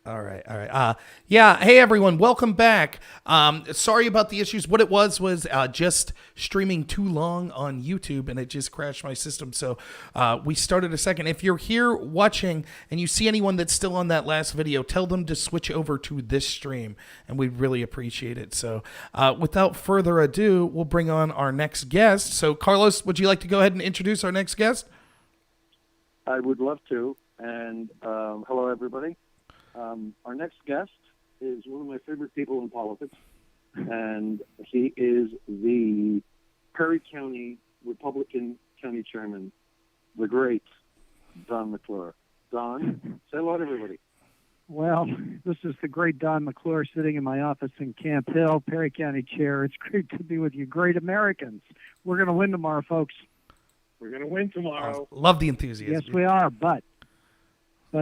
All right, all right. Yeah. Hey, everyone. Welcome back. Sorry about the issues. What it was just streaming too long on YouTube, and it just crashed my system. So we started a second. If you're here watching and you see anyone that's still on that last video, tell them to switch over to this stream, and we'd really appreciate it. So without further ado, we'll bring on our next guest. So Carlos, would you like to go ahead and introduce our next guest? I would love to. And hello, everybody. Our next guest is one of my favorite people in politics, and he is the Perry County Republican County Chairman, the great Don McClure. Don, say hello to everybody. Well, this is the great Don McClure sitting in my office in Camp Hill, Perry County Chair. It's great to be with you, great Americans. We're going to win tomorrow, folks. We're going to win tomorrow. Love the enthusiasm. Yes, we are, but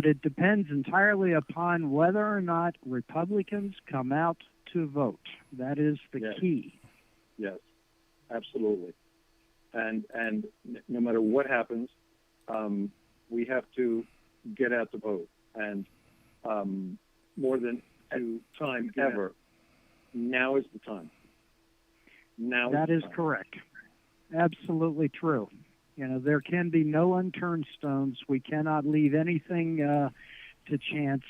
it depends entirely upon whether or not Republicans come out to vote. That is the key. Yes, absolutely. And no matter what happens, we have to get out to vote. And more than any time ever, now is the time. That is correct. Absolutely true. You know, there can be no unturned stones. We cannot leave anything to chance.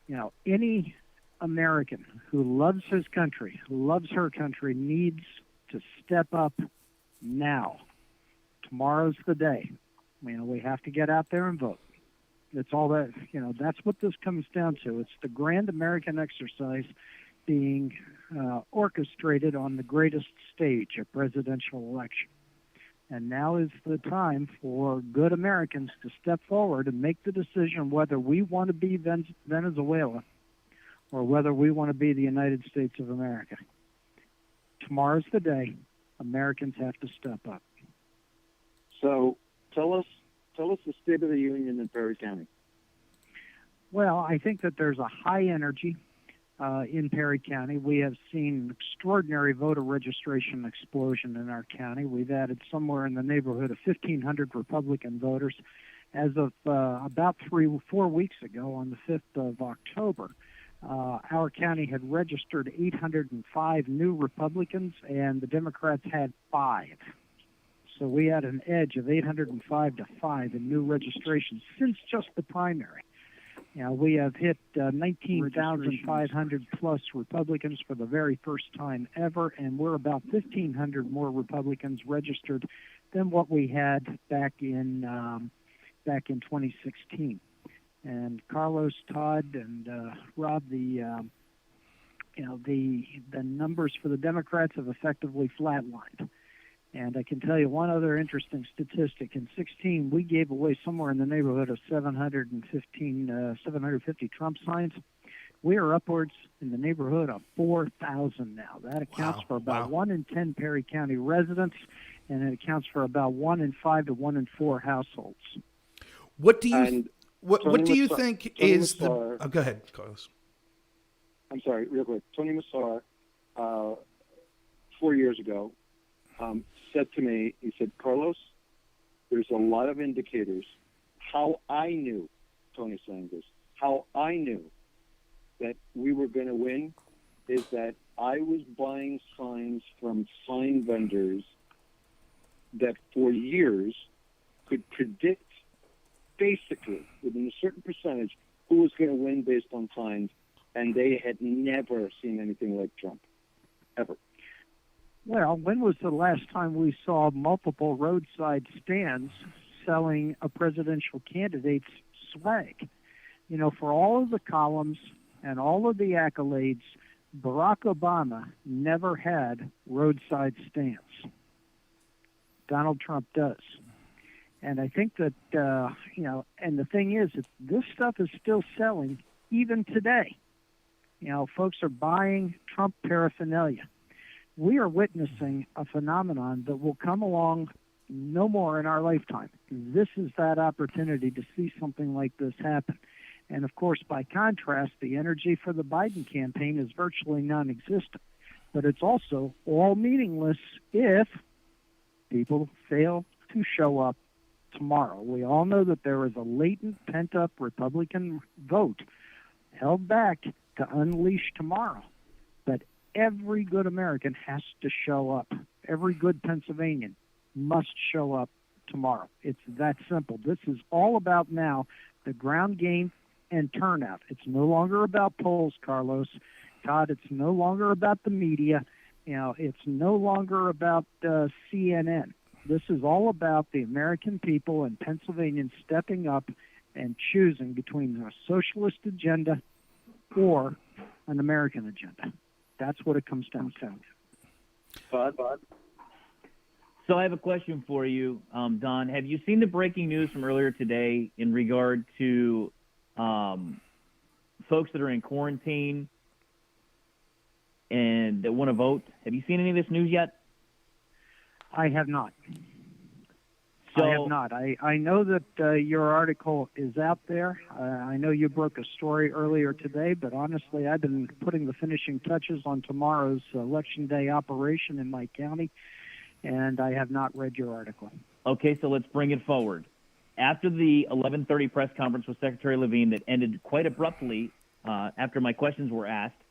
You know, any American who loves his country, who loves her country, needs to step up now. Tomorrow's the day. You know, we have to get out there and vote. It's all that, you know, that's what this comes down to. It's the grand American exercise being orchestrated on the greatest stage, a presidential election. And now is the time for good Americans to step forward and make the decision whether we want to be Venezuela or whether we want to be the United States of America. Tomorrow's the day. Americans have to step up. So tell us the state of the union in Perry County. Well, I think that there's a high energy in Perry County. We have seen extraordinary voter registration explosion in our county. We've added somewhere in the neighborhood of 1,500 Republican voters. As of about 3-4 weeks ago, on the 5th of October, our county had registered 805 new Republicans, and the Democrats had 5. So we had an edge of 805 to 5 in new registrations since just the primary. You know, we have hit 19,500 plus Republicans for the very first time ever, and we're about 1,500 more Republicans registered than what we had back in 2016. And Carlos, Todd, and Rob, the numbers for the Democrats have effectively flatlined. And I can tell you one other interesting statistic. In 16, we gave away somewhere in the neighborhood of 750 Trump signs. We are upwards in the neighborhood of 4,000 now. That accounts for about 1 in 10 Perry County residents, and it accounts for about 1 in 5 to 1 in 4 households. What do you think is the? Oh, go ahead, Carlos. I'm sorry, real quick. Tony Massar, 4 years ago, said to me, he said, Carlos, there's a lot of indicators. How I knew, Tony saying this, how I knew that we were going to win is that I was buying signs from sign vendors that for years could predict basically within a certain percentage who was going to win based on signs, and they had never seen anything like Trump, ever. Well, when was the last time we saw multiple roadside stands selling a presidential candidate's swag? You know, for all of the columns and all of the accolades, Barack Obama never had roadside stands. Donald Trump does. And I think that, and the thing is, this stuff is still selling even today. You know, folks are buying Trump paraphernalia. We are witnessing a phenomenon that will come along no more in our lifetime. This is that opportunity to see something like this happen. And, of course, by contrast, the energy for the Biden campaign is virtually non-existent. But it's also all meaningless if people fail to show up tomorrow. We all know that there is a latent, pent-up Republican vote held back to unleash tomorrow. But every good American has to show up. Every good Pennsylvanian must show up tomorrow. It's that simple. This is all about now the ground game and turnout. It's no longer about polls, Carlos. Todd, it's no longer about the media. It's no longer about CNN. This is all about the American people and Pennsylvanians stepping up and choosing between a socialist agenda or an American agenda. That's what it comes down to. Bud? So I have a question for you, Don. Have you seen the breaking news from earlier today in regard to folks that are in quarantine and that want to vote? Have you seen any of this news yet? I have not. So, I have not. I know that your article is out there. I know you broke a story earlier today, but honestly, I've been putting the finishing touches on tomorrow's Election Day operation in my county, and I have not read your article. Okay, so let's bring it forward. After the 11:30 press conference with Secretary Levine that ended quite abruptly after my questions were asked,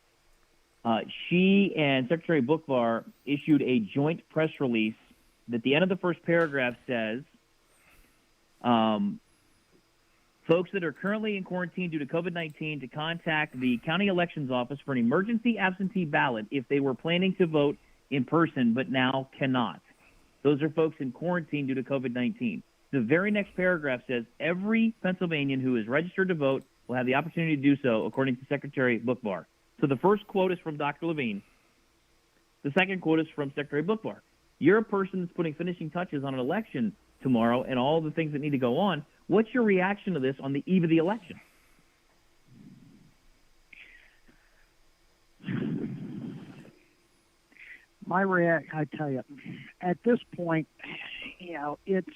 she and Secretary Buckvar issued a joint press release that the end of the first paragraph says, folks that are currently in quarantine due to COVID-19 to contact the county elections office for an emergency absentee ballot if they were planning to vote in person but now cannot. Those are folks in quarantine due to COVID-19. The very next paragraph says every Pennsylvanian who is registered to vote will have the opportunity to do so, according to Secretary Buckvar. So the first quote is from Dr. Levine. The second quote is from Secretary Buckvar. You're a person that's putting finishing touches on an election tomorrow and all the things that need to go on. What's your reaction to this on the eve of the election? I tell you, at this point, it's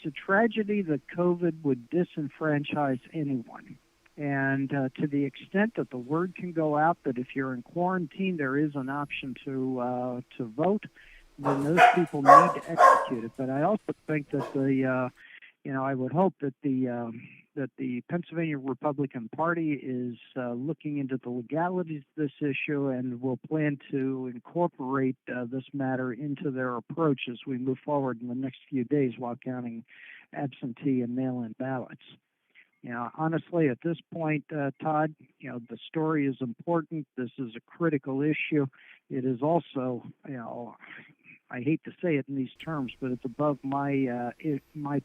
a tragedy that COVID would disenfranchise anyone. And to the extent that the word can go out that if you're in quarantine, there is an option to vote, then those people need to execute it. But I also think that I would hope that the Pennsylvania Republican Party is looking into the legalities of this issue and will plan to incorporate this matter into their approach as we move forward in the next few days while counting absentee and mail-in ballots. Honestly, at this point, Todd, the story is important. This is a critical issue. It is also, I hate to say it in these terms, but it's above my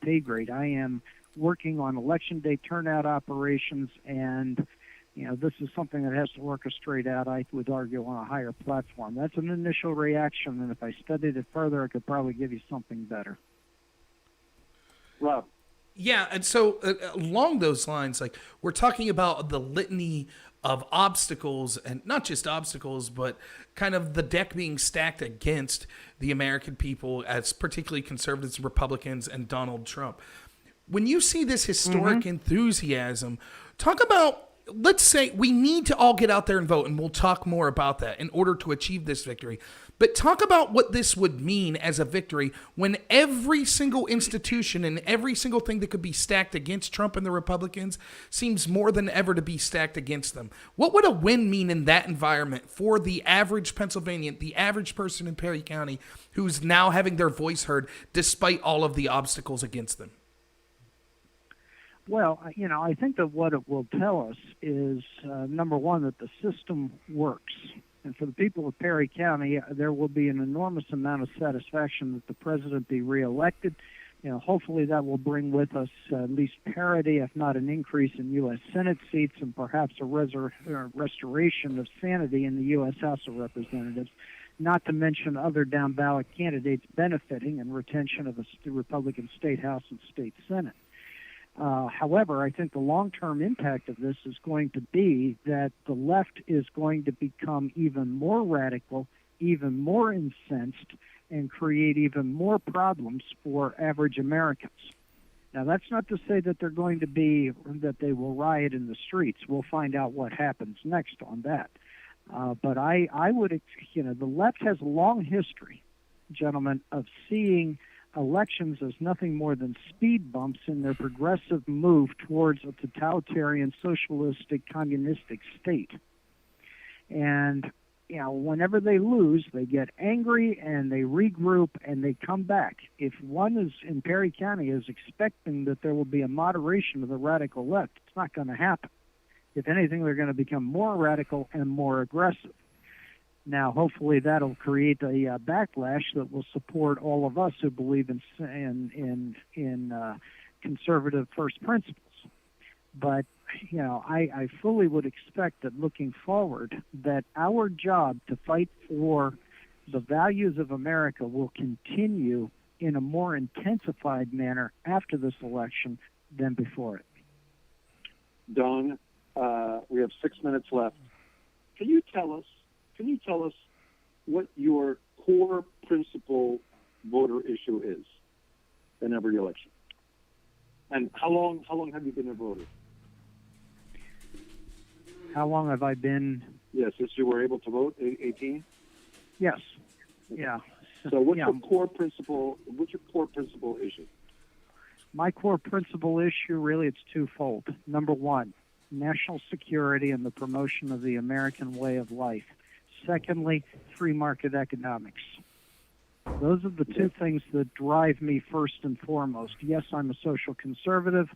pay grade. I am working on election day turnout operations, and this is something that has to orchestrate out, I would argue, on a higher platform. That's an initial reaction, and if I studied it further, I could probably give you something better. Rob. Yeah, and so along those lines, like we're talking about the litany of obstacles, and not just obstacles, but kind of the deck being stacked against the American people, as particularly conservatives, Republicans, and Donald Trump. When you see this historic enthusiasm, talk about, let's say we need to all get out there and vote, and we'll talk more about that in order to achieve this victory. But talk about what this would mean as a victory when every single institution and every single thing that could be stacked against Trump and the Republicans seems more than ever to be stacked against them. What would a win mean in that environment for the average Pennsylvanian, the average person in Perry County who's now having their voice heard despite all of the obstacles against them? Well, I think that what it will tell us is, number one, that the system works. And for the people of Perry County, there will be an enormous amount of satisfaction that the president be reelected. Hopefully that will bring with us at least parity, if not an increase in U.S. Senate seats, and perhaps a restoration of sanity in the U.S. House of Representatives, not to mention other down-ballot candidates benefiting and retention of the Republican State House and State Senate. However, I think the long-term impact of this is going to be that the left is going to become even more radical, even more incensed, and create even more problems for average Americans. Now, that's not to say that that they will riot in the streets. We'll find out what happens next on that. But I would, the left has a long history, gentlemen, of seeing elections as nothing more than speed bumps in their progressive move towards a totalitarian, socialistic, communistic state. And, whenever they lose, they get angry and they regroup and they come back. If one is in Perry County is expecting that there will be a moderation of the radical left, it's not going to happen. If anything, they're going to become more radical and more aggressive. Now, hopefully, that'll create a backlash that will support all of us who believe in conservative first principles. But I fully would expect that looking forward, that our job to fight for the values of America will continue in a more intensified manner after this election than before it. Don, we have 6 minutes left. Can you tell us what your core principal voter issue is in every election? And how long have you been a voter? How long have I been? Yes, since you were able to vote, 18? Yes. Yeah. So what's your core principal? What's your core principal issue? My core principal issue, really, it's twofold. Number one, national security and the promotion of the American way of life. Secondly, free market economics. Those are the two things that drive me first and foremost. Yes, I'm a social conservative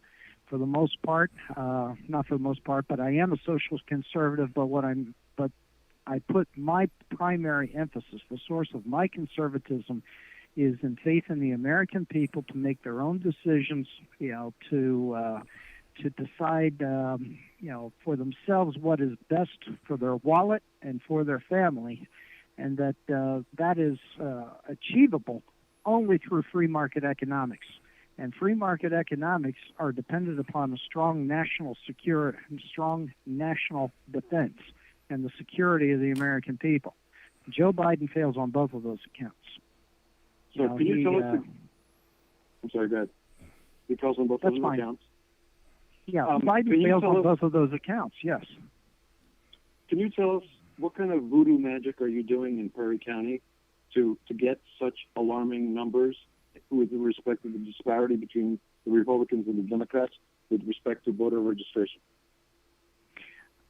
for the most part. Not for the most part, but I am a social conservative. But I put my primary emphasis, the source of my conservatism, is in faith in the American people to make their own decisions, to decide, for themselves what is best for their wallet and for their family, and that is achievable only through free market economics. And free market economics are dependent upon a strong national security, strong national defense, and the security of the American people. Joe Biden fails on both of those accounts. So can you tell us? I'm sorry, go ahead. He fails on both of those accounts. Yeah, Biden fails on both of those accounts. Yes. Can you tell us what kind of voodoo magic are you doing in Perry County to get such alarming numbers with respect to the disparity between the Republicans and the Democrats with respect to voter registration?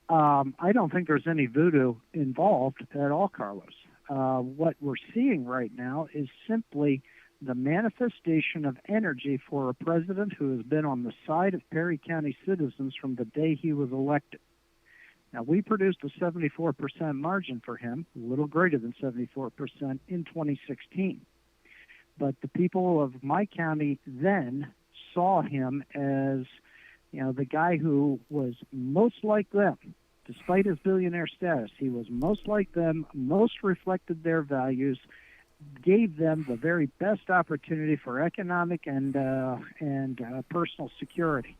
I don't think there's any voodoo involved at all, Carlos. What we're seeing right now is simply the manifestation of energy for a president who has been on the side of Perry County citizens from the day he was elected. Now, we produced a 74% margin for him, a little greater than 74% in 2016. But the people of my county then saw him as, the guy who was most like them. Despite his billionaire status, he was most like them, most reflected their values, gave them the very best opportunity for economic and personal security.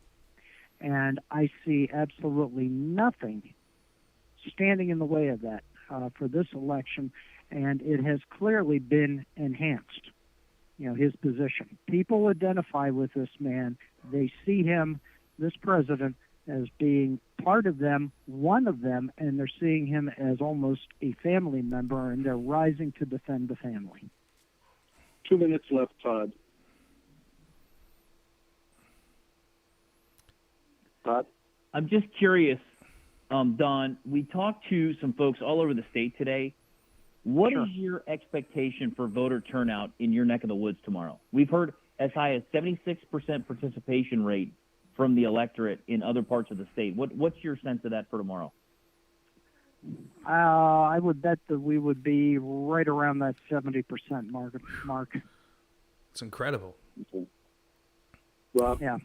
And I see absolutely nothing standing in the way of that for this election, and it has clearly been enhanced, his position. People identify with this man. They see him, this president, as being part of them, one of them, and they're seeing him as almost a family member, and they're rising to defend the family. 2 minutes left, Todd. Todd? I'm just curious, Don, we talked to some folks all over the state today. What is your expectation for voter turnout in your neck of the woods tomorrow? We've heard as high as 76% participation rate from the electorate in other parts of the state. What's your sense of that for tomorrow? I would bet that we would be right around that 70% mark. It's incredible. Rob, yeah.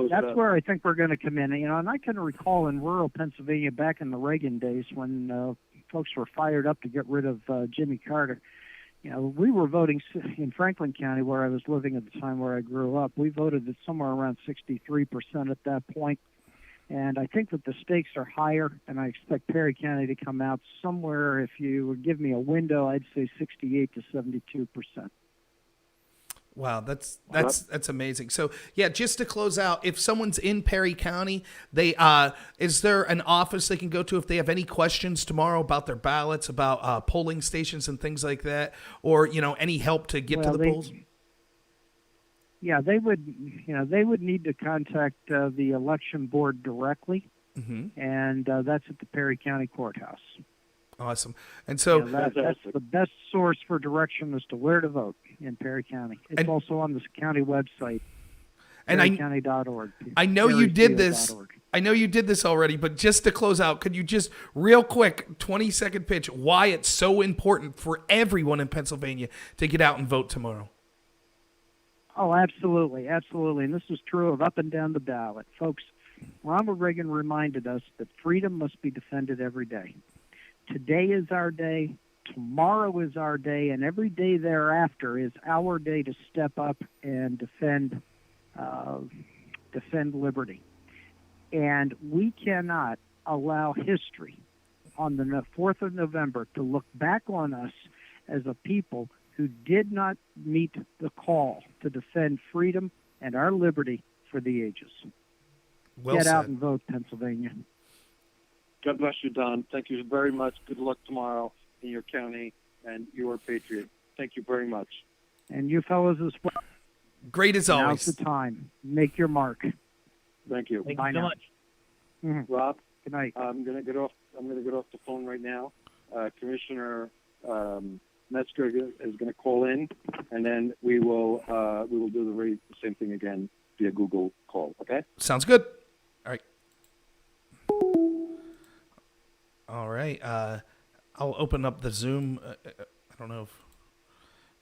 That's where I think we're going to come in. And I can recall in rural Pennsylvania back in the Reagan days when folks were fired up to get rid of Jimmy Carter. We were voting in Franklin County, where I was living at the time where I grew up. We voted at somewhere around 63% at that point. And I think that the stakes are higher, and I expect Perry County to come out somewhere, if you would give me a window, I'd say 68 to 72%. Wow, that's amazing. So yeah, just to close out, if someone's in Perry County, they is there an office they can go to if they have any questions tomorrow about their ballots, about polling stations and things like that, or any help to get to the polls? Yeah, they would. They would need to contact the election board directly, and that's at the Perry County Courthouse. Awesome. And so that's the best source for direction as to where to vote in Perry County. It's also on the county website, perrycounty.org. I know you did this. I know you did this already, but just to close out, could you just real quick, 20-second pitch, why it's so important for everyone in Pennsylvania to get out and vote tomorrow? Oh, absolutely, absolutely. And this is true of up and down the ballot. Folks, Ronald Reagan reminded us that freedom must be defended every day. Today is our day, tomorrow is our day, and every day thereafter is our day to step up and defend liberty. And we cannot allow history on the 4th of November to look back on us as a people who did not meet the call to defend freedom and our liberty for the ages. Well Get said. out and vote, Pennsylvania. God bless you, Don. Thank you very much. Good luck tomorrow in your county, and you are a patriot. Thank you very much. And you fellows as well. Great as always. Now's the time. Make your mark. Thank you. Thank Bye you so now. much. Rob, Good night. I'm going to get off the phone right now. Commissioner Metzger is going to call in, and then we will do the same thing again via Google call. Okay? Sounds good. All right. I'll open up the Zoom. I don't know if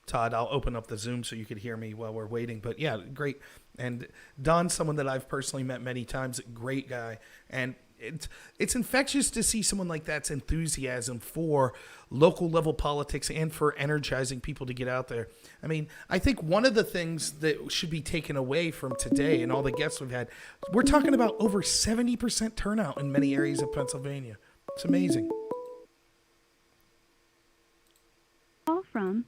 Todd, I'll open up the Zoom so you could hear me while we're waiting. But yeah, great. And Don's someone that I've personally met many times. Great guy. And it's infectious to see someone like that's enthusiasm for local level politics and for energizing people to get out there. I mean, I think one of the things that should be taken away from today and all the guests we've had, we're talking about over 70% turnout in many areas of Pennsylvania. It's amazing. Call from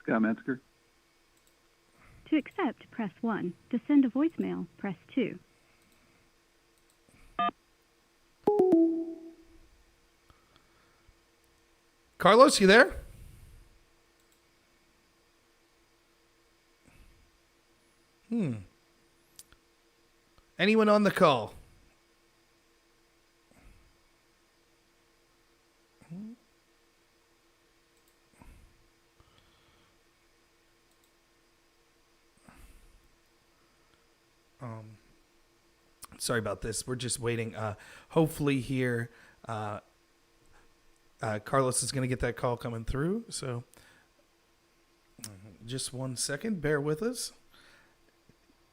Scott Metzger. to accept, press 1. To send a voicemail, press 2. Carlos, you there? Anyone on the call? Sorry about this. We're just waiting. Hopefully here, Carlos is going to get that call coming through. So just 1 second. Bear with us.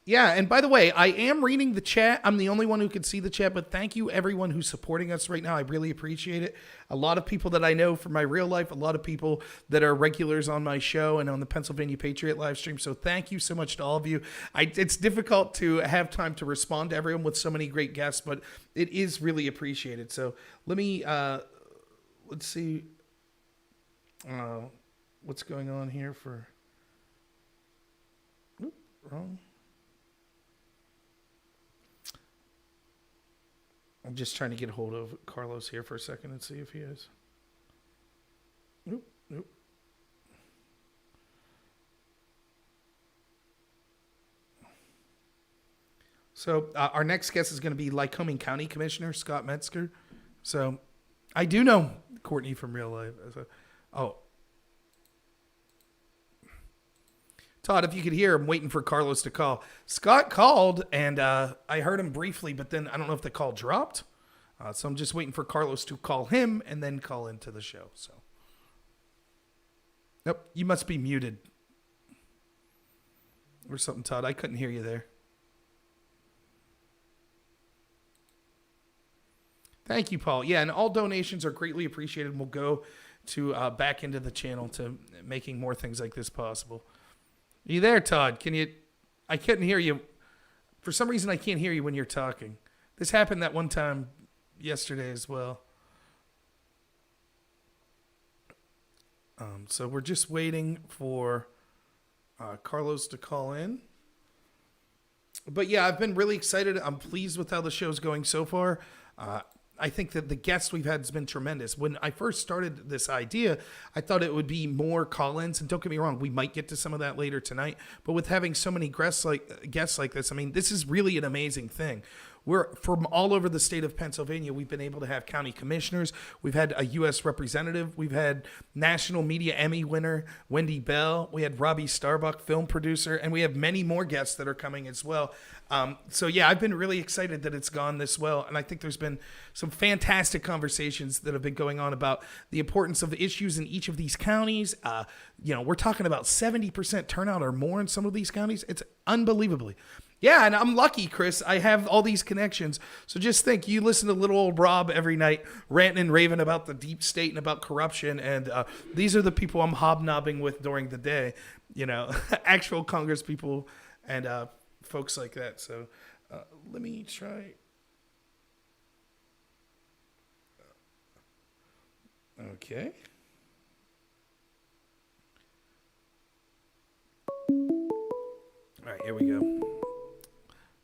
Yeah, and by the way, I am reading the chat. I'm the only one who can see the chat, but thank you everyone who's supporting us right now. I really appreciate it. A lot of people that I know from my real life, a lot of people that are regulars on my show and on the Pennsylvania Patriot live stream. So thank you so much to all of you. It's difficult to have time to respond to everyone with so many great guests, but it is really appreciated. So let me, let's see what's going on here for, wrong. I'm just trying to get a hold of Carlos here for a second and see if he is. Nope. So our next guest is going to be Lycoming County Commissioner Scott Metzger. So I do know Courtney from real life. Oh. Todd, if you could hear, I'm waiting for Carlos to call. Scott called, and I heard him briefly, but then I don't know if the call dropped. So I'm just waiting for Carlos to call him and then call into the show. So, Nope, you must be muted. Or something, Todd. I couldn't hear you there. Thank you, Paul. Yeah, and all donations are greatly appreciated and will go to back into the channel to making more things like this possible. Are you there, Todd? I couldn't hear you. For some reason, I can't hear you when you're talking. This happened that one time yesterday as well. So we're just waiting for Carlos to call in. But yeah, I've been really excited. I'm pleased with how the show's going so far. I think that the guests we've had has been tremendous. When I first started this idea, I thought it would be more call-ins, and don't get me wrong, we might get to some of that later tonight. But with having so many guests like this, I mean, this is really an amazing thing. We're from all over the state of Pennsylvania. We've been able to have county commissioners. We've had a U.S. representative. We've had National Media Emmy winner Wendy Bell. We had Robbie Starbuck, film producer, and we have many more guests that are coming as well. So yeah, I've been really excited that it's gone this well, and I think there's been some fantastic conversations that have been going on about the importance of issues in each of these counties. We're talking about 70% turnout or more in some of these counties. It's unbelievably. Yeah, and I'm lucky, Chris. I have all these connections. So just think, you listen to little old Rob every night ranting and raving about the deep state and about corruption, and these are the people I'm hobnobbing with during the day, actual Congress people and folks like that. So let me try. Okay. All right, here we go.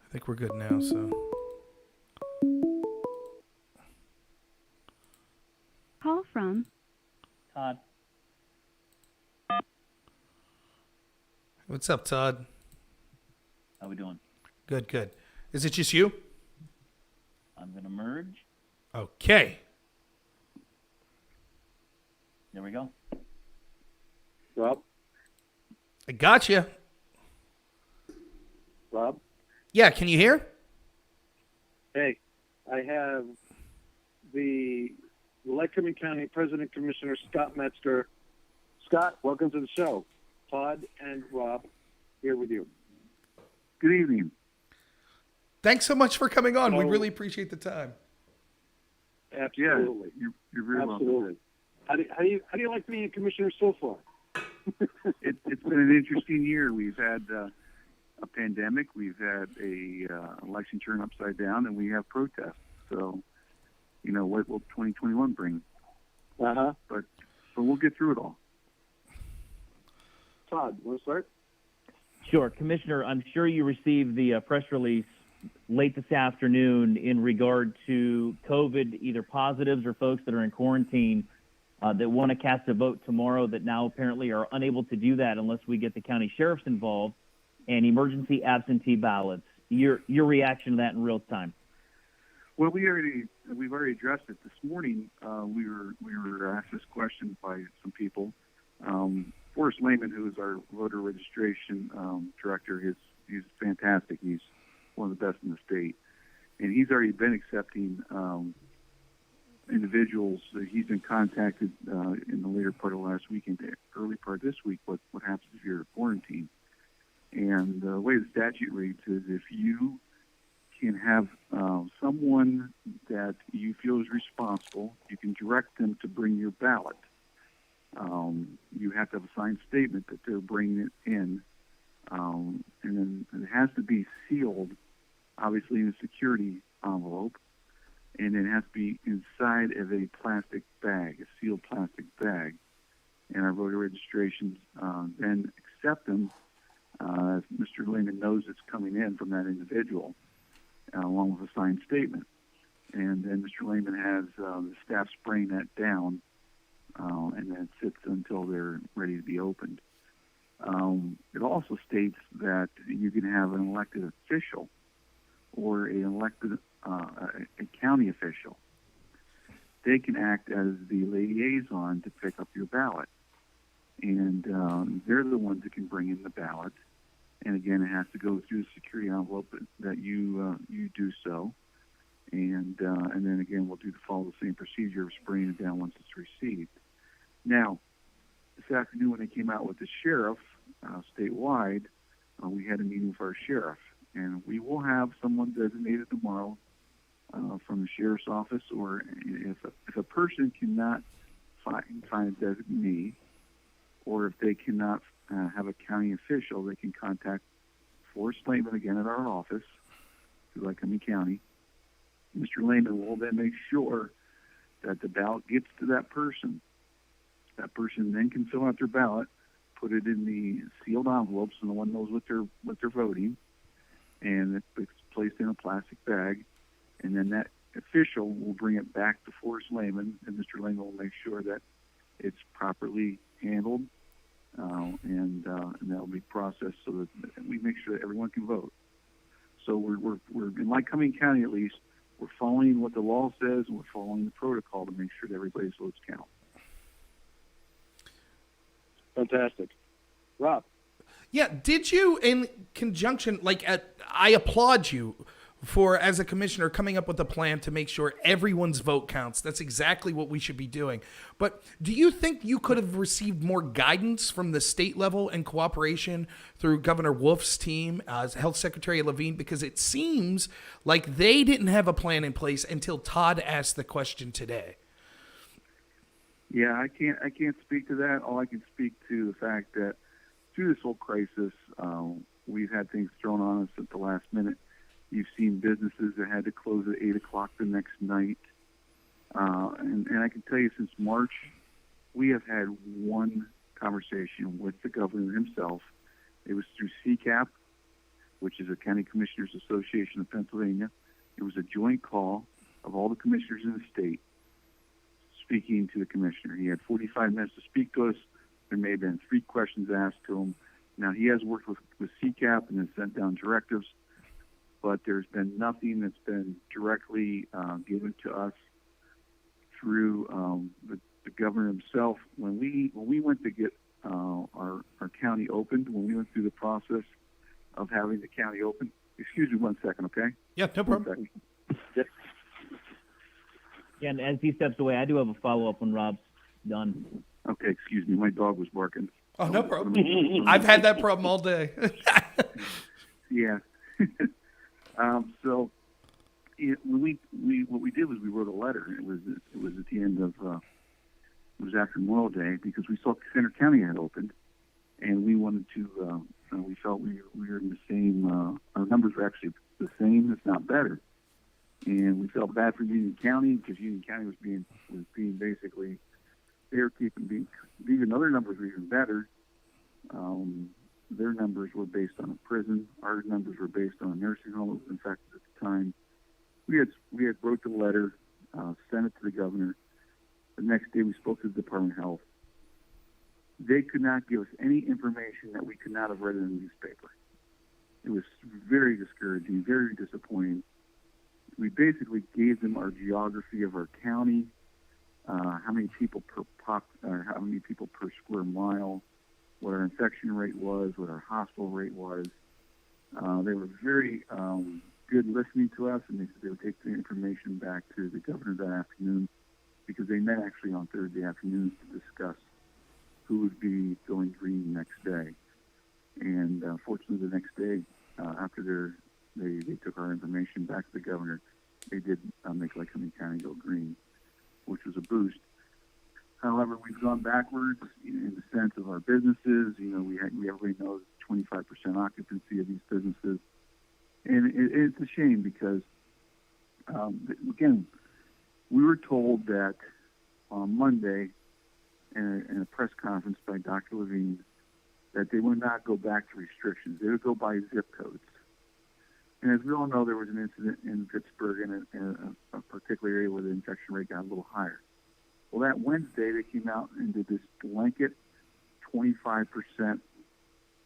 I think we're good now, so. Call from Todd. What's up, Todd? How we doing? Good, good. Is it just you? I'm going to merge. Okay. There we go. Rob? I got you. Rob? Yeah, can you hear? Hey, I have the Lycoming County President Commissioner Scott Metzger. Scott, welcome to the show. Todd and Rob here with you. Good evening. Thanks so much for coming on. We Oh. really appreciate the time. Absolutely. Yeah, you're very welcome. Absolutely. How do you like being a commissioner so far? It's been an interesting year. We've had a pandemic. We've had a election turn upside down, and we have protests. So, what will 2021 bring? Uh-huh. But we'll get through it all. Todd, want to start? Sure. Commissioner, I'm sure you received the press release late this afternoon in regard to COVID, either positives or folks that are in quarantine that want to cast a vote tomorrow that now apparently are unable to do that unless we get the county sheriffs involved, and emergency absentee ballots. Your reaction to that in real time? Well, we've already addressed it this morning. We were asked this question by some people. Forrest Lehman, who is our voter registration director, he's fantastic. He's one of the best in the state, and he's already been accepting individuals. He's been contacted in the later part of last week and the early part of this week. What happens if you're quarantined? And the way the statute reads is if you can have someone that you feel is responsible, you can direct them to bring your ballot. You have to have a signed statement that they're bringing it in, and then it has to be sealed, obviously in a security envelope, and it has to be inside of a plastic bag, a sealed plastic bag. And our voter registrations then accept them. Mr. Lehman knows it's coming in from that individual, along with a signed statement. And then Mr. Lehman has the staff spraying that down, and then it sits until they're ready to be opened. It also states that you can have an elected official or a county official. They can act as the liaison to pick up your ballot. And they're the ones that can bring in the ballot. And again, it has to go through the security envelope that you do so. And then again, we'll follow the same procedure of spraying it down once it's received. Now, this afternoon when they came out with the sheriff statewide, we had a meeting with our sheriff. And we will have someone designated tomorrow from the sheriff's office, or if a person cannot find a designee, or if they cannot have a county official, they can contact Forrest Lehman again at our office through Lycoming County. Mr. Lehman will then make sure that the ballot gets to that person. That person then can fill out their ballot, put it in the sealed envelopes, and no one knows what they're voting, and it's placed in a plastic bag. And then that official will bring it back to Forrest Lehman, and Mr. Lehman will make sure that it's properly handled, and that will be processed so that we make sure that everyone can vote. So we're in Lycoming County, at least, we're following what the law says, and we're following the protocol to make sure that everybody's votes count. Fantastic. Rob. Yeah, did you, in conjunction, I applaud you for, as a commissioner, coming up with a plan to make sure everyone's vote counts. That's exactly what we should be doing. But do you think you could have received more guidance from the state level and cooperation through Governor Wolf's team, Health Secretary Levine? Because it seems like they didn't have a plan in place until Todd asked the question today. Yeah, I can't speak to that. All I can speak to the fact that through this whole crisis, we've had things thrown on us at the last minute. You've seen businesses that had to close at 8 o'clock the next night. And I can tell you, since March, we have had one conversation with the governor himself. It was through CCAP, which is a County Commissioners Association of Pennsylvania. It was a joint call of all the commissioners in the state speaking to the commissioner. He had 45 minutes to speak to us. There may have been 3 questions asked to him. Now, he has worked with CCAP and has sent down directives, but there's been nothing that's been directly given to us through the governor himself. When we went to get our county opened, when we went through the process of having the county open, excuse me 1 second, okay? Yeah, no problem. Yep. Yeah, and as he steps away, I do have a follow-up when Rob's done. Okay, excuse me. My dog was barking. Oh, no problem. I've had that problem all day. Yeah. So what we did was we wrote a letter. It was at the end of it was after Memorial Day, because we saw Center County had opened, and we wanted to. We felt we were in the same. Our numbers were actually the same, if not better. And we felt bad for Union County, because Union County was being basically, they were even though their numbers were even better. Their numbers were based on a prison. Our numbers were based on a nursing home. In fact, at the time, we had wrote the letter, sent it to the governor. The next day, we spoke to the Department of Health. They could not give us any information that we could not have read in the newspaper. It was very discouraging, very disappointing. We basically gave them our geography of our county, how many people how many people per square mile, what our infection rate was, what our hospital rate was. They were very good listening to us, and they said they would take the information back to the governor that afternoon, because they met actually on Thursday afternoons to discuss who would be going green the next day. And fortunately, the next day, after they took our information back to the governor, they did make Lycoming County go green, which was a boost. However, we've gone backwards in the sense of our businesses. Everybody knows 25% occupancy of these businesses. And it's a shame because, again, we were told that on Monday in a press conference by Dr. Levine that they would not go back to restrictions. They would go by zip codes. And as we all know, there was an incident in Pittsburgh in a particular area where the infection rate got a little higher. Well, that Wednesday, they came out and did this blanket 25%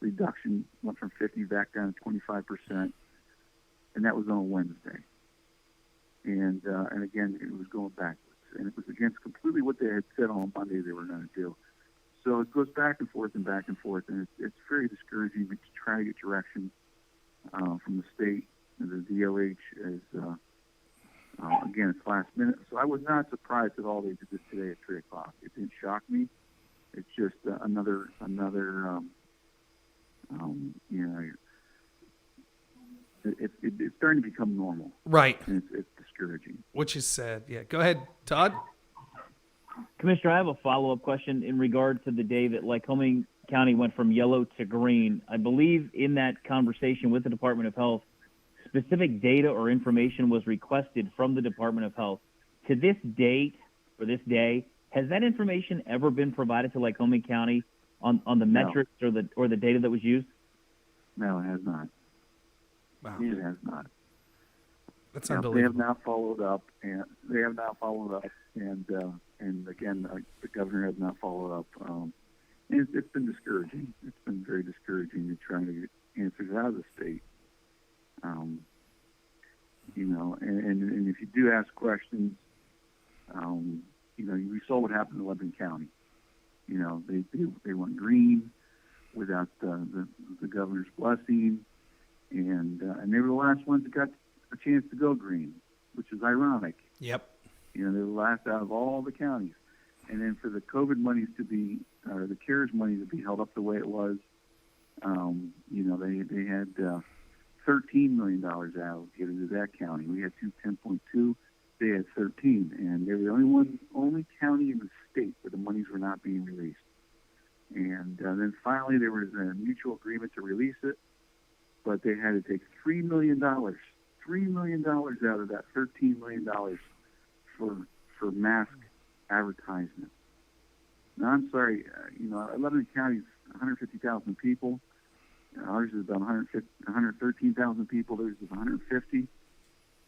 reduction, went from 50 back down to 25%, and that was on a Wednesday. And again, it was going backwards. And it was against completely what they had said on Monday they were going to do. So it goes back and forth, and it's very discouraging to try to get direction from the state. And the DOH is, again, it's last minute. So I was not surprised at all they did this today at 3 o'clock. It didn't shock me. It's just another it's starting to become normal. Right. And it's discouraging. Which is sad. Yeah. Go ahead, Todd. Commissioner, I have a follow-up question in regard to the day that Lycoming County went from yellow to green. I believe in that conversation with the Department of Health, specific data or information was requested from the Department of Health. To this date, or this day, has that information ever been provided to Lycoming County on the metrics or the data that was used? No, it has not. Wow. It has not. That's They have unbelievable. not followed up, and again, the governor has not followed up. It's been discouraging. It's been very discouraging to trying to get answers out of the state. And if you do ask questions, we saw what happened in Lycoming County. They went green without the governor's blessing, and they were the last ones that got a chance to go green, which is ironic. Yep. They were the last out of all the counties. And then for the COVID monies to be, or the CARES money to be held up the way it was, they had $13 million allocated to that county. We had 10.2. They had 13, and they were the only county in the state where the monies were not being released. And then finally there was a mutual agreement to release it, but they had to take $3 million out of that $13 million for mask advertisement. Now, I'm sorry, 11 counties, 150,000 people. Ours is about 113,000 people. Theirs is 150.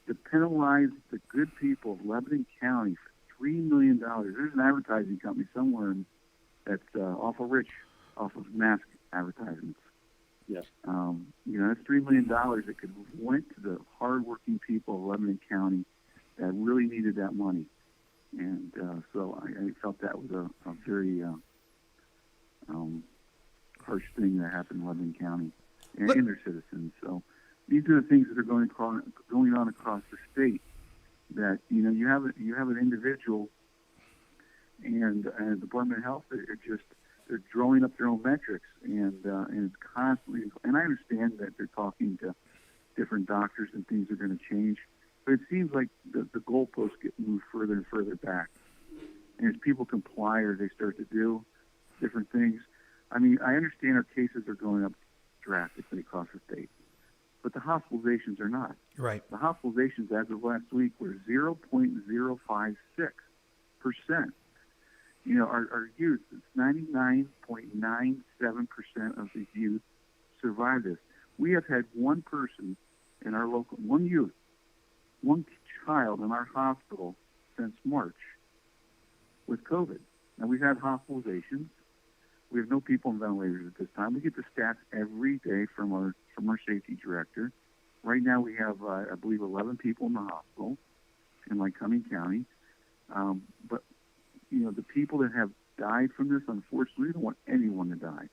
To penalize the good people of Lebanon County for $3 million. There's an advertising company somewhere that's awful rich off of mask advertisements. Yes. That's $3 million that could have went to the hardworking people of Lebanon County that really needed that money. And so I felt that was a very harsh thing that happened in Lebanon County and their citizens. So these are the things that are going on across the state. That you have an individual and the Department of Health they're drawing up their own metrics and it's constantly. And I understand that they're talking to different doctors and things are going to change, but it seems like the goalposts get moved further and further back. And as people comply or they start to do different things, I mean, I understand our cases are going up drastically across the state, but the hospitalizations are not. Right. The hospitalizations as of last week were 0.056%. Our youth, it's 99.97% of the youth survive this. We have had one person in our one child in our hospital since March with COVID. Now, we've had hospitalizations. We have no people on ventilators at this time. We get the stats every day from our safety director. Right now, we have, I believe, 11 people in the hospital in Lycoming County. But the people that have died from this, unfortunately, we don't want anyone to die.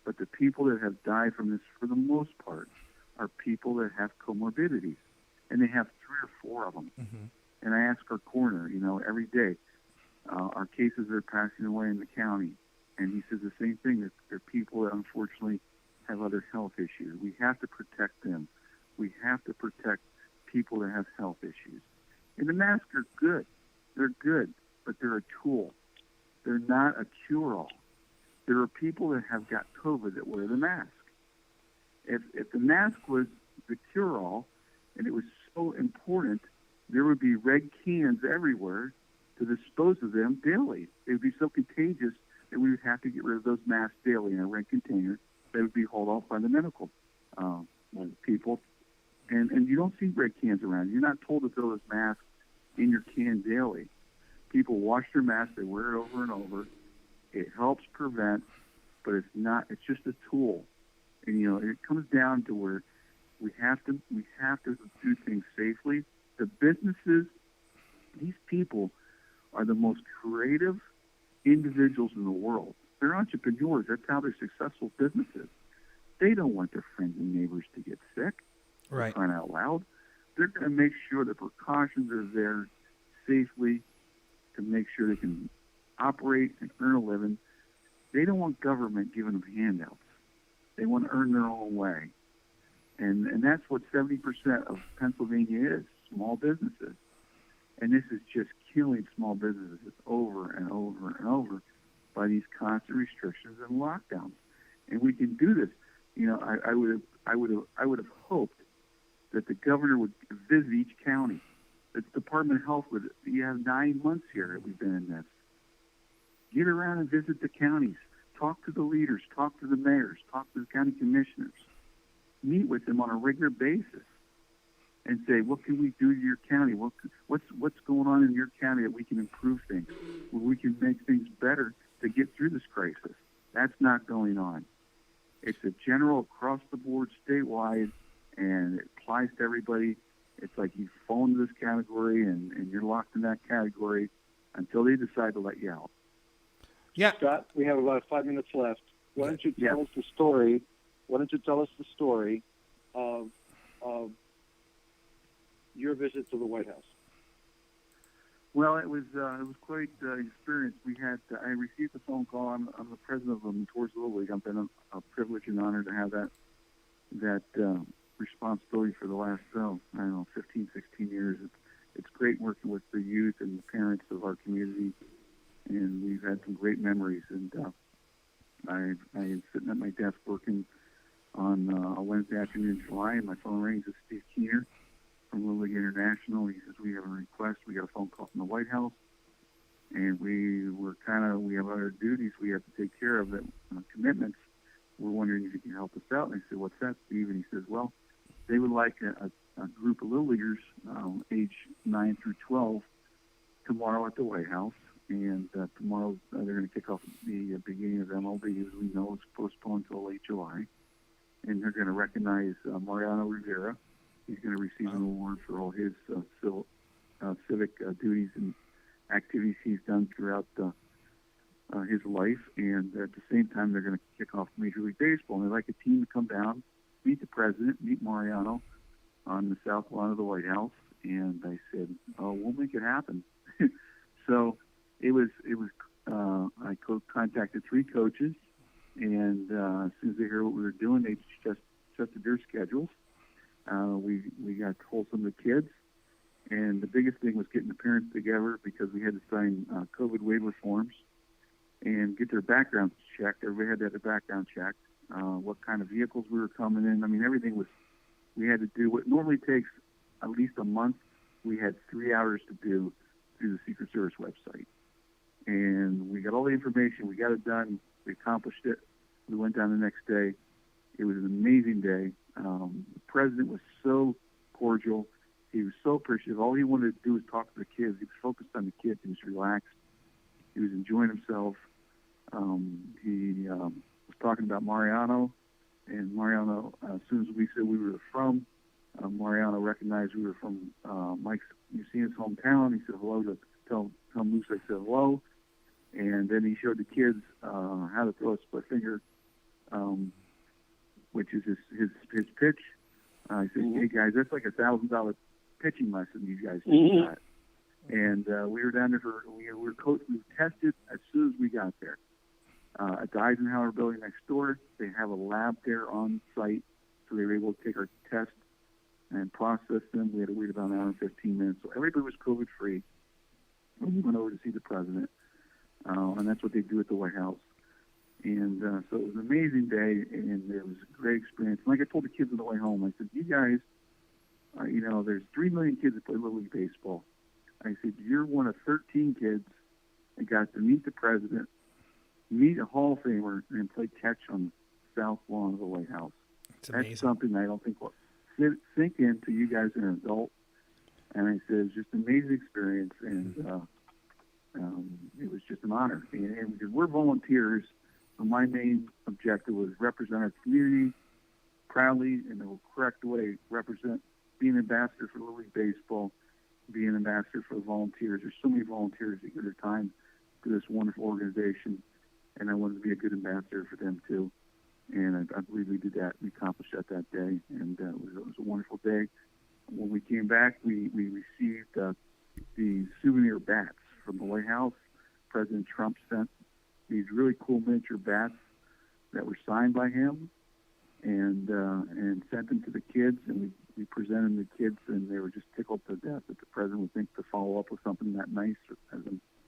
But the people that have died from this, for the most part, are people that have comorbidities, and they have 3 or 4 of them. Mm-hmm. And I ask our coroner, every day, our cases are passing away in the county, and he says the same thing. There are people that unfortunately have other health issues. We have to protect them. We have to protect people that have health issues. And the masks are good. They're good, but they're a tool. They're not a cure-all. There are people that have got COVID that wear the mask. If the mask was the cure-all and it was so important, there would be red cans everywhere to dispose of them daily. It would be so contagious that we would have to get rid of those masks daily in a red container that would be hauled off by the medical people. And you don't see red cans around. You're not told to throw those masks in your can daily. People wash their masks. They wear it over and over. It helps prevent, but it's not. It's just a tool. And it comes down to where we have to do things safely. The businesses, these people are the most creative individuals in the world. They're entrepreneurs. That's how they're successful businesses. They don't want their friends and neighbors to get sick. Right. Crying out loud. They're going to make sure the precautions are there safely to make sure they can operate and earn a living. They don't want government giving them handouts. They want to earn their own way. And that's what 70% of Pennsylvania is, small businesses. And this is just killing small businesses over and over and over by these constant restrictions and lockdowns. And we can do this. I would have hoped that the governor would visit each county. The Department of Health would. You have 9 months here that we've been in this. Get around and visit the counties. Talk to the leaders. Talk to the mayors. Talk to the county commissioners. Meet with them on a regular basis. and say, what can we do to your county? What's going on in your county that we can improve things, where we can make things better to get through this crisis? That's not going on. It's a general across the board statewide, and it applies to everybody. It's like you fall into this category and you're locked in that category until they decide to let you out. Yeah. Scott, we have about 5 minutes left. Why don't you tell us the story? Why don't you tell us the story of your visit to the White House? Well, it was quite an experience. I received a phone call. I'm the president of the Towards Little League. I've been a privilege and honor to have that responsibility for the last 15, 16 years. It's great working with the youth and the parents of our community, and we've had some great memories. And I was sitting at my desk working on a Wednesday afternoon in July, and my phone rings. It's Steve Keener from Little League International. He says, we have a request. We got a phone call from the White House, and we have other duties we have to take care of, that commitments. We're wondering if you can help us out. And I said, what's that, Steve? And he says, well, they would like a group of Little Leaguers, age 9 through 12, tomorrow at the White House. And tomorrow they're going to kick off the beginning of MLB, as we know, it's postponed until late July. And they're going to recognize Mariano Rivera. He's going to receive an award for all his civic duties and activities he's done throughout his life. And at the same time, they're going to kick off Major League Baseball. And they'd like a team to come down, meet the president, meet Mariano on the south lawn of the White House. And I said, oh, we'll make it happen. So it was. I contacted 3 coaches, and as soon as they heard what we were doing, they just adjusted their schedules. We got hold of some of the kids, and the biggest thing was getting the parents together, because we had to sign COVID waiver forms and get their backgrounds checked. Everybody had to have their background checked. What kind of vehicles we were coming in. I mean, everything was. We had to do what normally takes at least a month. We had 3 hours to do through the Secret Service website. And we got all the information. We got it done. We accomplished it. We went down the next day. It was an amazing day. The president was so cordial. He was so appreciative. All he wanted to do was talk to the kids. He was focused on the kids. He was relaxed. He was enjoying himself. He was talking about Mariano. And Mariano, as soon as we said we were from, Mariano recognized we were from Mike's Museum's hometown. He said hello to tell Moose I said hello. And then he showed the kids how to throw a split finger, which is his pitch. I said, hey, guys, that's like $1,000 pitching lesson you guys just got. And we were down there we were tested as soon as we got there. At the Eisenhower building next door, they have a lab there on site, so they were able to take our test and process them. We had to wait about an hour and 15 minutes. So everybody was COVID-free when we went over to see the president. And that's what they do at the White House. And so it was an amazing day, and it was a great experience. And like I told the kids on the way home, I said, you guys, there's 3 million kids that play Little League Baseball. I said, you're one of 13 kids that got to meet the president, meet a Hall of Famer, and play catch on the south lawn of the White House. That's something I don't think will sink into you guys are an adult. And I said, it's just an amazing experience, and it was just an honor. And because we're volunteers, so my main objective was represent our community proudly in the correct way, represent being an ambassador for Little League Baseball, being an ambassador for the volunteers. There's so many volunteers that give their time to this wonderful organization, and I wanted to be a good ambassador for them too. And I believe we did that. We accomplished that day, and it was a wonderful day. When we came back, we received the souvenir bats from the White House. President Trump sent these really cool miniature bats that were signed by him, and sent them to the kids, and we presented them to the kids, and they were just tickled to death that the president would think to follow up with something that nice as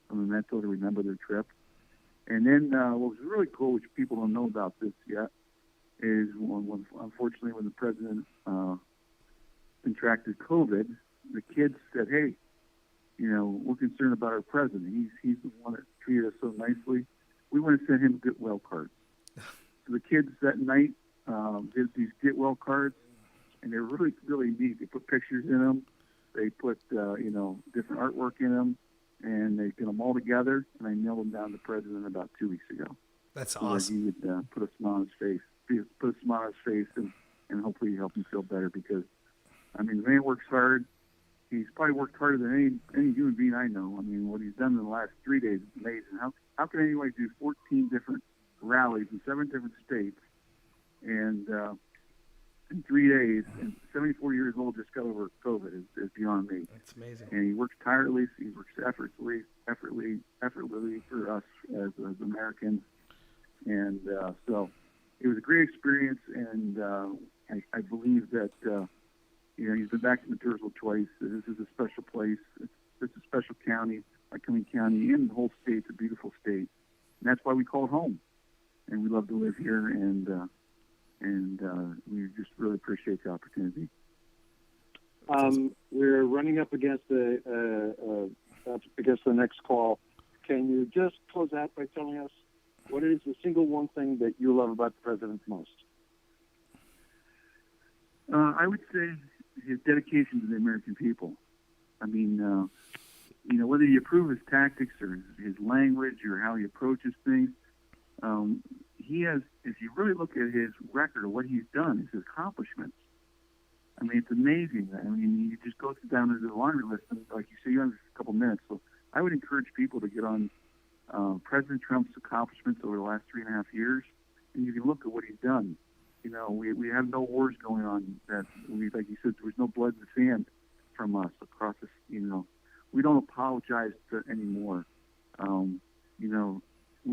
a memento to remember their trip. And then what was really cool, which people don't know about this yet, is unfortunately when the president contracted COVID, the kids said, hey, we're concerned about our president. He's the one that treated us so nicely. We want to send him get well cards. So the kids that night did these get well cards, and they're really, really neat. They put pictures in them. They put, different artwork in them, and they get them all together, and I nailed them down to the president about 2 weeks ago. That's so awesome. That he would put a smile on his face, and hopefully help him feel better because, I mean, the man works hard. He's probably worked harder than any human being I know. I mean, what he's done in the last 3 days is amazing. How can anybody do 14 different rallies in 7 different states and in 3 days, and 74 years old, just got over COVID is beyond me. That's amazing. And he works tirelessly. He works effortlessly for us as Americans. And so it was a great experience, and I believe that, he's been back to Matursville twice. This is a special place. It's a special county, Lycoming County, and the whole state's a beautiful state. And that's why we call it home. And we love to live here, and we just really appreciate the opportunity. We're running up against the next call. Can you just close out by telling us what is the single one thing that you love about the president most? I would say his dedication to the American people. I mean, whether you approve his tactics or his language or how he approaches things, he has, if you really look at his record of what he's done, his accomplishments, I mean, it's amazing. I mean, you just go down to the laundry list, and like you say, you have a couple minutes. So I would encourage people to get on President Trump's accomplishments over the last 3.5 years, and you can look at what he's done. We have no wars going on. Like you said, there was no blood in the sand from us across this. We don't apologize anymore. We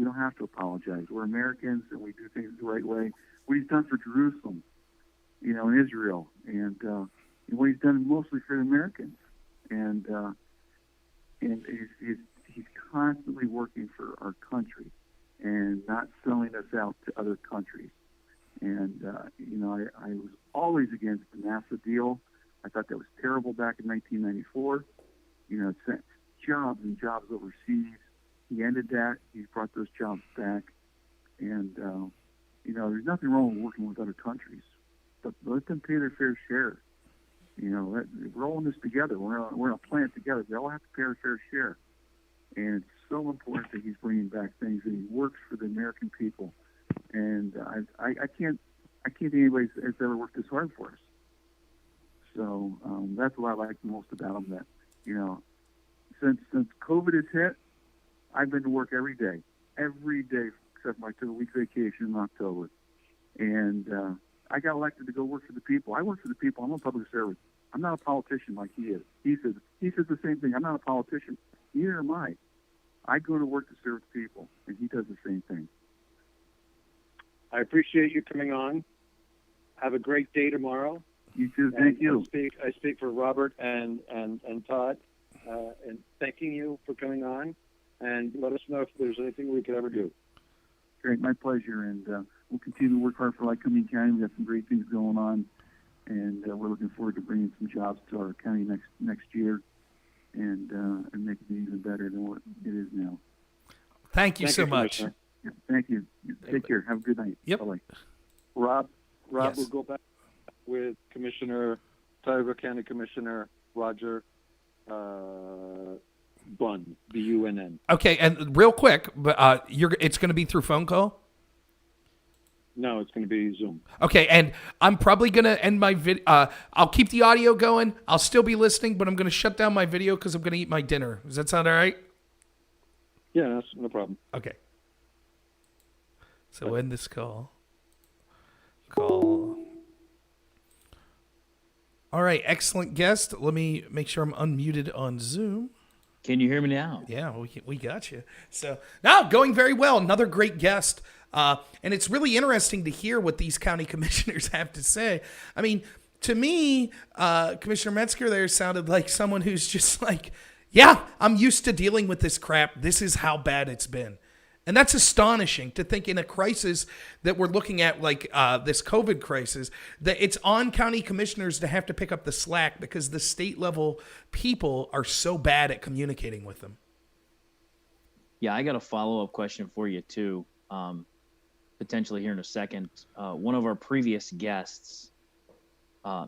don't have to apologize. We're Americans, and we do things the right way. What he's done for Jerusalem, in Israel, and what he's done mostly for the Americans, and he's constantly working for our country and not selling us out to other countries. And I was always against the NAFTA deal. I thought that was terrible back in 1994. It sent jobs and jobs overseas. He ended that. He brought those jobs back. And, there's nothing wrong with working with other countries. But let them pay their fair share. We're all in this together. We're in a plan together. They all have to pay their fair share. And it's so important that he's bringing back things, and he works for the American people. And I can't think anybody has ever worked this hard for us. So that's what I like most about him. That since COVID has hit, I've been to work every day except I took a week vacation in October, and I got elected to go work for the people. I work for the people. I'm a public servant. I'm not a politician like he is. He says the same thing. I'm not a politician. Neither am I. I go to work to serve the people, and he does the same thing. I appreciate you coming on. Have a great day tomorrow. You too. Thank you. I speak for Robert and Todd, and thanking you for coming on. And let us know if there's anything we could ever do. Great, my pleasure. And we'll continue to work hard for Lycoming County. We've got some great things going on, and we're looking forward to bringing some jobs to our county next year, and making it even better than what it is now. Thank you so much. Yeah, thank you. Take care. Have a good night. Yep. Bye-bye. Rob, Yes. We'll go back with Tioga County Commissioner Roger Bunn, B-U-N-N. Okay, and real quick, but it's going to be through phone call? No, it's going to be Zoom. Okay, and I'm probably going to end my video. I'll keep the audio going. I'll still be listening, but I'm going to shut down my video because I'm going to eat my dinner. Does that sound all right? Yeah, that's no problem. Okay. So end this call. All right, excellent guest. Let me make sure I'm unmuted on Zoom. Can you hear me now? Yeah, we got you. So now going very well. Another great guest. And it's really interesting to hear what these county commissioners have to say. I mean, to me, Commissioner Metzger there sounded like someone who's just like, yeah, I'm used to dealing with this crap. This is how bad it's been. And that's astonishing to think in a crisis that we're looking at, like this COVID crisis, that it's on county commissioners to have to pick up the slack because the state level people are so bad at communicating with them. Yeah, I got a follow-up question for you too, potentially here in a second. One of our previous guests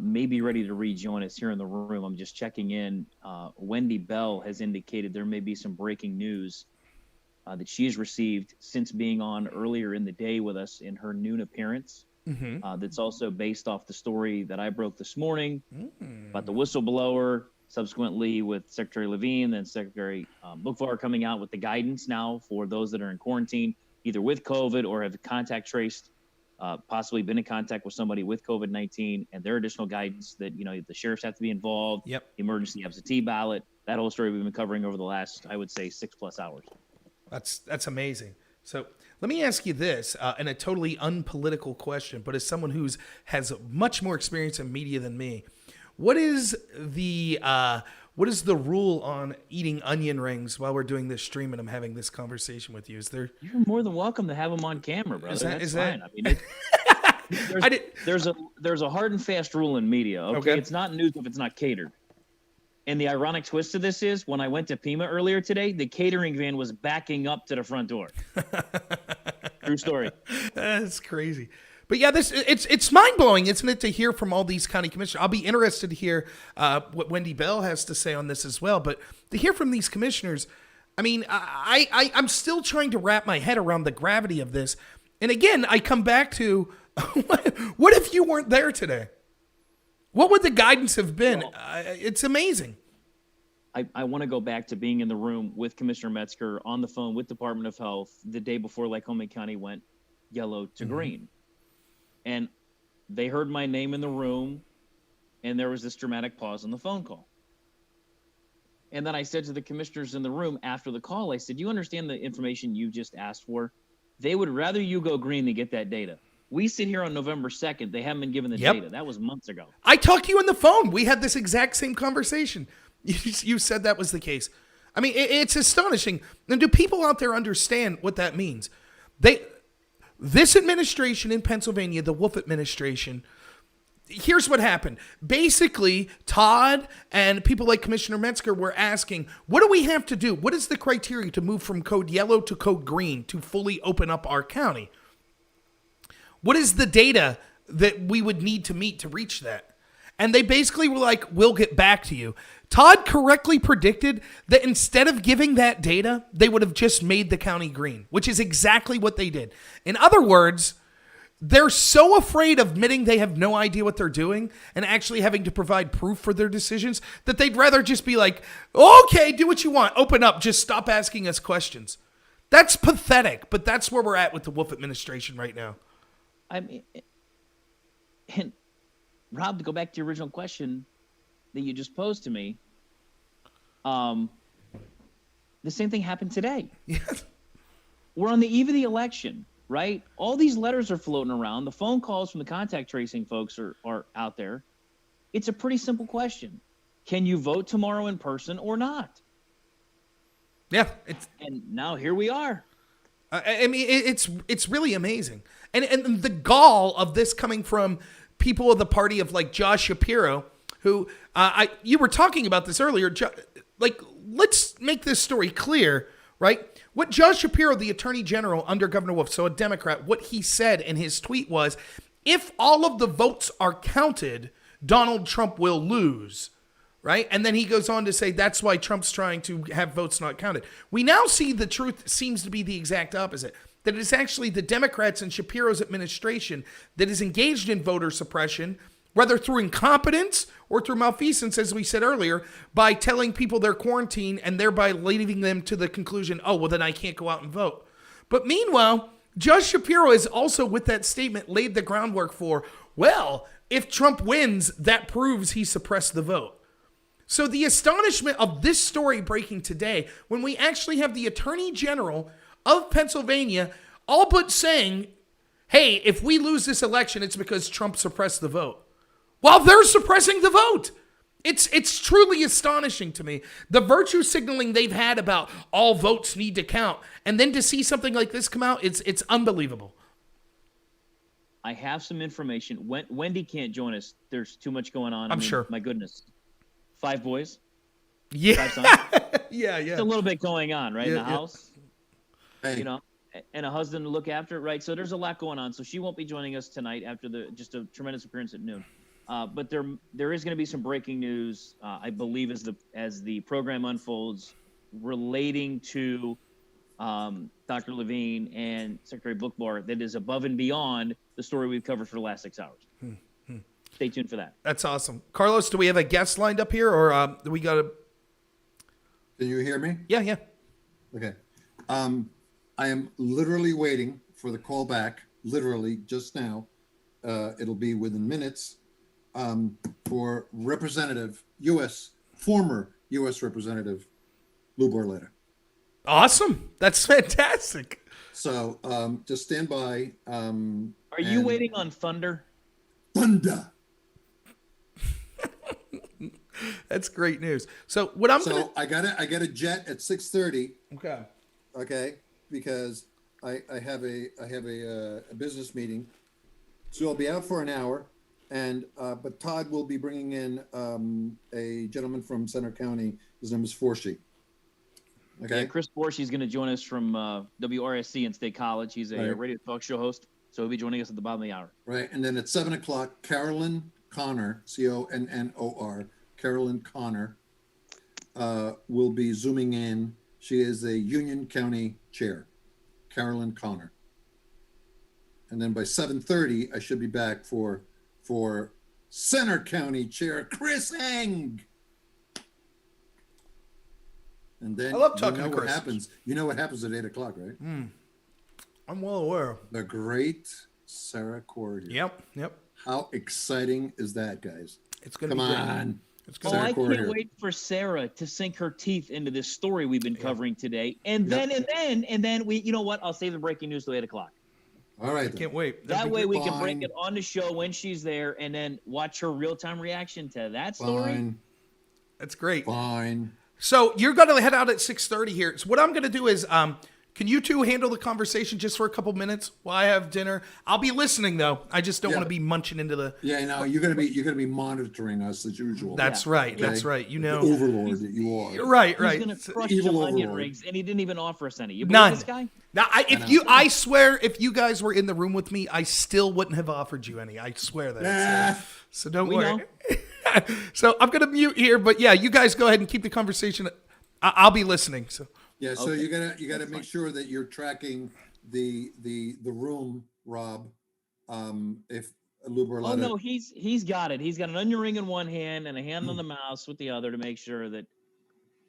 may be ready to rejoin us here in the room. I'm just checking in. Wendy Bell has indicated there may be some breaking news that she's received since being on earlier in the day with us in her noon appearance. That's also based off the story that I broke this morning about the whistleblower, subsequently with Secretary Levine, then Secretary McClure coming out with the guidance now for those that are in quarantine, either with COVID or have contact traced, possibly been in contact with somebody with COVID-19, and their additional guidance that, the sheriffs have to be involved, emergency absentee ballot, that whole story we've been covering over the last, I would say, 6+ hours. That's amazing. So let me ask you this, and a totally unpolitical question, but as someone has much more experience in media than me, what is the rule on eating onion rings while we're doing this stream and I'm having this conversation with you? You're more than welcome to have them on camera, brother. That's fine. I mean, there's a hard and fast rule in media. Okay, it's not news if it's not catered. And the ironic twist to this is when I went to Pima earlier today, the catering van was backing up to the front door. True story. That's crazy. But yeah, it's mind-blowing, isn't it, to hear from all these county commissioners? I'll be interested to hear what Wendy Bell has to say on this as well. But to hear from these commissioners, I mean, I'm still trying to wrap my head around the gravity of this. And again, I come back to, what if you weren't there today? What would the guidance have been? It's amazing. I want to go back to being in the room with Commissioner Metzger on the phone with Department of Health the day before Lycoming County went yellow to green. And they heard my name in the room, and there was this dramatic pause on the phone call. And then I said to the commissioners in the room after the call, I said, you understand the information you just asked for? They would rather you go green than get that data. We sit here on November 2nd. They haven't been given the data. That was months ago. I talked to you on the phone. We had this exact same conversation. You said that was the case. I mean, it's astonishing. And do people out there understand what that means? This administration in Pennsylvania, the Wolf administration, here's what happened. Basically, Todd and people like Commissioner Metzger were asking, what do we have to do? What is the criteria to move from code yellow to code green to fully open up our county? What is the data that we would need to meet to reach that? And they basically were like, we'll get back to you. Todd correctly predicted that instead of giving that data, they would have just made the county green, which is exactly what they did. In other words, they're so afraid of admitting they have no idea what they're doing and actually having to provide proof for their decisions that they'd rather just be like, okay, do what you want. Open up. Just stop asking us questions. That's pathetic, but that's where we're at with the Wolf administration right now. I mean, and Rob, to go back to your original question that you just posed to me, the same thing happened today. Yes. We're on the eve of the election, right? All these letters are floating around. The phone calls from the contact tracing folks are out there. It's a pretty simple question. Can you vote tomorrow in person or not? Yeah. And now here we are. I mean, it's really amazing. And the gall of this coming from people of the party of like Josh Shapiro, who you were talking about this earlier. Let's make this story clear, right? What Josh Shapiro, the Attorney General under Governor Wolf, so a Democrat, what he said in his tweet was, if all of the votes are counted, Donald Trump will lose. Right? And then he goes on to say that's why Trump's trying to have votes not counted. We now see the truth seems to be the exact opposite. That it's actually the Democrats and Shapiro's administration that is engaged in voter suppression, whether through incompetence or through malfeasance, as we said earlier, by telling people they're quarantined and thereby leading them to the conclusion, oh, well, then I can't go out and vote. But meanwhile, Josh Shapiro has also, with that statement, laid the groundwork for, well, if Trump wins, that proves he suppressed the vote. So the astonishment of this story breaking today, when we actually have the Attorney General of Pennsylvania all but saying, hey, if we lose this election, it's because Trump suppressed the vote. While they're suppressing the vote. It's truly astonishing to me. The virtue signaling they've had about all votes need to count. And then to see something like this come out, it's unbelievable. I have some information. Wendy can't join us. There's too much going on. I'm sure. My goodness. 5 boys. Yeah. 5 sons. Yeah. There's a little bit going on, right, in the house. Hey. You know, and a husband to look after, right? So there's a lot going on. So she won't be joining us tonight after just a tremendous appearance at noon. But there is going to be some breaking news, I believe, as the program unfolds, relating to Dr. Levine and Secretary Bucknell, that is above and beyond the story we've covered for the last 6 hours. Stay tuned for that. That's awesome. Carlos, do we have a guest lined up here, or do we got to? Can you hear me? Yeah. Okay. I am literally waiting for the call back, literally just now. It'll be within minutes, for former U.S. Representative Lou Barletta. Awesome. That's fantastic. So just stand by. Are you waiting on thunder? Thunder. That's great news. So what I'm So I got a jet at 6:30. Okay. Okay, because I have a business meeting, so I'll be out for an hour, and but Todd will be bringing in a gentleman from Center County. His name is Forshee. Okay. Yeah, Chris Forshee is going to join us from WRSC in State College. He's a radio talk show host, so he'll be joining us at the bottom of the hour. Right, and then at 7:00, Carolyn Conor, Connor, Carolyn Conor, will be zooming in. She is a Union County chair, Carolyn Conor. And then by 7:30, I should be back for Center County chair, Chris Eng. And then I love talking to what Chris. happens. You know what happens at 8:00, right? I'm well aware. The great Sarah Corrier. Yep. How exciting is that, guys? It's going to be Come great. on. It's Oh, going I to Corrier. can't wait for Sarah to sink her teeth into this story we've been covering today. And then we, you know what? I'll save the breaking news till 8:00. All right. Can't wait. That way we can Fine. break it on the show when she's there, and then watch her real-time reaction to that story. Fine. That's great. Fine. So you're going to head out at 6:30 here. So what I'm going to do is, can you two handle the conversation just for a couple minutes while I have dinner? I'll be listening though. I just don't Yeah. want to be munching into the. Yeah, no, you're gonna be monitoring us as usual. That's Yeah. right. Okay? That's right. You The know. overlord that you are. Right. He's gonna crush the evil onion overlord. rings, and he didn't even offer us any. You believe None. this guy? Now, I swear, if you guys were in the room with me, I still wouldn't have offered you any. I swear that. Ah. So don't We worry. know. So I'm gonna mute here, but yeah, you guys go ahead and keep the conversation. I'll be listening. So. Yeah, so Okay. you gotta make sure that you're tracking the room, Rob. If Lou Barletta. Oh no, he's got it. He's got an onion ring in one hand and a hand on the mouse with the other to make sure that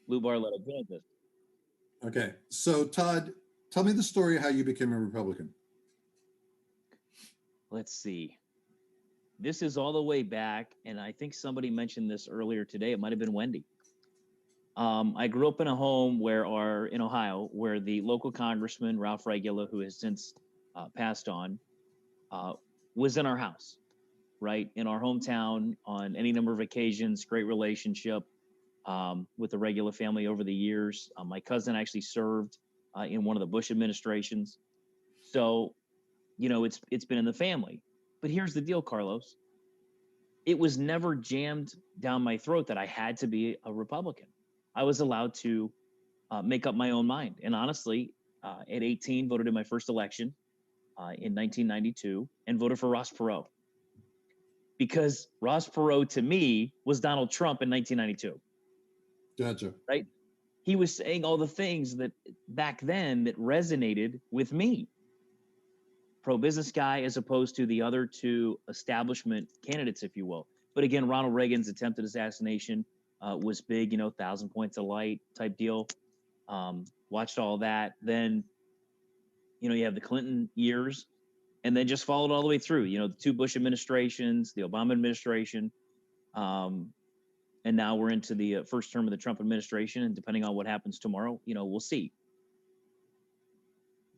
Lou Barletta did this. Okay, so Todd, tell me the story of how you became a Republican. Let's see. This is all the way back, and I think somebody mentioned this earlier today. It might have been Wendy. I grew up in a home in Ohio, where the local congressman, Ralph Regula, who has since passed on, was in our house, right? In our hometown on any number of occasions, great relationship with the Regula family over the years. My cousin actually served in one of the Bush administrations. So, you know, it's been in the family. But here's the deal, Carlos. It was never jammed down my throat that I had to be a Republican. I was allowed to make up my own mind. And honestly, at 18, voted in my first election in 1992 and voted for Ross Perot. Because Ross Perot, to me, was Donald Trump in 1992. Gotcha. Right? He was saying all the things that back then that resonated with me. Pro-business guy as opposed to the other two establishment candidates, if you will. But again, Ronald Reagan's attempted assassination was big, 1,000 points of light type deal. Watched all that. Then, you have the Clinton years, and then just followed all the way through, the two Bush administrations, the Obama administration. And now we're into the first term of the Trump administration. And depending on what happens tomorrow, we'll see.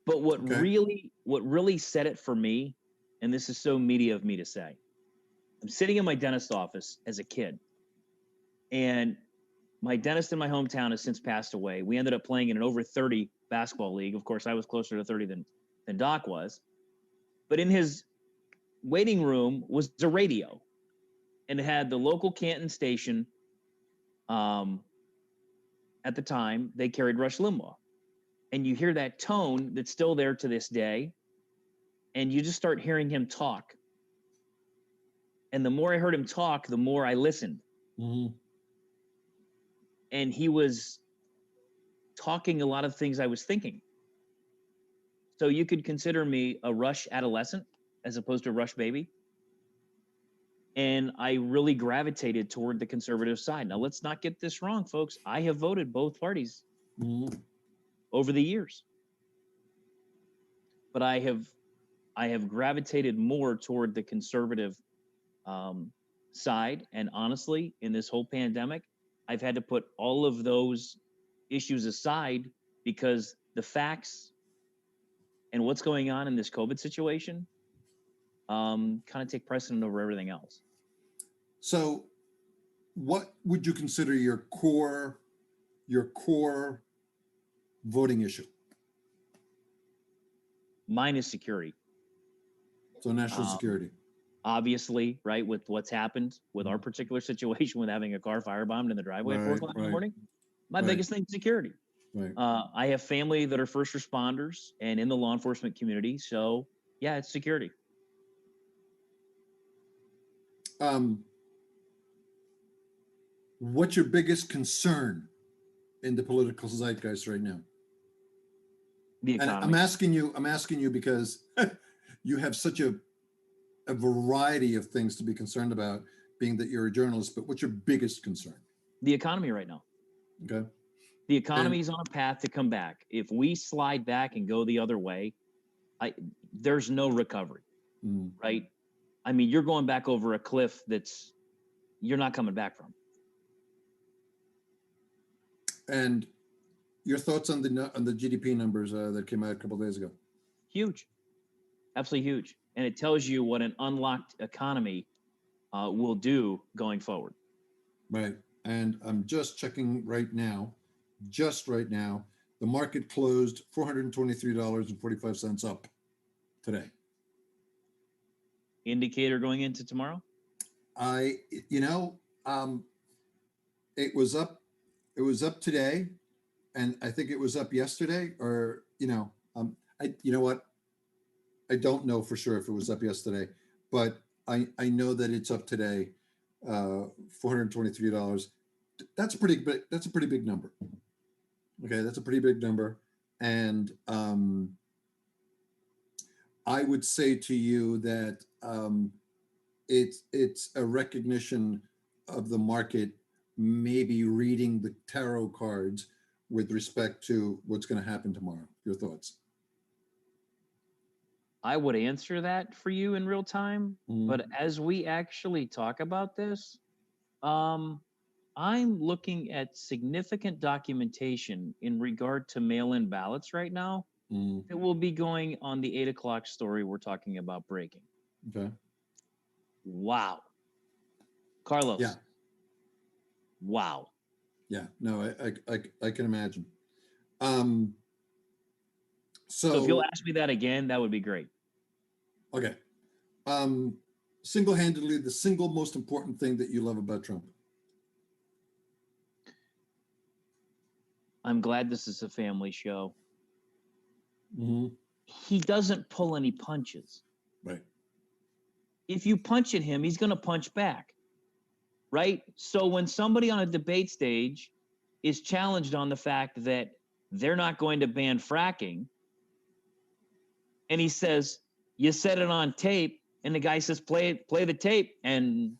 But what really set it for me, and this is so meaty of me to say, I'm sitting in my dentist's office as a kid, and my dentist in my hometown has since passed away. We ended up playing in an over 30 basketball league. Of course, I was closer to 30 than Doc was. But in his waiting room was a radio, and it had the local Canton station. At the time, they carried Rush Limbaugh. And you hear that tone that's still there to this day, and you just start hearing him talk. And the more I heard him talk, the more I listened. Mm-hmm. And he was talking a lot of things I was thinking. So you could consider me a Rush adolescent as opposed to a Rush baby. And I really gravitated toward the conservative side. Now, let's not get this wrong, folks. I have voted both parties over the years. But I have gravitated more toward the conservative side. And honestly, in this whole pandemic, I've had to put all of those issues aside because the facts and what's going on in this COVID situation kind of take precedent over everything else. So what would you consider your core voting issue? Mine is security. So national security. Obviously, right, with what's happened with our particular situation with having a car firebombed in the driveway at 4 o'clock in the morning, my biggest thing is security. Right. I have family that are first responders and in the law enforcement community. So, yeah, it's security. What's your biggest concern in the political zeitgeist right now? The economy. And I'm asking you because you have such a variety of things to be concerned about, being that you're a journalist, but what's your biggest concern? The economy right now. Okay. The economy is on a path to come back. If we slide back and go the other way, there's no recovery, right? I mean, you're going back over a cliff that's you're not coming back from. And your thoughts on the GDP numbers that came out a couple of days ago? Huge, absolutely huge, and it tells you what an unlocked economy will do going forward. Right, and I'm just checking right now. The market closed $423.45 up today. Indicator going into tomorrow? It was up today, and I think it was up yesterday, or I don't know for sure if it was up yesterday, but I know that it's up today, $423. That's a pretty big number. Okay, that's a pretty big number, and I would say to you that it's a recognition of the market maybe reading the tarot cards with respect to what's going to happen tomorrow. Your thoughts? I would answer that for you in real time, but as we actually talk about this, I'm looking at significant documentation in regard to mail-in ballots right now. It will be going on the 8 o'clock story we're talking about breaking. Okay. Wow. Carlos. Yeah. Wow. Yeah. No, I can imagine. So if you'll ask me that again, that would be great. Okay. Single-handedly, the single most important thing that you love about Trump? I'm glad this is a family show. Mm-hmm. He doesn't pull any punches. Right. If you punch at him, he's going to punch back. Right? So when somebody on a debate stage is challenged on the fact that they're not going to ban fracking, and he says, you said it on tape, and the guy says, play the tape, and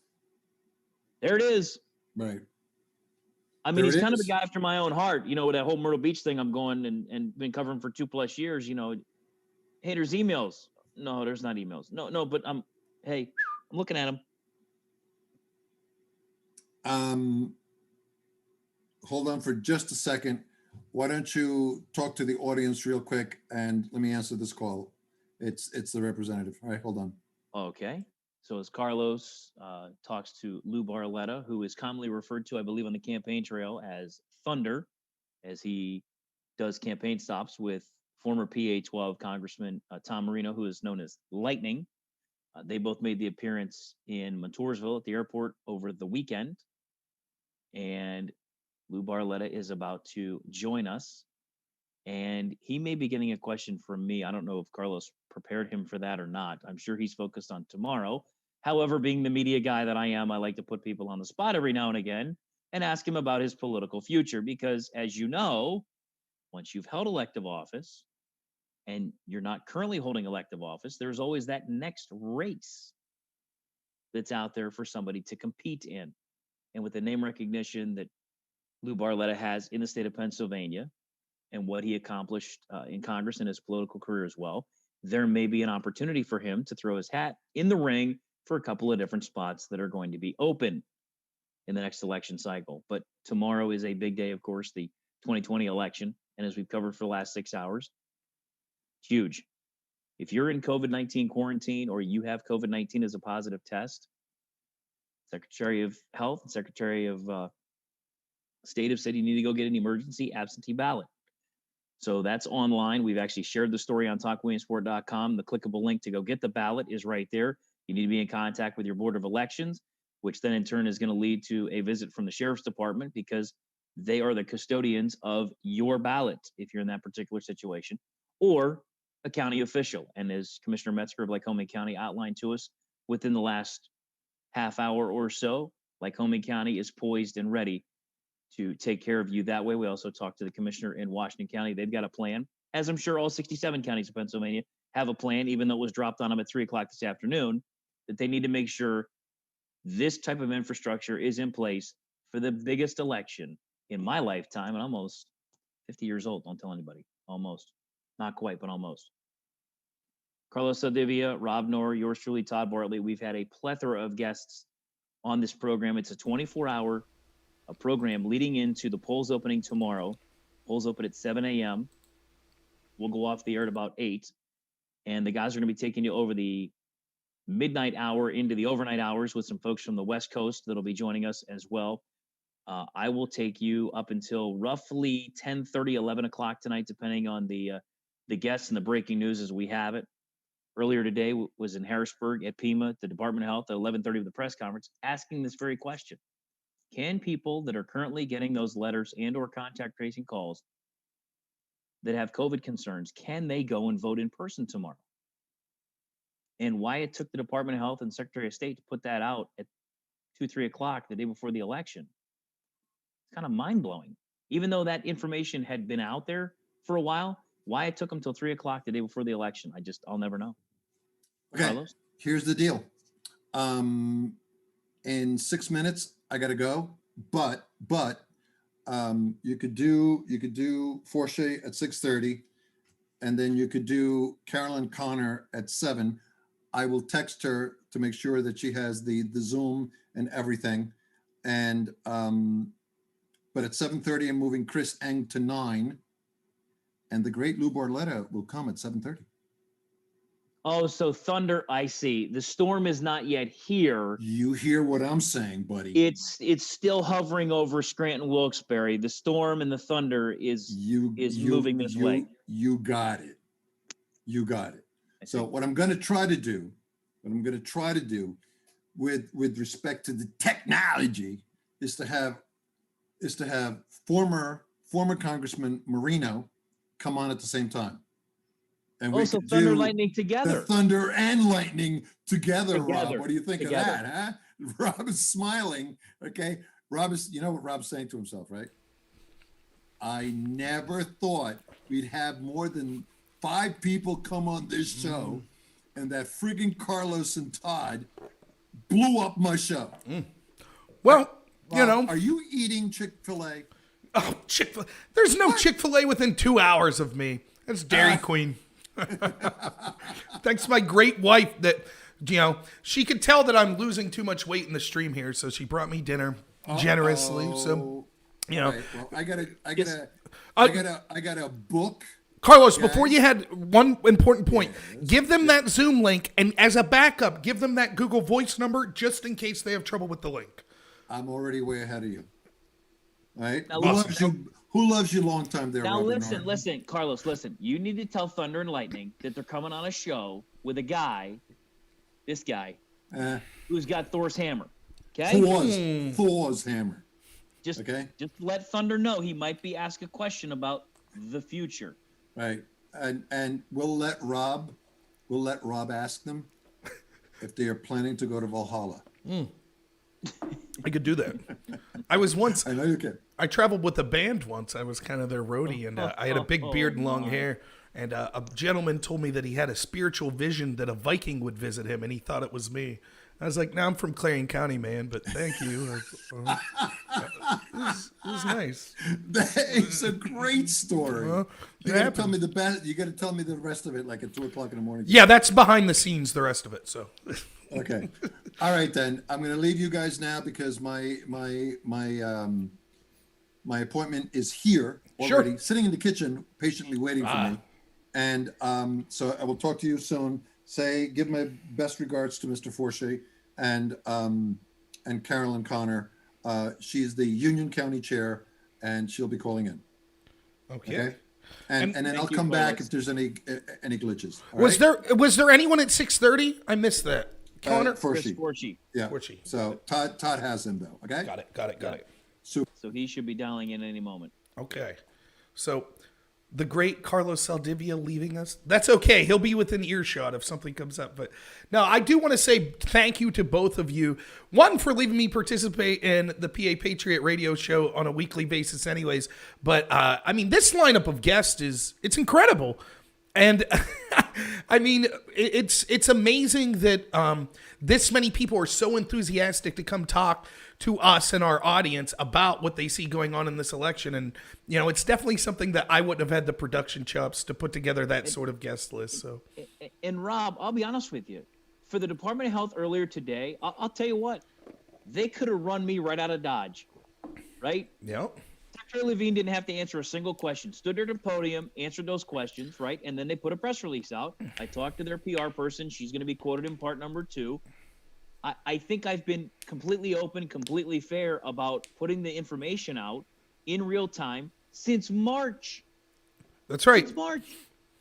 there it is. Right. I mean, he's kind of a guy after my own heart. With that whole Myrtle Beach thing I'm going and been covering for 2+ years, hey, there's emails. No, there's not emails. No, but I'm looking at them. Hold on for just a second. Why don't you talk to the audience real quick and let me answer this call. It's the representative. All right, hold on. Okay. So as Carlos talks to Lou Barletta, who is commonly referred to, I believe, on the campaign trail as Thunder, as he does campaign stops with former PA-12 Congressman Tom Marino, who is known as Lightning. They both made the appearance in Montoursville at the airport over the weekend. And Lou Barletta is about to join us. And he may be getting a question from me. I don't know if Carlos prepared him for that or not. I'm sure he's focused on tomorrow. However, being the media guy that I am, I like to put people on the spot every now and again and ask him about his political future. Because as you know, once you've held elective office and you're not currently holding elective office, there's always that next race that's out there for somebody to compete in. And with the name recognition that Lou Barletta has in the state of Pennsylvania and what he accomplished in Congress and his political career as well, there may be an opportunity for him to throw his hat in the ring for a couple of different spots that are going to be open in the next election cycle. But tomorrow is a big day, of course, the 2020 election. And as we've covered for the last 6 hours, it's huge. If you're in COVID-19 quarantine or you have COVID-19 as a positive test, Secretary of Health and Secretary of State have said you need to go get an emergency absentee ballot. So that's online. We've actually shared the story on talkwilliamsport.com. The clickable link to go get the ballot is right there. You need to be in contact with your Board of Elections, which then in turn is going to lead to a visit from the Sheriff's Department because they are the custodians of your ballot if you're in that particular situation, or a county official. And as Commissioner Metzger of Lycoming County outlined to us, within the last half hour or so, Lycoming County is poised and ready to take care of you that way. We also talked to the commissioner in Washington County. They've got a plan, as I'm sure all 67 counties of Pennsylvania have a plan, even though it was dropped on them at 3 o'clock this afternoon, that they need to make sure this type of infrastructure is in place for the biggest election in my lifetime. And almost 50 years old. Don't tell anybody. Almost. Not quite, but almost. Carlos Saldivia, Rob Knorr, yours truly, Todd Bartlett. We've had a plethora of guests on this program. It's a 24-hour program leading into the polls opening tomorrow. Polls open at 7 a.m. We'll go off the air at about 8. And the guys are going to be taking you over the midnight hour into the overnight hours with some folks from the West Coast that'll be joining us as well. I will take you up until roughly 10:30, 11 o'clock tonight, depending on the guests and the breaking news as we have it. Earlier today was in Harrisburg at Pima, the Department of Health, at 11:30 of the press conference, asking this very question. Can people that are currently getting those letters and or contact tracing calls that have COVID concerns, can they go and vote in person tomorrow? And why it took the Department of Health and Secretary of State to put that out at 2, 3 o'clock the day before the election. It's kind of mind-blowing. Even though that information had been out there for a while, why it took them till 3 o'clock the day before the election, I'll never know. Okay, Carlos? Here's the deal. In 6 minutes, I got to go, but you could do Forshee at 6:30, and then you could do Carolyn Conor at 7. I will text her to make sure that she has the Zoom and everything. And but at 7:30, I'm moving Chris Eng to 9, and the great Lou Barletta will come at 7:30. Oh, so thunder, I see. The storm is not yet here. You hear what I'm saying, buddy. It's still hovering over Scranton Wilkes-Barre. The storm and the thunder is moving this way. You got it. You got it. So what I'm going to try to do with respect to the technology is to have former Congressman Marino come on at the same time. And we so could thunder, do lightning together. The thunder and lightning together, Rob. What do you think Together. of that, huh? Rob is smiling. Okay. You know what Rob's saying to himself, right? I never thought we'd have more than 5 people come on this show, and that friggin' Carlos and Todd blew up my show. Well, Rob, are you eating Chick-fil-A? Oh, Chick-fil-A. There's no Chick-fil-A within 2 hours of me. That's Dairy Queen. Thanks to my great wife that, she could tell that I'm losing too much weight in the stream here, so she brought me dinner generously. So, Right, well, I gotta book. Carlos, before you had one important point, give them that Zoom link, and as a backup, give them that Google Voice number just in case they have trouble with the link. I'm already way ahead of you. All right. Now, Who loves you long time there, Now Robert listen, Carlos, listen. You need to tell Thunder and Lightning that they're coming on a show with a guy, this guy, who's got Thor's hammer. Okay? Thor's hammer. Just let Thunder know he might be asked a question about the future. Right. And we'll let Rob ask them. if they are planning to go to Valhalla. I could do that. I was once. I know you can. I traveled with a band once. I was kind of their roadie, and I had a big beard and long hair. And a gentleman told me that he had a spiritual vision that a Viking would visit him, and he thought it was me. I was like, "No, I'm from Clarion County, man, but thank you." It was nice. That is a great story. Well, you got to tell me the best. You got to tell me the rest of it, like at 2:00 in the morning. Yeah, that's behind the scenes. The rest of it. So. Okay. All right, then I'm going to leave you guys now because my appointment is here already, sitting in the kitchen, patiently waiting for me. And so I will talk to you soon. Give my best regards to Mr. Forshee and Carolyn Conor. She's the Union County chair, and she'll be calling in. Okay. And then I'll come back if there's any glitches. All was right? was there anyone at 6:30? I missed that. Conor? Forshee. Yeah. Forshee. So Todd has him though. Okay. Got it. So he should be dialing in any moment. Okay. So the great Carlos Saldivia leaving us. That's okay. He'll be within earshot if something comes up. But no, I do want to say thank you to both of you. One, for leaving me participate in the PA Patriot radio show on a weekly basis anyways. But I mean, this lineup of guests it's incredible. And I mean, it's amazing that this many people are so enthusiastic to come talk to us and our audience about what they see going on in this election. And, it's definitely something that I wouldn't have had the production chops to put together that sort of guest list. So, and Rob, I'll be honest with you. For the Department of Health earlier today, I'll tell you what, they could have run me right out of Dodge, right? Yep. Secretary Levine didn't have to answer a single question. Stood there at the podium, answered those questions, right? And then they put a press release out. I talked to their PR person. She's going to be quoted in part number 2. I think I've been completely open, completely fair about putting the information out in real time since March. That's right. Since March.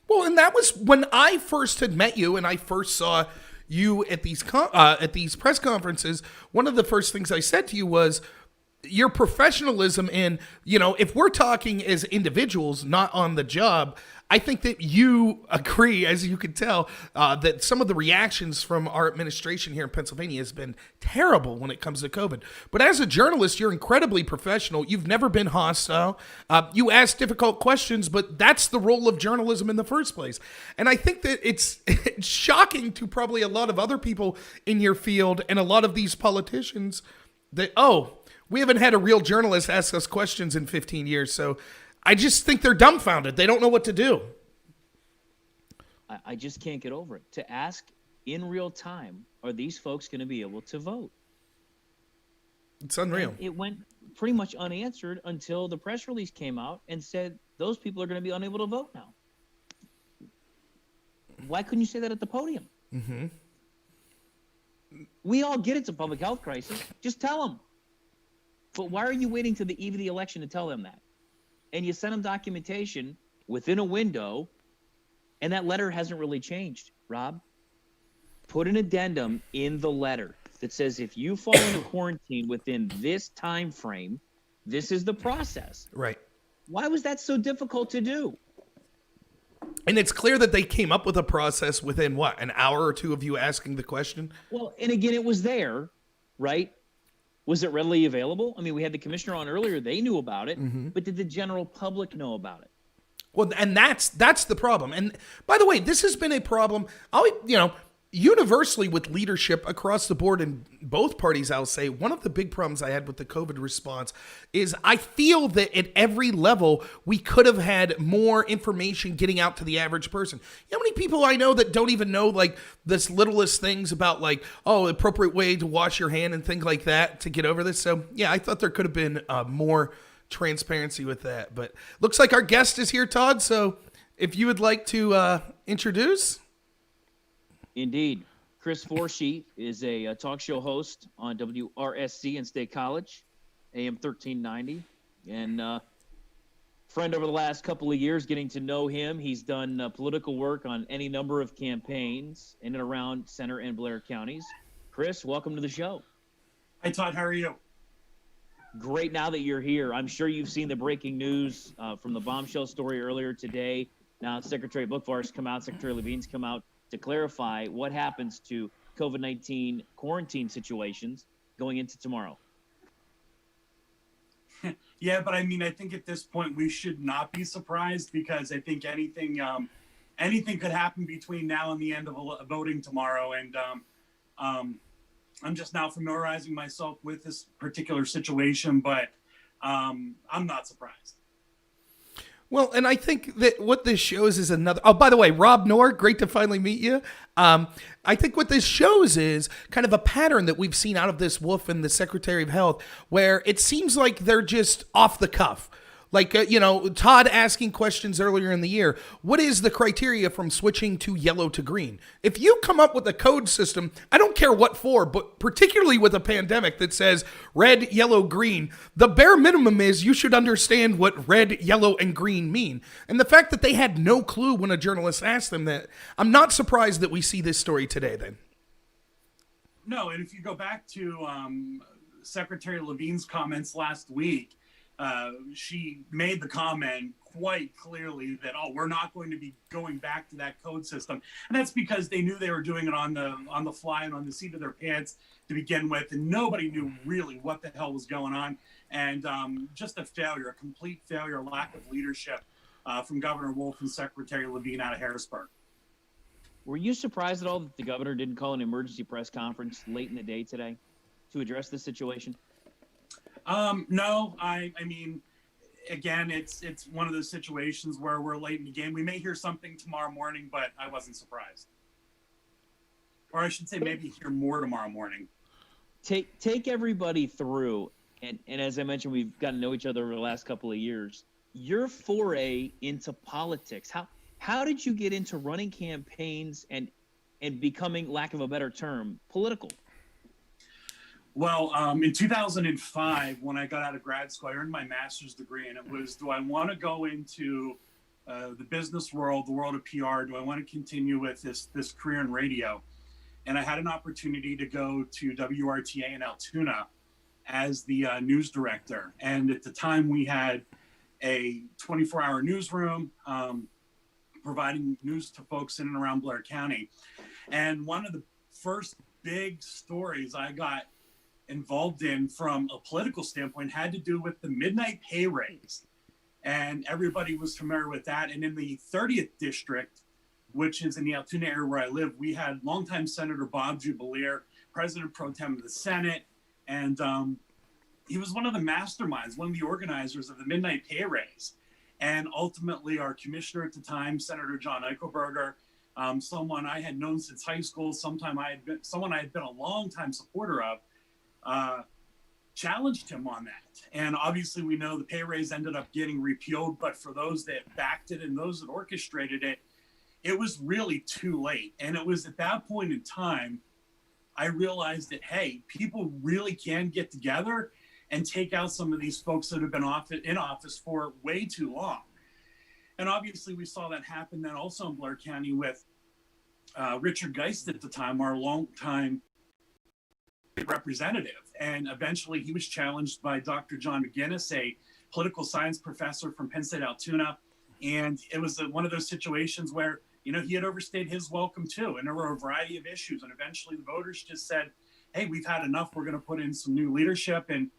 Well, and that was when I first had met you and I first saw you at these press conferences. One of the first things I said to you was, your professionalism in, if we're talking as individuals, not on the job, I think that you agree, as you can tell, that some of the reactions from our administration here in Pennsylvania has been terrible when it comes to COVID. But as a journalist, you're incredibly professional. You've never been hostile. You ask difficult questions, but that's the role of journalism in the first place. And I think that it's shocking to probably a lot of other people in your field and a lot of these politicians that, we haven't had a real journalist ask us questions in 15 years, so I just think they're dumbfounded. They don't know what to do. I just can't get over it. To ask in real time, are these folks going to be able to vote? It's unreal. And it went pretty much unanswered until the press release came out and said those people are going to be unable to vote now. Why couldn't you say that at the podium? Mm-hmm. We all get it's a public health crisis. Just tell them. But why are you waiting to the eve of the election to tell them that? And you send them documentation within a window, and that letter hasn't really changed, Rob. Put an addendum in the letter that says if you fall into quarantine within this time frame, this is the process. Right. Why was that so difficult to do? And it's clear that they came up with a process within, an hour or two of you asking the question? Well, and again, it was there, right? Was it readily available? I mean, we had the commissioner on earlier. They knew about it, but did the general public know about it? Well, and that's the problem. And by the way, this has been a problem, universally with leadership across the board in both parties. I'll say one of the big problems I had with the COVID response is I feel that at every level, we could have had more information getting out to the average person. You know how many people I know that don't even know this littlest things about appropriate way to wash your hand and things like that to get over this. So yeah, I thought there could have been more transparency with that, but looks like our guest is here, Todd. So if you would like to introduce. Indeed. Chris Forshee is a talk show host on WRSC in State College, AM 1390, and friend over the last couple of years, getting to know him. He's done political work on any number of campaigns in and around Center and Blair counties. Chris, welcome to the show. Hi, Todd. How are you? Great now that you're here. I'm sure you've seen the breaking news from the bombshell story earlier today. Now Secretary Bookvar's come out, Secretary Levine's come out to clarify what happens to COVID-19 quarantine situations going into tomorrow. Yeah, but I mean, I think at this point we should not be surprised, because I think anything could happen between now and the end of voting tomorrow. And I'm just now familiarizing myself with this particular situation, but I'm not surprised. Well, and I think that what this shows is another. Oh, by the way, Rob Knorr, great to finally meet you. I think what this shows is kind of a pattern that we've seen out of this Wolf and the Secretary of Health, where it seems like they're just off the cuff. Like, Todd asking questions earlier in the year, what is the criteria from switching to yellow to green? If you come up with a code system, I don't care what for, but particularly with a pandemic that says red, yellow, green, the bare minimum is you should understand what red, yellow, and green mean. And the fact that they had no clue when a journalist asked them that, I'm not surprised that we see this story today then. No, and if you go back to Secretary Levine's comments last week, she made the comment quite clearly that, we're not going to be going back to that code system. And that's because they knew they were doing it on the fly and on the seat of their pants to begin with. And nobody knew really what the hell was going on. And just a failure, a complete failure, lack of leadership from Governor Wolf and Secretary Levine out of Harrisburg. Were you surprised at all that the governor didn't call an emergency press conference late in the day today to address this situation? No, I mean, again, it's one of those situations where we're late in the game. We may hear something tomorrow morning, but I wasn't surprised. Or I should say maybe hear more tomorrow morning. Take everybody through, and as I mentioned, we've gotten to know each other over the last couple of years. Your foray into politics, how did you get into running campaigns and becoming, lack of a better term, political? Well, in 2005, when I got out of grad school, I earned my master's degree, and it was, do I want to go into the business world, the world of PR? Do I want to continue with this career in radio? And I had an opportunity to go to WRTA in Altoona as the news director. And at the time, we had a 24-hour newsroom providing news to folks in and around Blair County. And one of the first big stories I got involved in from a political standpoint had to do with the midnight pay raise. And everybody was familiar with that. And in the 30th district, which is in the Altoona area where I live, we had longtime Senator Bob Jubileer, President Pro Tem of the Senate. And he was one of the masterminds, one of the organizers of the midnight pay raise. And ultimately our commissioner at the time, Senator John Eichelberger, someone I had known since high school, someone I had been a longtime supporter of, challenged him on that. And obviously we know the pay raise ended up getting repealed, but for those that backed it and those that orchestrated it, it was really too late. And it was at that point in time, I realized that, hey, people really can get together and take out some of these folks that have been in office for way too long. And obviously we saw that happen then also in Blair County with Richard Geist at the time, our longtime representative. And eventually he was challenged by Dr. John McGinnis, a political science professor from Penn State Altoona. And it was one of those situations where, he had overstayed his welcome too. And there were a variety of issues. And eventually the voters just said, hey, we've had enough. We're going to put in some new leadership. And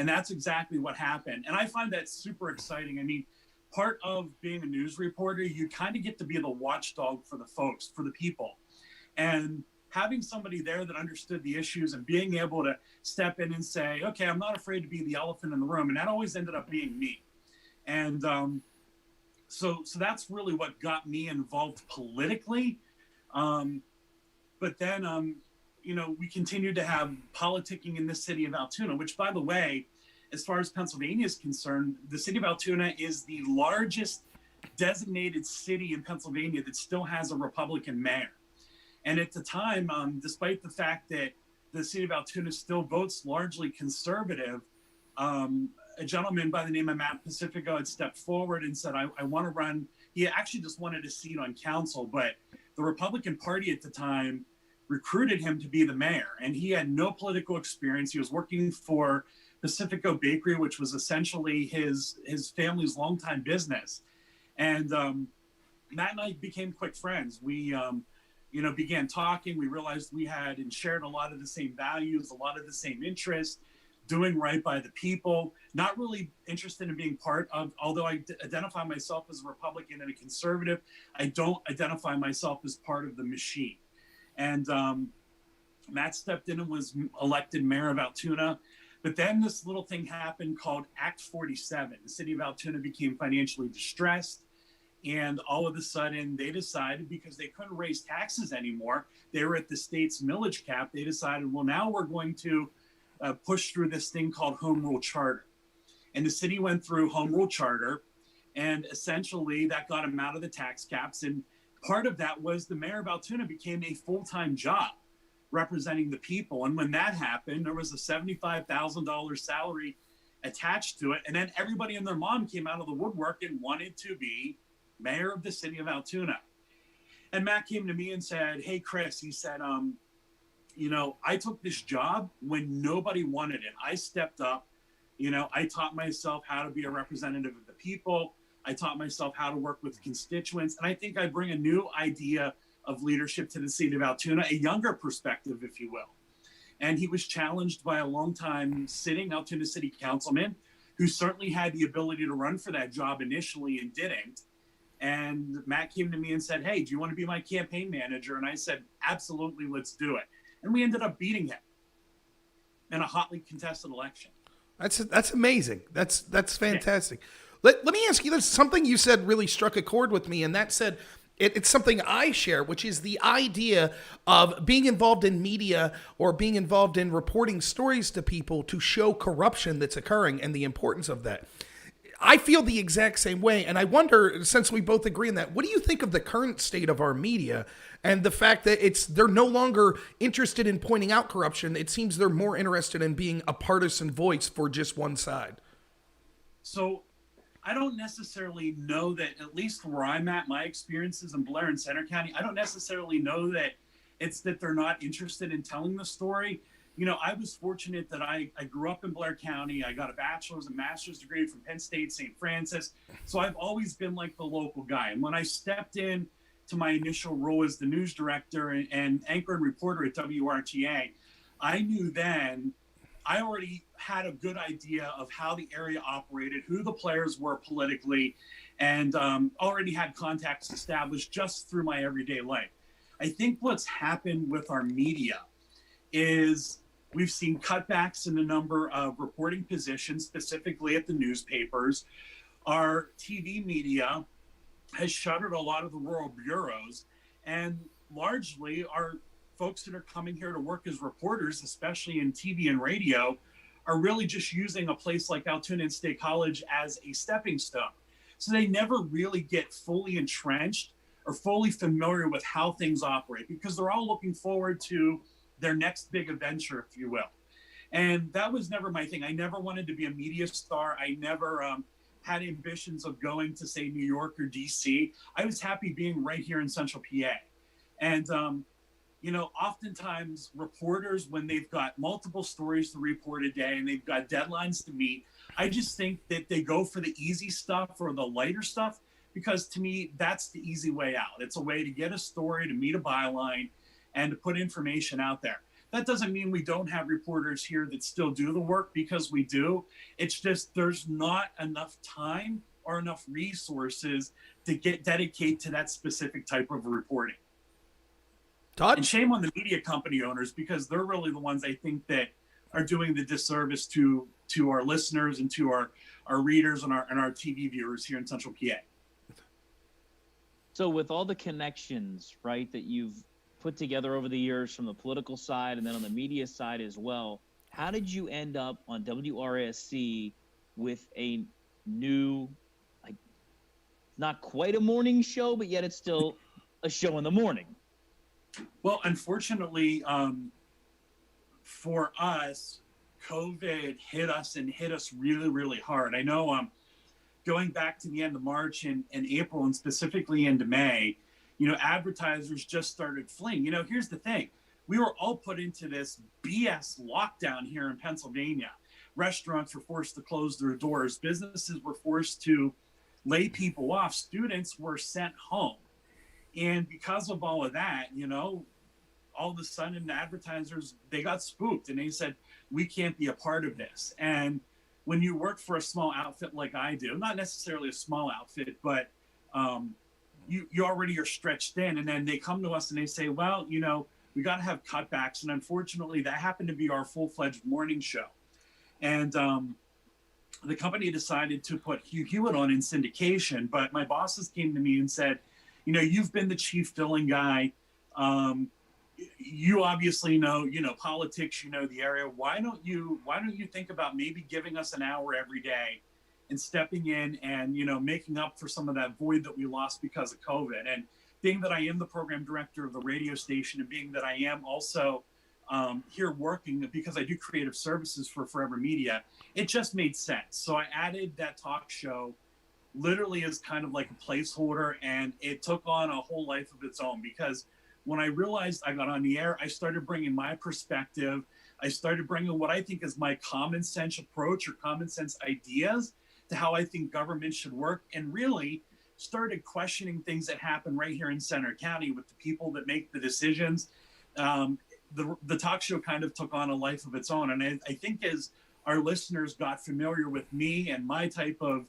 that's exactly what happened. And I find that super exciting. I mean, part of being a news reporter, you kind of get to be the watchdog for the folks, for the people. And having somebody there that understood the issues and being able to step in and say, okay, I'm not afraid to be the elephant in the room. And that always ended up being me. And so that's really what got me involved politically. But then, we continued to have politicking in the city of Altoona, which, by the way, as far as Pennsylvania is concerned, the city of Altoona is the largest designated city in Pennsylvania that still has a Republican mayor. And at the time, despite the fact that the city of Altoona still votes largely conservative, a gentleman by the name of Matt Pacifico had stepped forward and said, I want to run. He actually just wanted a seat on council, but the Republican Party at the time recruited him to be the mayor. And he had no political experience. He was working for Pacifico Bakery, which was essentially his family's longtime business. And Matt and I became quick friends. We, began talking. We realized we had and shared a lot of the same values, a lot of the same interests, doing right by the people, not really interested in being part of, although I identify myself as a Republican and a conservative, I don't identify myself as part of the machine. And Matt stepped in and was elected mayor of Altoona. But then this little thing happened called Act 47. The city of Altoona became financially distressed. And all of a sudden, they decided, because they couldn't raise taxes anymore, they were at the state's millage cap, they decided, well, now we're going to push through this thing called Home Rule Charter. And the city went through Home Rule Charter, and essentially that got them out of the tax caps. And part of that was the mayor of Altoona became a full-time job representing the people. And when that happened, there was a $75,000 salary attached to it. And then everybody and their mom came out of the woodwork and wanted to be mayor of the city of Altoona. And Matt came to me and said, hey, Chris, he said, I took this job when nobody wanted it. I stepped up, I taught myself how to be a representative of the people. I taught myself how to work with constituents. And I think I bring a new idea of leadership to the city of Altoona, a younger perspective, if you will. And he was challenged by a longtime sitting Altoona city councilman who certainly had the ability to run for that job initially and didn't. And Matt came to me and said, hey, do you want to be my campaign manager? And I said, absolutely, let's do it. And we ended up beating him in a hotly contested election. That's amazing. That's fantastic. Yeah. Let me ask you this. Something you said really struck a chord with me, and that said, it's something I share, which is the idea of being involved in media or being involved in reporting stories to people to show corruption that's occurring and the importance of that. I feel the exact same way. And I wonder, since we both agree on that, what do you think of the current state of our media and the fact that they're no longer interested in pointing out corruption? It seems they're more interested in being a partisan voice for just one side. So I don't necessarily know that, at least where I'm at, my experiences in Blair and Center County, I don't necessarily know that it's that they're not interested in telling the story. I was fortunate that I grew up in Blair County. I got a bachelor's and master's degree from Penn State, St. Francis. So I've always been like the local guy. And when I stepped in to my initial role as the news director and anchor and reporter at WRTA, I knew then I already had a good idea of how the area operated, who the players were politically, and already had contacts established just through my everyday life. I think what's happened with our media is we've seen cutbacks in the number of reporting positions, specifically at the newspapers. Our TV media has shuttered a lot of the rural bureaus, and largely our folks that are coming here to work as reporters, especially in TV and radio, are really just using a place like Altoona State College as a stepping stone. So they never really get fully entrenched or fully familiar with how things operate, because they're all looking forward to their next big adventure, if you will. And that was never my thing. I never wanted to be a media star. I never had ambitions of going to, say, New York or DC. I was happy being right here in Central PA. And, oftentimes reporters, when they've got multiple stories to report a day and they've got deadlines to meet, I just think that they go for the easy stuff or the lighter stuff, because to me, that's the easy way out. It's a way to get a story, to meet a byline, and to put information out there. That doesn't mean we don't have reporters here that still do the work, because we do. It's just there's not enough time or enough resources to dedicate to that specific type of reporting. Todd? And shame on the media company owners, because they're really the ones I think that are doing the disservice to our listeners and to our readers and our TV viewers here in Central PA. So with all the connections, right, that you've put together over the years from the political side and then on the media side as well, how did you end up on WRSC with a new, not quite a morning show, but yet it's still a show in the morning? Well, unfortunately, for us, COVID hit us really, really hard. I know going back to the end of March and April, and specifically into May, advertisers just started fleeing. Here's the thing. We were all put into this BS lockdown here in Pennsylvania. Restaurants were forced to close their doors. Businesses were forced to lay people off. Students were sent home. And because of all of that, all of a sudden advertisers, they got spooked and they said, we can't be a part of this. And when you work for a small outfit like I do, not necessarily a small outfit, but you already are stretched thin. And then they come to us and they say, well, we got to have cutbacks. And unfortunately, that happened to be our full-fledged morning show. And the company decided to put Hugh Hewitt on in syndication. But my bosses came to me and said, you've been the chief filling guy. You obviously know politics, the area. Why don't you think about maybe giving us an hour every day and stepping in and, making up for some of that void that we lost because of COVID. And being that I am the program director of the radio station and being that I am also here working because I do creative services for Forever Media, it just made sense. So I added that talk show literally as kind of like a placeholder, and it took on a whole life of its own because when I realized I got on the air, I started bringing my perspective. I started bringing what I think is my common sense approach or common sense ideas to how I think government should work, and really started questioning things that happen right here in Center County with the people that make the decisions. The talk show kind of took on a life of its own. And I think as our listeners got familiar with me and my type of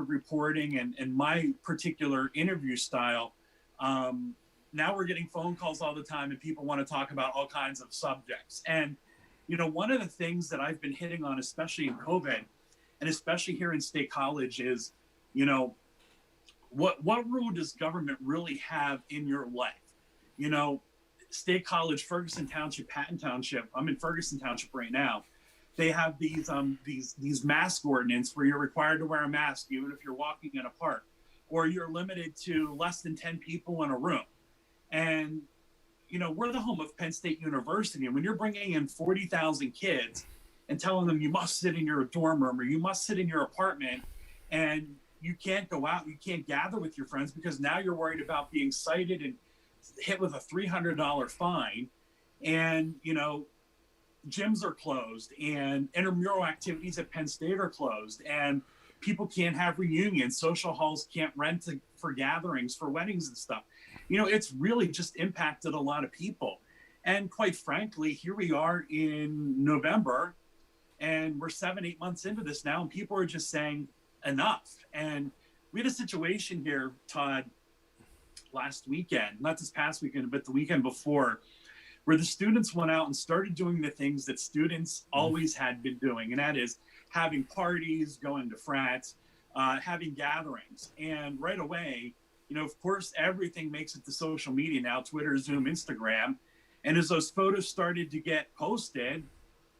reporting and my particular interview style, now we're getting phone calls all the time and people want to talk about all kinds of subjects. And, one of the things that I've been hitting on, especially in COVID and especially here in State College is, what role does government really have in your life? State College, Ferguson Township, Patton Township, I'm in Ferguson Township right now. They have these mask ordinance where you're required to wear a mask even if you're walking in a park, or you're limited to less than 10 people in a room. And, we're the home of Penn State University. And when you're bringing in 40,000 kids and telling them you must sit in your dorm room or you must sit in your apartment and you can't go out, you can't gather with your friends because now you're worried about being cited and hit with a $300 fine. And, gyms are closed and intramural activities at Penn State are closed and people can't have reunions. Social halls can't rent for gatherings, for weddings and stuff. It's really just impacted a lot of people. And quite frankly, here we are in November and we're 7-8 months into this now and people are just saying enough. And we had a situation here, Todd, last weekend, not this past weekend, but the weekend before, where the students went out and started doing the things that students always had been doing. And that is having parties, going to frats, having gatherings. And right away, of course, everything makes it to social media now, Twitter, Zoom, Instagram. And as those photos started to get posted,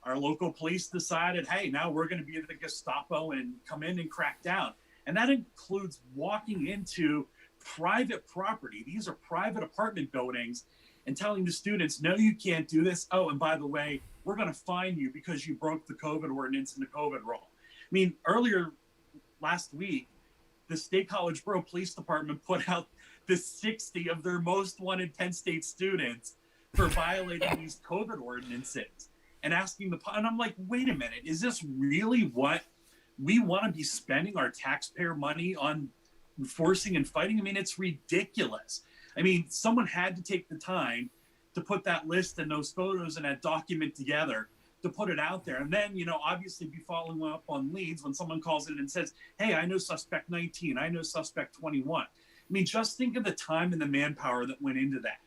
our local police decided, hey, now we're going to be the Gestapo and come in and crack down. And that includes walking into private property. These are private apartment buildings and telling the students, no, you can't do this. Oh, and by the way, we're going to fine you because you broke the COVID ordinance and the COVID rule. I mean, earlier last week, the State College Borough Police Department put out the 60 of their most wanted Penn State students for violating these COVID ordinances and asking and I'm like, wait a minute, is this really what we want to be spending our taxpayer money on enforcing and fighting? I mean, it's ridiculous. I mean, someone had to take the time to put that list and those photos and that document together to put it out there. And then, obviously be following up on leads when someone calls in and says, hey, I know suspect 19, I know suspect 21. I mean, just think of the time and the manpower that went into that.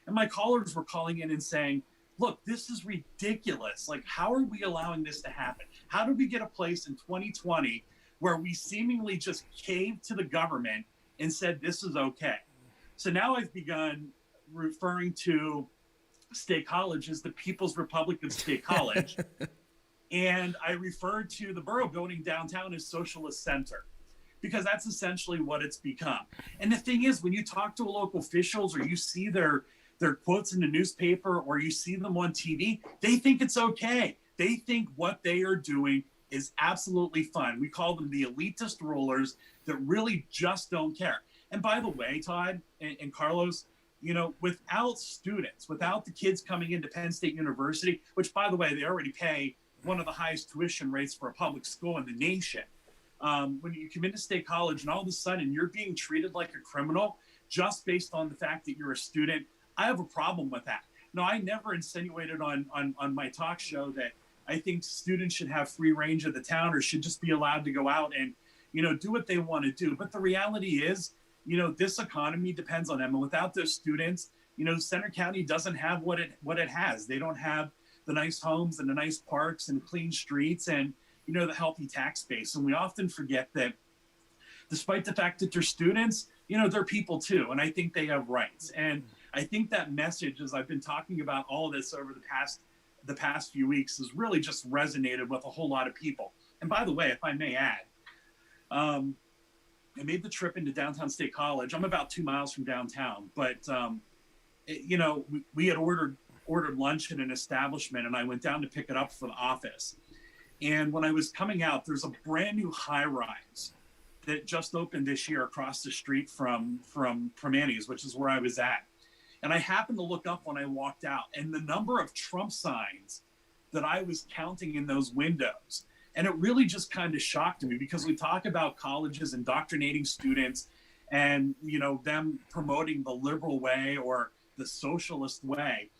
And my callers were calling in and saying, look, this is ridiculous. Like, how are we allowing this to happen? How did we get a place in 2020 where we seemingly just caved to the government and said, this is okay? So now I've begun referring to State College as the People's Republic of State College. And I refer to the borough building downtown as Socialist Center, because that's essentially what it's become. And the thing is, when you talk to local officials or you see their quotes in the newspaper or you see them on TV, they think it's okay. They think what they are doing is absolutely fine. We call them the elitist rulers that really just don't care. And by the way, Todd and Carlos, without students, without the kids coming into Penn State University, which, by the way, they already pay one of the highest tuition rates for a public school in the nation. When you come into State College and all of a sudden you're being treated like a criminal just based on the fact that you're a student, I have a problem with that. No, I never insinuated on my talk show that I think students should have free range of the town or should just be allowed to go out and, do what they want to do. But the reality is, this economy depends on them. And without those students, Center County doesn't have what it has. They don't have the nice homes and the nice parks and clean streets and, the healthy tax base. And we often forget that despite the fact that they're students, they're people too. And I think they have rights. And I think that message, as I've been talking about all of this over the past few weeks, has really just resonated with a whole lot of people. And by the way, if I may add, I made the trip into downtown State College. I'm about 2 miles from downtown, but we had ordered lunch in an establishment, and I went down to pick it up for the office. And when I was coming out, there's a brand new high-rise that just opened this year across the street from Annie's, which is where I was at. And I happened to look up when I walked out, and the number of Trump signs that I was counting in those windows. And it really just kind of shocked me, because we talk about colleges indoctrinating students and, them promoting the liberal way or the socialist way.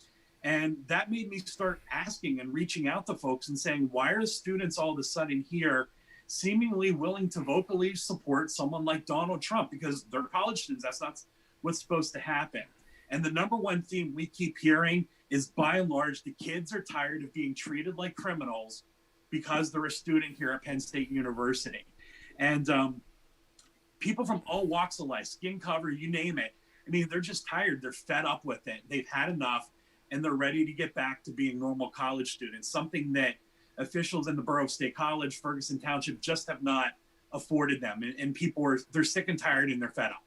And that made me start asking and reaching out to folks and saying, why are students all of a sudden here seemingly willing to vocally support someone like Donald Trump? Because they're college students. That's not what's supposed to happen. And the number one theme we keep hearing is, by and large, the kids are tired of being treated like criminals because they're a student here at Penn State University. And people from all walks of life, skin color, you name it. I mean, they're just tired. They're fed up with it. They've had enough, and they're ready to get back to being normal college students, something that officials in the borough of State College, Ferguson Township, just have not afforded them. And people they're sick and tired, and they're fed up.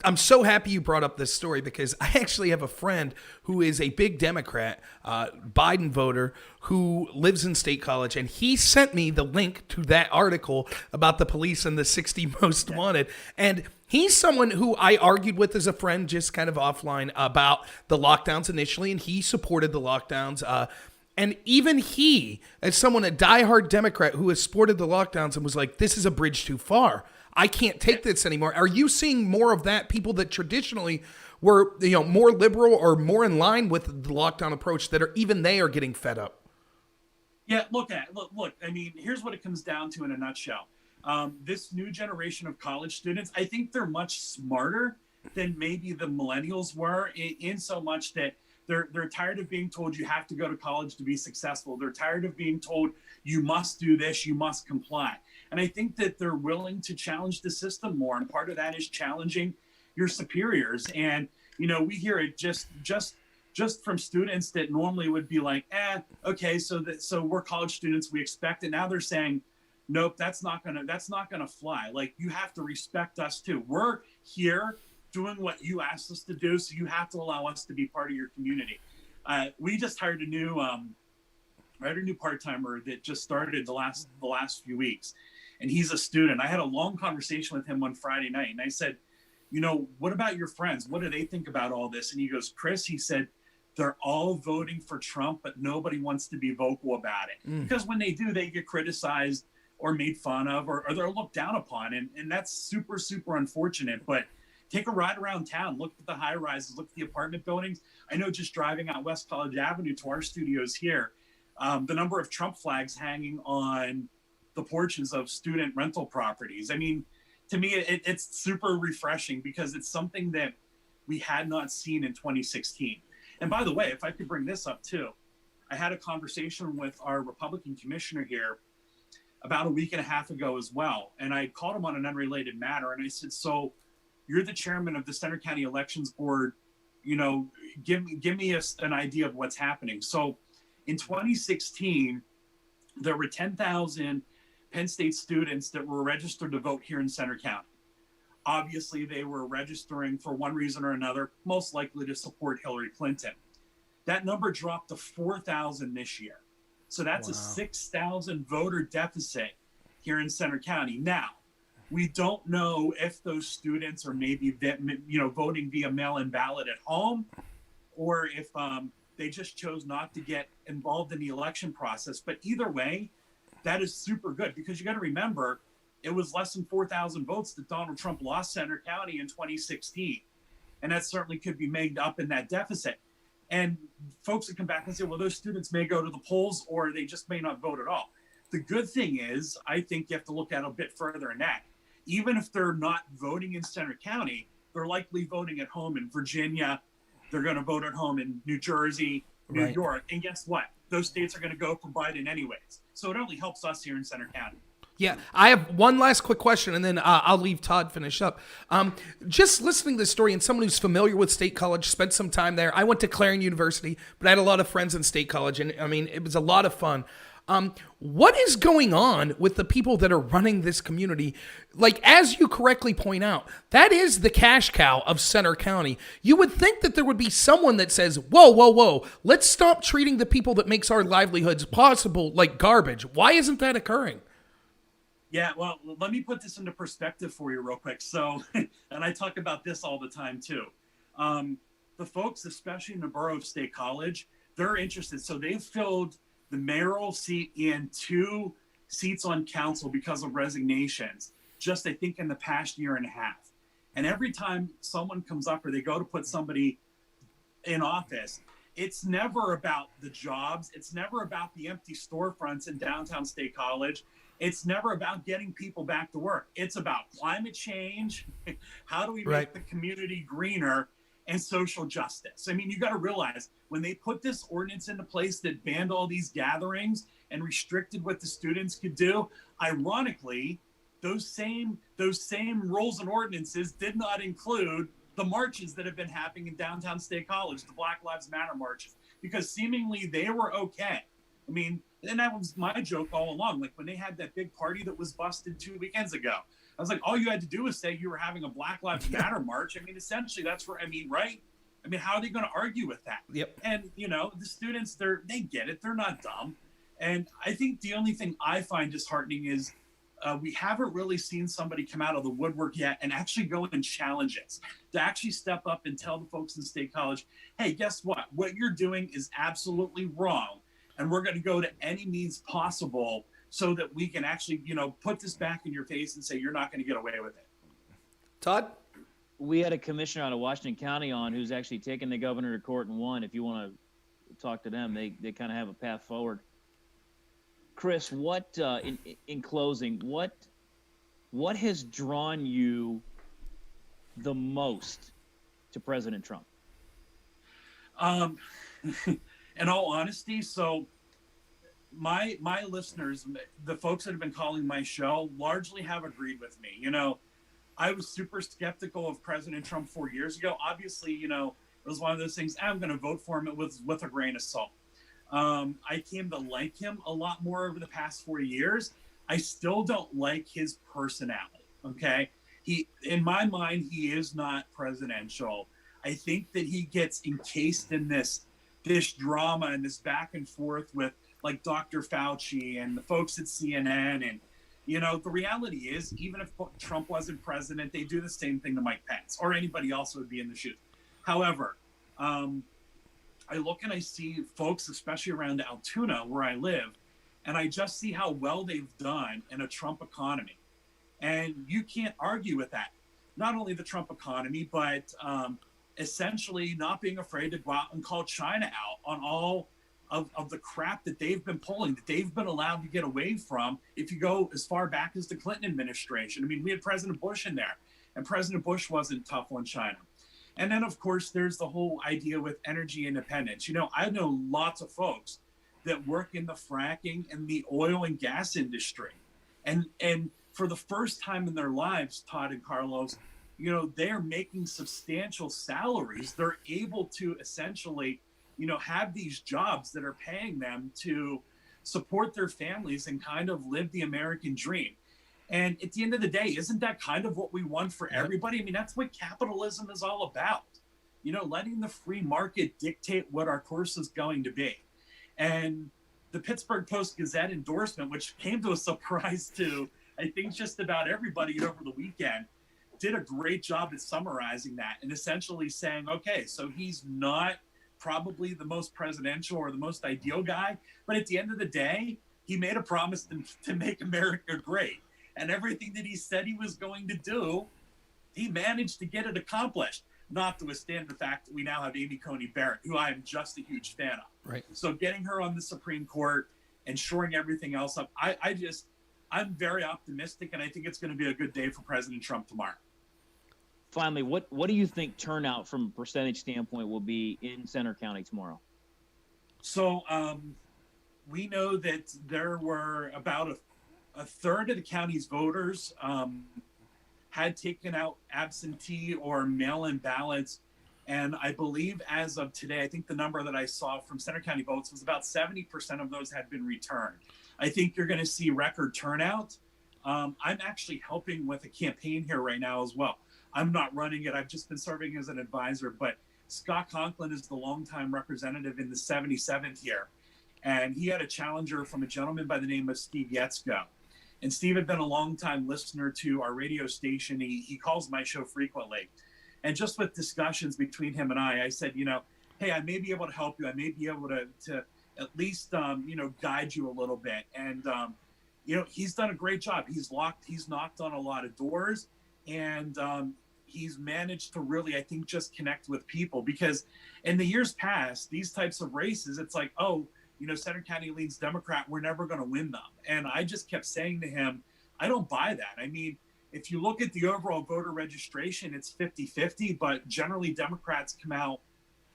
I'm so happy you brought up this story, because I actually have a friend who is a big Democrat, Biden voter, who lives in State College, and he sent me the link to that article about the police and the 60 most wanted. And he's someone who I argued with as a friend, just kind of offline, about the lockdowns initially, and he supported the lockdowns. And even he, as someone, a diehard Democrat who has supported the lockdowns and was like, this is a bridge too far. I can't take this anymore. Are you seeing more of that? People that traditionally were, more liberal or more in line with the lockdown approach, that are even they are getting fed up. Yeah, look. I mean, here's what it comes down to in a nutshell. This new generation of college students, I think they're much smarter than maybe the millennials were, in so much that they're tired of being told you have to go to college to be successful. They're tired of being told you must do this, you must comply. And I think that they're willing to challenge the system more. And part of that is challenging your superiors. And, we hear it just from students that normally would be like, okay, so we're college students, we expect it. Now they're saying, nope, that's not gonna fly. Like, you have to respect us too. We're here doing what you asked us to do, so you have to allow us to be part of your community. We just hired a new part-timer that just started the last few weeks, and he's a student. I had a long conversation with him one Friday night, and I said, what about your friends? What do they think about all this? And he goes, Chris, he said, they're all voting for Trump, but nobody wants to be vocal about it. Because when they do, they get criticized or made fun of, or they're looked down upon. And that's super, super unfortunate. But take a ride around town, look at the high rises, look at the apartment buildings. I know, just driving out West College Avenue to our studios here, the number of Trump flags hanging on the porches of student rental properties. I mean, to me, it's super refreshing, because it's something that we had not seen in 2016. And by the way, if I could bring this up too, I had a conversation with our Republican commissioner here about a week and a half ago as well. And I called him on an unrelated matter. And I said, so you're the chairman of the Center County Elections Board, give me an idea of what's happening. So in 2016, there were 10,000 Penn State students that were registered to vote here in Center County. Obviously, they were registering for one reason or another, most likely to support Hillary Clinton. That number dropped to 4,000 this year. So that's a 6,000 voter deficit here in Center County. Now, we don't know if those students are maybe, voting via mail-in ballot at home, or if they just chose not to get involved in the election process. But either way, that is super good, because you got to remember, it was less than 4,000 votes that Donald Trump lost Center County in 2016. And that certainly could be made up in that deficit. And folks that come back and say, well, those students may go to the polls or they just may not vote at all. The good thing is, I think you have to look at it a bit further than that. Even if they're not voting in Center County, they're likely voting at home in Virginia. They're going to vote at home in New Jersey, New York. And guess what? Those states are going to go for Biden anyways. So it only helps us here in Center County. Yeah, I have one last quick question, and then I'll leave Todd finish up. Just listening to this story, and someone who's familiar with State College, spent some time there. I went to Clarion University, but I had a lot of friends in State College, and I mean, it was a lot of fun. What is going on with the people that are running this community? Like, as you correctly point out, that is the cash cow of Center County. You would think that there would be someone that says, whoa, let's stop treating the people that makes our livelihoods possible like garbage. Why isn't that occurring? Yeah, well, let me put this into perspective for you real quick. So, and I talk about this all the time too. The folks, especially in the borough of State College, they're interested. So they've filled the mayoral seat and 2 seats on council because of resignations, just I think in the past year and a half. And every time someone comes up or they go to put somebody in office, it's never about the jobs. It's never about the empty storefronts in downtown State College. It's never about getting people back to work. It's about climate change. How do we make the community greener and social justice? I mean, you got to realize when they put this ordinance into place that banned all these gatherings and restricted what the students could do, ironically, those same rules and ordinances did not include the marches that have been happening in downtown State College, the Black Lives Matter marches, because seemingly they were okay. I mean, and that was my joke all along. Like when they had that big party that was busted 2 weekends ago, I was like, all you had to do was say you were having a Black Lives Matter march. I mean, essentially that's where, I mean, right? I mean, how are they going to argue with that? Yep. And, you know, the students, they get it. They're not dumb. And I think the only thing I find disheartening is we haven't really seen somebody come out of the woodwork yet and actually go and challenge it, to actually step up and tell the folks in State College, hey, guess what? What you're doing is absolutely wrong. And we're going to go to any means possible so that we can actually, you know, put this back in your face and say, you're not going to get away with it. Todd? We had a commissioner out of Washington County on who's actually taken the governor to court and won. If you want to talk to them, they kind of have a path forward. Chris, what in closing, what has drawn you the most to President Trump? In all honesty, so my listeners, the folks that have been calling my show, largely have agreed with me. You know, I was super skeptical of President Trump 4 years ago. Obviously, you know, it was one of those things, I'm going to vote for him. It was with a grain of salt. I came to like him a lot more over the past 4 years. I still don't like his personality. Okay. In my mind, he is not presidential. I think that he gets encased in this drama and this back and forth with like Dr. Fauci and the folks at CNN. And, you know, the reality is, even if Trump wasn't president, they do the same thing to Mike Pence or anybody else who would be in the shoes. However, I look and I see folks, especially around Altoona where I live, and I just see how well they've done in a Trump economy. And you can't argue with that. Not only the Trump economy, but essentially not being afraid to go out and call China out on all of the crap that they've been pulling, that they've been allowed to get away from. If you go as far back as the Clinton administration, I mean, we had President Bush in there, and President Bush wasn't tough on China. And then, of course, there's the whole idea with energy independence. You know, I know lots of folks that work in the fracking and the oil and gas industry. And for the first time in their lives, Todd and Carlos, you know, they're making substantial salaries. They're able to essentially, you know, have these jobs that are paying them to support their families and kind of live the American dream. And at the end of the day, isn't that kind of what we want for everybody? I mean, that's what capitalism is all about. You know, letting the free market dictate what our course is going to be. And the Pittsburgh Post-Gazette endorsement, which came to a surprise to, I think, just about everybody over the weekend, did a great job at summarizing that and essentially saying, okay, so he's not probably the most presidential or the most ideal guy, but at the end of the day, he made a promise to make America great. and everything that he said he was going to do, he managed to get it accomplished. Not to withstand the fact that we now have Amy Coney Barrett, who I am just a huge fan of. Right. So getting her on the Supreme Court and shoring everything else up, I'm very optimistic, and I think it's going to be a good day for President Trump tomorrow. Finally, what do you think turnout from a percentage standpoint will be in Center County tomorrow? So we know that there were about a third of the county's voters had taken out absentee or mail-in ballots. And I believe as of today, I think the number that I saw from Center County votes was about 70% of those had been returned. I think you're going to see record turnout. I'm actually helping with a campaign here right now as well. I'm not running it. I've just been serving as an advisor, but Scott Conklin is the longtime representative in the 77th year. And he had a challenger from a gentleman by the name of Steve Yetzko. And Steve had been a longtime listener to our radio station. He calls my show frequently. And just with discussions between him and I said, hey, I may be able to help you. I may be able to at least, guide you a little bit. And, he's done a great job. He's knocked on a lot of doors, and he's managed to really, I think, just connect with people, because in the years past, these types of races, it's like, Center County leans Democrat, we're never going to win them. And I just kept saying to him, I don't buy that. I mean, if you look at the overall voter registration, it's 50-50, but generally Democrats come out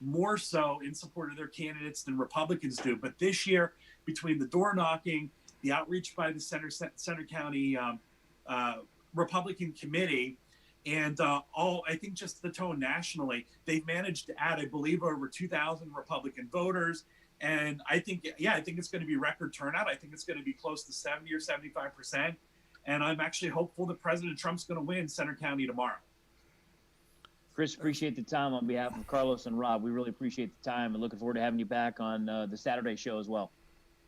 more so in support of their candidates than Republicans do. But this year, between the door knocking, the outreach by the Center County Republican Committee, and I think just the tone nationally, they've managed to add, I believe, over 2,000 Republican voters. And I think it's going to be record turnout. I think it's going to be close to 70 or 75%. And I'm actually hopeful that President Trump's going to win Center County tomorrow. Chris, appreciate the time on behalf of Carlos and Rob. We really appreciate the time, and looking forward to having you back on the Saturday show as well.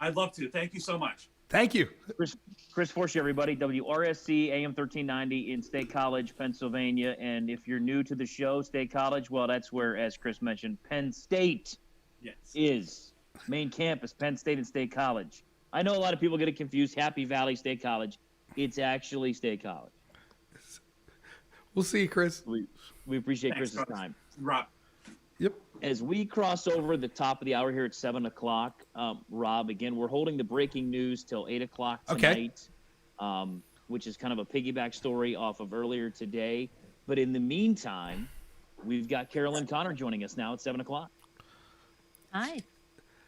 I'd love to. Thank you so much. Thank you. Chris Forshee, everybody, WRSC AM 1390 in State College, Pennsylvania. And if you're new to the show, State College, well, that's where, as Chris mentioned, Penn State is. Main campus, Penn State and State College. I know a lot of people get it confused. Happy Valley State College. It's actually State College. We'll see you, Chris. We appreciate Chris's time. Rob. Yep. As we cross over the top of the hour here at 7 o'clock, Rob, again, we're holding the breaking news till 8 o'clock tonight, which is kind of a piggyback story off of earlier today. But in the meantime, we've got Carolyn Conor joining us now at 7 o'clock. Hi.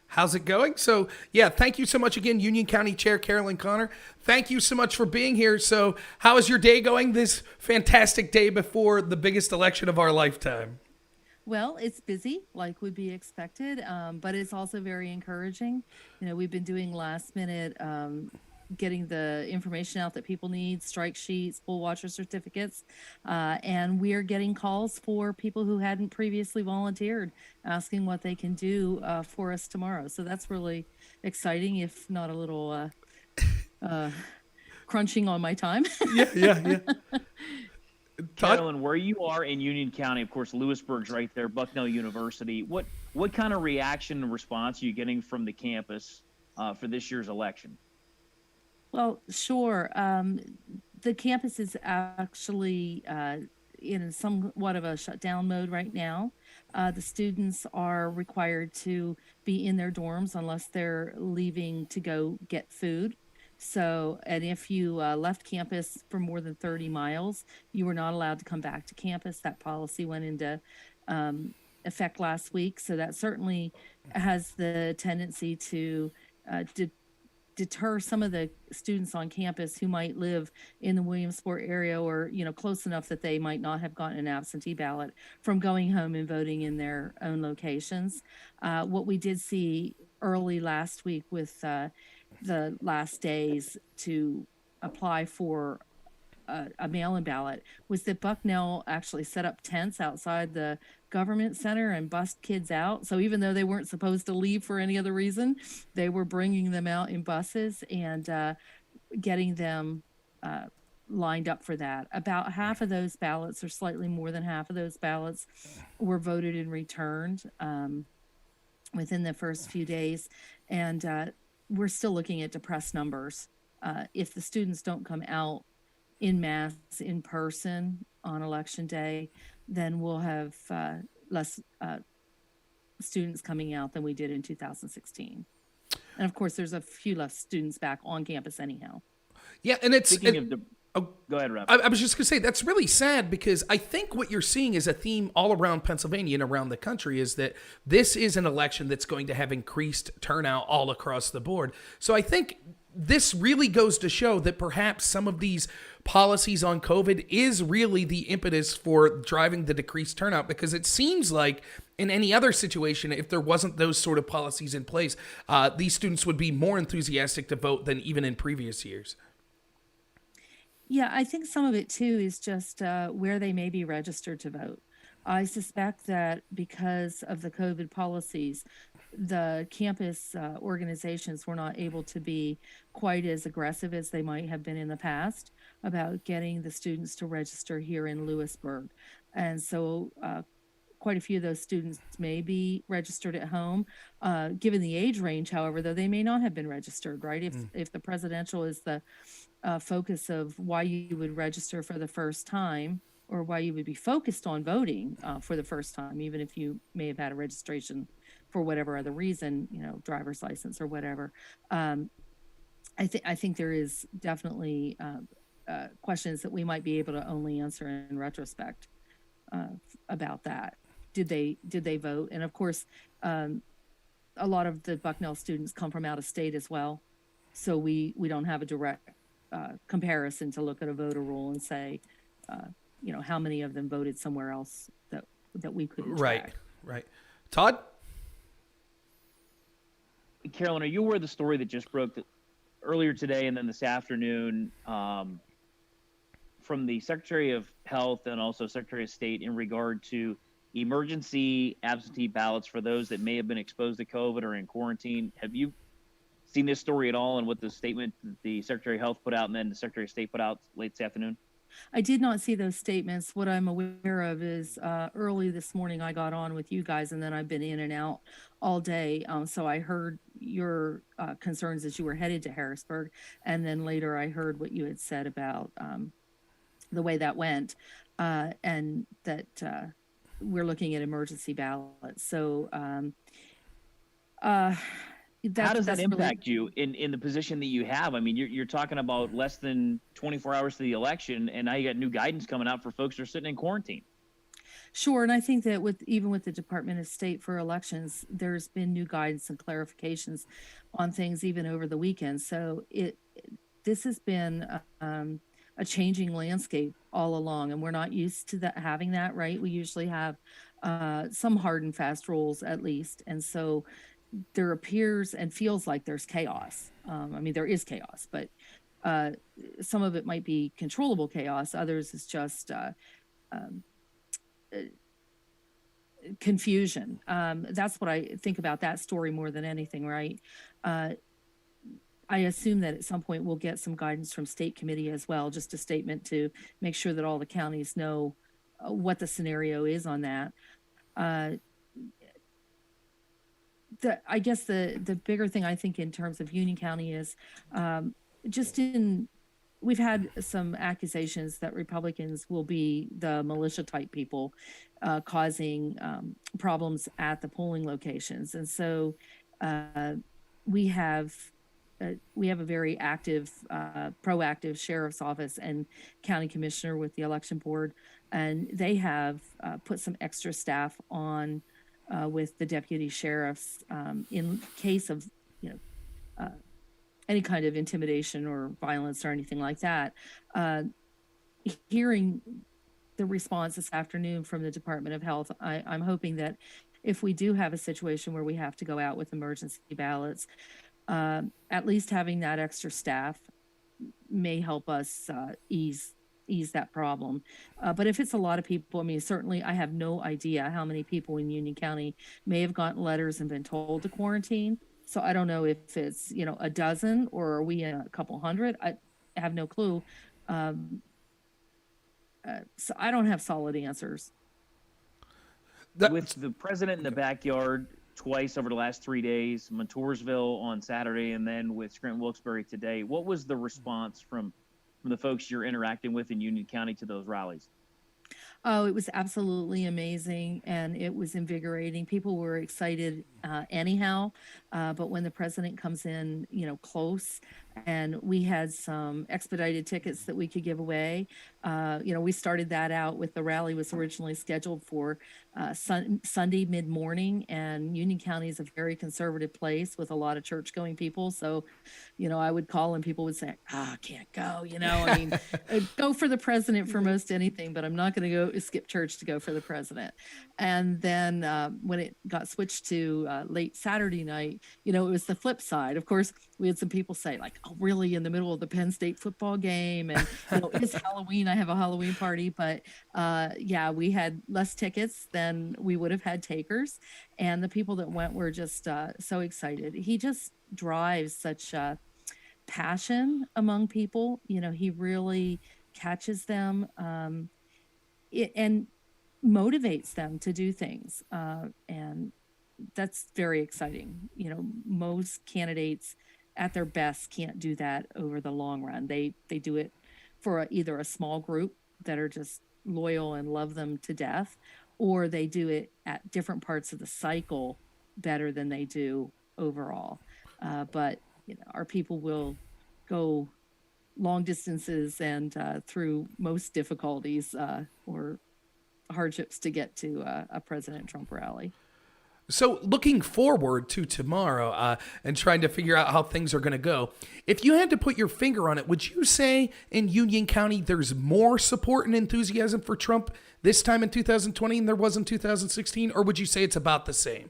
How's it going? So, thank you so much again, Union County Chair Carolyn Conor. Thank you so much for being here. So, how is your day going this fantastic day before the biggest election of our lifetime? Well, it's busy, like would be expected, but it's also very encouraging. We've been doing last minute, getting the information out that people need, strike sheets, poll watcher certificates, and we are getting calls for people who hadn't previously volunteered, asking what they can do for us tomorrow. So that's really exciting, if not a little crunching on my time. Yeah. Carolyn, where you are in Union County, of course, Lewisburg's right there, Bucknell University. What kind of reaction and response are you getting from the campus for this year's election? Well, sure. The campus is actually in somewhat of a shutdown mode right now. The students are required to be in their dorms unless they're leaving to go get food. So, and if you left campus for more than 30 miles, you were not allowed to come back to campus. That policy went into effect last week. So that certainly has the tendency to deter some of the students on campus who might live in the Williamsport area or, close enough that they might not have gotten an absentee ballot from going home and voting in their own locations. What we did see early last week with the last days to apply for a mail-in ballot was that Bucknell actually set up tents outside the government center and bussed kids out. So even though they weren't supposed to leave for any other reason, they were bringing them out in buses and getting them lined up for that. About half of those ballots, or slightly more than half of those ballots, were voted and returned within the first few days. And we're still looking at depressed numbers. If the students don't come out in mass, in person on election day, then we'll have less students coming out than we did in 2016. And of course, there's a few less students back on campus anyhow. Yeah, and it's... Speaking of the... Go ahead, Rob. I was just going to say, that's really sad because I think what you're seeing is a theme all around Pennsylvania and around the country is that this is an election that's going to have increased turnout all across the board. So I think this really goes to show that perhaps some of these policies on COVID is really the impetus for driving the decreased turnout, because it seems like in any other situation, if there wasn't those sort of policies in place, these students would be more enthusiastic to vote than even in previous years. Yeah, I think some of it too is just where they may be registered to vote. I suspect that because of the COVID policies, the campus organizations were not able to be quite as aggressive as they might have been in the past about getting the students to register here in Lewisburg. And so quite a few of those students may be registered at home. Given the age range, however, though, they may not have been registered, right? If the presidential is the focus of why you would register for the first time, or why you would be focused on voting for the first time, even if you may have had a registration for whatever other reason, driver's license or whatever. I think there is definitely questions that we might be able to only answer in retrospect about that. Did they vote? And of course, a lot of the Bucknell students come from out of state as well, so we don't have a direct comparison to look at a voter roll and say, how many of them voted somewhere else that we couldn't track. Right. Todd? Carolyn, are you aware of the story that just broke earlier today and then this afternoon from the Secretary of Health and also Secretary of State in regard to emergency absentee ballots for those that may have been exposed to COVID or in quarantine? Have you seen this story at all and what the statement that the Secretary of Health put out and then the Secretary of State put out late this afternoon? I did not see those statements. What I'm aware of is early this morning I got on with you guys, and then I've been in and out all day. So I heard your concerns as you were headed to Harrisburg, and then later I heard what you had said about the way that went, and that we're looking at emergency ballots. So how does that impact you in the position that you have? I mean, you're talking about less than 24 hours to the election, and now you got new guidance coming out for folks that are sitting in quarantine. Sure, and I think that even with the Department of State for elections, there's been new guidance and clarifications on things even over the weekend. So this has been a changing landscape all along, and we're not used to having that, right? We usually have some hard and fast rules at least, and so there appears and feels like there's chaos. I mean, there is chaos, but some of it might be controllable chaos. Others is just confusion. That's what I think about that story more than anything, right? I assume that at some point we'll get some guidance from state committee as well, just a statement to make sure that all the counties know what the scenario is on that. I guess the bigger thing I think in terms of Union County is we've had some accusations that Republicans will be the militia type people causing problems at the polling locations. And so we have a very active, proactive sheriff's office and county commissioner with the election board. And they have put some extra staff on with the deputy sheriffs in case of any kind of intimidation or violence or anything like that. Hearing the response this afternoon from the Department of Health, I'm hoping that if we do have a situation where we have to go out with emergency ballots, at least having that extra staff may help us ease that problem. But if it's a lot of people, I mean, certainly I have no idea how many people in Union County may have gotten letters and been told to quarantine. So I don't know if it's, a dozen or are we in a couple hundred? I have no clue. So I don't have solid answers. With the president in the backyard twice over the last 3 days, Montoursville on Saturday, and then with Scranton Wilkes-Barre today, what was the response from from the folks you're interacting with in Union County to those rallies? Oh, it was absolutely amazing, and it was invigorating. People were excited anyhow, but when the president comes in, close, and we had some expedited tickets that we could give away. We started that out with the rally was originally scheduled for Sunday mid-morning, and Union County is a very conservative place with a lot of church-going people. So, I would call and people would say, I can't go, I mean, I'd go for the president for most anything, but I'm not going to go skip church to go for the president. And then when it got switched to late Saturday night, it was the flip side. Of course, we had some people say like, oh, really, in the middle of the Penn State football game? And, it's Halloween. I have a Halloween party. But yeah, we had less tickets than we would have had takers. And the people that went were just so excited. He just drives such passion among people. He really catches them and motivates them to do things. And that's very exciting. Most candidates at their best can't do that over the long run. They do it for either a small group that are just loyal and love them to death, or they do it at different parts of the cycle better than they do overall. But our people will go long distances and through most difficulties or hardships to get to a President Trump rally. So looking forward to tomorrow and trying to figure out how things are going to go, if you had to put your finger on it, would you say in Union County there's more support and enthusiasm for Trump this time in 2020 than there was in 2016? Or would you say it's about the same?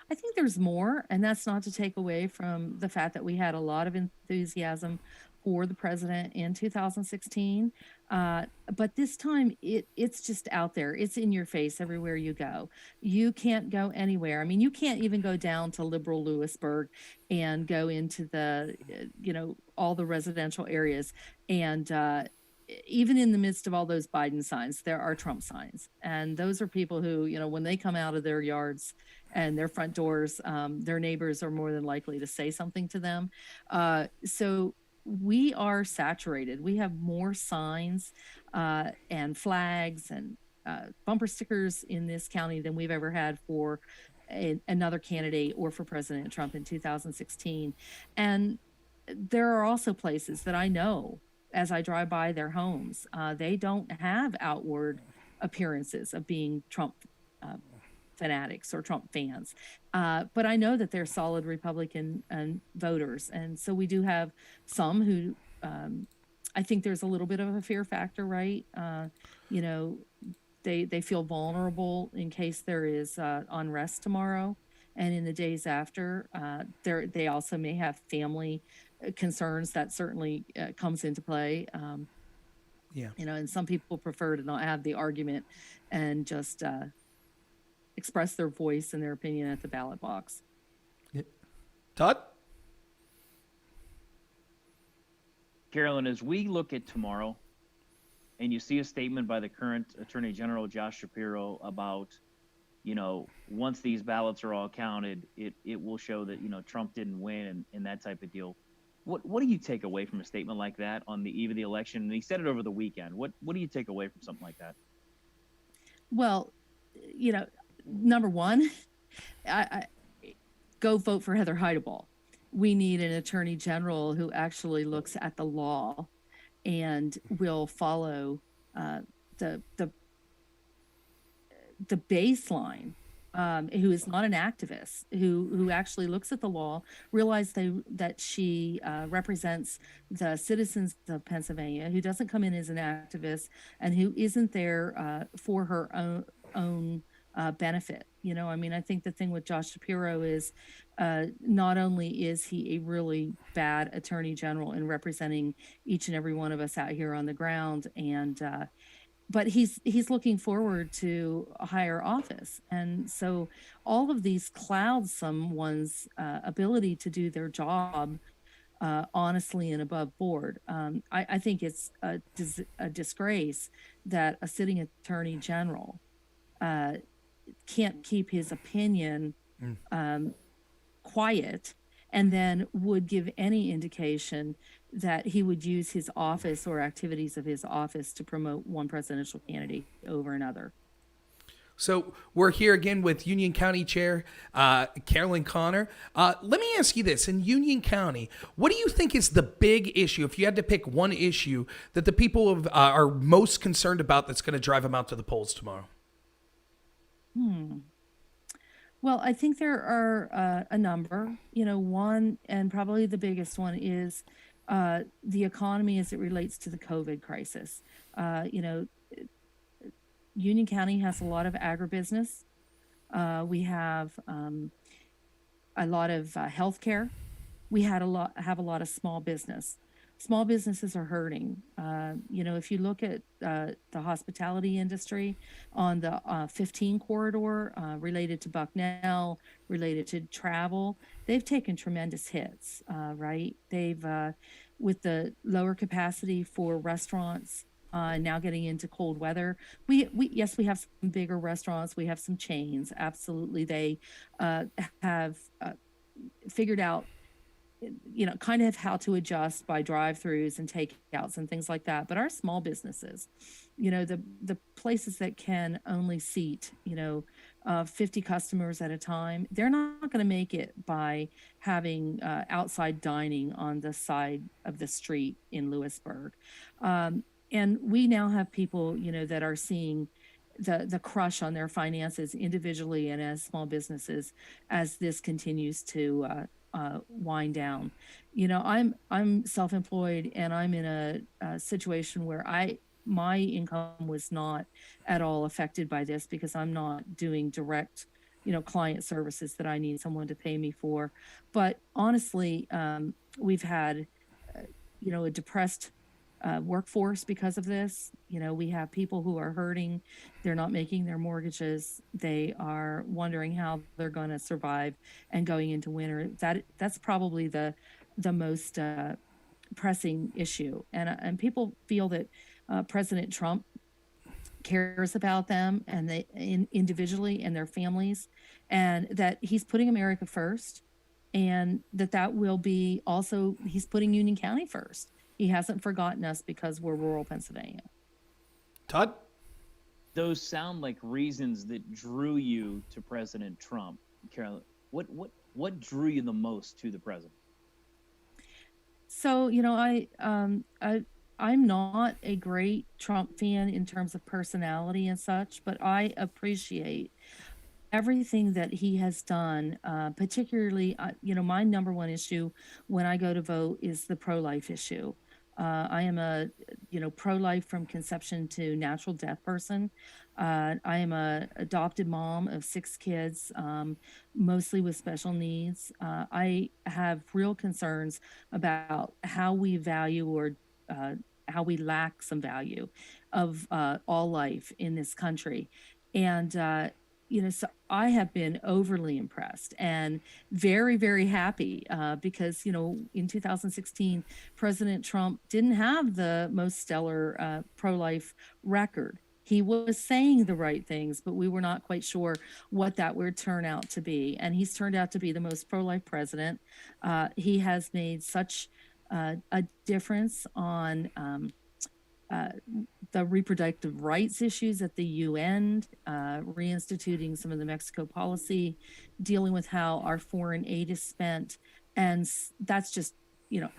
I think there's more, and that's not to take away from the fact that we had a lot of enthusiasm for the president in 2016. But this time it's just out there. It's in your face everywhere you go. You can't go anywhere. I mean, you can't even go down to liberal Lewisburg and go into the, all the residential areas. And even in the midst of all those Biden signs, there are Trump signs. And those are people who, when they come out of their yards and their front doors, their neighbors are more than likely to say something to them. So we are saturated. We have more signs and flags and bumper stickers in this county than we've ever had for another candidate or for President Trump in 2016. And there are also places that I know as I drive by their homes, they don't have outward appearances of being Trump fanatics or Trump fans. But I know that they're solid Republican voters. And so we do have some who, I think there's a little bit of a fear factor, right? They feel vulnerable in case there is unrest tomorrow. And in the days after, they also may have family concerns that certainly comes into play. Yeah. And some people prefer to not have the argument and just express their voice and their opinion at the ballot box. Yeah. Todd? Carolyn, as we look at tomorrow and you see a statement by the current Attorney General Josh Shapiro about, once these ballots are all counted, it will show that, Trump didn't win and that type of deal. What do you take away from a statement like that on the eve of the election? And he said it over the weekend. What do you take away from something like that? Well, number one, I go vote for Heather Heideball. We need an attorney general who actually looks at the law and will follow the baseline. Who is not an activist, who actually looks at the law, realize that she represents the citizens of Pennsylvania, who doesn't come in as an activist and who isn't there for her own benefit. I think the thing with Josh Shapiro is not only is he a really bad attorney general in representing each and every one of us out here on the ground, but he's looking forward to a higher office. And so all of these cloud someone's ability to do their job honestly and above board. I think it's a disgrace that a sitting attorney general can't keep his opinion quiet and then would give any indication that he would use his office or activities of his office to promote one presidential candidate over another. So we're here again with Union County Chair Carolyn Conor. Let me ask you this. In Union County, what do you think is the big issue, if you had to pick one issue, that the people are most concerned about that's going to drive them out to the polls tomorrow? Well, I think there are a number. One, and probably the biggest one, is the economy as it relates to the COVID crisis. Union County has a lot of agribusiness. We have a lot of healthcare. We have a lot of small business. Small businesses are hurting. If you look at the hospitality industry on the 15 corridor related to Bucknell, related to travel, they've taken tremendous hits, right? They've, with the lower capacity for restaurants, now getting into cold weather. We have some bigger restaurants. We have some chains. Absolutely. They have figured out, kind of how to adjust by drive-throughs and takeouts and things like that. But our small businesses, the places that can only seat, 50 customers at a time, they're not going to make it by having outside dining on the side of the street in Lewisburg. And we now have people, that are seeing the crush on their finances individually and as small businesses as this continues to wind down. I'm self-employed, and I'm in a situation where my income was not at all affected by this because I'm not doing direct, client services that I need someone to pay me for. But honestly, we've had, a depressed workforce because of this. We have people who are hurting. They're not making their mortgages. They are wondering how they're going to survive and going into winter. That's probably the most pressing issue. And people feel that President Trump cares about them and they individually and their families, and that he's putting America first, and that will be also, he's putting Union County first. He hasn't forgotten us because we're rural Pennsylvania. Todd? Those sound like reasons that drew you to President Trump. Carolyn, what drew you the most to the president? So, I'm not a great Trump fan in terms of personality and such, but I appreciate everything that he has done, particularly, my number one issue when I go to vote is the pro-life issue. I am a, pro-life from conception to natural death person. I am a adopted mom of 6 kids, mostly with special needs. I have real concerns about how we value or how we lack some value of all life in this country. And, so I have been overly impressed and very, very happy because, in 2016, President Trump didn't have the most stellar pro-life record. He was saying the right things, but we were not quite sure what that would turn out to be. And he's turned out to be the most pro-life president. He has made such a difference on the reproductive rights issues at the UN, reinstituting some of the Mexico policy, dealing with how our foreign aid is spent. And that's just,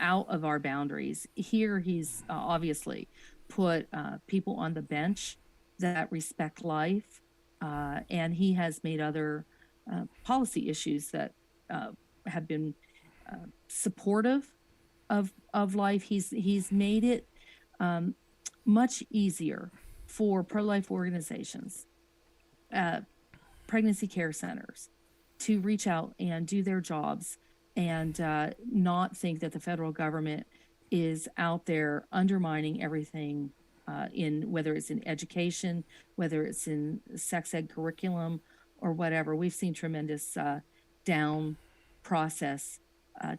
out of our boundaries. Here, he's obviously put people on the bench that respect life. And he has made other policy issues that have been supportive of life. He's made it much easier for pro-life organizations, pregnancy care centers, to reach out and do their jobs and not think that the federal government is out there undermining everything in whether it's in education, whether it's in sex ed curriculum or whatever. We've seen tremendous down process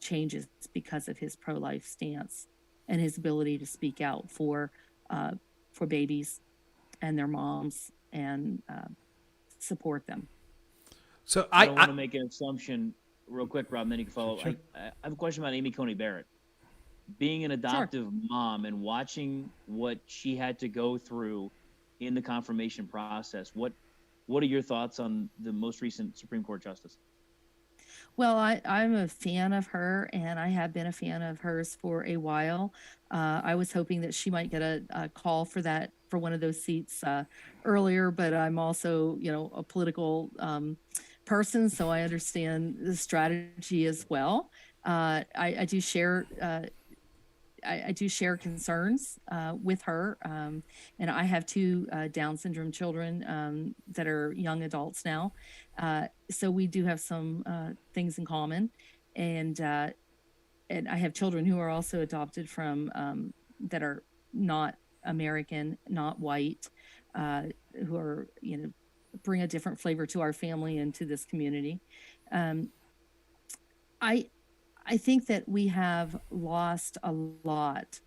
changes because of his pro-life stance and his ability to speak out for babies and their moms and support them. So I don't want to make an assumption. real quick, Rob, and then you can follow. Sure. I have a question about Amy Coney Barrett. Being an adoptive mom and watching what she had to go through in the confirmation process, what are your thoughts on the most recent Supreme Court justice? Well, I'm a fan of her, and I have been a fan of hers for a while. I was hoping that she might get a call for one of those seats earlier, but I'm also, a political person, so I understand the strategy as well. I do share. I do share concerns with her, and I have two Down syndrome children that are young adults now, so we do have some things in common, and I have children who are also adopted from that are not American, not white, who are bring a different flavor to our family and to this community. I think that we have lost a lot,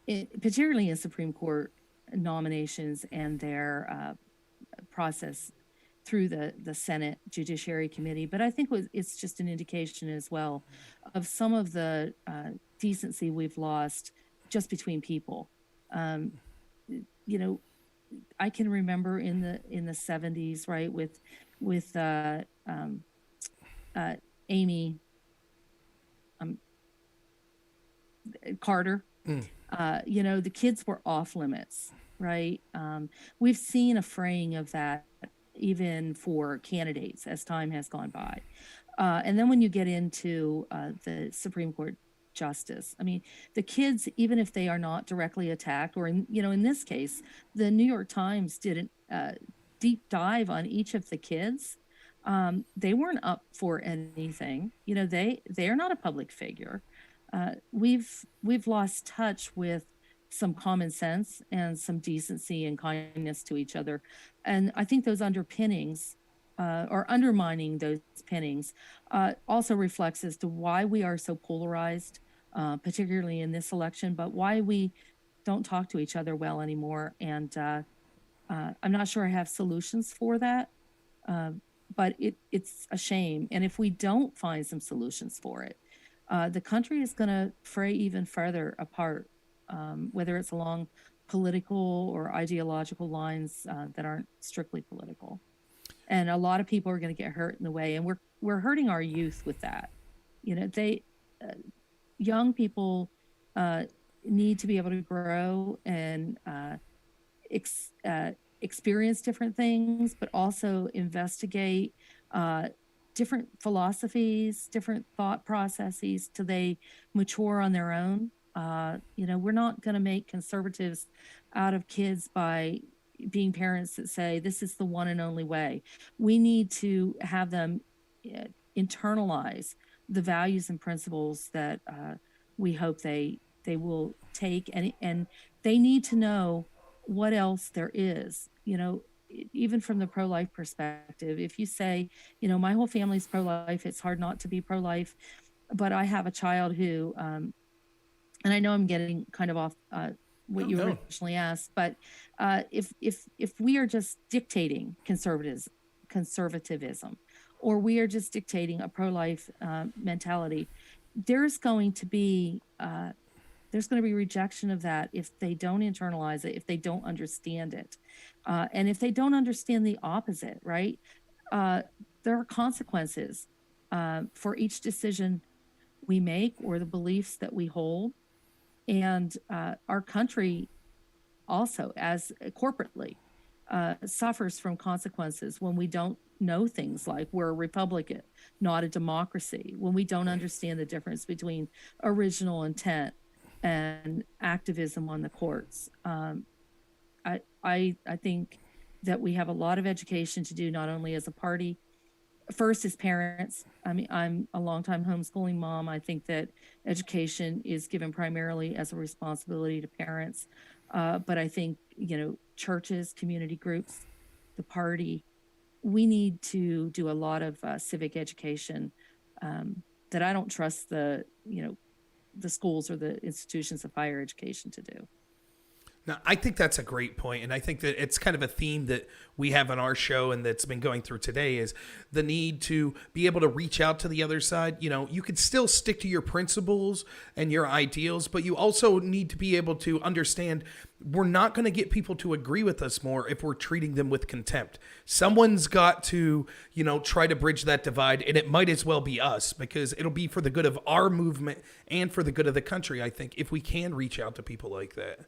particularly in Supreme Court nominations and their process through the Senate Judiciary Committee. But I think it's just an indication as well of some of the decency we've lost just between people. I can remember in the 70s, right, with Amy Carter. The kids were off limits, right? We've seen a fraying of that even for candidates as time has gone by. And then when you get into the Supreme Court justice, I mean, the kids, even if they are not directly attacked, or in this case, the New York Times did a deep dive on each of the kids. They weren't up for anything. They're not a public figure. We've lost touch with some common sense and some decency and kindness to each other. And I think those underpinnings or undermining those pinnings also reflects as to why we are so polarized, particularly in this election, but why we don't talk to each other well anymore. And I'm not sure I have solutions for that. But it's a shame. And if we don't find some solutions for it, the country is going to fray even further apart, whether it's along political or ideological lines that aren't strictly political. And a lot of people are going to get hurt in the way. And we're hurting our youth with that. Young people need to be able to grow and experience different things, but also investigate different philosophies, different thought processes till they mature on their own. We're not going to make conservatives out of kids by being parents that say this is the one and only way. We need to have them internalize the values and principles that we hope they will take, and they need to know what else there is. Even from the pro-life perspective, if you say, my whole family's pro-life, it's hard not to be pro-life, but I have a child who, and I know I'm getting kind of off what you originally asked, but if we are just dictating conservatism, or we are just dictating a pro-life mentality, there's going to be rejection of that if they don't internalize it, if they don't understand it. And if they don't understand the opposite, right? There are consequences for each decision we make or the beliefs that we hold. And our country also, as corporately, suffers from consequences when we don't know things like we're a republic, not a democracy, when we don't understand the difference between original intent and activism on the courts. I think that we have a lot of education to do, not only as a party, first as parents. I mean, I'm a longtime homeschooling mom. I think that education is given primarily as a responsibility to parents. But I think, churches, community groups, the party, we need to do a lot of civic education that I don't trust the schools or the institutions of higher education to do. No, I think that's a great point, and I think that it's kind of a theme that we have on our show and that's been going through today is the need to be able to reach out to the other side. You know, you could still stick to your principles and your ideals, but you also need to be able to understand we're not going to get people to agree with us more if we're treating them with contempt. Someone's got to, you know, try to bridge that divide, and it might as well be us because it'll be for the good of our movement and for the good of the country, I think, if we can reach out to people like that.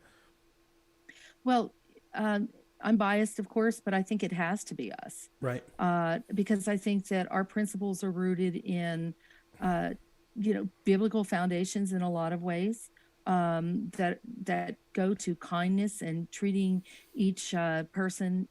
Well, I'm biased, of course, but I think it has to be us. Right. Because I think that our principles are rooted in, biblical foundations in a lot of ways that go to kindness and treating each person,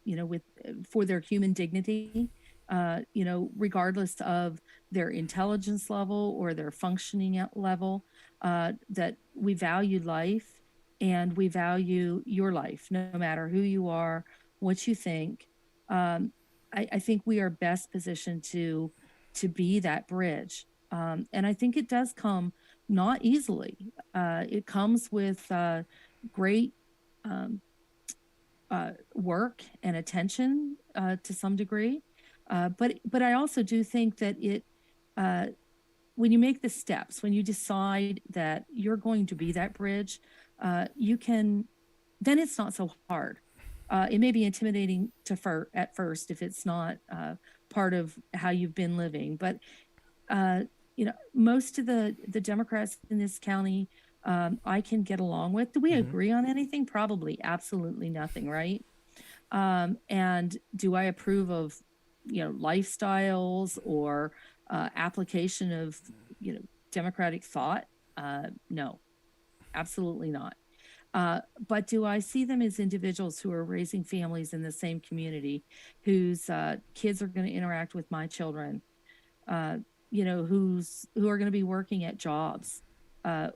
for their human dignity, regardless of their intelligence level or their functioning level, that we value life. And we value your life, no matter who you are, what you think. I think we are best positioned to be that bridge. And I think it does come not easily. It comes with great work and attention to some degree. But I also do think that when you make the steps, when you decide that you're going to be that bridge, then it's not so hard. It may be intimidating at first if it's not part of how you've been living. But, most of the Democrats in this county, I can get along with. Do we agree on anything? Probably absolutely nothing, right? And do I approve of, lifestyles or application of, democratic thought? No. Absolutely not. But do I see them as individuals who are raising families in the same community, whose kids are going to interact with my children, who are going to be working at jobs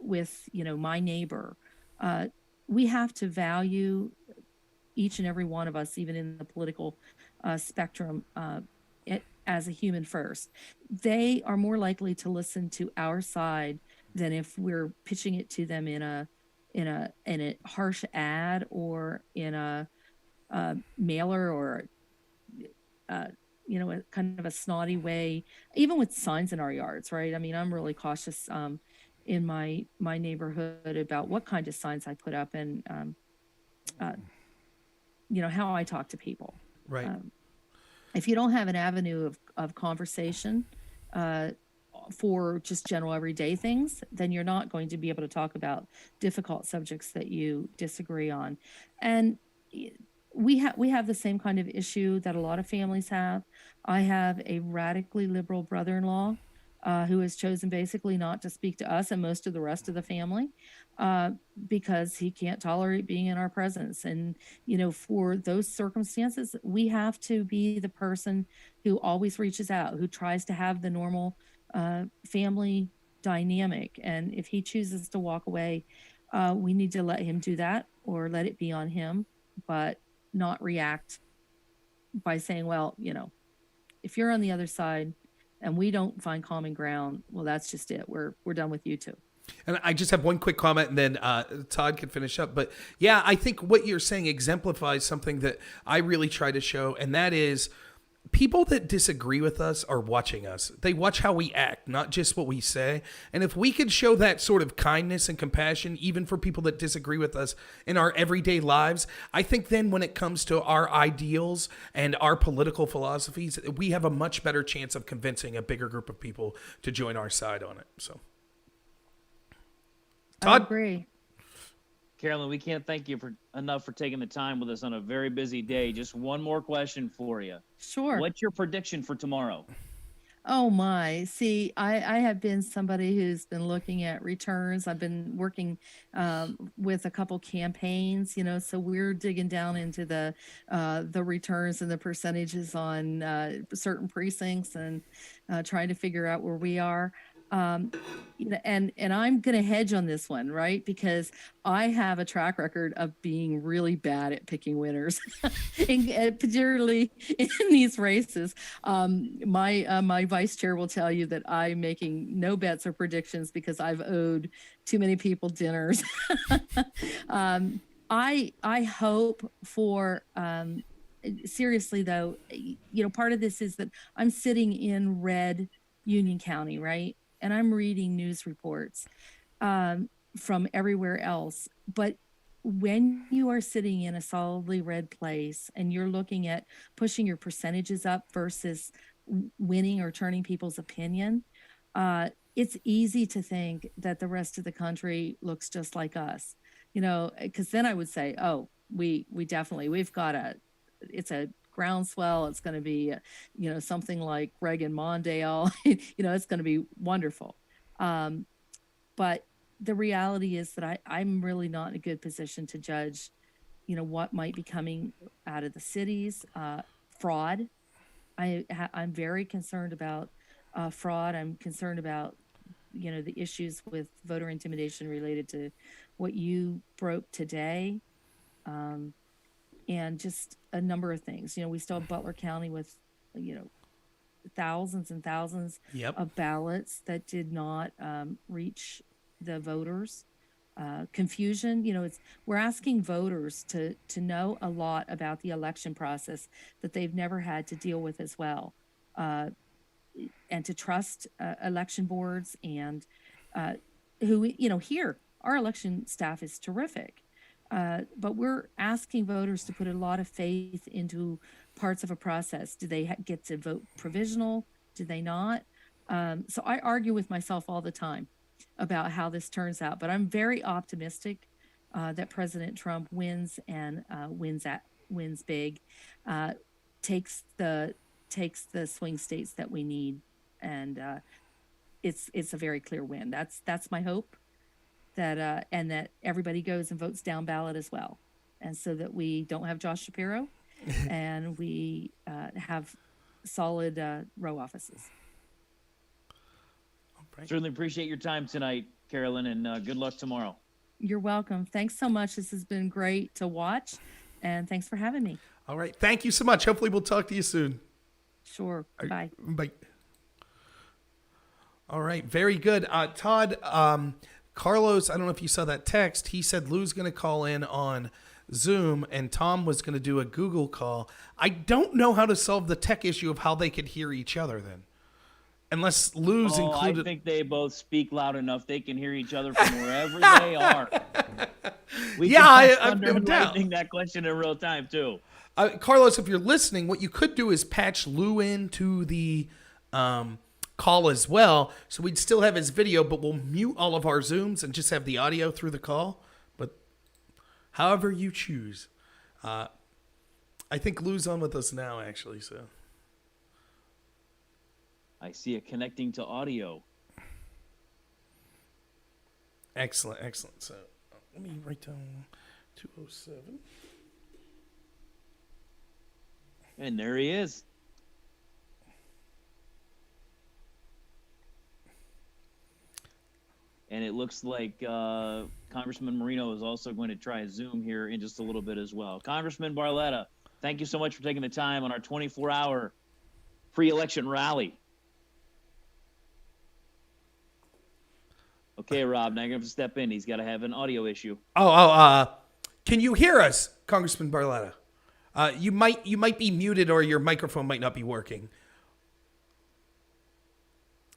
with, my neighbor? We have to value each and every one of us, even in the political spectrum, as a human first. They are more likely to listen to our side than if we're pitching it to them in a harsh ad or in a mailer or a kind of a snotty way, even with signs in our yards, right? I mean, I'm really cautious in my neighborhood about what kind of signs I put up and how I talk to people. Right. If you don't have an avenue of conversation for just general everyday things, then you're not going to be able to talk about difficult subjects that you disagree on. And we have the same kind of issue that a lot of families have. I have a radically liberal brother-in-law who has chosen basically not to speak to us and most of the rest of the family because he can't tolerate being in our presence. And, for those circumstances, we have to be the person who always reaches out, who tries to have the normal family dynamic. And if he chooses to walk away, we need to let him do that or let it be on him, but not react by saying, well, if you're on the other side and we don't find common ground, well, that's just it. We're done with you too. And I just have one quick comment and then Todd can finish up. But yeah, I think what you're saying exemplifies something that I really try to show. And that is people that disagree with us are watching us. They watch how we act, not just what we say. And if we could show that sort of kindness and compassion, even for people that disagree with us in our everyday lives, I think then when it comes to our ideals and our political philosophies, we have a much better chance of convincing a bigger group of people to join our side on it. So, Todd? I agree. Carolyn, we can't thank you enough for taking the time with us on a very busy day. Just one more question for you. Sure. What's your prediction for tomorrow? Oh my. See, I have been somebody who's been looking at returns. I've been working with a couple campaigns, so we're digging down into the returns and the percentages on certain precincts and trying to figure out where we are. And I'm going to hedge on this one, right? Because I have a track record of being really bad at picking winners, and particularly in these races. My vice chair will tell you that I'm making no bets or predictions because I've owed too many people dinners. I hope for seriously though, part of this is that I'm sitting in red Union County, right? And I'm reading news reports from everywhere else. But when you are sitting in a solidly red place and you're looking at pushing your percentages up versus winning or turning people's opinion, it's easy to think that the rest of the country looks just like us, because then I would say, oh, we've got it's a groundswell. It's going to be, something like Reagan Mondale, it's going to be wonderful. But the reality is that I'm really not in a good position to judge, what might be coming out of the cities. Fraud. I'm very concerned about fraud. I'm concerned about, the issues with voter intimidation related to what you broke today. And just a number of things. We still have Butler County with, thousands and thousands of ballots that did not reach the voters. Confusion, we're asking voters to know a lot about the election process that they've never had to deal with as well, and to trust election boards and who, here our election staff is terrific. But we're asking voters to put a lot of faith into parts of a process. Do they get to vote provisional? Do they not? So I argue with myself all the time about how this turns out, but I'm very optimistic that President Trump wins and wins big, takes the swing states that we need, and it's a very clear win. That's my hope. That and that everybody goes and votes down ballot as well, and so that we don't have Josh Shapiro, and we have solid row offices. Right. Certainly appreciate your time tonight, Carolyn, and good luck tomorrow. You're welcome. Thanks so much. This has been great to watch, and thanks for having me. All right. Thank you so much. Hopefully we'll talk to you soon. Sure. Bye. Bye. All right. Very good. Todd, Carlos, I don't know if you saw that text. He said Lou's going to call in on Zoom and Tom was going to do a Google call. I don't know how to solve the tech issue of how they could hear each other then. Unless Lou's included. I think they both speak loud enough they can hear each other from wherever they are. I've no doubt. That question in real time too. Carlos, if you're listening, what you could do is patch Lou into the call as well, so we'd still have his video, but we'll mute all of our Zooms and just have the audio through the call. But however you choose. I think Lou's on with us now, actually. So I see it connecting to audio. Excellent. So let me write down 207. And there he is. And it looks like Congressman Marino is also going to try Zoom here in just a little bit as well. Congressman Barletta, thank you so much for taking the time on our 24-hour pre-election rally. Okay, Rob, now you're going to have to step in. He's got to have an audio issue. Can you hear us, Congressman Barletta? You might be muted or your microphone might not be working.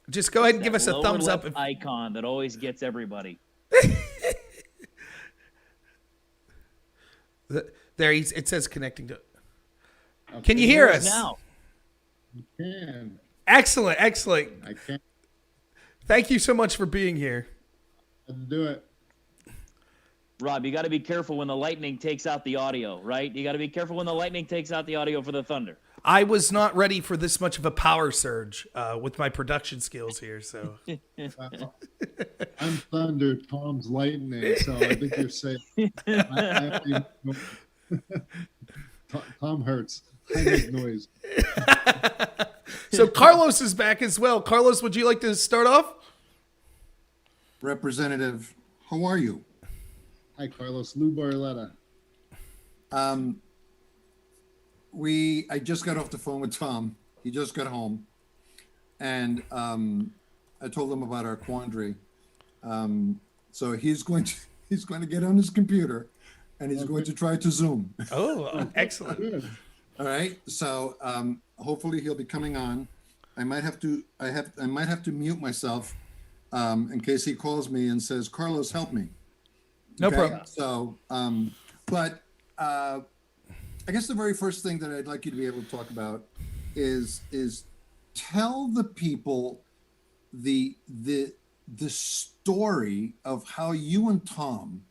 Just go ahead and give us a thumbs up. Icon that always gets everybody. There, it says connecting to. Okay. Can you hear us now? You can. Excellent. I can. Thank you so much for being here. Let's do it. Rob, you got to be careful when the lightning takes out the audio, right? You got to be careful when the lightning takes out the audio for the thunder. I was not ready for this much of a power surge with my production skills here. So I'm thunder, Tom's lightning, so I think you're safe. Tom hurts. I make noise. So Carlos is back as well. Carlos, would you like to start off? Representative, how are you? Hi, Carlos. Lou Barletta. I just got off the phone with Tom. He just got home, and I told him about our quandary. So he's going to get on his computer and he's going to try to Zoom. Oh, excellent. Good. All right. So hopefully he'll be coming on. I might have to mute myself in case he calls me and says, "Carlos, help me." No Okay? problem. So, but I guess the very first thing that I'd like you to be able to talk about is tell the people the story of how you and Tom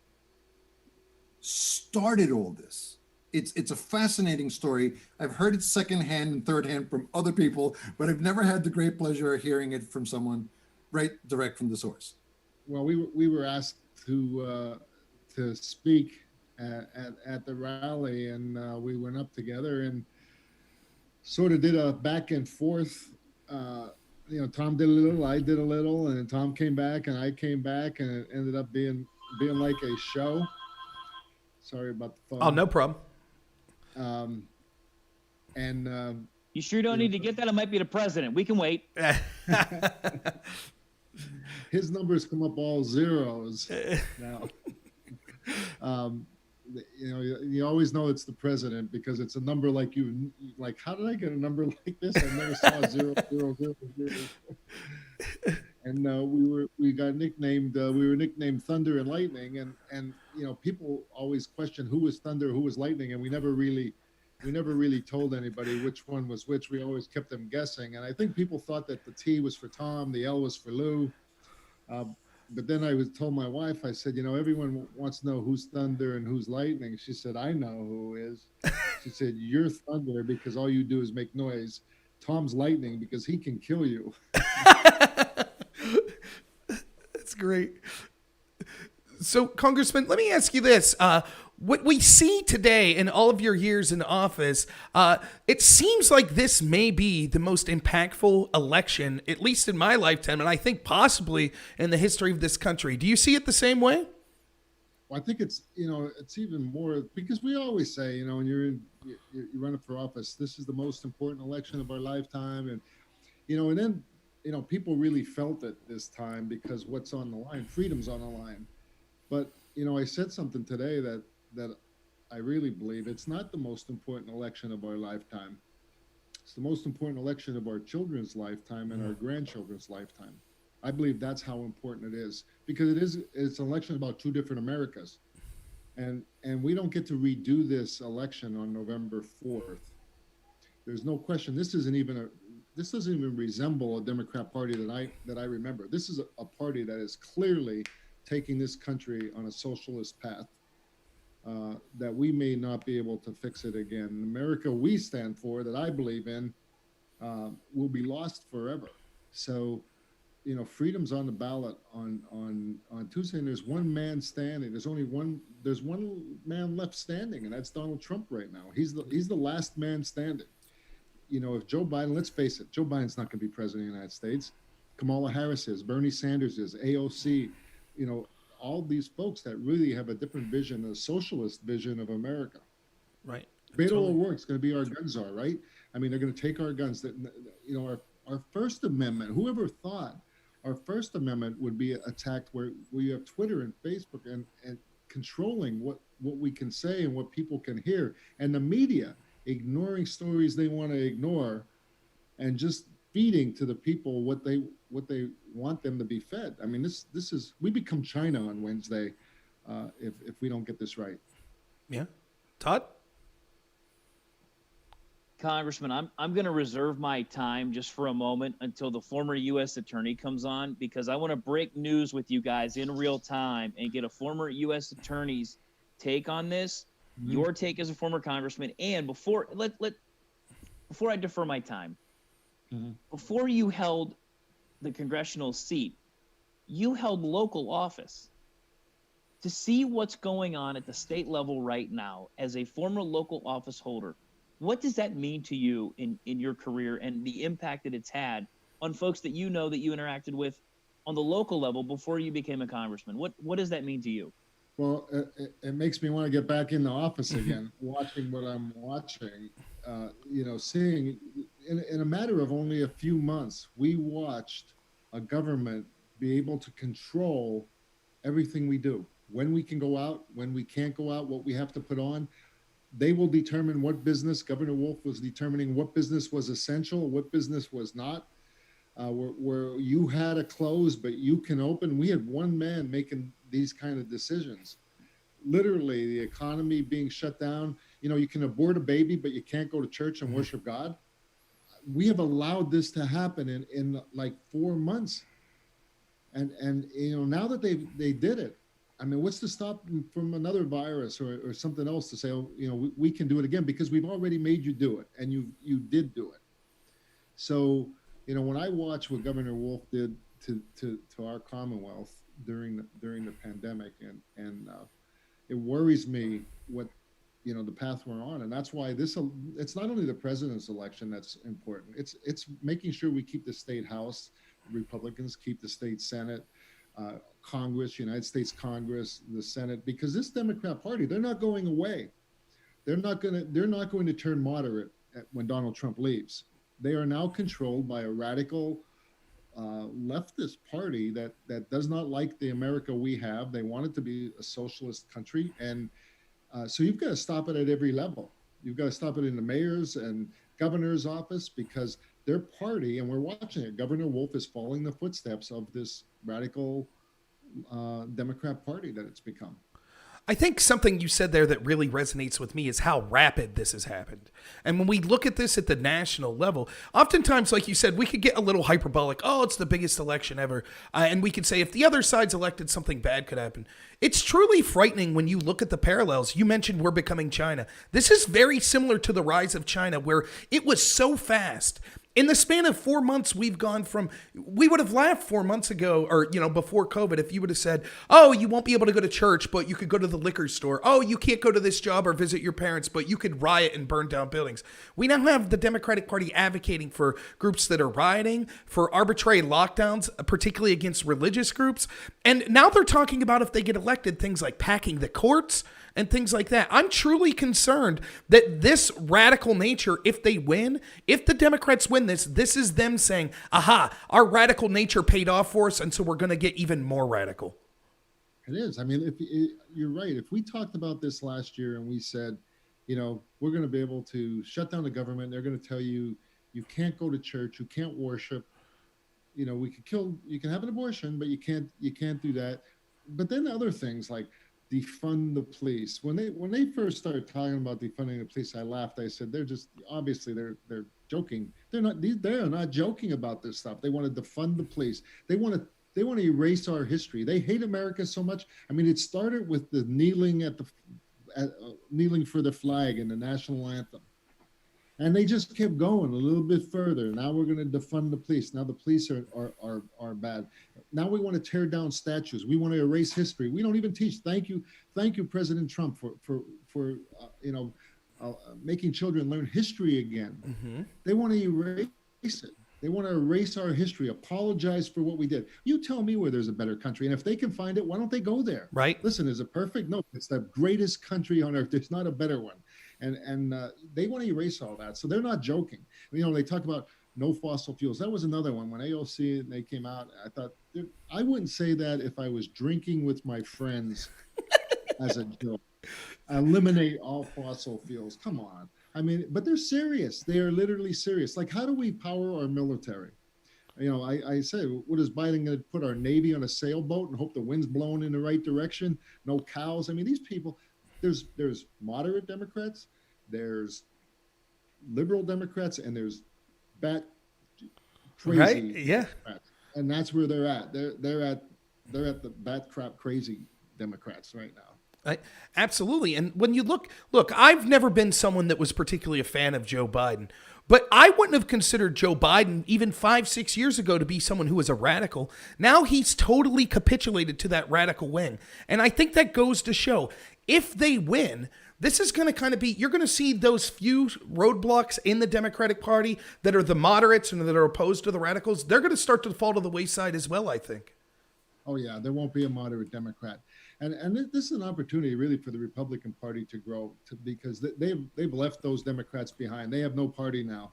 started all this. It's a fascinating story. I've heard it secondhand and thirdhand from other people, but I've never had the great pleasure of hearing it from someone right direct from the source. Well, we were asked to speak at the rally, and we went up together and sort of did a back and forth. Tom did a little, I did a little, and then Tom came back and I came back, and it ended up being like a show. Sorry about the phone. Oh, no problem. You sure don't need to get that? It might be the president. We can wait. His numbers come up all zeros now. You always know it's the president because it's a number like how did I get a number like this? I never saw 0, 0, 0, 0. And we were nicknamed Thunder and Lightning, and people always question who was Thunder, who was Lightning, and we never really told anybody which one was which. We always kept them guessing, and I think people thought that the T was for Tom, the L was for Lou. But then I told my wife, I said, everyone wants to know who's Thunder and who's Lightning. She said, I know who is. She said, you're Thunder because all you do is make noise. Tom's Lightning because he can kill you. That's great. So, Congressman, let me ask you this. What we see today in all of your years in office, it seems like this may be the most impactful election, at least in my lifetime, and I think possibly in the history of this country. Do you see it the same way? Well, I think it's even more because we always say, when you're running for office, this is the most important election of our lifetime. And, and then, people really felt it this time because what's on the line, freedom's on the line. But, I said something today that I really believe it's not the most important election of our lifetime. It's the most important election of our children's lifetime and our grandchildren's lifetime. I believe that's how important it is because it's an election about two different Americas. And we don't get to redo this election on November 4th. There's no question. This doesn't even resemble a Democrat party that I remember. This is a party that is clearly taking this country on a socialist path. That we may not be able to fix it again. The America we stand for, that I believe in, will be lost forever. So, freedom's on the ballot on Tuesday, and there's one man standing. There's one man left standing, and that's Donald Trump right now. He's the last man standing. If Joe Biden, let's face it, Joe Biden's not going to be president of the United States. Kamala Harris is, Bernie Sanders is, AOC, all these folks that really have a different vision, a socialist vision of America. Right. Beto O'Rourke's going to be our gun czar, right? I mean, they're going to take our guns. Our First Amendment, whoever thought our First Amendment would be attacked where we have Twitter and Facebook and controlling what we can say and what people can hear, and the media ignoring stories they want to ignore and just feeding to the people what they want them to be fed. I mean, this is, we become China on Wednesday if we don't get this right. Yeah. Todd? Congressman, I'm going to reserve my time just for a moment until the former U.S. attorney comes on because I want to break news with you guys in real time and get a former U.S. attorney's take on this, your take as a former congressman, and before I defer my time, before you held the congressional seat, you held local office. To see what's going on at the state level right now as a former local office holder, what does that mean to you in your career and the impact that it's had on folks that you know that you interacted with on the local level before you became a congressman? What does that mean to you? Well, it makes me want to get back in the office again, watching what I'm watching, seeing in a matter of only a few months, we watched a government be able to control everything we do. when we can go out, when we can't go out, what we have to put on. They will determine what business. Governor Wolf was determining what business was essential, what business was not. Where you had to close, but you can open. We had one man making these kind of decisions. Literally, the economy being shut down. You can abort a baby, but you can't go to church and worship God. We have allowed this to happen in like 4 months. And now that they did it, I mean, what's to stop them from another virus or something else to say, we can do it again, because we've already made you do it, and you did do it. So, when I watch what Governor Wolf did to our Commonwealth during the pandemic, and it worries me what the path we're on, and that's why it's not only the president's election that's important. It's making sure we keep the state House, Republicans keep the state Senate, Congress, United States Congress, the Senate, because this Democrat Party, they're not going away. They're not going to turn moderate when Donald Trump leaves. They are now controlled by a radical leftist party that does not like the America we have. They want it to be a socialist country. And so you've got to stop it at every level. You've got to stop it in the mayor's and governor's office, because their party, and we're watching it, Governor Wolf is following the footsteps of this radical Democrat Party that it's become. I think something you said there that really resonates with me is how rapid this has happened. And when we look at this at the national level, oftentimes, like you said, we could get a little hyperbolic. Oh, it's the biggest election ever. And we could say if the other side's elected, something bad could happen. It's truly frightening when you look at the parallels. You mentioned we're becoming China. This is very similar to the rise of China, where it was so fast. In the span of 4 months, we've gone from, we would have laughed 4 months ago, or, before COVID, if you would have said, oh, you won't be able to go to church, but you could go to the liquor store. Oh, you can't go to this job or visit your parents, but you could riot and burn down buildings. We now have the Democratic Party advocating for groups that are rioting, for arbitrary lockdowns, particularly against religious groups. And now they're talking about, if they get elected, things like packing the courts and things like that. I'm truly concerned that this radical nature, if they win, if the Democrats win this is them saying, aha, our radical nature paid off for us, and so we're going to get even more radical. It is. I mean, you're right. If we talked about this last year and we said, we're going to be able to shut down the government, they're going to tell you, you can't go to church, you can't worship, you can have an abortion, but you can't do that. But then other things like defund the police. When they first started talking about defunding the police, I laughed. I said, they're joking. They are not joking about this stuff. They want to defund the police. They want to erase our history. They hate America so much. I mean, it started with the kneeling kneeling for the flag and the national anthem. And they just kept going a little bit further. Now we're going to defund the police. Now the police are bad. Now we want to tear down statues. We want to erase history. We don't even teach. Thank you, President Trump, for making children learn history again. Mm-hmm. They want to erase it. They want to erase our history, apologize for what we did. You tell me where there's a better country. And if they can find it, why don't they go there? Right. Listen, is it perfect? No, it's the greatest country on earth. There's not a better one. And they want to erase all that. So they're not joking. They talk about no fossil fuels. That was another one. When AOC and they came out, I thought, I wouldn't say that if I was drinking with my friends as a joke. Eliminate all fossil fuels. Come on. I mean, but they're serious. They are literally serious. Like, how do we power our military? I say, what is Biden going to put our Navy on a sailboat and hope the wind's blowing in the right direction? No cows. I mean, these people, there's moderate Democrats, there's liberal Democrats, and there's crazy right? Yeah. Democrats. And that's where they're at. They're at the bat crap crazy Democrats right now. Absolutely. And when you look, I've never been someone that was particularly a fan of Joe Biden, but I wouldn't have considered Joe Biden even 5-6 years ago to be someone who was a radical. Now he's totally capitulated to that radical wing. And I think that goes to show, if they win, this is going to kind of be, you're going to see those few roadblocks in the Democratic Party that are the moderates and that are opposed to the radicals. They're going to start to fall to the wayside as well, I think. Oh, yeah, there won't be a moderate Democrat. And this is an opportunity really for the Republican Party to grow, because they've left those Democrats behind. They have no party now.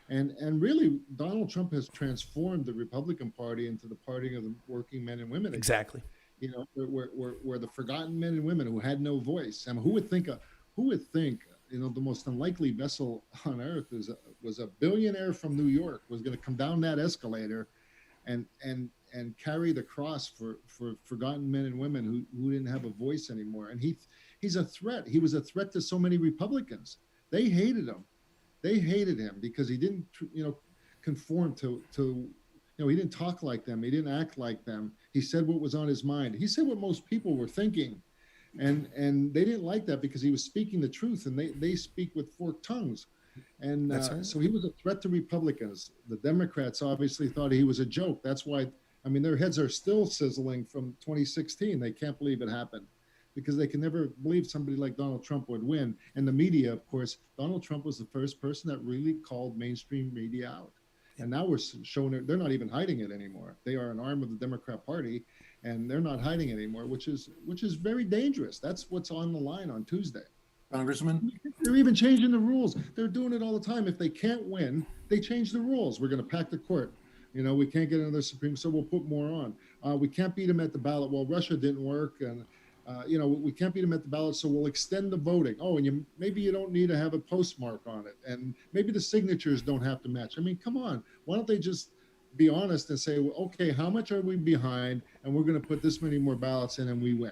And really, Donald Trump has transformed the Republican Party into the party of the working men and women. Exactly. You know, we're the forgotten men and women who had no voice. I mean, who would think, you know, the most unlikely vessel on earth was a billionaire from New York was going to come down that escalator and carry the cross for forgotten men and women who didn't have a voice anymore. And he's a threat. He was a threat to so many Republicans. They hated him. They hated him because he didn't, you know, conform to, you know, he didn't talk like them. He didn't act like them. He said what was on his mind. He said what most people were thinking. And they didn't like that because he was speaking the truth, and they speak with forked tongues. And right. so he was a threat to Republicans. The Democrats obviously thought he was a joke. That's why, I mean, their heads are still sizzling from 2016. They can't believe it happened because they can never believe somebody like Donald Trump would win. And the media, of course, Donald Trump was the first person that really called mainstream media out. And now we're showing it. They're not even hiding it anymore. They are an arm of the Democrat Party, and they're not hiding it anymore, which is very dangerous. That's what's on the line on Tuesday. Congressman? They're even changing the rules. They're doing it all the time. If they can't win, they change the rules. We're going to pack the court. You know, we can't get another Supreme, so we'll put more on. We can't beat them at the ballot. Well, Russia didn't work, and you know, we can't beat them at the ballot, so we'll extend the voting. Oh, and maybe you don't need to have a postmark on it, and maybe the signatures don't have to match. I mean, come on. Why don't they just be honest and say, well, okay, how much are we behind, and we're going to put this many more ballots in, and we win.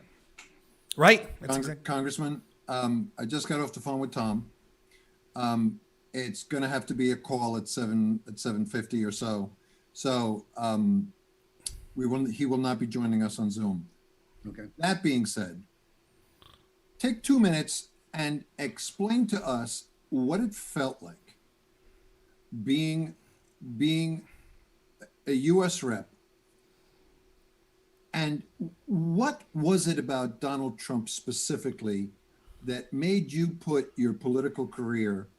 Right. Congressman, I just got off the phone with Tom. It's going to have to be a call at 7:50 or so. So he will not be joining us on Zoom. Okay. That being said, take 2 minutes and explain to us what it felt like being a U.S. rep, and what was it about Donald Trump specifically that made you put your political career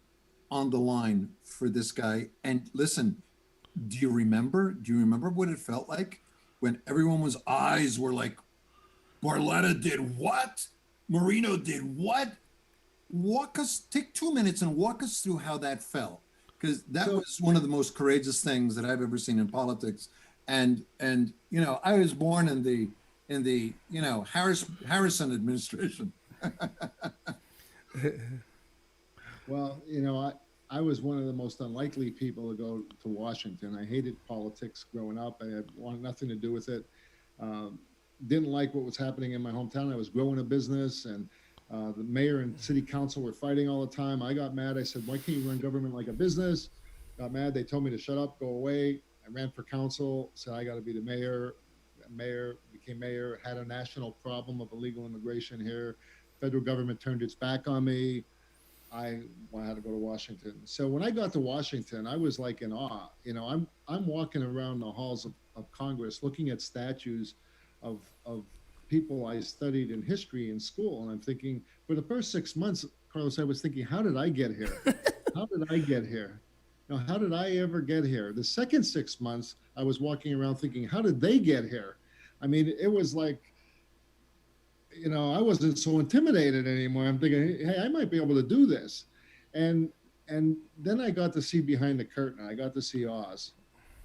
on the line for this guy? And listen, do you remember what it felt like when everyone's eyes were like, Barletta did what? Marino did what? Take 2 minutes and walk us through how that felt, because that was one of the most courageous things that I've ever seen in politics. And you know, I was born in the you know, Harrison administration. Well, you know, I was one of the most unlikely people to go to Washington. I hated politics growing up. I wanted nothing to do with it. Didn't like what was happening in my hometown. I was growing a business, and the mayor and city council were fighting all the time. I got mad. I said, why can't you run government like a business? Got mad. They told me to shut up, go away. I ran for council, said I got to be the mayor. Became mayor, had a national problem of illegal immigration here. Federal government turned its back on me. I had to go to Washington. So when I got to Washington, I was like in awe. You know, I'm walking around the halls of Congress looking at statues of people I studied in history in school. And I'm thinking, for the first 6 months, Carlos, I was thinking, how did I get here? How did I get here? You know, how did I ever get here? The second 6 months, I was walking around thinking, how did they get here? I mean, it was like, you know, I wasn't so intimidated anymore. I'm thinking, hey, I might be able to do this. And then I got to see behind the curtain. I got to see Oz.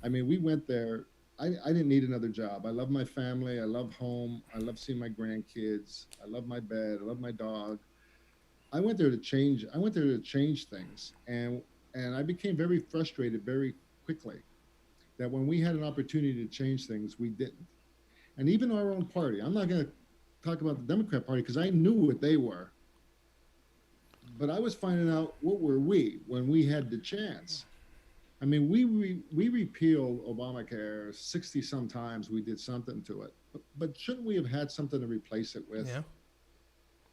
I mean, we went there. I didn't need another job. I love my family. I love home. I love seeing my grandkids. I love my bed. I love my dog. I went there to change. I went there to change things. And I became very frustrated very quickly that when we had an opportunity to change things, we didn't. And even our own party, I'm not going to talk about the Democrat Party because I knew what they were. But I was finding out what were we when we had the chance. I mean, we repealed Obamacare 60 some times. We did something to it, but shouldn't we have had something to replace it with? Yeah.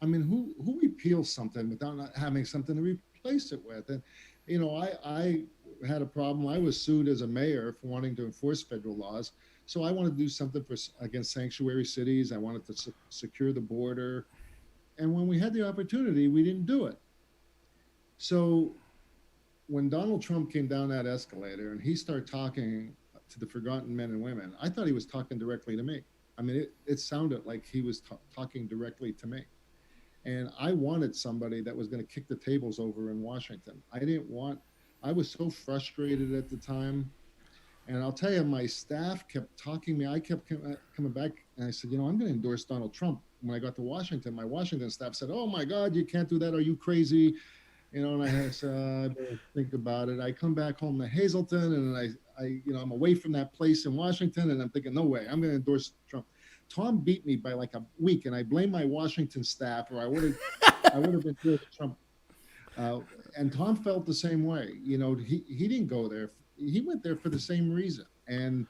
I mean, who repeals something without not having something to replace it with? And you know, I had a problem. I was sued as a mayor for wanting to enforce federal laws. So I wanted to do something against sanctuary cities. I wanted to secure the border. And when we had the opportunity, we didn't do it. So when Donald Trump came down that escalator and he started talking to the forgotten men and women, I thought he was talking directly to me. I mean, it sounded like he was talking directly to me. And I wanted somebody that was going to kick the tables over in Washington. I was so frustrated at the time. And I'll tell you, my staff kept talking to me. I kept coming back, and I said, I'm going to endorse Donald Trump. When I got to Washington, my Washington staff said, "Oh my God, you can't do that. Are you crazy?" And I said, I better think about it. I come back home to Hazleton, and I'm away from that place in Washington, and I'm thinking, no way, I'm going to endorse Trump. Tom beat me by like a week, and I blame my Washington staff, or I would have endorsed Trump. And Tom felt the same way. He didn't go there. He went there for the same reason. And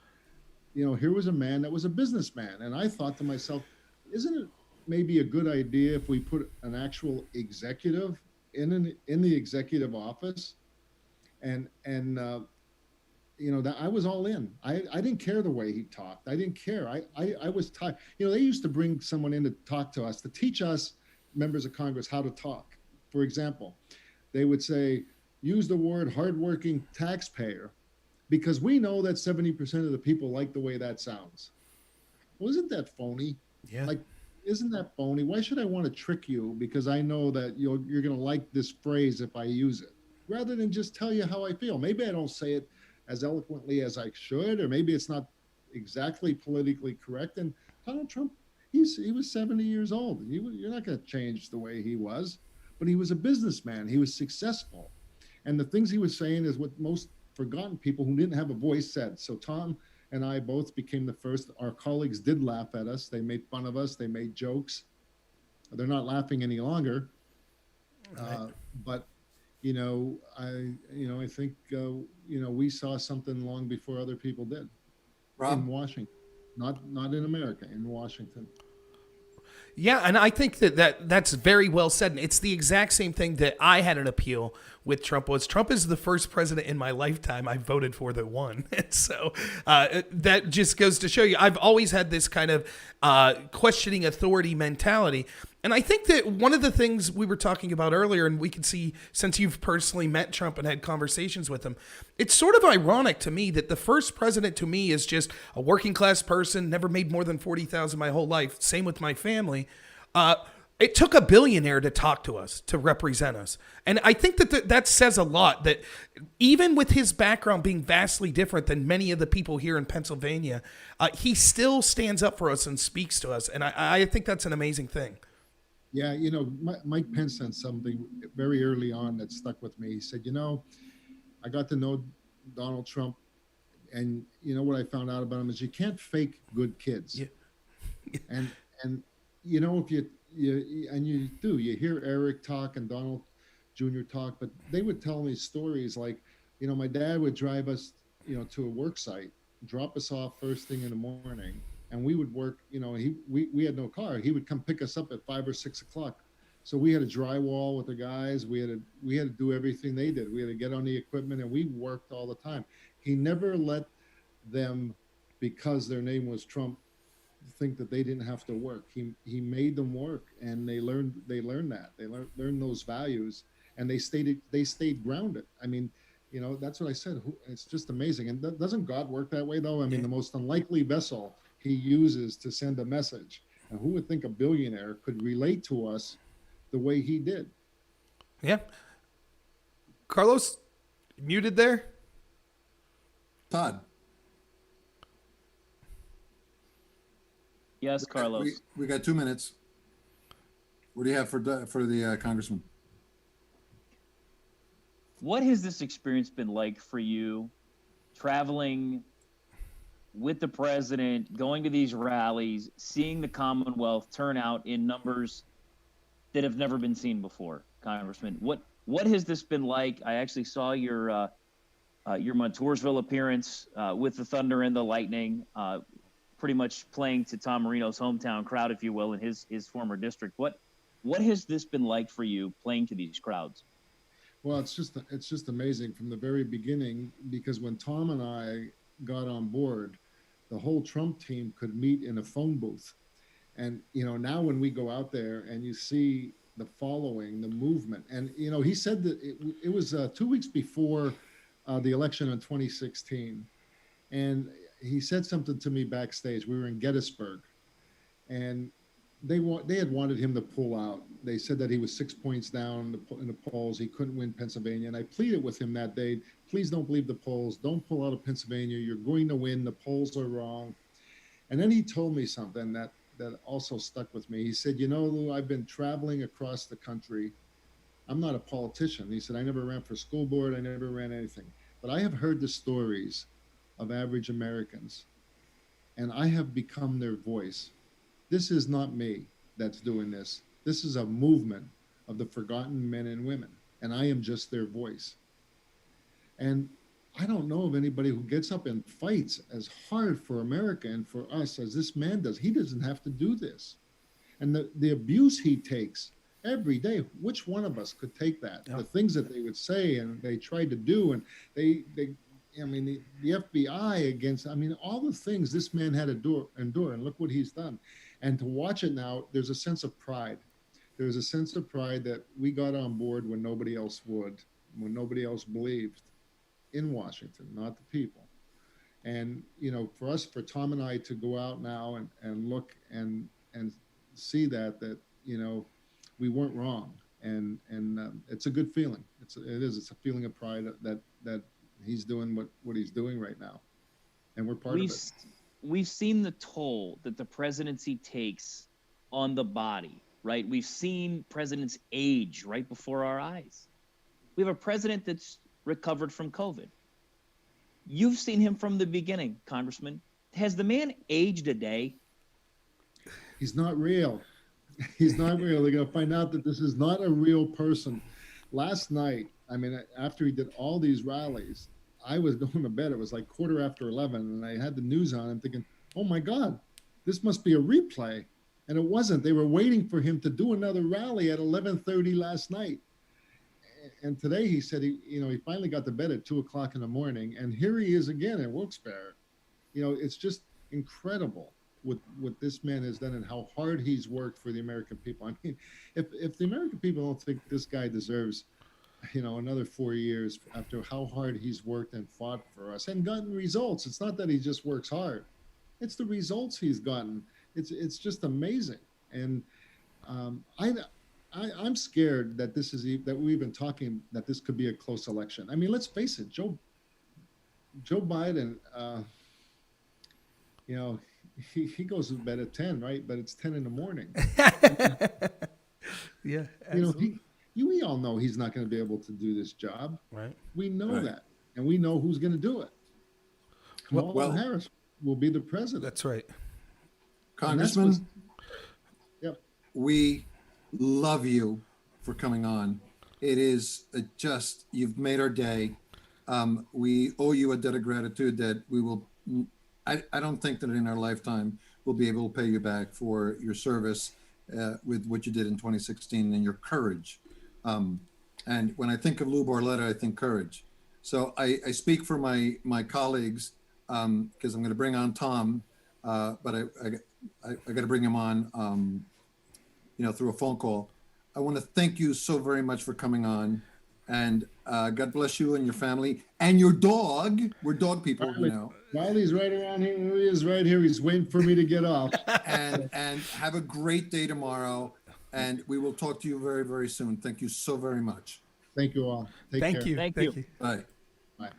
here was a man that was a businessman, and I thought to myself, isn't it maybe a good idea if we put an actual executive in the executive office? And that I was all in. I didn't care the way he talked. I didn't care. I was tired. They used to bring someone in to talk to us, to teach us members of Congress how to talk. For example, they would say, use the word hardworking taxpayer, because we know that 70% of the people like the way that sounds. Well, isn't that phony? Yeah. Like, isn't that phony? Why should I want to trick you because I know that you're going to like this phrase if I use it, rather than just tell you how I feel? Maybe I don't say it as eloquently as I should, or maybe it's not exactly politically correct. And Donald Trump, he was 70 years old. You're not going to change the way he was, but he was a businessman. He was successful. And the things he was saying is what most forgotten people who didn't have a voice said. So Tom and I both became the first. Our colleagues did laugh at us. They made fun of us. They made jokes. They're not laughing any longer. Right. But I think we saw something long before other people did. Rob? In Washington, not in America, in Washington. Yeah, and I think that's very well said. And it's the exact same thing that I had an appeal with Trump was. Trump is the first president in my lifetime I voted for that won. And so that just goes to show you, I've always had this kind of questioning authority mentality. And I think that one of the things we were talking about earlier, and we can see since you've personally met Trump and had conversations with him, it's sort of ironic to me that the first president to me is just a working class person, never made more than $40,000 my whole life. Same with my family. It took a billionaire to talk to us, to represent us. And I think that that says a lot, that even with his background being vastly different than many of the people here in Pennsylvania, he still stands up for us and speaks to us. And I think that's an amazing thing. Yeah, Mike Pence said something very early on that stuck with me. He said, I got to know Donald Trump, and what I found out about him is you can't fake good kids. Yeah. and if you hear Eric talk and Donald Jr. talk, but they would tell me stories like, my dad would drive us, to a work site, drop us off first thing in the morning, and we would work, we had no car. He would come pick us up at 5 or 6 o'clock. So we had to drywall with the guys. We had to do everything they did. We had to get on the equipment, and we worked all the time. He never let them, because their name was Trump, think that they didn't have to work. He made them work, and they learned that. They learned those values, and they stayed grounded. I mean, that's what I said. It's just amazing. And doesn't God work that way, though? I mean, the most unlikely vessel he uses to send a message. And who would think a billionaire could relate to us the way he did? Yeah. Carlos, muted there? Todd. Yes, Carlos. We got 2 minutes. What do you have for the congressman? What has this experience been like for you, traveling with the president, going to these rallies, seeing the Commonwealth turn out in numbers that have never been seen before, Congressman? What has this been like? I actually saw your Montoursville appearance with the Thunder and the Lightning, pretty much playing to Tom Marino's hometown crowd, if you will, in his former district. What has this been like for you, playing to these crowds? Well, it's just amazing from the very beginning, because when Tom and I got on board, the whole Trump team could meet in a phone booth. And, now when we go out there and you see the following, the movement, and, he said that it was 2 weeks before the election in 2016. And he said something to me backstage. We were in Gettysburg, and they had wanted him to pull out. They said that he was 6 points down in the polls. He couldn't win Pennsylvania. And I pleaded with him that day, please don't believe the polls. Don't pull out of Pennsylvania. You're going to win. The polls are wrong. And then he told me something that also stuck with me. He said, you know, Lou, I've been traveling across the country. I'm not a politician. He said, I never ran for school board. I never ran anything. But I have heard the stories of average Americans, and I have become their voice. This is not me that's doing this. This is a movement of the forgotten men and women, and I am just their voice. And I don't know of anybody who gets up and fights as hard for America and for us as this man does. He doesn't have to do this. And the abuse he takes every day, which one of us could take that? Yeah. The things that they would say and they tried to do, and the FBI against, all the things this man had to endure, and look what he's done. And to watch it now, there's a sense of pride. There's a sense of pride that we got on board when nobody else would, when nobody else believed in Washington, not the people. And, you know, for Tom and I to go out now and look and see that, you know, we weren't wrong. And it's a good feeling. It's a feeling of pride that he's doing what he's doing right now. And we're part of it. We've seen the toll that the presidency takes on the body, right? We've seen presidents age right before our eyes. We have a president that's recovered from COVID. You've seen him from the beginning, Congressman. Has the man aged a day? He's not real. He's not real. They're going to find out that this is not a real person. Last night, after he did all these rallies, I was going to bed. It was like 11:15, and I had the news on. I'm thinking, oh my God, this must be a replay. And it wasn't. They were waiting for him to do another rally at 11:30 last night. And today he said he finally got to bed at 2:00 in the morning, and here he is again in Wilkes-Barre. You know, it's just incredible what this man has done and how hard he's worked for the American people. I mean, if the American people don't think this guy deserves, you know, another 4 years after how hard he's worked and fought for us and gotten results, it's not that he just works hard; it's the results he's gotten. It's just amazing. And I'm scared that that we've been talking that this could be a close election. I mean, let's face it, Joe Biden, you know, he goes to bed at 10, right? But it's 10 in the morning. Yeah, absolutely. You know, we all know he's not going to be able to do this job. Right. We know that, and we know who's going to do it. Kamala Harris will be the president. That's right. Congressman, yep. We love you for coming on. It is just, you've made our day. We owe you a debt of gratitude that we will, I don't think that in our lifetime we'll be able to pay you back for your service with what you did in 2016 and your courage. And when I think of Lou Barletta, I think courage. So I speak for my colleagues because I'm going to bring on Tom, but I got to bring him on, through a phone call. I want to thank you so very much for coming on, and God bless you and your family and your dog. We're dog people, you know. Riley's right around here. He is right here. He's waiting for me to get off. And have a great day tomorrow, and we will talk to you very, very soon. Thank you so very much. Thank you all. Take care. Thank you. Bye. Bye.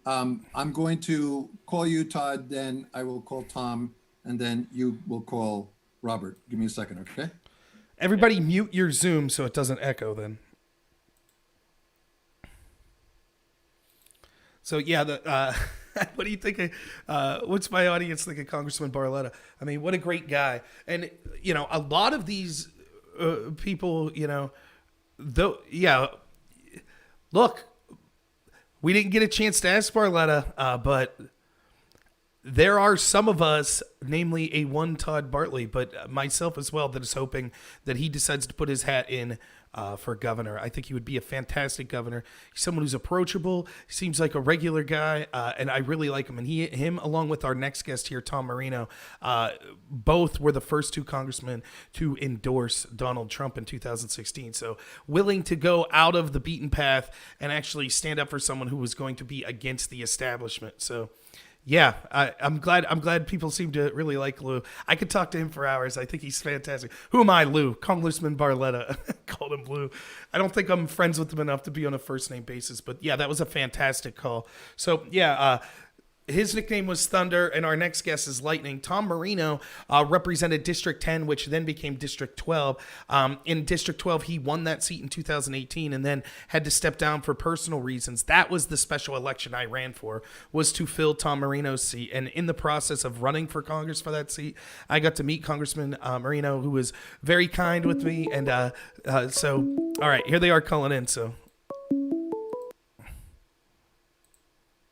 I'm going to call you, Todd, then I will call Tom, and then you will call Robert. Give me a second, okay? Everybody mute your Zoom so it doesn't echo then. So yeah, what do you think what's my audience think of Congressman Barletta? I mean, what a great guy. And, you know, a lot of these people, you know, look, we didn't get a chance to ask Barletta, but there are some of us, namely a one Todd Bartley, but myself as well, that is hoping that he decides to put his hat in for governor. I think he would be a fantastic governor. He's someone who's approachable. He seems like a regular guy, and I really like him. And him, along with our next guest here, Tom Marino, both were the first two congressmen to endorse Donald Trump in 2016. So willing to go out of the beaten path and actually stand up for someone who was going to be against the establishment. So Yeah, I'm glad people seem to really like Lou. I could talk to him for hours. I think he's fantastic. Who am I, Lou? Congressman Barletta. Called him Lou. I don't think I'm friends with him enough to be on a first name basis, but yeah, that was a fantastic call. So yeah, his nickname was Thunder, and our next guest is Lightning. Tom Marino represented District 10, which then became District 12. In District 12, he won that seat in 2018 and then had to step down for personal reasons. That was the special election I ran for, was to fill Tom Marino's seat. And in the process of running for Congress for that seat, I got to meet Congressman Marino, who was very kind with me. And so, all right, here they are calling in. So,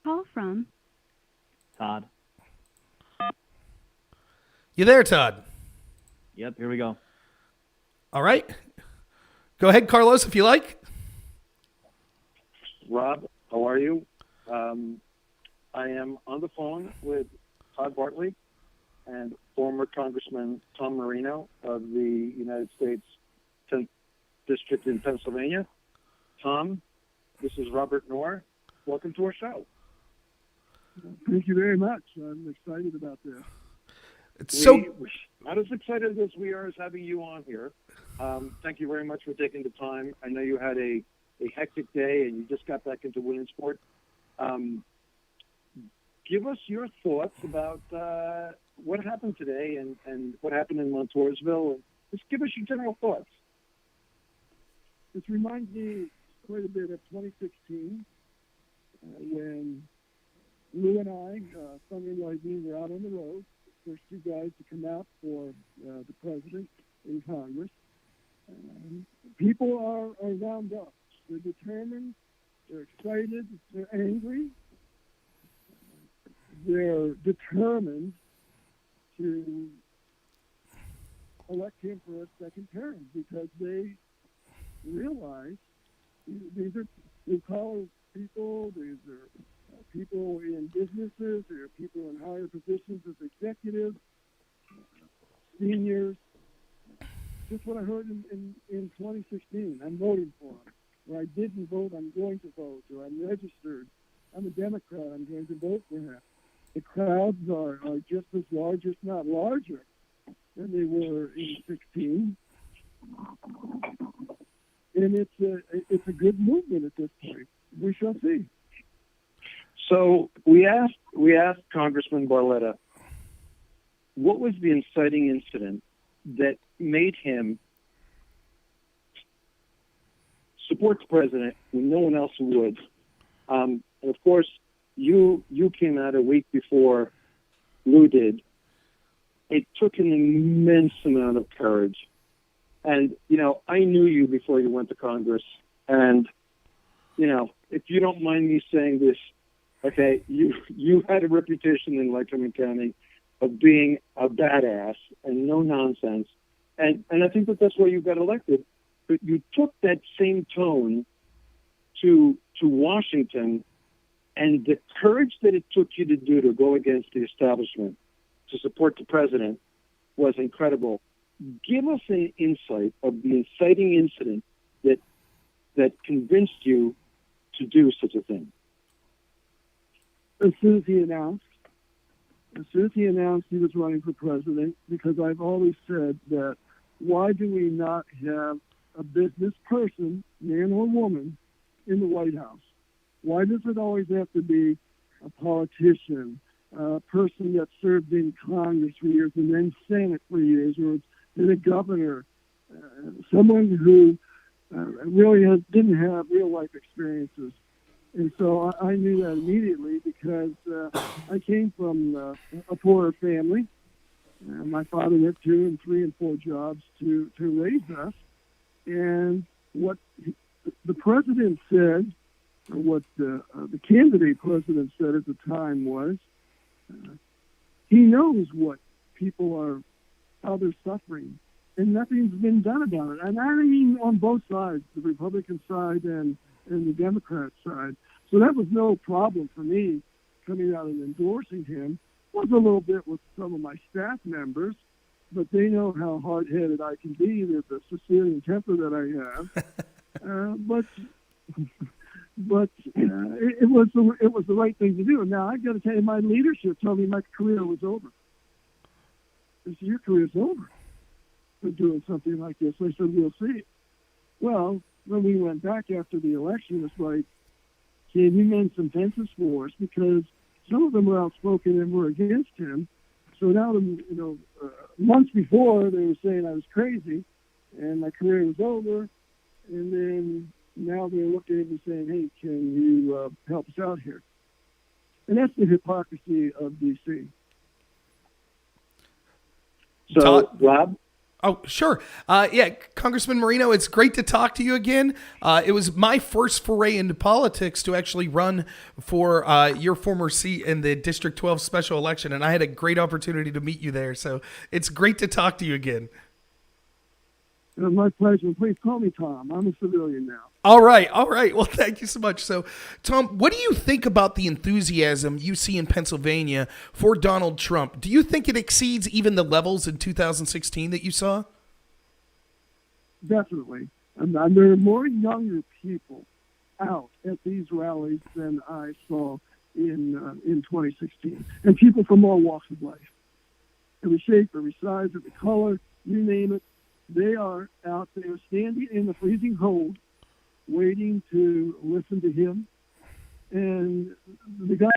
Call from Todd. You there, Todd? Yep, here we go. All right. Go ahead, Carlos, if you like. Rob, how are you? I am on the phone with Todd Bartlett and former Congressman Tom Marino of the United States 10th District in Pennsylvania. Tom, this is Robert Knorr. Welcome to our show. Thank you very much. I'm excited about this. We're not as excited as we are as having you on here. Thank you very much for taking the time. I know you had a hectic day and you just got back into Williamsport. Give us your thoughts about what happened today and what happened in Montoursville. And just give us your general thoughts. This reminds me quite a bit of 2016 when Lou and I, Thunder and Lightning, were out on the road, first two guys to come out for the president in Congress. People are wound up. They're determined. They're excited. They're angry. They're determined to elect him for a second term because they realize these are blue-collar people. These are people in businesses. There are people in higher positions as executives, seniors. Just what I heard in 2016. I'm voting for him. Or I didn't vote, I'm going to vote. Or I'm registered. I'm a Democrat. I'm going to vote for him. The crowds are just as large, if not larger, than they were in 16. And it's a good movement at this point. We shall see. So we asked Congressman Barletta, what was the inciting incident that made him support the president when no one else would? And of course, you came out a week before Lou did. It took an immense amount of courage. And, I knew you before you went to Congress. And, if you don't mind me saying this, okay, you had a reputation in Lycoming County of being a badass and no nonsense. And I think that's why you got elected. But you took that same tone to Washington, and the courage that it took you to do to go against the establishment, to support the president, was incredible. Give us an insight of the inciting incident that convinced you to do such a thing. As soon as he announced he was running for president, because I've always said that why do we not have a business person, man or woman, in the White House? Why does it always have to be a politician, a person that served in Congress for years and then Senate for years, or then a governor, someone who really didn't have real life experiences? And so I knew that immediately because I came from a poorer family. My father had 2 and 3 and 4 jobs to raise us. And what the president said, or what the candidate president said at the time was, he knows what people are, how they're suffering, and nothing's been done about it. And I mean on both sides, the Republican side and the Democrat side. So that was no problem for me coming out and endorsing him. Was a little bit with some of my staff members, but they know how hard-headed I can be with the Sicilian temper that I have. But but it was the right thing to do. Now I got to tell you, my leadership told me my career was over. They said, your career's over for doing something like this. I said, we'll see. Well, when we went back after the election, it's like, can you mend some fences for us? Because some of them were outspoken and were against him. So now, months before, they were saying I was crazy and my career was over. And then now they're looking at me saying, hey, can you help us out here? And that's the hypocrisy of D.C. So, Todd? Rob? Oh, sure. Yeah, Congressman Marino, it's great to talk to you again. It was my first foray into politics to actually run for your former seat in the District 12 special election, and I had a great opportunity to meet you there. So it's great to talk to you again. My pleasure. Please call me Tom. I'm a civilian now. All right. Well, thank you so much. So, Tom, what do you think about the enthusiasm you see in Pennsylvania for Donald Trump? Do you think it exceeds even the levels in 2016 that you saw? Definitely. And there are more younger people out at these rallies than I saw in 2016. And people from all walks of life. Every shape, every size, every color, you name it. They are out there standing in the freezing cold, waiting to listen to him. And the guy,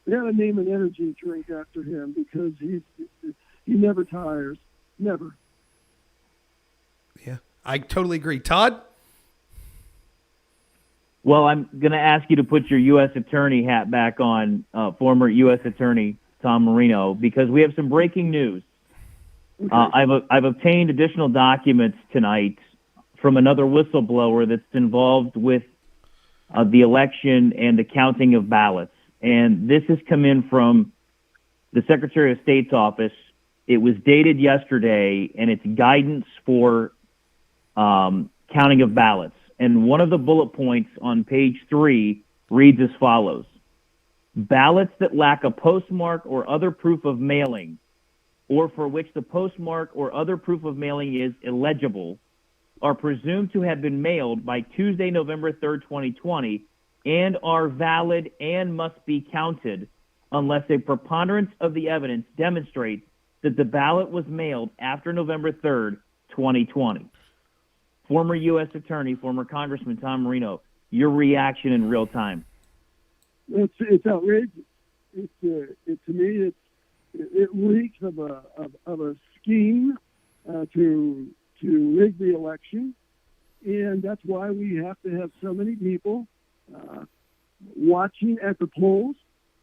they had to name an energy drink after him because he never tires, never. Yeah, I totally agree. Todd? Well, I'm going to ask you to put your U.S. Attorney hat back on, former U.S. Attorney Tom Marino, because we have some breaking news. I've obtained additional documents tonight from another whistleblower that's involved with the election and the counting of ballots. And this has come in from the Secretary of State's office. It was dated yesterday, and it's guidance for counting of ballots. And one of the bullet points on page 3 reads as follows. Ballots that lack a postmark or other proof of mailing, or for which the postmark or other proof of mailing is illegible, are presumed to have been mailed by Tuesday, November 3rd, 2020, and are valid and must be counted unless a preponderance of the evidence demonstrates that the ballot was mailed after November 3rd, 2020. Former U.S. Attorney, former Congressman Tom Marino, your reaction in real time. It's outrageous. To me, it reeks of a scheme to rig the election, and that's why we have to have so many people watching at the polls,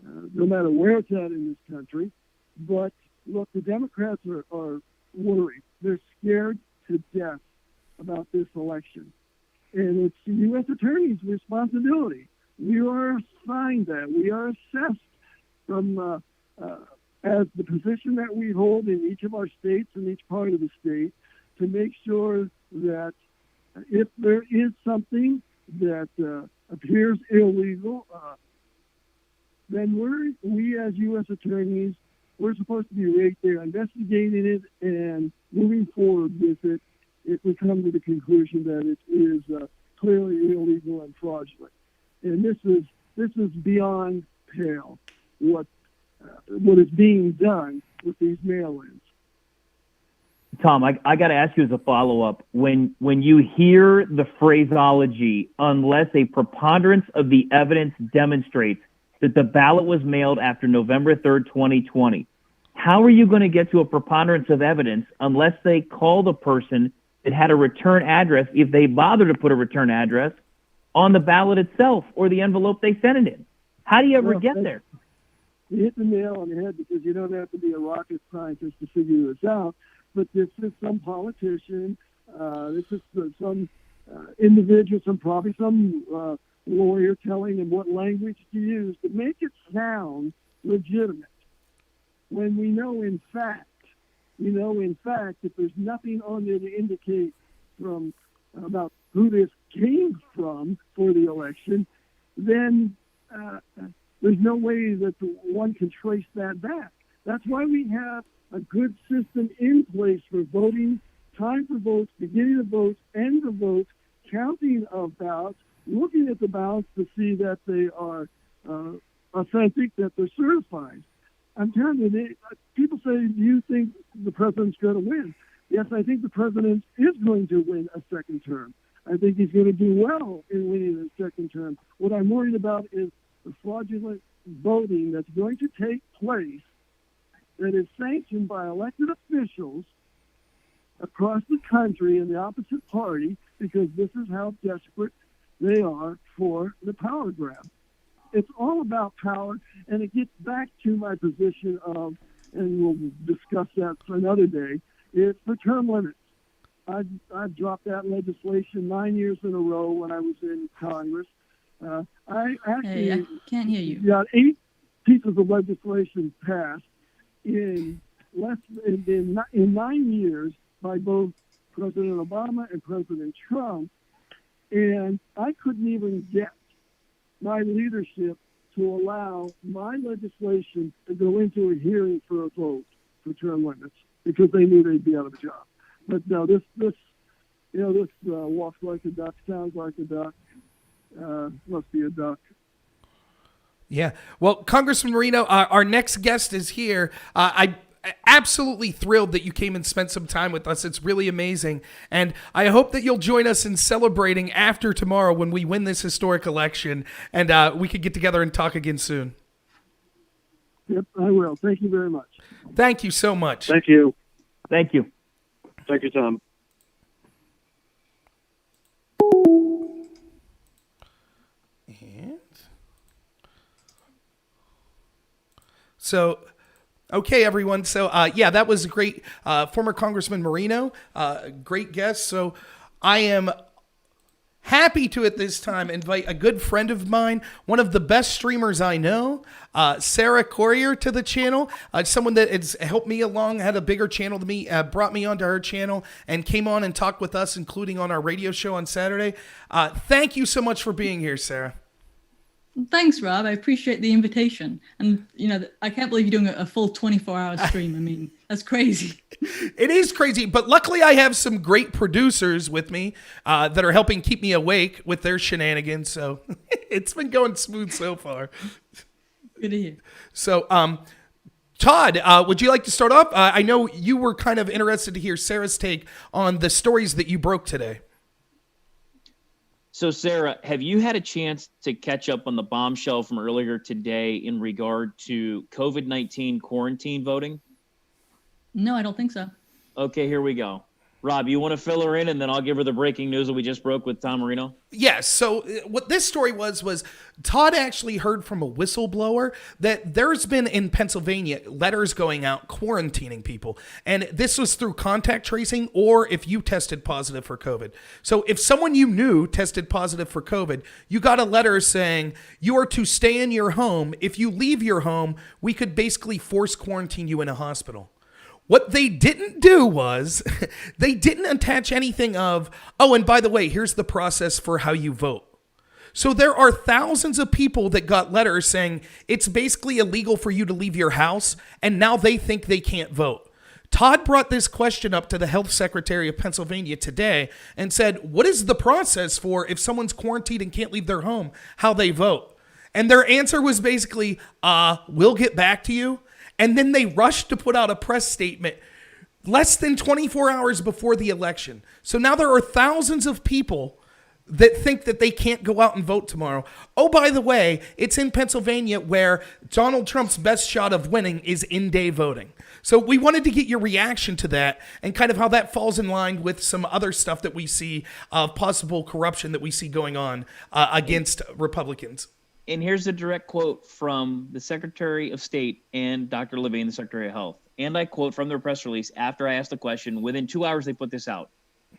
no matter where it's at in this country. But look, the Democrats are worried. They're scared to death about this election, and it's the U.S. Attorney's responsibility. We are assigned that. We are assessed from as the position that we hold in each of our states and each part of the state to make sure that if there is something that appears illegal, then we as U.S. attorneys, we're supposed to be right there investigating it and moving forward with it if we come to the conclusion that it is clearly illegal and fraudulent. And this is beyond pale what is being done with these mail-ins. Tom, I got to ask you as a follow-up. When you hear the phraseology, unless a preponderance of the evidence demonstrates that the ballot was mailed after November 3rd, 2020, how are you going to get to a preponderance of evidence unless they call the person that had a return address, if they bother to put a return address, on the ballot itself or the envelope they sent it in? How do you ever get there? You hit the nail on the head because you don't have to be a rocket scientist to figure this out. But this is some politician, this is some individual, probably some lawyer telling them what language to use to make it sound legitimate. When we know in fact, if there's nothing on there to indicate about who this came from for the election, then there's no way that one can trace that back. That's why we have a good system in place for voting, time for votes, beginning of votes, end of votes, counting of ballots, looking at the ballots to see that they are authentic, that they're certified. I'm telling you, people say, do you think the president's going to win? Yes, I think the president is going to win a second term. I think he's going to do well in winning a second term. What I'm worried about is the fraudulent voting that's going to take place that is sanctioned by elected officials across the country in the opposite party, because this is how desperate they are for the power grab. It's all about power, and it gets back to my position of, and we'll discuss that for another day, is for term limits. I've dropped that legislation 9 years in a row when I was in Congress. I actually can't hear you. Got 8 pieces of legislation passed in 9 years by both President Obama and President Trump, and I couldn't even get my leadership to allow my legislation to go into a hearing for a vote for term limits because they knew they'd be out of a job. But no, this walks like a duck, sounds like a duck, must be a duck. Yeah. Well, Congressman Marino, our next guest is here. I'm absolutely thrilled that you came and spent some time with us. It's really amazing. And I hope that you'll join us in celebrating after tomorrow when we win this historic election, and we could get together and talk again soon. Yep, I will. Thank you very much. Thank you so much. Thank you. Thank you. Thank you, Tom. So, okay, everyone. So, yeah, that was great. Former Congressman Marino, great guest. So I am happy to, at this time, invite a good friend of mine, one of the best streamers I know, Sarah Corrier, to the channel. Someone that has helped me along, had a bigger channel than me, brought me onto her channel and came on and talked with us, including on our radio show on Saturday. Thank you so much for being here, Sarah. Thanks, Rob. I appreciate the invitation. And, I can't believe you're doing a full 24-hour stream. I mean, that's crazy. It is crazy, but luckily I have some great producers with me that are helping keep me awake with their shenanigans. So it's been going smooth so far. Good to hear. So, Todd, would you like to start off? I know you were kind of interested to hear Sarah's take on the stories that you broke today. So, Sarah, have you had a chance to catch up on the bombshell from earlier today in regard to COVID-19 quarantine voting? No, I don't think so. Okay, here we go. Rob, you want to fill her in, and then I'll give her the breaking news that we just broke with Tom Marino? Yes. So what this story was Todd actually heard from a whistleblower that there's been in Pennsylvania letters going out quarantining people. And this was through contact tracing or if you tested positive for COVID. So if someone you knew tested positive for COVID, you got a letter saying you are to stay in your home. If you leave your home, we could basically force quarantine you in a hospital. What they didn't do was they didn't attach anything of, oh, and by the way, here's the process for how you vote. So there are thousands of people that got letters saying it's basically illegal for you to leave your house, and now they think they can't vote. Todd brought this question up to the health secretary of Pennsylvania today and said, what is the process for if someone's quarantined and can't leave their home, how they vote? And their answer was basically, we'll get back to you. And then they rushed to put out a press statement less than 24 hours before the election. So now there are thousands of people that think that they can't go out and vote tomorrow. Oh, by the way, it's in Pennsylvania where Donald Trump's best shot of winning is in-day voting. So we wanted to get your reaction to that and kind of how that falls in line with some other stuff that we see of possible corruption that we see going on against Republicans. And here's a direct quote from the Secretary of State and Dr. Levine, the Secretary of Health. And I quote from their press release after I asked the question. Within 2 hours, they put this out.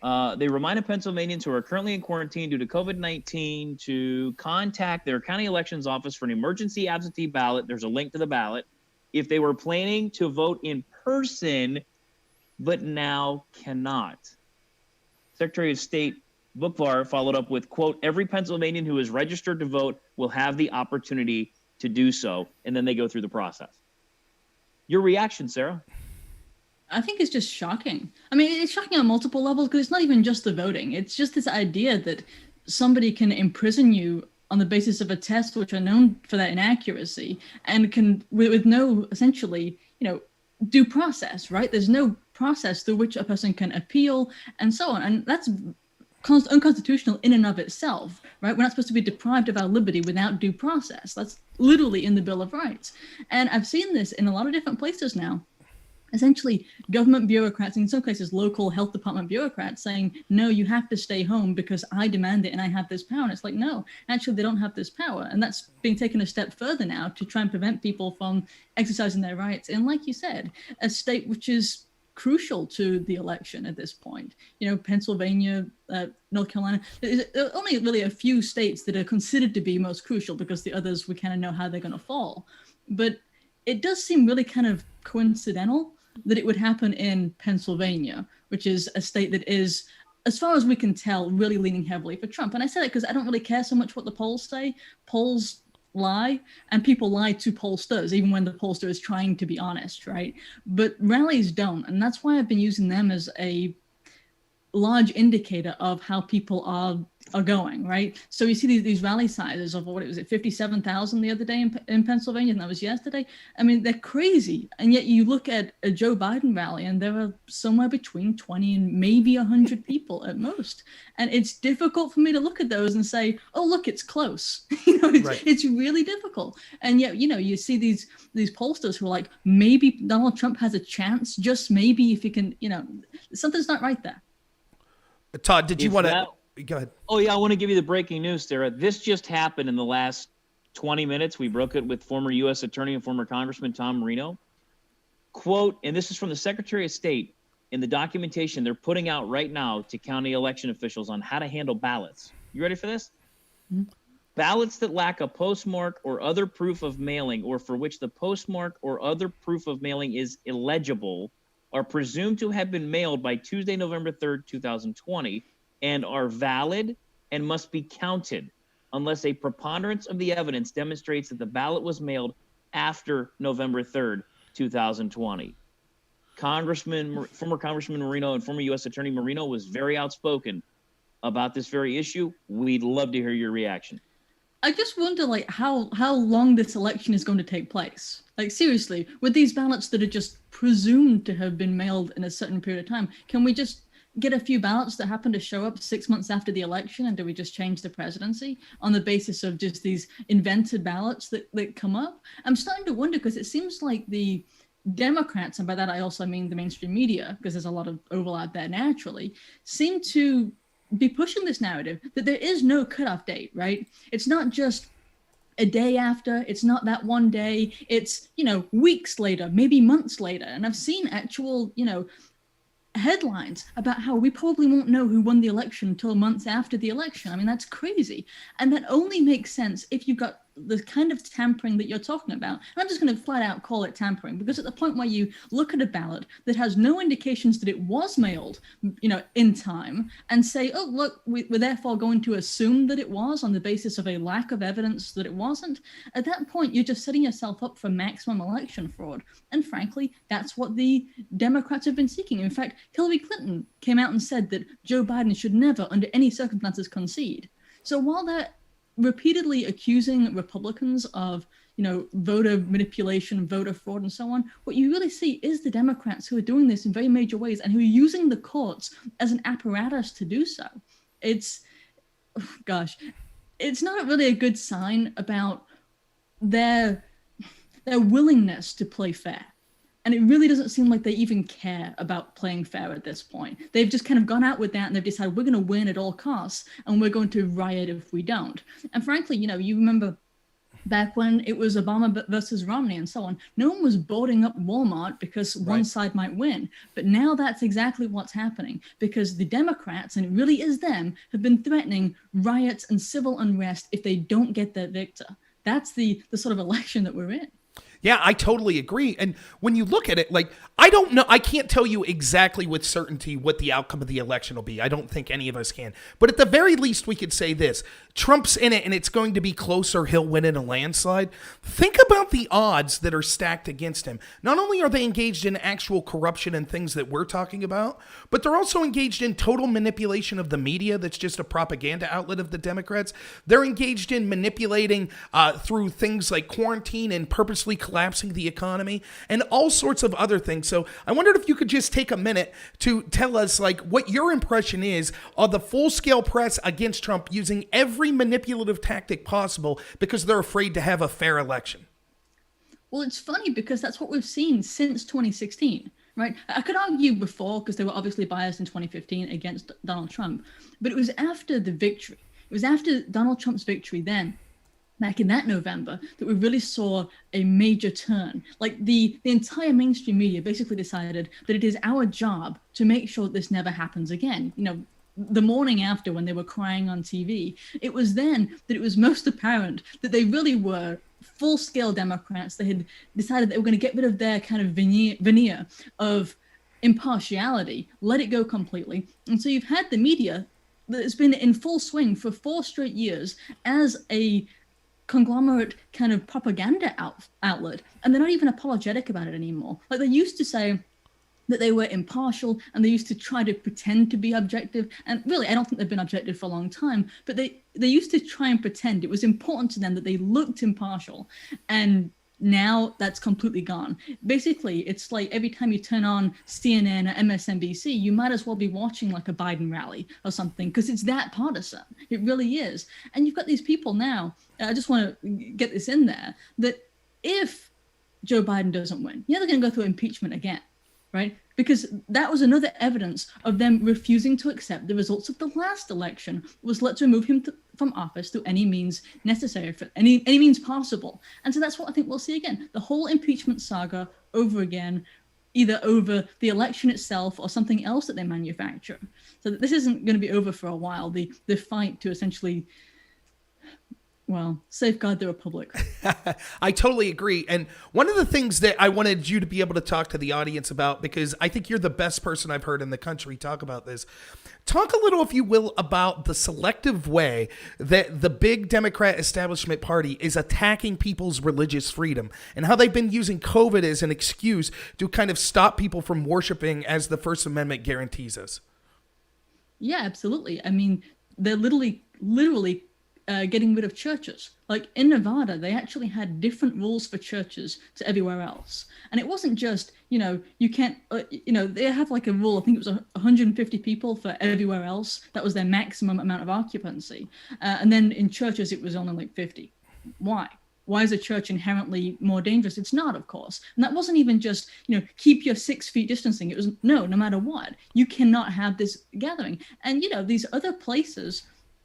They reminded Pennsylvanians who are currently in quarantine due to COVID-19 to contact their county elections office for an emergency absentee ballot. There's a link to the ballot. If they were planning to vote in person, but now cannot. Secretary of State McClure followed up with, quote, every Pennsylvanian who is registered to vote will have the opportunity to do so. And then they go through the process. Your reaction, Sarah? I think it's just shocking. I mean, it's shocking on multiple levels because it's not even just the voting. It's just this idea that somebody can imprison you on the basis of a test which are known for their inaccuracy and can with no essentially, due process, right? There's no process through which a person can appeal and so on. And that's unconstitutional in and of itself, right? We're not supposed to be deprived of our liberty without due process. That's literally in the Bill of Rights. And I've seen this in a lot of different places now. Essentially, government bureaucrats, in some cases local health department bureaucrats, saying, no, you have to stay home because I demand it and I have this power. And it's like, no, actually, they don't have this power. And that's being taken a step further now to try and prevent people from exercising their rights. And like you said, a state which is crucial to the election at this point. Pennsylvania, North Carolina, there are only really a few states that are considered to be most crucial because the others, we kind of know how they're going to fall. But it does seem really kind of coincidental that it would happen in Pennsylvania, which is a state that is, as far as we can tell, really leaning heavily for Trump. And I say that because I don't really care so much what the polls say. Polls lie, and people lie to pollsters, even when the pollster is trying to be honest, right? But rallies don't, and that's why I've been using them as a large indicator of how people are going, right? So you see these rally sizes of, 57,000 the other day in Pennsylvania, and that was yesterday. I mean, they're crazy. And yet you look at a Joe Biden rally and there are somewhere between 20 and maybe 100 people at most. And it's difficult for me to look at those and say, oh, look, it's close. It's really difficult. And yet, you see these pollsters who are like, maybe Donald Trump has a chance, just maybe if he can, something's not right there. Todd, did you want to... Go ahead. Oh, yeah, I want to give you the breaking news, Sarah. This just happened in the last 20 minutes. We broke it with former U.S. Attorney and former Congressman Tom Marino. Quote, and this is from the Secretary of State in the documentation they're putting out right now to county election officials on how to handle ballots. You ready for this? Mm-hmm. Ballots that lack a postmark or other proof of mailing, or for which the postmark or other proof of mailing is illegible, are presumed to have been mailed by Tuesday, November 3rd, 2020, and are valid and must be counted unless a preponderance of the evidence demonstrates that the ballot was mailed after November 3rd, 2020. Former Congressman Marino and former U.S. Attorney Marino was very outspoken about this very issue. We'd love to hear your reaction. I just wonder, how long this election is going to take place. Seriously, with these ballots that are just presumed to have been mailed in a certain period of time, can we just get a few ballots that happen to show up 6 months after the election, and do we just change the presidency on the basis of just these invented ballots that come up? I'm starting to wonder, because it seems like the Democrats, and by that I also mean the mainstream media, because there's a lot of overlap there naturally, seem to be pushing this narrative that there is no cutoff date, right? It's not just a day after, it's not that one day, it's, weeks later, maybe months later. And I've seen actual, headlines about how we probably won't know who won the election until months after the election. I mean, that's crazy. And that only makes sense if you've got the kind of tampering that you're talking about. And I'm just going to flat out call it tampering, because at the point where you look at a ballot that has no indications that it was mailed, in time, and say, oh, look, we're therefore going to assume that it was on the basis of a lack of evidence that it wasn't, at that point, you're just setting yourself up for maximum election fraud. And frankly, that's what the Democrats have been seeking. In fact, Hillary Clinton came out and said that Joe Biden should never, under any circumstances, concede. So while they're repeatedly accusing Republicans of, voter manipulation, voter fraud, and so on, what you really see is the Democrats who are doing this in very major ways and who are using the courts as an apparatus to do so. It's not really a good sign about their willingness to play fair. And it really doesn't seem like they even care about playing fair at this point. They've just kind of gone out with that, and they've decided we're going to win at all costs, and we're going to riot if we don't. And frankly, you remember back when it was Obama versus Romney and so on, no one was boarding up Walmart because one side might win. But now that's exactly what's happening, because the Democrats, and it really is them, have been threatening riots and civil unrest if they don't get their victor. That's the sort of election that we're in. Yeah, I totally agree. And when you look at it, like, I don't know, I can't tell you exactly with certainty what the outcome of the election will be. I don't think any of us can. But at the very least, we could say this. Trump's in it and it's going to be close or he'll win in a landslide. Think about the odds that are stacked against him. Not only are they engaged in actual corruption and things that we're talking about, but they're also engaged in total manipulation of the media that's just a propaganda outlet of the Democrats. They're engaged in manipulating through things like quarantine and purposely collapsing the economy and all sorts of other things. So I wondered if you could just take a minute to tell us like what your impression is of the full-scale press against Trump using every manipulative tactic possible because they're afraid to have a fair election. Well, it's funny because that's what we've seen since 2016, right? I could argue before because they were obviously biased in 2015 against Donald Trump, but it was after the victory. It was after Donald Trump's victory then, back in that November, that we really saw a major turn. Like the entire mainstream media basically decided that it is our job to make sure that this never happens again. You know, the morning after when they were crying on TV, it was then that it was most apparent that they really were full-scale Democrats. They had decided they were going to get rid of their kind of veneer of impartiality, let it go completely. And so you've had the media that's been in full swing for 4 straight years as a conglomerate kind of propaganda outlet, and they're not even apologetic about it anymore. Like they used to say that they were impartial and they used to try to pretend to be objective, and really I don't think they've been objective for a long time, but they used to try and pretend. It was important to them that they looked impartial, and now that's completely gone. Basically, it's like every time you turn on CNN or MSNBC, you might as well be watching like a Biden rally or something because it's that partisan. It really is. And you've got these people now, I just want to get this in there, that if Joe Biden doesn't win, they're going to go through impeachment again, right? Because that was another evidence of them refusing to accept the results of the last election, was let's remove him from office through any means necessary, for any means possible. And so that's what I think we'll see again. The whole impeachment saga over again, either over the election itself or something else that they manufacture. So this isn't going to be over for a while, the fight to essentially, well, safeguard the republic. I totally agree. And one of the things that I wanted you to be able to talk to the audience about, because I think you're the best person I've heard in the country talk about this. Talk a little, if you will, about the selective way that the big Democrat establishment party is attacking people's religious freedom and how they've been using COVID as an excuse to kind of stop people from worshiping as the First Amendment guarantees us. Yeah, absolutely. I mean, they're literally getting rid of churches. Like in Nevada, they actually had different rules for churches to everywhere else. And it wasn't just, you can't, they have like a rule, I think it was 150 people for everywhere else. That was their maximum amount of occupancy. And then in churches, it was only like 50. Why? Why is a church inherently more dangerous? It's not, of course. And that wasn't even just, keep your 6 feet distancing. It was, no matter what, you cannot have this gathering. And, these other places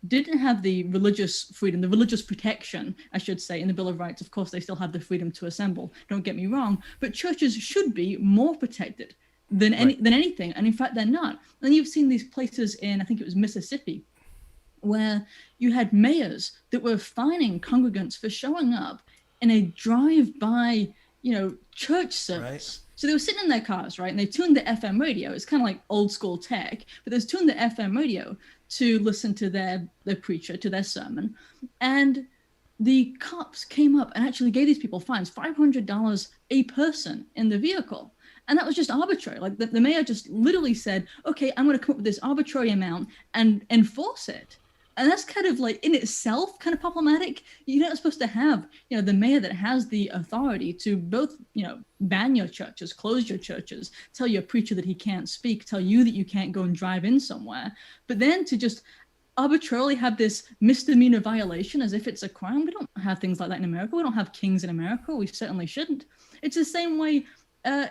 didn't have the religious freedom, the religious protection, I should say, in the Bill of Rights. Of course, they still have the freedom to assemble, don't get me wrong, but churches should be more protected than anything. And in fact, they're not. And you've seen these places in, I think it was Mississippi, where you had mayors that were fining congregants for showing up in a drive-by, church service. Right. So they were sitting in their cars, right? And they tuned the FM radio. It's kind of like old school tech, but they tuned the FM radio to listen to their preacher, to their sermon. And the cops came up and actually gave these people fines, $500 a person in the vehicle. And that was just arbitrary. Like the mayor just literally said, okay, I'm going to come up with this arbitrary amount and enforce it. And that's kind of like in itself kind of problematic. You're not supposed to have, the mayor that has the authority to both, ban your churches, close your churches, tell your preacher that he can't speak, tell you that you can't go and drive in somewhere. But then to just arbitrarily have this misdemeanor violation as if it's a crime. We don't have things like that in America. We don't have kings in America. We certainly shouldn't. It's the same way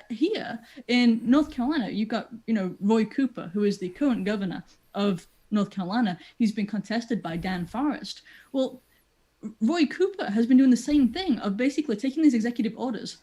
here in North Carolina. You've got, Roy Cooper, who is the current governor of North Carolina. He's been contested by Dan Forrest. Well, Roy Cooper has been doing the same thing of basically taking these executive orders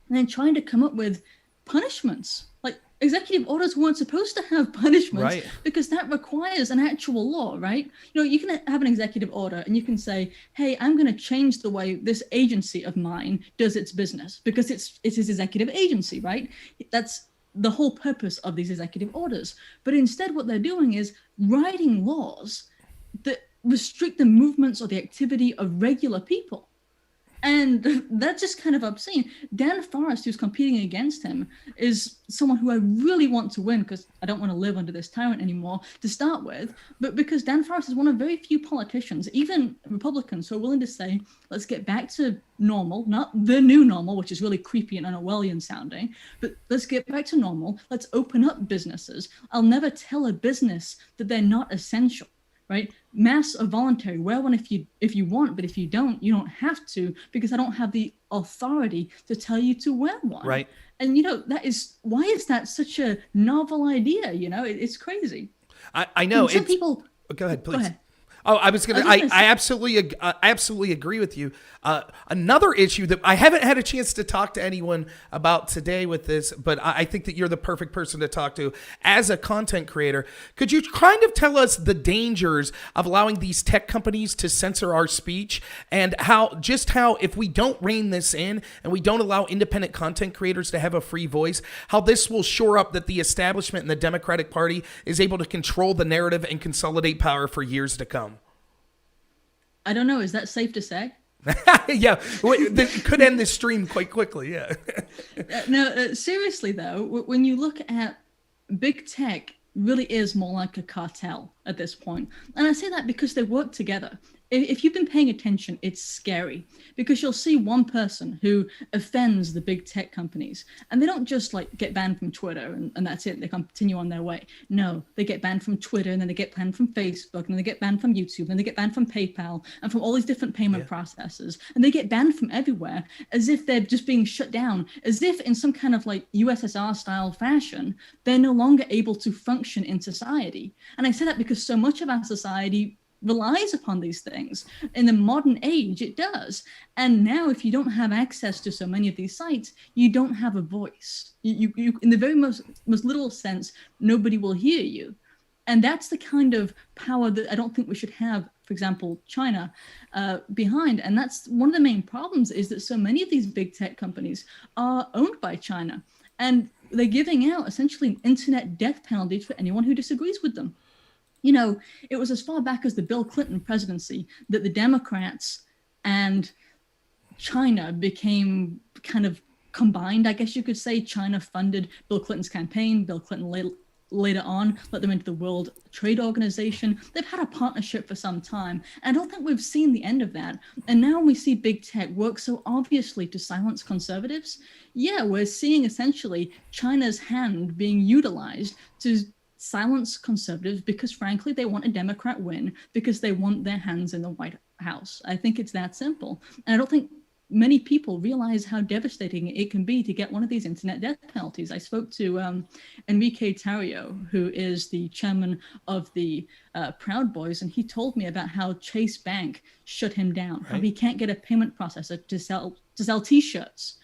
and then trying to come up with punishments, like executive orders weren't supposed to have punishments, Right. because that requires an actual law, right? You know, you can have an executive order and you can say, hey, I'm going to change the way this agency of mine does its business because it's his executive agency, right? That's the whole purpose of these executive orders. But instead, what they're doing is writing laws that restrict the movements or the activity of regular people. And that's just kind of obscene. Dan Forrest, who's competing against him, is someone who I really want to win because I don't want to live under this tyrant anymore to start with. But because Dan Forrest is one of very few politicians, even Republicans, who are willing to say, let's get back to normal, not the new normal, which is really creepy and Orwellian sounding, but let's get back to normal. Let's open up businesses. I'll never tell a business that they're not essential. Right? Masks are voluntary. Wear one if you want, but if you don't have to, because I don't have the authority to tell you to wear one. Right. And why is that such a novel idea? It's crazy. I know. And some people. Go ahead, please. Go ahead. Oh, I was gonna. I absolutely agree with you. Another issue that I haven't had a chance to talk to anyone about today with this, but I think that you're the perfect person to talk to as a content creator. Could you kind of tell us the dangers of allowing these tech companies to censor our speech, and how if we don't rein this in and we don't allow independent content creators to have a free voice, how this will shore up that the establishment and the Democratic Party is able to control the narrative and consolidate power for years to come? I don't know. Is that safe to say? Yeah, that could end this stream quite quickly. Yeah. No, seriously though, when you look at big tech, really is more like a cartel at this point, and I say that because they work together. If you've been paying attention, it's scary because you'll see one person who offends the big tech companies, and they don't just get banned from Twitter and that's it. They continue on their way. No, they get banned from Twitter, and then they get banned from Facebook, and then they get banned from YouTube, and then they get banned from PayPal and from all these different payment processes, and they get banned from everywhere as if they're just being shut down, as if in some kind of USSR style fashion, they're no longer able to function in society. And I say that because so much of our society relies upon these things. In the modern age, it does. And now, if you don't have access to so many of these sites, you don't have a voice. You in the very most literal sense, nobody will hear you. And that's the kind of power that I don't think we should have, for example, China behind. And that's one of the main problems, is that so many of these big tech companies are owned by China. And they're giving out essentially an internet death penalty for anyone who disagrees with them. It was as far back as the Bill Clinton presidency that the Democrats and China became kind of combined, I guess you could say. China funded Bill Clinton's campaign. Bill Clinton later on let them into the World Trade Organization. They've had a partnership for some time, and I don't think we've seen the end of that. And now we see big tech work so obviously to silence conservatives. Yeah, we're seeing essentially China's hand being utilized to silence conservatives because, frankly, they want a Democrat win because they want their hands in the White House. I think it's that simple. And I don't think many people realize how devastating it can be to get one of these internet death penalties. I spoke to Enrique Tarrio, who is the chairman of the Proud Boys, and he told me about how Chase Bank shut him down, how he can't get a payment processor to sell T-shirts.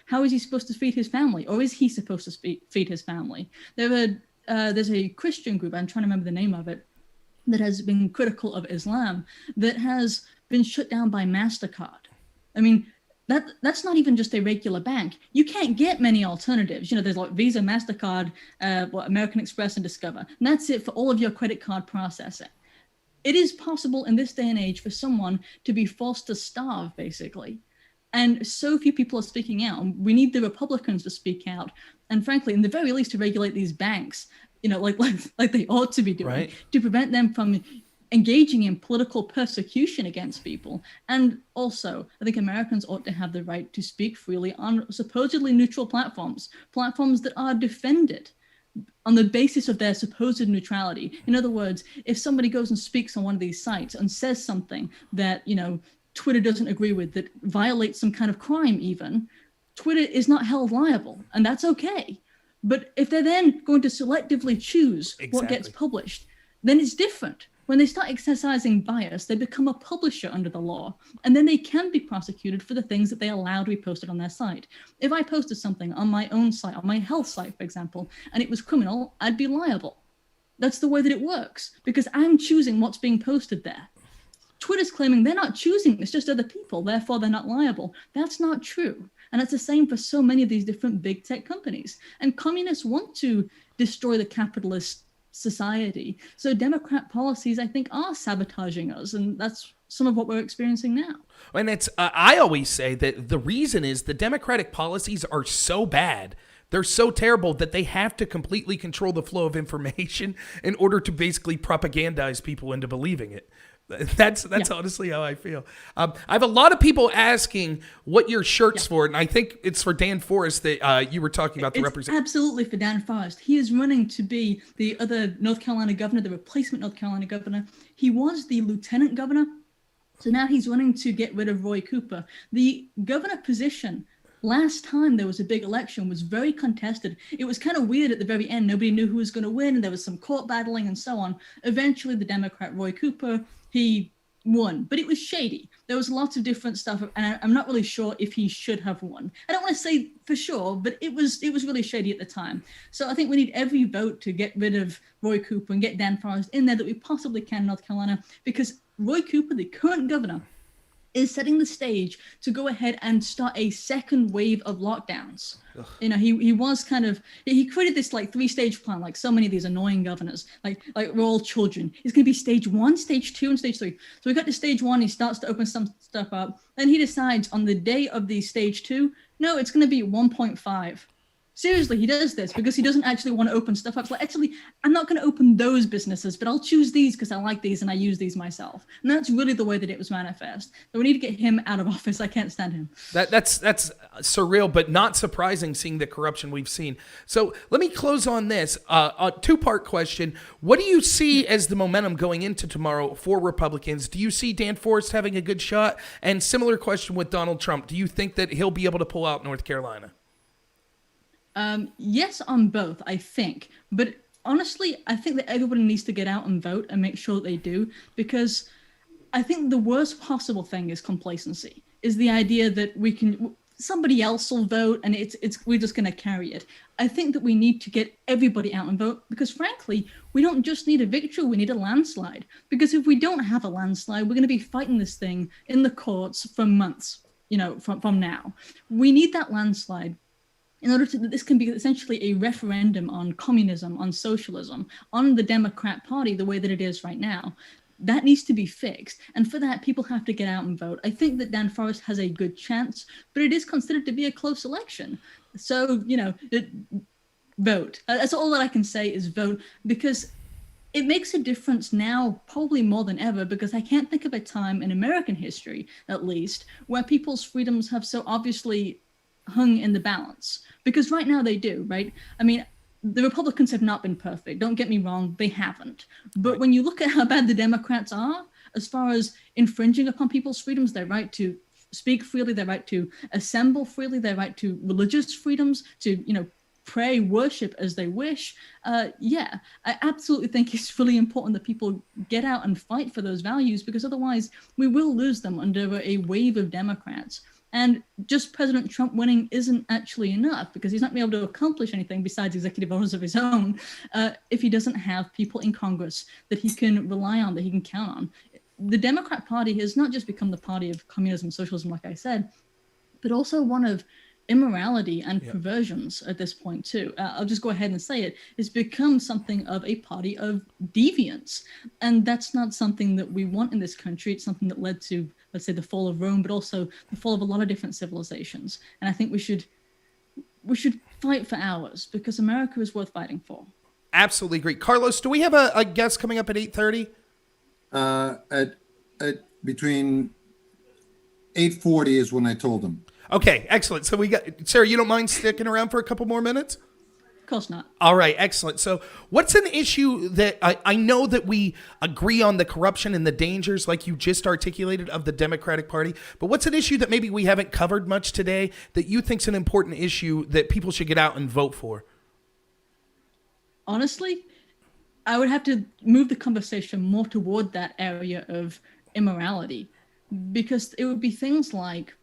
How is he supposed to feed his family? Or is he supposed to feed his family? There's a Christian group, I'm trying to remember the name of it, that has been critical of Islam, that has been shut down by MasterCard. I mean, that's not even just a regular bank. You can't get many alternatives. There's Visa, MasterCard, American Express, and Discover. And that's it for all of your credit card processing. It is possible in this day and age for someone to be forced to starve, basically. And so few people are speaking out. We need the Republicans to speak out. And frankly, in the very least, to regulate these banks, like they ought to be doing, to prevent them from engaging in political persecution against people. And also, I think Americans ought to have the right to speak freely on supposedly neutral platforms that are defended on the basis of their supposed neutrality. In other words, if somebody goes and speaks on one of these sites and says something that, Twitter doesn't agree with, that violates some kind of crime even, Twitter is not held liable, and that's okay. But if they're then going to selectively choose what gets published, then it's different. When they start exercising bias, they become a publisher under the law, and then they can be prosecuted for the things that they allow to be posted on their site. If I posted something on my own site, on my health site, for example, and it was criminal, I'd be liable. That's the way that it works, because I'm choosing what's being posted there. Twitter's claiming they're not choosing, it's just other people, therefore they're not liable. That's not true. And it's the same for so many of these different big tech companies. And communists want to destroy the capitalist society. So Democrat policies, I think, are sabotaging us. And that's some of what we're experiencing now. And it's, I always say that the reason is the Democratic policies are so bad. They're so terrible that they have to completely control the flow of information in order to basically propagandize people into believing it. That's honestly how I feel. I have a lot of people asking what your shirt's for, and I think it's for Dan Forrest that you were talking about. Absolutely for Dan Forrest. He is running to be the other North Carolina governor, the replacement North Carolina governor. He was the lieutenant governor, so now he's running to get rid of Roy Cooper. The governor position last time there was a big election was very contested. It was kind of weird at the very end. Nobody knew who was going to win, and there was some court battling and so on. Eventually, the Democrat Roy Cooper, he won, but it was shady. There was lots of different stuff, and I'm not really sure if he should have won. I don't want to say for sure, but it was really shady at the time. So I think we need every vote to get rid of Roy Cooper and get Dan Forrest in there that we possibly can in North Carolina, because Roy Cooper, the current governor, is setting the stage to go ahead and start a second wave of lockdowns. Ugh. You know, he was kind of, he created this like 3-stage plan, like so many of these annoying governors, like we're all children. It's going to be stage 1, stage 2, and stage 3. So we got to stage 1, he starts to open some stuff up. Then he decides on the day of the stage 2, no, it's going to be 1.5. Seriously, he does this because he doesn't actually want to open stuff up. So actually, I'm not going to open those businesses, but I'll choose these because I like these and I use these myself. And that's really the way that it was manifest. So we need to get him out of office. I can't stand him. That's surreal, but not surprising seeing the corruption we've seen. So let me close on this. A two-part question. What do you see as the momentum going into tomorrow for Republicans? Do you see Dan Forrest having a good shot? And similar question with Donald Trump. Do you think that he'll be able to pull out North Carolina? Yes, on both, I think. But honestly, I think that everybody needs to get out and vote and make sure that they do, because I think the worst possible thing is complacency, is the idea that somebody else will vote and we're just going to carry it. I think that we need to get everybody out and vote because, frankly, we don't just need a victory, we need a landslide. Because if we don't have a landslide, we're going to be fighting this thing in the courts for months, from now. We need that landslide in order to, this can be essentially a referendum on communism, on socialism, on the Democrat Party, the way that it is right now. That needs to be fixed. And for that, people have to get out and vote. I think that Dan Forrest has a good chance, but it is considered to be a close election. So, vote. That's all that I can say is vote, because it makes a difference now, probably more than ever, because I can't think of a time in American history, at least, where people's freedoms have so obviously hung in the balance. Because right now they do, right? I mean, the Republicans have not been perfect. Don't get me wrong, they haven't. But when you look at how bad the Democrats are, as far as infringing upon people's freedoms, their right to speak freely, their right to assemble freely, their right to religious freedoms, to, pray, worship as they wish. I absolutely think it's really important that people get out and fight for those values, because otherwise we will lose them under a wave of Democrats. And just President Trump winning isn't actually enough, because he's not going to be able to accomplish anything besides executive orders of his own if he doesn't have people in Congress that he can rely on, that he can count on. The Democrat Party has not just become the party of communism, socialism, like I said, but also one of immorality and perversions at this point too. I'll just go ahead and say it. It's become something of a party of deviance. And that's not something that we want in this country. It's something that led to, let's say, the fall of Rome, but also the fall of a lot of different civilizations. And I think we should fight for ours, because America is worth fighting for. Absolutely agree. Carlos, do we have a guest coming up at 8:30? At between 8:40 is when I told him. Okay, excellent. So we got, Sarah, you don't mind sticking around for a couple more minutes? Of course not. All right, excellent. So what's an issue that I know that we agree on the corruption and the dangers, like you just articulated, of the Democratic Party, but what's an issue that maybe we haven't covered much today that you think's an important issue that people should get out and vote for? Honestly, I would have to move the conversation more toward that area of immorality, because it would be things like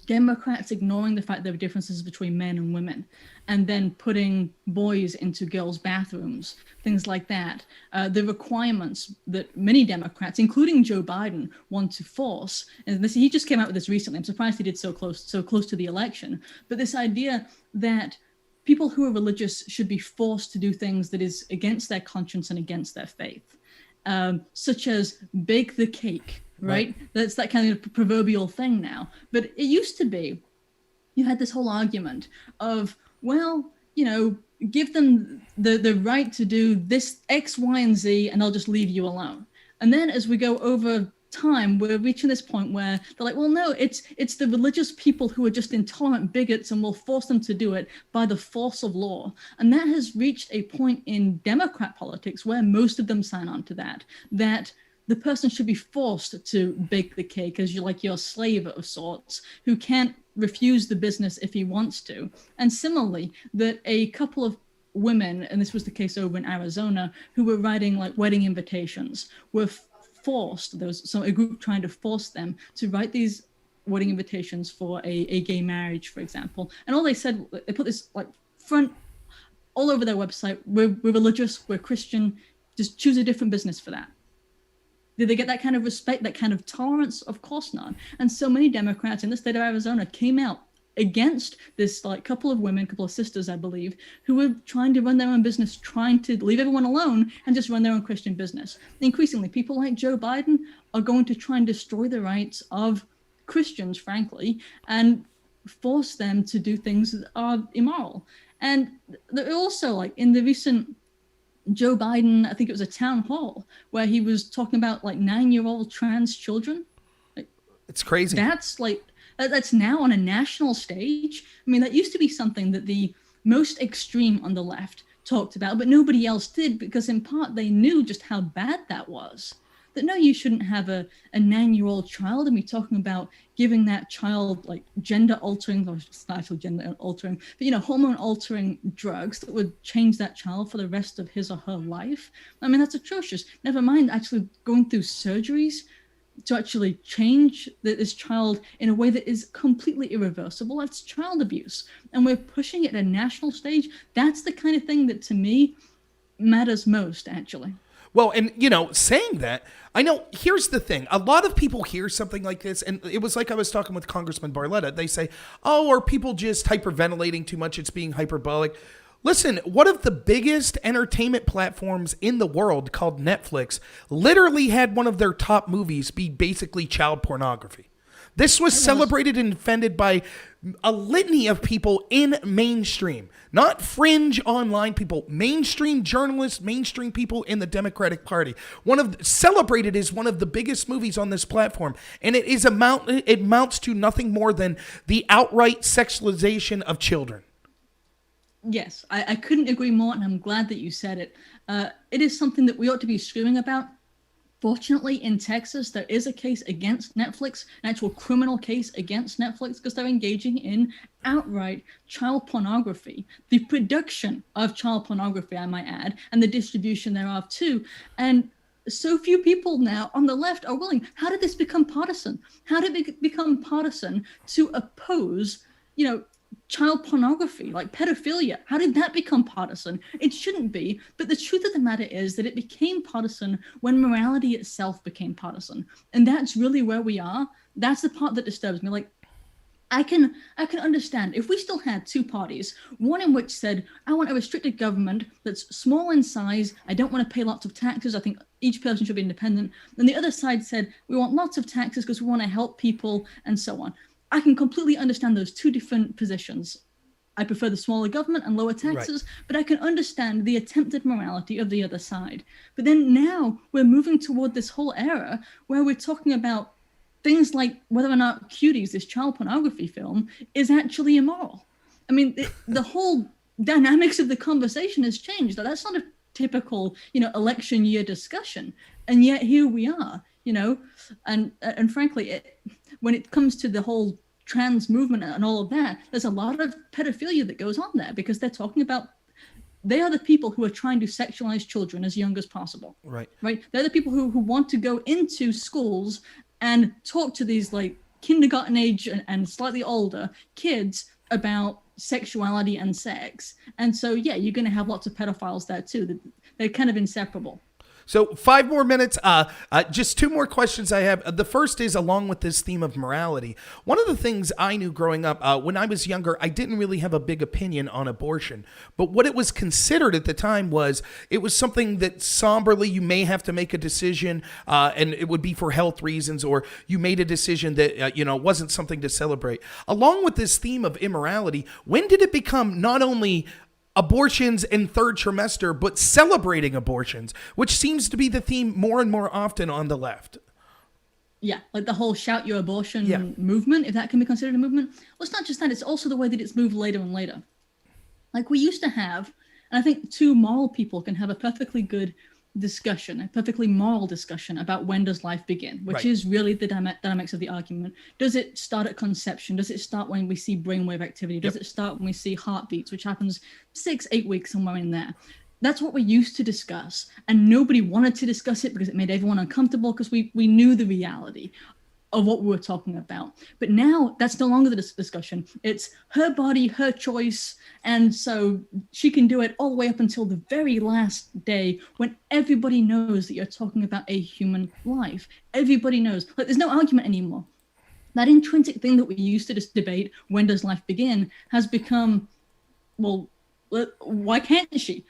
Democrats ignoring the fact there are differences between men and women, and then putting boys into girls' bathrooms, things like that. The requirements that many Democrats, including Joe Biden, want to force, and he just came out with this recently. I'm surprised he did so close to the election. But this idea that people who are religious should be forced to do things that is against their conscience and against their faith, such as bake the cake. Right? That's that kind of proverbial thing now. But it used to be, you had this whole argument of, well, give them the right to do this X, Y, and Z, and they'll just leave you alone. And then as we go over time, we're reaching this point where they're like, well, no, it's the religious people who are just intolerant bigots, and we'll force them to do it by the force of law. And that has reached a point in Democrat politics where most of them sign on to that the person should be forced to bake the cake as you're a slave of sorts who can't refuse the business if he wants to. And similarly, that a couple of women, and this was the case over in Arizona, who were writing like wedding invitations, were forced, there was a group trying to force them to write these wedding invitations for a gay marriage, for example. And all they said, they put this like front all over their website, we're religious, we're Christian, just choose a different business for that. Did they get that kind of respect, that kind of tolerance? Of course not. And so many Democrats in the state of Arizona came out against this like couple of women, couple of sisters, I believe, who were trying to run their own business, trying to leave everyone alone and just run their own Christian business. Increasingly, people like Joe Biden are going to try and destroy the rights of Christians, frankly, and force them to do things that are immoral. And also, like in the recent Joe Biden, I think it was a town hall where he was talking about like 9-year-old trans children. It's crazy. That's now on a national stage. I mean, that used to be something that the most extreme on the left talked about, but nobody else did, because in part they knew just how bad that was. That no, you shouldn't have a 9-year-old child and be talking about giving that child like gender altering, or it's not actually gender altering, but hormone altering drugs that would change that child for the rest of his or her life. I mean, that's atrocious. Never mind actually going through surgeries to actually change this child in a way that is completely irreversible. That's child abuse. And we're pushing it at a national stage. That's the kind of thing that to me matters most, actually. Well, and, saying that, I know, here's the thing. A lot of people hear something like this, and it was like I was talking with Congressman Barletta. They say, oh, are people just hyperventilating too much? It's being hyperbolic. Listen, one of the biggest entertainment platforms in the world, called Netflix, literally had one of their top movies be basically child pornography. This was celebrated and defended by a litany of people in mainstream, not fringe online people, mainstream journalists, mainstream people in the Democratic Party. Celebrated as one of the biggest movies on this platform, and it amounts to nothing more than the outright sexualization of children. Yes, I couldn't agree more, and I'm glad that you said it. It is something that we ought to be screaming about. Fortunately, in Texas, there is a case against Netflix, an actual criminal case against Netflix, because they're engaging in outright child pornography, the production of child pornography, I might add, and the distribution thereof too. And so few people now on the left are willing. How did this become partisan? How did it become partisan to oppose, child pornography, like pedophilia? How did that become partisan? It shouldn't be. But the truth of the matter is that it became partisan when morality itself became partisan. And that's really where we are. That's the part that disturbs me. Like, I can understand if we still had two parties, one in which said, I want a restricted government that's small in size. I don't want to pay lots of taxes. I think each person should be independent. And the other side said, we want lots of taxes because we want to help people and so on. I can completely understand those two different positions. I prefer the smaller government and lower taxes, right, but I can understand the attempted morality of the other side. But then now we're moving toward this whole era where we're talking about things like whether or not Cuties, this child pornography film, is actually immoral. I mean, the whole dynamics of the conversation has changed. That's not a typical, election year discussion. And yet here we are, and frankly, when it comes to the whole trans movement and all of that, there's a lot of pedophilia that goes on there because they're talking about they are the people who are trying to sexualize children as young as possible. Right. Right. They're the people who want to go into schools and talk to these like kindergarten age and slightly older kids about sexuality and sex. And so, yeah, you're going to have lots of pedophiles there too. They're kind of inseparable. So 5 more minutes. Just 2 more questions I have. The first is along with this theme of morality. One of the things I knew growing up, when I was younger, I didn't really have a big opinion on abortion. But what it was considered at the time was it was something that somberly you may have to make a decision, and it would be for health reasons, or you made a decision that wasn't something to celebrate. Along with this theme of immorality, when did it become not only abortions in 3rd trimester, but celebrating abortions, which seems to be the theme more and more often on the left? Yeah, like the whole shout your abortion movement, if that can be considered a movement. Well, it's not just that, it's also the way that it's moved later and later. Like we used to have, and I think 2 moral people can have a perfectly good discussion, a perfectly moral discussion about when does life begin, which is really the dynamics of the argument. Does it start at conception? Does it start when we see brainwave activity? Does it start when we see heartbeats, which happens 6-8 weeks, somewhere in there? That's what we used to discuss, and nobody wanted to discuss it because it made everyone uncomfortable because we knew the reality of what we were talking about. But now that's no longer the discussion. It's her body, her choice. And so she can do it all the way up until the very last day when everybody knows that you're talking about a human life. Everybody knows. Like, there's no argument anymore. That intrinsic thing that we used to just debate, when does life begin, has become, well, why can't she?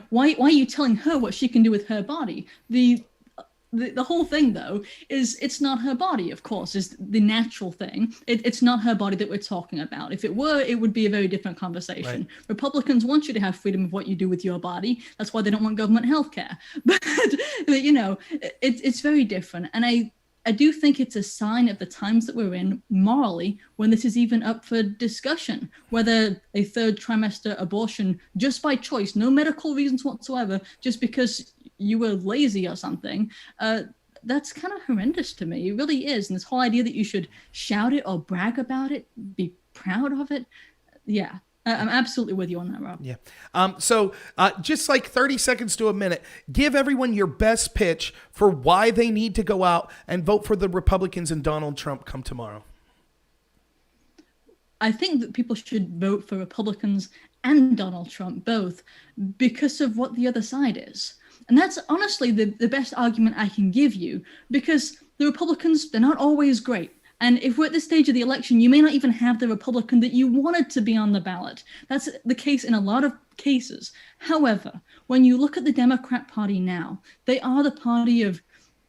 Why are you telling her what she can do with her body? The whole thing, though, is it's not her body, of course, is the natural thing. It's not her body that we're talking about. If it were, it would be a very different conversation. Right. Republicans want you to have freedom of what you do with your body. That's why they don't want government health care. But it's very different. And I do think it's a sign of the times that we're in morally when this is even up for discussion, whether a 3rd trimester abortion just by choice, no medical reasons whatsoever, just because you were lazy or something, that's kind of horrendous to me. It really is. And this whole idea that you should shout it or brag about it, be proud of it. Yeah, I'm absolutely with you on that, Rob. Yeah. So just like 30 seconds to a minute, give everyone your best pitch for why they need to go out and vote for the Republicans and Donald Trump come tomorrow. I think that people should vote for Republicans and Donald Trump both because of what the other side is. And that's honestly the best argument I can give you, because the Republicans, they're not always great. And if we're at this stage of the election, you may not even have the Republican that you wanted to be on the ballot. That's the case in a lot of cases. However, when you look at the Democrat Party now, they are the party of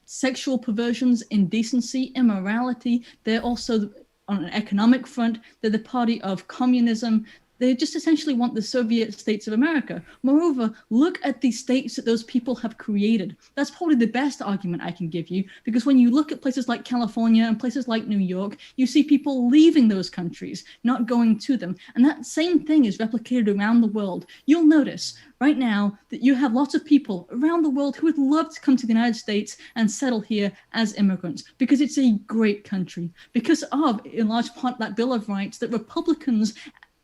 sexual perversions, indecency, immorality. They're also, on an economic front, they're the party of communism. They just essentially want the Soviet states of America. Moreover, look at the states that those people have created. That's probably the best argument I can give you, because when you look at places like California and places like New York, you see people leaving those countries, not going to them. And that same thing is replicated around the world. You'll notice right now that you have lots of people around the world who would love to come to the United States and settle here as immigrants, because it's a great country, because of, in large part, that Bill of Rights that Republicans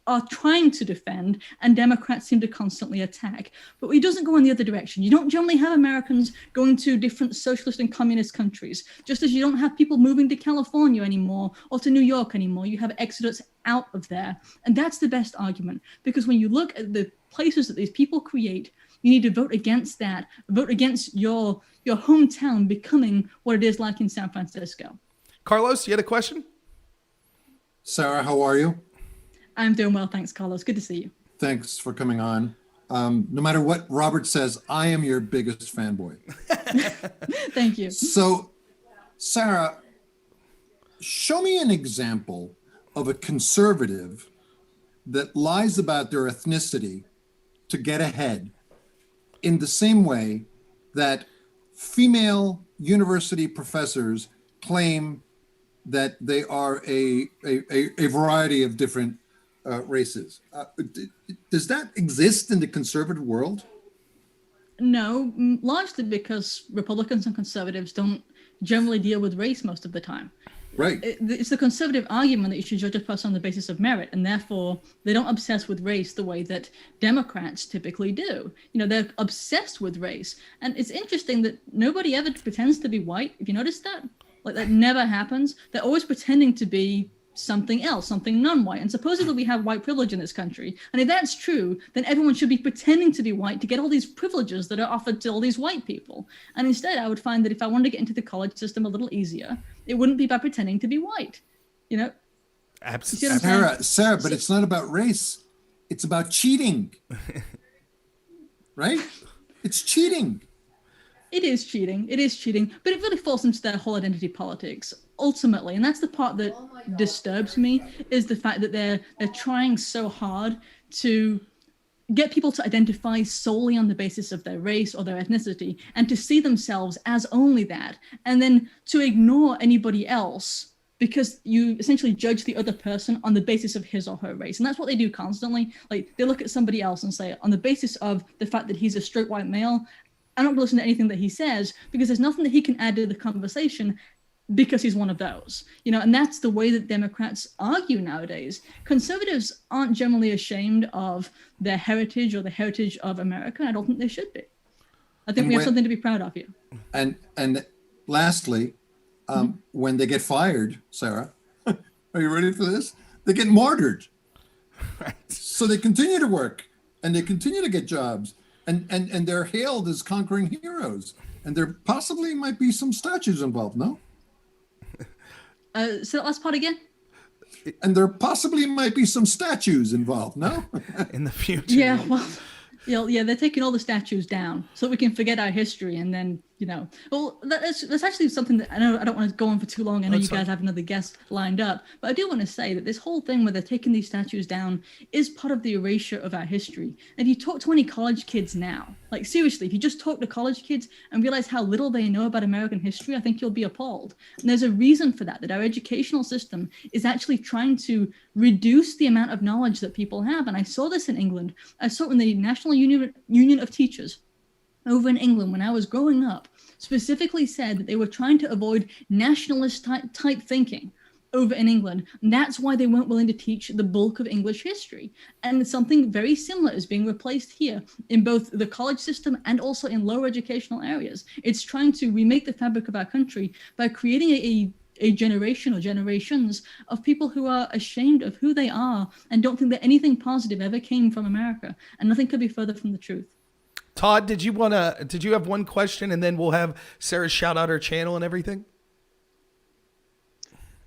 are trying to defend and Democrats seem to constantly attack. But it doesn't go in the other direction. You don't generally have Americans going to different socialist and communist countries, just as you don't have people moving to California anymore or to New York anymore. You have exodus out of there. And that's the best argument, because when you look at the places that these people create, you need to vote against that, vote against your hometown becoming what it is like in San Francisco. Carlos, you had a question? Sarah, how are you? I'm doing well, thanks, Carlos. Good to see you. Thanks for coming on. No matter what Robert says, I am your biggest fanboy. Thank you. So, Sarah, show me an example of a conservative that lies about their ethnicity to get ahead in the same way that female university professors claim that they are a variety of different races. Does that exist in the conservative world? No, largely because Republicans and conservatives don't generally deal with race most of the time. Right. It's the conservative argument that you should judge a person on the basis of merit, and therefore they don't obsess with race the way that Democrats typically do. They're obsessed with race. And it's interesting that nobody ever pretends to be white. Have you noticed that? Like, that never happens. They're always pretending to be something else, something non-white. And supposedly we have white privilege in this country. And if that's true, then everyone should be pretending to be white to get all these privileges that are offered to all these white people. And instead, I would find that if I wanted to get into the college system a little easier, it wouldn't be by pretending to be white. Absolutely. Sarah, but it's not about race. It's about cheating. Right? It's cheating. It is cheating. It is cheating. But it really falls into their whole identity politics, ultimately. And that's the part that disturbs me, is the fact that they're trying so hard to get people to identify solely on the basis of their race or their ethnicity, and to see themselves as only that, and then to ignore anybody else because you essentially judge the other person on the basis of his or her race. And that's what they do constantly. Like, they look at somebody else and say, on the basis of the fact that he's a straight white male, I don't listen to anything that he says because there's nothing that he can add to the conversation because he's one of those, and that's the way that Democrats argue nowadays. Conservatives aren't generally ashamed of their heritage or the heritage of America. I don't think they should be. I think we have something to be proud of here. And lastly, when they get fired, Sarah, are you ready for this? They get martyred. Right. So they continue to work and they continue to get jobs. And they're hailed as conquering heroes. And there possibly might be some statues involved, no? So that last part again? And there possibly might be some statues involved, no? In the future. Yeah, well, they're taking all the statues down so we can forget our history, and then, well, that's actually something that I know I don't want to go on for too long. I know you guys have another guest lined up, but I do want to say that this whole thing where they're taking these statues down is part of the erasure of our history. And if you talk to any college kids now, like, seriously, if you just talk to college kids and realize how little they know about American history, I think you'll be appalled. And there's a reason for that our educational system is actually trying to reduce the amount of knowledge that people have. And I saw this in England. I saw it in the National Union of Teachers over in England when I was growing up, specifically said that they were trying to avoid nationalist type thinking over in England. And that's why they weren't willing to teach the bulk of English history. And something very similar is being replaced here in both the college system and also in lower educational areas. It's trying to remake the fabric of our country by creating a generation or generations of people who are ashamed of who they are and don't think that anything positive ever came from America. And nothing could be further from the truth. Todd, did you have one question, and then we'll have Sarah shout out her channel and everything?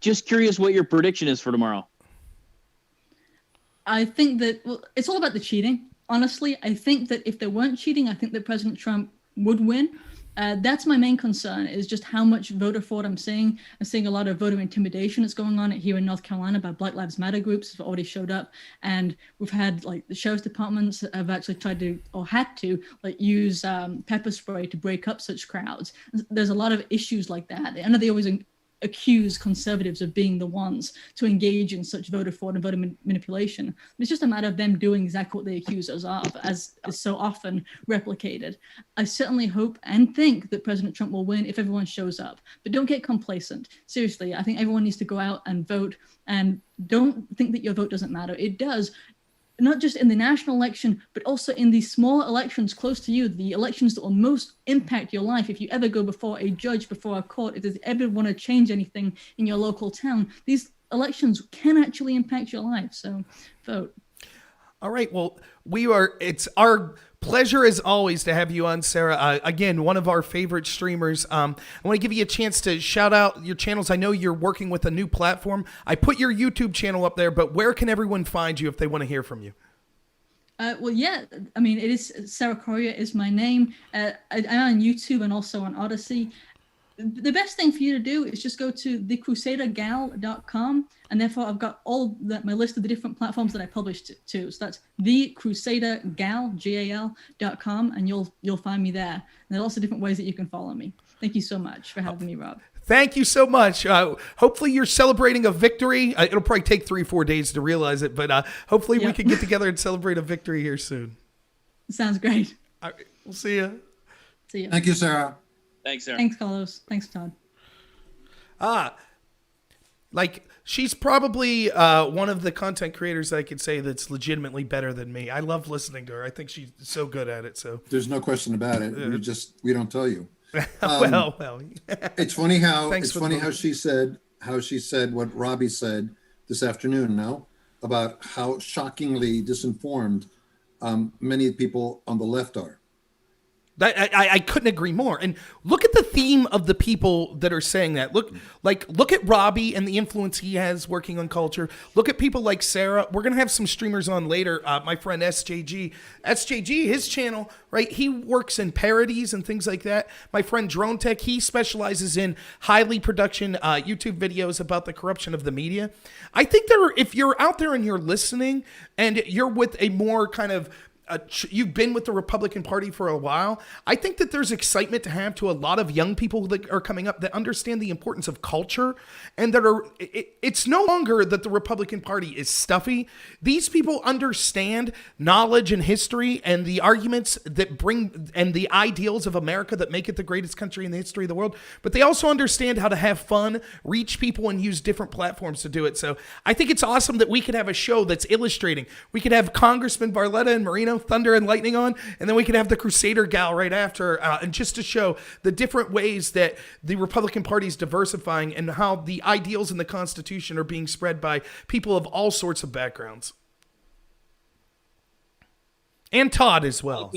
Just curious what your prediction is for tomorrow. I think that, well, it's all about the cheating. Honestly, I think that if there weren't cheating, I think that President Trump would win. That's my main concern, is just how much voter fraud I'm seeing. I'm seeing a lot of voter intimidation that's going on here in North Carolina by Black Lives Matter groups have already showed up. And we've had, like, the sheriff's departments have actually tried to, or had to, like, use pepper spray to break up such crowds. There's a lot of issues like that. I know they always accuse conservatives of being the ones to engage in such voter fraud and voter manipulation. It's just a matter of them doing exactly what they accuse us of, as is so often replicated. I certainly hope and think that President Trump will win if everyone shows up, but don't get complacent. Seriously, I think everyone needs to go out and vote, and don't think that your vote doesn't matter. It does. Not just in the national election, but also in these small elections close to you, the elections that will most impact your life. If you ever go before a judge, before a court, if there's ever want to change anything in your local town, these elections can actually impact your life. So vote. All right. Well, it's our pleasure as always to have you on, Sarah. Again, one of our favorite streamers. I want to give you a chance to shout out your channels. I know you're working with a new platform. I put your YouTube channel up there, but where can everyone find you if they want to hear from you? Well, yeah, I mean, it is Sarah Corrier is my name. I'm on YouTube and also on Odyssey. The best thing for you to do is just go to thecrusadergal.com, and therefore I've got all my list of the different platforms that I published to. So that's thecrusadergal.com, and you'll find me there. And there are lots of different ways that you can follow me. Thank you so much for having me, Rob. Thank you so much. Hopefully you're celebrating a victory. It'll probably take 3 or 4 days to realize it, but hopefully we can get together and celebrate a victory here soon. Sounds great. All right, we'll see you. See you. Thank you, Sarah. Thanks, Sarah. Thanks, Carlos. Thanks, Todd. Like, she's probably one of the content creators I could say that's legitimately better than me. I love listening to her. I think she's so good at it. So There's no question about it. We don't tell you. well. It's funny how how she said what Robbie said this afternoon. Now about how shockingly disinformed many people on the left are. I couldn't agree more. And look at the theme of the people that are saying that. Look at Robbie and the influence he has working on culture. Look at people like Sarah. We're going to have some streamers on later. My friend SJG, his channel, right? He works in parodies and things like that. My friend Drone Tech, he specializes in highly production YouTube videos about the corruption of the media. I think if you're out there and you're listening and you're with a more kind of you've been with the Republican Party for a while, I think that there's excitement to have to a lot of young people that are coming up that understand the importance of culture and that it's no longer that the Republican Party is stuffy. These people understand knowledge and history and the arguments that bring and the ideals of America that make it the greatest country in the history of the world, but they also understand how to have fun, reach people, and use different platforms to do it. So I think it's awesome that we could have a show that's illustrating. We could have Congressman Barletta and Marino, Thunder and Lightning on, and then we could have the Crusader gal right after, and just to show the different ways that the Republican Party is diversifying and how the ideals in the Constitution are being spread by people of all sorts of backgrounds. And Todd as well.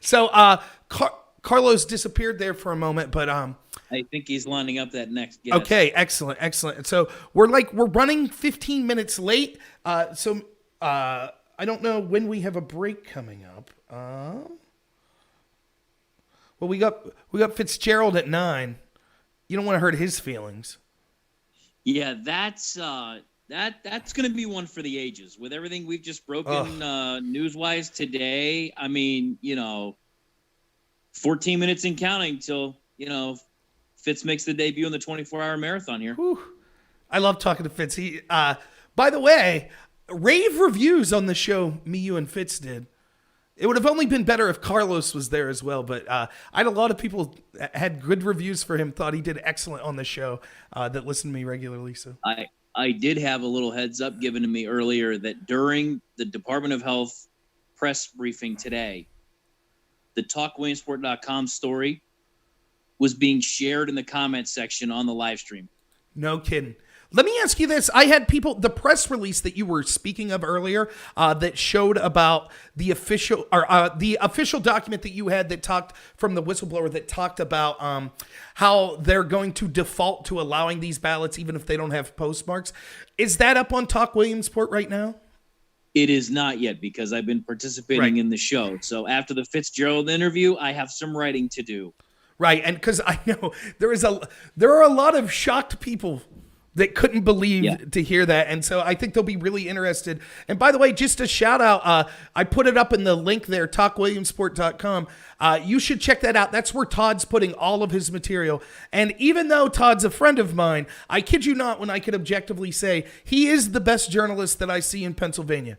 So Carlos disappeared there for a moment, but I think he's lining up that next guest. Okay, excellent. So we're running 15 minutes late. I don't know when we have a break coming up. Well, we got Fitzgerald at 9. You don't want to hurt his feelings. Yeah, that's going to be one for the ages. With everything we've just broken news-wise today, I mean, 14 minutes and counting till, Fitz makes the debut in the 24-hour marathon here. Whew. I love talking to Fitz. He, by the way, rave reviews on the show me, you, and Fitz did. It would have only been better if Carlos was there as well, but I had a lot of people had good reviews for him, thought he did excellent on the show that listen to me regularly. So I did have a little heads up given to me earlier that during the Department of Health press briefing today, the TalkWilliamsport.com story was being shared in the comment section on the live stream. No kidding. Let me ask you this. I had people, the press release that you were speaking of earlier that showed about the official document that you had that talked from the whistleblower that talked about how they're going to default to allowing these ballots even if they don't have postmarks. Is that up on Talk Williamsport right now? It is not yet because I've been participating in the show. So after the Fitzgerald interview, I have some writing to do. Right, and because I know there are a lot of shocked people that couldn't believe to hear that. And so I think they'll be really interested. And by the way, just a shout out, I put it up in the link there, talkwilliamsport.com. You should check that out. That's where Todd's putting all of his material. And even though Todd's a friend of mine, I kid you not when I could objectively say he is the best journalist that I see in Pennsylvania.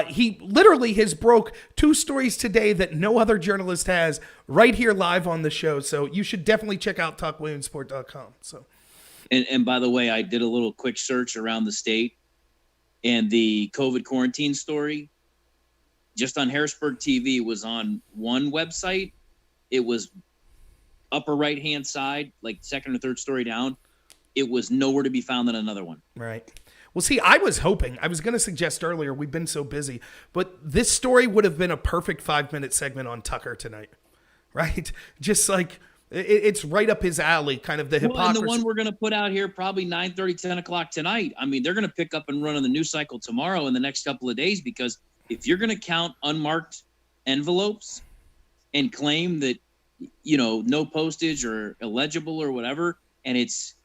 He literally has broke 2 stories today that no other journalist has right here live on the show. So you should definitely check out talkwilliamsport.com. So. And by the way, I did a little quick search around the state, and the COVID quarantine story just on Harrisburg TV was on one website. It was upper right-hand side, like second or third story down. It was nowhere to be found in another one. Right. Well, see, I was going to suggest earlier, we've been so busy, but this story would have been a perfect 5-minute segment on Tucker tonight, right? Just like... It's right up his alley, kind of the hypocrisy. Well, and the one we're going to put out here probably 9:30, 10 o'clock tonight. I mean, they're going to pick up and run on the news cycle tomorrow in the next couple of days, because if you're going to count unmarked envelopes and claim that, no postage or illegible or whatever, and it's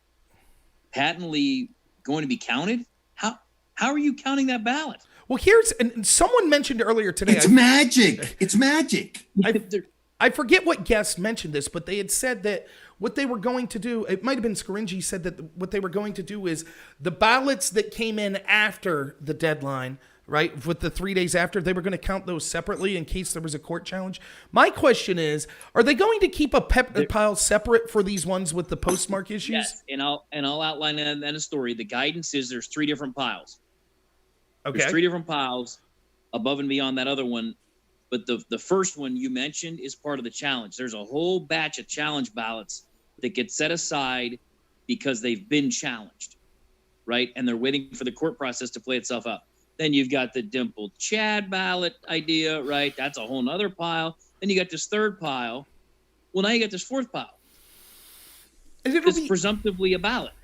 patently going to be counted, how are you counting that ballot? Well, and someone mentioned earlier today. It's magic. It's magic. I forget what guest mentioned this, but they had said that what they were going to do, it might have been Scaringi said that what they were going to do is the ballots that came in after the deadline right? With the 3 days after, they were going to count those separately in case there was a court challenge. My question is, are they going to keep a pile separate for these ones with the postmark issues? Yes, and I'll outline that in a story. The guidance is there's 3 different piles. Okay. There's 3 different piles above and beyond that other one. But the first one you mentioned is part of the challenge. There's a whole batch of challenge ballots that get set aside because they've been challenged, right? And they're waiting for the court process to play itself out. Then you've got the dimpled Chad ballot idea, right? That's a whole nother pile. Then you got this third pile. Well, now you got this fourth pile. It's presumptively a ballot.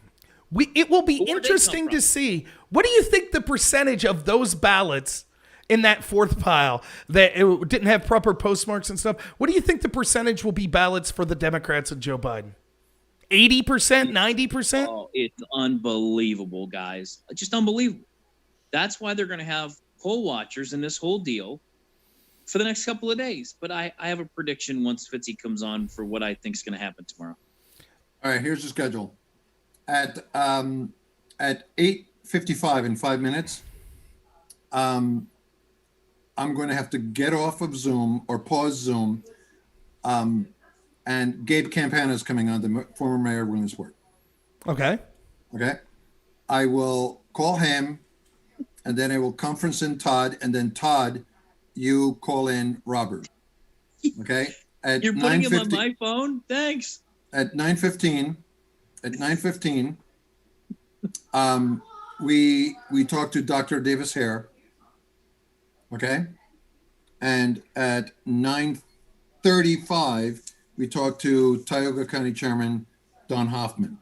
It will be interesting to see. What do you think the percentage of those ballots in that fourth pile that it didn't have proper postmarks and stuff? What do you think the percentage will be ballots for the Democrats and Joe Biden? 80%, 90%? Oh, it's unbelievable, guys. Just unbelievable. That's why they're going to have poll watchers in this whole deal for the next couple of days. But I have a prediction once Fitzy comes on for what I think is going to happen tomorrow. All right, here's the schedule. At 8:55 in 5 minutes, I'm going to have to get off of Zoom or pause Zoom. And Gabe Campana is coming on, the former mayor of Williamsport. Okay. I will call him, and then I will conference in Todd, and then Todd, you call in Robert. Okay. You're putting him on my phone? Thanks. At 9:15, we talked to Dr. Davis Hare. Okay. And at 9:35, we talked to Tioga County Chairman Don Hoffman.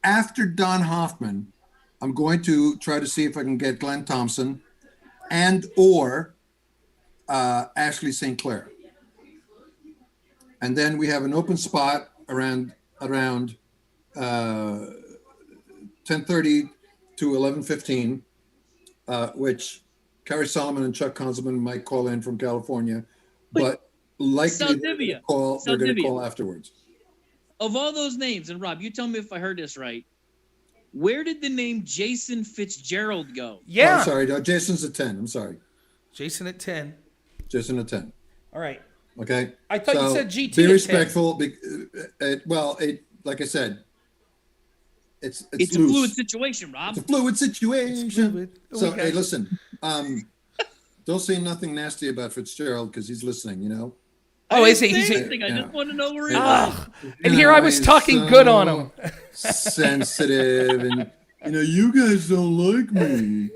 After Don Hoffman, I'm going to try to see if I can get Glenn Thompson and or Ashley St. Clair. And then we have an open spot around 10:30 to 11:15, which Carrie Solomon and Chuck Konzelman might call in from California, but likely they're going to call afterwards. Of all those names, and Rob, you tell me if I heard this right, where did the name Jason Fitzgerald go? Yeah. Oh, I'm sorry. No, Jason's at 10. I'm sorry. Jason at 10. Jason at 10. All right. Okay. I thought you said GT. Be at respectful. Like I said, it's a fluid situation, Rob. It's a fluid situation. It's fluid. So, hey, listen. Don't say nothing nasty about Fitzgerald because he's listening, you know? Oh, is he? I just want to know where he was. And here I was talking good on him. Sensitive, and, you guys don't like me,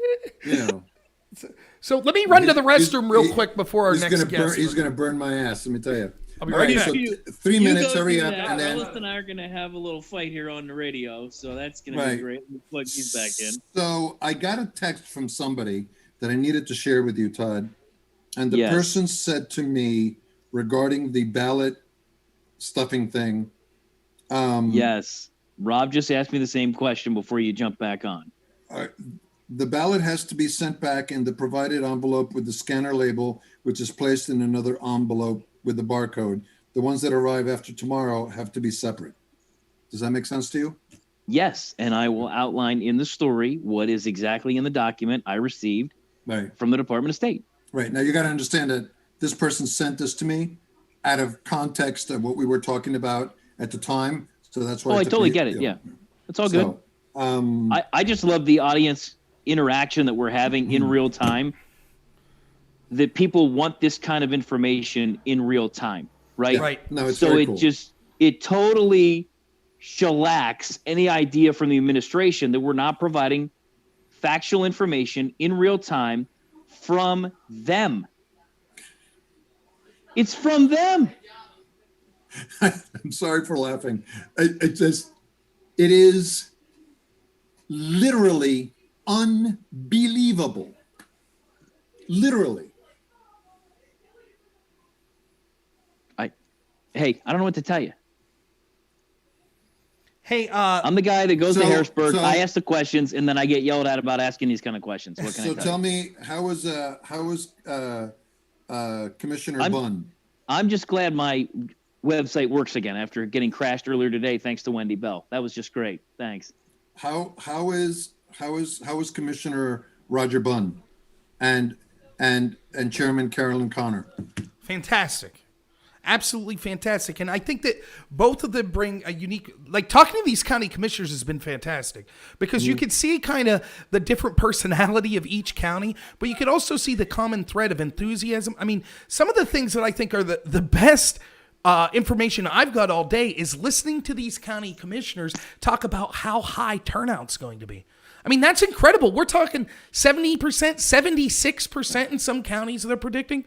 So let me run to the restroom real quick before our next guest. He's going to burn my ass, let me tell you. I'll be right back. So 3 minutes, hurry up. And and then Ellis and I are going to have a little fight here on the radio, so that's going to be great. Let me plug these back in. So I got a text from somebody that I needed to share with you, Todd. And the person said to me regarding the ballot stuffing thing. Yes. Rob just asked me the same question before you jump back on. The ballot has to be sent back in the provided envelope with the scanner label, which is placed in another envelope with the barcode. The ones that arrive after tomorrow have to be separate. Does that make sense to you? Yes, and I will outline in the story what is exactly in the document I received from the Department of State. Right. Now, you got to understand that this person sent this to me out of context of what we were talking about at the time. So that's why. I totally get it. Yeah. It's all good. I just love the audience interaction that we're having in real time, that people want this kind of information in real time, right? Right. No, it's so very it cool. it totally shellacks any idea from the administration that we're not providing factual information in real time from them. It's from them. I'm sorry for laughing. It is literally unbelievable. Literally. I don't know what to tell you. Hey, I'm the guy that goes to Harrisburg. I ask the questions, and then I get yelled at about asking these kind of questions. What can I tell you? Me, how was Commissioner Bunn? I'm just glad my website works again after getting crashed earlier today, thanks to Wendy Bell. That was just great. Thanks. How is Commissioner Roger Bunn, and Chairman Carolyn Conor. Fantastic. Absolutely fantastic. And I think that both of them bring a unique, like talking to these county commissioners has been fantastic because you could see kind of the different personality of each county, but you could also see the common thread of enthusiasm. I mean, some of the things that I think are the best information I've got all day is listening to these county commissioners talk about how high turnout's going to be. I mean, that's incredible. We're talking 70%, 76% in some counties they're predicting.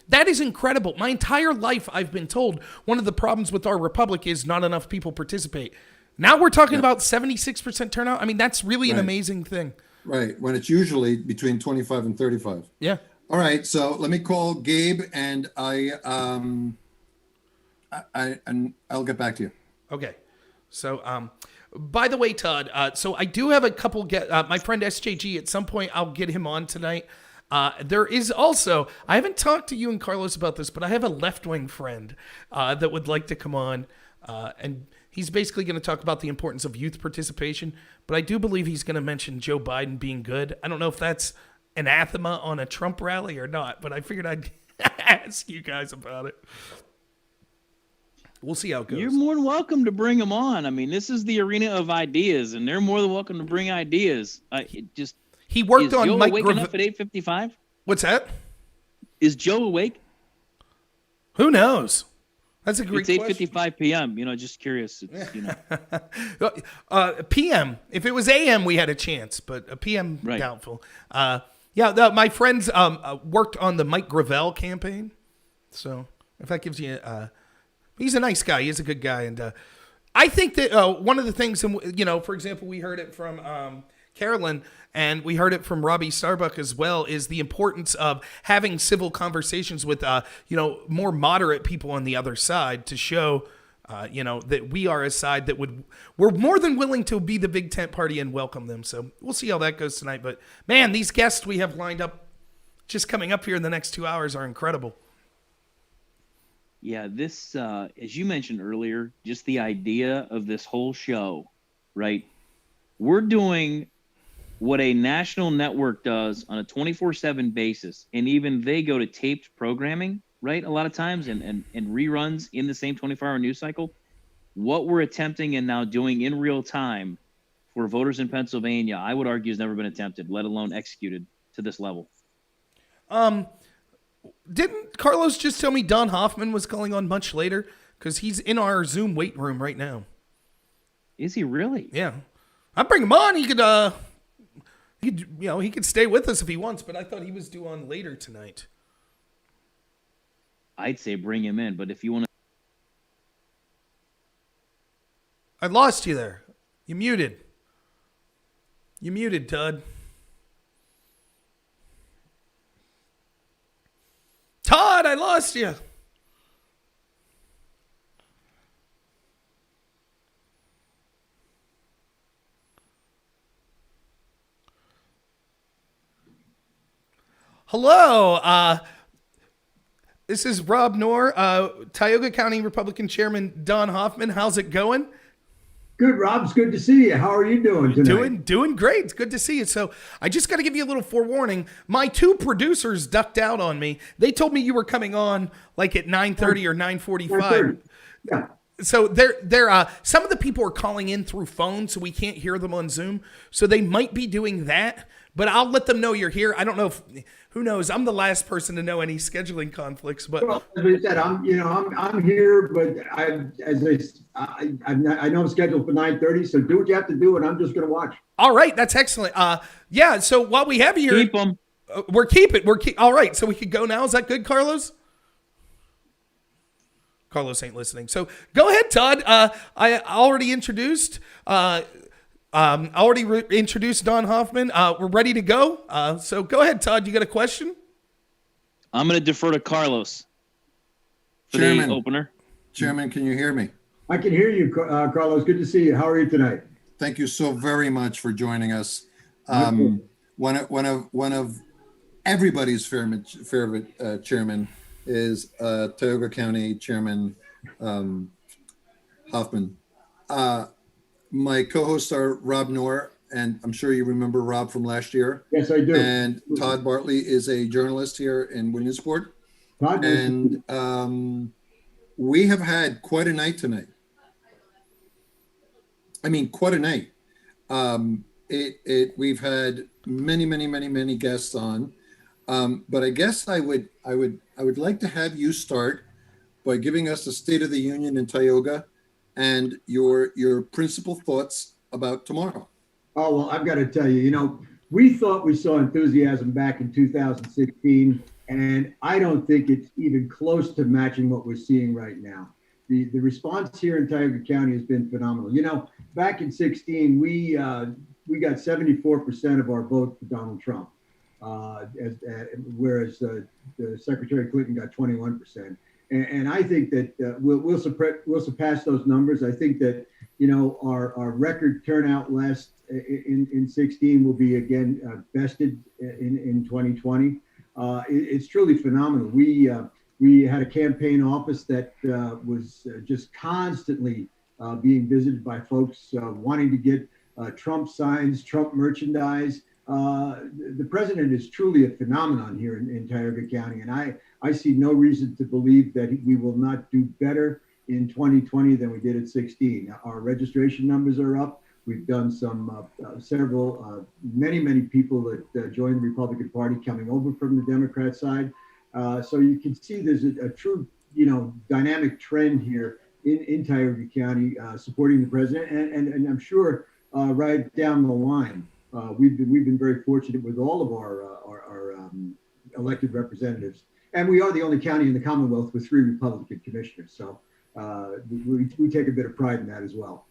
That is incredible. My entire life, I've been told one of the problems with our republic is not enough people participate. Now we're talking about 76% turnout. I mean, that's really an amazing thing. Right. When it's usually between 25 and 35. Yeah. All right. So let me call Gabe and I'll get back to you. Okay. So, by the way, Todd, so I do have a couple my friend SJG, at some point I'll get him on tonight. There is also, I haven't talked to you and Carlos about this, but I have a left-wing friend that would like to come on, and he's basically going to talk about the importance of youth participation, but I do believe he's going to mention Joe Biden being good. I don't know if that's anathema on a Trump rally or not, but I figured I'd ask you guys about it. We'll see how it goes. You're more than welcome to bring them on. I mean, this is the arena of ideas, and they're more than welcome to bring ideas. He worked on Joe Mike waking up at 8:55? What's that? Is Joe awake? Who knows? That's a great question. It's 8:55 p.m. Just curious. It's, PM. If it was AM, we had a chance, but a PM, doubtful. My friends worked on the Mike Gravel campaign. So if that gives you he's a nice guy. He's a good guy. And I think that one of the things, for example, we heard it from Carolyn, and we heard it from Robbie Starbuck as well, is the importance of having civil conversations with, more moderate people on the other side to show, that we are a side that we're more than willing to be the big tent party and welcome them. So we'll see how that goes tonight. But man, these guests we have lined up just coming up here in the next 2 hours are incredible. Yeah, this, as you mentioned earlier, just the idea of this whole show, right? We're doing what a national network does on a 24/7 basis, and even they go to taped programming, right? A lot of times, and reruns in the same 24-hour news cycle. What we're attempting and now doing in real time for voters in Pennsylvania, I would argue, has never been attempted, let alone executed to this level. Didn't Carlos just tell me Don Hoffman was calling on much later? Because he's in our Zoom wait room right now. Is he really? Yeah. I'd bring him on. He could stay with us if he wants, but I thought he was due on later tonight. I'd say bring him in, but if you want to. I lost you there. You muted. You muted, Todd. Todd, I lost you. Hello. This is Rob Knorr, Tioga County Republican Chairman Don Hoffman. How's it going? Good, Rob. It's good to see you. How are you doing tonight? Doing great. It's good to see you. So I just got to give you a little forewarning. My two producers ducked out on me. They told me you were coming on like at 9:30 or 9:45. Yeah. So they're some of the people are calling in through phone, so we can't hear them on Zoom. So they might be doing that, but I'll let them know you're here. I don't know who knows? I'm the last person to know any scheduling conflicts, but well, as I said, I'm here, but I know I'm scheduled for 9:30. So do what you have to do, and I'm just going to watch. All right, that's excellent. Yeah. So while we have you here, keep them. All right. So we could go now. Is that good, Carlos? Carlos ain't listening. So go ahead, Todd. I already introduced. Introduced Don Hoffman. We're ready to go. So go ahead, Todd. You got a question? I'm going to defer to Carlos for Chairman, the opener. Chairman, can you hear me? I can hear you, Carlos. Good to see you. How are you tonight? Thank you so very much for joining us. One of everybody's favorite chairman is Tioga County Chairman Hoffman. My co-hosts are Rob Knorr and I'm sure you remember Rob from last year. Yes, I do. And Todd Bartlett is a journalist here in Williamsport. Todd, and we have had quite a night tonight. I mean, quite a night. We've had many guests on, but I guess I would like to have you start by giving us the State of the Union in Tioga and your principal thoughts about tomorrow. Oh, well, I've got to tell you, we thought we saw enthusiasm back in 2016, and I don't think it's even close to matching what we're seeing right now. The response here in Tioga County has been phenomenal. Back in 16, we got 74% of our vote for Donald Trump, whereas Secretary Clinton got 21%. And I think that we'll surpass those numbers. I think that our record turnout in 16 will be again bested in 2020. It's truly phenomenal. We had a campaign office that was just constantly being visited by folks wanting to get Trump signs, Trump merchandise. The president is truly a phenomenon here in Tioga County, and I see no reason to believe that we will not do better in 2020 than we did at 16. Our registration numbers are up. We've done many people that joined the Republican Party coming over from the Democrat side. So you can see there's a true, dynamic trend here in Tioga County supporting the president, and I'm sure right down the line, we've been very fortunate with all of our elected representatives, and we are the only county in the Commonwealth with 3 Republican commissioners. So we take a bit of pride in that as well.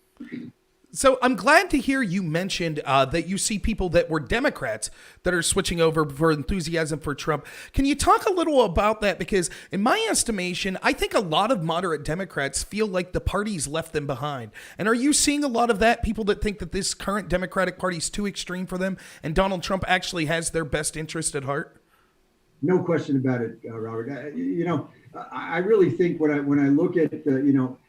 So I'm glad to hear you mentioned that you see people that were Democrats that are switching over for enthusiasm for Trump. Can you talk a little about that? Because in my estimation, I think a lot of moderate Democrats feel like the party's left them behind. And are you seeing a lot of that? People that think that this current Democratic Party is too extreme for them and Donald Trump actually has their best interest at heart? No question about it, Robert. I really think when I look at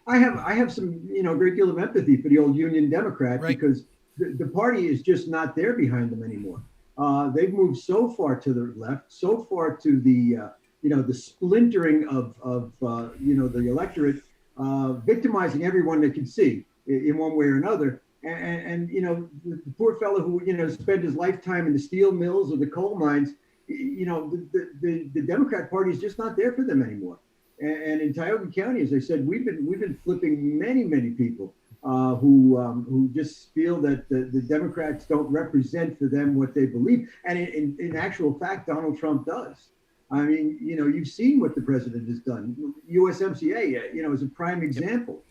I have some great deal of empathy for the old Union Democrat, right? Because the party is just not there behind them anymore. They've moved so far to the left, so far to the the splintering of the electorate, victimizing everyone they can see in one way or another. And the poor fellow who spent his lifetime in the steel mills or the coal mines. The Democrat Party is just not there for them anymore. And in Tioga County, as I said, we've been flipping many people who just feel that the Democrats don't represent for them what they believe. And in actual fact, Donald Trump does. I mean, you've seen what the president has done. USMCA, is a prime example.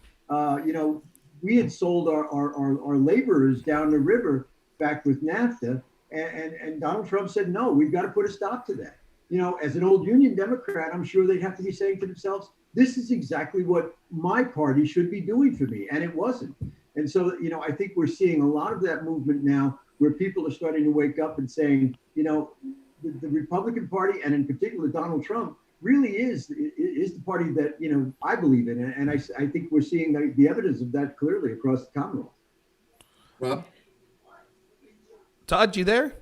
We had sold our laborers down the river back with NAFTA. And Donald Trump said, no, we've got to put a stop to that. As an old Union Democrat, I'm sure they'd have to be saying to themselves, this is exactly what my party should be doing for me. And it wasn't. And so, I think we're seeing a lot of that movement now where people are starting to wake up and saying, the Republican Party, and in particular Donald Trump, really is the party that, I believe in. And I think we're seeing the evidence of that clearly across the Commonwealth. Rob? Todd, you there?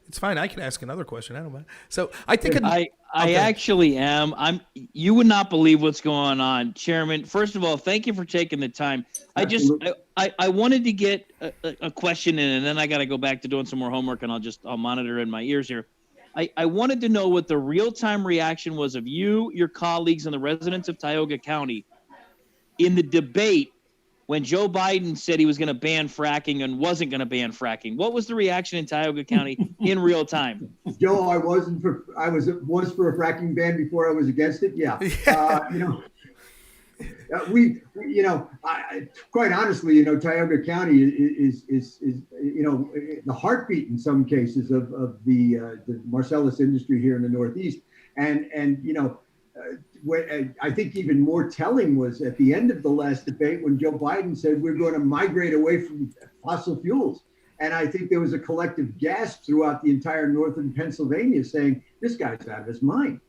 It's fine. I can ask another question. I don't mind. So I think I actually am. You would not believe what's going on, Chairman. First of all, thank you for taking the time. I wanted to get a question in, and then I got to go back to doing some more homework, and I'll monitor in my ears here. I wanted to know what the real-time reaction was of you, your colleagues, and the residents of Tioga County in the debate when Joe Biden said he was going to ban fracking and wasn't going to ban fracking. What was the reaction in Tioga County in real time? Joe, I was for a fracking ban before I was against it. Yeah. Quite honestly, Tioga County is the heartbeat in some cases of the Marcellus industry here in the Northeast. I think even more telling was at the end of the last debate when Joe Biden said we're going to migrate away from fossil fuels. And I think there was a collective gasp throughout the entire northern Pennsylvania saying, this guy's out of his mind.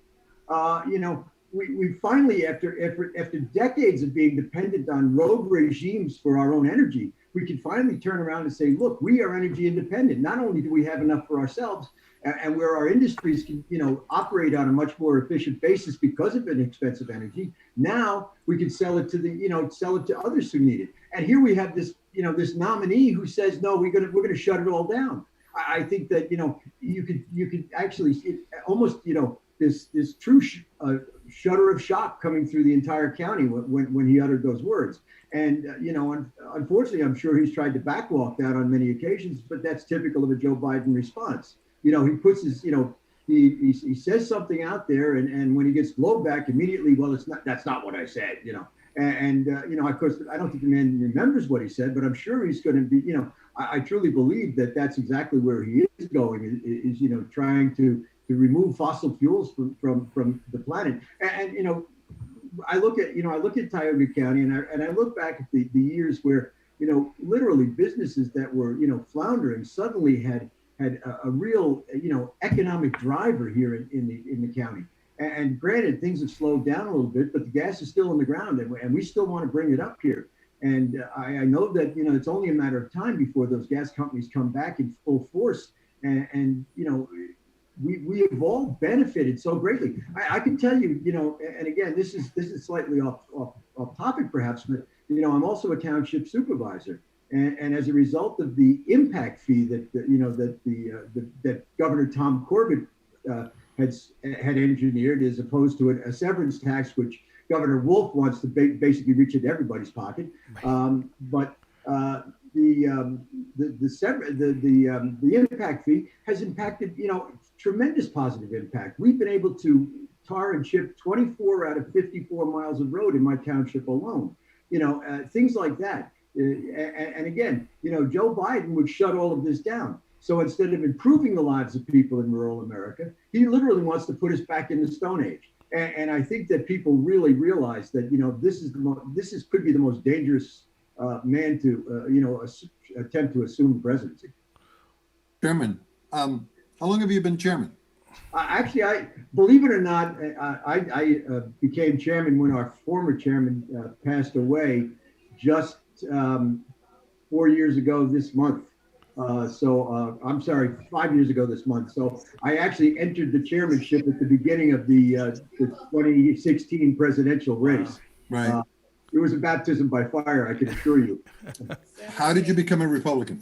we finally, after decades of being dependent on rogue regimes for our own energy, we can finally turn around and say, look, we are energy independent. Not only do we have enough for ourselves, and where our industries can, operate on a much more efficient basis because of inexpensive energy, now we can sell it to others who need it. And here we have this, this nominee who says, no, we're gonna shut it all down. I think that you could actually almost this true shudder of shock coming through the entire county when he uttered those words. And unfortunately, I'm sure he's tried to backwalk that on many occasions, but that's typical of a Joe Biden response. He puts his he says something out there, and when he gets blowback, immediately, well, that's not what I said, And of course, I don't think the man remembers what he said, but I'm sure he's going to be, I truly believe that that's exactly where he is going, is trying to remove fossil fuels from the planet. And I look at Tioga County, and I look back at the years where literally businesses that were floundering suddenly had a real economic driver here in the county. And granted, things have slowed down a little bit, but the gas is still in the ground, and we still want to bring it up here. And I know that it's only a matter of time before those gas companies come back in full force, and we have all benefited so greatly. I can tell you, and again, this is slightly off topic perhaps, but I'm also a township supervisor, and as a result of the impact fee that Governor Tom Corbett had engineered, as opposed to a severance tax, which Governor Wolf wants to basically reach into everybody's pocket. But the impact fee has impacted, tremendous positive impact. We've been able to tar and chip 24 out of 54 miles of road in my township alone. Things like that. And again, Joe Biden would shut all of this down. So instead of improving the lives of people in rural America, he literally wants to put us back in the Stone Age. And I think that people really realize that this could be the most dangerous man to attempt to assume the presidency. Chairman, how long have you been chairman? Actually, I believe it or not, I became chairman when our former chairman passed away just 4 years ago this month. I'm sorry, 5 years ago this month. So I actually entered the chairmanship at the beginning of the 2016 presidential race. Right. It was a baptism by fire, I can assure you. How did you become a Republican?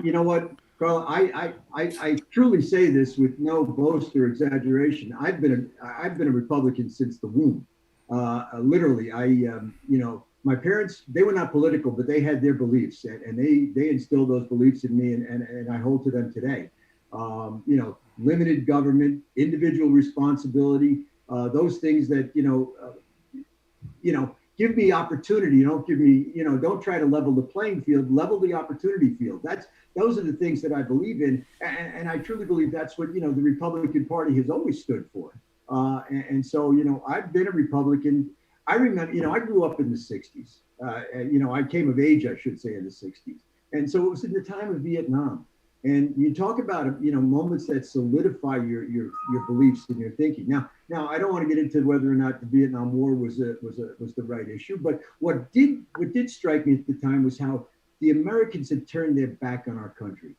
You know what, Carl? I truly say this with no boast or exaggeration. I've been a Republican since the womb. Literally, my parents, they were not political, but they had their beliefs, and they instilled those beliefs in me, and I hold to them today. Limited government, individual responsibility, those things that, give me opportunity. Don't try to level the playing field, level the opportunity field. Those are the things that I believe in. And I truly believe that's what, the Republican Party has always stood for. So, I've been a Republican. I remember, I grew up in the 60s. I came of age, I should say, in the 60s. And so it was in the time of Vietnam. And you talk about, moments that solidify your beliefs and your thinking. Now, I don't want to get into whether or not the Vietnam War was the right issue, but what did strike me at the time was how the Americans had turned their back on our country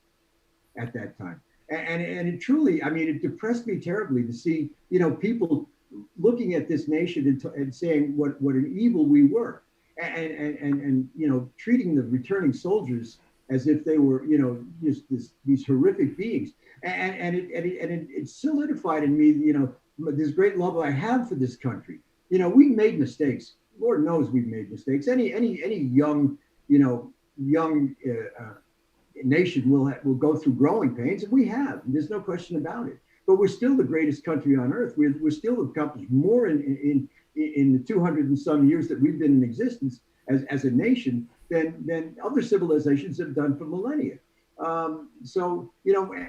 at that time. And it truly, it depressed me terribly to see, people looking at this nation and saying what an evil we were, and treating the returning soldiers as if they were just these horrific beings, and it solidified in me this great love I have for this country. We made mistakes. Lord knows we've made mistakes. Any young nation will go through growing pains, and we have. There's no question about it. But we're still the greatest country on earth. We're still accomplished more in the 200 and some years that we've been in existence as a nation than other civilizations have done for millennia. So,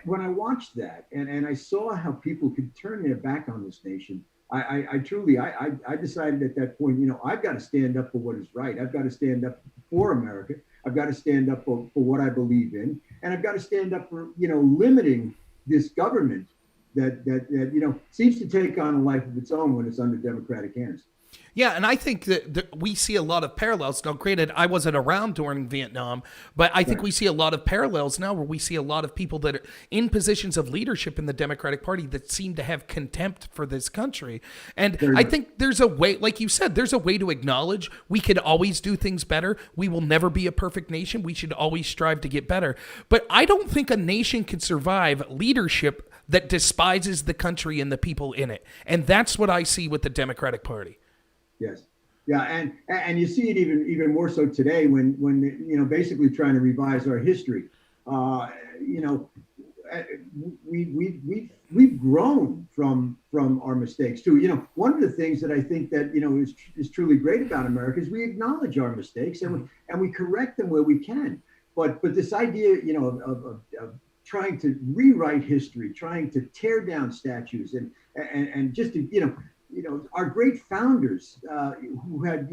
when I watched that and I saw how people could turn their back on this nation, I truly decided at that point, I've got to stand up for what is right. I've got to stand up for America. I've got to stand up for what I believe in. And I've got to stand up for, limiting this government that seems to take on a life of its own when it's under Democratic hands. Yeah, and I think that we see a lot of parallels. Now, granted, I wasn't around during Vietnam, but I think we see a lot of parallels now where we see a lot of people that are in positions of leadership in the Democratic Party that seem to have contempt for this country. And I think there's a way, like you said, there's a way to acknowledge we could always do things better. We will never be a perfect nation. We should always strive to get better. But I don't think a nation can survive leadership that despises the country and the people in it. And that's what I see with the Democratic Party. Yes. Yeah, and you see it even more so today when basically trying to revise our history. We've grown from our mistakes too. One of the things that I think that is truly great about America is we acknowledge our mistakes and we correct them where we can. But this idea of trying to rewrite history, trying to tear down statues and just to our great founders who had,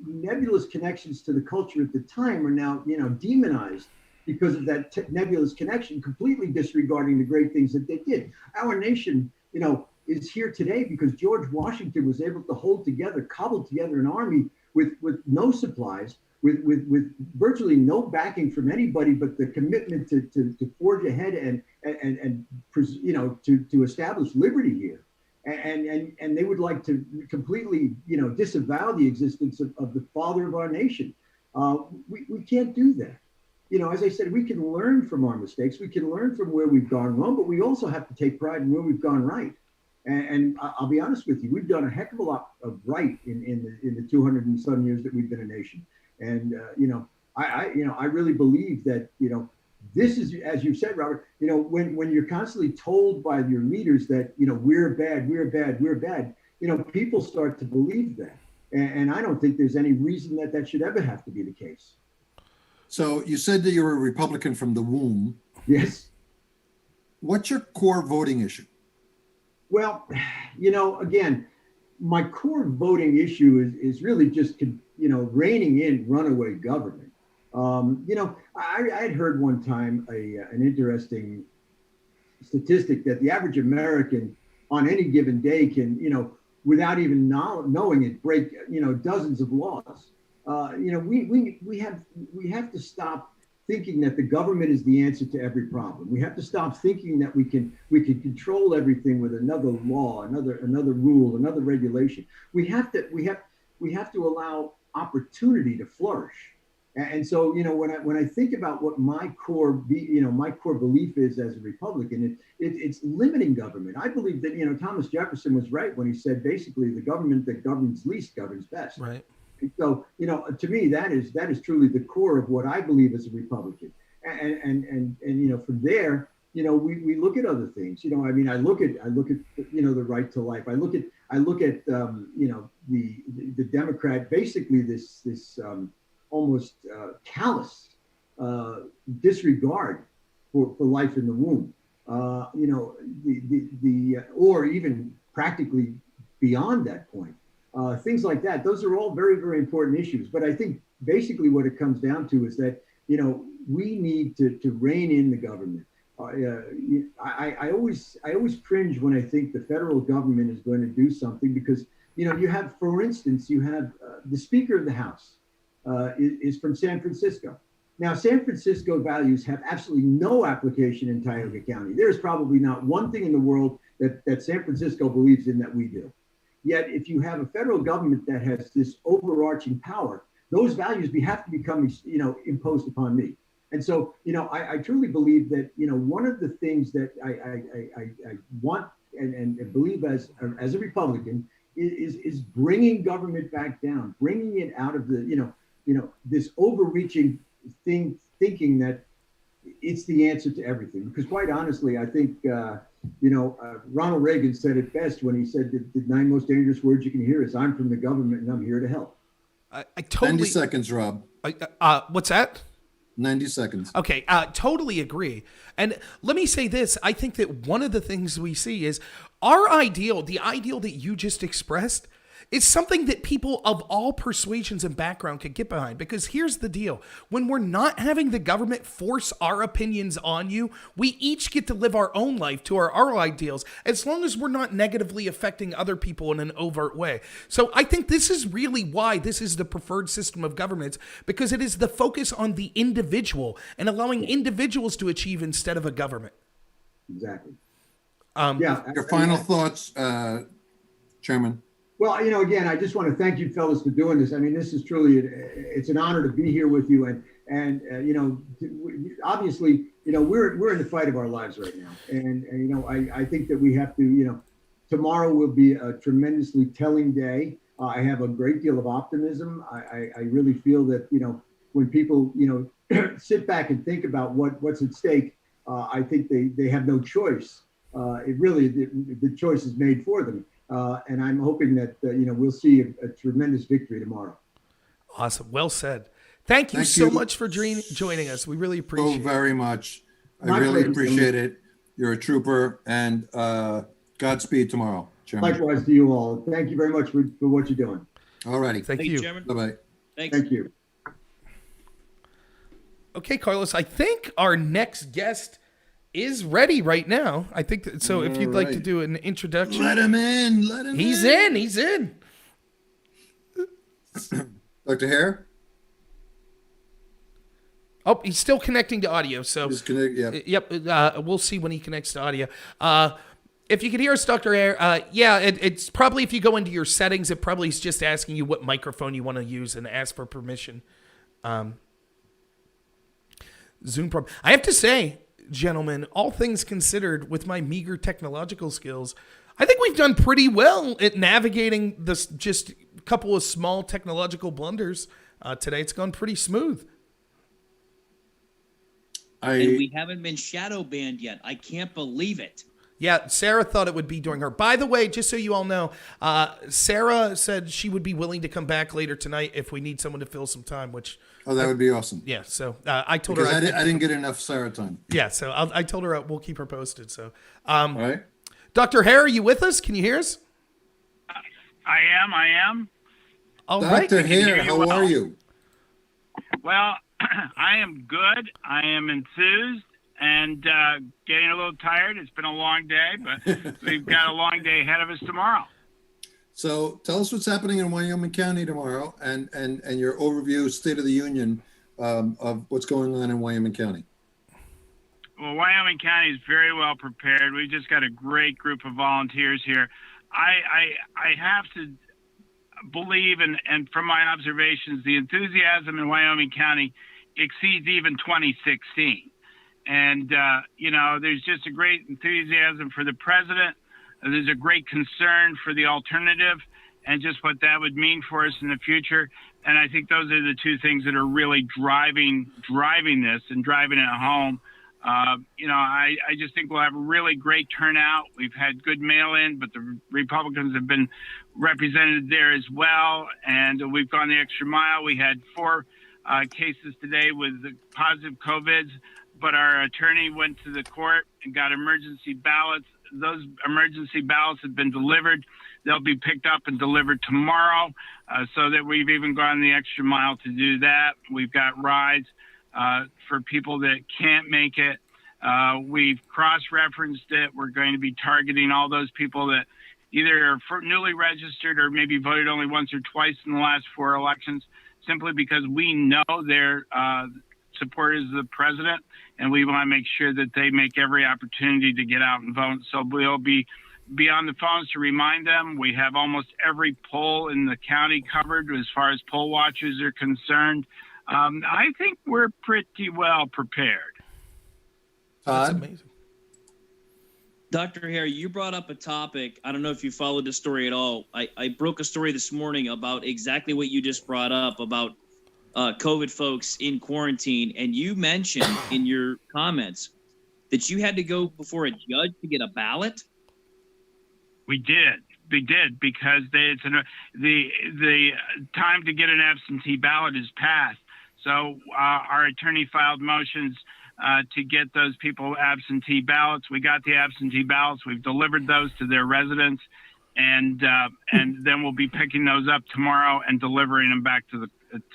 nebulous connections to the culture at the time are now, demonized because of that nebulous connection, completely disregarding the great things that they did. Our nation, is here today because George Washington was able to cobble together an army with no supplies, with virtually no backing from anybody, but the commitment to forge ahead and to establish liberty here. And they would like to completely, disavow the existence of the father of our nation. We can't do that. As I said, we can learn from our mistakes. We can learn from where we've gone wrong, but we also have to take pride in where we've gone right. And I'll be honest with you, we've done a heck of a lot of right in the 200 and some years that we've been a nation. And I really believe that this is, as you said, Robert, when you're constantly told by your leaders that, we're bad, people start to believe that. And I don't think there's any reason that should ever have to be the case. So you said that you're a Republican from the womb. Yes. What's your core voting issue? Well, again, my core voting issue is really just, reining in runaway government. I had heard one time an interesting statistic that the average American on any given day can, without even knowing it, break, dozens of laws. We have to stop thinking that the government is the answer to every problem. We have to stop thinking that we can control everything with another law, another rule, another regulation. We have to allow opportunity to flourish. And so, when I think about what my core belief is as a Republican, it's limiting government. I believe that, Thomas Jefferson was right when he said, basically, the government that governs least governs best. Right. And so, to me, that is truly the core of what I believe as a Republican. And from there, we look at other things. I look at the right to life. I look at the Democrat, basically this almost callous disregard for life in the womb, or even practically beyond that point, things like that. Those are all very, very important issues. But I think basically what it comes down to is that, we need to rein in the government. I always cringe when I think the federal government is going to do something because, you have, for instance, the Speaker of the House. Is from San Francisco. Now, San Francisco values have absolutely no application in Tioga County. There's probably not one thing in the world that San Francisco believes in that we do. Yet, if you have a federal government that has this overarching power, those values have to become, imposed upon me. And so, I truly believe that, one of the things that I want and believe as a Republican is bringing government back down, bringing it out of the, this overreaching thinking that it's the answer to everything. Because quite honestly, I think, Ronald Reagan said it best when he said that the 9 most dangerous words you can hear is "I'm from the government and I'm here to help." I totally. 90 seconds, Rob. What's that? 90 seconds. Okay, totally agree. And let me say this. I think that one of the things we see is our ideal, the ideal that you just expressed, is something that people of all persuasions and background could get behind. Because here's the deal. When we're not having the government force our opinions on you, we each get to live our own life to our ideals, as long as we're not negatively affecting other people in an overt way. So I think this is really why this is the preferred system of governance, because it is the focus on the individual and allowing individuals to achieve instead of a government. Exactly. Your final thoughts, Chairman. Well, again, I just want to thank you fellas for doing this. I mean, this is truly, it's an honor to be here with you. And obviously, we're in the fight of our lives right now. And I think that we have to, tomorrow will be a tremendously telling day. I have a great deal of optimism. I really feel that, when people, sit back and think about what's at stake, I think they have no choice. The choice is made for them. And I'm hoping that, we'll see a tremendous victory tomorrow. Awesome. Well said. Thank you so much for joining us. We really appreciate it. Very much. I really appreciate it. You're a trooper, and Godspeed tomorrow, Chairman. Likewise to you all. Thank you very much for what you're doing. All righty. Thank you. Chairman. Bye-bye. Thank you. Okay, Carlos, I think our next guest is ready right now. I think that, so. If you'd like to do an introduction, let him in. Let him. He's in. He's in. Dr. Hare. Oh, he's still connecting to audio. So yep. We'll see when he connects to audio. If you can hear us, Dr. Hare, it's probably, if you go into your settings, it probably is just asking you what microphone you want to use and ask for permission. Zoom problem. I have to say, gentlemen, all things considered, with my meager technological skills, I think we've done pretty well at navigating this, just a couple of small technological blunders. Today it's gone pretty smooth. And we haven't been shadow banned yet. I can't believe it. Yeah, Sarah thought it would be during her. By the way, just so you all know, Sarah said she would be willing to come back later tonight if we need someone to fill some time, which... Oh, that would be awesome. Yeah, so I told her... I didn't get enough Sarah time. Yeah, so I told her we'll keep her posted. So, all right. Dr. Hare, are you with us? Can you hear us? I am. All Dr. right. Hare, how are you? Well, I am good. I am enthused and getting a little tired. It's been a long day, but we've got a long day ahead of us tomorrow. So tell us what's happening in Wyoming County tomorrow, and your overview, State of the Union, of what's going on in Wyoming County. Well, Wyoming County is very well prepared. We've just got a great group of volunteers here. I have to believe, and from my observations, the enthusiasm in Wyoming County exceeds even 2016. And, there's just a great enthusiasm for the president. There's a great concern for the alternative and just what that would mean for us in the future. And I think those are the two things that are really driving this and driving it home. I just think we'll have a really great turnout. We've had good mail-in, but the Republicans have been represented there as well. And we've gone the extra mile. We had 4 cases today with positive COVIDs, but our attorney went to the court and got emergency ballots. Those emergency ballots have been delivered. They'll be picked up and delivered tomorrow, so that we've even gone the extra mile to do that. We've got rides for people that can't make it. We've cross-referenced it. We're going to be targeting all those people that either are newly registered or maybe voted only once or twice in the last 4 elections, simply because we know their supporters of the president, and we want to make sure that they make every opportunity to get out and vote. So we'll be on the phones to remind them. We have almost every poll in the county covered as far as poll watchers are concerned. I think we're pretty well prepared. That's amazing. Dr. Hare, you brought up a topic. I don't know if you followed the story at all. I broke a story this morning about exactly what you just brought up about COVID folks in quarantine. And you mentioned in your comments that you had to go before a judge to get a ballot. We did because the time to get an absentee ballot is passed. So our attorney filed motions to get those people absentee ballots. We got the absentee ballots. We've delivered those to their residents. and then we'll be picking those up tomorrow and delivering them back to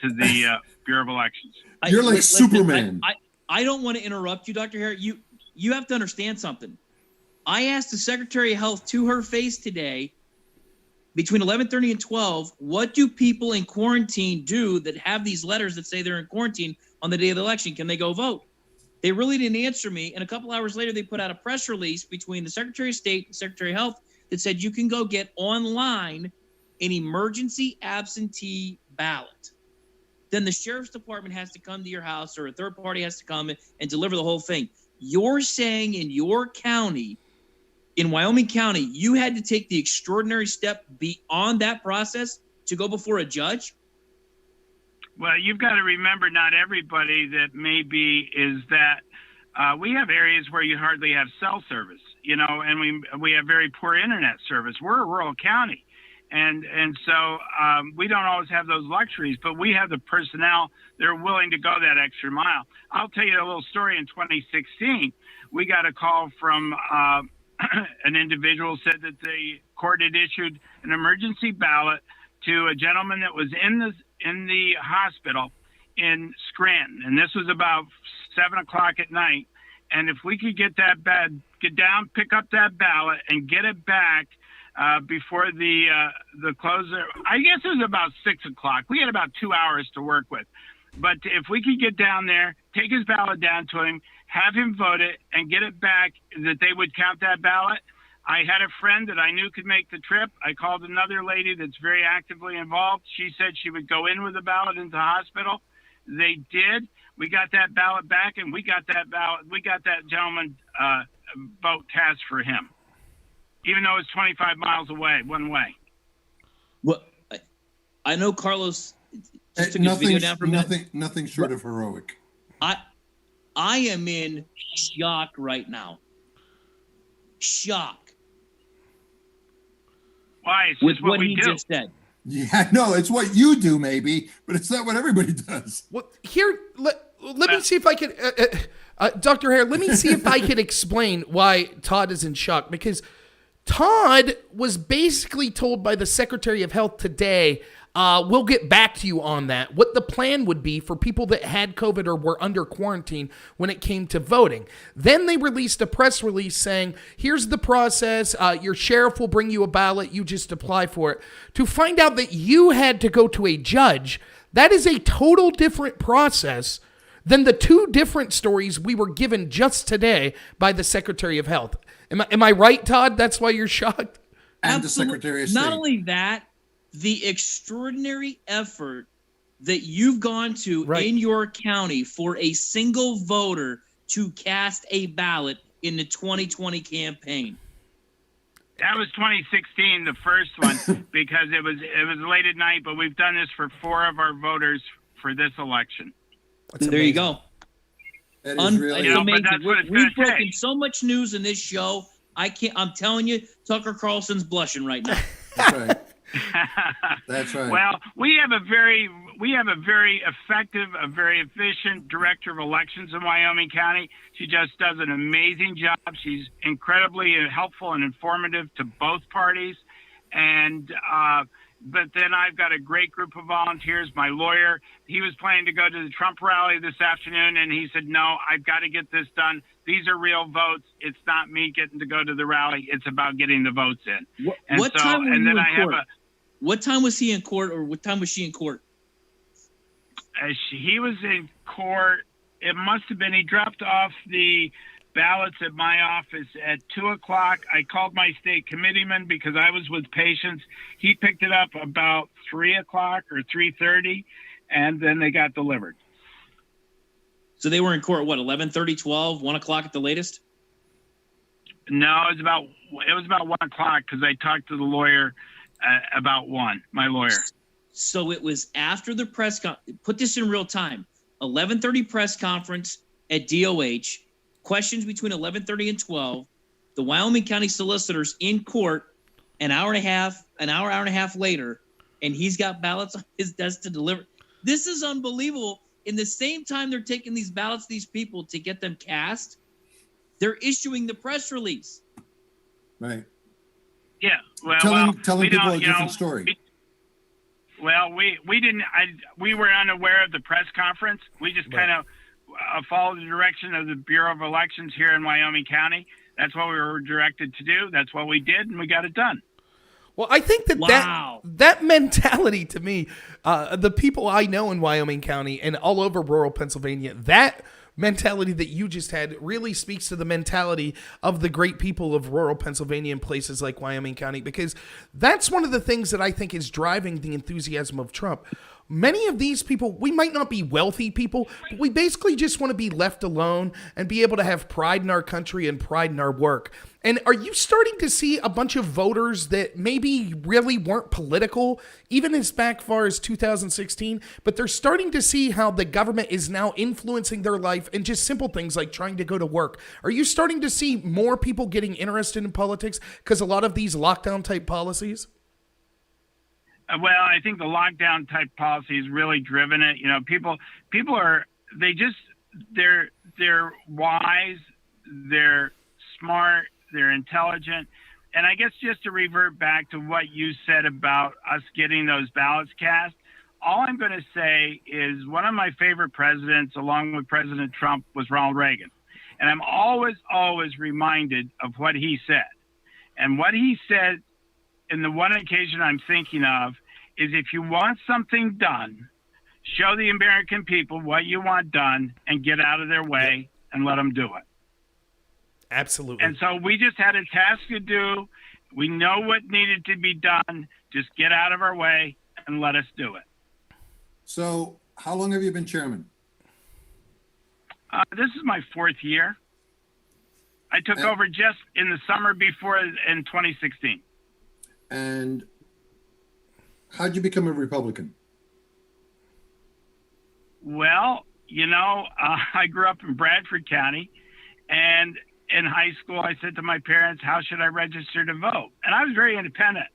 the Bureau of Elections. You're like Superman. I don't want to interrupt you, Dr. Hare. You have to understand something. I asked the Secretary of Health to her face today, between 11:30 and 12, what do people in quarantine do that have these letters that say they're in quarantine on the day of the election? Can they go vote? They really didn't answer me. And a couple hours later, they put out a press release between the Secretary of State and Secretary of Health that said you can go get online an emergency absentee ballot. Then the sheriff's department has to come to your house, or a third party has to come and deliver the whole thing. You're saying in your county, in Wyoming County, you had to take the extraordinary step beyond that process to go before a judge? Well, you've got to remember, not everybody that maybe is that. We have areas where you hardly have cell service, and we have very poor internet service. We're a rural county, and so we don't always have those luxuries, but we have the personnel that are willing to go that extra mile. I'll tell you a little story. In 2016, we got a call from an individual said that the court had issued an emergency ballot to a gentleman that was in the hospital in Scranton, and this was about 7 o'clock at night. And if we could get down, pick up that ballot, and get it back before the closer, I guess it was about 6 o'clock. We had about 2 hours to work with. But if we could get down there, take his ballot down to him, have him vote it, and get it back, that they would count that ballot. I had a friend that I knew could make the trip. I called another lady that's very actively involved. She said she would go in with the ballot into the hospital. They did. We got that ballot back, and we got that gentleman vote cast for him, even though it's 25 miles away, one way. Well, I know Carlos just took his video down for a minute. Nothing short of heroic. I am in shock right now. Shock. Why? It's with just what we he do. Just said. Yeah, no, it's what you do, maybe, but it's not what everybody does. Well, here, let me see if I can, Dr. Hare, let me see if I can explain why Todd is in shock, because Todd was basically told by the Secretary of Health today, we'll get back to you on that, what the plan would be for people that had COVID or were under quarantine when it came to voting. Then they released a press release saying, here's the process, your sheriff will bring you a ballot, you just apply for it. To find out that you had to go to a judge, that is a total different process than the two different stories we were given just today by the Secretary of Health. Am I right, Todd? That's why you're shocked? And Absolutely. the Secretary of State. Not only that, the extraordinary effort that you've gone to in your county for a single voter to cast a ballot in the 2020 campaign. That was 2016, the first one, because it was late at night, but we've done this for 4 of our voters for this election. There you go. That is really amazing. But that's what it's We've gonna broken take. so much news in this show. I'm telling you, Tucker Carlson's blushing right now. That's right. That's right. Well, we have a very effective, a very efficient director of elections in Wyoming County. She just does an amazing job. She's incredibly helpful and informative to both parties. And but then I've got a great group of volunteers. My lawyer, he was planning to go to the Trump rally this afternoon, and he said, no, I've got to get this done. These are real votes. It's not me getting to go to the rally. It's about getting the votes in. What time were you in court? What time was he in court, or what time was she in court? He was in court. It must have been, he dropped off the ballots at my office at 2 o'clock. I called my state committeeman because I was with patients. He picked it up about 3 o'clock or 3:30, and then they got delivered. So they were in court, what, 11:30, 12, 1 o'clock at the latest? No, it was about 1 o'clock because I talked to the lawyer about 1, my lawyer. So it was after the press put this in real time, 11:30 press conference at DOH, questions between 11:30 and 12, the Wyoming County solicitors in court an hour and a half later, and he's got ballots on his desk to deliver. This is unbelievable. In the same time they're taking these ballots, these people, to get them cast, they're issuing the press release. Right. Yeah. Well, telling we people don't, a different story. We didn't. We were unaware of the press conference. We just kind of followed the direction of the Bureau of Elections here in Wyoming County. That's what we were directed to do. That's what we did, and we got it done. Well, I think that mentality to me, the people I know in Wyoming County and all over rural Pennsylvania, that mentality that you just had really speaks to the mentality of the great people of rural Pennsylvania and places like Wyoming County, because that's one of the things that I think is driving the enthusiasm of Trump. Many of these people, we might not be wealthy people, but we basically just want to be left alone and be able to have pride in our country and pride in our work. And are you starting to see a bunch of voters that maybe really weren't political, even as back far as 2016, but they're starting to see how the government is now influencing their life and just simple things like trying to go to work? Are you starting to see more people getting interested in politics because a lot of these lockdown type policies? Well, I think the lockdown type policy has really driven it. You know, people are, they're wise, they're smart, they're intelligent. And I guess just to revert back to what you said about us getting those ballots cast, all I'm going to say is one of my favorite presidents, along with President Trump, was Ronald Reagan. And I'm always reminded of what he said. And what he said, and the one occasion I'm thinking of, is if you want something done, show the American people what you want done and get out of their way and let them do it. Absolutely. And so we just had a task to do. We know what needed to be done. Just get out of our way and let us do it. So how long have you been chairman? This is my fourth year. I took over just in the summer before in 2016. And how'd you become a Republican? Well, you know, I grew up in Bradford County, and in high school, I said to my parents, how should I register to vote? And I was very independent.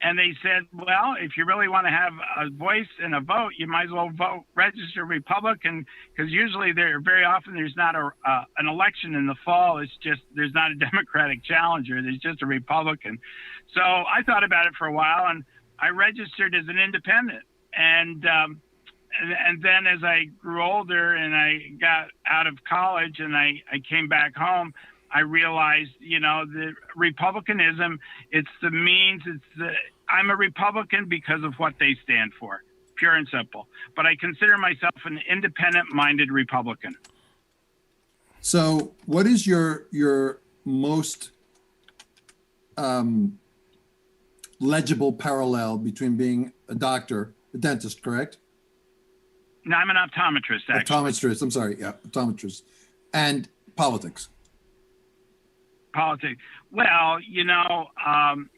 And they said, well, if you really want to have a voice and a vote, you might as well register Republican, because usually very often there's not an election in the fall. It's just, there's not a Democratic challenger. There's just a Republican. So I thought about it for a while, and I registered as an independent. And then as I grew older and I got out of college and I came back home, I realized, you know, the Republicanism, it's the means, I'm a Republican because of what they stand for, pure and simple. But I consider myself an independent-minded Republican. So what is your most legible parallel between being a doctor, a dentist, correct? No, I'm an optometrist, actually. Optometrist, I'm sorry, yeah, optometrist. And politics. Politics. Well, you know, I'm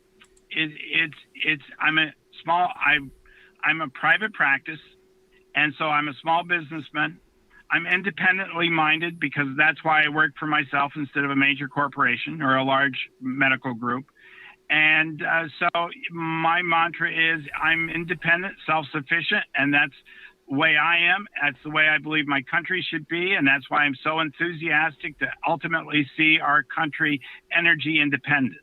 a private practice, and so I'm a small businessman. I'm independently minded because that's why I work for myself instead of a major corporation or a large medical group. And so my mantra is I'm independent, self-sufficient, and that's the way I am. That's the way I believe my country should be, and that's why I'm so enthusiastic to ultimately see our country energy independent.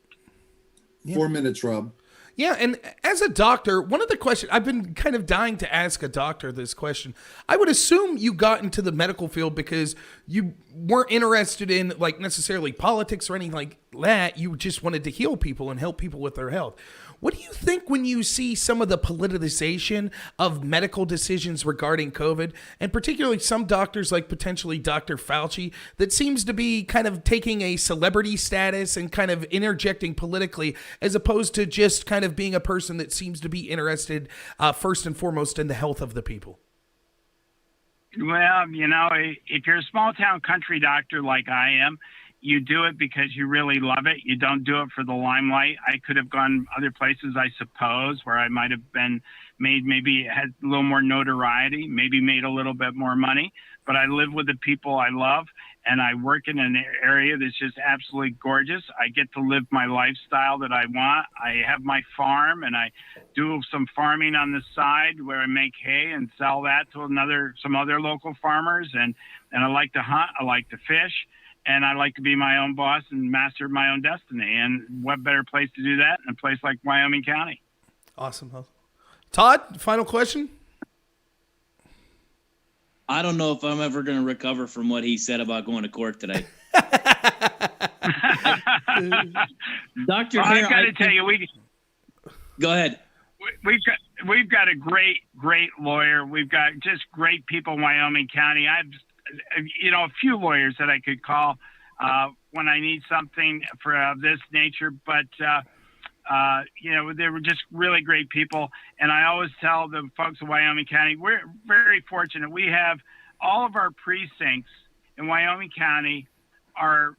4 minutes, Rob. Yeah, and as a doctor, one of the questions, I've been kind of dying to ask a doctor this question. I would assume you got into the medical field because you weren't interested in like necessarily politics or anything like that. You just wanted to heal people and help people with their health. What do you think when you see some of the politicization of medical decisions regarding COVID, and particularly some doctors like potentially Dr. Fauci, that seems to be kind of taking a celebrity status and kind of interjecting politically as opposed to just kind of being a person that seems to be interested first and foremost in the health of the people? Well, you know, if you're a small town country doctor like I am, you do it because you really love it. You don't do it for the limelight. I could have gone other places, I suppose, where I might have been maybe had a little more notoriety, maybe made a little bit more money. But I live with the people I love, and I work in an area that's just absolutely gorgeous. I get to live my lifestyle that I want. I have my farm, and I do some farming on the side where I make hay and sell that to some other local farmers. And I like to hunt. I like to fish. and I like to be my own boss and master my own destiny. And what better place to do that than a place like Wyoming County? Awesome. Todd, final question. I don't know if I'm ever going to recover from what he said about going to court today. Dr. Hare, I got to tell you, go ahead. We've got a great lawyer. We've got just great people in Wyoming County. I've a few lawyers that I could call when I need something for this nature, but they were just really great people. And I always tell the folks in Wyoming County, we're very fortunate. We have all of our precincts in Wyoming County are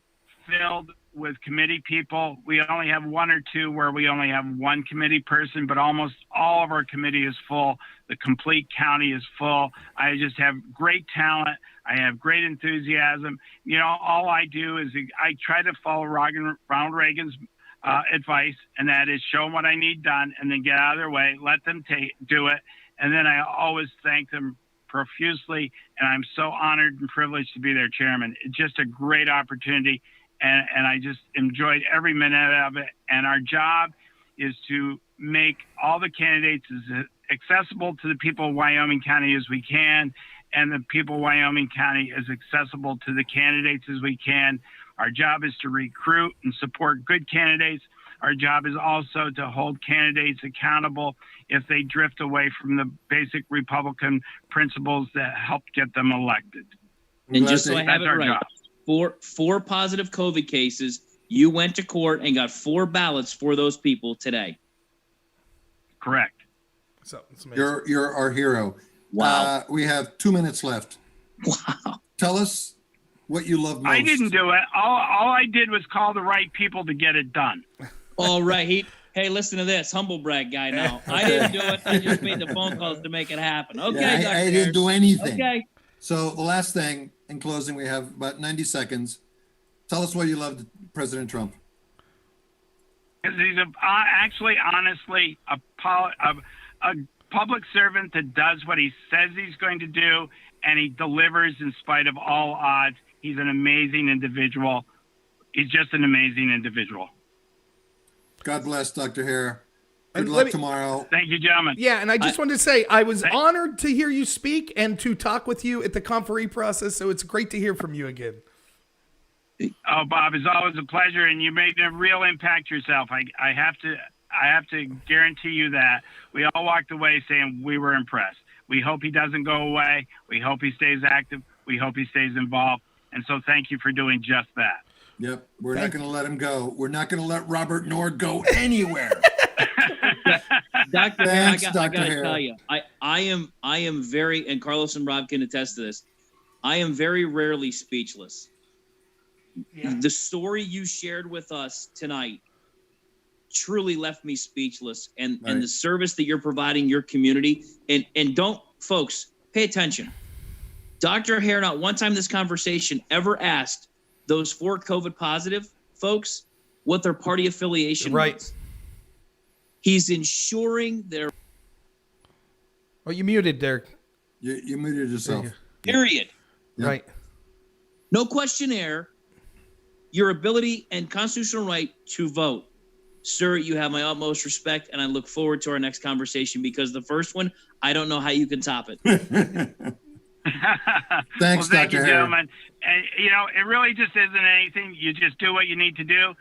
filled with committee people. We only have one or two where we only have one committee person, but almost all of our committee is full. The complete county is full. I just have great talent. I have great enthusiasm. All I do is I try to follow Ronald Reagan's advice, and that is show them what I need done and then get out of their way, let them do it. And then I always thank them profusely, and I'm so honored and privileged to be their chairman. It's just a great opportunity, and I just enjoyed every minute of it. And our job is to make all the candidates as accessible to the people of Wyoming County as we can, and the people of Wyoming County as accessible to the candidates as we can. Our job is to recruit and support good candidates. Our job is also to hold candidates accountable if they drift away from the basic Republican principles that helped get them elected. And just so I have That's it our right, job. four positive COVID cases. You went to court and got 4 ballots for those people today. Correct. So it's amazing. You're our hero. Wow. We have 2 minutes left. Wow. Tell us what you love most. I didn't do it. All I did was call the right people to get it done. All right. Hey, listen to this. Humble brag guy now. I didn't do it. I just made the phone calls to make it happen. Okay, Yeah, Dr. I didn't do anything. Okay. So the last thing, in closing, we have about 90 seconds. Tell us why you loved President Trump. Because he's honestly, a public servant that does what he says he's going to do, and he delivers in spite of all odds. He's an amazing individual. He's just an amazing individual. God bless, Dr. Hare. Good And luck tomorrow. Thank you, gentlemen. Yeah, and I just wanted to say I was honored to hear you speak and to talk with you at the conferee process, so it's great to hear from you again. Oh, Bob, it's always a pleasure, and you made a real impact yourself. I have to guarantee you that. We all walked away saying we were impressed. We hope he doesn't go away. We hope he stays active. We hope he stays involved. And so thank you for doing just that. Yep, we're not going to let him go. We're not going to let Robert Nord go anywhere. Dr. Thanks, Hare, I Dr. got to Hare. tell you, I am very, and Carlos and Rob can attest to this, I am very rarely speechless. Yeah. The story you shared with us tonight truly left me speechless, and the service that you're providing your community, and don't, folks, pay attention. Dr. Hare, not one time in this conversation ever asked those 4 COVID positive folks what their party affiliation was. He's ensuring their... Oh, you muted, Derek. You muted yourself. Period. Yep. Right. No questionnaire. Your ability and constitutional right to vote. Sir, you have my utmost respect, and I look forward to our next conversation, because the first one, I don't know how you can top it. Thanks, Well, thank Dr. you, Hare. gentlemen. And, it really just isn't anything. You just do what you need to do.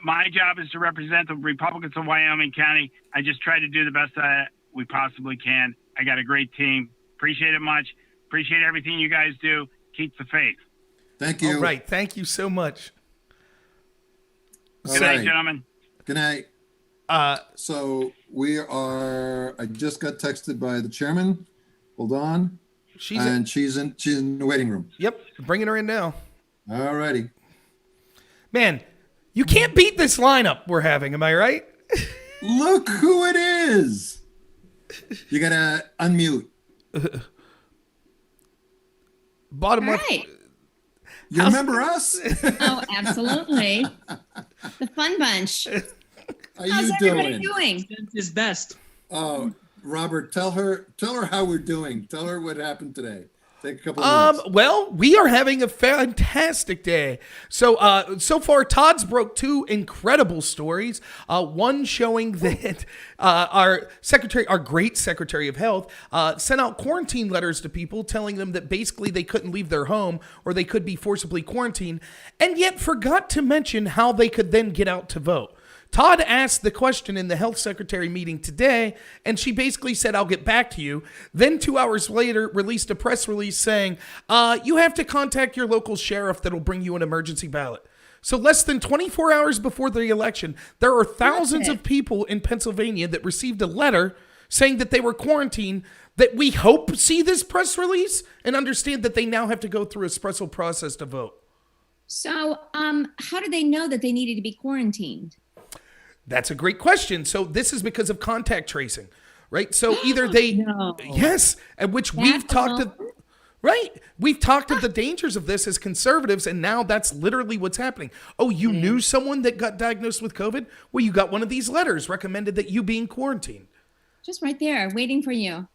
My job is to represent the Republicans of Wyoming County. I just try to do the best that we possibly can. I got a great team. Appreciate it much. Appreciate everything you guys do. Keep the faith. Thank you. All right. Thank you so much. Good night, gentlemen. Good night. So I just got texted by the chairman. Hold on. She's in the waiting room. Yep. Bringing her in now. All righty. Man, you can't beat this lineup we're having. Am I right? Look who it is. You got to unmute. Bottom All left. right. You remember us? Oh, absolutely. The fun bunch. How How's you everybody doing? His best. Oh, Robert, tell her how we're doing. Tell her what happened today. Take a couple of minutes. Well, we are having a fantastic day. So, so far, Todd's broke two incredible stories. One showing that our great Secretary of Health, sent out quarantine letters to people telling them that basically they couldn't leave their home or they could be forcibly quarantined, and yet forgot to mention how they could then get out to vote. Todd asked the question in the health secretary meeting today, and she basically said, I'll get back to you. Then 2 hours later, released a press release saying, you have to contact your local sheriff that'll bring you an emergency ballot. So less than 24 hours before the election, there are thousands of people in Pennsylvania that received a letter saying that they were quarantined, that we hope see this press release and understand that they now have to go through a special process to vote. So how do they know that they needed to be quarantined? That's a great question. So this is because of contact tracing, right? So either they, yes, at which we've talked to, right? We've talked of the dangers of this as conservatives, and now that's literally what's happening. Oh, you knew someone that got diagnosed with COVID? Well, you got one of these letters recommended that you be in quarantine. Just right there, waiting for you.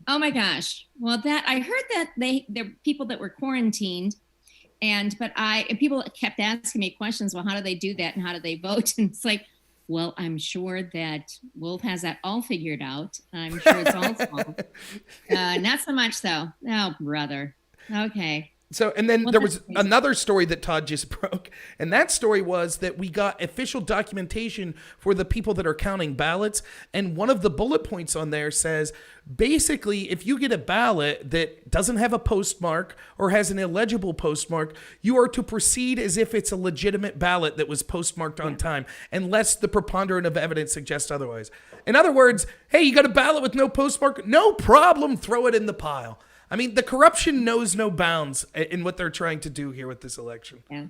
Oh my gosh. Well, I heard that there were people that were quarantined, but people kept asking me questions. Well, how do they do that, and how do they vote? And it's like, well, I'm sure that Wolf has that all figured out. I'm sure it's all solved. Not so much, though. Oh, brother. Okay. So, and then there was another story that Todd just broke, and that story was that we got official documentation for the people that are counting ballots, and one of the bullet points on there says, basically, if you get a ballot that doesn't have a postmark or has an illegible postmark, you are to proceed as if it's a legitimate ballot that was postmarked on time, unless the preponderance of evidence suggests otherwise. In other words, hey, you got a ballot with no postmark? No problem, throw it in the pile. I mean, the corruption knows no bounds in what they're trying to do here with this election. Yeah,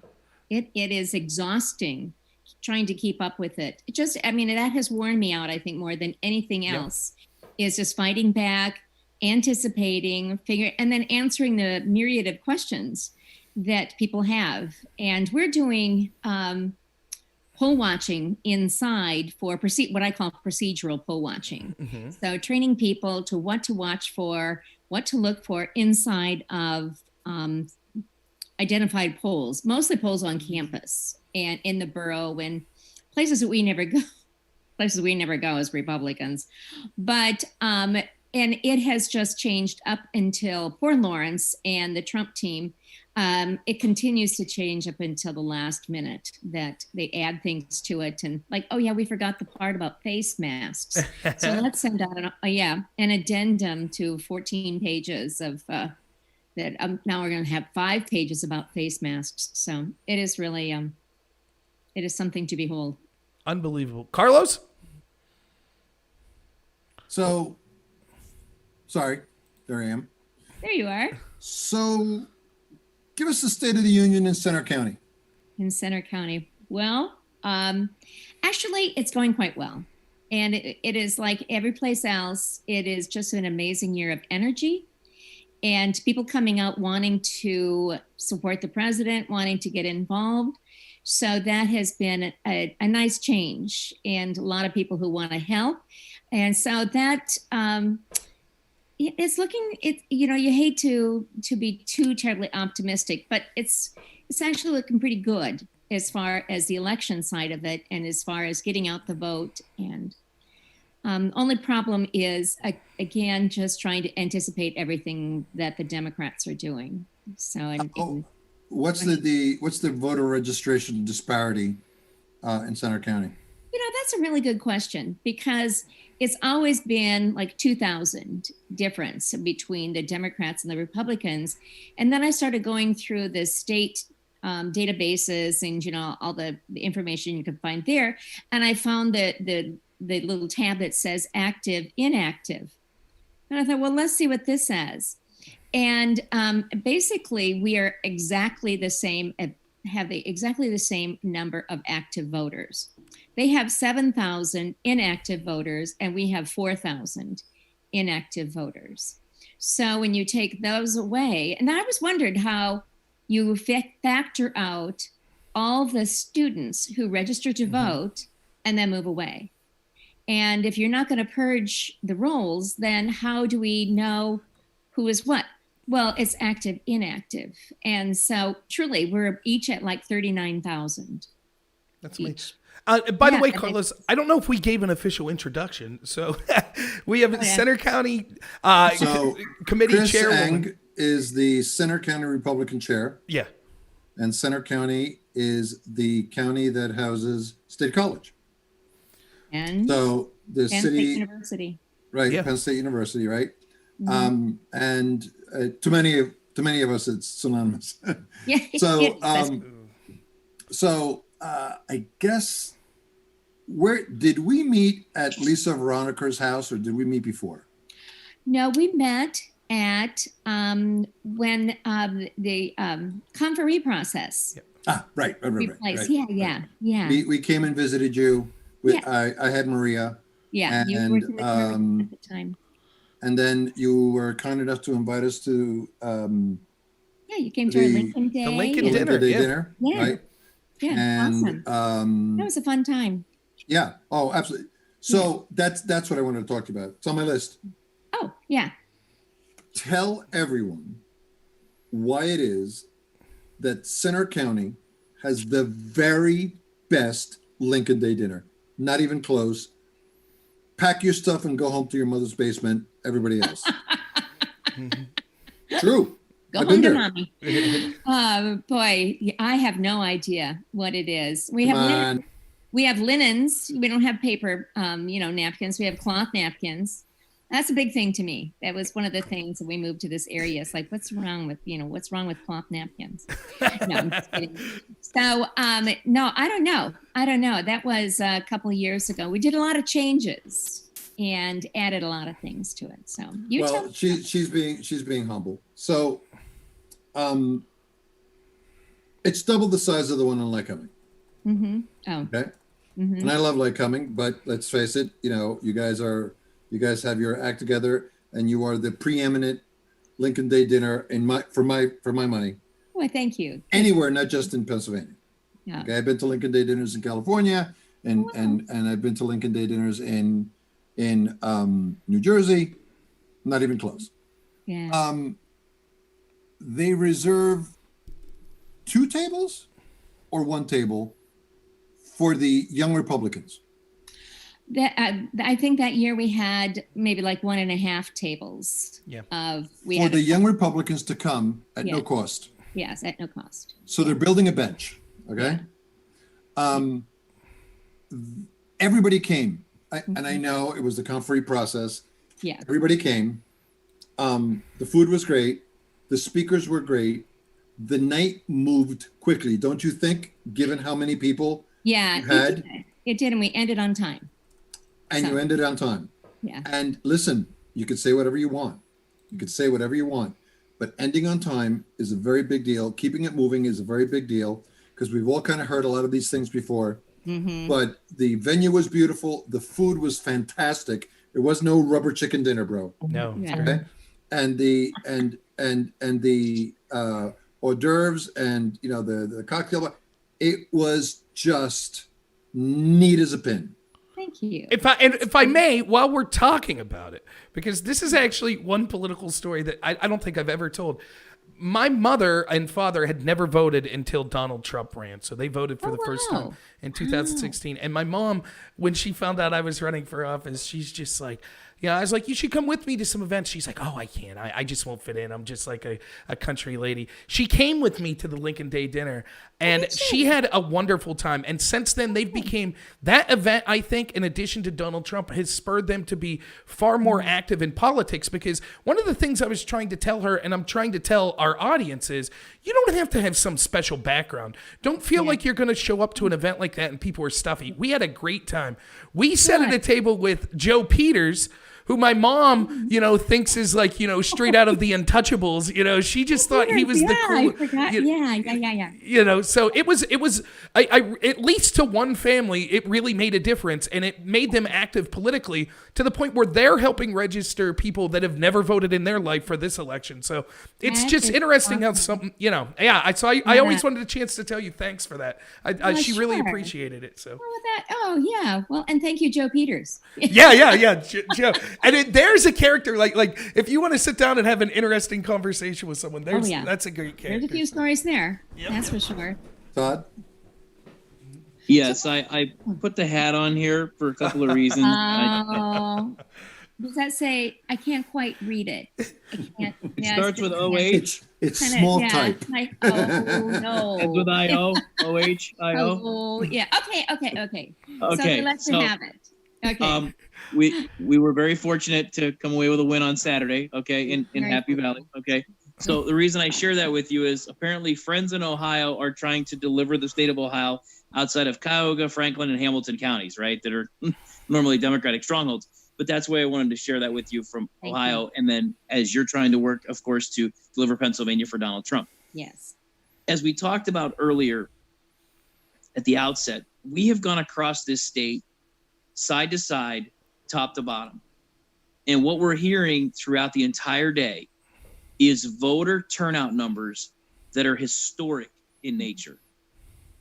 it is exhausting trying to keep up with it. That has worn me out, I think, more than anything else, is just fighting back, anticipating, and then answering the myriad of questions that people have. And we're doing poll watching inside for what I call procedural poll watching. Mm-hmm. So training people to what to watch for, what to look for inside of identified polls, mostly polls on campus and in the borough and places that we never go as Republicans. But and it has just changed up until poor Lawrence and the Trump team. It continues to change up until the last minute that they add things to it, and like, oh yeah, we forgot the part about face masks. So let's send out an addendum to 14 pages of that. Now we're going to have 5 pages about face masks. So it is really it is something to behold. Unbelievable. Carlos? So, sorry, there I am. There you are. So, give us the State of the Union in Center County. In Center County. Well, actually, it's going quite well. And it is like every place else. It is just an amazing year of energy and people coming out wanting to support the president, wanting to get involved. So that has been a nice change, and a lot of people who want to help. And so that it's looking, you hate to be too terribly optimistic, but it's actually looking pretty good as far as the election side of it and as far as getting out the vote. And only problem is, again, just trying to anticipate everything that the Democrats are doing. So, what's the voter registration disparity in Center County? That's a really good question, because it's always been like 2,000 difference between the Democrats and the Republicans. And then I started going through the state databases and, all the information you can find there. And I found that the little tab that says active, inactive. And I thought, well, let's see what this says. And basically, we are exactly the same, have exactly the same number of active voters. They have 7,000 inactive voters, and we have 4,000 inactive voters. So when you take those away, and I was wondered how you factor out all the students who register to vote and then move away. And if you're not going to purge the rolls, then how do we know who is what? Well, it's active, inactive. And so truly, we're each at like 39,000. That's amazing. By the way, Carlos, I don't know if we gave an official introduction. So we have Center County Committee Chris Chairwoman. Eng is the Center County Republican Chair. Yeah. And Center County is the county that houses State College. And so the Penn city State University. Right, Yeah. Penn State University, right? Mm-hmm. And to many of us, it's synonymous. Yeah. So I guess where did we meet at Lisa Veronica's house, or did we meet before? No, we met at when the conferee process. Right. Place. Yeah. We came and visited you. I had Maria. Yeah, you were working with her at the time. And then you were kind enough to invite us to you came to our Lincoln Day. The Lincoln Dinner. Dinner, Yeah. right? Yeah, And awesome. That was a fun time. Yeah. Oh, absolutely. So that's what I wanted to talk to you about. It's on my list. Oh, yeah. Tell everyone why it is that Center County has the very best Lincoln Day dinner. Not even close. Pack your stuff and go home to your mother's basement. Everybody else. True. Go home to mommy. Boy, I have no idea what it is. We have linens. We don't have paper, napkins. We have cloth napkins. That's a big thing to me. That was one of the things that we moved to this area. It's like, what's wrong with cloth napkins? No, I'm just kidding. So, no, I don't know. That was a couple of years ago. We did a lot of changes and added a lot of things to it. So she's being humble. So, it's double the size of the one in Lycoming. Mm-hmm. Oh. Okay. Mm-hmm. And I love Lycoming, but let's face it, you guys have your act together, and you are the preeminent Lincoln Day dinner for my money. Well, thank you. Anywhere, not just in Pennsylvania. Yeah. Okay, I've been to Lincoln Day dinners in California, and I've been to Lincoln Day dinners in New Jersey. Not even close. Yeah. They reserve 2 tables or 1 table for the young Republicans. I think that year we had maybe like 1.5 tables. Yeah. For the young Republicans to come at no cost. Yes, at no cost. So they're building a bench. Okay. Everybody came, and I know it was the conferee process. Yeah. Everybody came. The food was great. The speakers were great. The night moved quickly, don't you think? Given how many people you had, it did, and we ended on time. And you ended on time. Yeah. And listen, you could say whatever you want. But ending on time is a very big deal. Keeping it moving is a very big deal, because we've all kind of heard a lot of these things before. Mm-hmm. But the venue was beautiful. The food was fantastic. There was no rubber chicken dinner, bro. No. Yeah. Okay. And the hors d'oeuvres and the cocktail, it was just neat as a pin. Thank you. If I may, while we're talking about it, because this is actually one political story that I don't think I've ever told. My mother and father had never voted until Donald Trump ran. So they voted for the first time in 2016. And my mom, when she found out I was running for office, she's just like, I was like, you should come with me to some events. She's like, oh, I can't. I just won't fit in. I'm just like a country lady. She came with me to the Lincoln Day dinner, and she had a wonderful time. And since then, they've became that event, I think, in addition to Donald Trump, has spurred them to be far more active in politics. Because one of the things I was trying to tell her, and I'm trying to tell our audience, is you don't have to have some special background. Don't feel like you're going to show up to an event like that and people are stuffy. We had a great time. We sat at a table with Joe Peters, who my mom, thinks is like, straight out of the Untouchables. She just thought he was the cool. I forgot. Yeah. So it was, I at least to one family, it really made a difference, and it made them active politically, to the point where they're helping register people that have never voted in their life for this election. So it's just interesting how something, I always wanted a chance to tell you thanks for that. She really appreciated it. So. Well, and thank you, Joe Peters. Yeah. Joe. And there's a character like if you want to sit down and have an interesting conversation with someone, that's a great character. There's a few stories there. That's for sure. Todd? Yes, I put the hat on here for a couple of reasons. Does that say? I can't quite read it. It starts with OH. It's small type. Oh no. Ends with IO. OH. IO. Oh yeah. Okay. So we let you have it. Okay. We were very fortunate to come away with a win on Saturday. Okay, in Happy Valley. Okay. So the reason I share that with you is apparently friends in Ohio are trying to deliver the state of Ohio outside of Tioga, Franklin, and Hamilton counties, right? That are normally Democratic strongholds. But that's why I wanted to share that with you from Ohio. And then as you're trying to work, of course, to deliver Pennsylvania for Donald Trump. Yes. As we talked about earlier at the outset, we have gone across this state side to side, top to bottom. And what we're hearing throughout the entire day is voter turnout numbers that are historic in nature.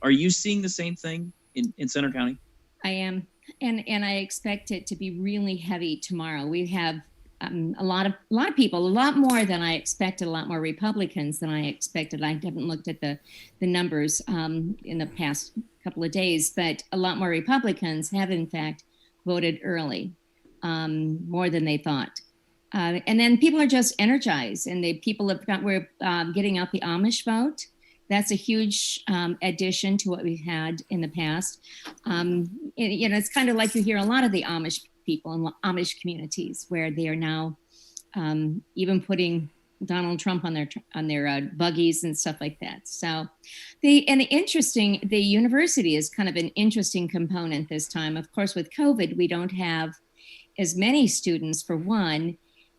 Are you seeing the same thing in Center County? I am. And I expect it to be really heavy tomorrow. We have a lot of people, a lot more than I expected, a lot more Republicans than I expected. I haven't looked at the numbers in the past couple of days, but a lot more Republicans have in fact voted early, more than they thought. And then people are just energized, and we're getting out the Amish vote. That's a huge addition to what we've had in the past. It's kind of like you hear a lot of the Amish people in Amish communities where they are now even putting Donald Trump on their buggies and stuff like that. So the university is kind of an interesting component this time. Of course, with COVID, we don't have as many students for one.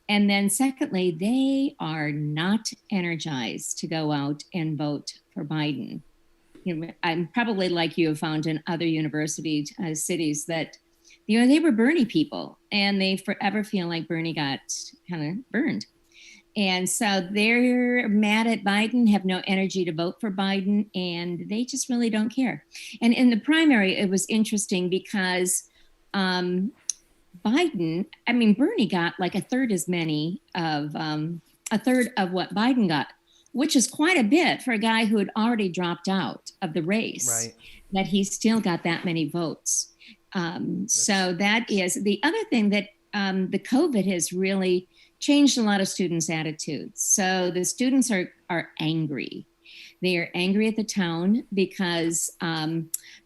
And then secondly, they are not energized to go out and vote for Biden. I'm probably like you have found in other university cities that, they were Bernie people and they forever feel like Bernie got kind of burned. And so they're mad at Biden, have no energy to vote for Biden, and they just really don't care. And in the primary, it was interesting because Bernie got like a third of what Biden got, which is quite a bit for a guy who had already dropped out of the race, right? That he still got that many votes. So that is the other thing that the COVID has really changed a lot of students' attitudes. So the students are angry. They are angry at the town because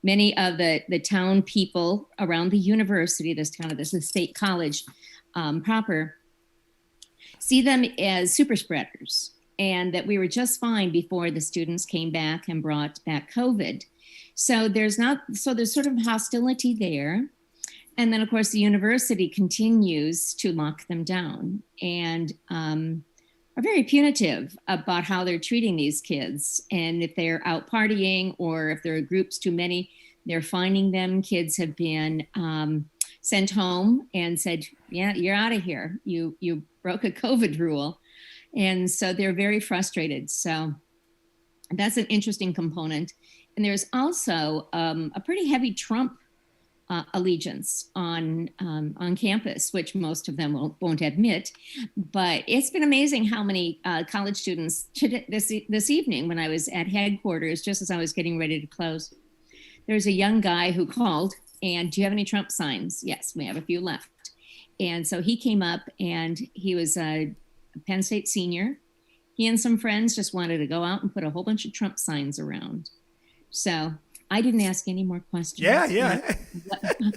many of the town people around the university, this is the state college proper, see them as super spreaders, and that we were just fine before the students came back and brought back COVID. So there's sort of hostility there. And then, of course, the university continues to lock them down and are very punitive about how they're treating these kids. And if they're out partying or if there are groups too many, they're fining them. Kids have been sent home and said, yeah, you're out of here. You broke a COVID rule. And so they're very frustrated. So that's an interesting component. And there's also a pretty heavy Trump allegiance on campus, which most of them won't admit. But it's been amazing how many college students this evening, when I was at headquarters, just as I was getting ready to close, there's a young guy who called, and do you have any Trump signs? Yes, we have a few left. And so he came up, and he was a Penn State senior. He and some friends just wanted to go out and put a whole bunch of Trump signs around. So I didn't ask any more questions. Yeah.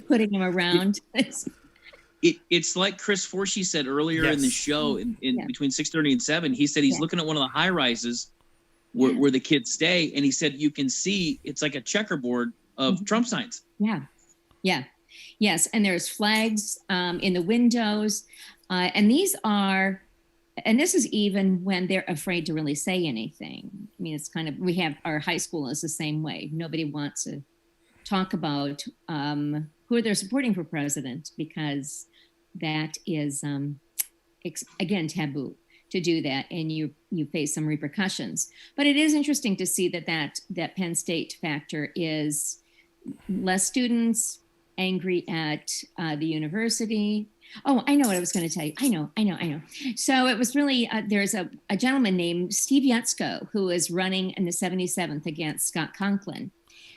Putting them around. It's like Chris Forshee said earlier in the show, in between 6:30 and 7. He said he's looking at one of the high rises where the kids stay, and he said you can see it's like a checkerboard of Trump signs. Yes, and there's flags in the windows, and this is even when they're afraid to really say anything. I mean, it's kind of, we have our high school is the same way. Nobody wants to talk about who they're supporting for president because that is again taboo to do that, and you face some repercussions. But it is interesting to see that Penn State factor is less students angry at the university. Oh, I know what I was going to tell you. I know. So it was really, there's a gentleman named Steve Yetsko who is running in the 77th against Scott Conklin.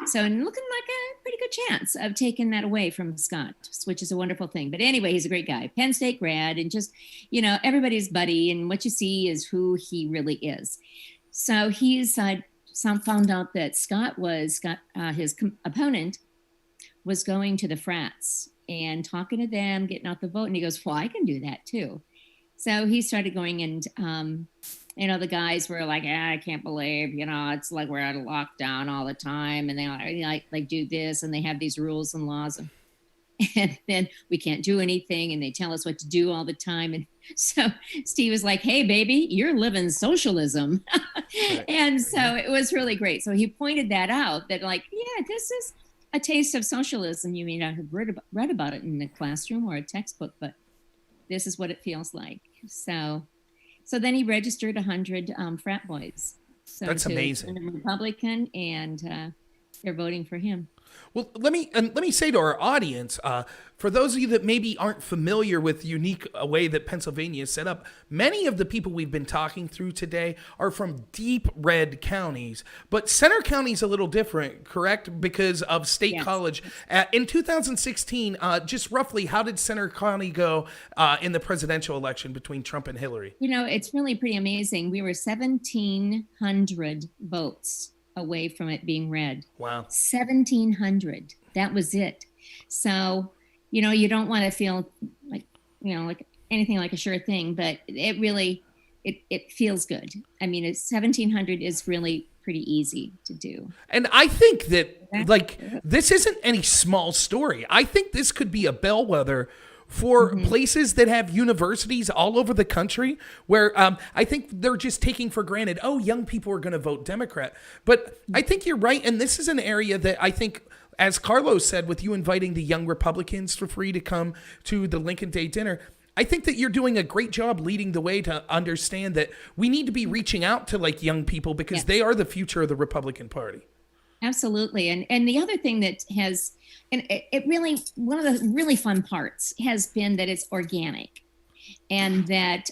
So looking like a pretty good chance of taking that away from Scott, which is a wonderful thing. But anyway, he's a great guy, Penn State grad, and just, everybody's buddy, and what you see is who he really is. So he's found out that his opponent was going to the frats and talking to them, getting out the vote. And he goes, well, I can do that too. So he started going, and, the guys were like, I can't believe, it's like we're out of lockdown all the time. And they like do this, and they have these rules and laws. And then we can't do anything, and they tell us what to do all the time. And so Steve was like, hey, baby, you're living socialism. And so it was really great. So he pointed that out, that this is a taste of socialism. You may not have read about it in the classroom or a textbook, but this is what it feels like. So then he registered 100 frat boys. So that's amazing. A Republican, and they're voting for him. Well, let me say to our audience, for those of you that maybe aren't familiar with the unique way that Pennsylvania is set up, many of the people we've been talking through today are from deep red counties. But Center County is a little different, correct? Because of State College. In 2016, just roughly, how did Center County go in the presidential election between Trump and Hillary? It's really pretty amazing. We were 1,700 votes away from it being red. Wow. 1,700. That was it. So, you don't want to feel like anything like a sure thing, but it really, it feels good. I mean, 1,700 is really pretty easy to do. And I think that this isn't any small story. I think this could be a bellwether for places that have universities all over the country where I think they're just taking for granted, young people are going to vote Democrat. But I think you're right. And this is an area that I think, as Carlos said, with you inviting the young Republicans for free to come to the Lincoln Day dinner, I think that you're doing a great job leading the way to understand that we need to be reaching out to young people because they are the future of the Republican Party. Absolutely. And the other thing that has, and it really, one of the really fun parts has been that it's organic, and that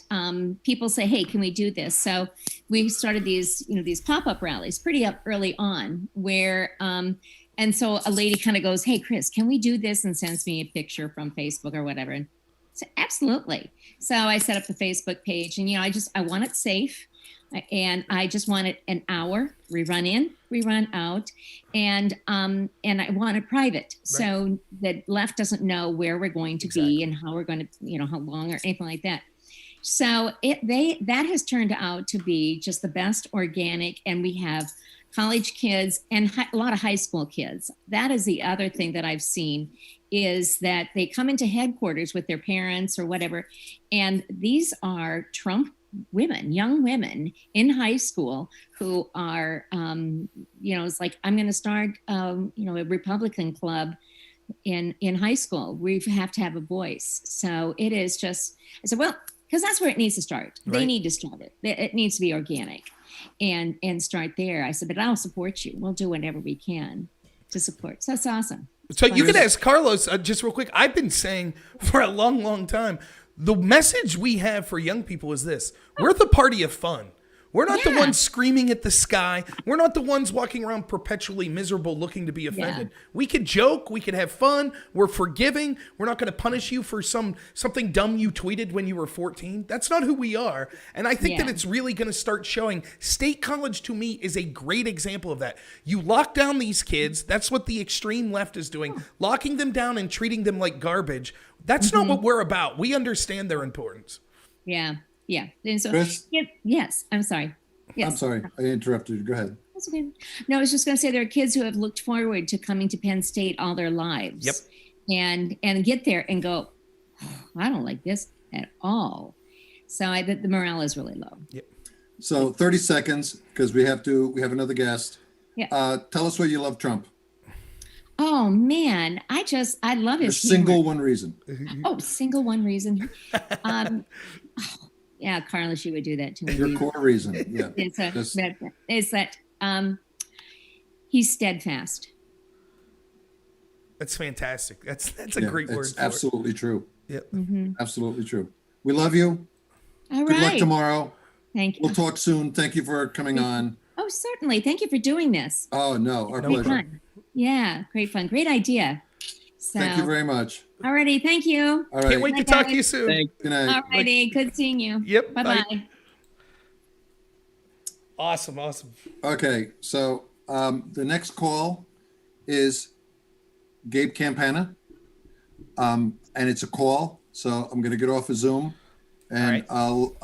people say, hey, can we do this? So we started these pop-up rallies pretty up early on where, and so a lady kind of goes, hey, Chris, can we do this? And sends me a picture from Facebook or whatever. And so absolutely. So I set up the Facebook page, and, I want it safe. And I just want it an hour, rerun in, rerun out, and I want it private, so the left doesn't know where we're going to be and how we're going to, how long or anything like that. So that has turned out to be just the best organic, and we have college kids and a lot of high school kids. That is the other thing that I've seen, is that they come into headquarters with their parents or whatever, and these are Trump women, young women in high school who are, it's like, I'm going to start, a Republican club in high school. We have to have a voice. So it is just, I said, well, because that's where it needs to start. Right. They need to start it. It needs to be organic and start there. I said, but I'll support you. We'll do whatever we can to support. So that's awesome. So you can ask Carlos, just real quick. I've been saying for a long, long time, the message we have for young people is this: we're the party of fun. We're not the ones screaming at the sky. We're not the ones walking around perpetually miserable looking to be offended. Yeah. We could joke. We could have fun. We're forgiving. We're not going to punish you for something dumb you tweeted when you were 14. That's not who we are. And I think that it's really going to start showing. State College, to me, is a great example of that. You lock down these kids. That's what the extreme left is doing, locking them down and treating them like garbage. That's not what we're about. We understand their importance. Yeah. Yeah. And so, Chris? Yes. I'm sorry. Yes. I'm sorry. I interrupted you. Go ahead. That's okay. No, I was just going to say there are kids who have looked forward to coming to Penn State all their lives. Yep. And get there and go, I don't like this at all. So the morale is really low. Yep. So 30 seconds, because we have another guest. Yeah. Tell us why you love Trump. Oh man, I love his single humor. one reason. Oh, single one reason. Yeah, Carla, she would do that to me. Your core reason, yeah. It's that he's steadfast. That's fantastic. That's a great word. It's absolutely true. Yep. Absolutely true. We love you. All Good luck right. tomorrow. Thank you. We'll talk soon. Thank you for coming on. Oh, certainly. Thank you for doing this. Oh, no, our Great pleasure. fun. Yeah, great fun. Great idea. So, Thank you very much. Alrighty, thank you. All right. Can't wait to talk to you soon. Good night. Alrighty, good seeing you. Yep. Bye-bye. Awesome. Okay, so the next call is Gabe Campana, and it's a call. So I'm going to get off of Zoom, and I'll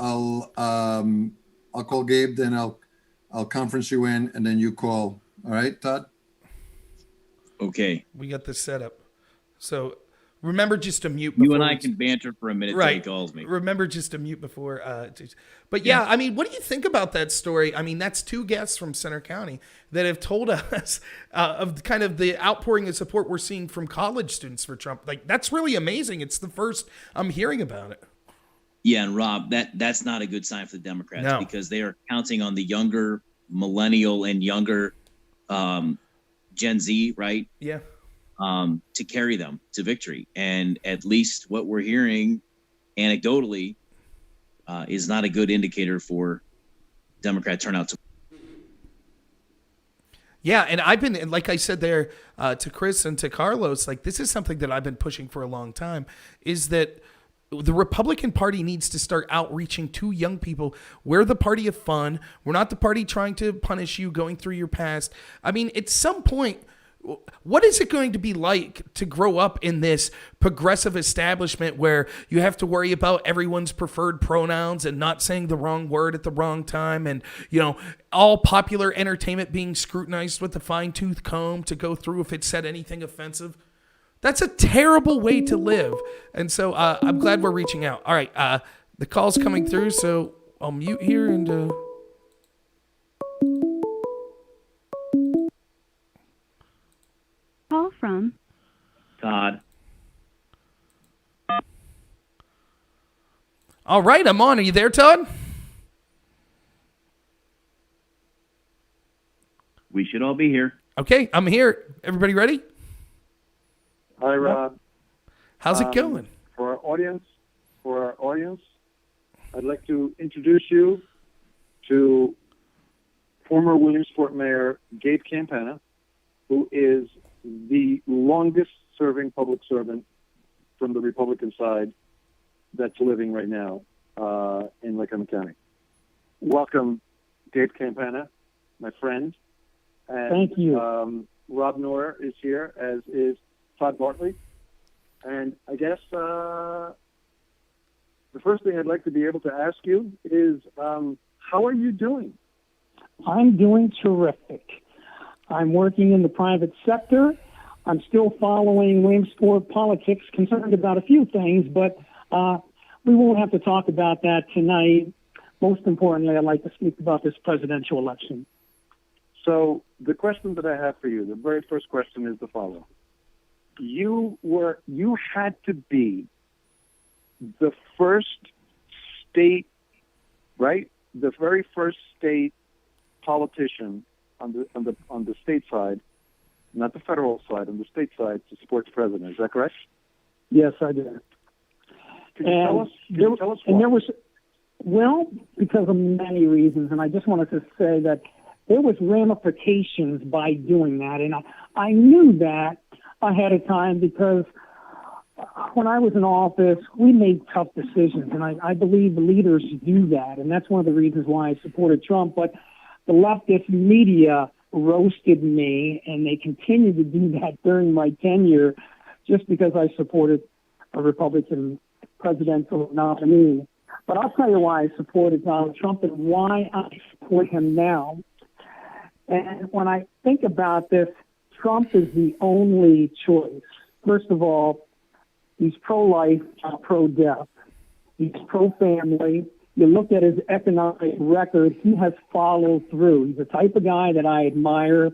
call Gabe. Then I'll conference you in, and then you call. All right, Todd. Okay. We got this set up. So remember just to mute. You and I can banter for a minute till he Right. calls me. Remember just to mute before. But yeah, I mean, what do you think about that story? I mean, that's two guests from Center County that have told us of kind of the outpouring of support we're seeing from college students for Trump. Like, that's really amazing. It's the first I'm hearing about it. Yeah, and Rob, that's not a good sign for the Democrats No. because they are counting on the younger millennial and younger Gen Z, right? Yeah. To carry them to victory. And at least what we're hearing anecdotally is not a good indicator for Democrat turnout. Yeah, and I've been, like I said there to Chris and to Carlos, like this is something that I've been pushing for a long time, is that the Republican Party needs to start outreaching to young people. We're the party of fun. We're not the party trying to punish you going through your past. I mean, at some point, what is it going to be like to grow up in this progressive establishment where you have to worry about everyone's preferred pronouns and not saying the wrong word at the wrong time, and all popular entertainment being scrutinized with a fine-tooth comb to go through if it said anything offensive? That's a terrible way to live. And so I'm glad we're reaching out. All right, the call's coming through, so I'll mute here and Call from Todd. all right, I'm on. Are you there, Todd? We should all be here. Okay, I'm here. Everybody ready? Hi, Rob. How's it going? For our audience, I'd like to introduce you to former Williamsport Mayor Gabe Campana, who is the longest-serving public servant from the Republican side that's living right now in Lycoming County. Welcome, Gabe Campana, my friend. And, Thank you. Rob Noor is here, as is Todd Bartlett. And I guess the first thing I'd like to be able to ask you is, how are you doing? I'm doing terrific. I'm working in the private sector. I'm still following Williamsport politics, concerned about a few things, but we won't have to talk about that tonight. Most importantly, I'd like to speak about this presidential election. So the question that I have for you, the very first question is the following. You had to be the first state, right? The very first state politician on the state side, not the federal side, on the state side to support the president. Is that correct? Yes, I did. Can you tell us why? There was, well, because of many reasons, and I just wanted to say that there was ramifications by doing that, and I knew that ahead of time because when I was in office, we made tough decisions, and I believe the leaders do that, and that's one of the reasons why I supported Trump. But the leftist media roasted me, and they continued to do that during my tenure just because I supported a Republican presidential nominee. But I'll tell you why I supported Donald Trump and why I support him now. And when I think about this, Trump is the only choice. First of all, he's pro-life, not pro-death. He's pro-family. You look at his economic record, he has followed through. He's the type of guy that I admire.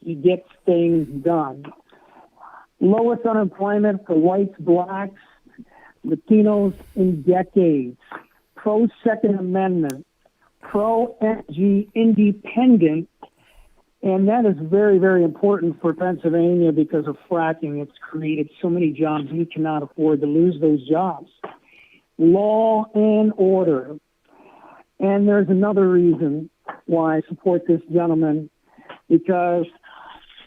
He gets things done. lowest unemployment for whites, blacks, Latinos in decades, pro-Second Amendment, pro-energy independent, and that is very, very important for Pennsylvania because of fracking. It's created so many jobs, we cannot afford to lose those jobs. Law and order. And there's another reason why I support this gentleman, because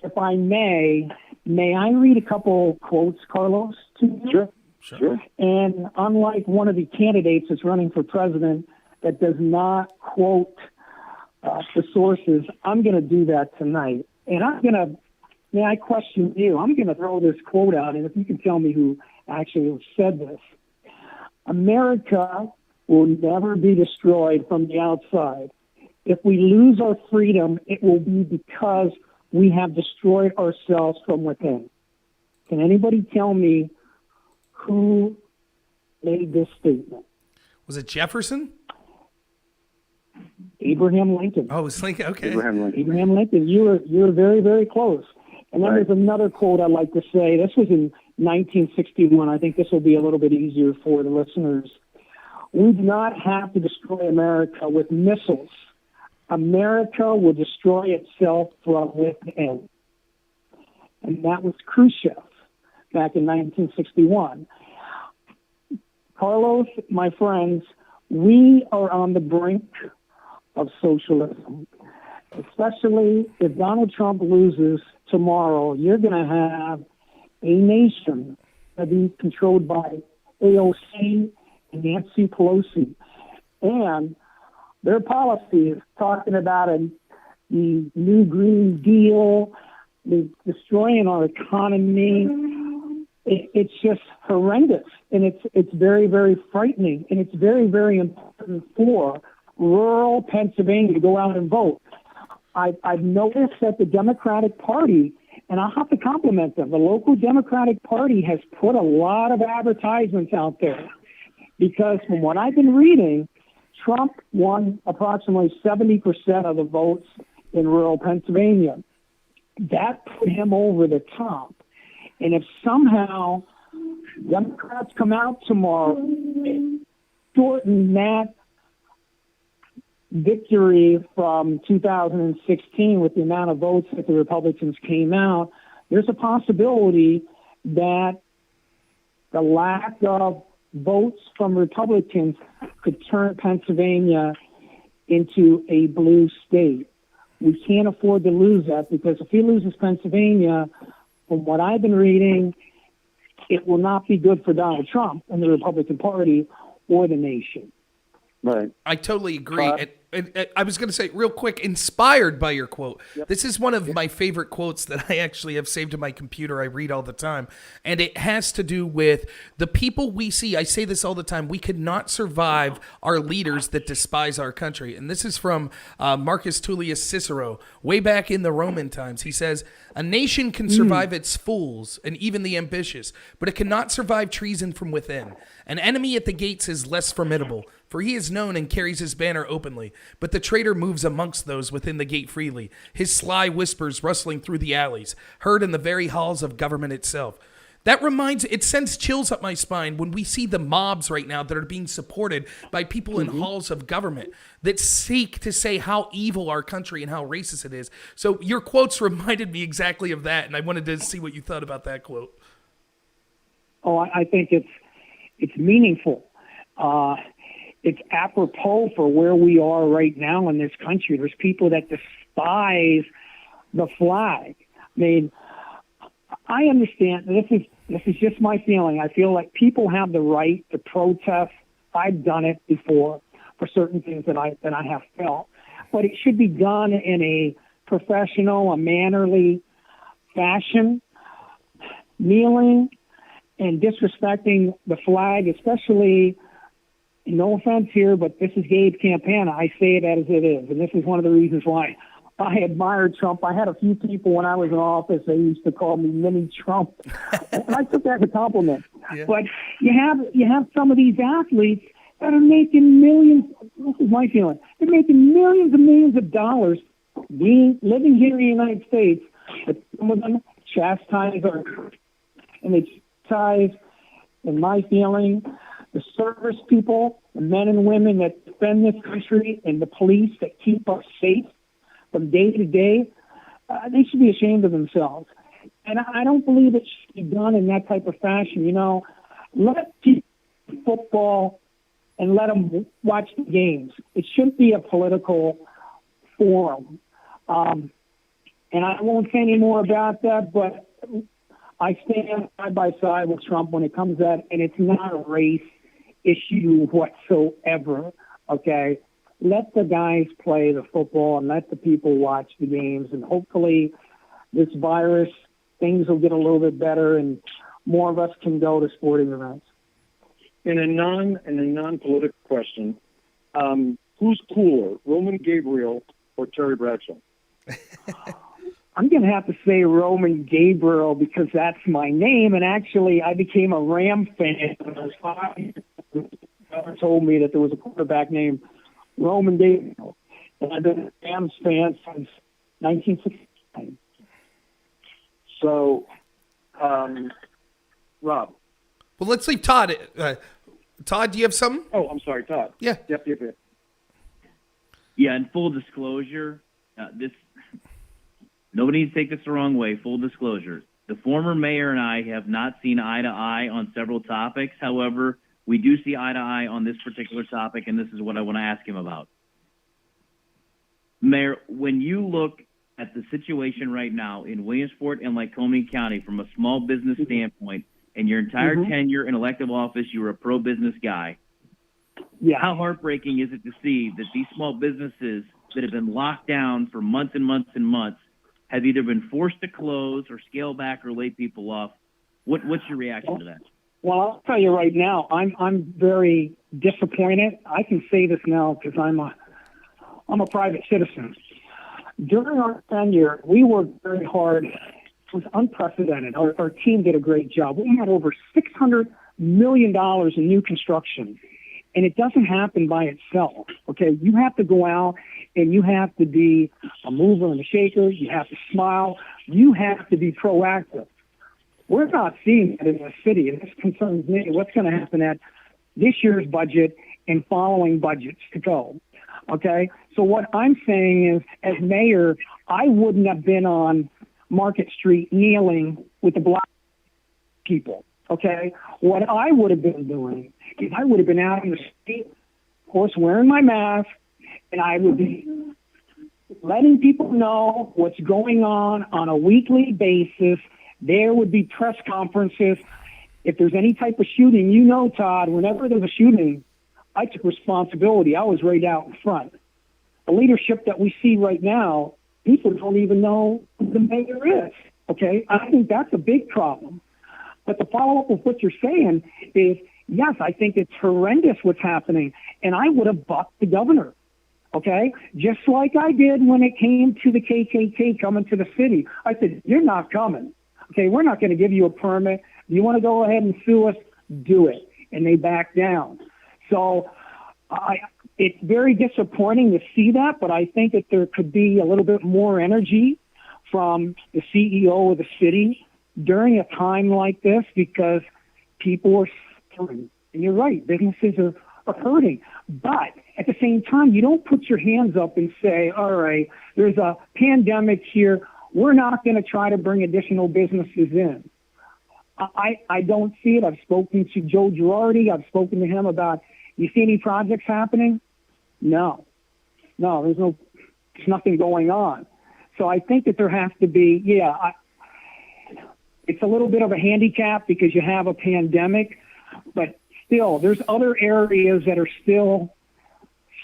if I may I read a couple quotes, Carlos? To you? Sure. And unlike one of the candidates that's running for president that does not quote the sources, I'm going to do that tonight. And may I question you? I'm going to throw this quote out, and if you can tell me who actually said this. America will never be destroyed from the outside. If we lose our freedom, it will be because we have destroyed ourselves from within. Can anybody tell me who made this statement? Was it Jefferson? Abraham Lincoln. Oh, it's Lincoln. Okay. Abraham Lincoln. You were very, very close. And then there's another quote I'd like to say. This was in 1961. I think this will be a little bit easier for the listeners. We do not have to destroy America with missiles. America will destroy itself from within. And that was Khrushchev back in 1961. Carlos, my friends, we are on the brink of socialism. Especially if Donald Trump loses tomorrow, you're going to have a nation that be controlled by AOC and Nancy Pelosi. And their policy is talking about the new Green Deal, destroying our economy. It's just horrendous, and it's very, very frightening, and it's very, very important for rural Pennsylvania to go out and vote. I've noticed that the Democratic Party, and I'll have to compliment them, the local Democratic Party has put a lot of advertisements out there, because from what I've been reading, Trump won approximately 70% of the votes in rural Pennsylvania. That put him over the top. And if somehow Democrats come out tomorrow and shorten that victory from 2016 with the amount of votes that the Republicans came out, there's a possibility that the lack of votes from Republicans could turn Pennsylvania into a blue state. We can't afford to lose that, because if he loses Pennsylvania, from what I've been reading, it will not be good for Donald Trump and the Republican Party or the nation. Right. I totally agree. And I was going to say real quick, inspired by your quote. Yep. This is one of my favorite quotes that I actually have saved in my computer. I read all the time. And it has to do with the people we see. I say this all the time. We could not survive our leaders that despise our country. And this is from Marcus Tullius Cicero, way back in the Roman times. He says, a nation can survive its fools and even the ambitious, but it cannot survive treason from within. An enemy at the gates is less formidable, for he is known and carries his banner openly. But the traitor moves amongst those within the gate freely, his sly whispers rustling through the alleys, heard in the very halls of government itself. It sends chills up my spine when we see the mobs right now that are being supported by people in halls of government that seek to say how evil our country and how racist it is. So your quotes reminded me exactly of that, and I wanted to see what you thought about that quote. Oh, I think it's meaningful. It's apropos for where we are right now in this country. There's people that despise the flag. I mean, I understand. This is just my feeling. I feel like people have the right to protest. I've done it before for certain things that I have felt, but it should be done in a professional, a mannerly fashion. Kneeling and disrespecting the flag, especially, no offense here, but this is Gabe Campana. I say it as it is, and this is one of the reasons why I admired Trump. I had a few people when I was in office, they used to call me Mini Trump, and I took that as a compliment. Yeah. But you have some of these athletes that are making millions. This is my feeling. They're making millions and millions of dollars living here in the United States, but some of them chastise our and it's ties, in my feeling, the service people, the men and women that defend this country, and the police that keep us safe from day to day, they should be ashamed of themselves. And I don't believe it should be done in that type of fashion. You know, let people play football and let them watch the games. It shouldn't be a political forum. And I won't say any more about that, but I stand side by side with Trump when it comes to that, and it's not a race issue whatsoever, okay? Let the guys play the football and let the people watch the games, and hopefully this virus, things will get a little bit better and more of us can go to sporting events. In a non-political question, who's cooler, Roman Gabriel or Terry Bradshaw? I'm going to have to say Roman Gabriel because that's my name. And actually, I became a Ram fan when I was 5 years old. My mother told me that there was a quarterback named Roman Gabriel. And I've been a Rams fan since 1969. So, Rob. Well, let's leave Todd. Todd, do you have something? Oh, I'm sorry, Todd. Yeah. Yep. Yeah, in full disclosure, nobody needs to take this the wrong way. Full disclosure. The former mayor and I have not seen eye to eye on several topics. However, we do see eye to eye on this particular topic, and this is what I want to ask him about. Mayor, when you look at the situation right now in Williamsport and Lycoming County from a small business standpoint, and your entire tenure in elective office, you were a pro-business guy. Yeah. How heartbreaking is it to see that these small businesses that have been locked down for months and months and months have either been forced to close or scale back or lay people off? What's your reaction to that? Well, I'll tell you right now, I'm very disappointed. I can say this now because I'm a private citizen. During our tenure, we worked very hard. It was unprecedented. Our team did a great job. We had over $600 million in new construction, and it doesn't happen by itself, okay? You have to go out, and you have to be a mover and a shaker. You have to smile. You have to be proactive. We're not seeing that in the city, and this concerns me. What's going to happen at this year's budget and following budgets to go, okay? So what I'm saying is, as mayor, I wouldn't have been on Market Street kneeling with the black people, okay? What I would have been doing is I would have been out in the street, of course, wearing my mask, and I would be letting people know what's going on a weekly basis. There would be press conferences. If there's any type of shooting, you know, Todd, whenever there's a shooting, I took responsibility. I was right out in front. The leadership that we see right now, people don't even know who the mayor is, okay? I think that's a big problem. But to follow up with what you're saying is, yes, I think it's horrendous what's happening, and I would have bucked the governor, okay? Just like I did when it came to the KKK coming to the city. I said, you're not coming, okay? We're not going to give you a permit. If you want to go ahead and sue us, do it. And they backed down. So it's very disappointing to see that, but I think that there could be a little bit more energy from the CEO of the city during a time like this because people are suffering. And you're right, businesses are hurting. But at the same time, you don't put your hands up and say, all right, there's a pandemic here. We're not going to try to bring additional businesses in. I don't see it. I've spoken to Joe Girardi. I've spoken to him about, you see any projects happening? No, there's nothing going on. So I think that there has to be, it's a little bit of a handicap because you have a pandemic, but still, there's other areas that are still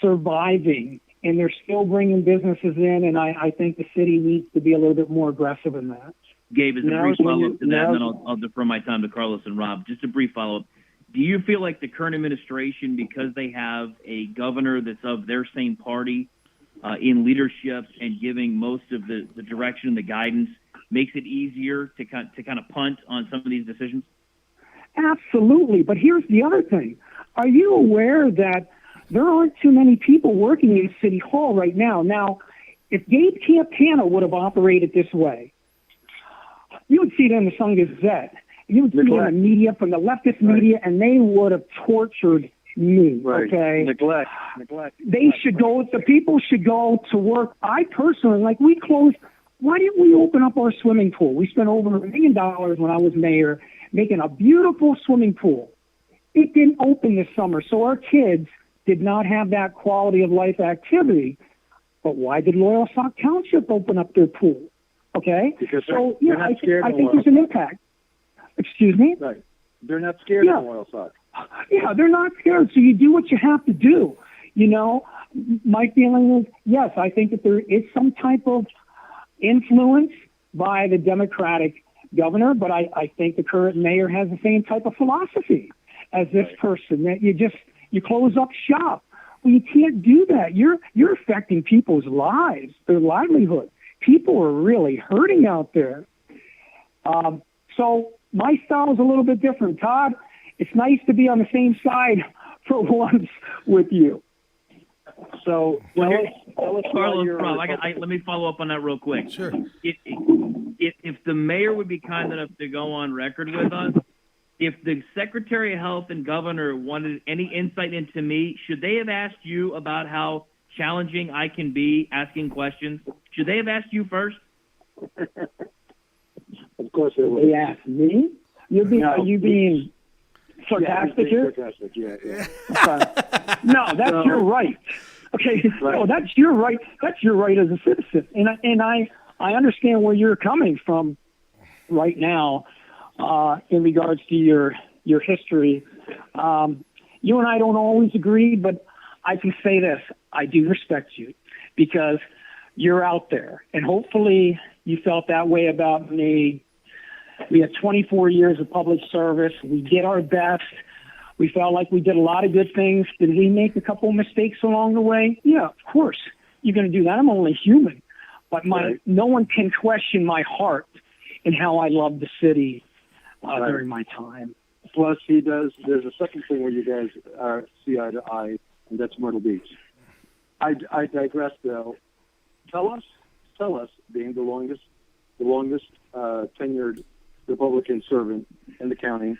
surviving and they're still bringing businesses in, and I think the city needs to be a little bit more aggressive in that. Gabe, as a brief follow-up to that, and then I'll defer my time to Carlos and Rob. Just a brief follow-up. Do you feel like the current administration, because they have a governor that's of their same party in leadership and giving most of the direction and the guidance, makes it easier to kind of punt on some of these decisions? Absolutely. But here's the other thing. Are you aware that there aren't too many people working in City Hall right now? Now, if Gabe Campana would have operated this way, you would see it in the Sun Gazette. You would see me in the media, from the leftist media, and they would have tortured me. Right. Okay. Neglect. They should go. The people should go to work. I personally, like, we closed. Why didn't we open up our swimming pool? We spent over $1 million when I was mayor making a beautiful swimming pool. It didn't open this summer, so our kids did not have that quality of life activity. But why did Loyal Sock Township open up their pool? Okay. Because so they're not scared I of think Loyal there's an impact. Excuse me? Right. They're not scared of Loyal Sock. Yeah, they're not scared. So you do what you have to do. You know, my feeling is, yes, I think that there is some type of influence by the Democratic governor, but I think the current mayor has the same type of philosophy as this person, that you close up shop. Well, you can't do that. You're affecting people's lives, their livelihood. People are really hurting out there. So my style is a little bit different. Todd, it's nice to be on the same side for once with you. So, Carlos, Rob, let me follow up on that real quick. Sure. If the mayor would be kind enough to go on record with us, if the Secretary of Health and Governor wanted any insight into me, should they have asked you about how challenging I can be asking questions? Should they have asked you first? Of course they would. They asked me? Are you being sarcastic here? Sarcastic, yeah. Okay. No, that's your right. Okay, no, that's your right. That's your right as a citizen, and I understand where you're coming from right now in regards to your history. You and I don't always agree, but I can say this: I do respect you because you're out there, and hopefully you felt that way about me. We had 24 years of public service. We did our best. We felt like we did a lot of good things. Did we make a couple of mistakes along the way? Yeah, of course. You're going to do that. I'm only human. But no one can question my heart and how I love the city during my time. Plus, there's a second thing where you guys see eye to eye, and that's Myrtle Beach. I digress, though. Tell us, being the longest tenured Republican servant in the county,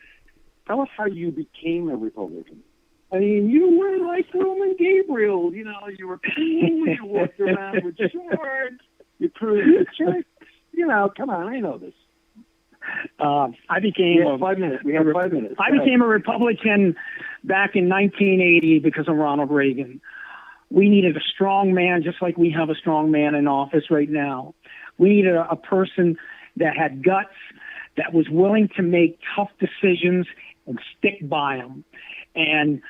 tell us how you became a Republican. I mean, you were like Roman Gabriel. You know, you were cool. You walked around with shorts. You cruised the church. You know, come on, I know this. I became We have 5 minutes. I became a Republican back in 1980 because of Ronald Reagan. We needed a strong man, just like we have a strong man in office right now. We needed a person that had guts, that was willing to make tough decisions and stick by them. And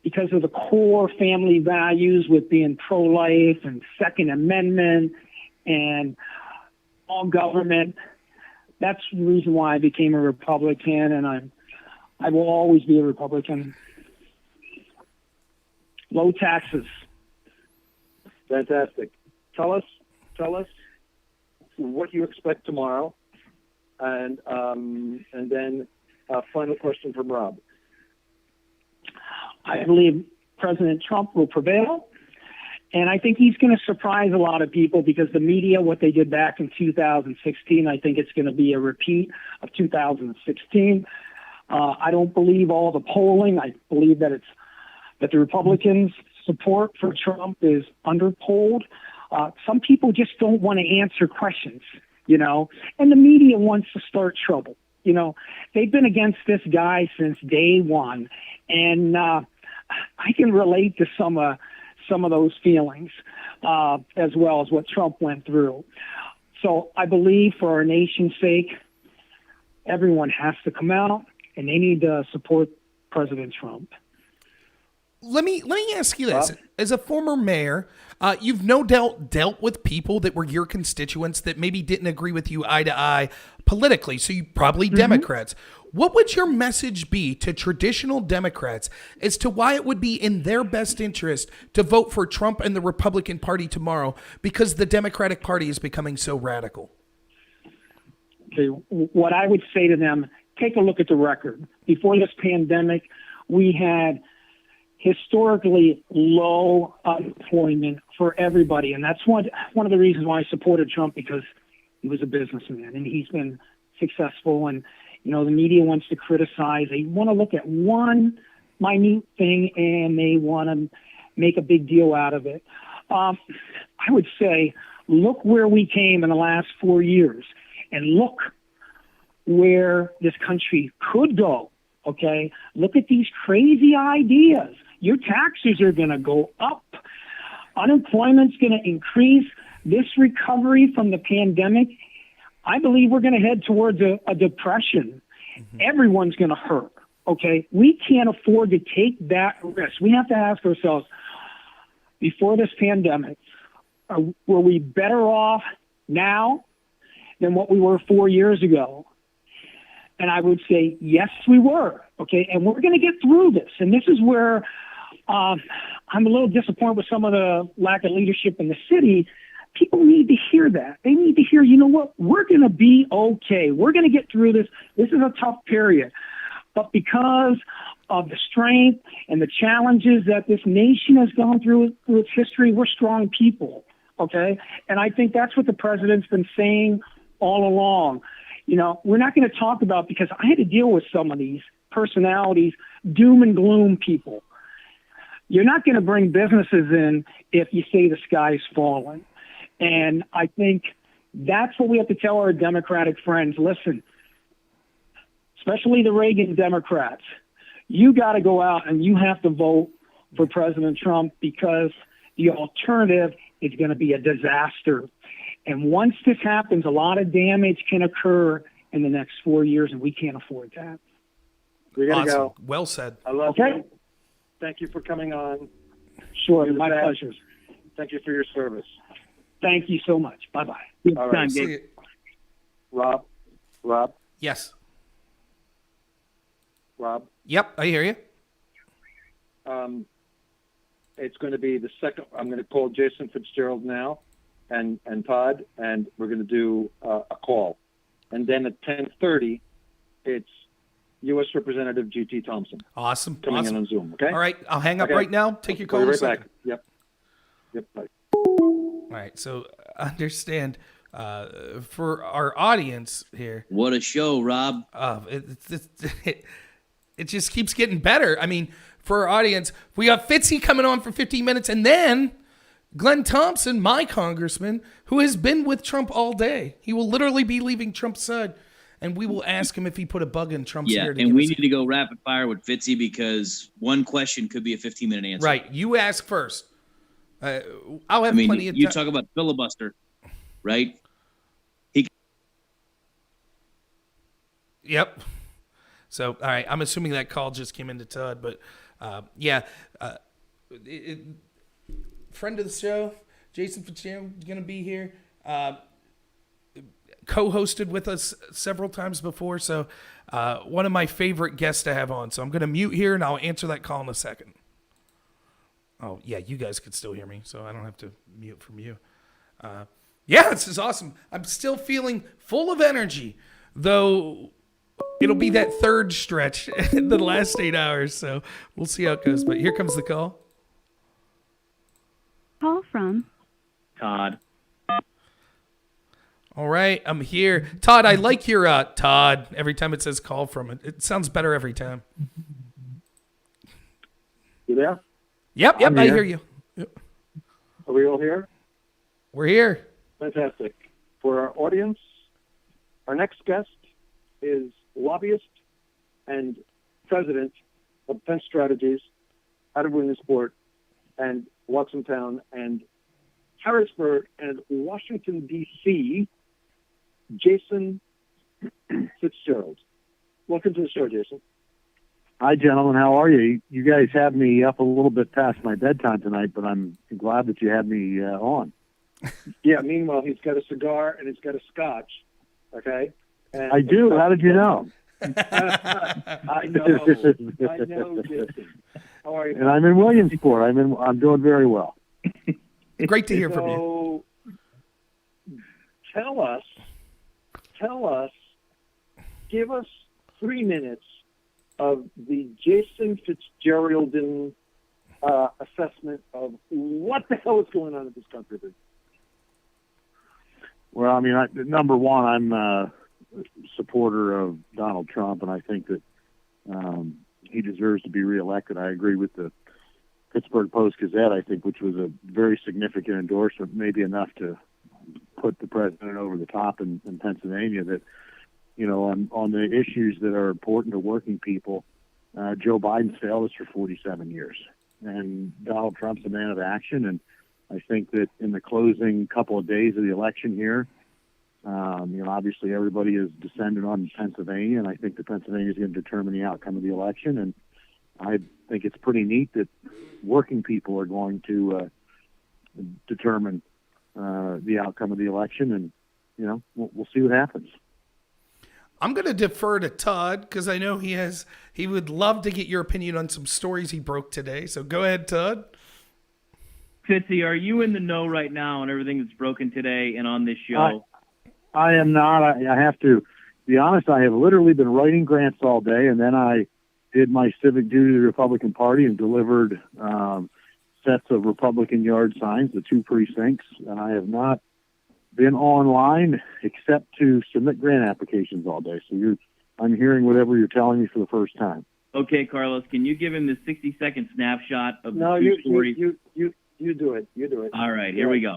because of the core family values with being pro-life and Second Amendment and all government, that's the reason why I became a Republican, and I will always be a Republican. Low taxes. Fantastic. Tell us what you expect tomorrow, and then a final question from Rob. I believe President Trump will prevail, and I think he's going to surprise a lot of people because the media, what they did back in 2016, I think it's going to be a repeat of 2016. I don't believe all the polling. I believe that the Republicans' support for Trump is underpolled. Some people just don't want to answer questions, you know, and the media wants to start trouble. You know, they've been against this guy since day one, and I can relate to some of those feelings as well as what Trump went through. So I believe for our nation's sake, everyone has to come out and they need to support President Trump. Let me ask you this. As a former mayor, you've no doubt dealt with people that were your constituents that maybe didn't agree with you eye to eye politically, so you probably Democrats. What would your message be to traditional Democrats as to why it would be in their best interest to vote for Trump and the Republican Party tomorrow because the Democratic Party is becoming so radical? Okay, what I would say to them, take a look at the record. Before this pandemic, we had historically low unemployment for everybody. And that's one of the reasons why I supported Trump, because he was a businessman and he's been successful and You know, the media wants to criticize. They want to look at one minute thing and they want to make a big deal out of it. I would say, look where we came in the last 4 years and look where this country could go. Okay. Look at these crazy ideas. Your taxes are going to go up. Unemployment's going to increase. This recovery from the pandemic, I believe we're going to head towards a depression. Everyone's going to hurt. Okay. We can't afford to take that risk. We have to ask ourselves, before this pandemic, were we better off now than what we were 4 years ago? And I would say, yes, we were. Okay. And we're going to get through this. And this is where I'm a little disappointed with some of the lack of leadership in the city. People need to hear that. They need to hear, you know what? We're going to be okay. We're going to get through this. This is a tough period. But because of the strength and the challenges that this nation has gone through its history, we're strong people. Okay. And I think that's what the president's been saying all along. You know, we're not going to talk about, because I had to deal with some of these personalities, doom and gloom people. You're not going to bring businesses in if you say the sky's falling. And I think that's what we have to tell our Democratic friends. Listen, especially the Reagan Democrats, you got to go out and you have to vote for President Trump, because the alternative is going to be a disaster. And once this happens, a lot of damage can occur in the next 4 years, and we can't afford that. We got to Awesome. go. Well said. I love Okay. you. Thank you for coming on. Sure, You're the my best. pleasure. Thank you for your service. Thank you so much. Bye-bye. All right. See you. Rob? Yes. Rob? Yep, I hear you. It's going to be the second. I'm going to call Jason Fitzgerald now and Todd, and we're going to do a call. And then at 10:30, it's U.S. Representative G.T. Thompson. Awesome. Coming in on Zoom, okay? All right, I'll hang up Okay. right now. Take your call We'll in be a right second. back. Yep, bye. All right, so understand for our audience here. What a show, Rob. It just keeps getting better. I mean, for our audience, we got Fitzy coming on for 15 minutes, and then Glenn Thompson, my congressman, who has been with Trump all day. He will literally be leaving Trump's side, and we will ask him if he put a bug in Trump's ear. And we need to go rapid fire with Fitzy, because one question could be a 15-minute answer. Right. You ask first. I'll have plenty of time. You talk about filibuster, right? Yep. So, all right. I'm assuming that call just came into Todd, but friend of the show, Jason Fitzgerald, going to be here. Co-hosted with us several times before, so one of my favorite guests to have on. So I'm going to mute here, and I'll answer that call in a second. Oh, yeah, you guys could still hear me, so I don't have to mute from you. Yeah, this is awesome. I'm still feeling full of energy, though it'll be that third stretch in the last 8 hours, so we'll see how it goes. But here comes the call. Call from Todd. All right, I'm here. Todd, I like your Todd every time it says call from it. It sounds better every time. You there? Yep, I hear you. Yep. Are we all here? We're here. Fantastic. For our audience, our next guest is lobbyist and president of Defense Strategies out of Williamsport and Watsontown and Harrisburg and Washington, D.C., Jason Fitzgerald. Welcome to the show, Jason. Hi, gentlemen. How are you? You guys had me up a little bit past my bedtime tonight, but I'm glad that you had me on. Yeah, meanwhile, he's got a cigar and he's got a scotch, okay? And I do. How did you know? I know, Jason. How are you? And I'm in Williamsport. I'm doing very well. Great to hear from you. Tell us, give us 3 minutes of the Jason Fitzgeraldian assessment of what the hell is going on in this country. Well, number one, supporter of Donald Trump, and I think that he deserves to be reelected. I agree with the Pittsburgh Post-Gazette, I think, which was a very significant endorsement, maybe enough to put the president over the top in Pennsylvania, that, on the issues that are important to working people, Joe Biden's failed us for 47 years. And Donald Trump's a man of action, and I think that in the closing couple of days of the election here, obviously everybody is descended on Pennsylvania, and I think that Pennsylvania is going to determine the outcome of the election. And I think it's pretty neat that working people are going to determine the outcome of the election, and we'll see what happens. I'm going to defer to Todd because I know he would love to get your opinion on some stories he broke today. So go ahead, Todd. Fitzy, are you in the know right now on everything that's broken today and on this show? I am not. I have to be honest. I have literally been writing grants all day, and then I did my civic duty to the Republican Party and delivered sets of Republican yard signs, the 2 precincts, and I have not been online except to submit grant applications all day. So I'm hearing whatever you're telling me for the first time. Okay, Carlos, can you give him the 60-second snapshot of the No, two stories? you do it. You do it. All right, here we go.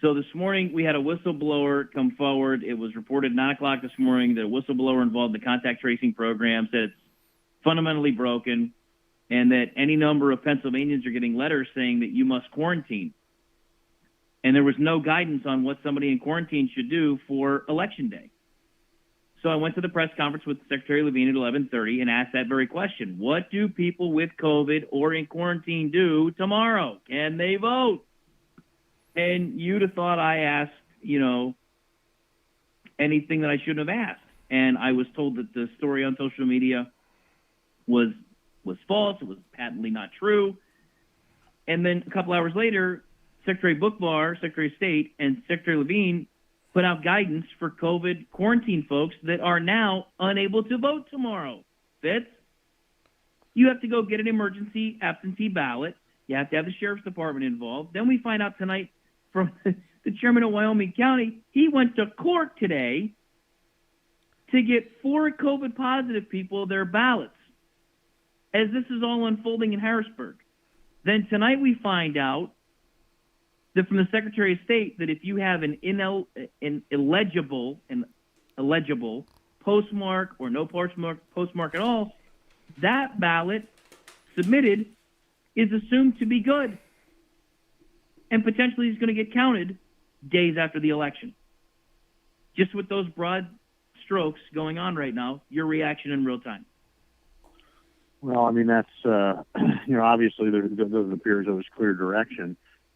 So this morning we had a whistleblower come forward. It was reported 9 o'clock this morning that a whistleblower involved in the contact tracing program said it's fundamentally broken and that any number of Pennsylvanians are getting letters saying that you must quarantine. And there was no guidance on what somebody in quarantine should do for Election Day. So I went to the press conference with Secretary Levine at 11:30 and asked that very question. What do people with COVID or in quarantine do tomorrow? Can they vote? And you'd have thought I asked, anything that I shouldn't have asked. And I was told that the story on social media was false. It was patently not true. And then a couple hours later, Secretary Bucknell, Secretary of State, and Secretary Levine put out guidance for COVID quarantine folks that are now unable to vote tomorrow. Fitz, you have to go get an emergency absentee ballot. You have to have the sheriff's department involved. Then we find out tonight from the chairman of Wyoming County, he went to court today to get 4 COVID positive people their ballots as this is all unfolding in Harrisburg. Then tonight we find out that from the Secretary of State that if you have an illegible postmark or no postmark at all, that ballot submitted is assumed to be good and potentially is going to get counted days after the election. Just with those broad strokes going on right now, your reaction in real time. Well, I mean, that's, obviously there doesn't appear as though there's clear direction.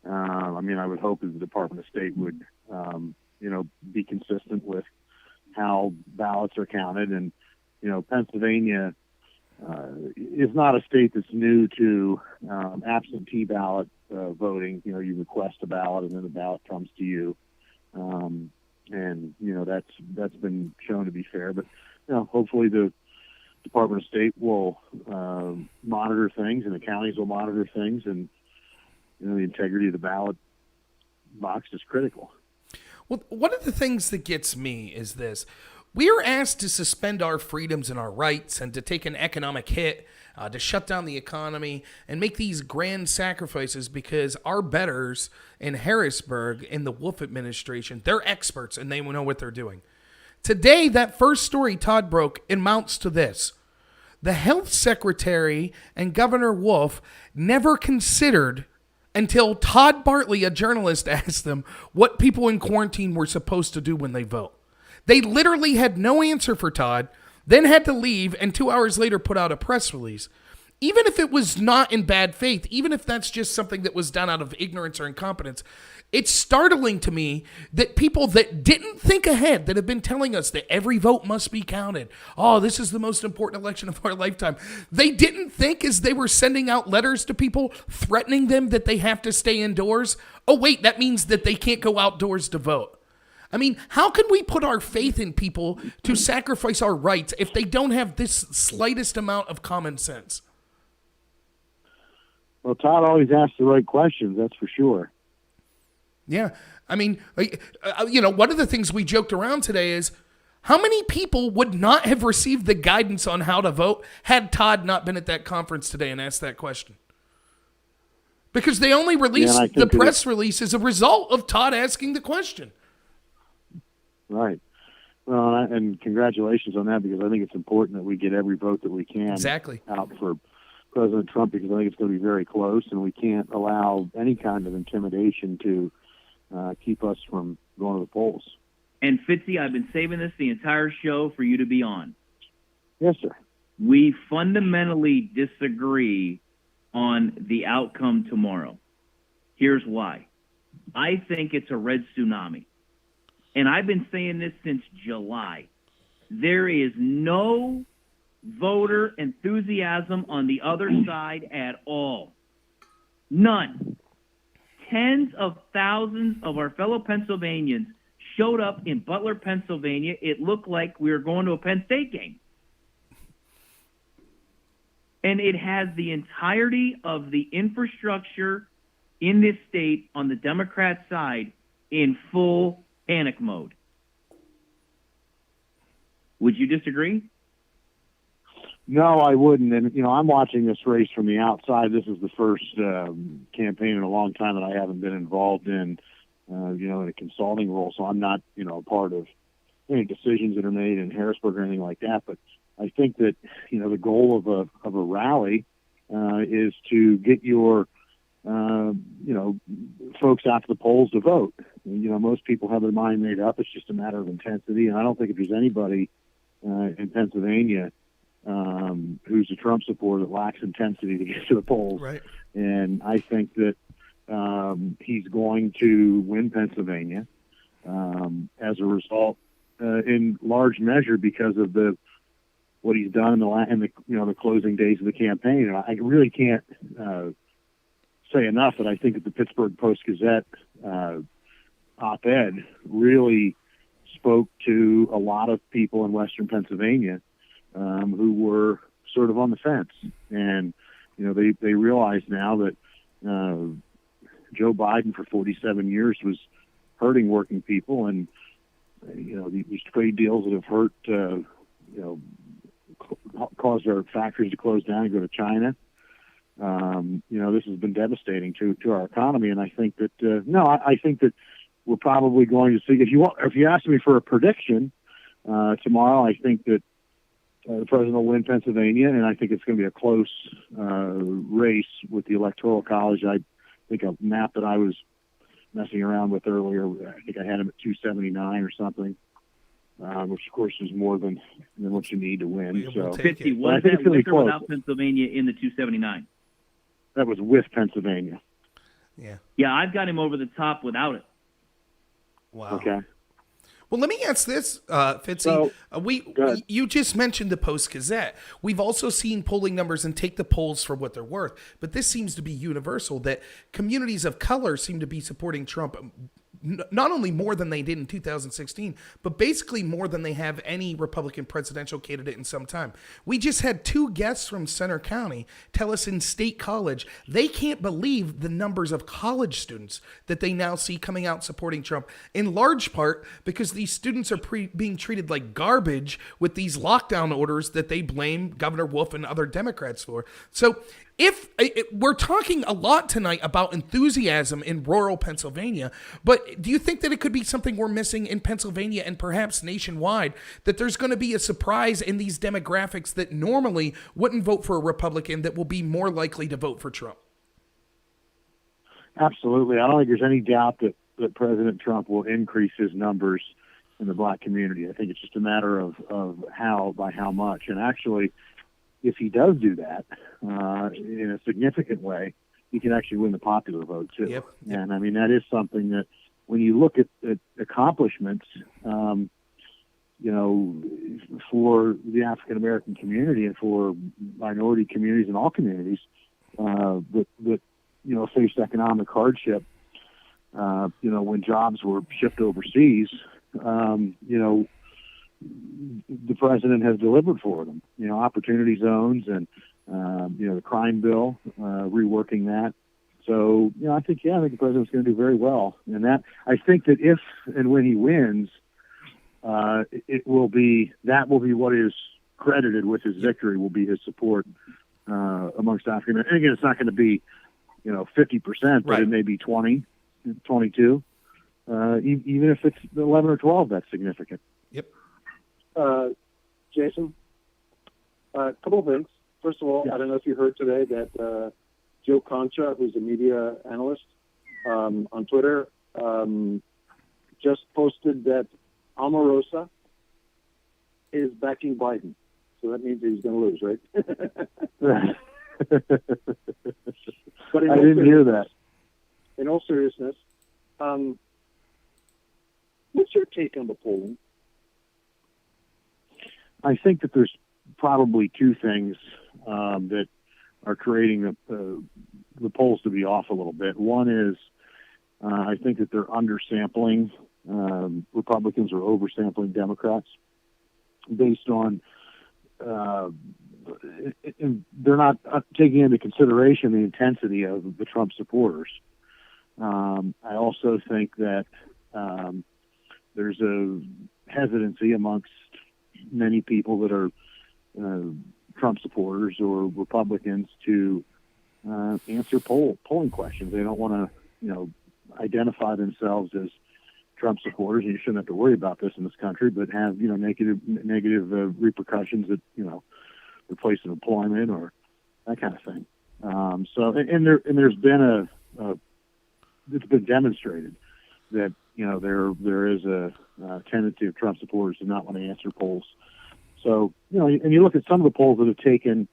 I would hope that the Department of State would, be consistent with how ballots are counted. And, Pennsylvania is not a state that's new to absentee ballot voting. You request a ballot and then the ballot comes to you. That's been shown to be fair. But, hopefully the Department of State will monitor things and the counties will monitor things, and the integrity of the ballot box is critical. Well, one of the things that gets me is this. We are asked to suspend our freedoms and our rights and to take an economic hit, to shut down the economy and make these grand sacrifices because our betters in Harrisburg in the Wolf administration, they're experts and they know what they're doing. Today, that first story Todd broke amounts to this. The health secretary and Governor Wolf never considered until Todd Bartlett, a journalist, asked them what people in quarantine were supposed to do when they vote. They literally had no answer for Todd, then had to leave, and 2 hours later put out a press release. Even if it was not in bad faith, even if that's just something that was done out of ignorance or incompetence, it's startling to me that people that didn't think ahead, that have been telling us that every vote must be counted, oh, this is the most important election of our lifetime, they didn't think as they were sending out letters to people threatening them that they have to stay indoors, oh, wait, that means that they can't go outdoors to vote. I mean, how can we put our faith in people to sacrifice our rights if they don't have this slightest amount of common sense? Well, Todd always asks the right questions, that's for sure. Yeah. I mean, one of the things we joked around today is how many people would not have received the guidance on how to vote had Todd not been at that conference today and asked that question? Because they only released the press release as a result of Todd asking the question. Right. Well, and congratulations on that, because I think it's important that we get every vote that we can out for President Trump, because I think it's going to be very close, and we can't allow any kind of intimidation to keep us from going to the polls. And Fitzy, I've been saving this the entire show for you to be on. Yes, sir. We fundamentally disagree on the outcome tomorrow. Here's why. I think it's a red tsunami. And I've been saying this since July. There is no voter enthusiasm on the other side at all. None. Tens of thousands of our fellow Pennsylvanians showed up in Butler, Pennsylvania. It looked like we were going to a Penn State game. And it has the entirety of the infrastructure in this state on the Democrat side in full panic mode. Would you disagree? No, I wouldn't. And, I'm watching this race from the outside. This is the first campaign in a long time that I haven't been involved in, in a consulting role. So I'm not, a part of any decisions that are made in Harrisburg or anything like that. But I think that, the goal of a rally is to get your, folks out to the polls to vote. Most people have their mind made up. It's just a matter of intensity. And I don't think if there's anybody in Pennsylvania who's a Trump supporter that lacks intensity to get to the polls. Right. And I think that he's going to win Pennsylvania as a result, in large measure because of what he's done in the closing days of the campaign. And I really can't say enough that I think that the Pittsburgh Post-Gazette op-ed really spoke to a lot of people in Western Pennsylvania who were sort of on the fence. And, they realize now that Joe Biden for 47 years was hurting working people, and, these trade deals that have hurt, caused our factories to close down and go to China. This has been devastating to our economy. And I think that, I think that we're probably going to see, if you ask me for a prediction tomorrow, I think that the president will win Pennsylvania, and I think it's going to be a close race with the Electoral College. I think a map that I was messing around with earlier, I think I had him at 279 or something, which of course is more than what you need to win. So, 50, was that with or without Pennsylvania in the 279? That was with Pennsylvania. Yeah. Yeah, I've got him over the top without it. Wow. Okay. Well, let me ask this, Fitzy. You just mentioned the Post-Gazette. We've also seen polling numbers, and take the polls for what they're worth, but this seems to be universal, that communities of color seem to be supporting Trump not only more than they did in 2016, but basically more than they have any Republican presidential candidate in some time. We just had 2 guests from Center County tell us in State College they can't believe the numbers of college students that they now see coming out supporting Trump, in large part because these students are being treated like garbage with these lockdown orders that they blame Governor Wolf and other Democrats for. So if we're talking a lot tonight about enthusiasm in rural Pennsylvania, but do you think that it could be something we're missing in Pennsylvania and perhaps nationwide, that there's going to be a surprise in these demographics that normally wouldn't vote for a Republican that will be more likely to vote for Trump? Absolutely. I don't think there's any doubt that President Trump will increase his numbers in the black community. I think it's just a matter of by how much. And actually, if he does do that in a significant way, he can actually win the popular vote too. Yep. And I mean, that is something that when you look at accomplishments, for the African American community and for minority communities and all communities that faced economic hardship, when jobs were shipped overseas, the president has delivered for them. Opportunity zones and the crime bill, reworking that So, I think the president's going to do very well. And I think that if and when he wins, that will be what is credited with his victory, will be his support amongst African. And again, it's not going to be, 50%, but it may be 20, 22. Even if it's 11 or 12, that's significant. Yep. Jason, a couple of things. First of all, I don't know if you heard today that Joe Concha, who's a media analyst on Twitter, just posted that Omarosa is backing Biden. So that means he's going to lose, right? But I didn't hear that. In all seriousness, what's your take on the polling? I think that there's probably two things that are creating the polls to be off a little bit. One is I think that they're undersampling. Republicans are oversampling Democrats based on they're not taking into consideration the intensity of the Trump supporters. I also think that there's a hesitancy amongst many people that are Trump supporters or Republicans to answer polling questions. They don't want to, identify themselves as Trump supporters, and you shouldn't have to worry about this in this country, but have, negative repercussions at, the place of employment or that kind of thing. There's been it's been demonstrated that, there is a tendency of Trump supporters to not want to answer polls. So, and you look at some of the polls that have taken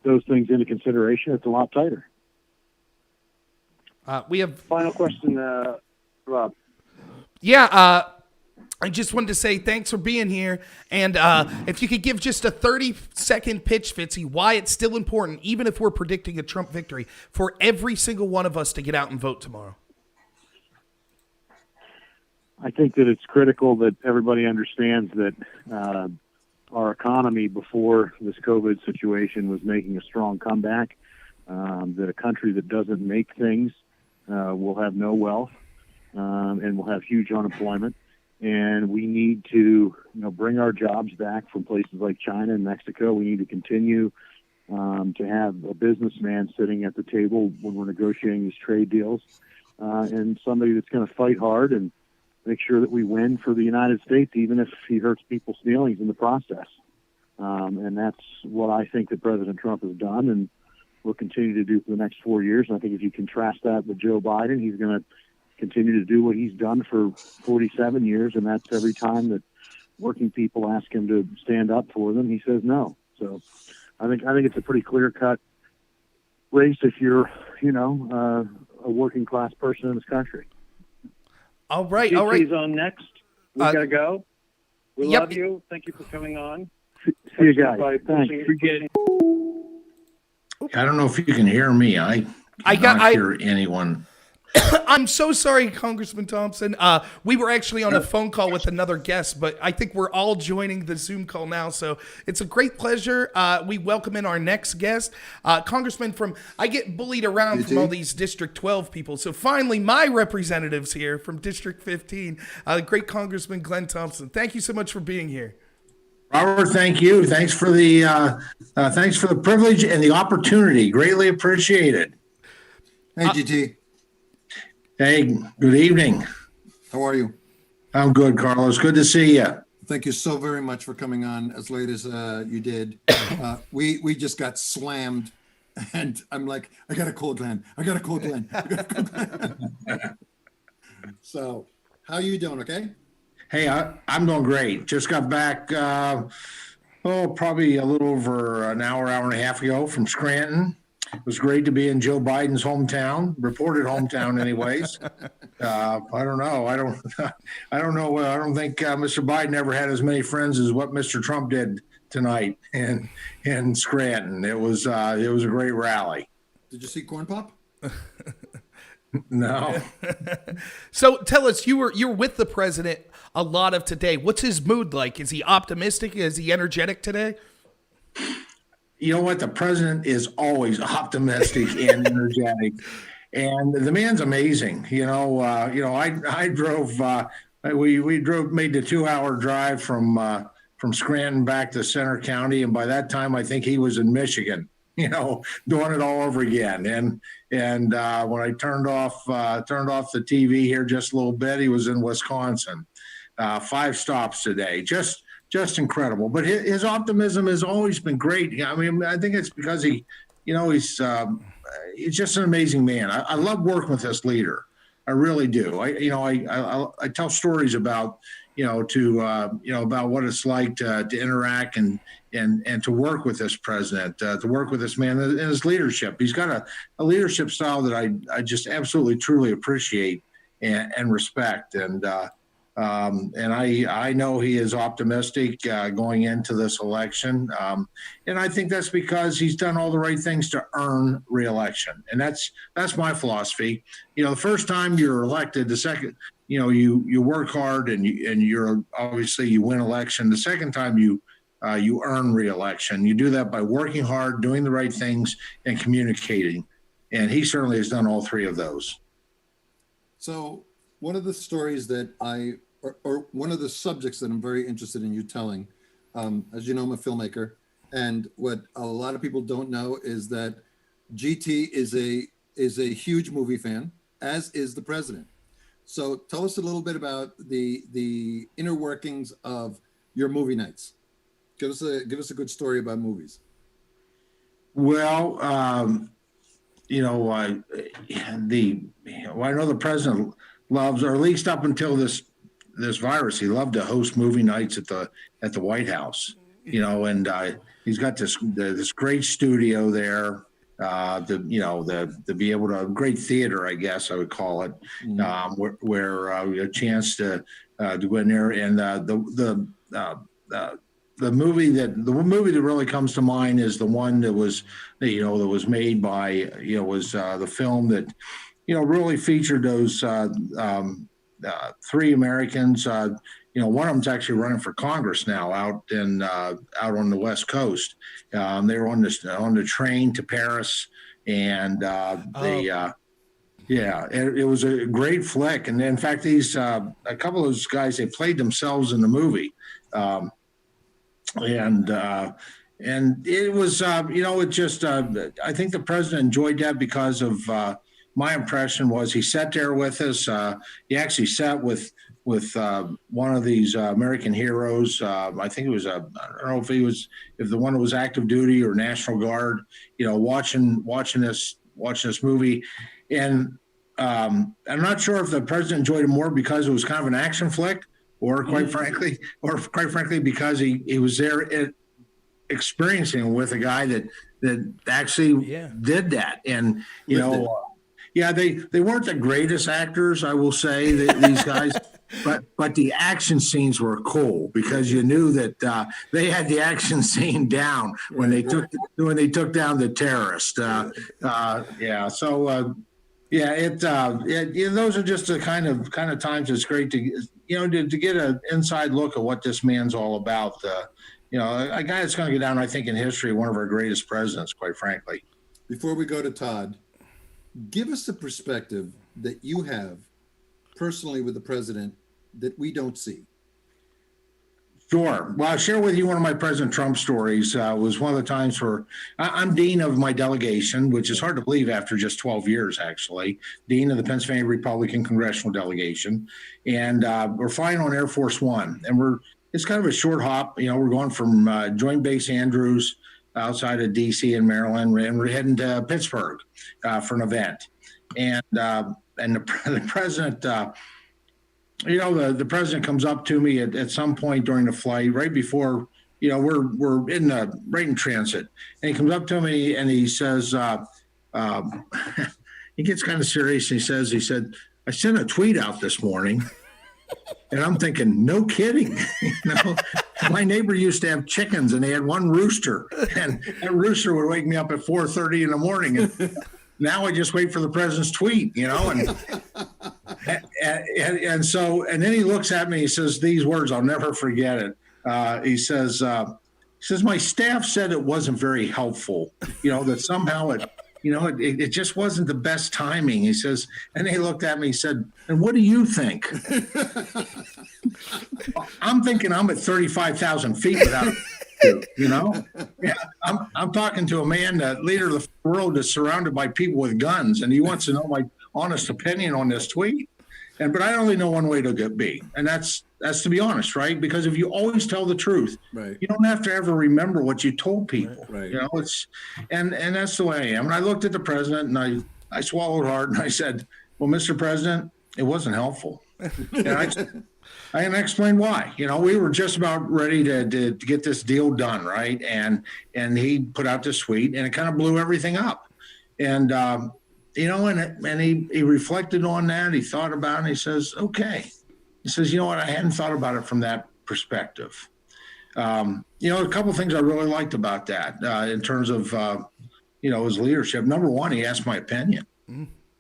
those things into consideration, it's a lot tighter. We have final question, Rob. Yeah, I just wanted to say thanks for being here. And if you could give just a 30-second pitch, Fitzy, why it's still important, even if we're predicting a Trump victory, for every single one of us to get out and vote tomorrow. I think that it's critical that everybody understands that our economy before this COVID situation was making a strong comeback, that a country that doesn't make things will have no wealth and will have huge unemployment. And we need to bring our jobs back from places like China and Mexico. We need to continue to have a businessman sitting at the table when we're negotiating these trade deals and somebody that's going to fight hard and make sure that we win for the United States, even if he hurts people's feelings in the process. And that's what I think that President Trump has done and will continue to do for the next 4 years. And I think if you contrast that with Joe Biden, he's going to continue to do what he's done for 47 years, and that's every time that working people ask him to stand up for them, he says no. So I think it's a pretty clear-cut race if you're, a working-class person in this country. All right. GT's on next. We got to go. We Yep. love you. Thank you for coming on. See you guys. Thanks. I don't know if you can hear me. I hear anyone. I'm so sorry, Congressman Thompson. We were actually on a phone call with another guest, but I think we're all joining the Zoom call now. So it's a great pleasure. We welcome in our next guest, Congressman I get bullied around from all these District 12 people. So finally, my representatives here from District 15, the great Congressman Glenn Thompson. Thank you so much for being here. Robert, thank you. Thanks for the privilege and the opportunity. Greatly appreciated. Hey, GT. Hey, good evening. How are you? I'm good, Carlos. Good to see you. Thank you so very much for coming on as late as you did. We just got slammed, and I'm like, I got a cold, Glenn. So, how you doing? Okay. Hey, I'm doing great. Just got back, probably a little over an hour and a half ago from Scranton. It was great to be in Joe Biden's hometown, reported hometown anyways. I don't know. I don't know. I don't think Mr. Biden ever had as many friends as what Mr. Trump did tonight in Scranton. It was a great rally. Did you see Corn Pop? No. So tell us, you were with the president a lot of today. What's his mood like? Is he optimistic? Is he energetic today? You know what? The president is always optimistic and energetic. And the man's amazing. I drove. Made the 2-hour drive from Scranton back to Center County, and by that time, I think he was in Michigan. Doing it all over again. And when I turned off the TV here just a little bit, he was in Wisconsin. 5 stops today. Just incredible. But his optimism has always been great. I mean, I think it's because he's just an amazing man. I love working with this leader. I really do. I tell stories about about what it's like to interact and to work with this president, to work with this man and his leadership. He's got a leadership style that I just absolutely, truly appreciate and respect. And I know he is optimistic going into this election. And I think that's because he's done all the right things to earn re-election. And that's my philosophy. The first time you're elected, the second, you work hard and you're obviously you win election. The second time you earn re-election. You do that by working hard, doing the right things, and communicating. And he certainly has done all 3 of those. So one of the stories that or one of the subjects that I'm very interested in you telling, as you know, I'm a filmmaker, and what a lot of people don't know is that GT is a huge movie fan, as is the president. So tell us a little bit about the inner workings of your movie nights. Give us a good story about movies. Well, I know the president loves, or at least up until this virus, he loved to host movie nights at the White House. And he's got this great studio there. To be able to great theater, I guess I would call it, where we had a chance to go in there. And the movie that really comes to mind is the one that was made by was the film that really featured those 3 Americans. One of them's actually running for Congress now out on the West Coast. They were on the train to Paris, and it was a great flick. And in fact, these a couple of those guys, they played themselves in the movie, and it was it just I think the president enjoyed that because of my impression was he sat there with us. He actually sat with one of these American heroes. I think it was I don't know if the one that was active duty or National Guard. Watching this movie, and I'm not sure if the president enjoyed it more because it was kind of an action flick, or quite frankly, because he was there experiencing with a guy that actually did that, and they weren't the greatest actors, I will say, these guys. But the action scenes were cool because you knew that they had the action scene down when they took down the terrorist. Those are just the kind of times it's great to get an inside look at what this man's all about. A guy that's going to go down, I think, in history, one of our greatest presidents, quite frankly. Before we go to Todd, give us a perspective that you have personally with the president that we don't see. Sure. Well, I'll share with you one of my President Trump stories. Was one of the times where I'm dean of my delegation, which is hard to believe after just 12 years, actually, dean of the Pennsylvania Republican Congressional Delegation. And we're flying on Air Force One, and it's kind of a short hop. We're going from Joint Base Andrews outside of DC in Maryland, and we're heading to Pittsburgh for an event. And the president, the president comes up to me at some point during the flight, right before, we're right in transit, and he comes up to me and he says, he gets kind of serious. And he said, I sent a tweet out this morning, and I'm thinking, no kidding. My neighbor used to have chickens, and they had one rooster, and that rooster would wake me up at 4:30 in the morning. And now I just wait for the president's tweet, and then he looks at me, he says these words, I'll never forget it. He says, my staff said it wasn't very helpful, that somehow it just wasn't the best timing. He says, and he looked at me, he said, and what do you think? I'm thinking I'm at 35,000 feet without Yeah, I'm talking to a man, the leader of the world, is surrounded by people with guns, and he wants to know my honest opinion on this tweet. But I only know one way to be, and that's to be honest, right? Because if you always tell the truth, you don't have to ever remember what you told people. It's and that's the way I am. And I looked at the president and I swallowed hard and I said, "Well, Mr. President, it wasn't helpful." And I explained why. We were just about ready to get this deal done, right? And he put out this tweet, and it kind of blew everything up. And and he reflected on that. He thought about it. And he says, "Okay." He says, "You know what? I hadn't thought about it from that perspective." A couple of things I really liked about that in terms of his leadership. Number one, he asked my opinion.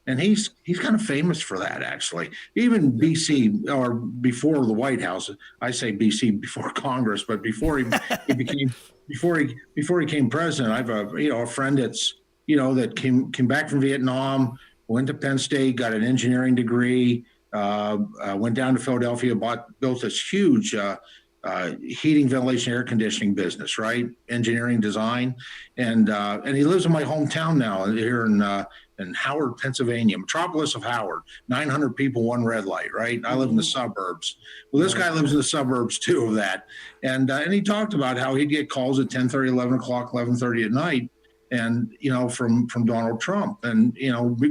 And he's kind of famous for that, actually. Even BC, or before the White House, I say BC before Congress, but before he became president, I have a friend that's that came back from Vietnam, went to Penn State, got an engineering degree, went down to Philadelphia, built this huge heating, ventilation, air conditioning business, right? Engineering design, and he lives in my hometown now here in Howard, Pennsylvania, metropolis of Howard, 900 people, one red light, right? I live in the suburbs. Well, this guy lives in the suburbs too of that. And he talked about how he'd get calls at 10:30, 11 o'clock, 11:30 at night, and, from Donald Trump, and,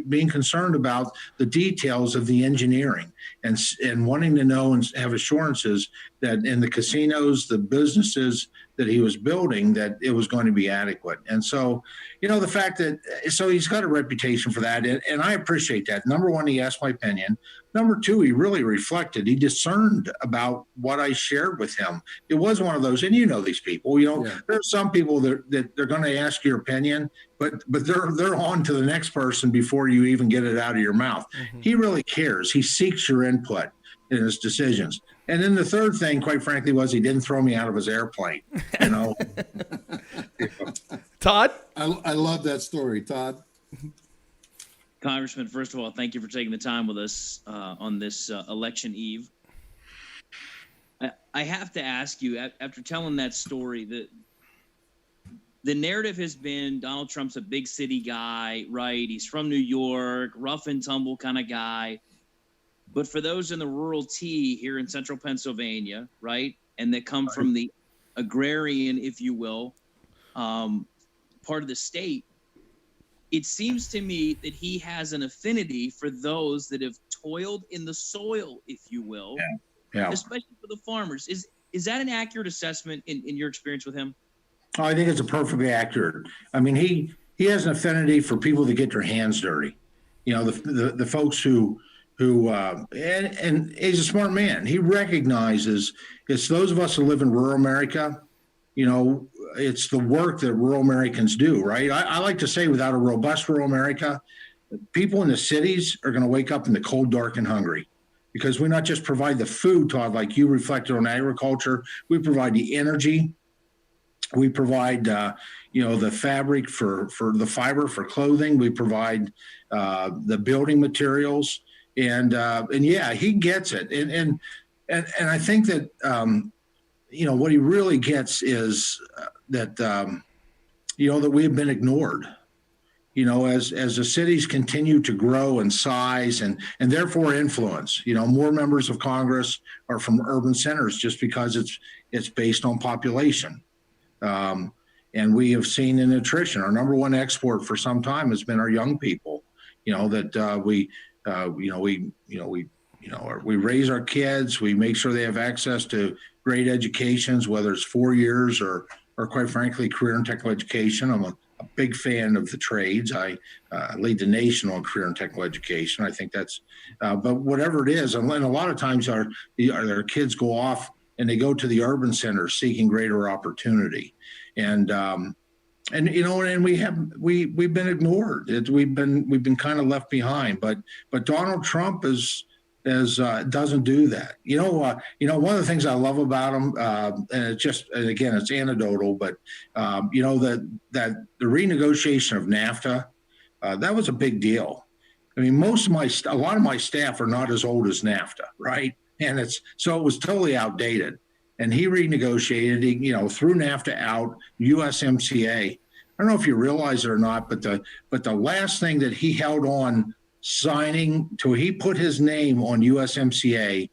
being concerned about the details of the engineering and wanting to know and have assurances that in the casinos, the businesses that he was building, that it was going to be adequate. And so, the fact that, so he's got a reputation for that. And I appreciate that. Number one, he asked my opinion. Number two, he really reflected. He discerned about what I shared with him. It was one of those, and these people, there are some people that they're going to ask your opinion, but they're on to the next person before you even get it out of your mouth. He really cares. He seeks your input in his decisions. And then the third thing, quite frankly, was he didn't throw me out of his airplane. Todd? I love that story, Todd. Congressman, first of all, thank you for taking the time with us on this election eve. I have to ask you, after telling that story, the narrative has been Donald Trump's a big city guy, right? He's from New York, rough and tumble kind of guy. But for those in the rural T here in central Pennsylvania, right, and that come from the agrarian, if you will, part of the state, it seems to me that he has an affinity for those that have toiled in the soil, if you will, especially for the farmers. Is that an accurate assessment in your experience with him? Oh, I think it's a perfectly accurate. I mean, he has an affinity for people that get their hands dirty. The folks who and he's a smart man. He recognizes it's those of us who live in rural America, it's the work that rural Americans do, right? I like to say without a robust rural America, people in the cities are going to wake up in the cold, dark, and hungry, because we not just provide the food, Todd, like you reflected on agriculture, we provide the energy. We provide, the fabric for the fiber for clothing. We provide the building materials. And yeah, he gets it. And I think that, what he really gets is that, that we have been ignored, as the cities continue to grow in size and therefore influence, more members of Congress are from urban centers just because it's based on population. And we have seen an attrition. Our number one export for some time has been our young people, that we raise our kids, we make sure they have access to great educations, whether it's 4 years or quite frankly, career and technical education. I'm a big fan of the trades. I lead the nation on career and technical education. I think that's, but whatever it is, and a lot of times our kids go off and they go to the urban centers seeking greater opportunity. And we've been ignored. We've been kind of left behind. But Donald Trump doesn't do that. One of the things I love about him, and again, it's anecdotal, but that the renegotiation of NAFTA that was a big deal. I mean, a lot of my staff are not as old as NAFTA, right? And it was totally outdated. And he renegotiated, threw NAFTA out, USMCA. I don't know if you realize it or not, but the last thing that he held on signing till he put his name on USMCA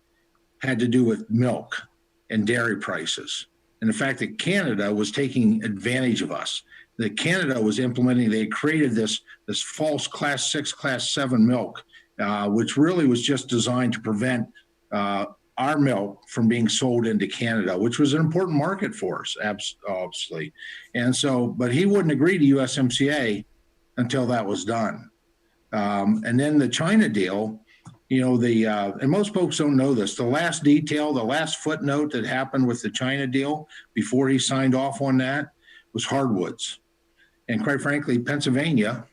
had to do with milk and dairy prices. And the fact that Canada was taking advantage of us, that Canada was implementing, they created this false class 6, class 7 milk, which really was just designed to prevent our milk from being sold into Canada, which was an important market for us, obviously. And so, but he wouldn't agree to USMCA until that was done. And then the China deal, and most folks don't know this, the last footnote that happened with the China deal before he signed off on that was hardwoods. And quite frankly, Pennsylvania,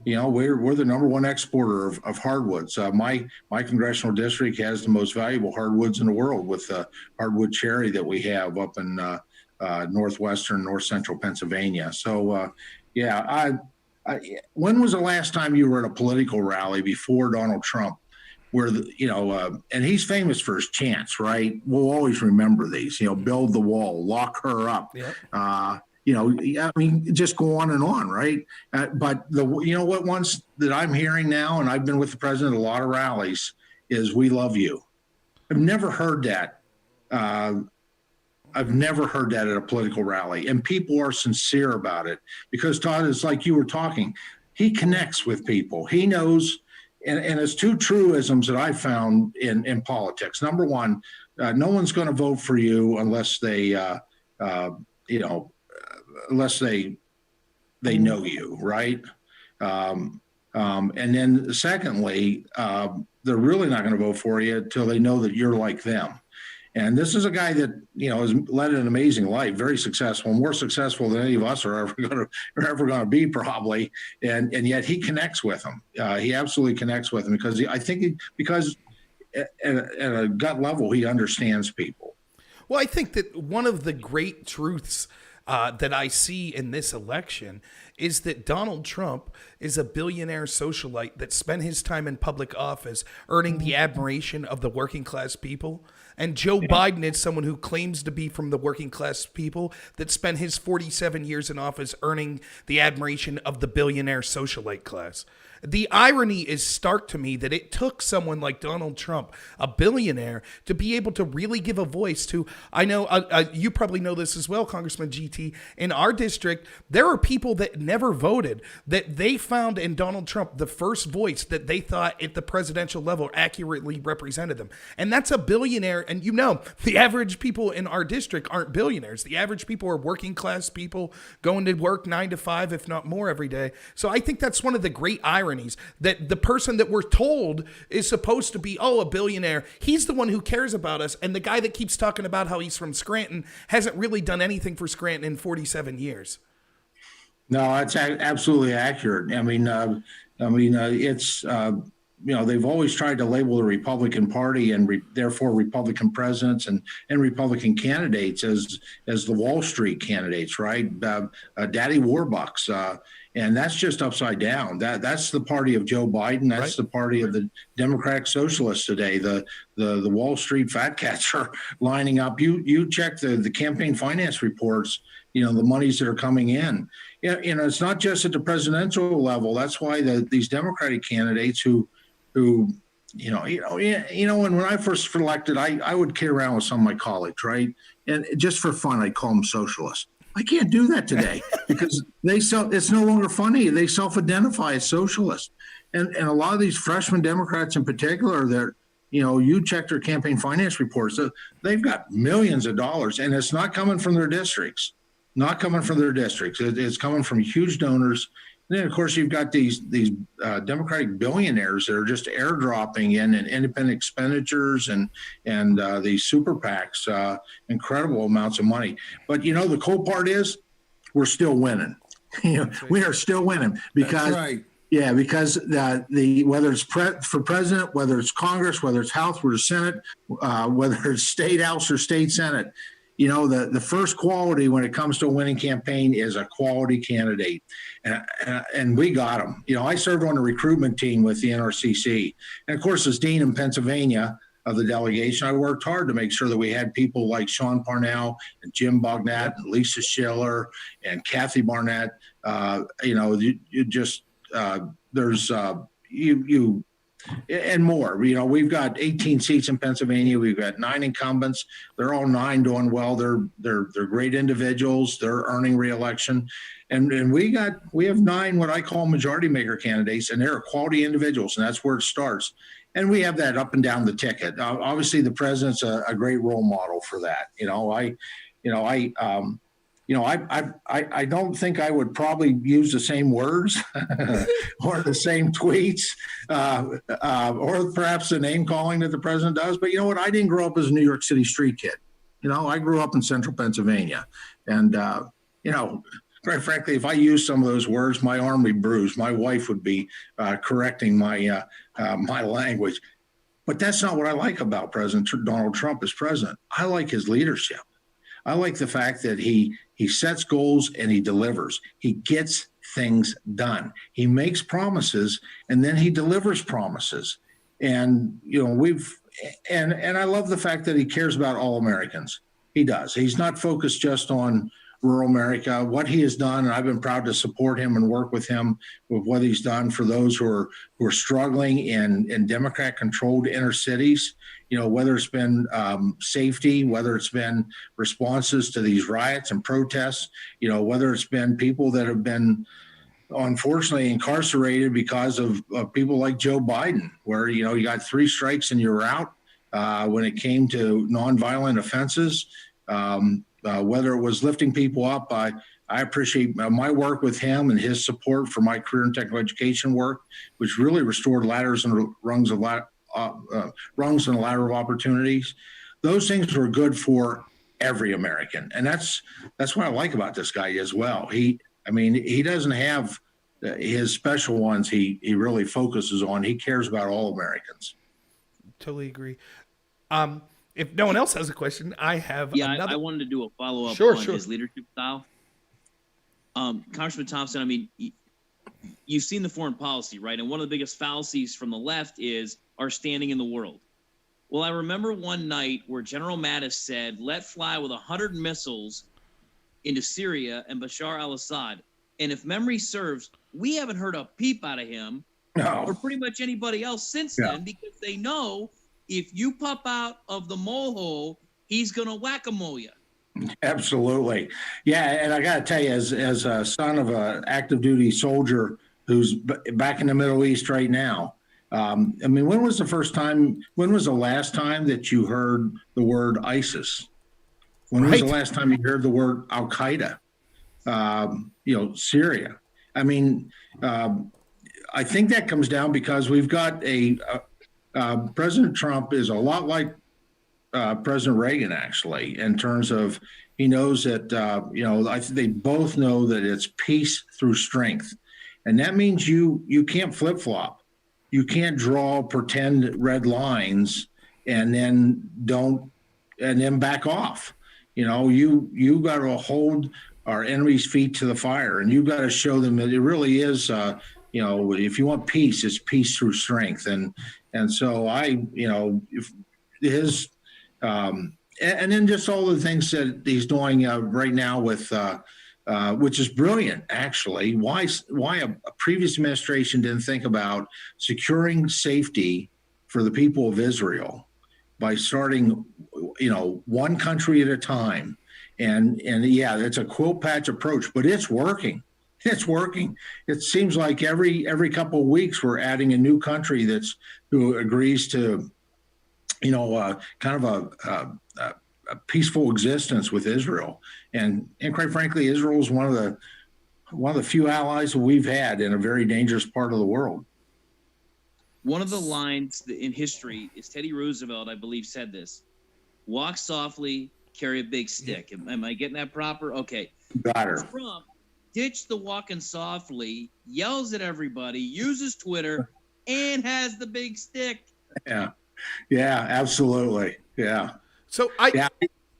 we're the number one exporter of hardwoods. My congressional district has the most valuable hardwoods in the world with the hardwood cherry that we have up in northwestern, north central Pennsylvania. So, when was the last time you were at a political rally before Donald Trump where, and he's famous for his chants, right? We'll always remember these, build the wall, lock her up. Yep. Just go on and on, right? But what ones that I'm hearing now, and I've been with the president at a lot of rallies, is "We love you." I've never heard that. I've never heard that at a political rally, and people are sincere about it because Todd, is like you were talking. He connects with people. He knows, and it's two truisms that I found in politics. Number one, no one's going to vote for you unless they, unless they know you, right? And then secondly, they're really not going to vote for you until they know that you're like them. And this is a guy that, has led an amazing life, very successful, more successful than any of us are ever going to be probably. And yet he connects with them. He absolutely connects with them because because at a gut level, he understands people. Well, I think that one of the great truths that I see in this election is that Donald Trump is a billionaire socialite that spent his time in public office earning the admiration of the working class people. And Joe Biden is someone who claims to be from the working class people that spent his 47 years in office earning the admiration of the billionaire socialite class. The irony is stark to me that it took someone like Donald Trump, a billionaire, to be able to really give a voice to, I know you probably know this as well, Congressman GT, in our district, there are people that never voted, that they found in Donald Trump the first voice that they thought at the presidential level accurately represented them. And that's a billionaire. And the average people in our district aren't billionaires. The average people are working class people going to work 9 to 5, if not more every day. So I think that's one of the great ironies, that the person that we're told is supposed to be, a billionaire, he's the one who cares about us. And the guy that keeps talking about how he's from Scranton hasn't really done anything for Scranton in 47 years. No, that's absolutely accurate. It's, they've always tried to label the Republican Party and therefore Republican presidents and Republican candidates as the Wall Street candidates, right? Daddy Warbucks. And that's just upside down. That's the party of Joe Biden. That's the party of the Democratic Socialists today. The Wall Street fat cats are lining up. You check the campaign finance reports, the monies that are coming in. It's not just at the presidential level. That's why these Democratic candidates who when I first was elected, I would kid around with some of my colleagues, right? And just for fun, I'd call them socialists. I can't do that today because it's no longer funny. They self-identify as socialists. And a lot of these freshman Democrats in particular, they're, you check their campaign finance reports, they've got millions of dollars, and it's not coming from their districts. It's coming from huge donors. And then, of course, you've got these Democratic billionaires that are just airdropping in independent expenditures and these super PACs, incredible amounts of money. But, the cool part is we're still winning. We are still winning because, because whether it's for president, whether it's Congress, whether it's House or Senate, whether it's state House or state Senate, You know, the first quality when it comes to a winning campaign is a quality candidate. And we got them. You know, I served on a recruitment team with the NRCC. And of course, as dean in Pennsylvania of the delegation, I worked hard to make sure that we had people like Sean Parnell and Jim Bognat and Lisa Schiller and Kathy Barnett. You know, there's and more. You know, we've got 18 seats in Pennsylvania. We've got 9 incumbents. They're all 9 doing well. They're great individuals. They're earning re-election. And we have 9 what I call majority maker candidates, and they're quality individuals, and that's where it starts. And we have that up and down the ticket. Obviously, the president's a great role model for that. I don't think I would probably use the same words or the same tweets or perhaps the name calling that the president does. But you know what? I didn't grow up as a New York City street kid. You know, I grew up in central Pennsylvania. And, you know, quite frankly, if I used some of those words, my arm would be bruised. My wife would be correcting my language. But that's not what I like about President Donald Trump as president. I like his leadership. I like the fact that he sets goals and he delivers. He gets things done. He makes promises and then he delivers promises. And, you know, and I love the fact that he cares about all Americans. He does. He's not focused just on rural America. What he has done, and I've been proud to support him and work with him with what he's done for those who are struggling in Democrat-controlled inner cities. You know, whether it's been safety, whether it's been responses to these riots and protests, you know, whether it's been people that have been unfortunately incarcerated because of people like Joe Biden, where, you know, you got 3 strikes and you're out when it came to nonviolent offenses. Whether it was lifting people up, I appreciate my work with him and his support for my career and technical education work, which really restored ladders and rungs and a ladder of opportunities. Those things were good for every American, and that's what I like about this guy as well. He doesn't have his special ones. He really focuses on. He cares about all Americans. Totally agree. If no one else has a question, I have another. I wanted to do a follow-up on his leadership style. Congressman Thompson, I mean, you've seen the foreign policy, right? And one of the biggest fallacies from the left is our standing in the world. Well, I remember one night where General Mattis said, let fly with 100 missiles into Syria and Bashar al-Assad. And if memory serves, we haven't heard a peep out of him or pretty much anybody else since then, because they know if you pop out of the mole hole, he's going to whack-a-mole you. Absolutely. Yeah. And I got to tell you, as a son of an active duty soldier who's back in the Middle East right now, I mean, when was the last time that you heard the word ISIS? When was the last time you heard the word Al-Qaeda? You know, Syria. I mean, I think that comes down because we've got President Trump is a lot like President Reagan, actually, in terms of he knows that, you know, I think they both know that it's peace through strength. And that means you can't flip-flop. You can't draw pretend red lines and then back off. You know, you got to hold our enemies' feet to the fire, and you've got to show them that it really is, you know, if you want peace, it's peace through strength. And so and then just all the things that he's doing right now with, which is brilliant, actually. Why a previous administration didn't think about securing safety for the people of Israel by starting, you know, one country at a time. And yeah, it's a quilt patch approach, but it's working. It's working. It seems like every couple of weeks we're adding a new country who agrees to, you know, kind of a peaceful existence with Israel. And quite frankly, Israel is one of the few allies that we've had in a very dangerous part of the world. One of the lines in history is Teddy Roosevelt, I believe, said this: "Walk softly, carry a big stick." Am I getting that proper? Okay. Got her. Trump ditched the walking softly, yells at everybody, uses Twitter, and has the big stick. Yeah. Yeah, absolutely. Yeah. So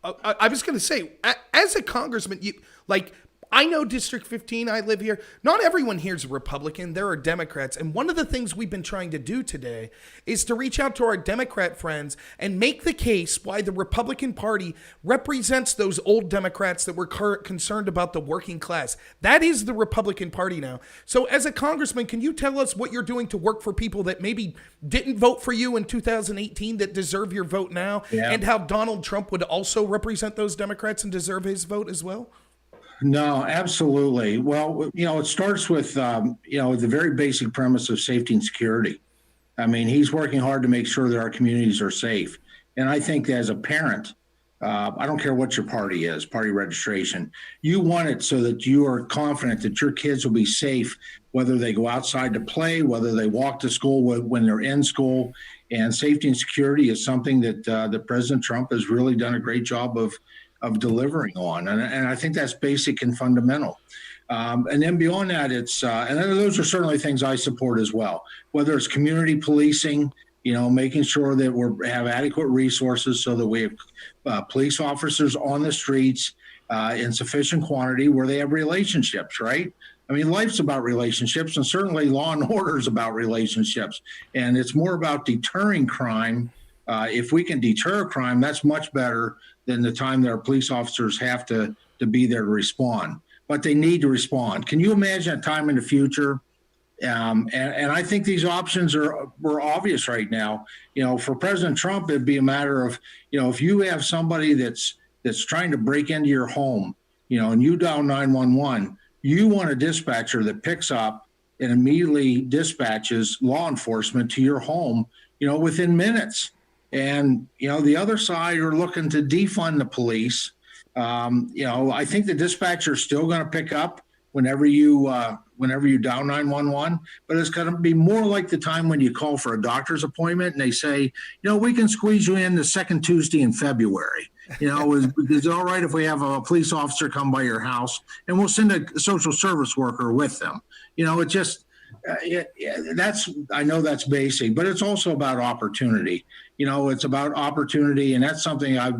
I was going to say, as a congressman, I know District 15, I live here. Not everyone here is a Republican. There are Democrats. And one of the things we've been trying to do today is to reach out to our Democrat friends and make the case why the Republican Party represents those old Democrats that were concerned about the working class. That is the Republican Party now. So as a congressman, can you tell us what you're doing to work for people that maybe didn't vote for you in 2018 that deserve your vote now? Yeah. And how Donald Trump would also represent those Democrats and deserve his vote as well? No, absolutely. Well, it starts with, the very basic premise of safety and security. I mean, he's working hard to make sure that our communities are safe. And I think as a parent, I don't care what your party is, party registration, you want it so that you are confident that your kids will be safe, whether they go outside to play, whether they walk to school when they're in school. And safety and security is something that President Trump has really done a great job of delivering on. And I think that's basic and fundamental. And then beyond that, it's, and then those are certainly things I support as well, whether it's community policing, making sure that we have adequate resources so that we have police officers on the streets in sufficient quantity where they have relationships, right? I mean, life's about relationships, and certainly law and order is about relationships. And it's more about deterring crime. If we can deter crime, that's much better than the time that our police officers have to be there to respond. But they need to respond. Can you imagine a time in the future? And I think these options were obvious right now. For President Trump, it'd be a matter of, if you have somebody that's trying to break into your home, and you dial 911, you want a dispatcher that picks up and immediately dispatches law enforcement to your home, within minutes. And, the other side are looking to defund the police. I think the dispatcher is still going to pick up whenever you dial 911, but it's going to be more like the time when you call for a doctor's appointment and they say, we can squeeze you in the second Tuesday in February. Is it all right if we have a police officer come by your house and we'll send a social service worker with them? It just, I know that's basic, but it's also about opportunity. It's about opportunity, and that's something I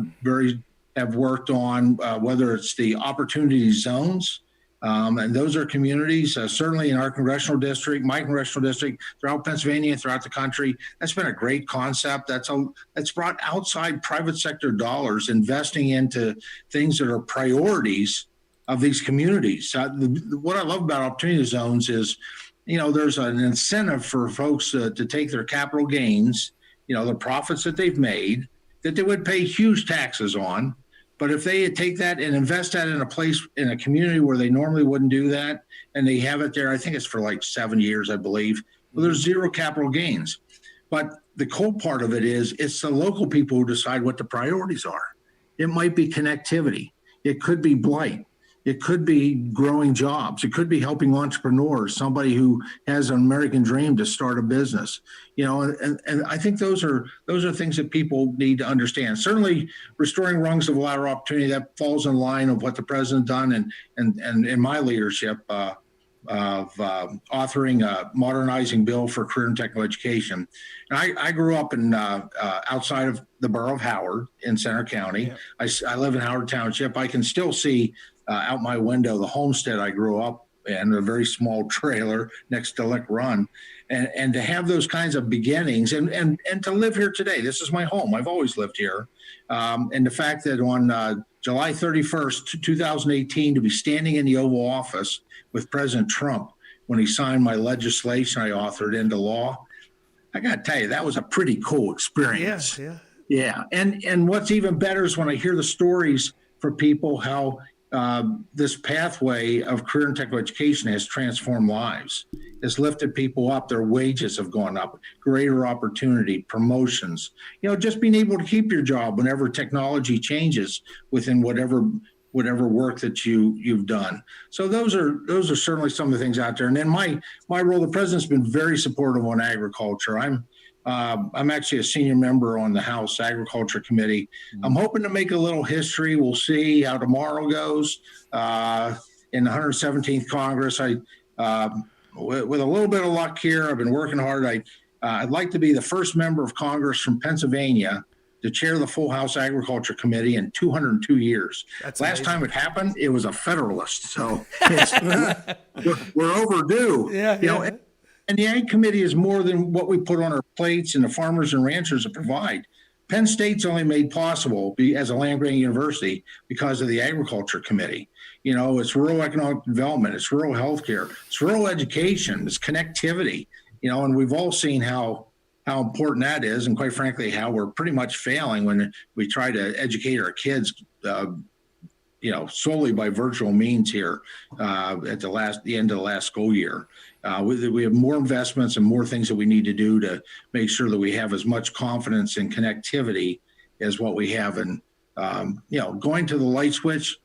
have worked on, whether it's the opportunity zones, and those are communities, certainly in our congressional district, my congressional district, throughout Pennsylvania and throughout the country. That's been a great concept. That's brought outside private sector dollars investing into things that are priorities of these communities. What I love about opportunity zones is, there's an incentive for folks to take their capital gains, the profits that they've made, that they would pay huge taxes on. But if they take that and invest that in a place, in a community where they normally wouldn't do that, and they have it there, I think it's for like 7 years, I believe, well, there's zero capital gains. But the cool part of it is it's the local people who decide what the priorities are. It might be connectivity. It could be blight. It could be growing jobs. It could be helping entrepreneurs, somebody who has an American dream to start a business. And I think those are things that people need to understand. Certainly, restoring rungs of lateral opportunity, that falls in line of what the president done and in my leadership of authoring a modernizing bill for career and technical education. And I grew up in outside of the borough of Howard in Center County. Yeah. I live in Howard Township. I can still see out my window the homestead I grew up in, a very small trailer next to Lick Run, and to have those kinds of beginnings and to live here today. This is my home. I've always lived here. And the fact that on July 31st, 2018, to be standing in the Oval Office with President Trump when he signed my legislation I authored into law, I got to tell you, that was a pretty cool experience. Yeah. And what's even better is when I hear the stories for people, how this pathway of career and technical education has transformed lives. It's lifted people up. Their wages have gone up, greater opportunity, promotions, just being able to keep your job whenever technology changes within whatever work that you've done. So those are certainly some of the things out there. And then my role, the president's been very supportive on agriculture. I'm actually a senior member on the House Agriculture Committee. I'm hoping to make a little history. We'll see how tomorrow goes in the 117th Congress. With a little bit of luck here, I've been working hard. I'd like to be the first member of Congress from Pennsylvania to chair the full House Agriculture Committee in 202 years. That's Last amazing. time it happened, it was a Federalist. So we're overdue. Yeah, you know, and the Ag Committee is more than what we put on our plates and the farmers and ranchers that provide. Penn State's only made possible as a land-grant university because of the Agriculture Committee. You know, it's rural economic development, it's rural healthcare, it's rural education, it's connectivity. You know, and we've all seen how important that is, and quite frankly, how we're pretty much failing when we try to educate our kids, you know, solely by virtual means here at the end of the last school year. We have more investments and more things that we need to do to make sure that we have as much confidence in connectivity as what we have in, you know, going to the light switch.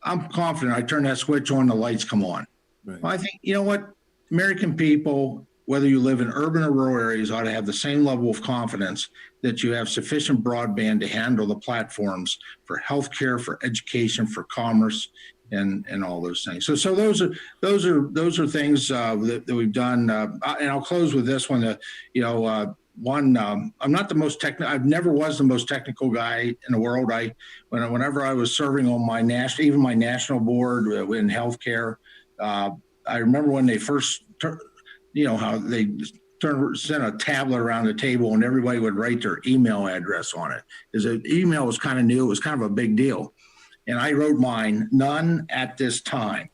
I'm confident I turn that switch on, the lights come on. Right. Well, I think, you know what, American people, whether you live in urban or rural areas, ought to have the same level of confidence that you have sufficient broadband to handle the platforms for healthcare, for education, for commerce, and all those things. So those are things that we've done. And I'll close with this one. You know, I'm not the most technical. I've never was the most technical guy in the world. Whenever I was serving on my national board in healthcare, I remember when they first, you know, how they sent a tablet around the table and everybody would write their email address on it. Because email was kind of new. It was kind of a big deal. And I wrote mine, none at this time.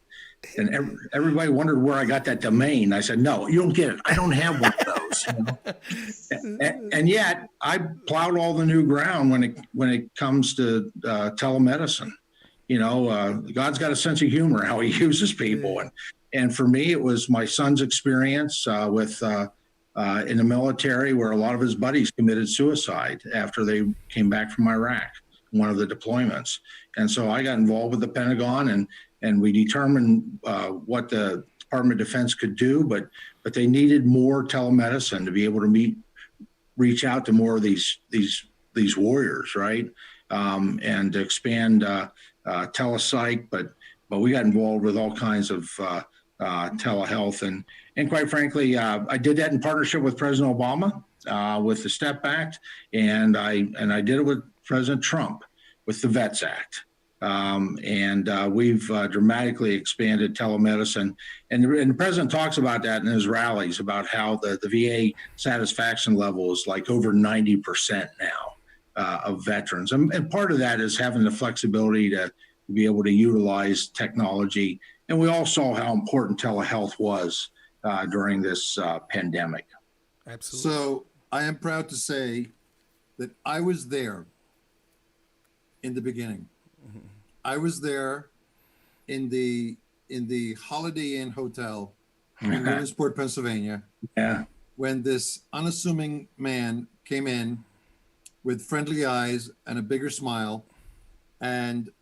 And everybody wondered where I got that domain. I said, no, you don't get it. I don't have one of those. You know? And yet I plowed all the new ground when it comes to telemedicine. You know, God's got a sense of humor, how he uses people. And for me, it was my son's experience with in the military, where a lot of his buddies committed suicide after they came back from Iraq, one of the deployments. And so I got involved with the Pentagon, and we determined what the Department of Defense could do, but they needed more telemedicine to be able to reach out to more of these warriors, right? And to expand telepsych, but we got involved with all kinds of telehealth, and quite frankly, I did that in partnership with President Obama with the STEP Act, and I did it with President Trump with the VETS Act. We've dramatically expanded telemedicine, and the president talks about that in his rallies about how the VA satisfaction level is like over 90% now of veterans, and part of that is having the flexibility to be able to utilize technology. And we all saw how important telehealth was during this pandemic. Absolutely. So I am proud to say that I was there in the beginning. Mm-hmm. I was there in the Holiday Inn Hotel in Williamsport, Pennsylvania. Yeah. When this unassuming man came in with friendly eyes and a bigger smile, and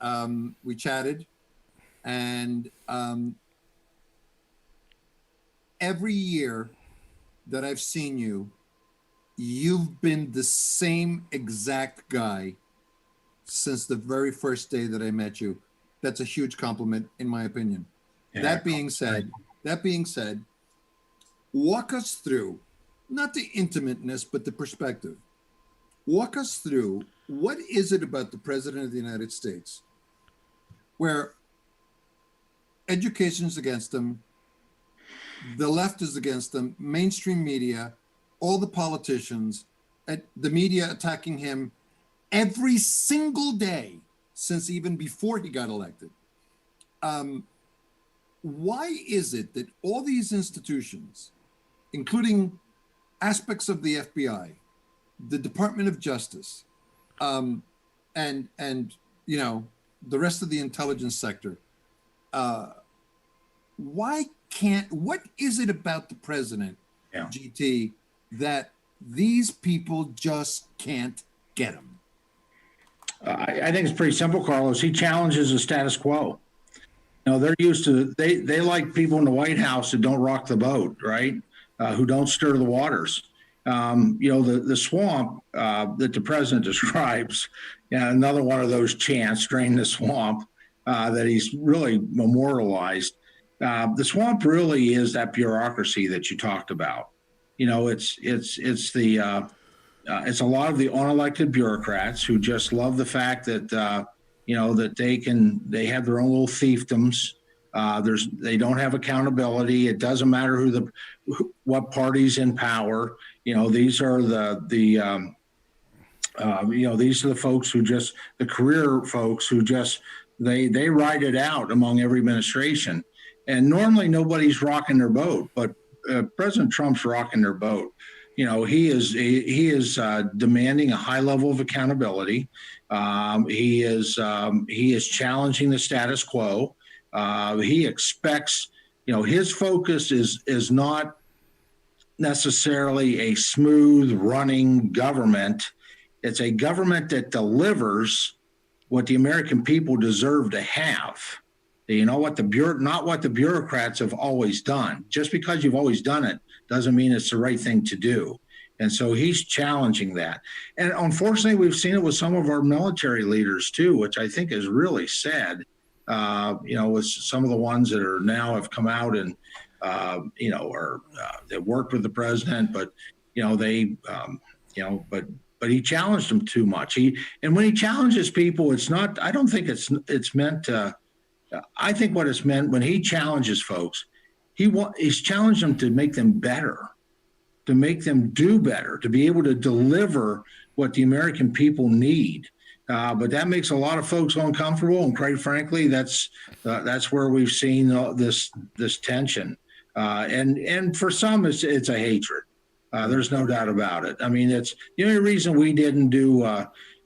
we chatted. And every year that I've seen you, you've been the same exact guy since the very first day that I met you. That's a huge compliment, in my opinion. Yeah. That being said, walk us through, not the intimateness, but the perspective. Walk us through, what is it about the President of the United States where education is against them, the left is against them, mainstream media, all the politicians, the media attacking him every single day since even before he got elected. Why is it that all these institutions, including aspects of the FBI, the Department of Justice, and you know, the rest of the intelligence sector, what is it about the president, GT, that these people just can't get him? I think it's pretty simple, Carlos. He challenges the status quo. You know, they're used to, they like people in the White House who don't rock the boat, right? Who don't stir the waters. You know, the swamp that the president describes, another one of those chants, drain the swamp, that he's really memorialized. The swamp really is that bureaucracy that you talked about. You know, it's the it's a lot of the unelected bureaucrats who just love the fact that that they have their own little fiefdoms. They don't have accountability. It doesn't matter what party's in power. These are these are the folks who the career folks who they ride it out among every administration. And normally nobody's rocking their boat, but President Trump's rocking their boat. He is demanding a high level of accountability. He is challenging the status quo. He expects, his focus is not necessarily a smooth running government. It's a government that delivers what the American people deserve to have. Not what the bureaucrats have always done. Just because you've always done it doesn't mean it's the right thing to do. And so he's challenging that. And unfortunately, we've seen it with some of our military leaders too, which I think is really sad. With some of the ones that are now have come out and, that worked with the president, but he challenged them too much. And when he challenges people, I don't think it's meant to. I think what it's meant when he challenges folks, he's challenged them to make them better, to make them do better, to be able to deliver what the American people need. But that makes a lot of folks uncomfortable, and quite frankly, that's where we've seen this tension. And for some, it's a hatred. There's no doubt about it. I mean, it's the only reason we didn't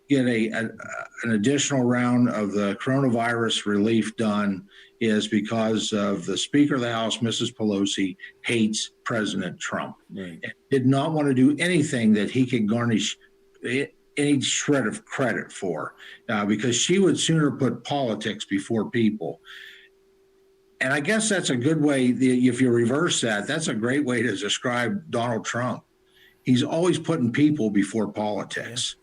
get an additional round of the coronavirus relief done is because of the Speaker of the House, Mrs. Pelosi, hates President Trump. Right. And did not want to do anything that he could garnish any shred of credit for, because she would sooner put politics before people. And I guess that's a good way, if you reverse that, that's a great way to describe Donald Trump. He's always putting people before politics.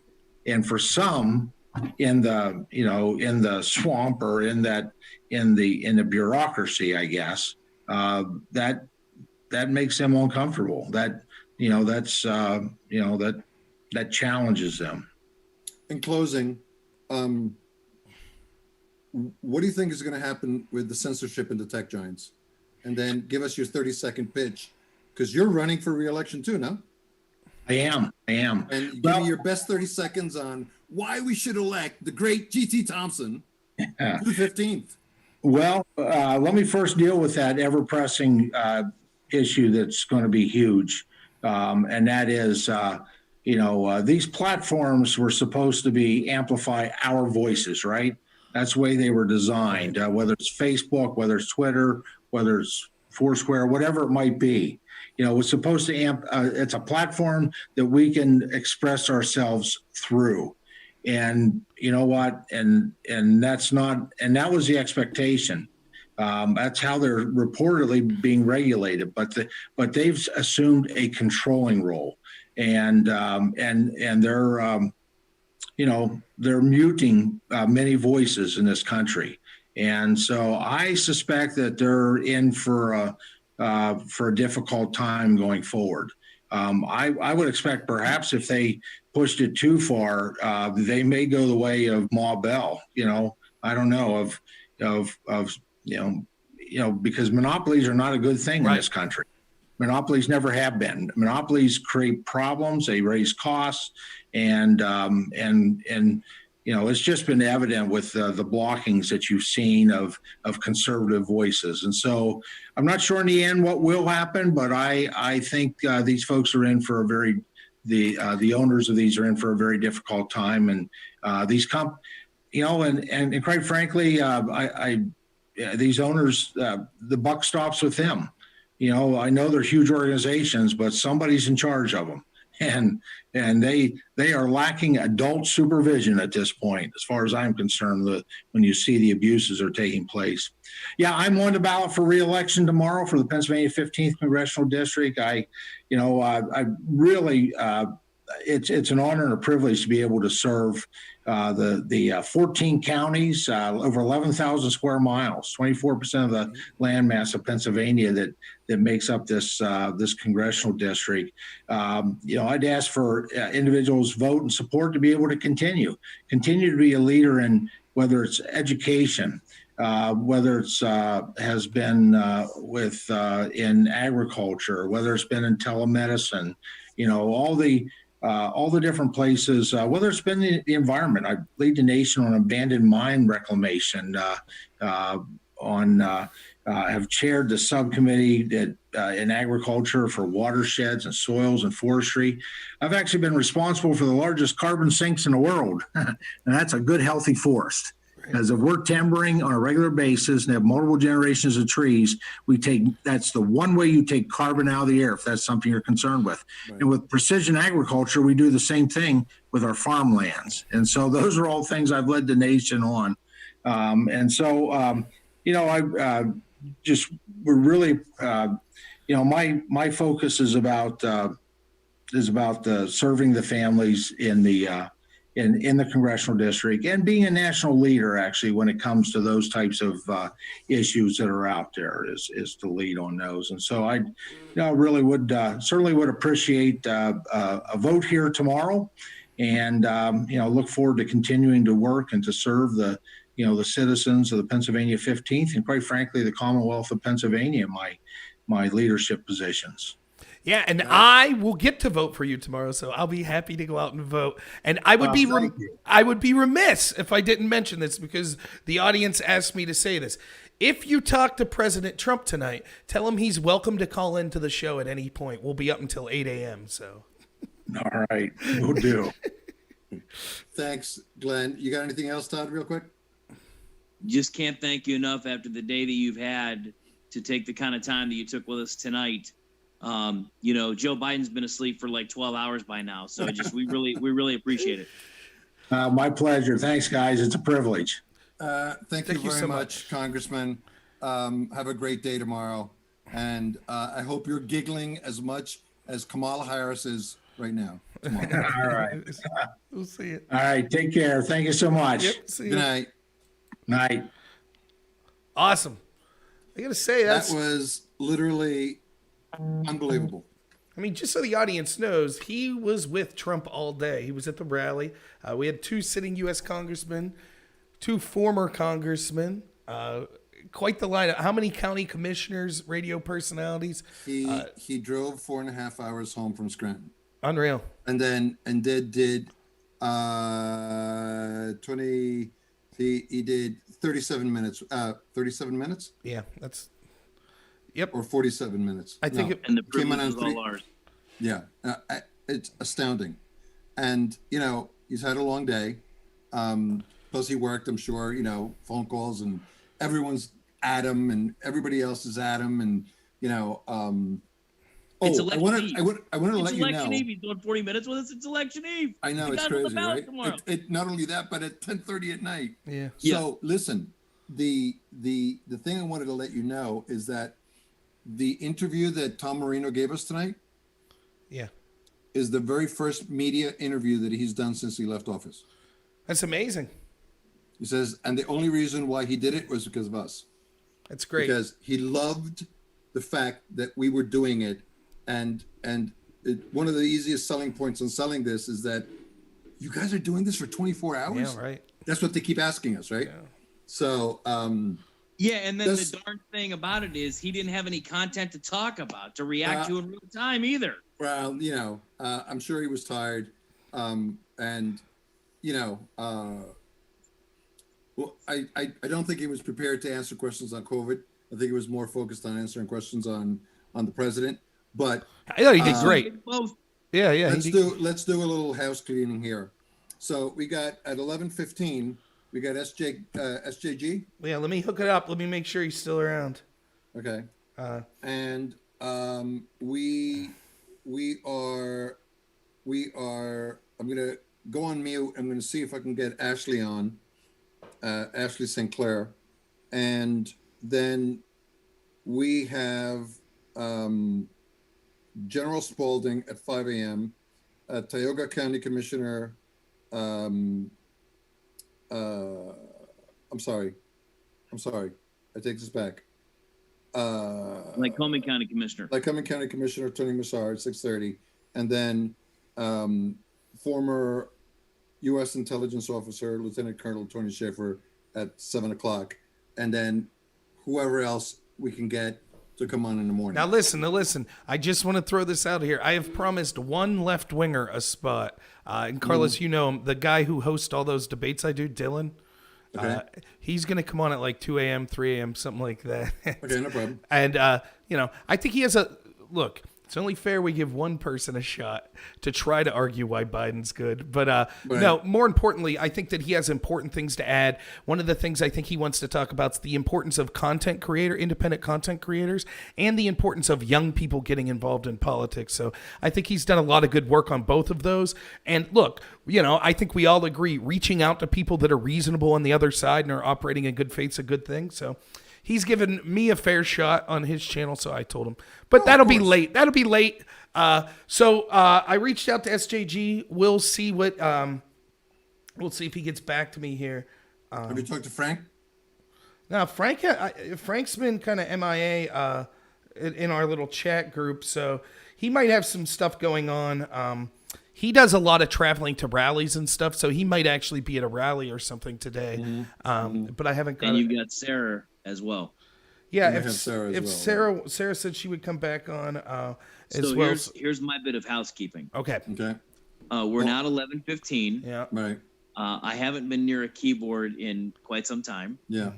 Yeah. And for some in the swamp or in the bureaucracy, I guess, that makes them uncomfortable. That challenges them. In closing, what do you think is going to happen with the censorship in the tech giants? And then give us your 30-second pitch, because you're running for re-election too, no? I am. And give me your best 30 seconds on why we should elect the great G.T. Thompson to the 15th. Well, let me first deal with that ever-pressing issue that's going to be huge, and that is, these platforms were supposed to amplify our voices, right? That's the way they were designed, whether it's Facebook, whether it's Twitter, whether it's Foursquare, whatever it might be. It's supposed to it's a platform that we can express ourselves through. And you know what? And that's not, and that was the expectation. That's how they're reportedly being regulated, but they've assumed a controlling role, and they're they're muting many voices in this country. And so I suspect that they're in for a difficult time going forward. I would expect perhaps if they pushed it too far, they may go the way of Ma Bell. I don't know because monopolies are not a good thing in this country. Monopolies never have been. Monopolies create problems. They raise costs, and it's just been evident with the blockings that you've seen of conservative voices. And so I'm not sure in the end what will happen, but I think these folks are in for the owners of these are in for a very difficult time. And and quite frankly, these owners, the buck stops with them. I know they're huge organizations, but somebody's in charge of them. And they are lacking adult supervision at this point, as far as I'm concerned, when you see the abuses are taking place. Yeah, I'm on the ballot for re-election tomorrow for the Pennsylvania 15th Congressional District. I really it's an honor and a privilege to be able to serve the 14 counties, over 11,000 square miles, 24% of the land mass of Pennsylvania that makes up this congressional district. I'd ask for individuals' vote and support to be able to continue to be a leader in whether it's education, whether it's has been in agriculture, whether it's been in telemedicine, all the different places, whether it's been the environment. I lead the nation on abandoned mine reclamation, have chaired the subcommittee in agriculture for watersheds and soils and forestry. I've actually been responsible for the largest carbon sinks in the world, and that's a good, healthy forest. As if we're timbering on a regular basis and have multiple generations of trees, that's the one way you take carbon out of the air, if that's something you're concerned with. Right. And with precision agriculture, we do the same thing with our farmlands. And so those are all things I've led the nation on. We're really, my focus is about serving the families in the congressional district and being a national leader, actually, when it comes to those types of issues that are out there, is to lead on those. And so I really would certainly would appreciate a vote here tomorrow, and look forward to continuing to work and to serve the citizens of the Pennsylvania 15th and, quite frankly, the Commonwealth of Pennsylvania in my leadership positions. Yeah, and I will get to vote for you tomorrow, so I'll be happy to go out and vote. And I would be remiss if I didn't mention this, because the audience asked me to say this. If you talk to President Trump tonight, tell him he's welcome to call into the show at any point. We'll be up until 8 a.m. So, all right, we'll do. Thanks, Glenn. You got anything else, Todd, real quick? Just can't thank you enough after the day that you've had to take the kind of time that you took with us tonight. Joe Biden's been asleep for like 12 hours by now. So we really appreciate it. My pleasure. Thanks, guys. It's a privilege. Thank you very much, Congressman. Have a great day tomorrow. And I hope you're giggling as much as Kamala Harris is right now. All right. We'll see you. All right. Take care. Thank you so much. Yep. See you. Good night. Night. Awesome. I got to say, that was literally unbelievable. I mean, just so the audience knows, he was with Trump all day. He was at the rally. We had 2 sitting U.S. congressmen, 2 former congressmen. Quite the lineup. How many county commissioners, radio personalities? He drove 4.5 hours home from Scranton. Unreal. And did 20. He did 37 minutes. 37 minutes? Yeah, that's. Yep. Or 47 minutes. I think and the privilege was all ours. Yeah, it's astounding. And, he's had a long day. Plus he worked, I'm sure, phone calls, and everyone's at him and everybody else is at him. And, it's election eve. I want to let you know. It's election eve. He's doing 40 minutes with us. It's election eve. I know, it's crazy, right? Not only that, but at 10:30 at night. Yeah. So listen, the thing I wanted to let you know is that the interview that Tom Marino gave us tonight, is the very first media interview that he's done since he left office. That's amazing. He says, and the only reason why he did it was because of us. That's great. Because he loved the fact that we were doing it, and one of the easiest selling points on selling this is that you guys are doing this for 24 hours. Yeah, right. That's what they keep asking us, right? Yeah. So, yeah, and then the darn thing about it is he didn't have any content to talk about, to react to in real time either. Well, I'm sure he was tired. Well, I don't think he was prepared to answer questions on COVID. I think he was more focused on answering questions on the president. But I thought he did great. Yeah. Let's do a little house cleaning here. So we got at 11:15. We got SJG. Yeah, let me hook it up. Let me make sure he's still around. Okay. And we are. I'm gonna go on mute. I'm gonna see if I can get Ashley on. Ashley St. Clair, and then we have General Spaulding at 5 a.m. Tioga County Commissioner. I'm sorry. I take this back. Lycoming County Commissioner. Lycoming County Commissioner Tony Massar at 6:30, and then former U.S. Intelligence Officer Lieutenant Colonel Tony Schaefer at 7 o'clock, and then whoever else we can get to come on in the morning. Now listen. I just want to throw this out here. I have promised one left winger a spot, and Carlos, you know him, the guy who hosts all those debates I do, Dylan. Okay. He's going to come on at like 2 a.m., 3 a.m., something like that. Okay, no problem. And, I think he has look, it's only fair we give one person a shot to try to argue why Biden's good. But no, more importantly, I think that he has important things to add. One of the things I think he wants to talk about is the importance of independent content creators, and the importance of young people getting involved in politics. So I think he's done a lot of good work on both of those. And look, I think we all agree reaching out to people that are reasonable on the other side and are operating in good faith is a good thing. So he's given me a fair shot on his channel, so I told him. But that'll be late. So I reached out to SJG. We'll see if he gets back to me here. Have you talked to Frank? No, Frank's been kind of MIA in our little chat group, so he might have some stuff going on. He does a lot of traveling to rallies and stuff, so he might actually be at a rally or something today. But I haven't got. And you've got Sarah as well. Yeah, if Sarah said she would come back on as well. Here's my bit of housekeeping. Okay. We're now at 11:15. Yeah. Right. I haven't been near a keyboard in quite some time. Yeah.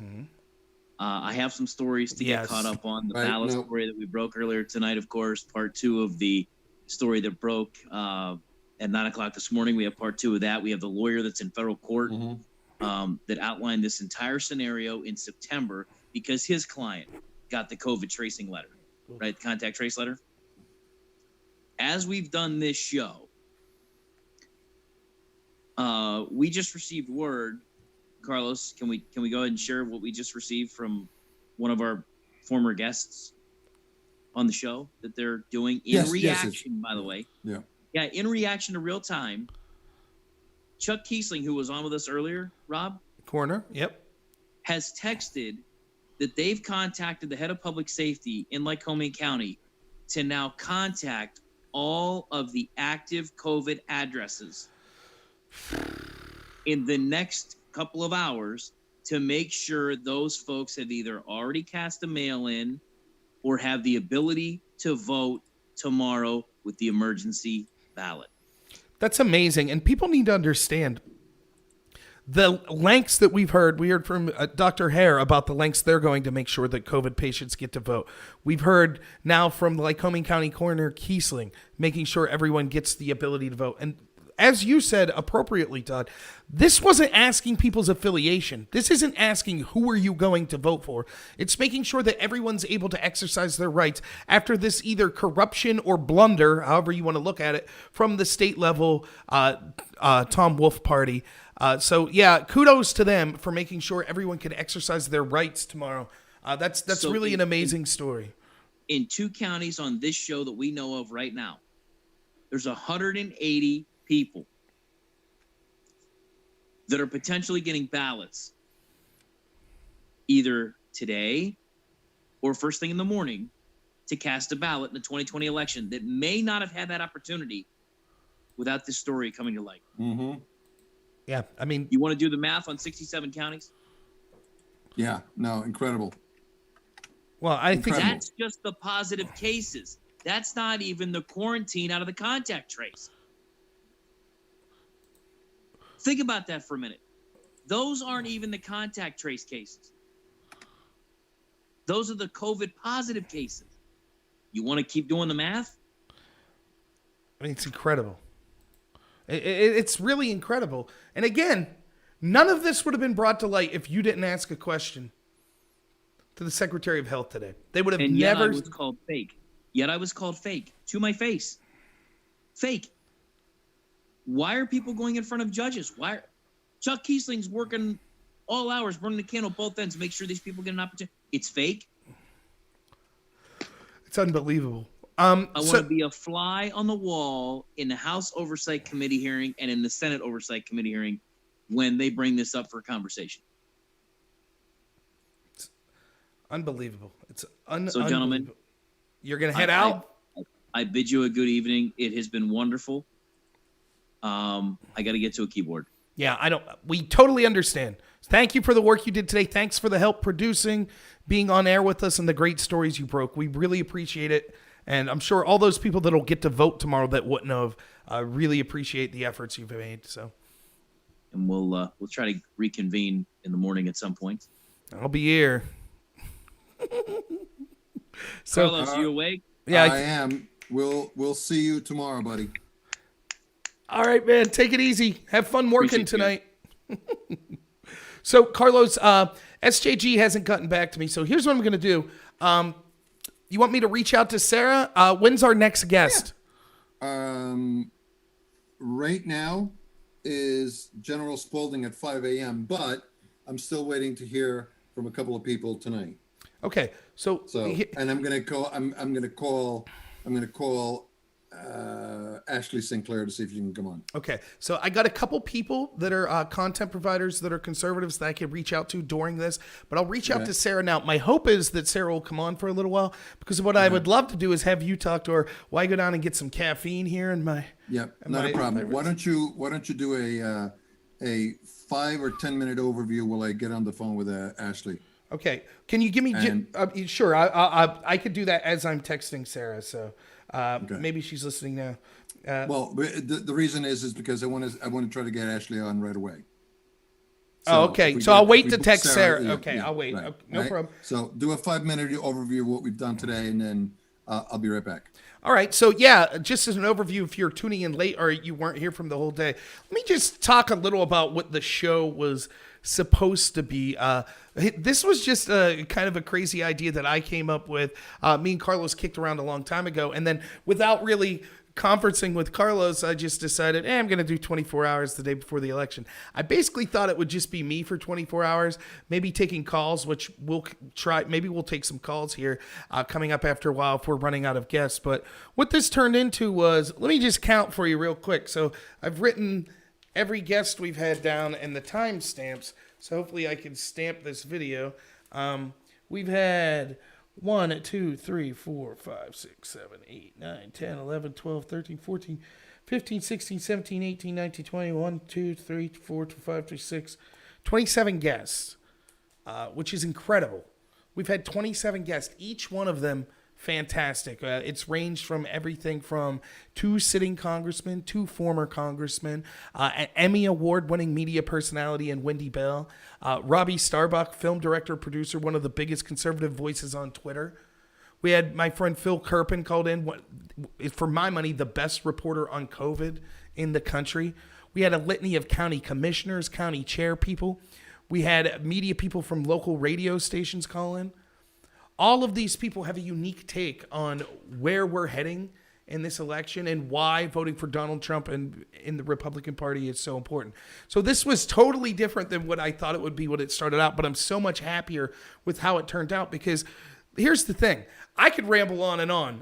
I have some stories to get caught up on. The ballot story that we broke earlier tonight, of course, part 2 of the story that broke at 9 o'clock this morning. We have part 2 of that. We have the lawyer that's in federal court that outlined this entire scenario in September because his client got the COVID tracing letter, right? Contact trace letter. As we've done this show, we just received word. Carlos, can we go ahead and share what we just received from one of our former guests on the show that they're doing in reaction, by the way? Yeah. Yeah, in reaction to real time. Chuck Kiesling, who was on with us earlier, Rob? Corner, yep. Has texted that they've contacted the head of public safety in Lycoming County to now contact all of the active COVID addresses in the next couple of hours to make sure those folks have either already cast a mail-in or have the ability to vote tomorrow with the emergency ballot. That's amazing. And people need to understand the lengths that we've heard. We heard from Dr. Hare about the lengths they're going to make sure that COVID patients get to vote. We've heard now from the Lycoming County Coroner Kiesling, making sure everyone gets the ability to vote. And as you said appropriately, Todd, this wasn't asking people's affiliation. This isn't asking who are you going to vote for. It's making sure that everyone's able to exercise their rights after this either corruption or blunder, however you want to look at it, from the state level Tom Wolf party. So yeah, kudos to them for making sure everyone can exercise their rights tomorrow. That's really an amazing story. In 2 counties on this show that we know of right now, there's 180 people that are potentially getting ballots either today or first thing in the morning to cast a ballot in the 2020 election that may not have had that opportunity without this story coming to light. Yeah, I mean, you want to do the math on 67 counties? Yeah, no, incredible. Well, I think that's just the positive cases. That's not even the quarantine out of the contact trace. Think about that for a minute. Those aren't even the contact trace cases. Those are the COVID positive cases. You want to keep doing the math? I mean, it's incredible. It's really incredible. And again, none of this would have been brought to light if you didn't ask a question to the Secretary of Health today. They would have never. Yet I was called fake. Yet I was called fake to my face. Fake. Why are people going in front of judges? Chuck Kiesling's working all hours, burning the candle both ends to make sure these people get an opportunity. It's fake. It's unbelievable. I want to be a fly on the wall in the House Oversight Committee hearing and in the Senate Oversight Committee hearing when they bring this up for conversation. It's unbelievable. It's So, gentlemen, you're going to head out? I bid you a good evening. It has been wonderful. I got to get to a keyboard. Yeah, we totally understand. Thank you for the work you did today. Thanks for the help producing, being on air with us, and the great stories you broke. We really appreciate it. And I'm sure all those people that'll get to vote tomorrow that wouldn't have really appreciate the efforts you've made. So, and we'll try to reconvene in the morning at some point. I'll be here. So, Carlos, you awake? Yeah, I am. We'll see you tomorrow, buddy. All right, man. Take it easy. Have fun working tonight. So, Carlos, SJG hasn't gotten back to me. So here's what I'm going to do. You want me to reach out to Sarah? When's our next guest? Right now is General Spaulding at 5 a.m., but I'm still waiting to hear from a couple of people tonight. Okay, so and I'm gonna call Ashley Sinclair to see if you can come on. Okay, so I got a couple people that are content providers that are conservatives that I could reach out to during this, but I'll reach out to Sarah now. My hope is that Sarah will come on for a little while, because what I would love to do is have you talk to her while I go down and get some caffeine here in my. Yep, not a problem. Why don't you do a 5 or 10 minute overview while I get on the phone with Ashley? Okay, can you give me? Sure, I could do that as I'm texting Sarah. So maybe she's listening now. Well, the reason is because I want to try to get Ashley on right away. Okay. So I'll wait to text Sarah. Okay, I'll wait. Right, Okay, no problem. So do a 5-minute overview of what we've done today, and then I'll be right back. All right. So yeah, just as an overview, if you're tuning in late or you weren't here from the whole day, let me just talk a little about what the show was supposed to be. This was just a kind of a crazy idea that I came up with. Me and Carlos kicked around a long time ago, and then without really conferencing with Carlos, I just decided, I'm going to do 24 hours the day before the election. I basically thought it would just be me for 24 hours, maybe taking calls, which we'll try. Maybe we'll take some calls here coming up after a while if we're running out of guests. But what this turned into was, let me just count for you real quick. So I've written every guest we've had down and the timestamps. So hopefully I can stamp this video. We've had 1, 2, 3, 4, 5, 6, 7, 8, 9, 10, 11, 12, 13, 14, 15, 16, 17, 18, 19, 20, 1, 2, 3, 4, 5, 6, 27 guests, which is incredible. We've had 27 guests, each one of them fantastic. It's ranged from everything from 2 sitting congressmen, 2 former congressmen, an Emmy Award-winning media personality in Wendy Bell, Robbie Starbuck, film director, producer, one of the biggest conservative voices on Twitter. We had my friend Phil Kerpen called in, for my money, the best reporter on COVID in the country. We had a litany of county commissioners, county chair people. We had media people from local radio stations call in. All of these people have a unique take on where we're heading in this election and why voting for Donald Trump and in the Republican Party is so important. So this was totally different than what I thought it would be when it started out, but I'm so much happier with how it turned out, because here's the thing. I could ramble on,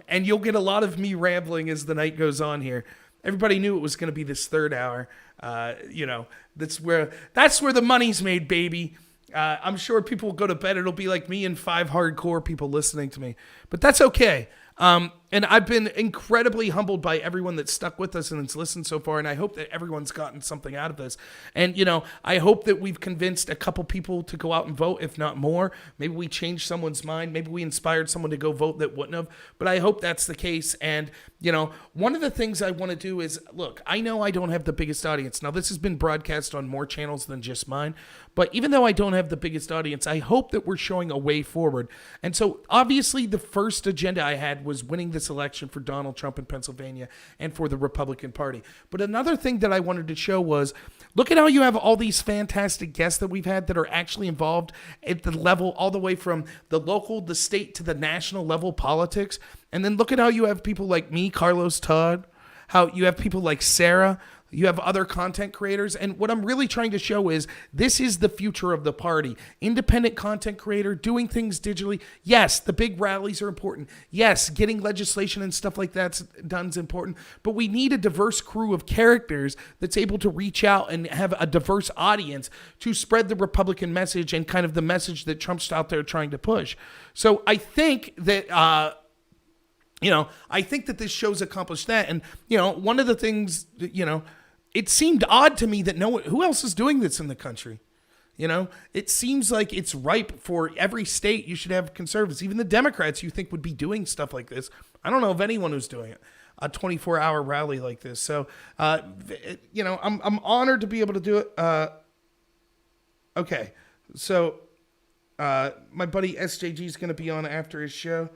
and you'll get a lot of me rambling as the night goes on here. Everybody knew it was going to be this third hour. That's where the money's made, baby. I'm sure people will go to bed. It'll be like me and 5 hardcore people listening to me, but that's okay. And I've been incredibly humbled by everyone that's stuck with us and that's listened so far. And I hope that everyone's gotten something out of this. And, I hope that we've convinced a couple people to go out and vote, if not more. Maybe we changed someone's mind. Maybe we inspired someone to go vote that wouldn't have. But I hope that's the case. And, one of the things I want to do is, look, I know I don't have the biggest audience. Now, this has been broadcast on more channels than just mine. But even though I don't have the biggest audience, I hope that we're showing a way forward. And so, obviously, the first agenda I had was winning this election for Donald Trump in Pennsylvania and for the Republican Party. But another thing that I wanted to show was, look at how you have all these fantastic guests that we've had that are actually involved at the level all the way from the local, the state, to the national level politics. And then look at how you have people like me, Carlos, Todd, how you have people like Sarah, You have other content creators. And what I'm really trying to show is this is the future of the party. Independent content creator doing things digitally. Yes, the big rallies are important. Yes, getting legislation and stuff like that's done is important. But we need a diverse crew of characters that's able to reach out and have a diverse audience to spread the Republican message and kind of the message that Trump's out there trying to push. So I think that, I think that this show's accomplished that. And, one of the things, it seemed odd to me that who else is doing this in the country? It seems like it's ripe for every state. You should have conservatives, even the Democrats you think would be doing stuff like this. I don't know of anyone who's doing it, a 24-hour rally like this. So, I'm honored to be able to do it. Okay. So, my buddy SJG is going to be on after his show.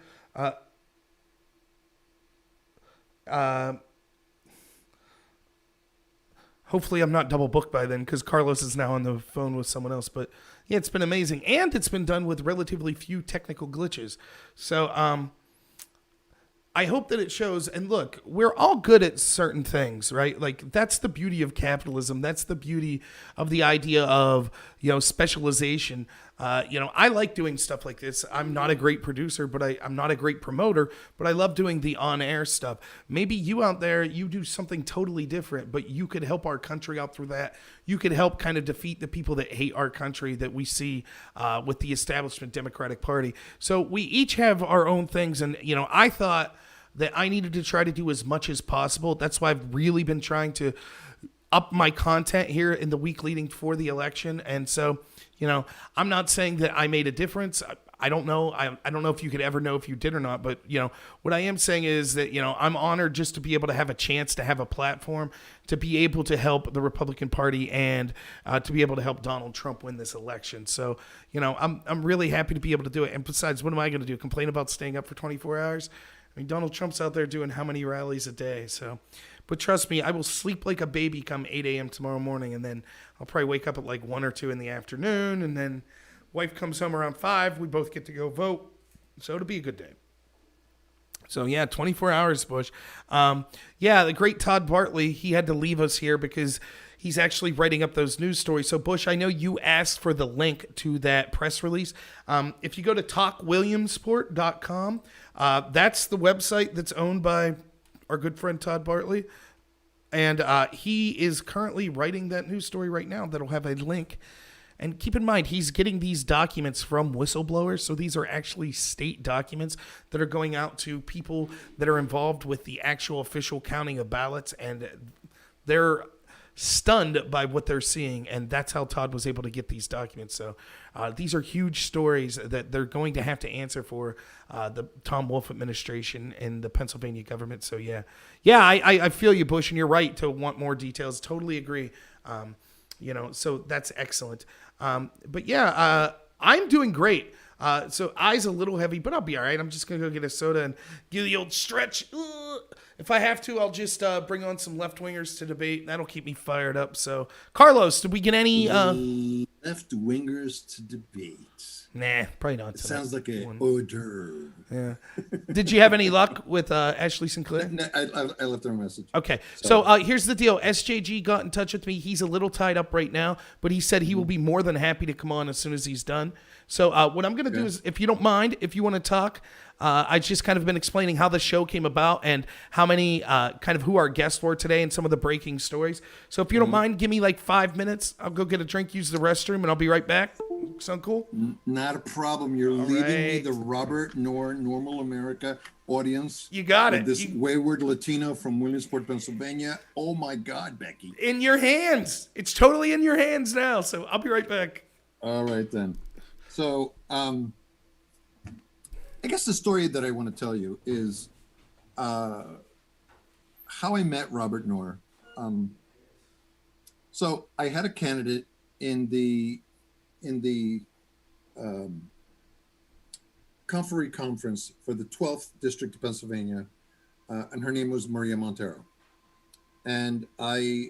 Hopefully I'm not double booked by then because Carlos is now on the phone with someone else. But yeah, it's been amazing. And it's been done with relatively few technical glitches. So I hope that it shows. And look, we're all good at certain things, right? Like that's the beauty of capitalism. That's the beauty of the idea of, specialization. I like doing stuff like this. I'm not a great producer, but I'm not a great promoter, but I love doing the on-air stuff. Maybe you out there, you do something totally different, but you could help our country out through that. You could help kind of defeat the people that hate our country that we see with the establishment Democratic Party. So we each have our own things. And, I thought that I needed to try to do as much as possible. That's why I've really been trying to up my content here in the week leading for the election. And so, I'm not saying that I made a difference. I don't know. I don't know if you could ever know if you did or not. But, what I am saying is that, I'm honored just to be able to have a chance to have a platform, to be able to help the Republican Party and to be able to help Donald Trump win this election. So, I'm really happy to be able to do it. And besides, what am I going to do? Complain about staying up for 24 hours? I mean, Donald Trump's out there doing how many rallies a day? So, but trust me, I will sleep like a baby come 8 a.m. tomorrow morning, and then I'll probably wake up at like 1 or 2 in the afternoon, and then wife comes home around 5. We both get to go vote. So it'll be a good day. So, yeah, 24 hours, Bush. The great Todd Bartlett, he had to leave us here because he's actually writing up those news stories. So, Bush, I know you asked for the link to that press release. If you go to talkwilliamsport.com, that's the website that's owned by our good friend Todd Bartlett. And he is currently writing that news story right now that'll have a link. And keep in mind, he's getting these documents from whistleblowers. So these are actually state documents that are going out to people that are involved with the actual official counting of ballots. And they're stunned by what they're seeing. And that's how Todd was able to get these documents. So these are huge stories that they're going to have to answer for the Tom Wolf administration and the Pennsylvania government. So, I feel you, Bush, and you're right to want more details. Totally agree. So that's excellent. I'm doing great. So eyes a little heavy, but I'll be all right. I'm just going to go get a soda and do the old stretch. If I have to, I'll just bring on some left-wingers to debate. That'll keep me fired up. So, Carlos, did we get any... left-wingers to debate. Nah, probably not. It sounds like a hors d'oeuvre. Yeah. Did you have any luck with Ashley Sinclair? No, I left her a message. Okay. So here's the deal. SJG got in touch with me. He's a little tied up right now, but he said he will be more than happy to come on as soon as he's done. So what I'm going to do is, if you don't mind, if you want to talk, I just kind of been explaining how the show came about and how many, kind of who our guests were today and some of the breaking stories. So if you don't mind, give me like 5 minutes. I'll go get a drink, use the restroom, and I'll be right back. Sound cool? Not a problem. You're leaving me the Robert Knorr Normal America audience. You got it. This wayward Latino from Williamsport, Pennsylvania. Oh my God, Becky. In your hands. It's totally in your hands now. So I'll be right back. All right then. So I guess the story that I want to tell you is how I met Robert Knorr. So I had a candidate in the Conferee Conference for the 12th District of Pennsylvania, and her name was Maria Montero. And I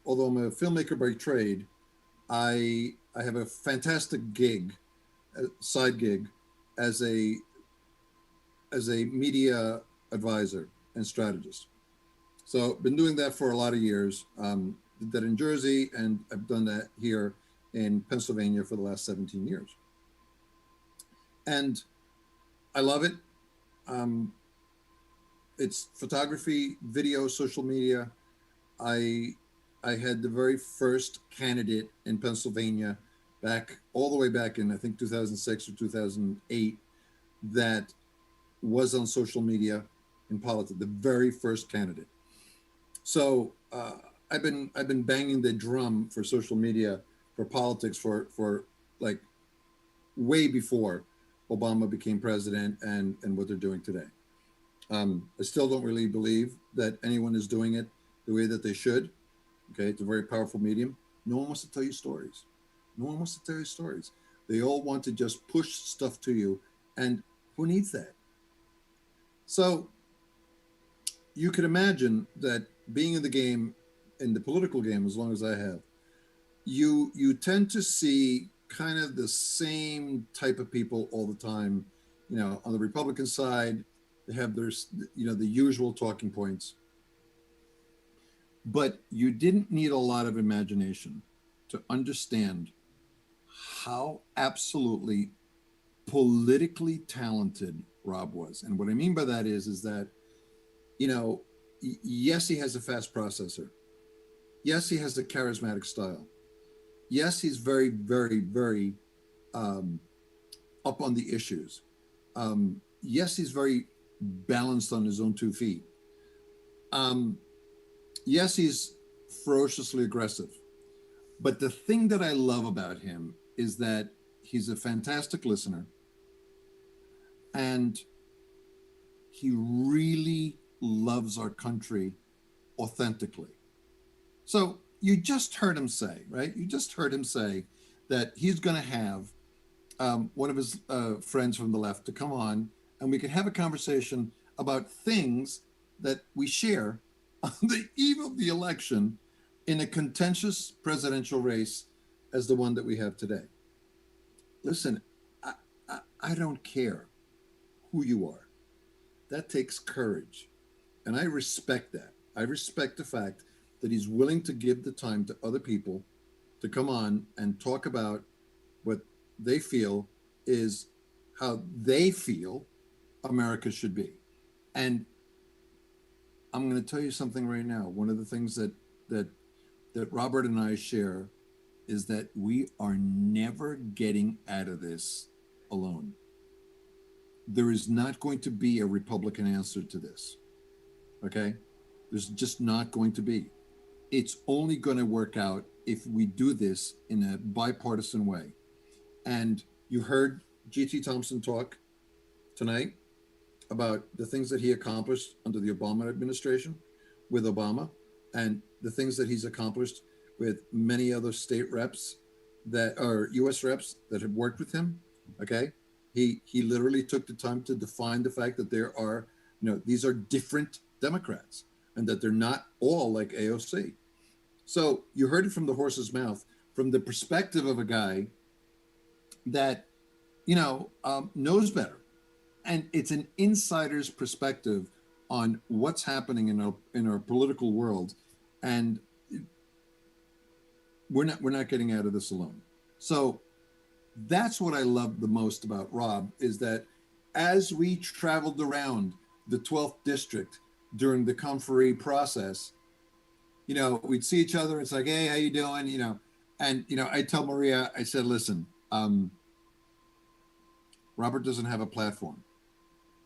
although I'm a filmmaker by trade, I have a fantastic gig, a side gig, as a media advisor and strategist. So been doing that for a lot of years. Did that in Jersey, and I've done that here in Pennsylvania for the last 17 years. And I love it. It's photography, video, social media. I had the very first candidate in Pennsylvania all the way back in, I think, 2006 or 2008, that was on social media in politics, the very first candidate. So I've been banging the drum for social media, for politics, for like way before Obama became president and what they're doing today. I still don't really believe that anyone is doing it the way that they should. Okay, it's a very powerful medium. No one wants to tell you stories. No one wants to tell you stories. They all want to just push stuff to you, and who needs that? So you could imagine that being in the game, in the political game, as long as I have, you tend to see kind of the same type of people all the time. You know, on the Republican side, they have their, the usual talking points. But you didn't need a lot of imagination to understand how absolutely politically talented Rob was. And what I mean by that is that, yes, he has a fast processor. Yes, he has a charismatic style. Yes, he's very, very, very up on the issues. Yes, he's very balanced on his own 2 feet. Yes, he's ferociously aggressive. But the thing that I love about him is that he's a fantastic listener, and he really loves our country authentically. So you just heard him say, right? You just heard him say that he's going to have one of his friends from the left to come on, and we can have a conversation about things that we share on the eve of the election in a contentious presidential race as the one that we have today. Listen, I don't care who you are. That takes courage. And I respect that. I respect the fact that he's willing to give the time to other people to come on and talk about what they feel is how they feel America should be. And I'm going to tell you something right now. One of the things that Robert and I share is that we are never getting out of this alone. There is not going to be a Republican answer to this. Okay? There's just not going to be. It's only going to work out if we do this in a bipartisan way. And you heard G.T. Thompson talk tonight about the things that he accomplished under the Obama administration with Obama, and the things that he's accomplished with many other state reps that are U.S. reps that have worked with him. Okay. He literally took the time to define the fact that there are, these are different Democrats and that they're not all like AOC. So you heard it from the horse's mouth, from the perspective of a guy that, knows better. And it's an insider's perspective on what's happening in our political world. And we're not getting out of this alone. So that's what I love the most about Rob, is that as we traveled around the 12th district during the conferee process, we'd see each other. It's like, hey, how you doing? And I tell Maria, I said, listen, Robert doesn't have a platform.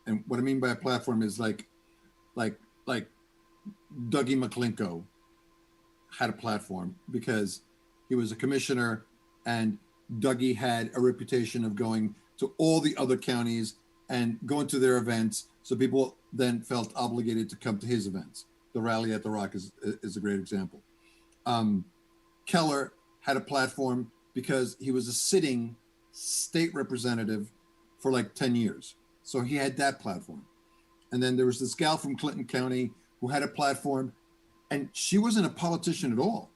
And what I mean by a platform is like Dougie McClinko had a platform because he was a commissioner, and Dougie had a reputation of going to all the other counties and going to their events. So people then felt obligated to come to his events. The Rally at the Rock is a great example. Keller had a platform because he was a sitting state representative for like 10 years. So he had that platform. And then there was this gal from Clinton County who had a platform, and she wasn't a politician at all.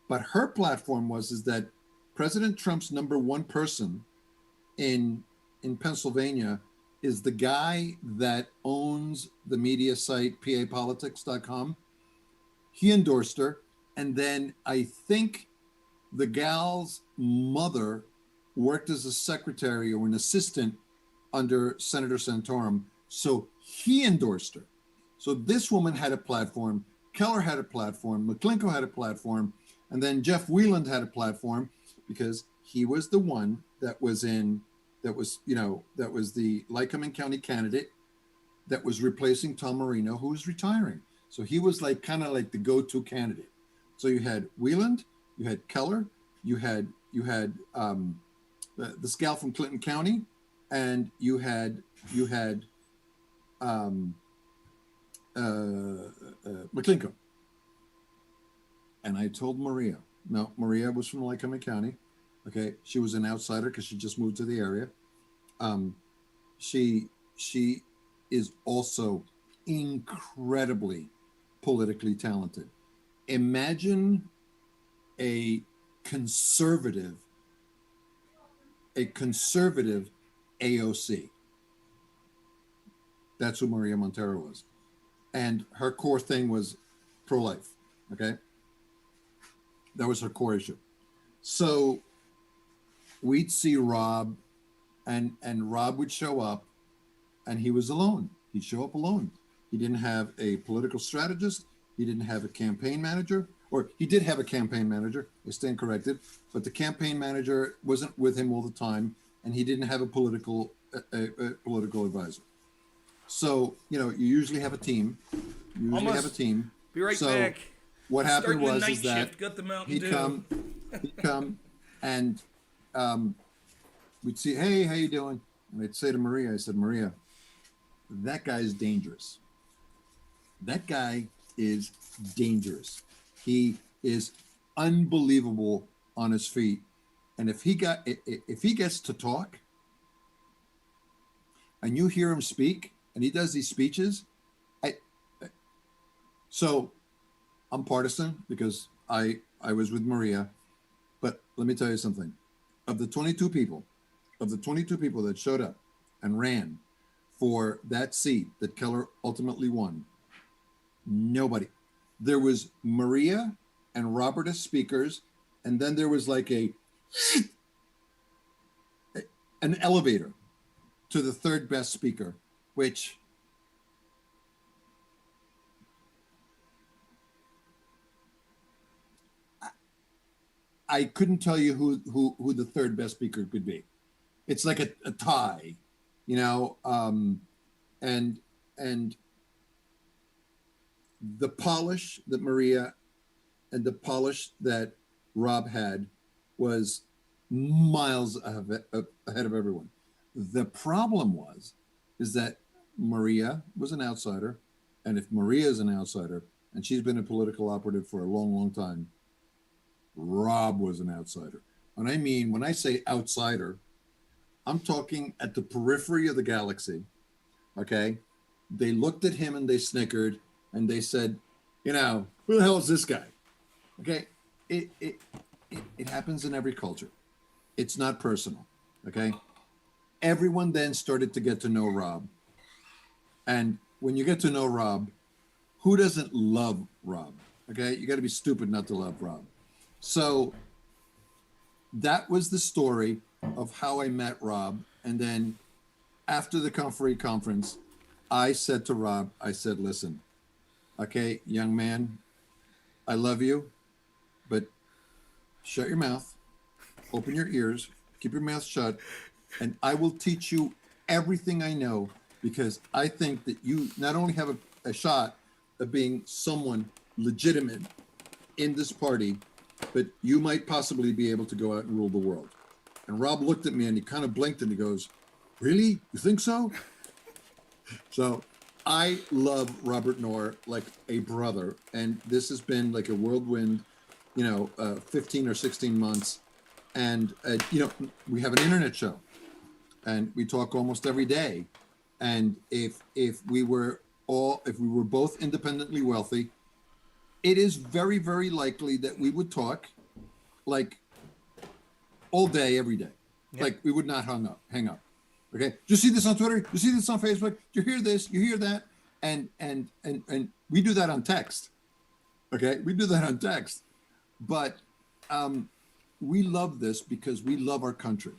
But her platform is that President Trump's number one person in Pennsylvania is the guy that owns the media site papolitics.com. he endorsed her. And then I think the gal's mother worked as a secretary or an assistant under Senator Santorum. So he endorsed her. So this woman had a platform. Keller had a platform. McClinko had a platform. And then Jeff Wieland had a platform because he was the one that was the Lycoming County candidate that was replacing Tom Marino, who was retiring. So he was kind of like the go-to candidate. So you had Wieland, you had Keller, you had this gal from Clinton County, and you had McClinko. And I told Maria, no, Maria was from Lycoming County. Okay, she was an outsider because she just moved to the area. She is also incredibly politically talented. Imagine a conservative AOC. That's who Maria Montero was. And her core thing was pro-life, okay? That was her core issue. So we'd see Rob, and Rob would show up, and he was alone. He'd show up alone. He didn't have a political strategist. He didn't have a campaign manager, or he did have a campaign manager, I stand corrected, but the campaign manager wasn't with him all the time, and he didn't have a political advisor. So, you usually have a team. Be right back. What happened was is that got the Mountain he'd Dew. come, and we'd see, hey, how you doing? And I'd say to Maria, I said, Maria, that guy is dangerous. That guy is dangerous. He is unbelievable on his feet. And if he gets to talk and you hear him speak and he does these speeches, so I'm partisan because I was with Maria, but let me tell you something. Of the 22 people that showed up and ran for that seat that Keller ultimately won, nobody. There was Maria and Robert as speakers, and then there was like an elevator to the third best speaker, which I couldn't tell you who the third best speaker could be. It's like a tie, and the polish that Maria and the polish that Rob had was miles ahead of everyone. The problem is that Maria was an outsider, and if Maria is an outsider, and she's been a political operative for a long, long time, Rob was an outsider. And when I say outsider, I'm talking at the periphery of the galaxy, okay? They looked at him and they snickered, and they said, who the hell is this guy? Okay, it happens in every culture. It's not personal, okay? Everyone then started to get to know Rob. And when you get to know Rob, who doesn't love Rob? Okay, you got to be stupid not to love Rob. So that was the story of how I met Rob. And then after the Comfrey conference, I said to Rob, listen, okay, young man, I love you, but shut your mouth, open your ears, keep your mouth shut, and I will teach you everything I know, because I think that you not only have a shot of being someone legitimate in this party, but you might possibly be able to go out and rule the world. And Rob looked at me and he kind of blinked and he goes, really? You think so? So I love Robert Knorr like a brother. And this has been like a whirlwind, 15 or 16 months. And, we have an internet show and we talk almost every day. And if we were both independently wealthy, it is very, very likely that we would talk like all day, every day. Yep. Like we would not hang up. Okay. Do you see this on Twitter? Do you see this on Facebook? Do you hear this? You hear that? And we do that on text. Okay, we do that on text, but we love this because we love our country,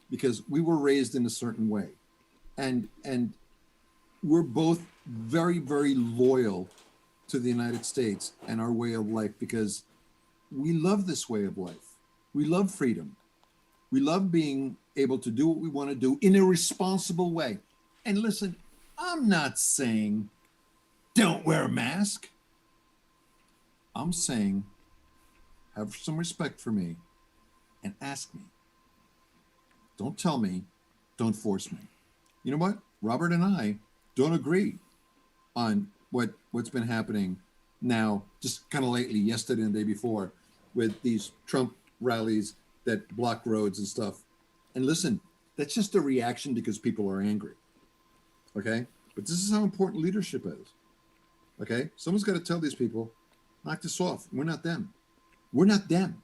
because we were raised in a certain way, and we're both very, very loyal to the United States and our way of life, because we love this way of life. We love freedom. We love being able to do what we want to do in a responsible way. And listen, I'm not saying don't wear a mask. I'm saying have some respect for me and ask me. Don't tell me, don't force me. You know what? Robert and I don't agree on what's been happening now, just kind of lately, yesterday and the day before, with these Trump rallies that block roads and stuff. And listen, that's just a reaction because people are angry. Okay? But this is how important leadership is. Okay? Someone's got to tell these people, knock this off. We're not them. We're not them.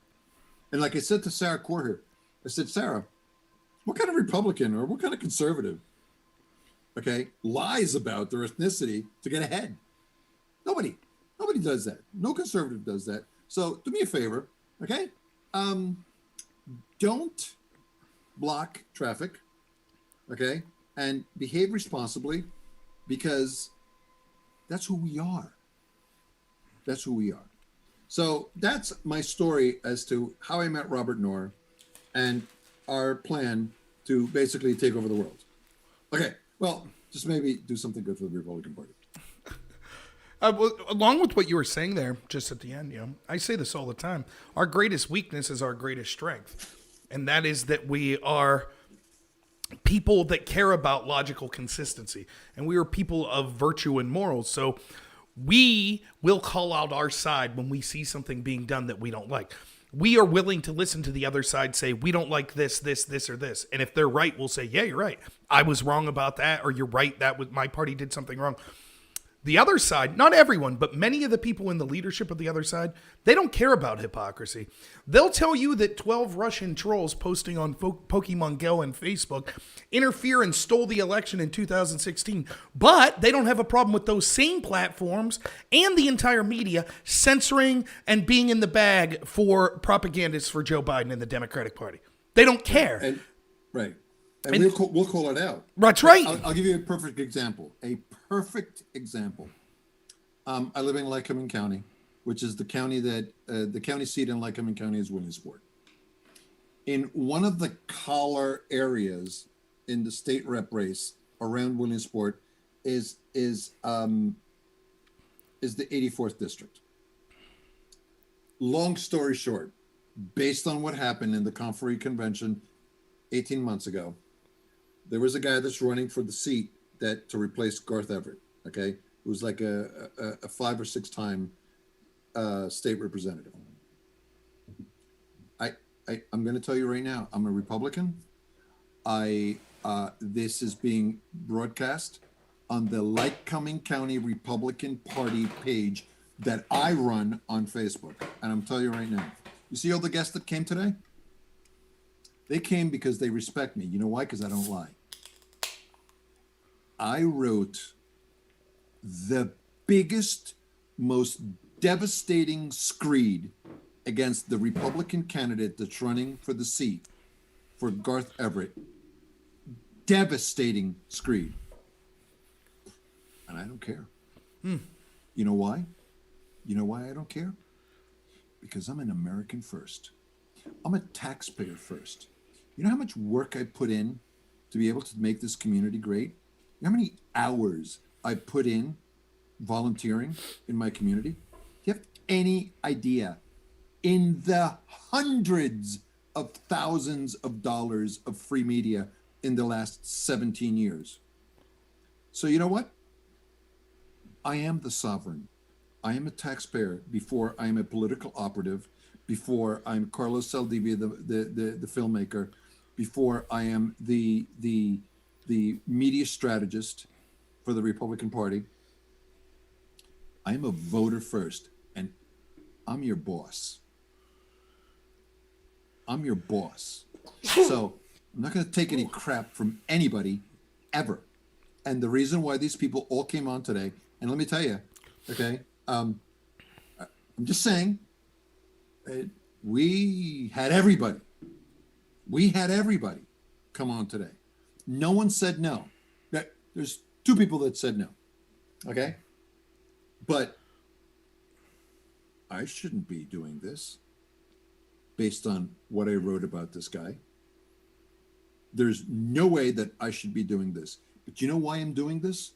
And like I said to Sarah Corrier, I said, Sarah, what kind of Republican or what kind of conservative, okay, lies about their ethnicity to get ahead? Nobody does that. No conservative does that. So do me a favor, okay? Don't block traffic, okay? And behave responsibly, because that's who we are. That's who we are. So that's my story as to how I met Robert Knorr and our plan to basically take over the world. Okay, well, just maybe do something good for the Republican Party. Well, along with what you were saying there, just at the end, I say this all the time. Our greatest weakness is our greatest strength. And that is that we are people that care about logical consistency. And we are people of virtue and morals. So we will call out our side when we see something being done that we don't like. We are willing to listen to the other side say, we don't like this, or this. And if they're right, we'll say, yeah, you're right. I was wrong about that. Or you're right, that was, my party did something wrong. The other side, not everyone, but many of the people in the leadership of the other side, they don't care about hypocrisy. They'll tell you that 12 Russian trolls posting on Pokemon Go and Facebook interfere and stole the election in 2016. But they don't have a problem with those same platforms and the entire media censoring and being in the bag for propagandists for Joe Biden and the Democratic Party. They don't care. And, right. And we'll call it out. That's right. I'll give you a perfect example. I live in Lycoming County, which is the county that the county seat in Lycoming County is Williamsport. In one of the collar areas in the state rep race around Williamsport is the 84th district. Long story short, based on what happened in the Conferee convention 18 months ago, there was a guy that's running for the seat to replace Garth Everett. Okay, it was like a 5 or 6 time state representative. I'm going to tell you right now, I'm a Republican. This is being broadcast on the Lycoming County Republican Party page that I run on Facebook, and I'm telling you right now. You see all the guests that came today? They came because they respect me. You know why? Because I don't lie. I wrote the biggest, most devastating screed against the Republican candidate that's running for the seat for Garth Everett. Devastating screed. And I don't care. You know why? You know why I don't care? Because I'm an American first. I'm a taxpayer first. You know how much work I put in to be able to make this community great? You know how many hours I put in volunteering in my community? Do you have any idea? In the hundreds of thousands of dollars of free media in the last 17 years. So you know what? I am the sovereign. I am a taxpayer before I am a political operative, before I'm Carlos Saldivia, the filmmaker, before I am the media strategist for the Republican Party. I am a voter first, and I'm your boss. I'm your boss. So I'm not going to take any crap from anybody ever. And the reason why these people all came on today, and let me tell you, okay, I'm just saying, we had everybody. We had everybody come on today. No one said no. There's 2 people that said no. Okay? But I shouldn't be doing this based on what I wrote about this guy. There's no way that I should be doing this. But you know why I'm doing this?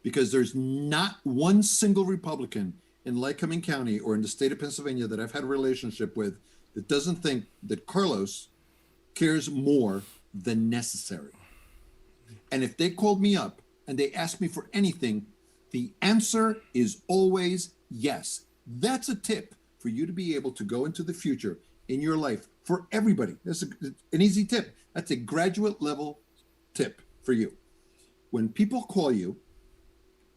Because there's not one single Republican in Lycoming County or in the state of Pennsylvania that I've had a relationship with that doesn't think that Carlos cares more than necessary. And if they called me up and they asked me for anything, the answer is always yes. That's a tip for you to be able to go into the future in your life for everybody. That's an easy tip. That's a graduate level tip for you. When people call you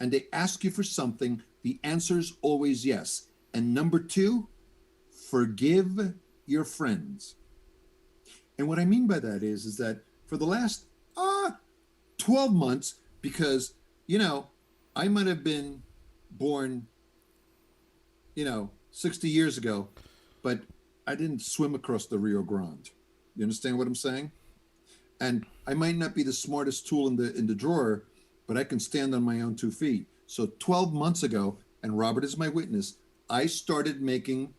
and they ask you for something, the answer is always yes. And number 2, forgive your friends. And what I mean by that is that for the last 12 months, because, I might have been born, 60 years ago, but I didn't swim across the Rio Grande. You understand what I'm saying? And I might not be the smartest tool in the drawer, but I can stand on my own 2 feet. So 12 months ago, and Robert is my witness, I started making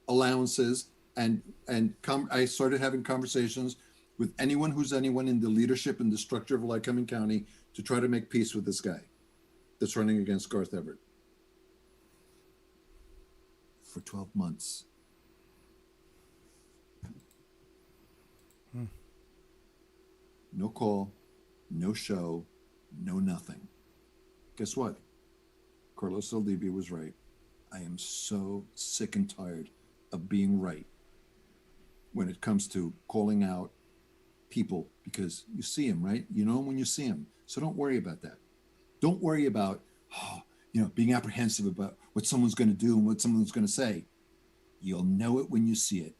allowances and I started having conversations with anyone who's anyone in the leadership and the structure of Lycoming County to try to make peace with this guy that's running against Garth Everett. For 12 months. No call, no show, no nothing. Guess what? Carlos Saldivia was right. I am so sick and tired of being right when it comes to calling out people, because you see them, right? You know them when you see them. So don't worry about that. Don't worry about, being apprehensive about what someone's going to do and what someone's going to say. You'll know it when you see it.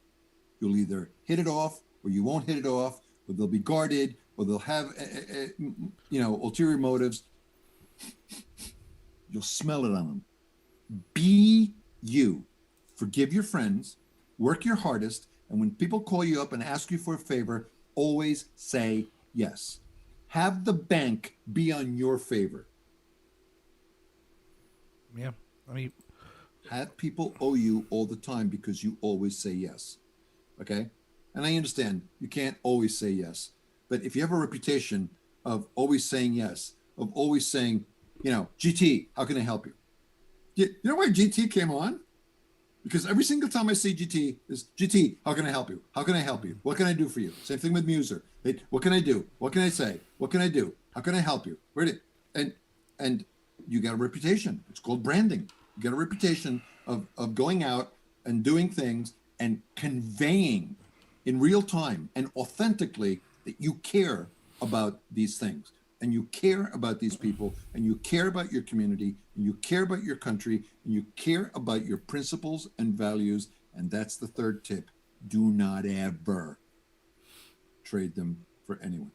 You'll either hit it off or you won't hit it off, or they'll be guarded, or they'll have, ulterior motives. You'll smell it on them. Be you. Forgive your friends, work your hardest, and when people call you up and ask you for a favor, always say yes. Have the bank be on your favor. Yeah, have people owe you all the time because you always say yes. Okay? And I understand you can't always say yes. But if you have a reputation of always saying yes, of always saying, GT, how can I help you? You know why GT came on? Because every single time I see GT is, GT, how can I help you? How can I help you? What can I do for you? Same thing with Muser. What can I do? What can I say? What can I do? How can I help you? And you got a reputation. It's called branding. You got a reputation of going out and doing things and conveying in real time and authentically that you care about these things, and you care about these people, and you care about your community, and you care about your country, and you care about your principles and values. And that's the 3rd tip. Do not ever trade them for anyone.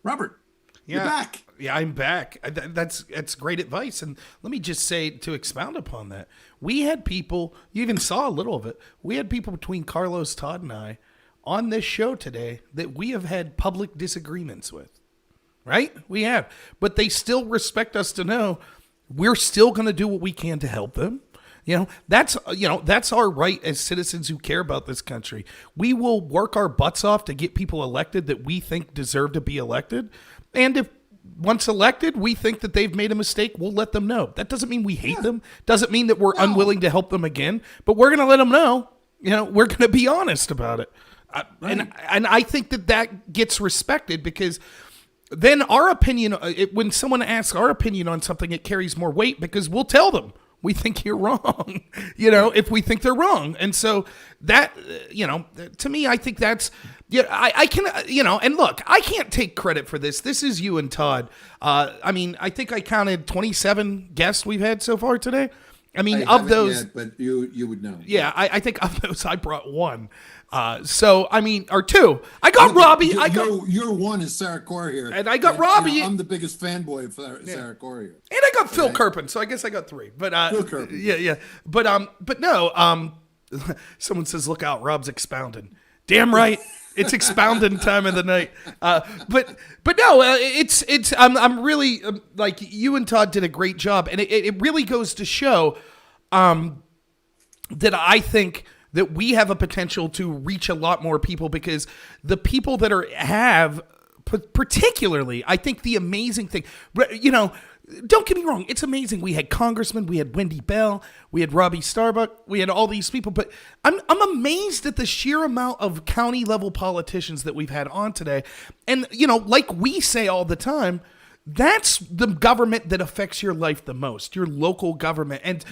Robert, you're back. Yeah, I'm back. That's great advice. And let me just say, to expound upon that, we had people, you even saw a little of it, we had people between Carlos, Todd, and I on this show today that we have had public disagreements with, right? We have. But they still respect us to know we're still going to do what we can to help them. That's our right as citizens who care about this country. We will work our butts off to get people elected that we think deserve to be elected. And if once elected, we think that they've made a mistake, we'll let them know. That doesn't mean we hate them. Doesn't mean that we're unwilling to help them again, but we're going to let them know, we're going to be honest about it. Right. And I think that gets respected, because then our opinion, when someone asks our opinion on something, it carries more weight, because we'll tell them we think you're wrong, if we think they're wrong. And so that, to me, I think that's, I can, and look, I can't take credit for this. This is you and Todd. I think I counted 27 guests we've had so far today. I mean, I of haven't those, yet, but you would know. yeah, I think of those, I brought one. So I mean, or two. I got Robbie. Your one is Sarah Corrier, and I got Robbie. I'm the biggest fanboy of Sarah Corrier, and I got Phil Kirpin. So I guess I got three. But Phil Kirpin. yeah. But no. Someone says, "Look out, Rob's expounding." Damn right. It's expounding time of the night. But no, it's I'm really like, you and Todd did a great job, and it really goes to show that I think that we have a potential to reach a lot more people, because the people that have particularly, I think the amazing thing, don't get me wrong, it's amazing. We had Congressman, we had Wendy Bell, we had Robbie Starbuck, we had all these people, but I'm amazed at the sheer amount of county level politicians that we've had on today. And, like we say all the time, that's the government that affects your life the most, your local government. And,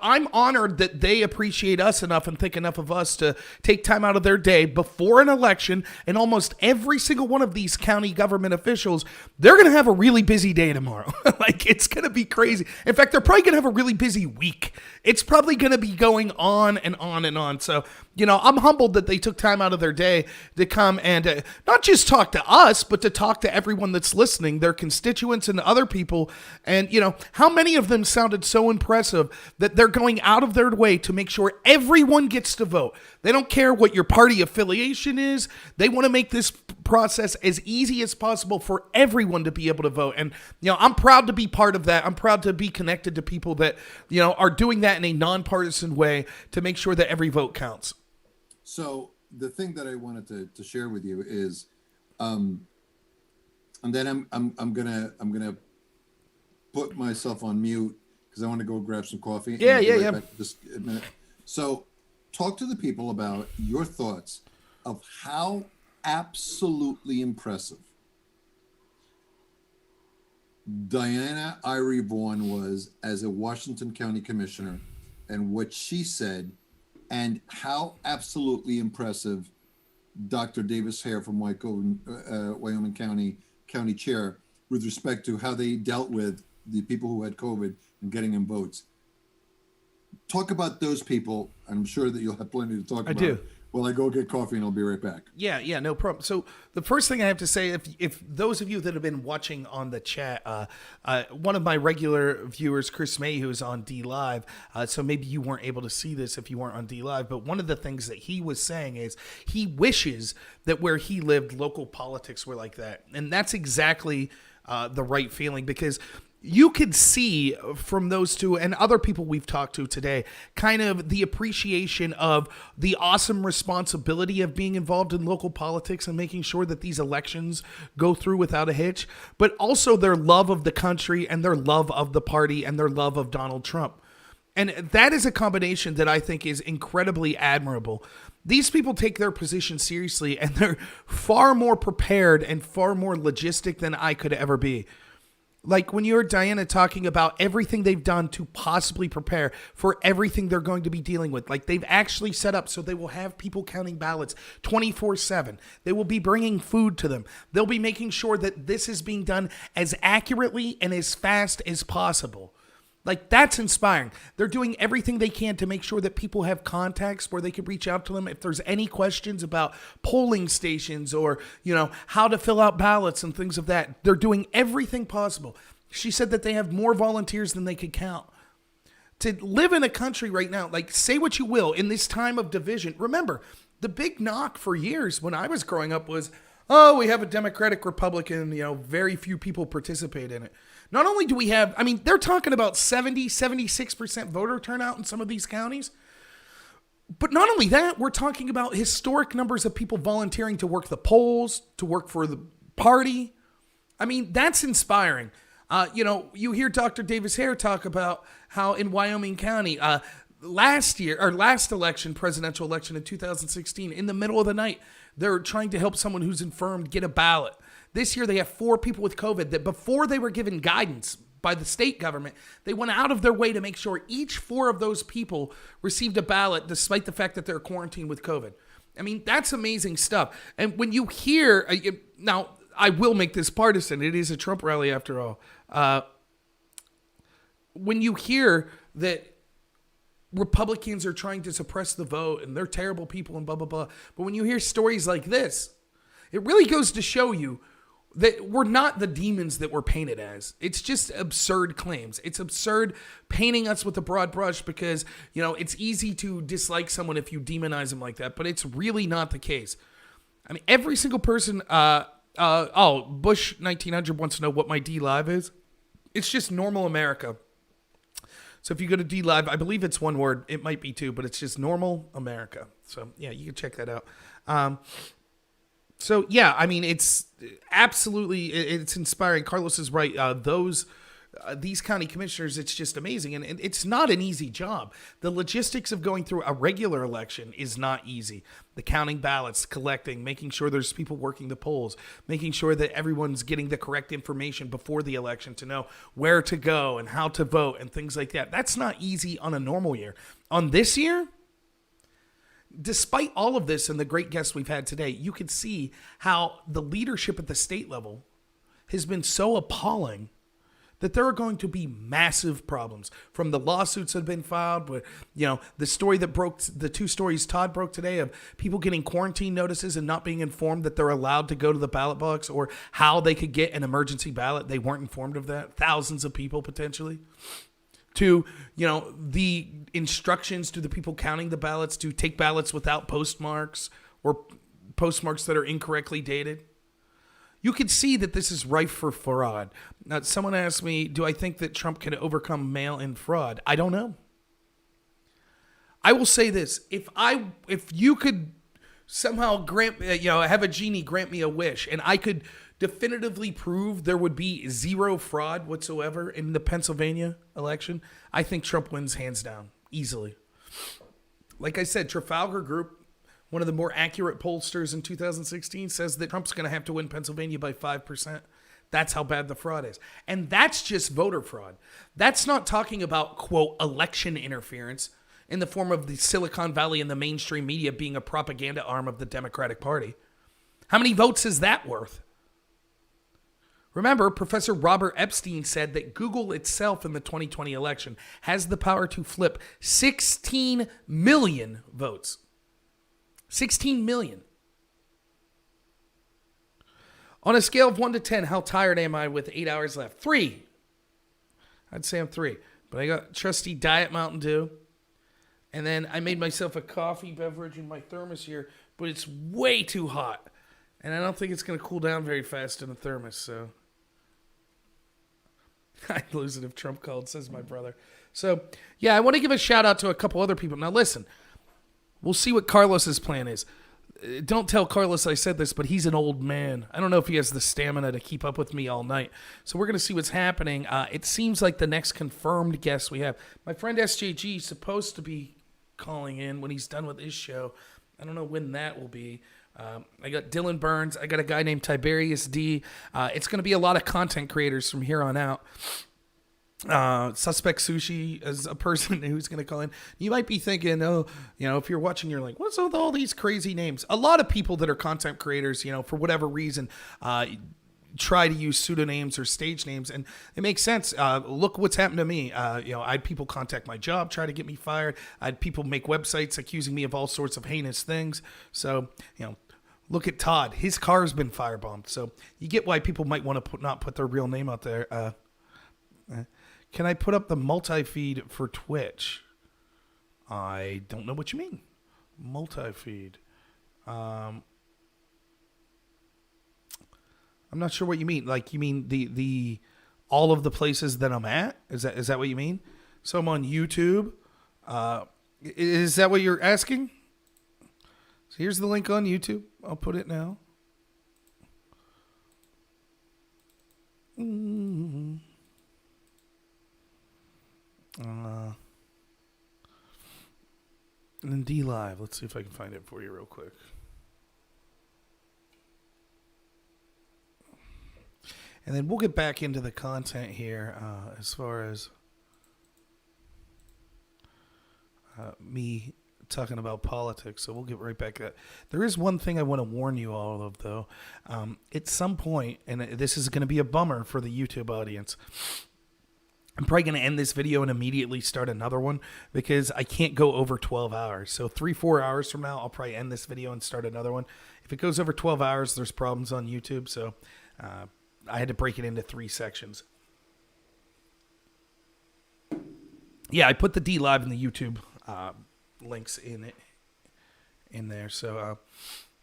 I'm honored that they appreciate us enough and think enough of us to take time out of their day before an election. And almost every single one of these county government officials, they're going to have a really busy day tomorrow. Like, it's going to be crazy. In fact, they're probably going to have a really busy week. It's probably going to be going on and on and on. So, I'm humbled that they took time out of their day to come and not just talk to us, but to talk to everyone that's listening, their constituents and other people. And, how many of them sounded so impressive that they're going out of their way to make sure everyone gets to vote. They don't care what your party affiliation is. They want to make this process as easy as possible for everyone to be able to vote. And, I'm proud to be part of that. I'm proud to be connected to people that, are doing that in a nonpartisan way to make sure that every vote counts. So the thing that I wanted to share with you is, and then I'm gonna put myself on mute because I want to go grab some coffee. Yeah. Back just a minute. So talk to the people about your thoughts of how absolutely impressive Diana Irie Vaughn was as a Washington County Commissioner, and what she said, and how absolutely impressive Dr. Davis Hare from Wyoming County Chair, with respect to how they dealt with the people who had COVID and getting them votes. Talk about those people. I'm sure that you'll have plenty to talk about. I do. Well, I go get coffee and I'll be right back. Yeah, no problem. So the first thing I have to say, if those of you that have been watching on the chat, one of my regular viewers, Chris May, who is on D Live, so maybe you weren't able to see this if you weren't on D Live, but one of the things that he was saying is he wishes that where he lived, local politics were like that. And that's exactly the right feeling, because you could see from those two and other people we've talked to today, kind of the appreciation of the awesome responsibility of being involved in local politics and making sure that these elections go through without a hitch, but also their love of the country and their love of the party and their love of Donald Trump. And that is a combination that I think is incredibly admirable. These people take their position seriously, and they're far more prepared and far more logistic than I could ever be. Like when you heard Diana talking about everything they've done to possibly prepare for everything they're going to be dealing with. Like they've actually set up so they will have people counting ballots 24/7. They will be bringing food to them. They'll be making sure that this is being done as accurately and as fast as possible. Like, that's inspiring. They're doing everything they can to make sure that people have contacts where they can reach out to them if there's any questions about polling stations or, how to fill out ballots and things of that. They're doing everything possible. She said that they have more volunteers than they could count. To live in a country right now, like, say what you will, in this time of division. Remember, the big knock for years when I was growing up was, oh, we have a Democratic Republican, very few people participate in it. Not only do we have, they're talking about 76% voter turnout in some of these counties. But not only that, we're talking about historic numbers of people volunteering to work the polls, to work for the party. That's inspiring. You hear Dr. Davis Hare talk about how in Wyoming County, last election, presidential election in 2016, in the middle of the night, they're trying to help someone who's infirmed get a ballot. This year, they have 4 people with COVID that before they were given guidance by the state government, they went out of their way to make sure each 4 of those people received a ballot despite the fact that they're quarantined with COVID. That's amazing stuff. And when you hear, now I will make this partisan. It is a Trump rally after all. When you hear that Republicans are trying to suppress the vote and they're terrible people and blah, blah, blah. But when you hear stories like this, it really goes to show you that we're not the demons that we're painted as. It's just absurd claims. It's absurd painting us with a broad brush because, it's easy to dislike someone if you demonize them like that, but it's really not the case. I mean, every single person, Bush 1900 wants to know what my D Live is. It's just normal America. So if you go to D Live, I believe it's one word. It might be two, but it's just normal America. So yeah, you can check that out. So yeah, I mean, it's absolutely, it's inspiring. Carlos is right. These county commissioners, it's just amazing. And it's not an easy job. The logistics of going through a regular election is not easy. The counting ballots, collecting, making sure there's people working the polls, making sure that everyone's getting the correct information before the election to know where to go and how to vote and things like that. That's not easy on a normal year. On this year, despite all of this and the great guests we've had today, you can see how the leadership at the state level has been so appalling that there are going to be massive problems from the lawsuits that have been filed with, the story that broke, the 2 stories Todd broke today of people getting quarantine notices and not being informed that they're allowed to go to the ballot box or how they could get an emergency ballot. They weren't informed of that. Thousands of people potentially. To, the instructions to the people counting the ballots to take ballots without postmarks or postmarks that are incorrectly dated. You can see that this is rife for fraud. Now, someone asked me, do I think that Trump can overcome mail-in fraud? I don't know. I will say this. If you could somehow have a genie grant me a wish and I could definitively prove there would be zero fraud whatsoever in the Pennsylvania election, I think Trump wins hands down, easily. Like I said, Trafalgar Group, one of the more accurate pollsters in 2016, says that Trump's going to have to win Pennsylvania by 5%. That's how bad the fraud is. And that's just voter fraud. That's not talking about, quote, election interference in the form of the Silicon Valley and the mainstream media being a propaganda arm of the Democratic Party. How many votes is that worth? Remember, Professor Robert Epstein said that Google itself in the 2020 election has the power to flip 16 million votes. 16 million. On a scale of 1 to 10, how tired am I with 8 hours left? 3. I'd say I'm 3. But I got trusty Diet Mountain Dew. And then I made myself a coffee beverage in my thermos here, but it's way too hot. And I don't think it's going to cool down very fast in the thermos, so I'd lose it if Trump called, says my brother. So, yeah, I want to give a shout out to a couple other people. Now, listen, we'll see what Carlos's plan is. Don't tell Carlos I said this, but he's an old man. I don't know if he has the stamina to keep up with me all night. So we're going to see what's happening. It seems like the next confirmed guest we have, my friend SJG, is supposed to be calling in when he's done with his show. I don't know when that will be. I got Dylan Burns. I got a guy named Tiberius D. It's going to be a lot of content creators from here on out. Suspect Sushi as a person who's going to call in. You might be thinking, if you're watching, you're like, what's with all these crazy names? A lot of people that are content creators, for whatever reason, try to use pseudonyms or stage names, and it makes sense. Look what's happened to me. I had people contact my job, try to get me fired. I had people make websites accusing me of all sorts of heinous things. So, look at Todd. His car's been firebombed. So you get why people might want to not put their real name out there. Can I put up the multi-feed for Twitch? I don't know what you mean. Multi-feed. I'm not sure what you mean. Like, you mean the all of the places that I'm at? Is that what you mean? So I'm on YouTube. Is that what you're asking? So here's the link on YouTube. I'll put it now. And then D Live. Let's see if I can find it for you real quick. And then we'll get back into the content here as far as me talking about politics. So we'll get right back to that. There is one thing I want to warn you all of, though. At some point, and this is going to be a bummer for the YouTube audience, I'm probably going to end this video and immediately start another one because I can't go over 12 hours. So 3-4 hours from now, I'll probably end this video and start another one. If it goes over 12 hours, there's problems on YouTube. So I had to break it into 3 sections. Yeah, I put the D Live in the YouTube links in there. So,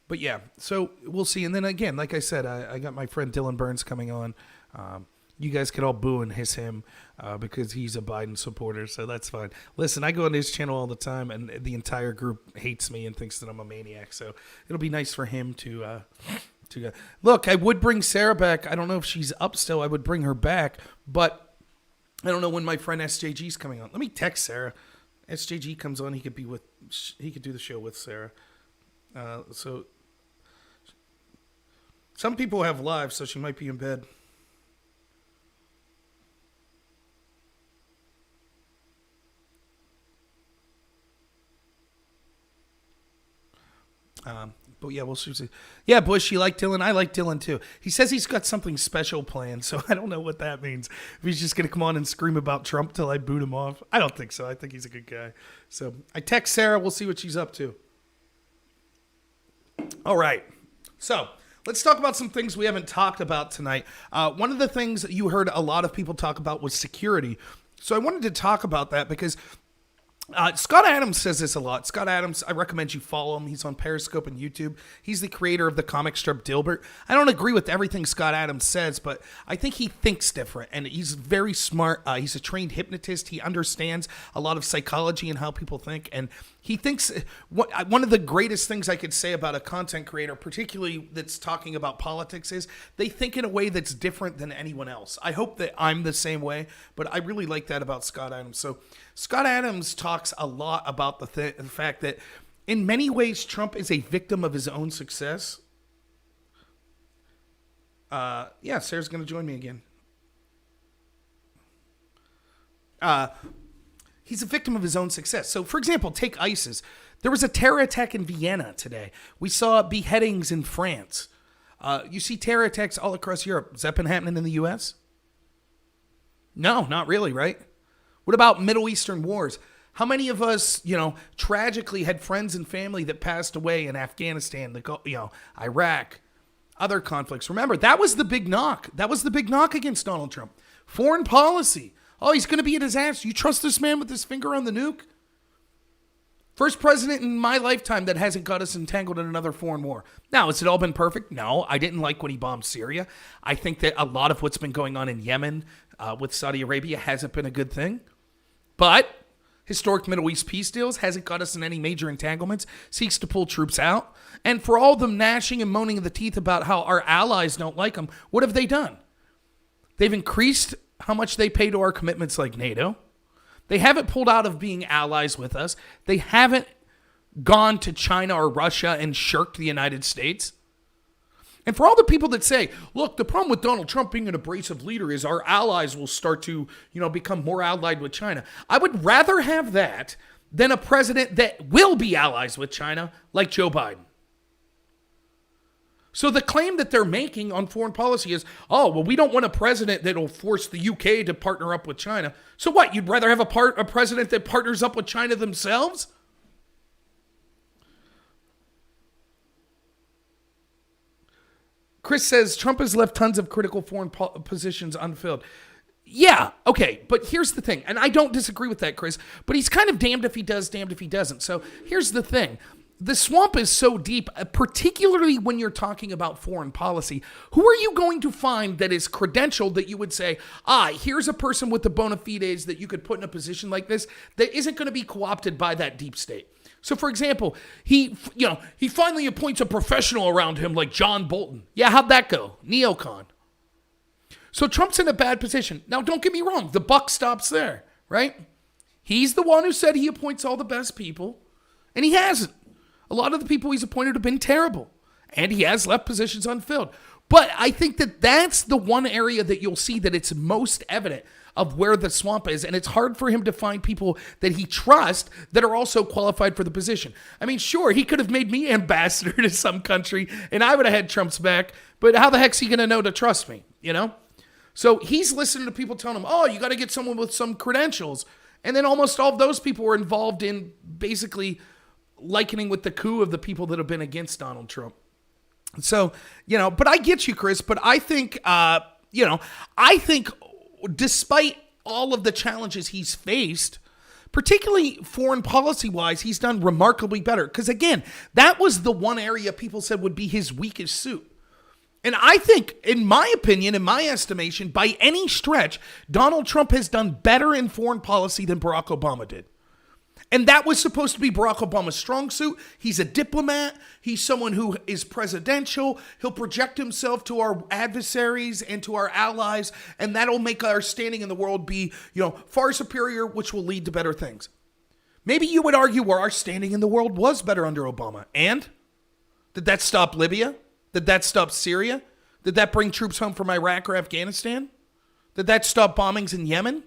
but yeah, so we'll see. And then again, like I said, I got my friend Dylan Burns coming on. You guys could all boo and hiss him because he's a Biden supporter, so that's fine. Listen, I go on his channel all the time, and the entire group hates me and thinks that I'm a maniac. So it'll be nice for him to look. I would bring Sarah back. I don't know if she's up still. I would bring her back, but I don't know when my friend SJG's coming on. Let me text Sarah. SJG comes on. He could do the show with Sarah. So some people have lives, so she might be in bed. But yeah, we'll see. Yeah, Bush, you like Dylan? I like Dylan too. He says he's got something special planned, so I don't know what that means. If he's just going to come on and scream about Trump till I boot him off. I don't think so. I think he's a good guy. So I text Sarah. We'll see what she's up to. All right. So let's talk about some things we haven't talked about tonight. One of the things that you heard a lot of people talk about was security. So I wanted to talk about that because Scott Adams says this a lot. Scott Adams, I recommend you follow him. He's on Periscope and YouTube. He's the creator of the comic strip Dilbert. I don't agree with everything Scott Adams says, but I think he thinks different, and he's very smart. He's a trained hypnotist. He understands a lot of psychology and how people think, and he thinks one of the greatest things I could say about a content creator, particularly that's talking about politics, is they think in a way that's different than anyone else. I hope that I'm the same way, but I really like that about Scott Adams. So Scott Adams talks a lot about the fact that in many ways Trump is a victim of his own success. Yeah, Sarah's going to join me again. He's a victim of his own success. So, for example, take ISIS. There was a terror attack in Vienna today. We saw beheadings in France. You see terror attacks all across Europe. Has that been happening in the U.S.? No, not really, right? What about Middle Eastern wars? How many of us, tragically had friends and family that passed away in Afghanistan, Iraq, other conflicts? Remember, that was the big knock. That was the big knock against Donald Trump. Foreign policy. Oh, he's going to be a disaster. You trust this man with his finger on the nuke? First president in my lifetime that hasn't got us entangled in another foreign war. Now, has it all been perfect? No, I didn't like when he bombed Syria. I think that a lot of what's been going on in Yemen with Saudi Arabia hasn't been a good thing. But historic Middle East peace deals hasn't got us in any major entanglements, seeks to pull troops out. And for all them gnashing and moaning of the teeth about how our allies don't like them, what have they done? They've increased how much they pay to our commitments like NATO. They haven't pulled out of being allies with us. They haven't gone to China or Russia and shirked the United States. And for all the people that say, look, the problem with Donald Trump being an abrasive leader is our allies will start to, become more allied with China. I would rather have that than a president that will be allies with China like Joe Biden. So the claim that they're making on foreign policy is, we don't want a president that will force the UK to partner up with China. So what, you'd rather have a president that partners up with China themselves? Chris says, Trump has left tons of critical foreign positions unfilled. Yeah, okay, but here's the thing, and I don't disagree with that, Chris, but he's kind of damned if he does, damned if he doesn't. So here's the thing. The swamp is so deep, particularly when you're talking about foreign policy. Who are you going to find that is credentialed that you would say, here's a person with the bona fides that you could put in a position like this that isn't going to be co-opted by that deep state? So, for example, he finally appoints a professional around him like John Bolton. Yeah, how'd that go? Neocon. So Trump's in a bad position. Now, don't get me wrong. The buck stops there, right? He's the one who said he appoints all the best people, and he hasn't. A lot of the people he's appointed have been terrible, and he has left positions unfilled. But I think that that's the one area that you'll see that it's most evident of where the swamp is, and it's hard for him to find people that he trusts that are also qualified for the position. I mean, sure, he could have made me ambassador to some country, and I would have had Trump's back, but how the heck's he going to know to trust me, So he's listening to people telling him, oh, you got to get someone with some credentials. And then almost all of those people were involved in basically likening with the coup of the people that have been against Donald Trump. So, but I get you, Chris, but I think, I think despite all of the challenges he's faced, particularly foreign policy-wise, he's done remarkably better. Because again, that was the one area people said would be his weakest suit. And I think, in my opinion, in my estimation, by any stretch, Donald Trump has done better in foreign policy than Barack Obama did. And that was supposed to be Barack Obama's strong suit. He's a diplomat. He's someone who is presidential. He'll project himself to our adversaries and to our allies, and that'll make our standing in the world be, far superior, which will lead to better things. Maybe you would argue where our standing in the world was better under Obama. And? Did that stop Libya? Did that stop Syria? Did that bring troops home from Iraq or Afghanistan? Did that stop bombings in Yemen?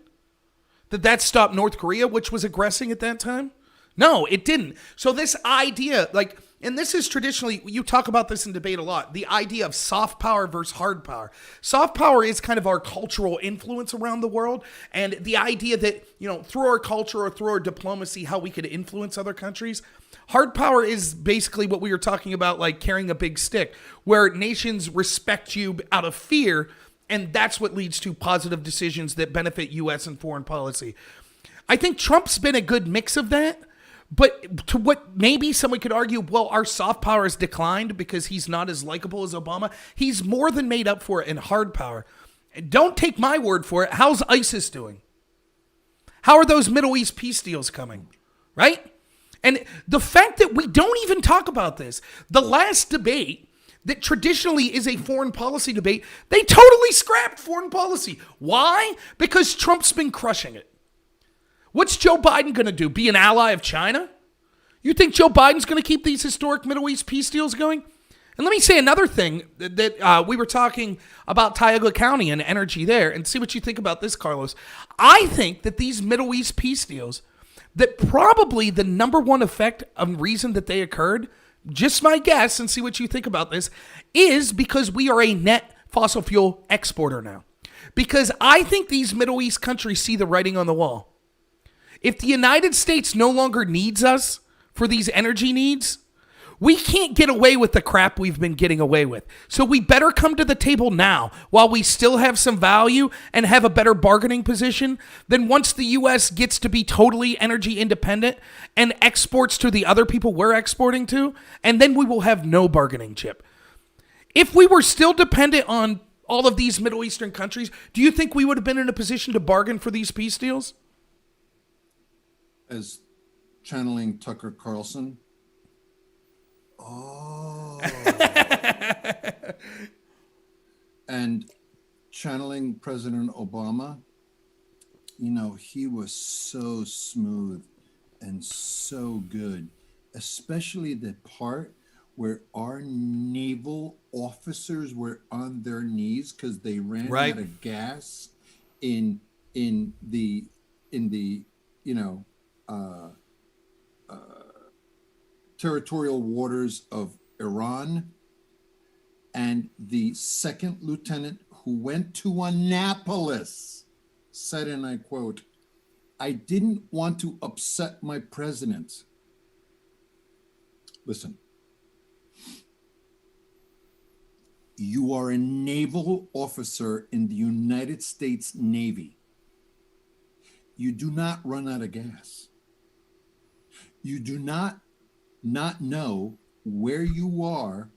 Did that stop North Korea, which was aggressing at that time? No, it didn't. So this idea, and this is traditionally, you talk about this in debate a lot, the idea of soft power versus hard power. Soft power is kind of our cultural influence around the world, and the idea that, through our culture or through our diplomacy, how we could influence other countries. Hard power is basically what we were talking about, like carrying a big stick, where nations respect you out of fear, and that's what leads to positive decisions that benefit U.S. and foreign policy. I think Trump's been a good mix of that, but to what maybe someone could argue, well, our soft power has declined because he's not as likable as Obama. He's more than made up for it in hard power. Don't take my word for it. How's ISIS doing? How are those Middle East peace deals coming? Right? And the fact that we don't even talk about this, the last debate that traditionally is a foreign policy debate, they totally scrapped foreign policy. Why? Because Trump's been crushing it. What's Joe Biden going to do? Be an ally of China? You think Joe Biden's going to keep these historic Middle East peace deals going? And let me say another thing that we were talking about Tioga County and energy there, and see what you think about this, Carlos. I think that these Middle East peace deals, that probably the number one effect and reason that they occurred, just my guess, and see what you think about this, is because we are a net fossil fuel exporter now. Because I think these Middle East countries see the writing on the wall. If the United States no longer needs us for these energy needs, we can't get away with the crap we've been getting away with. So we better come to the table now while we still have some value and have a better bargaining position than once the U.S. gets to be totally energy independent and exports to the other people we're exporting to, and then we will have no bargaining chip. If we were still dependent on all of these Middle Eastern countries, do you think we would have been in a position to bargain for these peace deals? As channeling Tucker Carlson. Oh. And channeling President Obama, he was so smooth and so good, especially the part where our naval officers were on their knees because they ran out of gas in the territorial waters of Iran, and the second lieutenant who went to Annapolis said, and I quote, "I didn't want to upset my president." Listen, you are a naval officer in the United States Navy. You do not run out of gas. You do not know where you are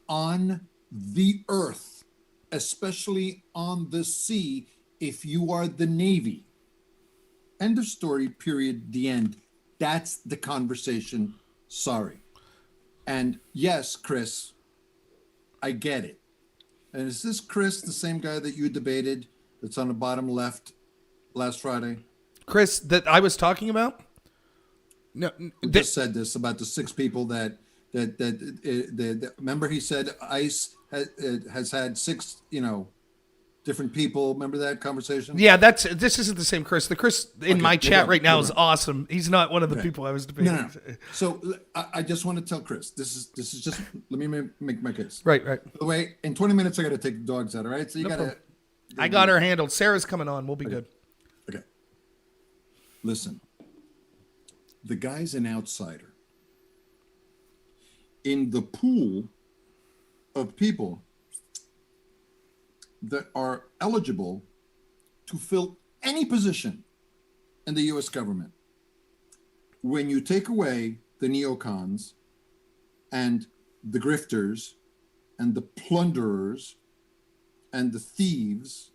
on the earth, especially on the sea, if you are the Navy. End of story, period, the end. That's the conversation. Sorry. And yes, Chris, I get it. And is this Chris, the same guy that you debated that's on the bottom left last Friday? Chris, that I was talking about? No, just said this about the 6 people that remember he said ICE has had 6 different people. Remember that conversation? Yeah, this isn't the same Chris. The Chris in my chat right now is awesome. He's not one of the people I was debating. No. So I just want to tell Chris, this is just let me make my case. Right. By the way, in 20 minutes I got to take the dogs out. All right, so you got to I got her handled. Sarah's coming on. We'll be good. Okay. Listen, the guy's an outsider. In the pool of people that are eligible to fill any position in the U.S. government, when you take away the neocons and the grifters and the plunderers and the thieves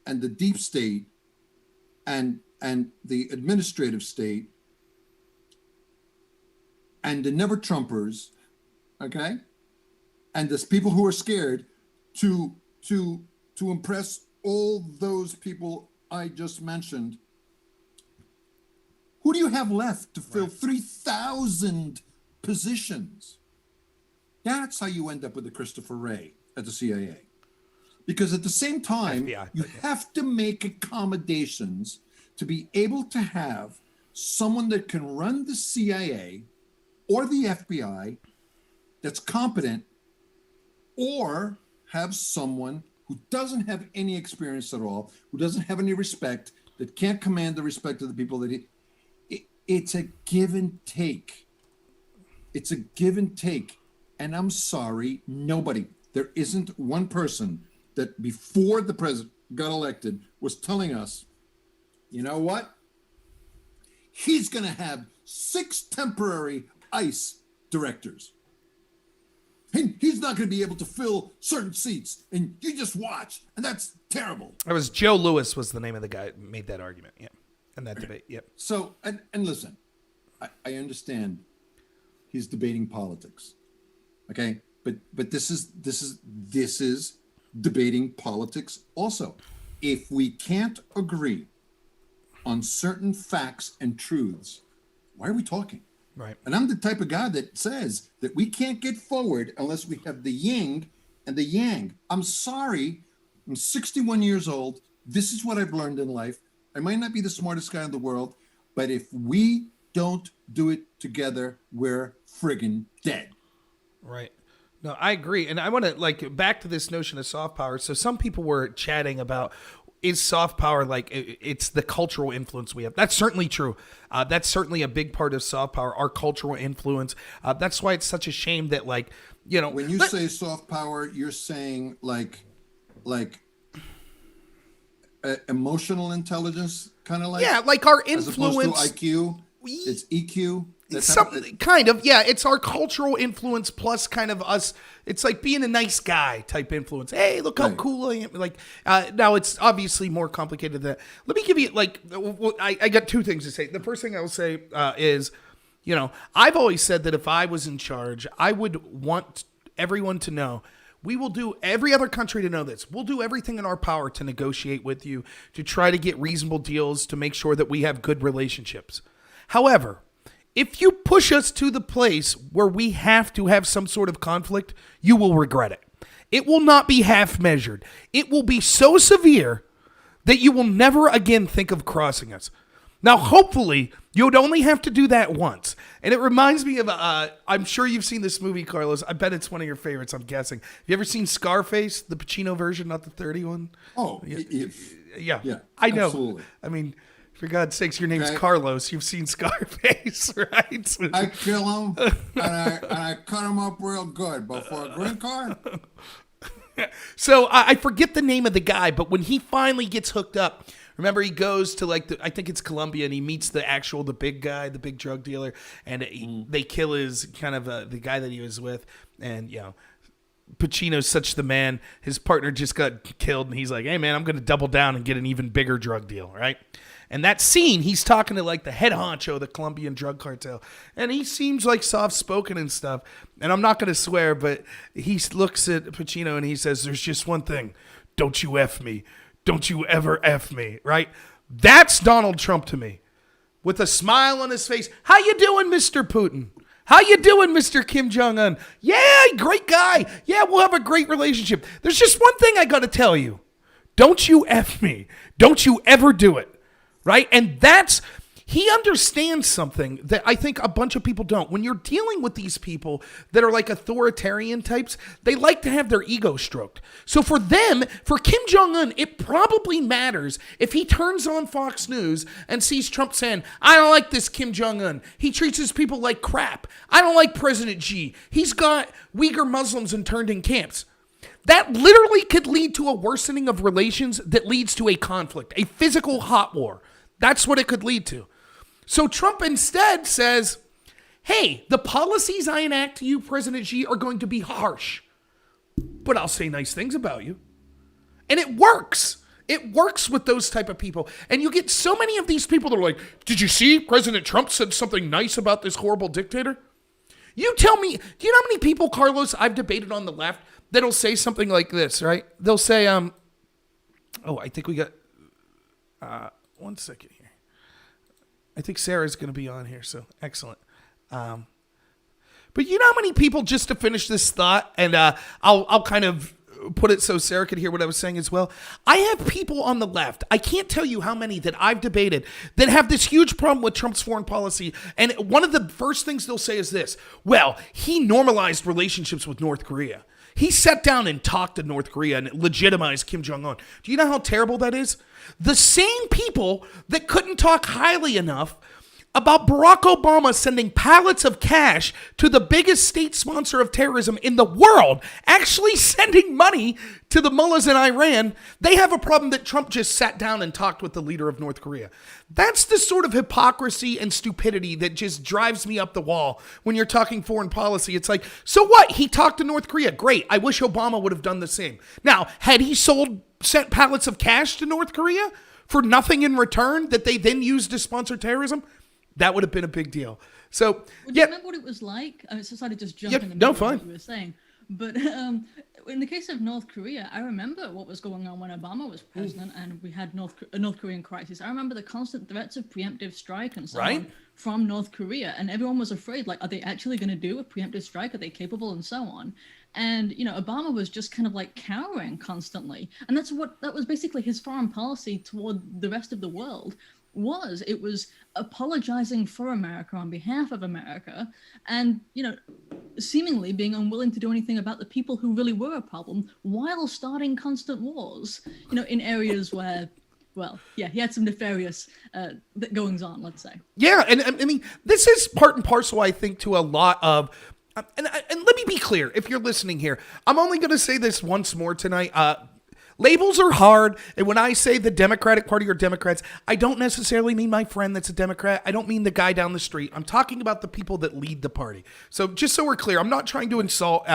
and the deep state and the administrative state and the never Trumpers, okay, and there's people who are scared to impress all those people I just mentioned. Who do you have left to fill 3,000 positions? That's how you end up with the Christopher Wray at the CIA. Because at the same time, FBI. You have to make accommodations to be able to have someone that can run the CIA or the FBI that's competent, or have someone who doesn't have any experience at all, who doesn't have any respect, that can't command the respect of the people that it's a give and take. It's a give and take. And I'm sorry, there isn't one person that before the president got elected was telling us, you know what? He's going to have 6 temporary ICE directors. He's not going to be able to fill certain seats, and you just watch, and that's terrible. It was Joe Lewis was the name of the guy who made that argument, yeah, in that debate, yep. So, and listen, I understand he's debating politics, okay? But this is debating politics also. If we can't agree on certain facts and truths, why are we talking? Right. And I'm the type of guy that says that we can't get forward unless we have the yin and the yang. I'm sorry. I'm 61 years old. This is what I've learned in life. I might not be the smartest guy in the world, but if we don't do it together, we're friggin' dead. Right. No, I agree. And I want to back to this notion of soft power. So some people were chatting about, is soft power it's the cultural influence we have? That's certainly true. That's certainly a big part of soft power, our cultural influence. That's why it's such a shame that when you say soft power, you're saying emotional intelligence, kind of like, yeah, like our influence. As opposed to IQ, it's EQ. Kind of, yeah. It's our cultural influence plus kind of us. It's like being a nice guy type influence. Hey, look how cool I am. Now it's obviously more complicated than that. Let me give you I got 2 things to say. The first thing I will say is, I've always said that if I was in charge, I would want everyone to know. We will do, every other country to know this. We'll do everything in our power to negotiate with you, to try to get reasonable deals, to make sure that we have good relationships. However, if you push us to the place where we have to have some sort of conflict, you will regret it. It will not be half measured. It will be so severe that you will never again think of crossing us. Now, hopefully, you would only have to do that once. And it reminds me of, I'm sure you've seen this movie, Carlos. I bet it's one of your favorites, I'm guessing. Have you ever seen Scarface, the Pacino version, not the 30 one? Oh, yeah. I know. Absolutely. I mean, for God's sakes, your name's Carlos. You've seen Scarface, right? I kill him, and I cut him up real good. But for a green card? So I forget the name of the guy, but when he finally gets hooked up, remember he goes to I think it's Colombia, and he meets the big guy, the big drug dealer, and they kill his kind of the guy that he was with, and Pacino's such the man. His partner just got killed, and he's like, "Hey man, I'm going to double down and get an even bigger drug deal," right? And that scene, he's talking to the head honcho of the Colombian drug cartel. And he seems soft-spoken and stuff. And I'm not going to swear, but he looks at Pacino and he says, "There's just one thing. Don't you F me. Don't you ever F me," right? That's Donald Trump to me. With a smile on his face. How you doing, Mr. Putin? How you doing, Mr. Kim Jong-un? Yeah, great guy. Yeah, we'll have a great relationship. There's just one thing I got to tell you. Don't you F me. Don't you ever do it. Right? And he understands something that I think a bunch of people don't. When you're dealing with these people that are like authoritarian types, they like to have their ego stroked. So for them, for Kim Jong-un, it probably matters if he turns on Fox News and sees Trump saying, I don't like this Kim Jong-un. He treats his people like crap. I don't like President Xi. He's got Uyghur Muslims interned in camps. That literally could lead to a worsening of relations that leads to a conflict, a physical hot war. That's what it could lead to. So Trump instead says, hey, the policies I enact to you, President Xi, are going to be harsh, but I'll say nice things about you. And it works. It works with those type of people. And you get so many of these people that are like, did you see President Trump said something nice about this horrible dictator? You tell me, do you know how many people, Carlos, I've debated on the left that'll say something like this, right? They'll say, I think we got, 1 second here. I think Sarah's going to be on here, so excellent. But you know how many people, just to finish this thought, and I'll kind of put it so Sarah could hear what I was saying as well. I have people on the left, I can't tell you how many that I've debated, that have this huge problem with Trump's foreign policy. And one of the first things they'll say is this: well, he normalized relationships with North Korea. He sat down and talked to North Korea and legitimized Kim Jong-un. Do you know how terrible that is? The same people that couldn't talk highly enough about Barack Obama sending pallets of cash to the biggest state sponsor of terrorism in the world, actually sending money to the mullahs in Iran, they have a problem that Trump just sat down and talked with the leader of North Korea. That's the sort of hypocrisy and stupidity that just drives me up the wall when you're talking foreign policy. It's like, so what? He talked to North Korea. Great. I wish Obama would have done the same. Now, had he sent pallets of cash to North Korea for nothing in return that they then used to sponsor terrorism, that would have been a big deal. So, well, do you remember what it was like? I mean, so sorry to just jump in the middle of what you were saying. But in the case of North Korea, I remember what was going on when Obama was president and we had a North Korean crisis. I remember the constant threats of preemptive strike and so on from North Korea. And everyone was afraid, like, are they actually going to do a preemptive strike? Are they capable? And so on. And, you know, Obama was just kind of like cowering constantly. And that was basically his foreign policy toward the rest of the world. It was apologizing for America on behalf of America and, you know, seemingly being unwilling to do anything about the people who really were a problem while starting constant wars, you know, in areas where, well, yeah, he had some nefarious goings on, let's say. Yeah, and I mean, this is part and parcel, I think, to a lot of, and let me be clear, if you're listening here, I'm only going to say this once more tonight. Labels are hard, and when I say the Democratic Party or Democrats, I don't necessarily mean my friend that's a Democrat. I don't mean the guy down the street. I'm talking about the people that lead the party. So just so we're clear, I'm not trying to insult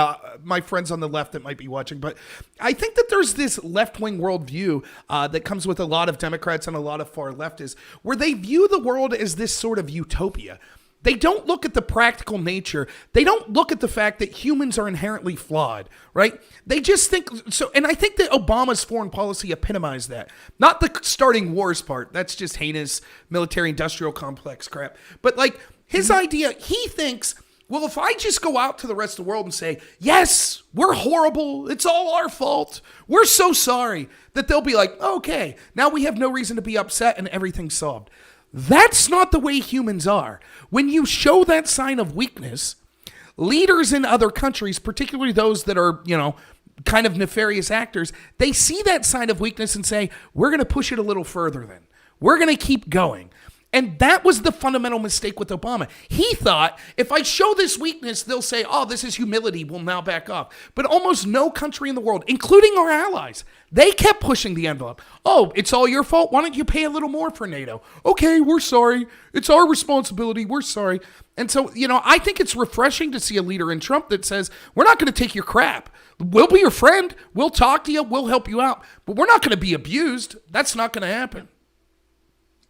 my friends on the left that might be watching, but I think that there's this left-wing worldview that comes with a lot of Democrats and a lot of far leftists, where they view the world as this sort of utopia. They don't look at the practical nature. They don't look at the fact that humans are inherently flawed, right? They just think so. And I think that Obama's foreign policy epitomized that. Not the starting wars part. That's just heinous military industrial complex crap. But like his idea, he thinks, well, if I just go out to the rest of the world and say, yes, we're horrible. It's all our fault. We're so sorry, that they'll be like, okay, now we have no reason to be upset and everything's solved. That's not the way humans are. When you show that sign of weakness, leaders in other countries, particularly those that are, you know, kind of nefarious actors, they see that sign of weakness and say, we're going to push it a little further then. We're going to keep going. And that was the fundamental mistake with Obama. He thought, if I show this weakness, they'll say, oh, this is humility, we'll now back off. But almost no country in the world, including our allies, they kept pushing the envelope. Oh, it's all your fault? Why don't you pay a little more for NATO? Okay, we're sorry. It's our responsibility. We're sorry. And so, you know, I think it's refreshing to see a leader in Trump that says, we're not going to take your crap. We'll be your friend. We'll talk to you. We'll help you out. But we're not going to be abused. That's not going to happen.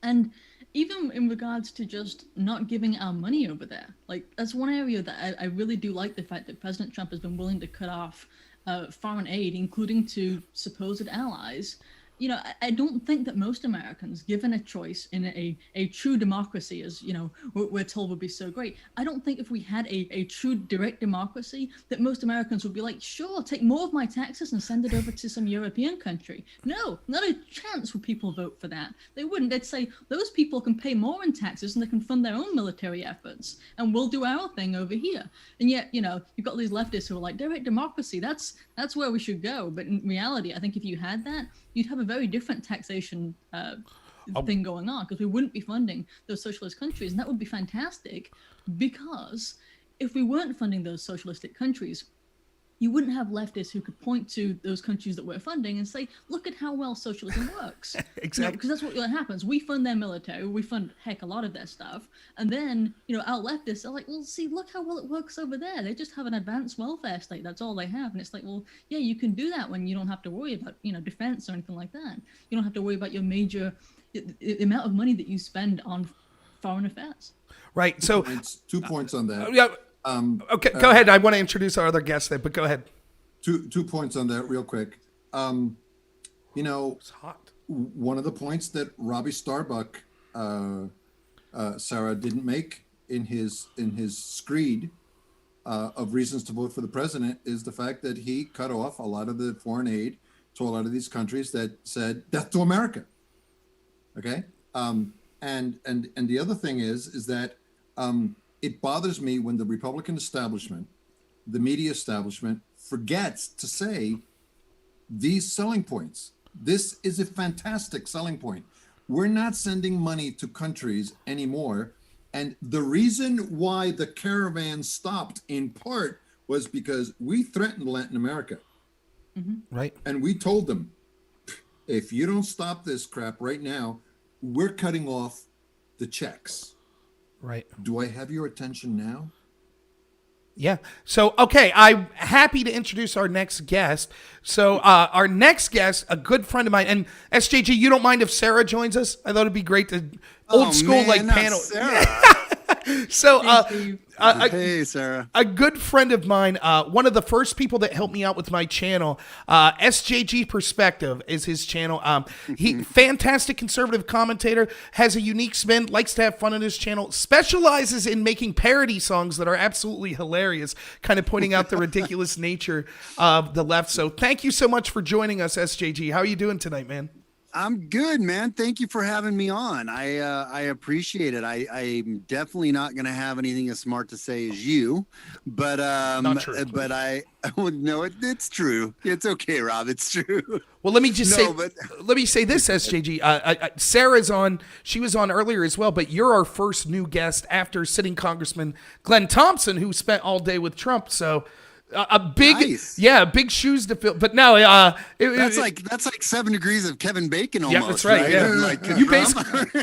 And even in regards to just not giving our money over there, like that's one area that I really do like the fact that President Trump has been willing to cut off foreign aid, including to supposed allies. I don't think that most Americans, given a choice in a true democracy, as we're told would be so great, I don't think if we had a true direct democracy that most Americans would be like, sure, take more of my taxes and send it over to some European country. No, not a chance would people vote for that. They wouldn't. They'd say those people can pay more in taxes and they can fund their own military efforts, and we'll do our thing over here. And yet, you've got these leftists who are like, direct democracy, that's where we should go. But in reality, I think if you had that, you'd have a very different taxation thing going on, because we wouldn't be funding those socialist countries, and that would be fantastic, because if we weren't funding those socialistic countries, you wouldn't have leftists who could point to those countries that we're funding and say, look at how well socialism works. Exactly. Because that's what happens. We fund their military, we fund a lot of their stuff, and then our leftists are like, well, see, look how well it works over there. They just have an advanced welfare state. That's all they have. And it's like, well, yeah, you can do that when you don't have to worry about defense or anything like that. You don't have to worry about your major the amount of money that you spend on foreign affairs. Right. So 2 points on that. Yeah. Okay, go ahead. I want to introduce our other guest there, but go ahead. 2 points on that real quick. It's hot. One of the points that Robbie Starbuck, Sarah, didn't make in his screed of reasons to vote for the president is the fact that he cut off a lot of the foreign aid to a lot of these countries that said death to America. Okay, and the other thing is that it bothers me when the Republican establishment, the media establishment, forgets to say these selling points. This is a fantastic selling point. We're not sending money to countries anymore. And the reason why the caravan stopped in part was because we threatened Latin America. Mm-hmm. Right. And we told them, if you don't stop this crap right now, we're cutting off the checks. Right. Do I have your attention now? Yeah. So, okay, I'm happy to introduce our next guest. So, our next guest, a good friend of mine, and SJG, you don't mind if Sarah joins us? I thought it'd be great to old school panel. So, hey, Sarah. A good friend of mine, one of the first people that helped me out with my channel, SJG Perspective is his channel. He fantastic conservative commentator, has a unique spin, likes to have fun on his channel, specializes in making parody songs that are absolutely hilarious, kind of pointing out the ridiculous nature of the left. So thank you so much for joining us, SJG. How are you doing tonight, man? I'm good, man. Thank you for having me on. I appreciate it. I'm definitely not going to have anything as smart to say as you, but not true, but no, it's true. It's okay, Rob. It's true. Well, let me just let me say this, SJG. Sarah's on. She was on earlier as well, but you're our first new guest after sitting Congressman Glenn Thompson, who spent all day with Trump. So. A big, nice. Yeah, big shoes to fill. But no, that's like 7 degrees of Kevin Bacon almost. Yeah, that's right. Right? Yeah. Like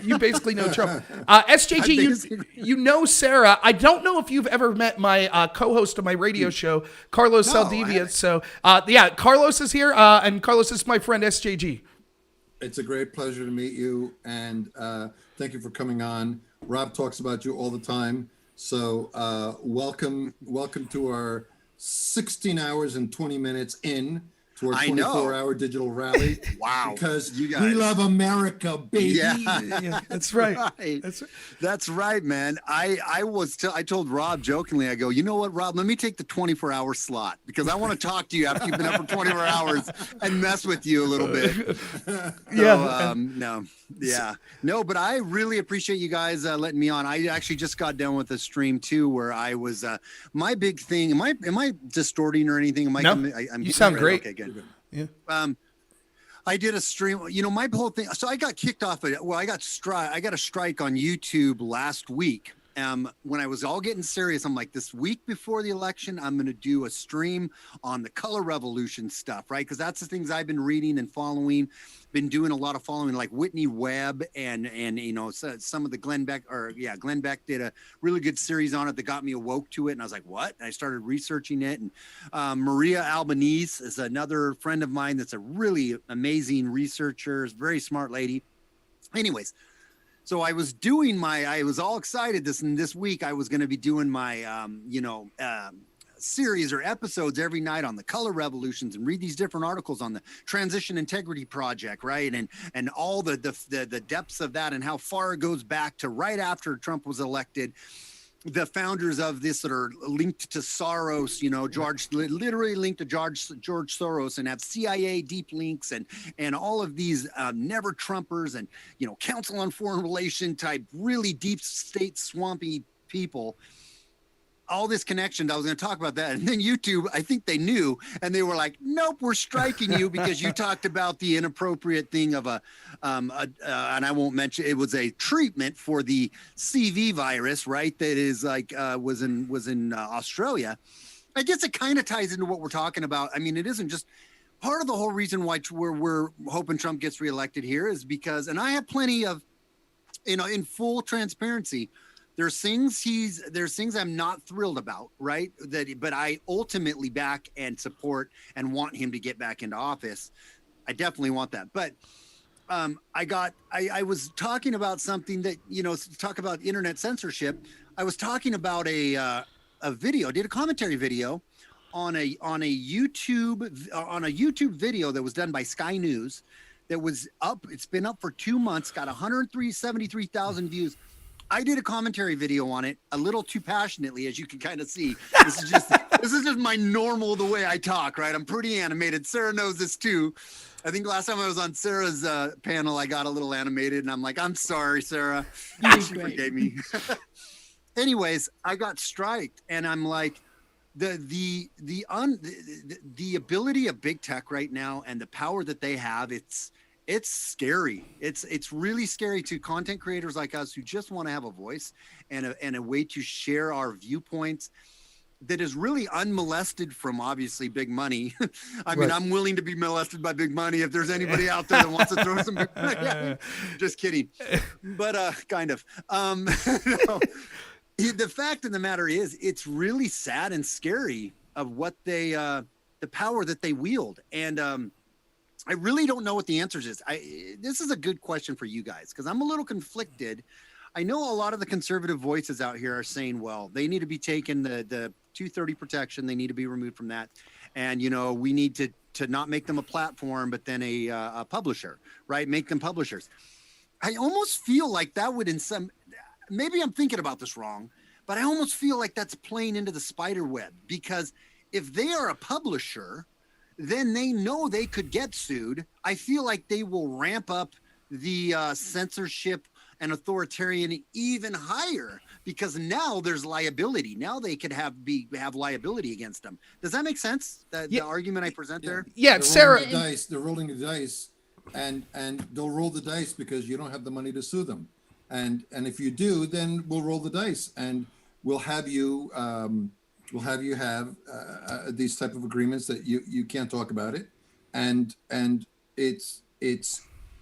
you basically know Trump. SJG, you know Sarah. I don't know if you've ever met my co-host of my radio show, Carlos Saldivia. So yeah, Carlos is here, and Carlos is my friend SJG. It's a great pleasure to meet you, and thank you for coming on. Rob talks about you all the time, so welcome to our 16 hours and 20 minutes in to our 24-hour digital rally. Wow. Because you guys, we love America, baby. Yeah, that's right. That's right, man. I told Rob jokingly, I go, you know what, Rob, let me take the 24-hour slot because I want to talk to you after you've been up for 24 hours and mess with you a little bit. No, but I really appreciate you guys letting me on. I actually just got done with a stream too, where I was my big thing. Am I distorting or anything? You sound great. Okay, good. Yeah. I did a stream. My whole thing. So I got kicked off. I got a strike on YouTube last week. When I was all getting serious, I'm like, this week before the election, I'm going to do a stream on the color revolution stuff, right? Because that's the things I've been reading and following. Been doing a lot of following, like Whitney Webb and some of the Glenn Beck did a really good series on it that got me awoke to it, and I was like, what? And I started researching it, and Maria Albanese is another friend of mine that's a really amazing researcher, very smart lady. Anyways. So I was I was all excited this week I was going to be doing my, series or episodes every night on the color revolutions and read these different articles on the Transition Integrity Project, right? And all the depths of that and how far it goes back to right after Trump was elected. The founders of this that are linked to Soros, literally linked to George Soros, and have CIA deep links and all of these never Trumpers and, Council on Foreign Relations type, really deep state swampy people. All this connection, I was going to talk about that. And then YouTube, I think they knew, and they were like, nope, we're striking you because you talked about the inappropriate thing of and I won't mention, it was a treatment for the CV virus, right? That is like, was in Australia. I guess it kind of ties into what we're talking about. I mean, it isn't just part of the whole reason why we're hoping Trump gets reelected here is because, and I have plenty of, in full transparency, there's things I'm not thrilled about, right? But I ultimately back and support and want him to get back into office. I definitely want that. But I was talking about something that, talk about internet censorship. I was talking about a video, did a commentary video on a YouTube video that was done by Sky News that was up. It's been up for 2 months, got 173,000 views. I did a commentary video on it a little too passionately, as you can kind of see. This is just my normal, the way I talk, right? I'm pretty animated. Sarah knows this too. I think last time I was on Sarah's panel, I got a little animated, and I'm like, I'm sorry, Sarah. She forgave me. Anyways, I got striked, and I'm like, the ability of big tech right now and the power that they have, it's scary. It's really scary to content creators like us who just want to have a voice and a way to share our viewpoints that is really unmolested from obviously big money. I mean, I'm willing to be molested by big money if there's anybody out there that wants to throw some big money at me. Just kidding. But kind of. The fact of the matter is, it's really sad and scary of what they the power that they wield. And I really don't know what the answers is. This is a good question for you guys because I'm a little conflicted. I know a lot of the conservative voices out here are saying, well, they need to be taken the 230 protection. They need to be removed from that. And, we need to not make them a platform, but then a publisher, right? Make them publishers. I almost feel like that would maybe I'm thinking about this wrong, but I almost feel like that's playing into the spider web because if they are a publisher, then they know they could get sued. I feel like they will ramp up the censorship and authoritarian even higher because now there's liability. Now they could have liability against them. Does that make sense? The argument I present there? Yeah, Sarah. They're rolling the dice, and they'll roll the dice because you don't have the money to sue them. And if you do, then we'll roll the dice and we'll have you. We'll have you have these type of agreements that you can't talk about it, and it's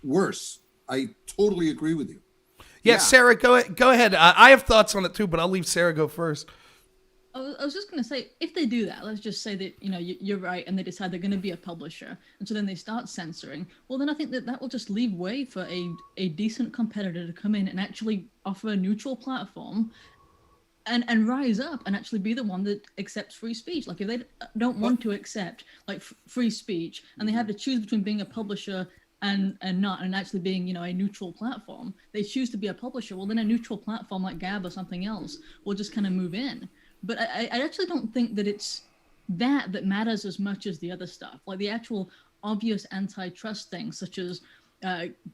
worse. I totally agree with you. Yeah, Sarah, go ahead. I have thoughts on it too, but I'll leave Sarah go first. I was just going to say, if they do that, let's just say that you're right, and they decide they're going to be a publisher, and so then they start censoring. Well, then I think that will just leave way for a decent competitor to come in and actually offer a neutral platform. And rise up and actually be the one that accepts free speech. Like if they don't want to accept like free speech and they have to choose between being a publisher and not, and actually being, a neutral platform, they choose to be a publisher. Well, then a neutral platform like Gab or something else will just kind of move in. But I actually don't think that it's that matters as much as the other stuff. Like the actual obvious antitrust things, such as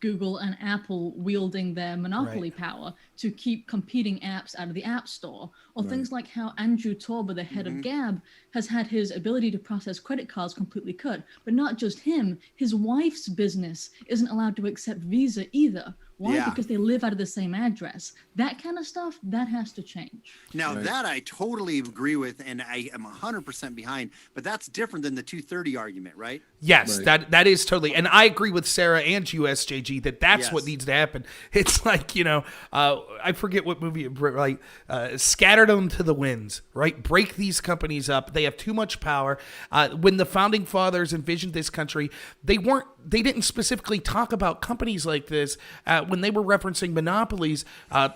Google and Apple wielding their monopoly power to keep competing apps out of the App Store, or things like how Andrew Torba, the head of Gab, has had his ability to process credit cards completely cut. But not just him, his wife's business isn't allowed to accept Visa either. Why? Yeah. Because they live out of the same address. That kind of stuff, that has to change. Now, that I totally agree with, and I am 100% behind, but that's different than the 230 argument, right? Yes, that is totally, and I agree with Sarah and USJG that's what needs to happen. It's like, I forget what movie, right? Scatter them to the winds, right? Break these companies up. They have too much power. When the founding fathers envisioned this country, they weren't they didn't specifically talk about companies like this when they were referencing monopolies,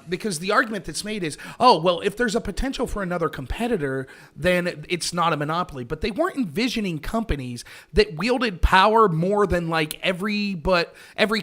because the argument that's made is, oh, well, if there's a potential for another competitor, then it's not a monopoly. But they weren't envisioning companies that wielded power more than like every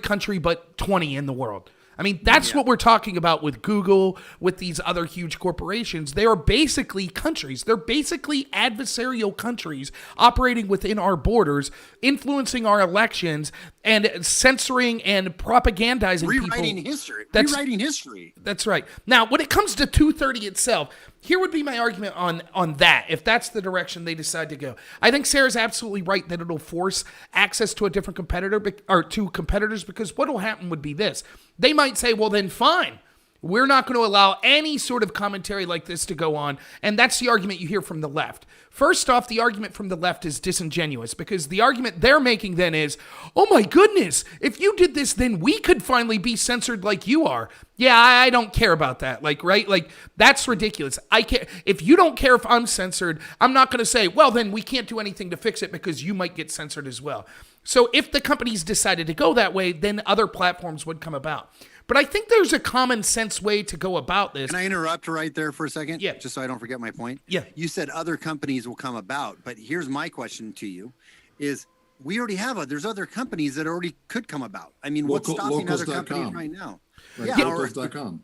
country but 20 in the world. I mean, that's what we're talking about with Google, with these other huge corporations. They are basically countries. They're basically adversarial countries operating within our borders, influencing our elections, and censoring and propagandizing people. Rewriting history. That's right. Now, when it comes to 230 itself, here would be my argument on that, if that's the direction they decide to go. I think Sarah's absolutely right that it'll force access to a different competitor, or to competitors, because what will happen would be this. They might say, well, then fine. We're not going to allow any sort of commentary like this to go on. And that's the argument you hear from the left. First off, the argument from the left is disingenuous, because the argument they're making then is, oh my goodness, if you did this, then we could finally be censored like you are. Yeah, I don't care about that. Like, right? Like, that's ridiculous. I can't. If you don't care if I'm censored, I'm not going to say, well, then we can't do anything to fix it because you might get censored as well. So if the companies decided to go that way, then other platforms would come about. But I think there's a common sense way to go about this. Can I interrupt right there for a second? Yeah. Just so I don't forget my point. Yeah. You said other companies will come about, but here's my question to you is we already have there's other companies that already could come about. I mean, what's stopping other companies right now? Right, yeah. Locals.com.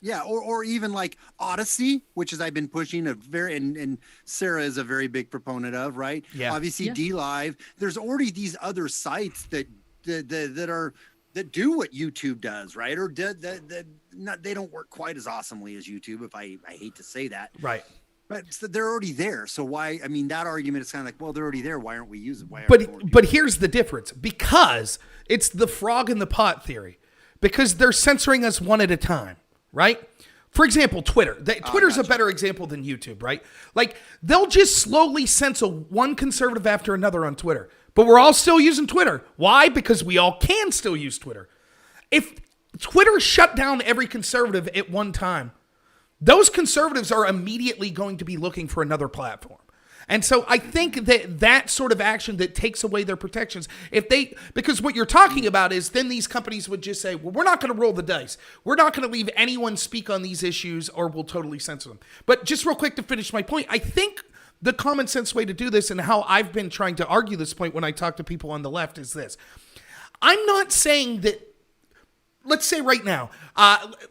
Yeah, or even like Odyssey, which is I've been pushing and Sarah is a very big proponent of, right? Yeah. Obviously, DLive. There's already these other sites that do what YouTube does, right? Or they don't work quite as awesomely as YouTube, if I hate to say that. Right. But they're already there. So why? I mean, that argument is kind of like, well, they're already there. Why aren't we using? But here's the difference, because it's the frog in the pot theory, because they're censoring us one at a time. Right? For example, Twitter. Twitter's a better example than YouTube, right? Like, they'll just slowly censor one conservative after another on Twitter. But we're all still using Twitter. Why? Because we all can still use Twitter. If Twitter shut down every conservative at one time, those conservatives are immediately going to be looking for another platform. And so I think that sort of action that takes away their protections, because what you're talking about is then these companies would just say, well, we're not going to roll the dice. We're not going to leave anyone speak on these issues, or we'll totally censor them. But just real quick to finish my point, I think the common sense way to do this, and how I've been trying to argue this point when I talk to people on the left, is this. I'm not saying that, let's say right now,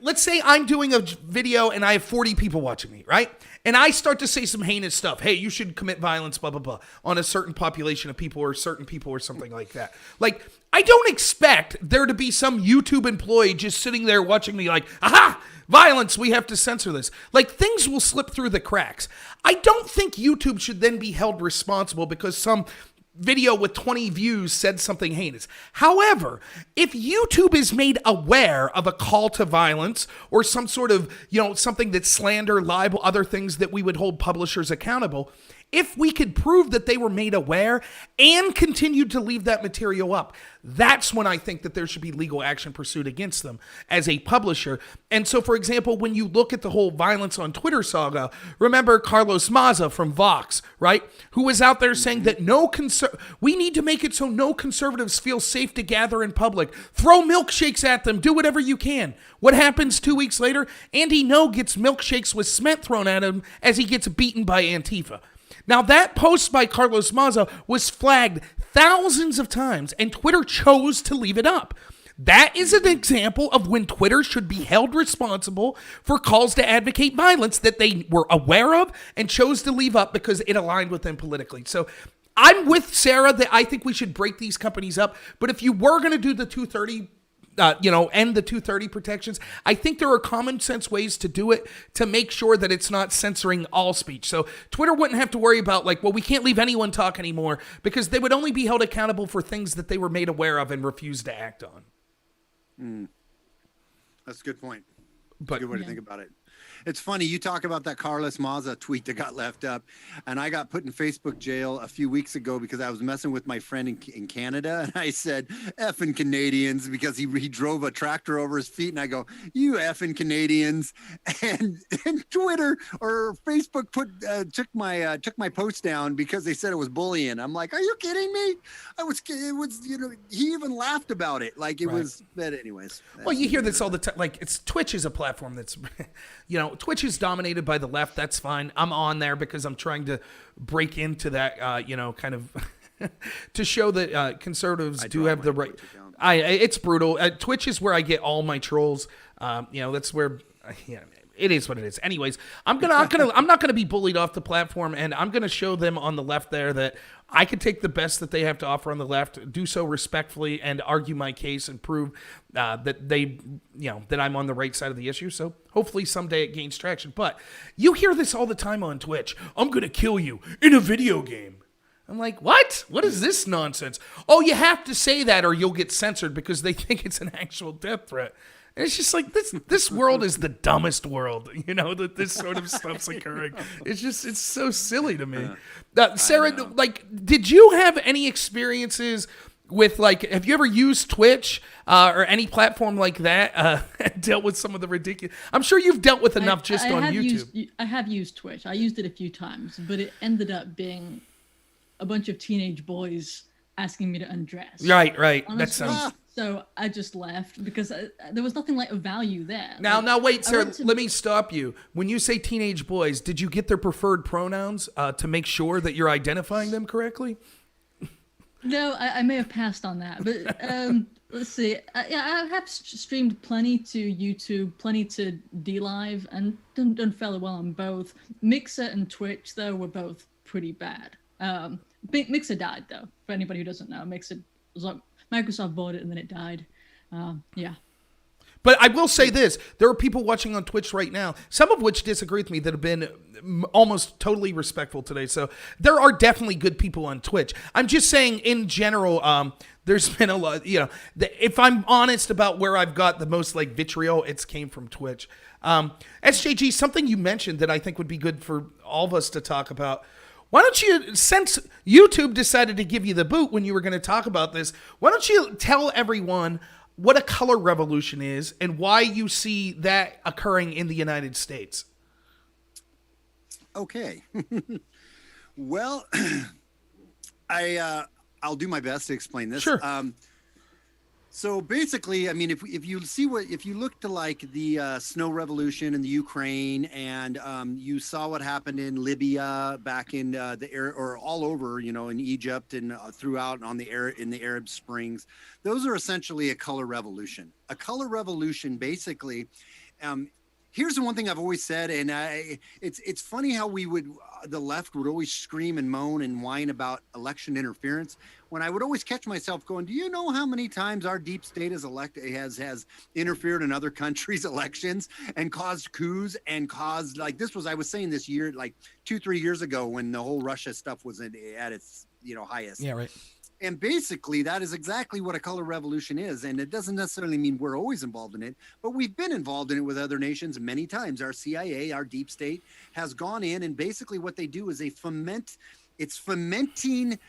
let's say I'm doing a video and I have 40 people watching me, right? And I start to say some heinous stuff. Hey, you should commit violence, blah, blah, blah, on a certain population of people or certain people or something like that. Like, I don't expect there to be some YouTube employee just sitting there watching me like, aha, violence, we have to censor this. Like, things will slip through the cracks. I don't think YouTube should then be held responsible because some video with 20 views said something heinous. However, if YouTube is made aware of a call to violence or some sort of, something that's slander, libel, other things that we would hold publishers accountable, if we could prove that they were made aware and continued to leave that material up, that's when I think that there should be legal action pursued against them as a publisher. And so, for example, when you look at the whole violence on Twitter saga, remember Carlos Maza from Vox, right? Who was out there saying that we need to make it so no conservatives feel safe to gather in public. Throw milkshakes at them. Do whatever you can. What happens 2 weeks later? Andy No gets milkshakes with cement thrown at him as he gets beaten by Antifa. Now, that post by Carlos Maza was flagged thousands of times, and Twitter chose to leave it up. That is an example of when Twitter should be held responsible for calls to advocate violence that they were aware of and chose to leave up because it aligned with them politically. So I'm with Sarah that I think we should break these companies up. But if you were going to do the 230 end the 230 protections, I think there are common sense ways to do it to make sure that it's not censoring all speech. So Twitter wouldn't have to worry about we can't leave anyone talk anymore, because they would only be held accountable for things that they were made aware of and refused to act on. That's a good point. That's a good way to think about it. It's funny. You talk about that Carlos Maza tweet that got left up, and I got put in Facebook jail a few weeks ago because I was messing with my friend in Canada, and I said "effing Canadians" because he drove a tractor over his feet, and I go, "You effing Canadians," and Twitter or Facebook took my post down because they said it was bullying. I'm like, are you kidding me? It was he even laughed about it like it was. But anyways, well, you hear this all the time. Like, Twitch is a platform that's, Twitch is dominated by the left. That's fine. I'm on there because I'm trying to break into that, kind of to show that conservatives do have the right. It's brutal. Twitch is where I get all my trolls. That's where. It is what it is. Anyways, I'm not gonna be bullied off the platform, and I'm gonna show them on the left there that I can take the best that they have to offer on the left, do so respectfully, and argue my case and prove that that I'm on the right side of the issue. So hopefully someday it gains traction. But you hear this all the time on Twitch. I'm gonna kill you in a video game. I'm like, what? What is this nonsense? Oh, you have to say that or you'll get censored because they think it's an actual death threat. And it's just like this world is the dumbest world, that this sort of stuff's occurring. It's so silly to me. Sarah, did you have any experiences with, have you ever used Twitch or any platform like that, dealt with some of the ridiculous? I'm sure you've dealt with enough on YouTube. I have used Twitch. I used it a few times, but it ended up being a bunch of teenage boys asking me to undress. Right. Honestly, that sounds... So I just left because there was nothing like of value there. Now wait, Sarah, let me stop you. When you say teenage boys, did you get their preferred pronouns to make sure that you're identifying them correctly? No, I may have passed on that, but let's see. I have streamed plenty to YouTube, plenty to DLive, and done fairly well on both. Mixer and Twitch, though, were both pretty bad. Mixer died, though, for anybody who doesn't know. Mixer was like, Microsoft bought it and then it died. Yeah. But I will say this. There are people watching on Twitch right now, some of which disagree with me, that have been almost totally respectful today. So there are definitely good people on Twitch. I'm just saying in general, there's been a lot, if I'm honest about where I've got the most vitriol, it's came from Twitch. SJG, something you mentioned that I think would be good for all of us to talk about. Why don't you, since YouTube decided to give you the boot when you were going to talk about this, why don't you tell everyone what a color revolution is and why you see that occurring in the United States? Okay. Well, I'll do my best to explain this. Sure. So basically, I mean, if you look to the snow revolution in the Ukraine, and you saw what happened in Libya back in or all over, in Egypt and throughout in the Arab Springs, those are essentially a color revolution. A color revolution, basically. Here's the one thing I've always said, and it's funny how the left would always scream and moan and whine about election interference, when I would always catch myself going, do you know how many times our deep state has interfered in other countries' elections and caused coups and caused, I was saying this year, 2-3 years ago, when the whole Russia stuff was at its highest. Yeah, right. And basically, that is exactly what a color revolution is. And it doesn't necessarily mean we're always involved in it, but we've been involved in it with other nations many times. Our CIA, our deep state, has gone in, and basically what they do is it's fomenting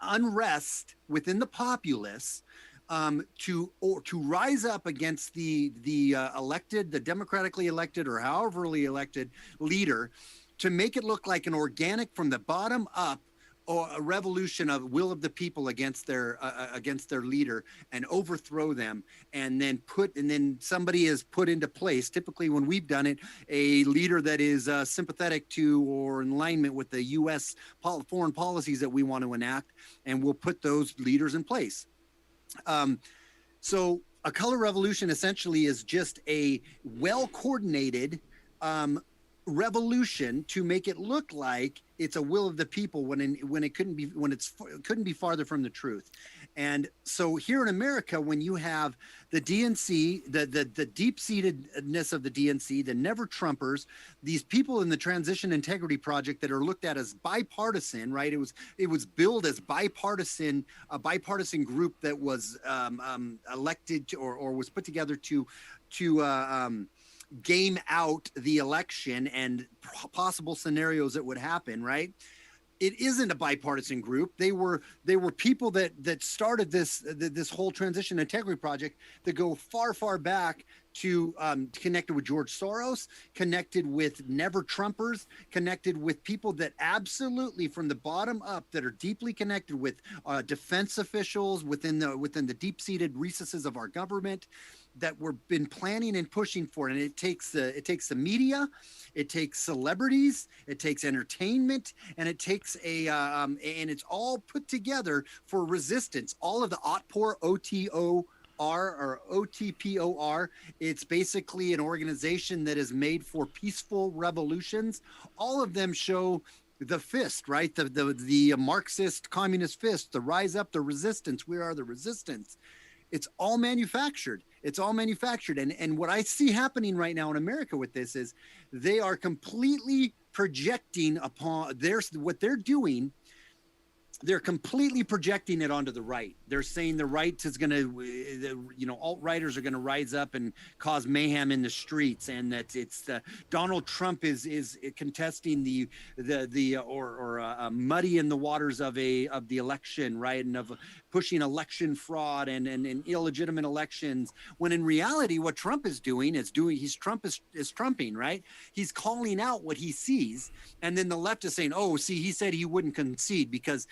unrest within the populace to rise up against the democratically elected or howeverly elected leader, to make it look like an organic from the bottom up, or a revolution of will of the people against their leader, and overthrow them, and then somebody is put into place. Typically, when we've done it, a leader that is sympathetic to or in alignment with the U.S. foreign policies that we want to enact, and we'll put those leaders in place. So a color revolution essentially is just a well-coordinated revolution to make it look like it's a will of the people when it couldn't be farther from the truth. And so here in America, when you have the DNC, the deep-seatedness of the DNC, the never Trumpers, these people in the Transition Integrity Project that are looked at as bipartisan, right? It was billed as a bipartisan group that was elected to, or was put together to game out the election and possible scenarios that would happen, right? It isn't a bipartisan group. They were people that started this whole transition integrity project that go far back to connected with George Soros, connected with never Trumpers, connected with people that absolutely from the bottom up that are deeply connected with defense officials within the deep-seated recesses of our government that we've been planning and pushing for. And it takes the media, it takes celebrities, it takes entertainment, and it takes and it's all put together for resistance. All of the OTPOR, or OTPOR. It's basically an organization that is made for peaceful revolutions. All of them show the fist, right? The Marxist communist fist, the rise up, the resistance. We are the resistance. It's all manufactured. It's all manufactured. And what I see happening right now in America with this is they are completely projecting upon what they're doing. They're completely projecting it onto the right. They're saying the right is going to, alt-righters are going to rise up and cause mayhem in the streets, and that it's Donald Trump is contesting the muddy in the waters of the election, right, and of pushing election fraud and illegitimate elections. When in reality, what Trump is doing is trumping, right? He's calling out what he sees, and then the left is saying, "Oh, see, he said he wouldn't concede because."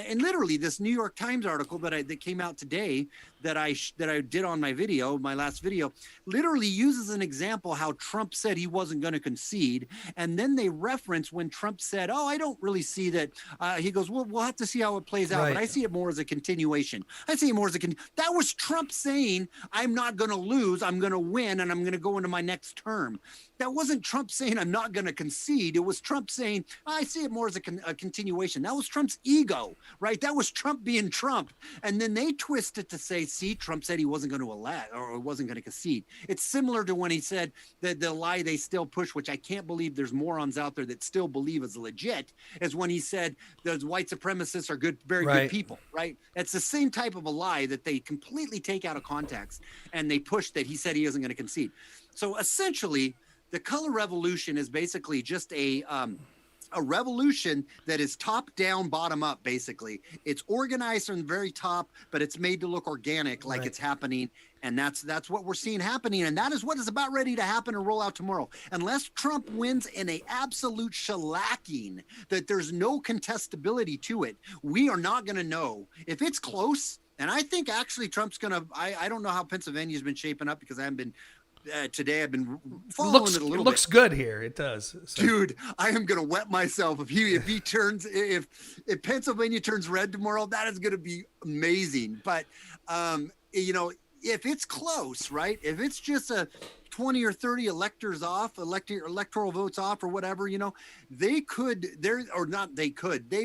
And literally this New York Times article that came out today that I did on my last video, literally uses an example how Trump said he wasn't going to concede. And then they reference when Trump said, "Oh, I don't really see that." He goes, "Well, we'll have to see how it plays out." Right. But I see it more as a continuation. I see it more as that was Trump saying, "I'm not going to lose. I'm going to win. And I'm going to go into my next term." That wasn't Trump saying, "I'm not going to concede." It was Trump saying, "I see it more as a continuation." That was Trump's ego, right? That was Trump being Trump. And then they twist it to say, "See, Trump said he wasn't going to elect or wasn't going to concede." It's similar to when he said that the lie they still push, which I can't believe there's morons out there that still believe is legit, is when he said those white supremacists are good, very good people, right? It's the same type of a lie that they completely take out of context and they push that he said he isn't going to concede. So essentially, the color revolution is basically just a revolution that is top down, bottom up. Basically, it's organized from the very top, but it's made to look organic, like it's happening. And that's what we're seeing happening. And that is what is about ready to happen and roll out tomorrow. Unless Trump wins in a absolute shellacking that there's no contestability to it, we are not going to know if it's close. And I think actually Trump's going to, I don't know how Pennsylvania's been shaping up because I haven't been, today I've been following it a little bit. Looks good here. It does. So. Dude, I am going to wet myself if Pennsylvania turns red tomorrow. That is going to be amazing. But, if it's close, right? If it's just a 20 or 30 electoral votes off or whatever, they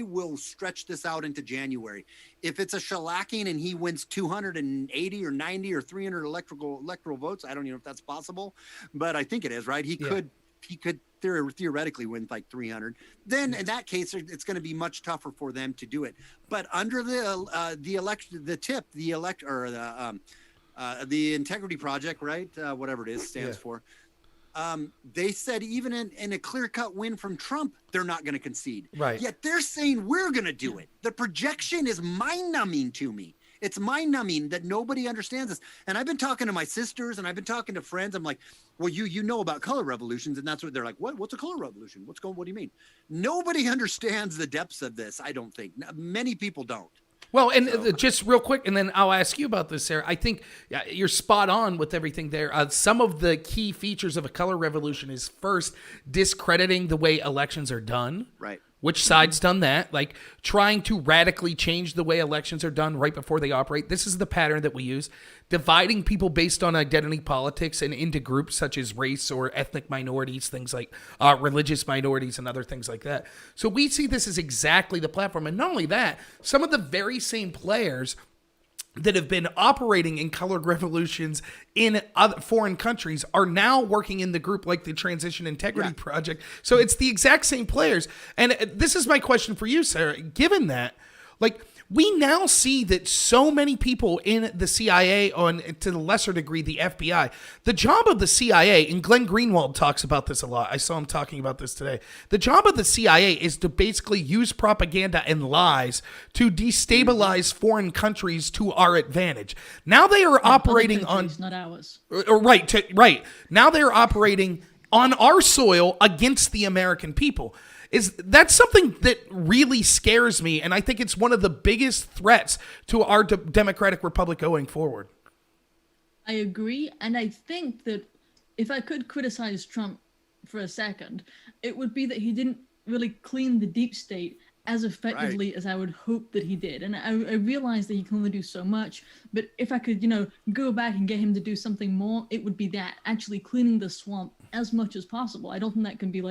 will stretch this out into January. If it's a shellacking and he wins 280 or 90 or 300 electoral votes, I don't even know if that's possible, but I think it is, right? He could theoretically win like 300. Then in that case, it's going to be much tougher for them to do it. But under the Integrity Project, right? Whatever it is, stands for. They said even in a clear-cut win from Trump, they're not going to concede. Right. Yet they're saying we're going to do it. The projection is mind-numbing to me. It's mind-numbing that nobody understands this. And I've been talking to my sisters and I've been talking to friends. I'm like, well, you know about color revolutions. And that's what they're like, what's a color revolution? What do you mean? Nobody understands the depths of this, I don't think. Many people don't. Well, and just real quick, and then I'll ask you about this, Sarah. I think you're spot on with everything there. Some of the key features of a color revolution is first discrediting the way elections are done. Right. Which side's done that? Like trying to radically change the way elections are done right before they operate. This is the pattern that we use. Dividing people based on identity politics and into groups such as race or ethnic minorities, things like religious minorities and other things like that. So we see this as exactly the platform. And not only that, some of the very same players that have been operating in colored revolutions in other foreign countries are now working in the group like the Transition Integrity Project. So it's the exact same players. And this is my question for you, Sarah. Given that, like, We now see that so many people in the CIA, and to the lesser degree, the FBI, the job of the CIA, and Glenn Greenwald talks about this a lot. I saw him talking about this today. The job of the CIA is to basically use propaganda and lies to destabilize foreign countries to our advantage. Now they are operating on, not ours. Right. Now they're operating on our soil against the American people. That's something that really scares me, and I think it's one of the biggest threats to our democratic republic going forward. I agree, and I think that if I could criticize Trump for a second, it would be that he didn't really clean the deep state as effectively as I would hope that he did. And I realize that he can only do so much, but if I could, go back and get him to do something more, it would be that, actually cleaning the swamp as much as possible. I don't think that can be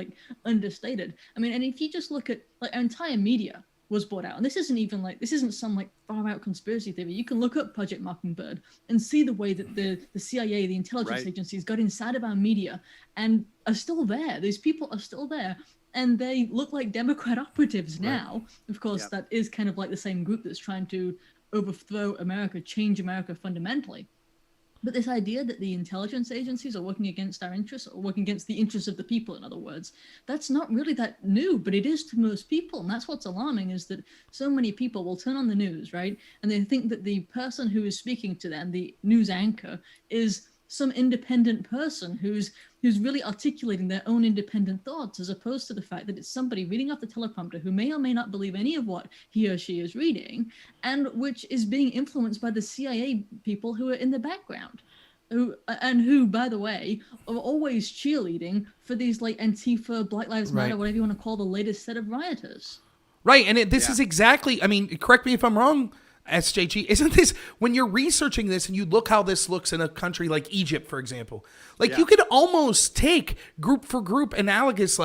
understated. I mean, and if you just look at our entire media was bought out, and this isn't some far out conspiracy theory. You can look up Project Mockingbird and see the way that the CIA, the intelligence agencies, got inside of our media and are still there. These people are still there. And they look like Democrat operatives now. Of course, that is kind of like the same group that's trying to overthrow America, change America fundamentally. But this idea that the intelligence agencies are working against our interests, or working against the interests of the people, in other words, that's not really that new, but it is to most people. And that's what's alarming, is that so many people will turn on the news, right? And they think that the person who is speaking to them, the news anchor, is some independent person who's really articulating their own independent thoughts, as opposed to the fact that it's somebody reading off the teleprompter who may or may not believe any of what he or she is reading, and which is being influenced by the CIA people who are in the background, who, by the way, are always cheerleading for these Antifa, Black Lives Matter, whatever you want to call the latest set of rioters. Right, and this is exactly, I mean, correct me if I'm wrong, SJG, isn't this, when you're researching this and you look how this looks in a country like Egypt, for example, you could almost take group for group analogous,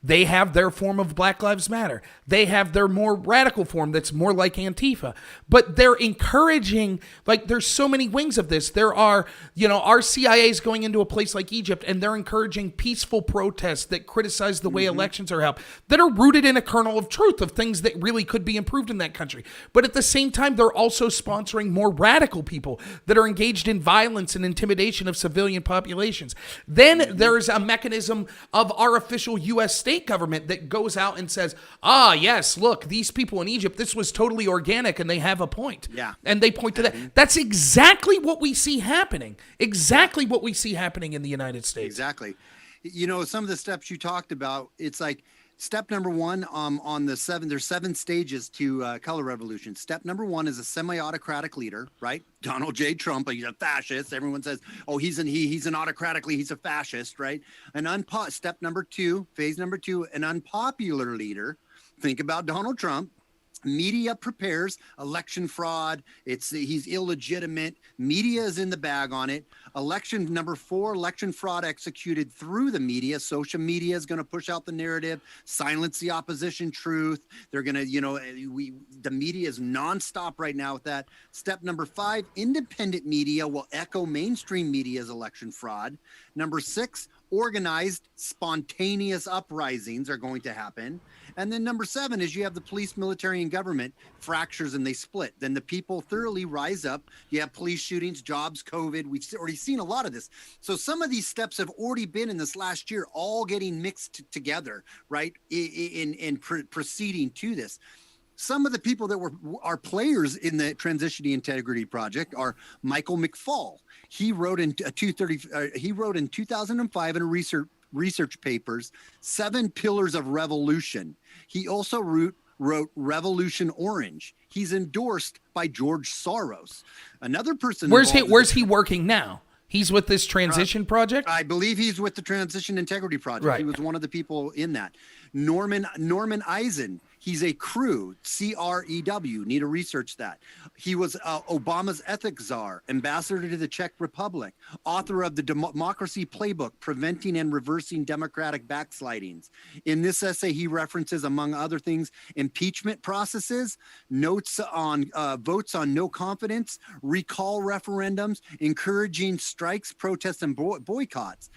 they have their form of Black Lives Matter. They have their more radical form that's more like Antifa, but they're encouraging, there's so many wings of this. There are, our CIA's going into a place like Egypt and they're encouraging peaceful protests that criticize the way elections are held, that are rooted in a kernel of truth of things that really could be improved in that country. But at the same time, they're also sponsoring more radical people that are engaged in violence and intimidation of civilian populations. Then there's a mechanism of our official U.S. state government that goes out and says, yes, look, these people in Egypt, this was totally organic and they have a point. Yeah. And they point to that. That's exactly what we see happening. Exactly what we see happening in the United States. Exactly. Some of the steps you talked about, it's step number one on there's 7 stages to color revolution. Step number 1 is a semi-autocratic leader, right? Donald J. Trump, he's a fascist. Everyone says, he's an autocratically, he's a fascist, right? Step number 2, phase number 2, an unpopular leader. Think about Donald Trump. Media prepares election fraud. He's illegitimate. Media is in the bag on it. Election number 4, election fraud executed through the media. Social media is going to push out the narrative, silence the opposition truth. They're going to, the media is nonstop right now with that. Step number 5, independent media will echo mainstream media's election fraud. Number 6, organized, spontaneous uprisings are going to happen. And then number 7 is you have the police, military, and government fractures and they split. Then the people thoroughly rise up. You have police shootings, jobs, COVID. We've already seen a lot of this. So some of these steps have already been in this last year, all getting mixed together, right? In proceeding to this. Some of the people that are players in the Transition to Integrity Project are Michael McFaul. He wrote in 2005 in a research papers, 7 Pillars of Revolution. He also wrote Revolution Orange. He's endorsed by George Soros. Another person. Where's he working now? He's with this transition project? I believe he's with the Transition Integrity Project. Right. He was one of the people in that. Norman Eisen. He's a CREW, C-R-E-W. Need to research that. He was Obama's ethics czar, ambassador to the Czech Republic, author of the Democracy Playbook, Preventing and Reversing Democratic Backslidings. In this essay, he references, among other things, impeachment processes, notes on votes on no confidence, recall referendums, encouraging strikes, protests, and boycotts.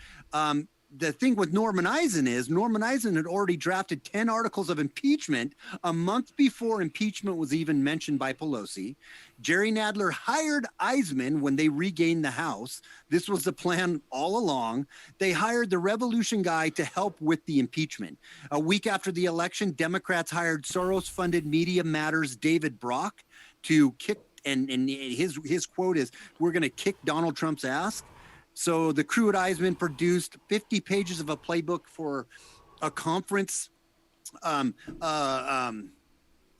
the thing with Norman Eisen is Norman Eisen had already drafted 10 articles of impeachment a month before impeachment was even mentioned by Pelosi. Jerry Nadler hired Eisman when they regained the House. This was the plan all along. They hired the Revolution guy to help with the impeachment. A week after the election, Democrats hired Soros-funded Media Matters David Brock to kick, and his quote is, "We're going to kick Donald Trump's ass." So the crew at Eisman produced 50 pages of a playbook for a conference. I'll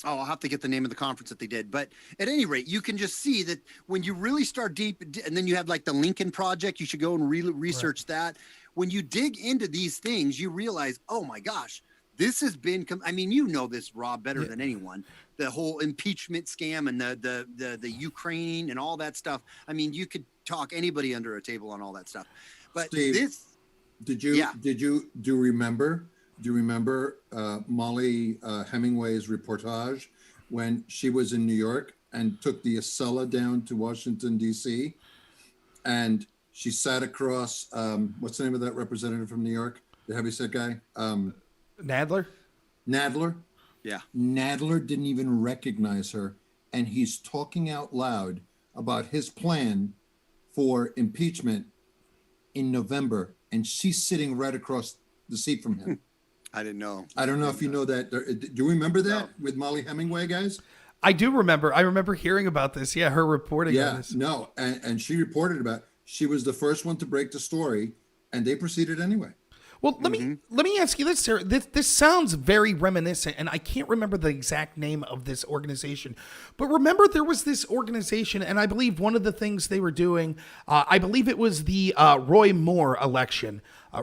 have to get the name of the conference that they did. But at any rate, you can just see that when you really start deep, and then you have like the Lincoln Project, you should go and research that. When you dig into these things, you realize, oh my gosh, this has been, I mean, you know this, Rob, better than anyone. The whole impeachment scam and the Ukraine and all that stuff. I mean, you could talk anybody under a table on all that stuff. But Steve, do you remember Molly Hemingway's reportage when she was in New York and took the Acela down to Washington, D.C. and she sat across, what's the name of that representative from New York? The heavyset guy? Nadler? Yeah. Nadler didn't even recognize her. And he's talking out loud about his plan for impeachment in November. And she's sitting right across the seat from him. I didn't know. I don't know if you know that. Do you remember that with Molly Hemingway, guys? I do remember. I remember hearing about this. Yeah, her reporting on this. No, and she reported about it. She was the first one to break the story, and they proceeded anyway. Well, let me ask you this, Sarah. This sounds very reminiscent, and I can't remember the exact name of this organization. But remember, there was this organization, and I believe one of the things they were doing, I believe it was the Roy Moore election,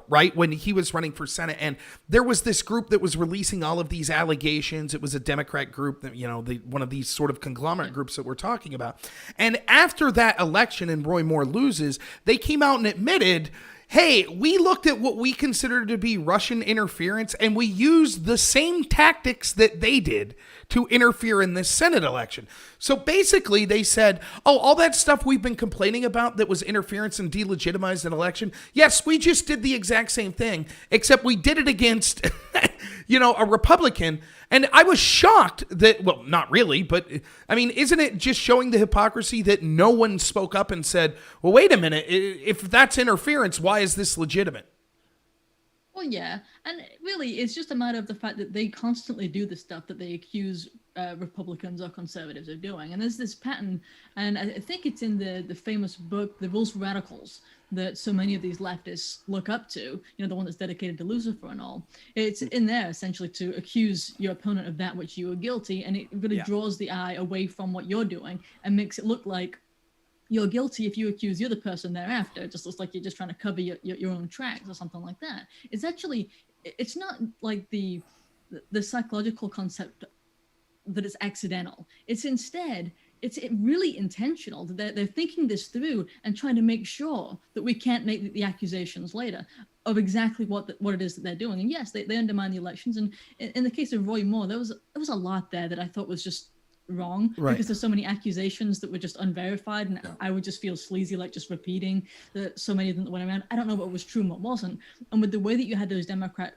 right, when he was running for Senate. And there was this group that was releasing all of these allegations. It was a Democrat group, that, one of these sort of conglomerate groups that we're talking about. And after that election and Roy Moore loses, they came out and admitted, hey, we looked at what we considered to be Russian interference, and we used the same tactics that they did to interfere in this Senate election. So basically, they said, oh, all that stuff we've been complaining about that was interference and delegitimized an election, yes, we just did the exact same thing, except we did it against, a Republican. And I was shocked that, well, not really, but I mean, isn't it just showing the hypocrisy that no one spoke up and said, well, wait a minute, if that's interference, why is this legitimate? Well, yeah. And really, it's just a matter of the fact that they constantly do the stuff that they accuse Republicans or conservatives of doing. And there's this pattern, and I think it's in the famous book, The Rules for Radicals, that so many of these leftists look up to, the one that's dedicated to Lucifer and all. It's in there essentially to accuse your opponent of that which you are guilty, and it really draws the eye away from what you're doing and makes it look like you're guilty if you accuse the other person thereafter. It just looks like you're just trying to cover your own tracks or something like that. It's not like the psychological concept that it's accidental. It's instead, it's really intentional. They're thinking this through and trying to make sure that we can't make the accusations later of exactly what it is that they're doing. And yes, they undermine the elections. And in the case of Roy Moore, there was a lot there that I thought was just wrong, because there's so many accusations that were just unverified, and I would just feel sleazy like just repeating so many of them that went around. I don't know what was true and what wasn't. And with the way that you had those Democrat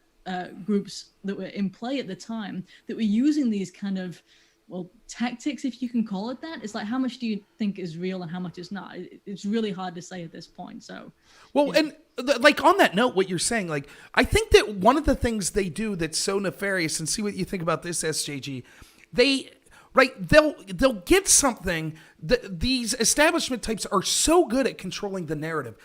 groups that were in play at the time that were using these kind of tactics, if you can call it that, it's like, how much do you think is real and how much is not? It's really hard to say at this point. So and like on that note, what you're saying, like, I think that one of the things they do that's so nefarious, and see what you think about this, SJG, they'll get something that these establishment types are so good at controlling the narrative.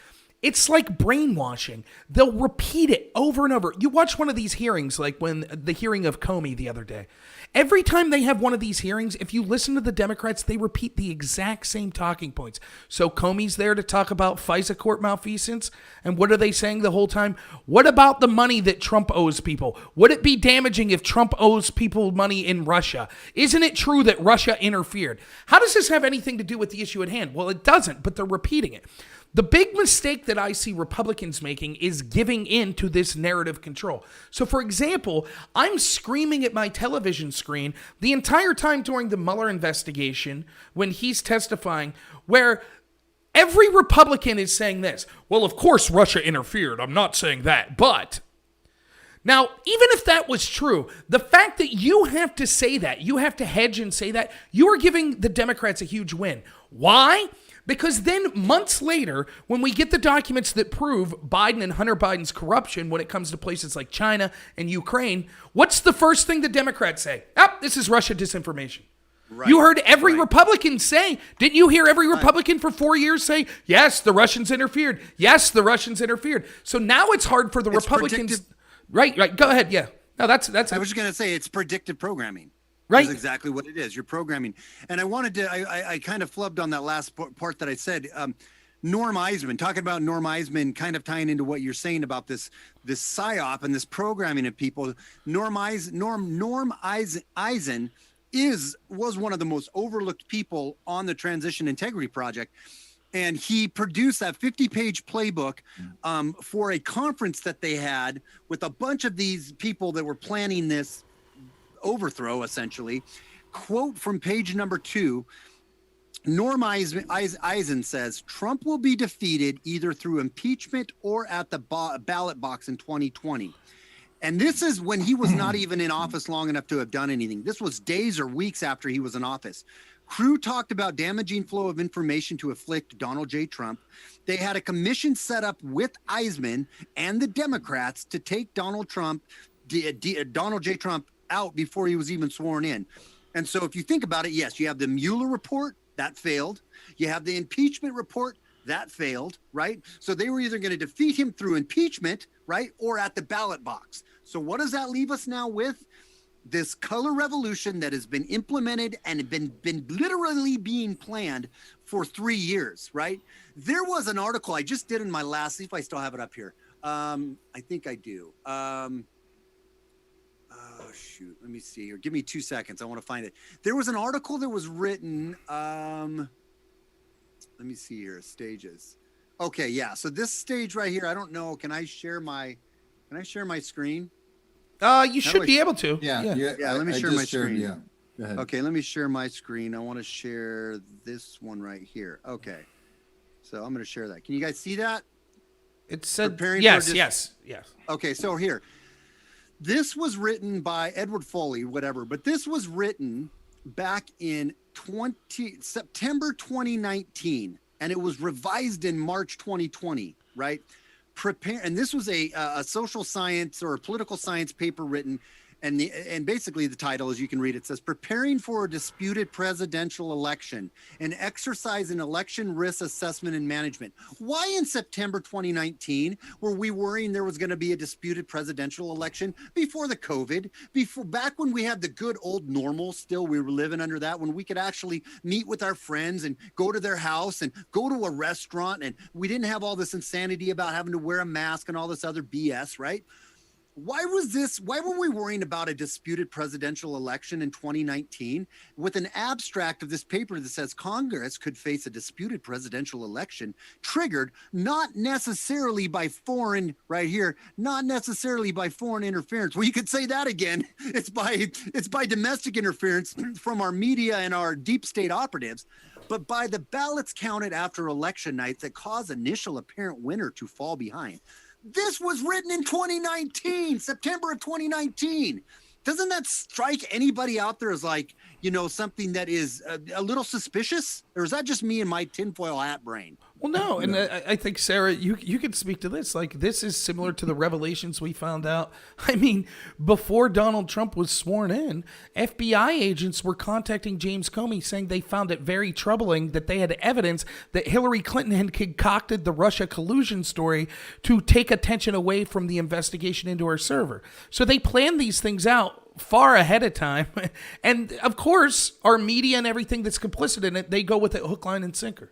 It's like brainwashing. They'll repeat it over and over. You watch one of these hearings, like when the hearing of Comey the other day. Every time they have one of these hearings, if you listen to the Democrats, they repeat the exact same talking points. So Comey's there to talk about FISA court malfeasance. And what are they saying the whole time? What about the money that Trump owes people? Would it be damaging if Trump owes people money in Russia? Isn't it true that Russia interfered? How does this have anything to do with the issue at hand? Well, it doesn't, but they're repeating it. The big mistake that I see Republicans making is giving in to this narrative control. So, for example, I'm screaming at my television screen the entire time during the Mueller investigation when he's testifying, where every Republican is saying this. Well, of course Russia interfered. I'm not saying that. But now, even if that was true, the fact that you have to say that, you have to hedge and say that, you are giving the Democrats a huge win. Why? Because then months later, when we get the documents that prove Biden and Hunter Biden's corruption when it comes to places like China and Ukraine, what's the first thing the Democrats say? This is Russia disinformation. Right. You heard every Republican say, didn't you hear every Republican for 4 years say, yes, the Russians interfered. Yes, the Russians interfered. So now it's hard for the Republicans. Right. Go ahead. Yeah. No, that's. I was just going to say it's predictive programming. Right. That's exactly what it is. You're programming. And I wanted to, I kind of flubbed on that last part that I said. Norm Eisman, talking about Norm Eisman, kind of tying into what you're saying about this psyop and this programming of people. Norm Eisen was one of the most overlooked people on the Transition Integrity Project. And he produced that 50-page playbook for a conference that they had with a bunch of these people that were planning this overthrow, essentially. Quote from page number 2, Norm Eisen says, Trump will be defeated either through impeachment or at the ballot box in 2020. And this is when he was not even in office long enough to have done anything. This was days or weeks after he was in office. Crew talked about damaging flow of information to afflict Donald J. Trump. They had a commission set up with Eisman and the Democrats to take Donald J. Trump out before he was even sworn in. And so if you think about it, yes, you have the Mueller report, that failed. You have the impeachment report, that failed, right? So they were either going to defeat him through impeachment, right, or at the ballot box. So what does that leave us now with? This color revolution that has been implemented and been literally being planned for 3 years, right? There was an article I just did in my last, see if I still have it up here. I think I do. Shoot, let me see here. Give me 2 seconds. I want to find it. There was an article that was written. Let me see here. Stages. Okay, yeah. So this stage right here, I don't know. Can I share my screen? You should be able to. Yeah. Let me share my screen. Yeah. Go ahead. Okay, let me share my screen. I want to share this one right here. Okay. So I'm going to share that. Can you guys see that? It said yes. Okay, so here. This was written by Edward Foley, whatever, but this was written back in September 2019, and it was revised in March 2020, right? And this was a social science or a political science paper written, and basically the title, as you can read, it says, Preparing for a Disputed Presidential Election, an Exercise in Election Risk Assessment and Management. Why in September 2019 were we worrying there was going to be a disputed presidential election before the COVID, back when we had the good old normal, still we were living under that, when we could actually meet with our friends and go to their house and go to a restaurant, and we didn't have all this insanity about having to wear a mask and all this other BS, right? Why were we worrying about a disputed presidential election in 2019 with an abstract of this paper that says Congress could face a disputed presidential election triggered not necessarily by foreign, right here, not necessarily by foreign interference? Well, you could say that again. It's by domestic interference from our media and our deep state operatives, but by the ballots counted after election night that cause initial apparent winner to fall behind. This was written in 2019, September of 2019. Doesn't that strike anybody out there as like, something that is a little suspicious? Or is that just me and my tinfoil hat brain? Well, no. And I think, Sarah, you could speak to this. Like, this is similar to the revelations we found out. I mean, before Donald Trump was sworn in, FBI agents were contacting James Comey saying they found it very troubling that they had evidence that Hillary Clinton had concocted the Russia collusion story to take attention away from the investigation into her server. So they planned these things out far ahead of time. And of course, our media and everything that's complicit in it, they go with it hook, line, and sinker.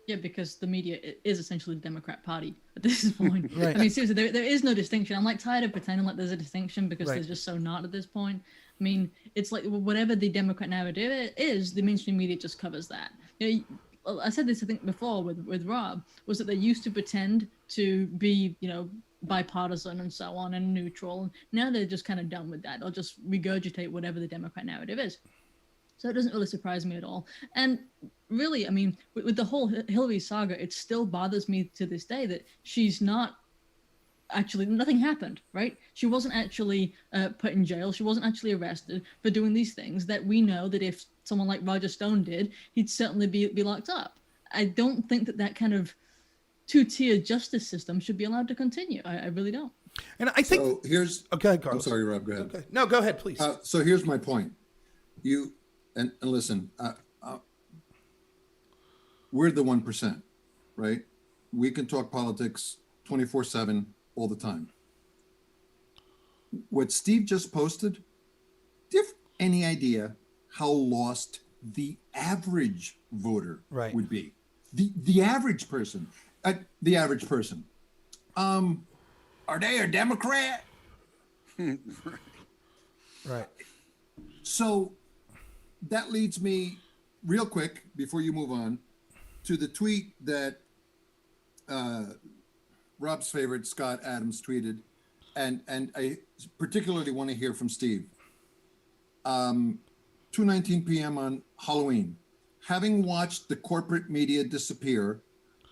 Yeah, because the media is essentially the Democrat Party at this point. Right. I mean, seriously, there is no distinction. I'm tired of pretending like there's a distinction because Right. there's just so not at this point. I mean, it's like whatever the Democrat narrative is, the mainstream media just covers that. I said this, I think, before with Rob, was that they used to pretend to be, bipartisan and so on and neutral. Now they're just kind of done with that. They'll just regurgitate whatever the Democrat narrative is. So it doesn't really surprise me at all. And really, I mean, with the whole Hillary saga, it still bothers me to this day that she's not actually, nothing happened, right? She wasn't actually put in jail. She wasn't actually arrested for doing these things that we know that if someone like Roger Stone did, he'd certainly be locked up. I don't think that kind of two-tier justice system should be allowed to continue. I really don't. And I think so. Here's okay. I'm sorry, Rob. Go ahead. Okay. No, go ahead, please. So here's my point. You and listen. We're the 1%, right? We can talk politics 24/7 all the time. What Steve just posted. Do you have any idea how lost the average voter would be? The average person. The average person. Are they a Democrat? Right. So that leads me real quick before you move on to the tweet that Rob's favorite Scott Adams tweeted, and I particularly want to hear from Steve. 2:19 p.m. on Halloween. Having watched the corporate media disappear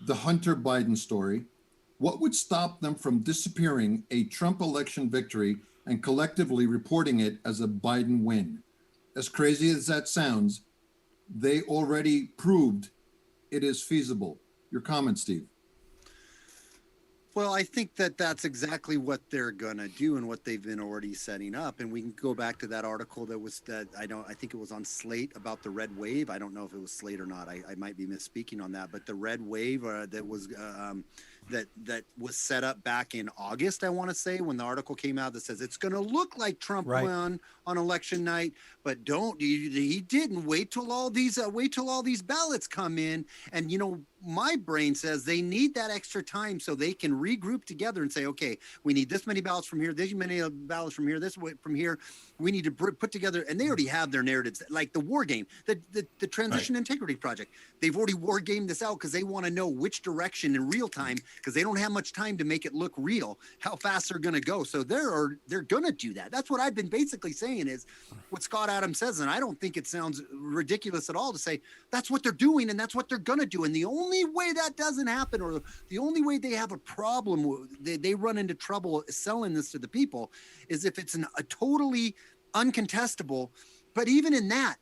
the Hunter Biden story, what would stop them from disappearing a Trump election victory and collectively reporting it as a Biden win? As crazy as that sounds, they already proved it is feasible. Your comment, Steve. Well, I think that that's exactly what they're going to do and what they've been already setting up. And we can go back to that article I think it was on Slate about the red wave. I don't know if it was Slate or not. I might be misspeaking on that, but the red wave that was set up back in August, I want to say, when the article came out that says it's going to look like Trump won on election night, but he didn't. Wait till all these ballots come in. And, my brain says they need that extra time so they can regroup together and say, okay, we need this many ballots from here, this many ballots from here, this from here. We need to put together, and they already have their narratives, like the war game, the Transition Integrity Project. They've already war gamed this out because they want to know which direction in real time, because they don't have much time to make it look real, how fast they're going to go. So they're going to do that. That's what I've been basically saying is what Scott Adams says, and I don't think it sounds ridiculous at all to say that's what they're doing and that's what they're going to do. And the only way that doesn't happen, or the only way they have a problem, they run into trouble selling this to the people, is if it's a totally uncontestable. But even in that,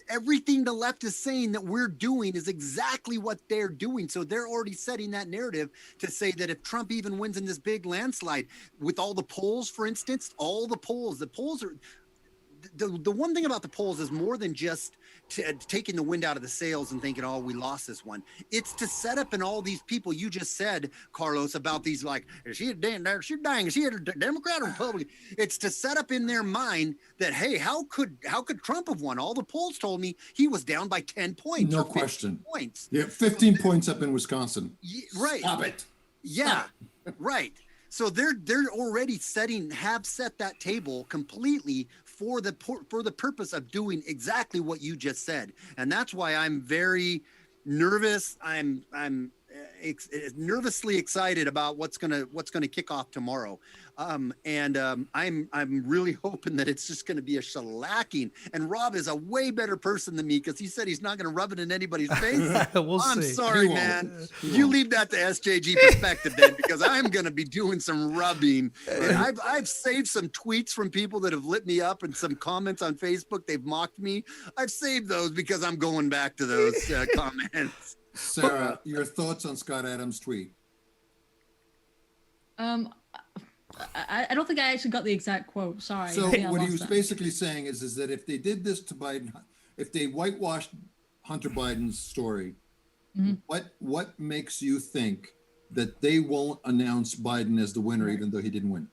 everything the left is saying that we're doing is exactly what they're doing. So they're already setting that narrative to say that if Trump even wins in this big landslide, with all the polls, for instance, the polls are the one thing about the polls is more than just taking the wind out of the sails and thinking, oh, we lost this one. It's to set up in all these people you just said, Carlos, about these, like, is she a Democrat or Republican? It's to set up in their mind that, hey, how could Trump have won? All the polls told me he was down by 10 points. No question. Points. Yeah, 15 points up in Wisconsin. Right. Stop it. Yeah. Right. So they're already have set that table completely for the purpose of doing exactly what you just said. And that's why I'm very nervous. I'm nervously excited about what's gonna kick off tomorrow. I'm really hoping that it's just gonna be a shellacking. And Rob is a way better person than me, because he said he's not gonna rub it in anybody's face. I'm sorry, man. You leave that to SJG perspective then, because I'm gonna be doing some rubbing. And I've saved some tweets from people that have lit me up, and some comments on Facebook. They've mocked me. I've saved those because I'm going back to those comments. Sarah, your thoughts on Scott Adams' tweet? I don't think I actually got the exact quote. Sorry. So what he was basically saying is that if they did this to Biden, if they whitewashed Hunter Biden's story, what makes you think that they won't announce Biden as the winner, even though he didn't win?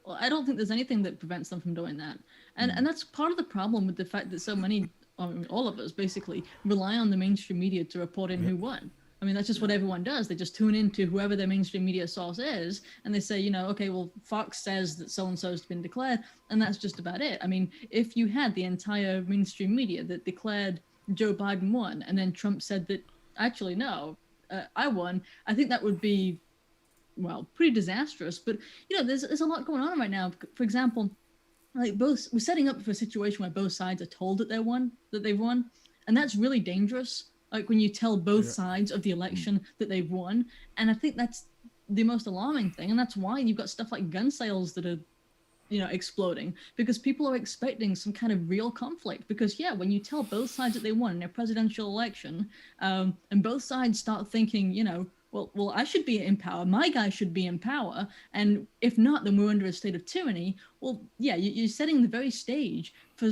Well, I don't think there's anything that prevents them from doing that. And that's part of the problem with the fact that so many, all of us basically, rely on the mainstream media to report in who won. I mean, that's just what everyone does. They just tune into whoever their mainstream media source is, and they say, okay, well, Fox says that so-and-so has been declared, and that's just about it. I mean, if you had the entire mainstream media that declared Joe Biden won, and then Trump said that, actually, no, I won, I think that would be, well, pretty disastrous. But, there's a lot going on right now. For example, like we're setting up for a situation where both sides are told that they've won, and that's really dangerous. Like when you tell both sides of the election that they've won, and I think that's the most alarming thing, and that's why you've got stuff like gun sales that are, exploding, because people are expecting some kind of real conflict. Because when you tell both sides that they won in a presidential election, and both sides start thinking, well, I should be in power. My guy should be in power. And if not, then we're under a state of tyranny. Well, you're setting the very stage for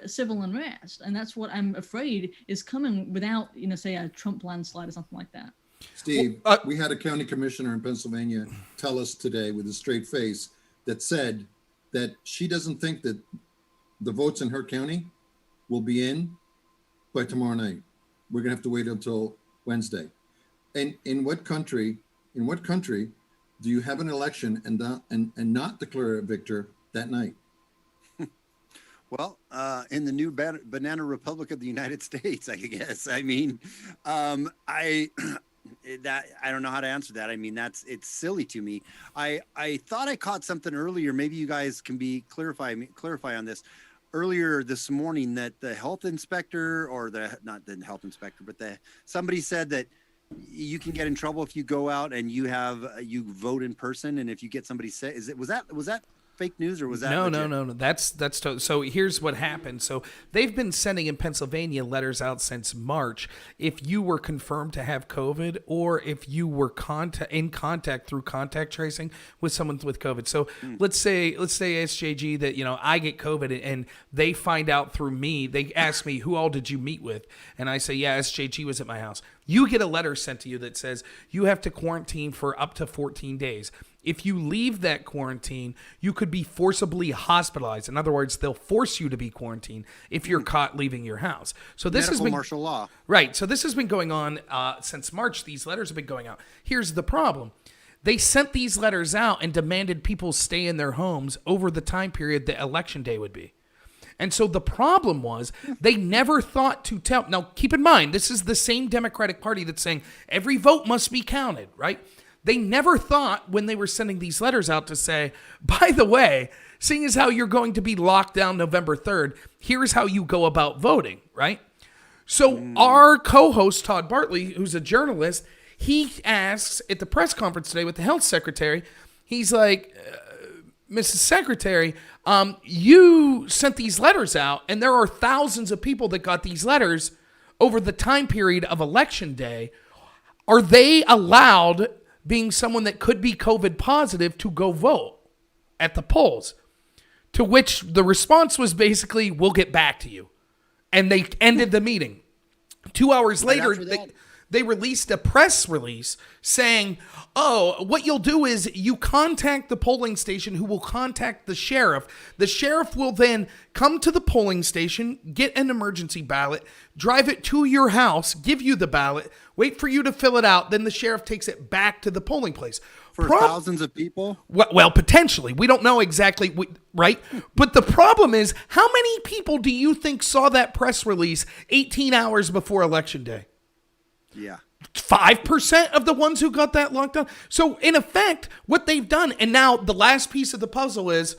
civil unrest. And that's what I'm afraid is coming without, say, a Trump landslide or something like that. Steve, we had a county commissioner in Pennsylvania tell us today with a straight face that said that she doesn't think that the votes in her county will be in by tomorrow night. We're going to have to wait until Wednesday. And in what country do you have an election and not declare a victor that night? Well, in the new banana republic of the United States, I guess. I mean, I don't know how to answer that. I mean, it's silly to me. I thought I caught something earlier. Maybe you guys can clarify on this. Earlier this morning, that the health inspector, or not the health inspector, but somebody said that you can get in trouble if you go out and you vote in person, and if you get somebody say, was that fake news, or was that no, that's so here's what happened. So they've been sending in Pennsylvania letters out since March if you were confirmed to have COVID, or if you were in contact through contact tracing with someone with COVID. So let's say SJG that I get COVID and they find out through me. They ask me, who all did you meet with? And I say, SJG was at my house. You get a letter sent to you that says you have to quarantine for up to 14 days. If you leave that quarantine, you could be forcibly hospitalized. In other words, they'll force you to be quarantined if you're caught leaving your house. So this has been martial law. Right. So this has been going on since March. These letters have been going out. Here's the problem. They sent these letters out and demanded people stay in their homes over the time period that election day would be. And so the problem was they never thought to tell. Now, keep in mind, this is the same Democratic Party that's saying every vote must be counted, right? They never thought when they were sending these letters out to say, by the way, seeing as how you're going to be locked down November 3rd, here's how you go about voting, right? So our co-host, Todd Bartlett, who's a journalist, he asks at the press conference today with the health secretary, he's like, Mrs. Secretary, you sent these letters out, and there are thousands of people that got these letters over the time period of Election Day. Are they allowed, being someone that could be COVID positive, to go vote at the polls? To which the response was basically, we'll get back to you. And they ended the meeting. 2 hours later, they released a press release saying, what you'll do is you contact the polling station, who will contact the sheriff. The sheriff will then come to the polling station, get an emergency ballot, drive it to your house, give you the ballot, wait for you to fill it out. Then the sheriff takes it back to the polling place. For thousands of people? Well, potentially. We don't know exactly, right? But the problem is, how many people do you think saw that press release 18 hours before Election Day? Yeah. 5% of the ones who got that locked down. So in effect, what they've done, and now the last piece of the puzzle is,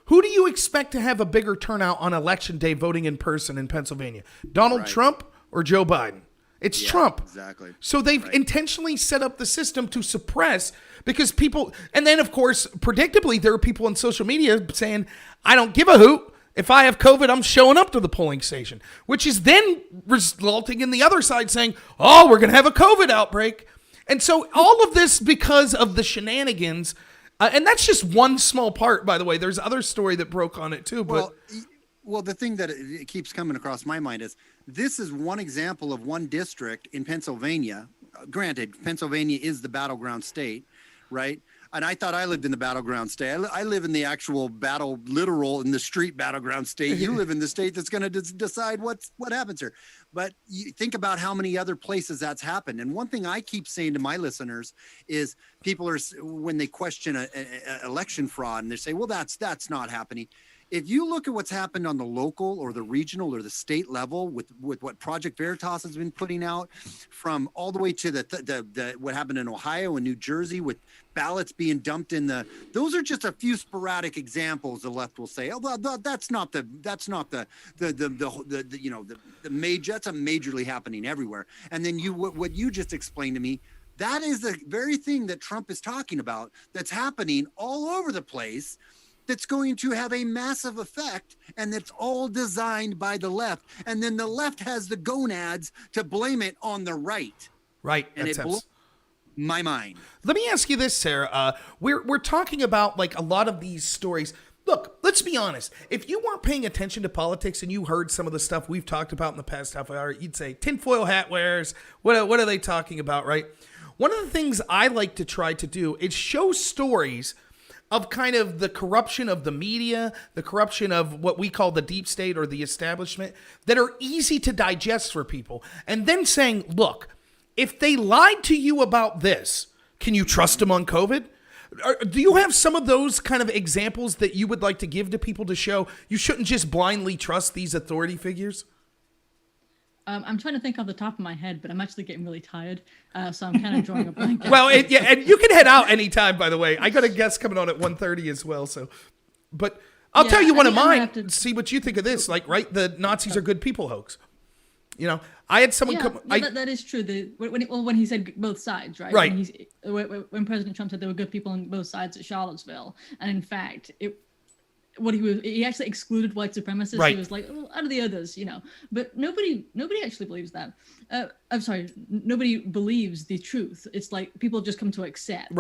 who do you expect to have a bigger turnout on Election Day voting in person in Pennsylvania? Donald Trump or Joe Biden? It's Trump. Exactly. So they've intentionally set up the system to suppress, because people, and then of course, predictably, there are people on social media saying, I don't give a hoot. If I have COVID, I'm showing up to the polling station, which is then resulting in the other side saying, we're going to have a COVID outbreak. And so all of this because of the shenanigans, and that's just one small part, by the way. There's other story that broke on it too. But well, the thing that it keeps coming across my mind is this is one example of one district in Pennsylvania. Granted, Pennsylvania is the battleground state, right? And I thought I lived in the battleground state. I live in the actual literal in the street battleground state. You live in the state that's going to decide what happens here. But you think about how many other places that's happened. And one thing I keep saying to my listeners is people are, when they question election fraud, and they say, well, that's not happening. if you look at what's happened on the local or the regional or the state level with what Project Veritas has been putting out, from all the way to the what happened in Ohio and New Jersey with ballots being dumped in those are just a few sporadic examples. The left will say, oh, that's not the major, that's a majorly happening everywhere. And then what you just explained to me, that is the very thing that Trump is talking about that's happening all over the place, that's going to have a massive effect, and that's all designed by the left. And then the left has the gonads to blame it on the right. Right. And it blows my mind. Let me ask you this, Sarah. We're talking about like a lot of these stories. Look, let's be honest. If you weren't paying attention to politics and you heard some of the stuff we've talked about in the past half hour, you'd say tinfoil hat wearers. What are they talking about, right? One of the things I like to try to do is show stories of kind of the corruption of the media, the corruption of what we call the deep state or the establishment, that are easy to digest for people. And then saying, look, if they lied to you about this, can you trust them on COVID? Do you have some of those kind of examples that you would like to give to people to show you shouldn't just blindly trust these authority figures? I'm trying to think off the top of my head, but I'm actually getting really tired, so I'm kind of drawing a blank. Well, and you can head out anytime, by the way. I got a guest coming on at 1:30 as well. But I'll tell you one of mine. See what you think of this. Like, right, the Nazis are good people hoax. You know, I had someone come. That is true. When he said both sides, right? Right. When President Trump said there were good people on both sides at Charlottesville, and in fact, he actually excluded white supremacists. Right. He was like, oh, out of the others, you know. But nobody actually believes that. I'm sorry, nobody believes the truth. It's like people just come to accept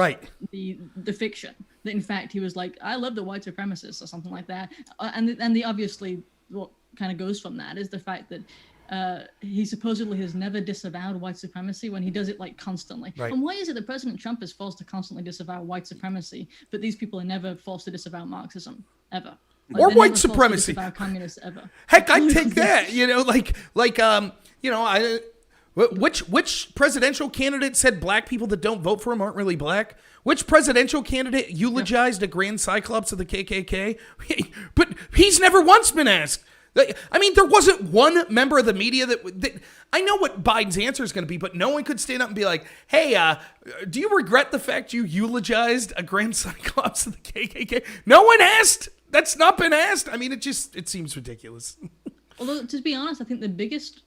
the fiction. That in fact he was like, I love the white supremacists or something like that. And the obviously what kind of goes from that is the fact that he supposedly has never disavowed white supremacy when he does it like constantly. Right. And why is it that President Trump is forced to constantly disavow white supremacy, but these people are never forced to disavow Marxism ever? Like, or they're white never forced to supremacy. disavow communists ever. Heck, I'd take that. You know, which presidential candidate said black people that don't vote for him aren't really black? Which presidential candidate eulogized a grand cyclops of the KKK? But he's never once been asked. I mean, there wasn't one member of the media that I know what Biden's answer is going to be, but no one could stand up and be like, hey, do you regret the fact you eulogized a grand cyclops of the KKK? No one asked. That's not been asked. I mean, it seems ridiculous. Although, to be honest, I think the biggest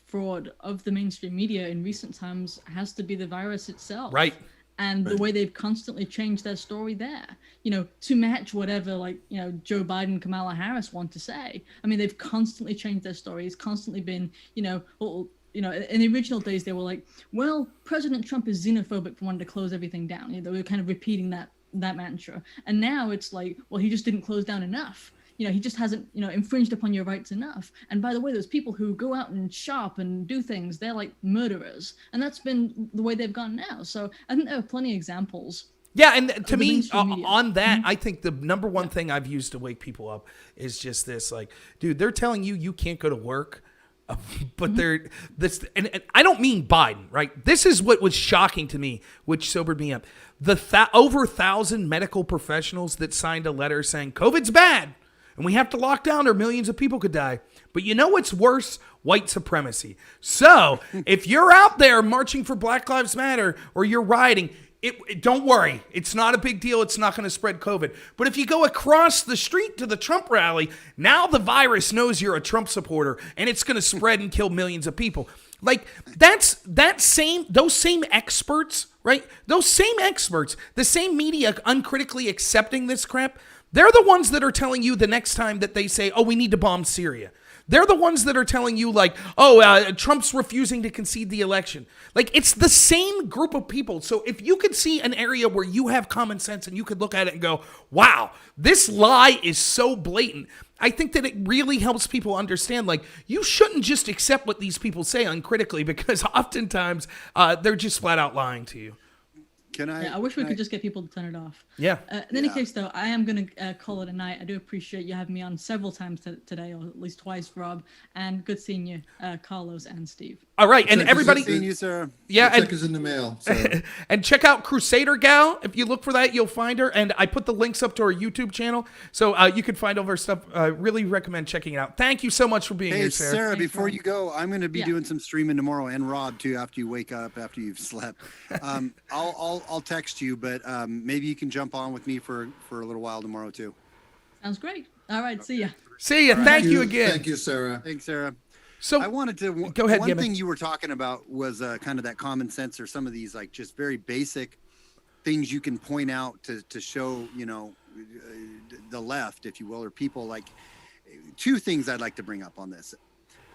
fraud of the mainstream media in recent times has to be the virus itself. Right. And the way they've constantly changed their story there, you know, to match whatever, like, you know, Joe Biden, Kamala Harris want to say. I mean, they've constantly changed their story. It's constantly been, you know, in the original days, they were like, well, President Trump is xenophobic for wanting to close everything down. You know, they were kind of repeating that mantra. And now it's like, well, he just didn't close down enough. You know, he just hasn't, you know, infringed upon your rights enough. And by the way, those people who go out and shop and do things, they're like murderers. And that's been the way they've gone now. So I think there are plenty of examples. Yeah, and to me, on that, I think the number one thing I've used to wake people up is just this, like, dude, they're telling you can't go to work, but and I don't mean Biden, right? This is what was shocking to me, which sobered me up. Over 1,000 medical professionals that signed a letter saying COVID's bad, and we have to lock down or millions of people could die. But you know what's worse? White supremacy. So if you're out there marching for Black Lives Matter or you're rioting, don't worry. It's not a big deal. It's not going to spread COVID. But if you go across the street to the Trump rally, now the virus knows you're a Trump supporter and it's going to spread and kill millions of people. Like those same experts, right? Those same experts, the same media uncritically accepting this crap, they're the ones that are telling you the next time that they say, oh, we need to bomb Syria. They're the ones that are telling you like, oh, Trump's refusing to concede the election. Like, it's the same group of people. So if you could see an area where you have common sense and you could look at it and go, wow, this lie is so blatant, I think that it really helps people understand, like, you shouldn't just accept what these people say uncritically because oftentimes they're just flat out lying to you. Can I? Yeah, I wish we could just get people to turn it off. Yeah. In any case, though, I am going to call it a night. I do appreciate you having me on several times today, or at least twice, Rob. And good seeing you, Carlos and Steve. All right, and everybody. Good seeing you, sir. Yeah, The check is in the mail. So. And check out Crusader Gal. If you look for that, you'll find her. And I put the links up to our YouTube channel, so you can find all of her stuff. Really recommend checking it out. Thank you so much for being here, Sarah. Sarah, Thanks, before Rob. you go, I'm going to be doing some streaming tomorrow, and Rob too. After you wake up, after you've slept, I'll text you, but maybe you can jump on with me for a little while tomorrow too. Sounds great. All right, see ya. See ya. Thank you again. Thank you, Sarah. Thanks, Sarah. So I wanted to go ahead. One Gibby. thing you were talking about was kind of that common sense, or some of these like just very basic things you can point out to show, the left, if you will, or people. Like two things I'd like to bring up on this.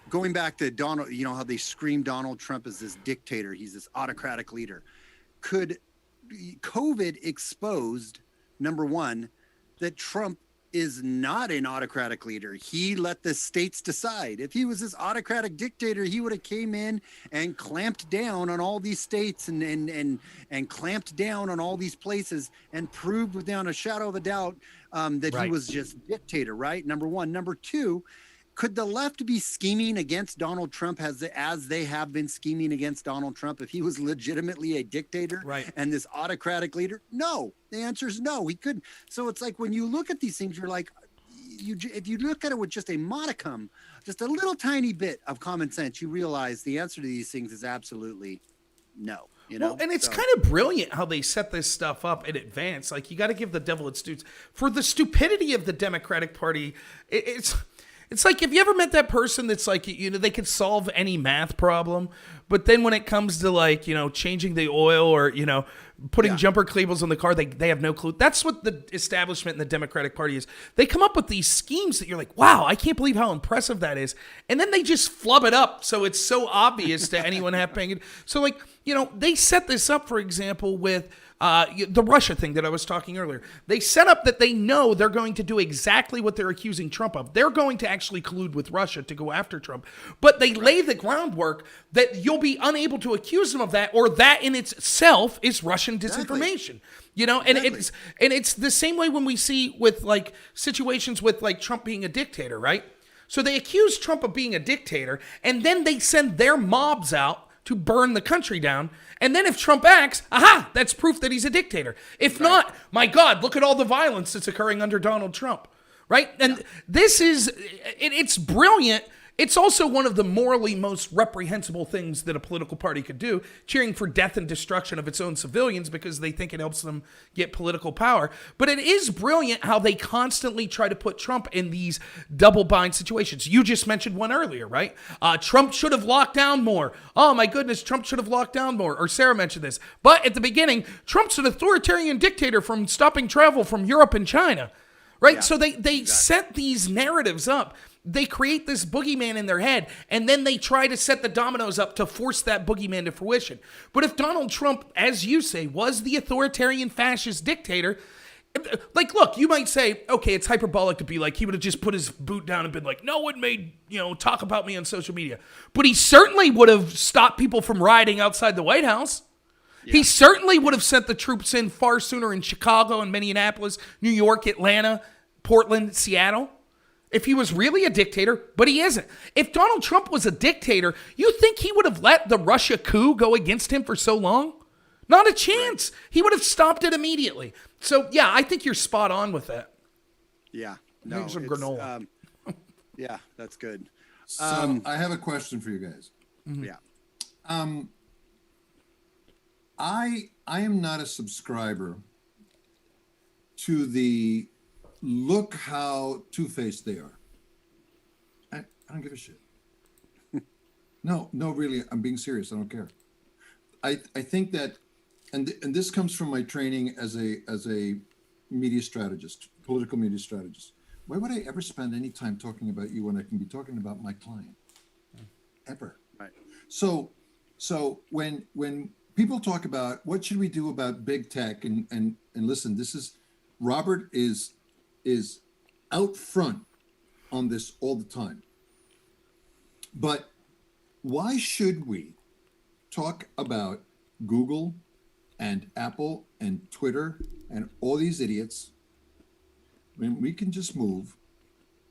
Going back to Donald, how they scream Donald Trump as this dictator. He's this autocratic leader. Could COVID exposed, number one, that Trump is not an autocratic leader. He let the states decide. If he was this autocratic dictator, he would have came in and clamped down on all these states and clamped down on all these places and proved without a shadow of a doubt that he was just dictator, right? Number one. Number two, could the left be scheming against Donald Trump as they have been scheming against Donald Trump if he was legitimately a dictator and this autocratic leader? No, the answer is no, he couldn't. So it's like when you look at these things, you're like, if you look at it with just a modicum, just a little tiny bit of common sense, you realize the answer to these things is absolutely no. Well, and it's kind of brilliant how they set this stuff up in advance. Like, you got to give the devil its due. For the stupidity of the Democratic Party, it's like, have you ever met that person that's like, they could solve any math problem, but then when it comes to like, changing the oil or, putting jumper cables on the car, they have no clue. That's what the establishment in the Democratic Party is. They come up with these schemes that you're like, wow, I can't believe how impressive that is. And then they just flub it up. So it's so obvious to anyone having it. So like, they set this up, for example, with the Russia thing that I was talking earlier. They set up that they know they're going to do exactly what they're accusing Trump of. They're going to actually collude with Russia to go after Trump. But they lay the groundwork that you'll be unable to accuse them of that, or that in itself is Russian disinformation. And it's the same way when we see with like situations with like Trump being a dictator, right? So they accuse Trump of being a dictator, and then they send their mobs out to burn the country down. And then if Trump acts, that's proof that he's a dictator. If not, my God, look at all the violence that's occurring under Donald Trump, right? And this is, it's brilliant. It's also one of the morally most reprehensible things that a political party could do, cheering for death and destruction of its own civilians because they think it helps them get political power. But it is brilliant how they constantly try to put Trump in these double bind situations. You just mentioned one earlier, right? Trump should have locked down more. Oh my goodness, Trump should have locked down more. Or Sarah mentioned this. But at the beginning, Trump's an authoritarian dictator from stopping travel from Europe and China, right? Yeah, so they set these narratives up. They create this boogeyman in their head, and then they try to set the dominoes up to force that boogeyman to fruition. But if Donald Trump, as you say, was the authoritarian fascist dictator, like, look, you might say, okay, it's hyperbolic to be like, he would have just put his boot down and been like, no one may, talk about me on social media. But he certainly would have stopped people from rioting outside the White House. Yeah. He certainly would have sent the troops in far sooner in Chicago and Minneapolis, New York, Atlanta, Portland, Seattle. If he was really a dictator, but he isn't. If Donald Trump was a dictator, you think he would have let the Russia coup go against him for so long? Not a chance. Right. He would have stopped it immediately. So, yeah, I think you're spot on with that. Yeah. No, some granola. Yeah, that's good. So I have a question for you guys. Mm-hmm. Yeah. I am not a subscriber to the look how two-faced they are. I don't give a shit. No, really, I'm being serious. I don't care. I think that, and this comes from my training as a media strategist, political media strategist. Why would I ever spend any time talking about you when I can be talking about my client? Ever. Right. So when people talk about what should we do about big tech, and listen, this is, Robert is out front on this all the time. But why should we talk about Google and Apple and Twitter and all these idiots, I mean, we can just move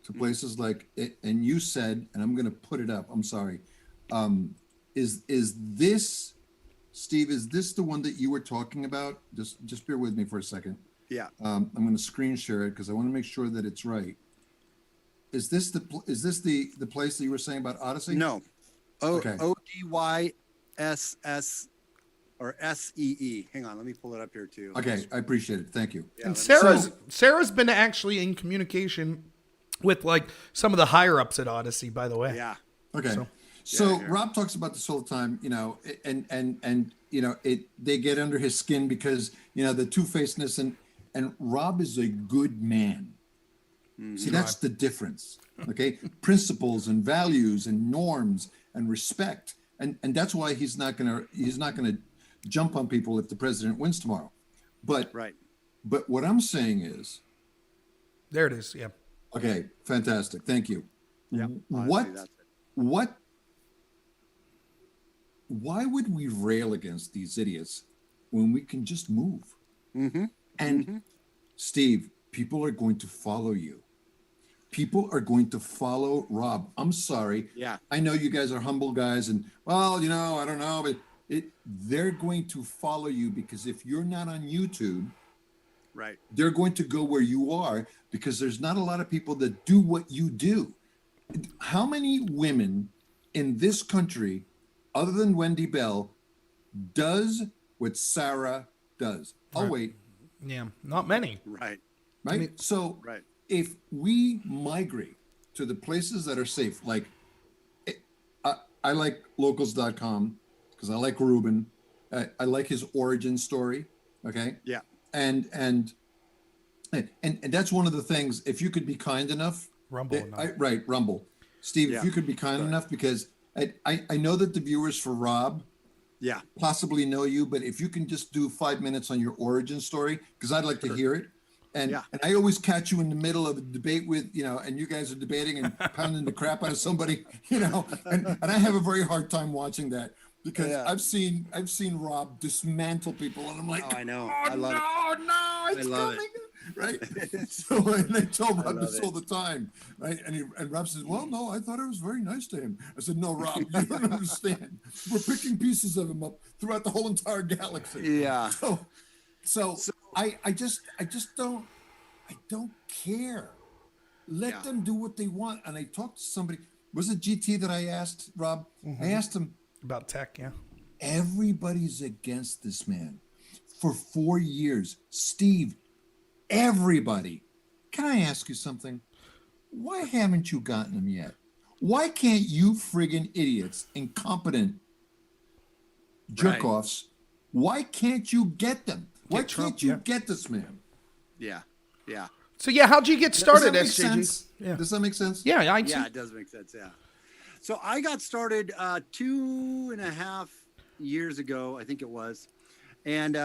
to places like it, and you said, and I'm going to put it up. I'm sorry. Is this, Steve? Is this the one that you were talking about? Just bear with me for a second. Yeah. I'm going to screen share it because I want to make sure that it's right. Is this the place that you were saying about Odyssey? No. Okay. ODYSS or SEE. Hang on, let me pull it up here too. Okay, I appreciate it. Thank you. And Sarah's been actually in communication with like some of the higher ups at Odyssey, by the way. Yeah. Okay. So Rob talks about this all the time, you know, and you know, they get under his skin because, you know, the two-facedness and Rob is a good man. See, that's the difference. Okay. Principles and values and norms and respect. And that's why he's not gonna jump on people if the president wins tomorrow. But what I'm saying is, there it is. Yeah. Okay. Fantastic. Thank you. Yeah. Why would we rail against these idiots when we can just move? And Steve, people are going to follow you. People are going to follow Rob. I'm sorry. Yeah. I know you guys are humble guys and, well, you know, I don't know, but they're going to follow you because if you're not on YouTube, right, they're going to go where you are because there's not a lot of people that do what you do. How many women in this country, other than Wendy Bell, does what Sarah does? Oh, wait. Yeah, not many. Right. Right. I mean, so if we migrate to the places that are safe, like I like locals.com because I like Ruben. I like his origin story. Okay. Yeah. And that's one of the things, if you could be kind enough. Rumble. Rumble. Steve, Yeah. if you could be kind enough, because I know that the viewers for Rob possibly know you, but if you can just do 5 minutes on your origin story, because I'd like to hear it. And I always catch you in the middle of a debate with, you know, and you guys are debating and pounding the crap out of somebody, you know, and I have a very hard time watching that because I've seen Rob dismantle people and I'm like, I know. Oh, I love no, it's coming. Right. So and I tell Rob this all the time, right? And Rob says, well, no, I thought it was very nice to him. I said, no, Rob, you don't understand. We're picking pieces of him up throughout the whole entire galaxy. Yeah. So I just don't care. Let them do what they want. And I talked to somebody, was it GT that I asked, Rob? I asked him about tech. Yeah. Everybody's against this man for 4 years. Steve, everybody. Can I ask you something? Why haven't you gotten him yet? Why can't you friggin' idiots, incompetent jerk-offs, why can't you get them? Why can't you get this man? Yeah. Yeah. So yeah, how'd you get started, Does that make SJG? sense? Yeah. Does that make sense? Yeah, yeah, it does make sense. Yeah. So I got started 2.5 years ago, I think it was, and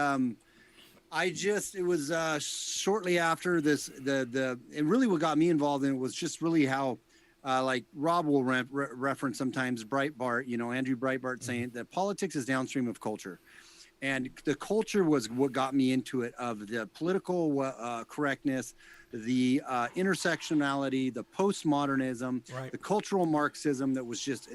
it was shortly after this. And really what got me involved in it was just really how, like Rob will reference sometimes Breitbart, you know, Andrew Breitbart saying that politics is downstream of culture. And the culture was what got me into it, of the political correctness, the intersectionality, the postmodernism, the cultural Marxism that was just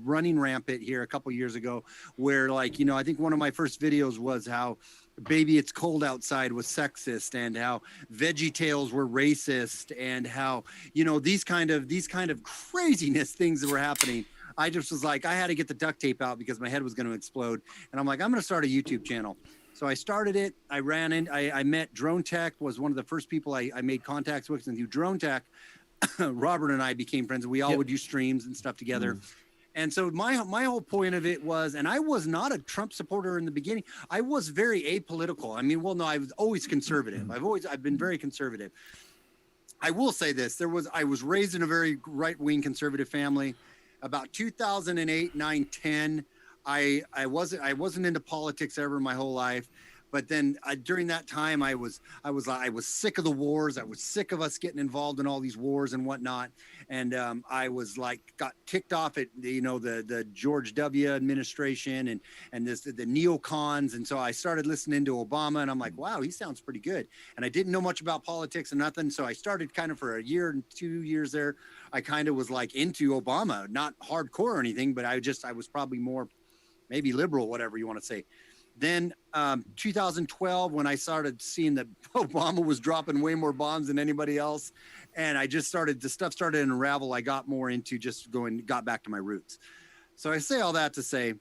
running rampant here a couple years ago, where, like, you know, I think one of my first videos was how Baby It's Cold Outside was sexist, and how Veggie Tales were racist, and how, you know, these kind of craziness things that were happening. I just was like, I had to get the duct tape out because my head was going to explode. And I'm like, I'm going to start a YouTube channel. So I started it. I ran in. I met Drone Tech, was one of the first people I made contacts with. And through Drone Tech, Robert and I became friends. We all would do streams and stuff together. And so my whole point of it was, and I was not a Trump supporter in the beginning. I was very apolitical. I mean, well, no, I was always conservative. I've been very conservative. I will say this. I was raised in a very right-wing conservative family. About 2008, 9, 10, I wasn't into politics ever my whole life. But then during that time, I was sick of the wars. I was sick of us getting involved in all these wars and whatnot. And I was got ticked off at the George W. administration and the neocons. And so I started listening to Obama, and I'm like, wow, he sounds pretty good. And I didn't know much about politics and nothing. So I started kind of for a year and 2 years there. I kind of was into Obama, not hardcore or anything, but I was probably more maybe liberal, whatever you want to say. Then 2012, when I started seeing that Obama was dropping way more bombs than anybody else, and the stuff started to unravel, I got more into got back to my roots. So I say all that to say,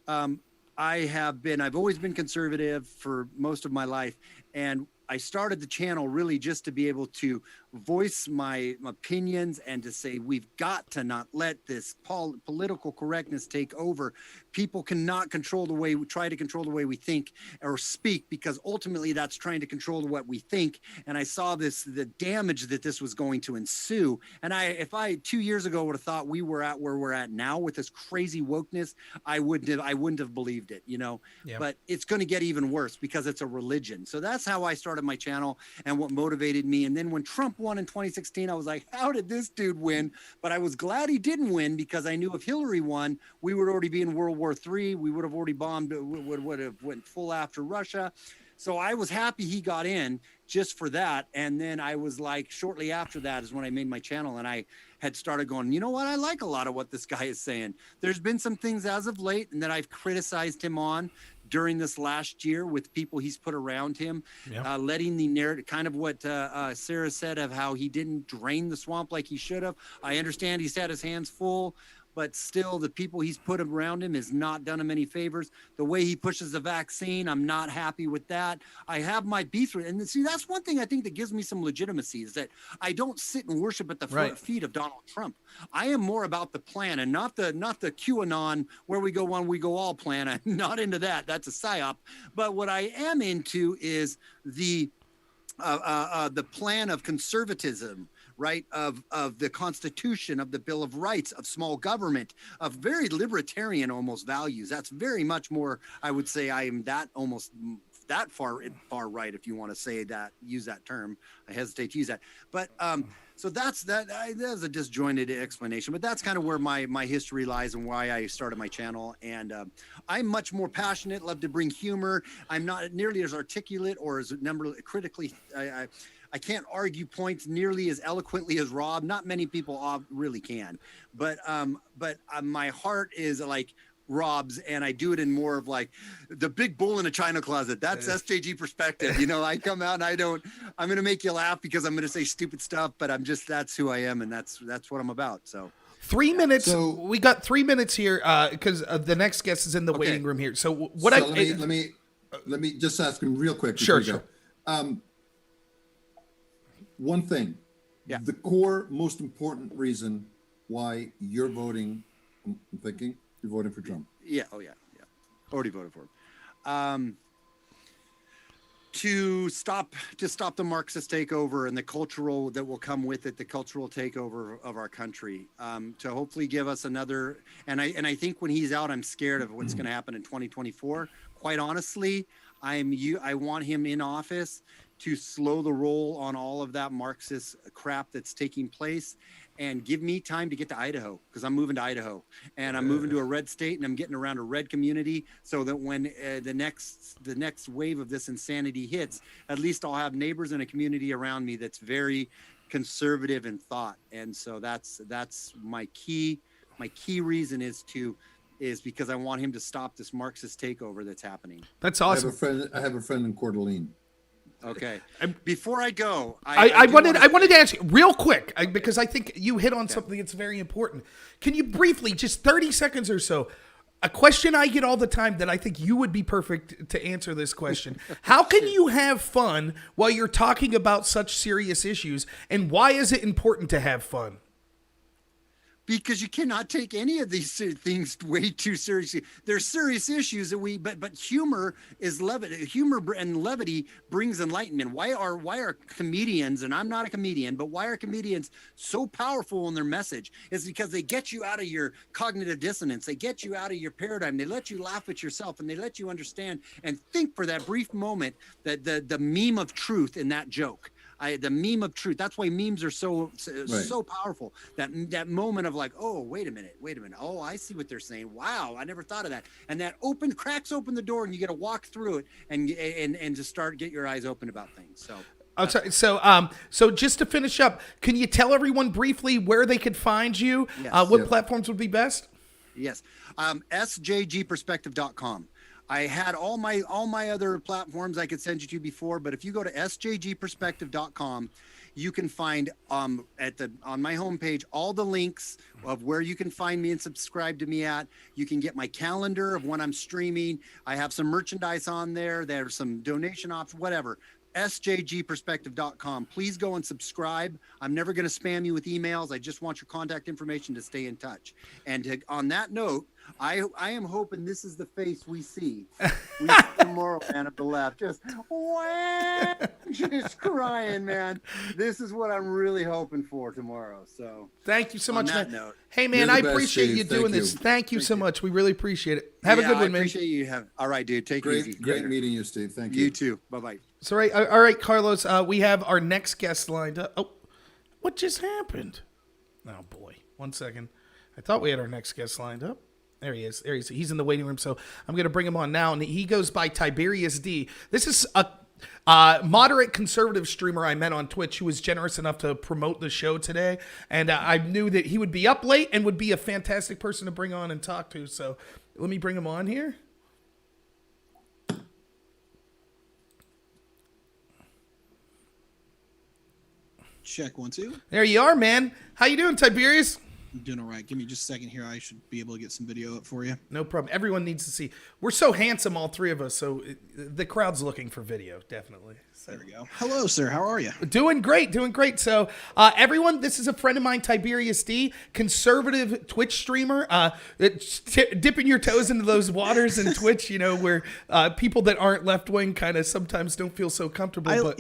I've always been conservative for most of my life. And I started the channel really just to be able to voice my opinions and to say, we've got to not let this political correctness take over. People cannot try to control the way we think or speak, because ultimately that's trying to control what we think. And I saw the damage that this was going to ensue. And if I 2 years ago would have thought we were at where we're at now with this crazy wokeness, I wouldn't have believed it, Yeah. But it's going to get even worse because it's a religion. So that's how I started my channel and what motivated me. And then when Trump won in 2016, I was like, how did this dude win? But I was glad he didn't win, because I knew if Hillary won, we would already be in World War III. We would have already bombed, would have went full after Russia. So I was happy he got in just for that. And then I was shortly after that is when I made my channel, and I had started going, you know what? I like a lot of what this guy is saying. There's been some things as of late and that I've criticized him on during this last year with people he's put around him, letting the narrative, kind of what Sarah said of how he didn't drain the swamp like he should have. I understand he's had his hands full, but still the people he's put around him has not done him any favors. The way he pushes the vaccine, I'm not happy with that. I have my beef with it. And see, that's one thing I think that gives me some legitimacy, is that I don't sit and worship at the feet of Donald Trump. I am more about the plan, and not the QAnon where we go one, we go all plan. I'm not into that. That's a psyop. But what I am into is the plan of conservatism, right, of the Constitution, of the Bill of Rights, of small government, of very libertarian almost values. That's very much more, I would say I am that almost that far right, if you want to say that, use that term. I hesitate to use that. But so that's a disjointed explanation, but that's kind of where my history lies and why I started my channel. And I'm much more passionate, love to bring humor. I'm not nearly as articulate or as critically, I can't argue points nearly as eloquently as Rob. Not many people really can, but my heart is like Rob's, and I do it in more of the big bull in a china closet. That's SJG perspective. I come out and I'm going to make you laugh because I'm going to say stupid stuff, but that's who I am. And that's what I'm about. So 3 minutes. So, we got 3 minutes here because the next guest is in the waiting room here. So let me just ask him real quick. Sure. One thing, the core, most important reason why you're voting, I'm thinking you're voting for Trump. Yeah. Oh yeah. Already voted for him. To stop the Marxist takeover and the cultural that will come with it, the cultural takeover of our country, to hopefully give us another. And I think when he's out, I'm scared of what's going to happen in 2024. Quite honestly, I want him in office to slow the roll on all of that Marxist crap that's taking place and give me time to get to Idaho, because I'm moving to Idaho and I'm moving to a red state and I'm getting around a red community so that when the next wave of this insanity hits, at least I'll have neighbors and a community around me that's very conservative in thought. And so that's my key reason is because I want him to stop this Marxist takeover that's happening. That's awesome. I have a friend in Coeur d'Alene. Okay. Before I go, I wanted to ask you real quick, because I think you hit on something that's very important. Can you briefly, just 30 seconds or so, a question I get all the time that I think you would be perfect to answer this question. How can you have fun while you're talking about such serious issues, and why is it important to have fun? because you cannot take any of these things way too seriously. There's serious issues that but humor is levity. Humor and levity brings enlightenment. Why are comedians, and I'm not a comedian, but why are comedians so powerful in their message? It's because they get you out of your cognitive dissonance. They get you out of your paradigm. They let you laugh at yourself, and they let you understand and think for that brief moment that the meme of truth in that joke. The meme of truth. That's why memes are so powerful. That moment of like, oh, wait a minute. Oh, I see what they're saying. Wow, I never thought of that. And that cracks open the door, and you get to walk through it and just get your eyes open about things. So. I'm sorry. So just to finish up, can you tell everyone briefly where they could find you? Yes. What platforms would be best? Yes. sjgperspective.com. I had all my other platforms I could send you to before, but if you go to sjgperspective.com, you can find on my homepage all the links of where you can find me and subscribe to me at. You can get my calendar of when I'm streaming. I have some merchandise on there. There's some donation options, whatever. sjgperspective.com. Please go and subscribe. I'm never going to spam you with emails. I just want your contact information to stay in touch. And on that note, I am hoping this is the face we see. We see the moral man of the left. Just crying, man. This is what I'm really hoping for tomorrow. So thank you so much, man. Note, hey, man, I appreciate you doing this. Thank you so much. We really appreciate it. Have a good one, man. I appreciate you. All right, dude. Take it easy. Great meeting you, Steve. Thank you. You too. Bye-bye. So, all right, Carlos, we have our next guest lined up. Oh, what just happened? Oh, boy. 1 second. I thought we had our next guest lined up. There he is. He's in the waiting room, so I'm going to bring him on now. And he goes by Tiberius D. This is a moderate conservative streamer I met on Twitch who was generous enough to promote the show today. And I knew that he would be up late and would be a fantastic person to bring on and talk to. So let me bring him on here. Check 1 2. There you are, man. How you doing, Tiberius? I'm doing all right. Give me just a second here. I should be able to get some video up for you. No problem. Everyone needs to see. We're so handsome, all three of us, so the crowd's looking for video, definitely. So. There we go. Hello, sir. How are you? Doing great. So, everyone, this is a friend of mine, Tiberius D, conservative Twitch streamer. Dipping your toes into those waters in Twitch, where people that aren't left-wing kind of sometimes don't feel so comfortable. I want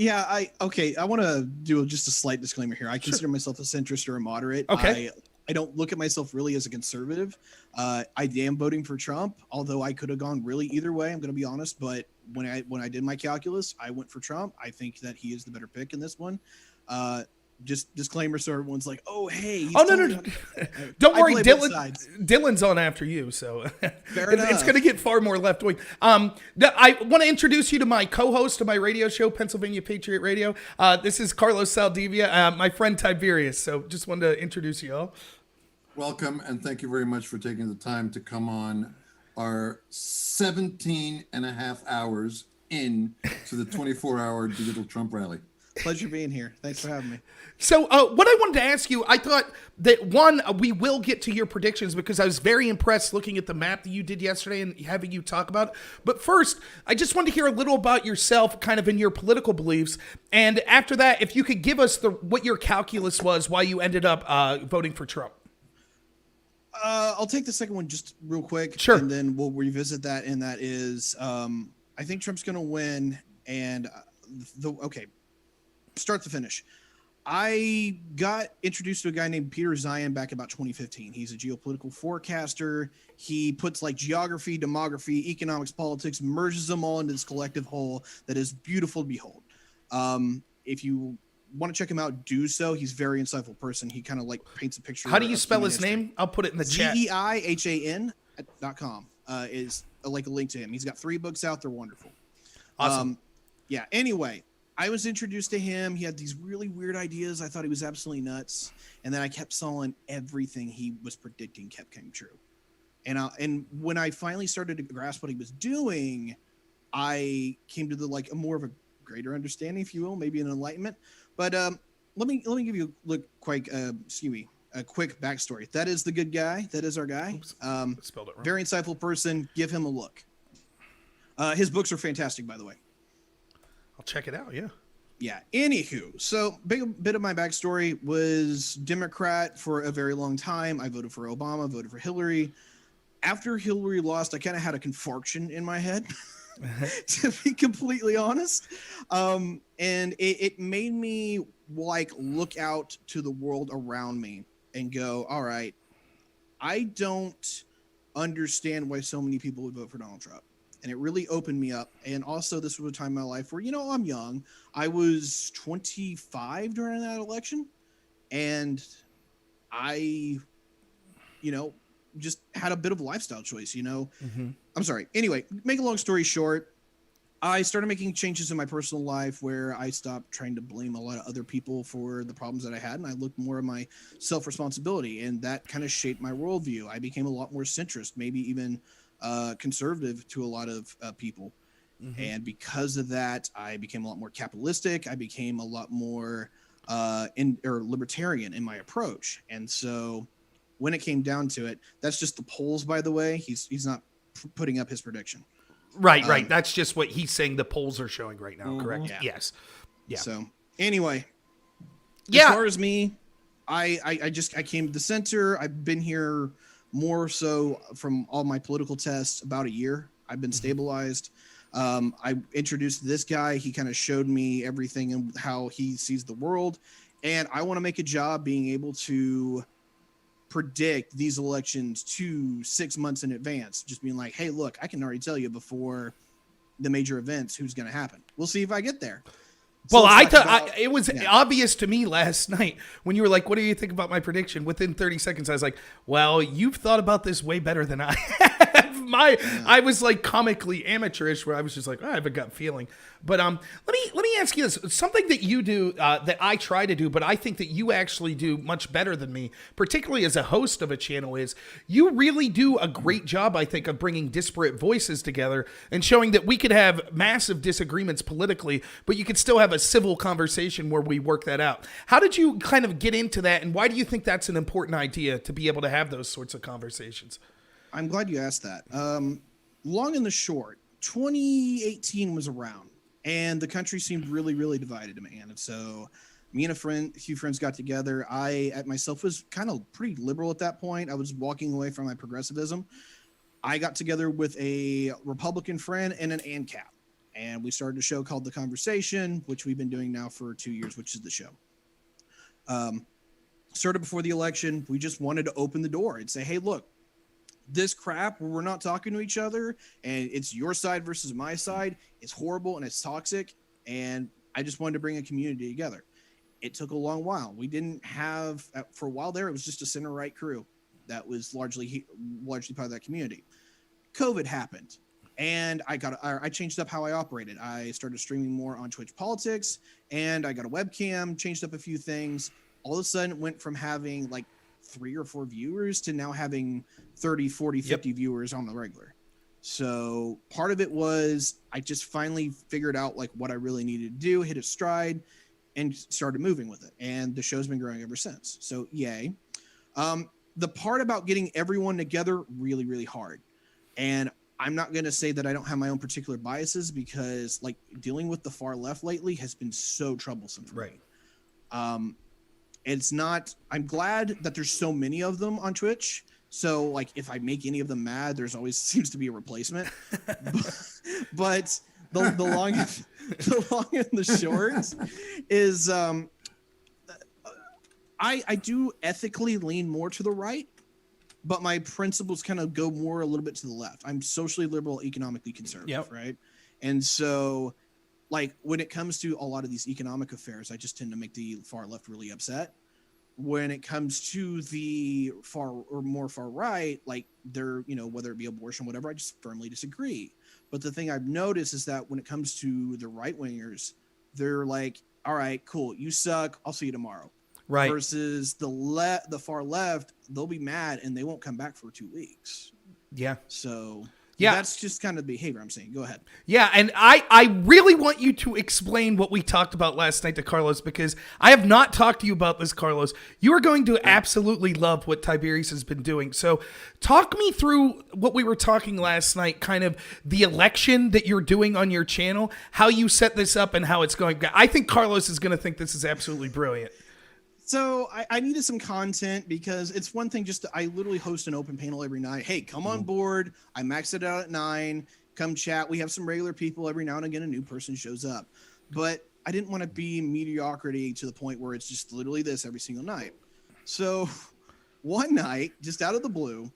to do just a slight disclaimer here. I consider myself a centrist or a moderate. Okay. I don't look at myself really as a conservative. I am voting for Trump, although I could have gone really either way. I'm going to be honest, but when I did my calculus, I went for Trump. I think that he is the better pick in this one. Just disclaimer, so everyone's like, "Oh, hey." No. Don't worry, Dylan's on after you, so it's going to get far more left wing. I want to introduce you to my co-host of my radio show, Pennsylvania Patriot Radio. This is Carlos Saldivia, my friend Tiberius. So just wanted to introduce you all. Welcome, and thank you very much for taking the time to come on our 17 and a half hours in to the 24-hour digital Trump rally. Pleasure being here. Thanks for having me. So what I wanted to ask you, I thought that, one, we will get to your predictions because I was very impressed looking at the map that you did yesterday and having you talk about it. But first, I just wanted to hear a little about yourself, kind of in your political beliefs. And after that, if you could give us what your calculus was, why you ended up voting for Trump. I'll take the second one just real quick. Sure. And then we'll revisit that. And that is, I think Trump's going to win. And start to finish. I got introduced to a guy named Peter Zion back about 2015. He's a geopolitical forecaster. He puts like geography, demography, economics, politics, merges them all into this collective whole that is beautiful to behold. If you want to check him out, do so. He's a very insightful person. He kind of like paints a picture. How do you spell his name? I'll put it in the chat. ZEIHAN.com is like a link to him. He's got 3 books out. They're wonderful. Awesome. Anyway, I was introduced to him. He had these really weird ideas. I thought he was absolutely nuts. And then I kept saw everything he was predicting kept coming true. And when I finally started to grasp what he was doing, I came to a more of a greater understanding, if you will, maybe an enlightenment. But let me give you a quick backstory. That is the good guy. That is our guy. Spelled it wrong. Very insightful person. Give him a look. His books are fantastic, by the way. I'll check it out. Yeah. Yeah. Anywho, so big bit of my backstory was Democrat for a very long time. I voted for Obama, voted for Hillary. After Hillary lost, I kind of had a confarction in my head, to be completely honest. And it made me like look out to the world around me and go, all right, I don't understand why so many people would vote for Donald Trump. And it really opened me up. And also, this was a time in my life where, I'm young. I was 25 during that election. And I, just had a bit of a lifestyle choice, Mm-hmm. I'm sorry. Anyway, make a long story short, I started making changes in my personal life where I stopped trying to blame a lot of other people for the problems that I had. And I looked more at my self-responsibility. And that kind of shaped my worldview. I became a lot more centrist, maybe even conservative to a lot of people. Mm-hmm. And because of that, I became a lot more capitalistic. I became a lot more libertarian in my approach. And so when it came down to it, that's just the polls, by the way. He's not putting up his prediction. Right. That's just what he's saying the polls are showing right now, Mm-hmm. correct? Yeah. Yes. Yeah. So anyway, yeah. As far as me, I came to the center. I've been here more so from all my political tests about a year. I've been stabilized. I introduced this guy. He kind of showed me everything and how he sees the world. And I want to make a job being able to predict these elections 6 months in advance. Just being like, hey, look, I can already tell you before the major events who's going to happen. We'll see if I get there. Well, I thought it was obvious to me last night when you were like, what do you think about my prediction? Within 30 seconds, I was like, well, you've thought about this way better than I have. I was like comically amateurish where I was just like, I have a gut feeling. But let me ask you this. Something that you do that I try to do, but I think that you actually do much better than me, particularly as a host of a channel, is you really do a great job, I think, of bringing disparate voices together and showing that we could have massive disagreements politically, but you could still have a civil conversation where we work that out. How did you kind of get into that, and why do you think that's an important idea to be able to have those sorts of conversations? I'm glad you asked that. Long and the short, 2018 was around, and the country seemed really, really divided, man. And so me and a few friends got together. I, at myself, was kind of pretty liberal at that point. I was walking away from my progressivism. I got together with a Republican friend and an ANCAP, and we started a show called The Conversation, which we've been doing now for 2 years, which is the show. Started before the election. We just wanted to open the door and say, hey, look, this crap where we're not talking to each other and it's your side versus my side, it's horrible and it's toxic. And I just wanted to bring a community together. It took a long while. We didn't have, for a while there, it was just a center-right crew that was largely part of that community. COVID happened, and I changed up how I operated. I started streaming more on Twitch Politics, and I got a webcam, changed up a few things. All of a sudden, it went from having like 3 or 4 viewers to now having 30, 40, 50 viewers on the regular. So part of it was I just finally figured out like what I really needed to do, hit a stride, and started moving with it. And the show's been growing ever since. So yay. The part about getting everyone together, really, really hard. And I'm not going to say that I don't have my own particular biases, because like dealing with the far left lately has been so troublesome for me. It's not, I'm glad that there's so many of them on Twitch. So like if I make any of them mad, there's always seems to be a replacement. But the long and the short is I do ethically lean more to the right, but my principles kind of go more a little bit to the left. I'm socially liberal, economically conservative, right? And so like when it comes to a lot of these economic affairs, I just tend to make the far left really upset. When it comes to the far right, like they're, whether it be abortion, whatever, I just firmly disagree. But the thing I've noticed is that when it comes to the right wingers, they're like, all right, cool, you suck, I'll see you tomorrow. Right. Versus the far left, they'll be mad and they won't come back for 2 weeks. Yeah. So Yeah. That's just kind of the behavior I'm saying. Go ahead. Yeah, and I really want you to explain what we talked about last night to Carlos, because I have not talked to you about this, Carlos. You are going to absolutely love what Tiberius has been doing. So talk me through what we were talking last night, kind of the election that you're doing on your channel, how you set this up and how it's going. I think Carlos is going to think this is absolutely brilliant. So I needed some content because it's one thing I literally host an open panel every night. Hey, come on board. I maxed it out at 9. Come chat. We have some regular people. Every now and again, a new person shows up. But I didn't want to be mediocrity to the point where it's just literally this every single night. So one night, just out of the blue,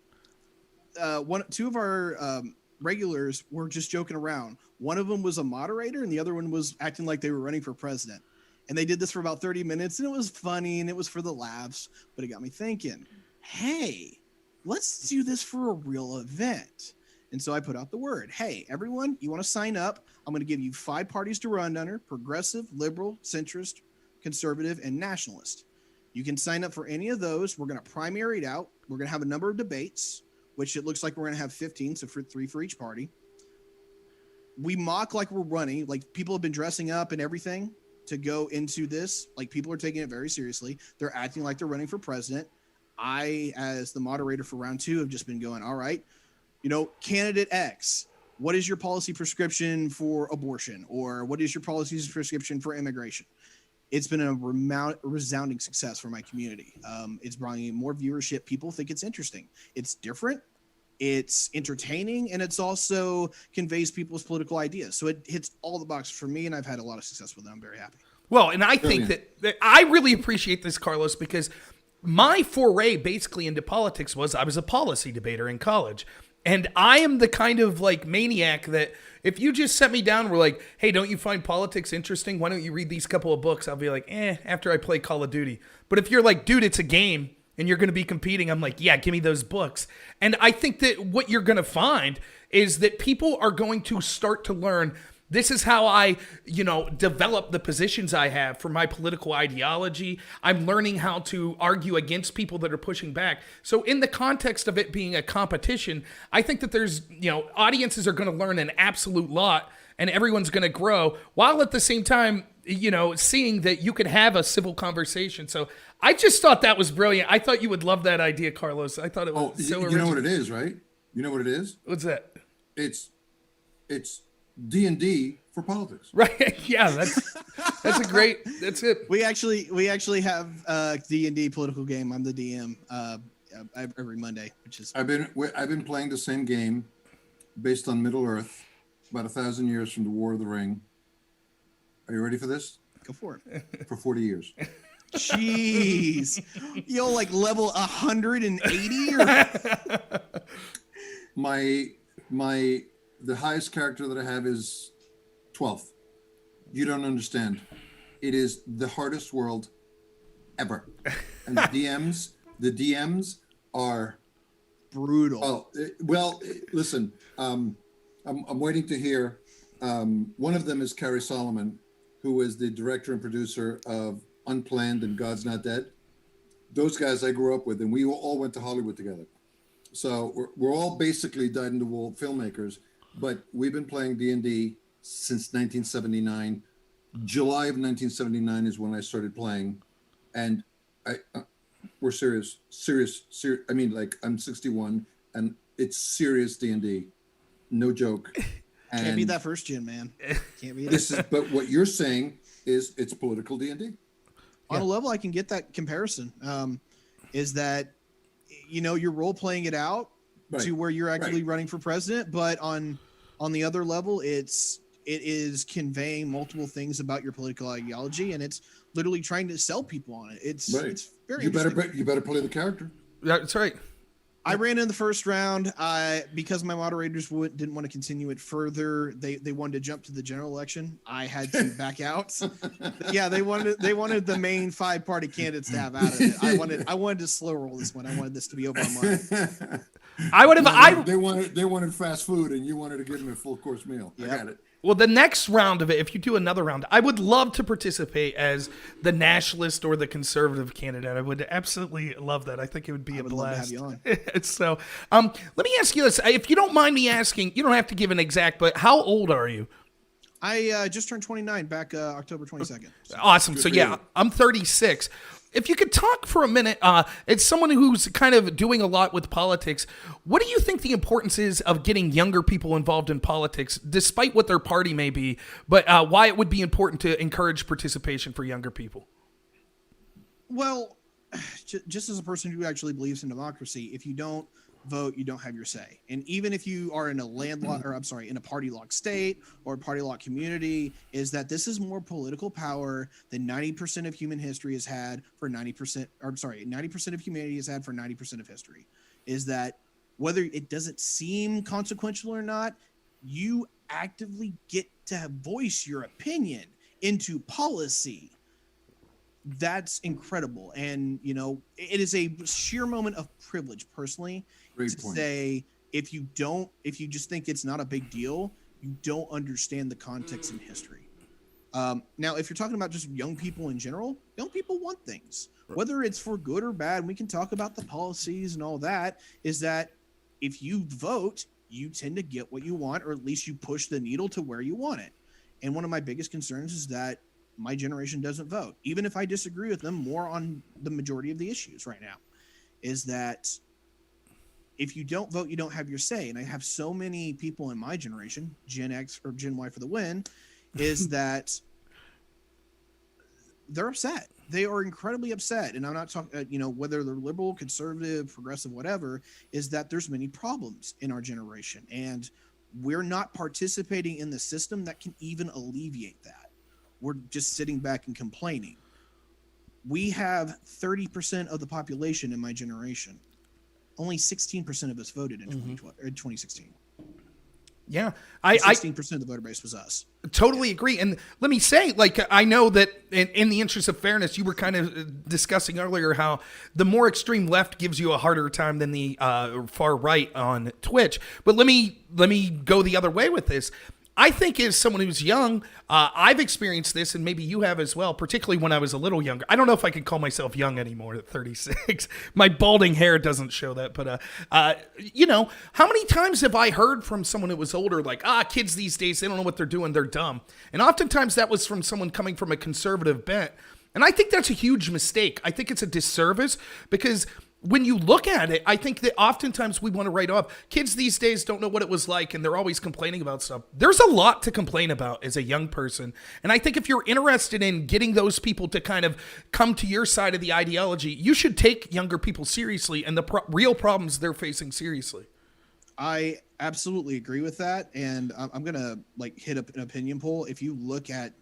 two of our regulars were just joking around. One of them was a moderator and the other one was acting like they were running for president. And they did this for about 30 minutes, and it was funny, and it was for the laughs, but it got me thinking, hey, let's do this for a real event. And so I put out the word, hey, everyone, you want to sign up? I'm going to give you 5 parties to run under: progressive, liberal, centrist, conservative, and nationalist. You can sign up for any of those. We're going to primary it out. We're going to have a number of debates, which it looks like we're going to have 15, so 3 for each party. We mock like we're running, like people have been dressing up and everything to go into this. Like, people are taking it very seriously. They're acting like they're running for president. I, as the moderator for round 2, have just been going, all right, candidate X, what is your policy prescription for abortion? Or what is your policy prescription for immigration? It's been a resounding success for my community. It's bringing more viewership. People think it's interesting. It's different. It's entertaining, and it's also conveys people's political ideas. So it hits all the boxes for me, and I've had a lot of success with it. I'm very happy. Well, and I think that I really appreciate this, Carlos, because my foray basically into politics was I was a policy debater in college. And I am the kind of like maniac that if you just set me down, we're like, hey, don't you find politics interesting? Why don't you read these couple of books? I'll be like, after I play Call of Duty. But if you're like, dude, it's a game, and you're going to be competing, I'm like, yeah, give me those books. And I think that what you're going to find is that people are going to start to learn, this is how I, develop the positions I have for my political ideology. I'm learning how to argue against people that are pushing back. So in the context of it being a competition, I think that there's, audiences are going to learn an absolute lot, and everyone's going to grow, while at the same time, seeing that you could have a civil conversation. So I just thought that was brilliant. I thought you would love that idea, Carlos. I thought it was so original. You know what it is, right? You know what it is? What's that? It's D&D for politics. Right. Yeah, that's that's it. We actually have D&D political game. I'm the DM every Monday, which is I've been playing the same game based on Middle Earth, about 1,000 years from the War of the Ring. Are you ready for this? Go for it. For 40 years. Jeez. Like level 180 or the highest character that I have is 12th. You don't understand. It is the hardest world ever. And the DMs are brutal. Listen, I'm waiting to hear. One of them is Carrie Solomon, who is the director and producer of Unplanned and God's Not Dead. Those guys I grew up with, and we all went to Hollywood together. So we're all basically dyed-in-the-wool filmmakers, but we've been playing D&D since 1979. July of 1979 is when I started playing, and we're serious. I mean, like, I'm 61, and it's serious D&D, no joke. Can't beat that first gen, man. Can't beat it. But what you're saying is it's political D&D. On a level, I can get that comparison. Is that, you're role playing it out to where you're actually running for president, but on the other level, it is conveying multiple things about your political ideology, and it's literally trying to sell people on it. It's very you better play the character. That's right. I ran in the first round because my moderators didn't want to continue it further. They wanted to jump to the general election. I had to back out. Yeah, they wanted the main 5-party candidates to have out of it. I wanted to slow roll this one. I wanted this to be over online. They wanted fast food, and you wanted to give them a full course meal. Yep. I got it. Well, the next round of it, if you do another round, I would love to participate as the nationalist or the conservative candidate. I would absolutely love that. I think it would be a blast. Love to have you on. So, let me ask you this. If you don't mind me asking, you don't have to give an exact, but how old are you? I just turned 29 back October 22nd. So. Awesome. Good So for yeah, you. I'm 36. If you could talk for a minute, it's someone who's kind of doing a lot with politics. What do you think the importance is of getting younger people involved in politics, despite what their party may be, but why it would be important to encourage participation for younger people? Well, just as a person who actually believes in democracy, if you don't vote, you don't have your say. And even if you are in a in a party locked state or a party locked community, is that this is more political power than 90% of human history has had for 90%, 90% of humanity has had for 90% of history. Is that whether it doesn't seem consequential or not, you actively get to voice your opinion into policy. That's incredible. And, you know, it is a sheer moment of privilege personally to say, if you just think it's not a big deal, you don't understand the context and history. Now, if you're talking about just young people in general, young people want things, whether it's for good or bad. We can talk about the policies and all that. Is that if you vote, you tend to get what you want, or at least you push the needle to where you want it. And one of my biggest concerns is that my generation doesn't vote, even if I disagree with them more on the majority of the issues right now. Is that if you don't vote, you don't have your say. And I have so many people in my generation, Gen X or Gen Y for the win, is that they're upset. They are incredibly upset. And I'm not talking, whether they're liberal, conservative, progressive, whatever, is that there's many problems in our generation. And we're not participating in the system that can even alleviate that. We're just sitting back and complaining. We have 30% of the population in my generation. Only 16% of us voted in 2016. Yeah. 16% of the voter base was us. Totally agree. And let me say, I know that in the interest of fairness, you were kind of discussing earlier how the more extreme left gives you a harder time than the far right on Twitch. But let me go the other way with this. I think as someone who's young, I've experienced this, and maybe you have as well, particularly when I was a little younger. I don't know if I could call myself young anymore at 36. My balding hair doesn't show that. But, how many times have I heard from someone who was older, like, kids these days, they don't know what they're doing, they're dumb. And oftentimes that was from someone coming from a conservative bent. And I think that's a huge mistake. I think it's a disservice because when you look at it, I think that oftentimes we want to write off kids these days don't know what it was like and they're always complaining about stuff. There's a lot to complain about as a young person. And I think if you're interested in getting those people to kind of come to your side of the ideology, you should take younger people seriously and the real problems they're facing seriously. I absolutely agree with that. And I'm going to hit up an opinion poll. If you look at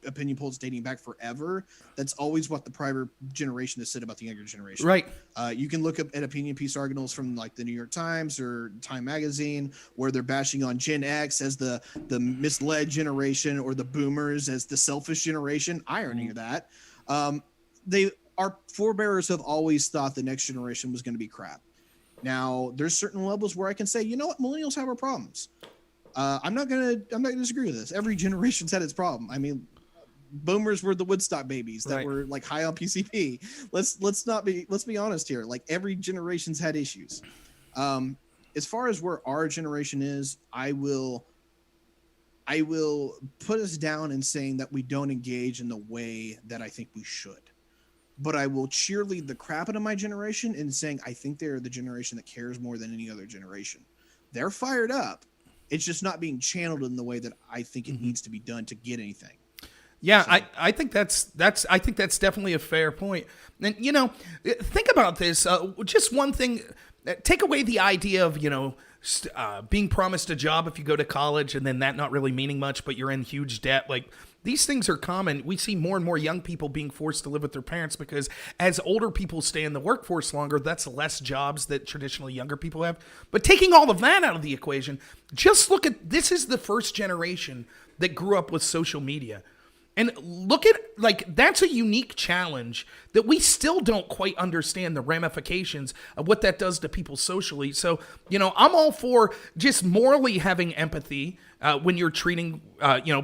opinion polls dating back forever, that's always what the prior generation has said about the younger generation. Right. You can look up at opinion piece articles from the New York Times or Time Magazine, where they're bashing on Gen X as the misled generation or the boomers as the selfish generation. Irony of that. Our forebears have always thought the next generation was going to be crap. Now there's certain levels where I can say, you know what, millennials have our problems. I'm not gonna disagree with this. Every generation's had its problem. I mean, boomers were the Woodstock babies that were high on PCP. Let's be honest here. Every generation's had issues. As far as where our generation is, I will put us down in saying that we don't engage in the way that I think we should. But I will cheerlead the crap out of my generation in saying I think they're the generation that cares more than any other generation. They're fired up. It's just not being channeled in the way that I think it needs to be done to get anything. Yeah, so. I think that's definitely a fair point. And think about this. Just one thing. Take away the idea of being promised a job if you go to college and then that not really meaning much, but you're in huge debt. These things are common. We see more and more young people being forced to live with their parents because as older people stay in the workforce longer, that's less jobs that traditionally younger people have. But taking all of that out of the equation, just look at this is the first generation that grew up with social media. And look at, like, that's a unique challenge that we still don't quite understand the ramifications of what that does to people socially. So, I'm all for just morally having empathy when you're treating,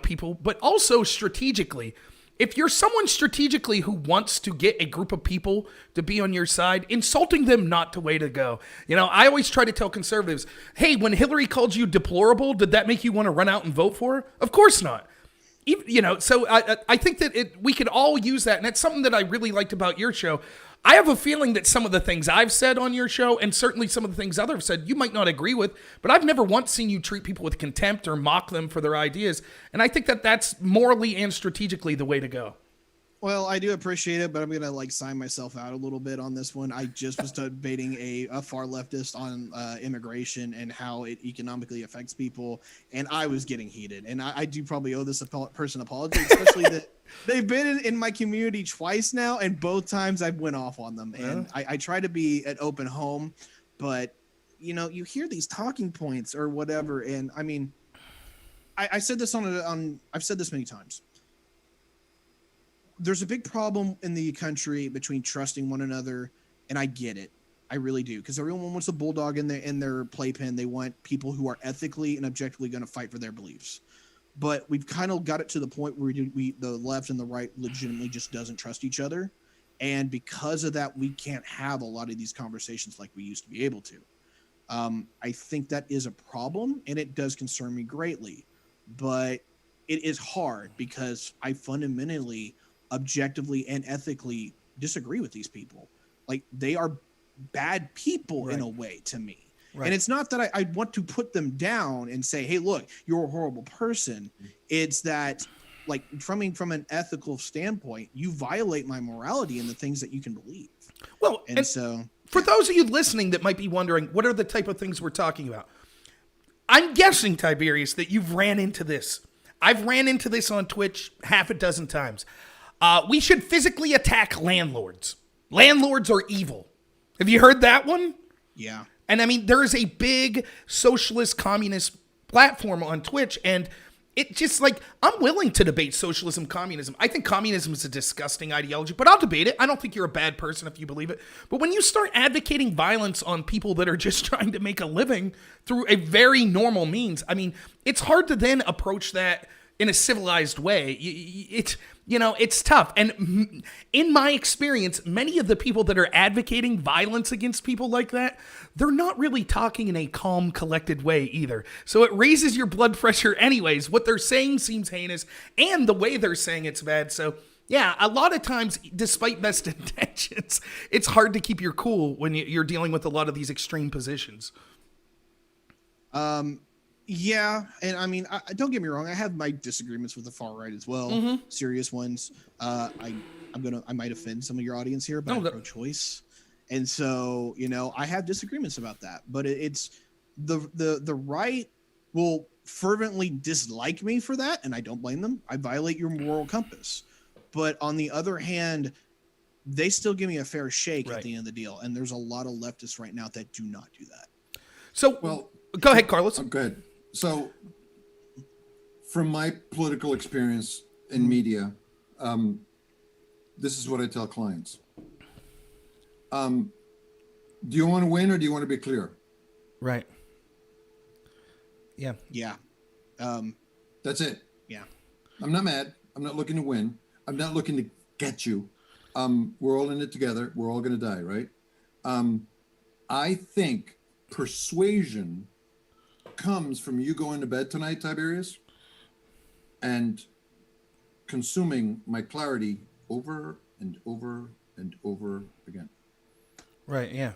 people, but also strategically. If you're someone strategically who wants to get a group of people to be on your side, insulting them not the way to go. I always try to tell conservatives, hey, when Hillary called you deplorable, did that make you want to run out and vote for her? Of course not. So I think that we could all use that, and that's something that I really liked about your show. I have a feeling that some of the things I've said on your show, and certainly some of the things others have said, you might not agree with, but I've never once seen you treat people with contempt or mock them for their ideas, and I think that that's morally and strategically the way to go. Well, I do appreciate it, but I'm gonna sign myself out a little bit on this one. I just was debating a far leftist on immigration and how it economically affects people, and I was getting heated. And I do probably owe this person an apology, especially that they've been in my community twice now, and both times I've went off on them. And I try to be an open home, but you hear these talking points or whatever, and I mean, I said this I've said this many times. There's a big problem in the country between trusting one another, and I get it. I really do, because everyone wants a bulldog in their playpen. They want people who are ethically and objectively going to fight for their beliefs. But we've kind of got it to the point where the left and the right legitimately just doesn't trust each other, and because of that, we can't have a lot of these conversations like we used to be able to. I think that is a problem, and it does concern me greatly. But it is hard because I fundamentally, objectively and ethically disagree with these people. Like, they are bad people in a way to me. Right. And it's not that I want to put them down and say, hey, look, you're a horrible person. It's that, like, from an ethical standpoint, you violate my morality and the things that you can believe. Well, and so for those of you listening that might be wondering, what are the type of things we're talking about? I'm guessing, Tiberius, that you've ran into this. I've ran into this on Twitch half a dozen times. We should physically attack landlords. Landlords are evil. Have you heard that one? Yeah. And I mean, there is a big socialist communist platform on Twitch, and it just, like, I'm willing to debate socialism, communism. I think communism is a disgusting ideology, but I'll debate it. I don't think you're a bad person if you believe it. But when you start advocating violence on people that are just trying to make a living through a very normal means, I mean, it's hard to then approach that in a civilized way. It's tough. And in my experience, many of the people that are advocating violence against people like that, they're not really talking in a calm, collected way either. So it raises your blood pressure anyways. What they're saying seems heinous, and the way they're saying it's bad. So yeah, a lot of times, despite best intentions, it's hard to keep your cool when you're dealing with a lot of these extreme positions. Yeah, and I mean, don't get me wrong. I have my disagreements with the far right as well, serious ones. I might offend some of your audience here, but I'm pro-choice, and so I have disagreements about that. But it's the right will fervently dislike me for that, and I don't blame them. I violate your moral compass, but on the other hand, they still give me a fair shake at the end of the deal. And there's a lot of leftists right now that do not do that. So, well, go ahead, Carlos. Go ahead. So, from my political experience in media, this is what I tell clients. Do you want to win or do you want to be clear? Right. Yeah. Yeah. That's it. Yeah. I'm not mad. I'm not looking to win. I'm not looking to get you. We're all in it together. We're all going to die, right? I think persuasion comes from you going to bed tonight, Tiberius, and consuming my clarity over and over and over again. Right. Yeah.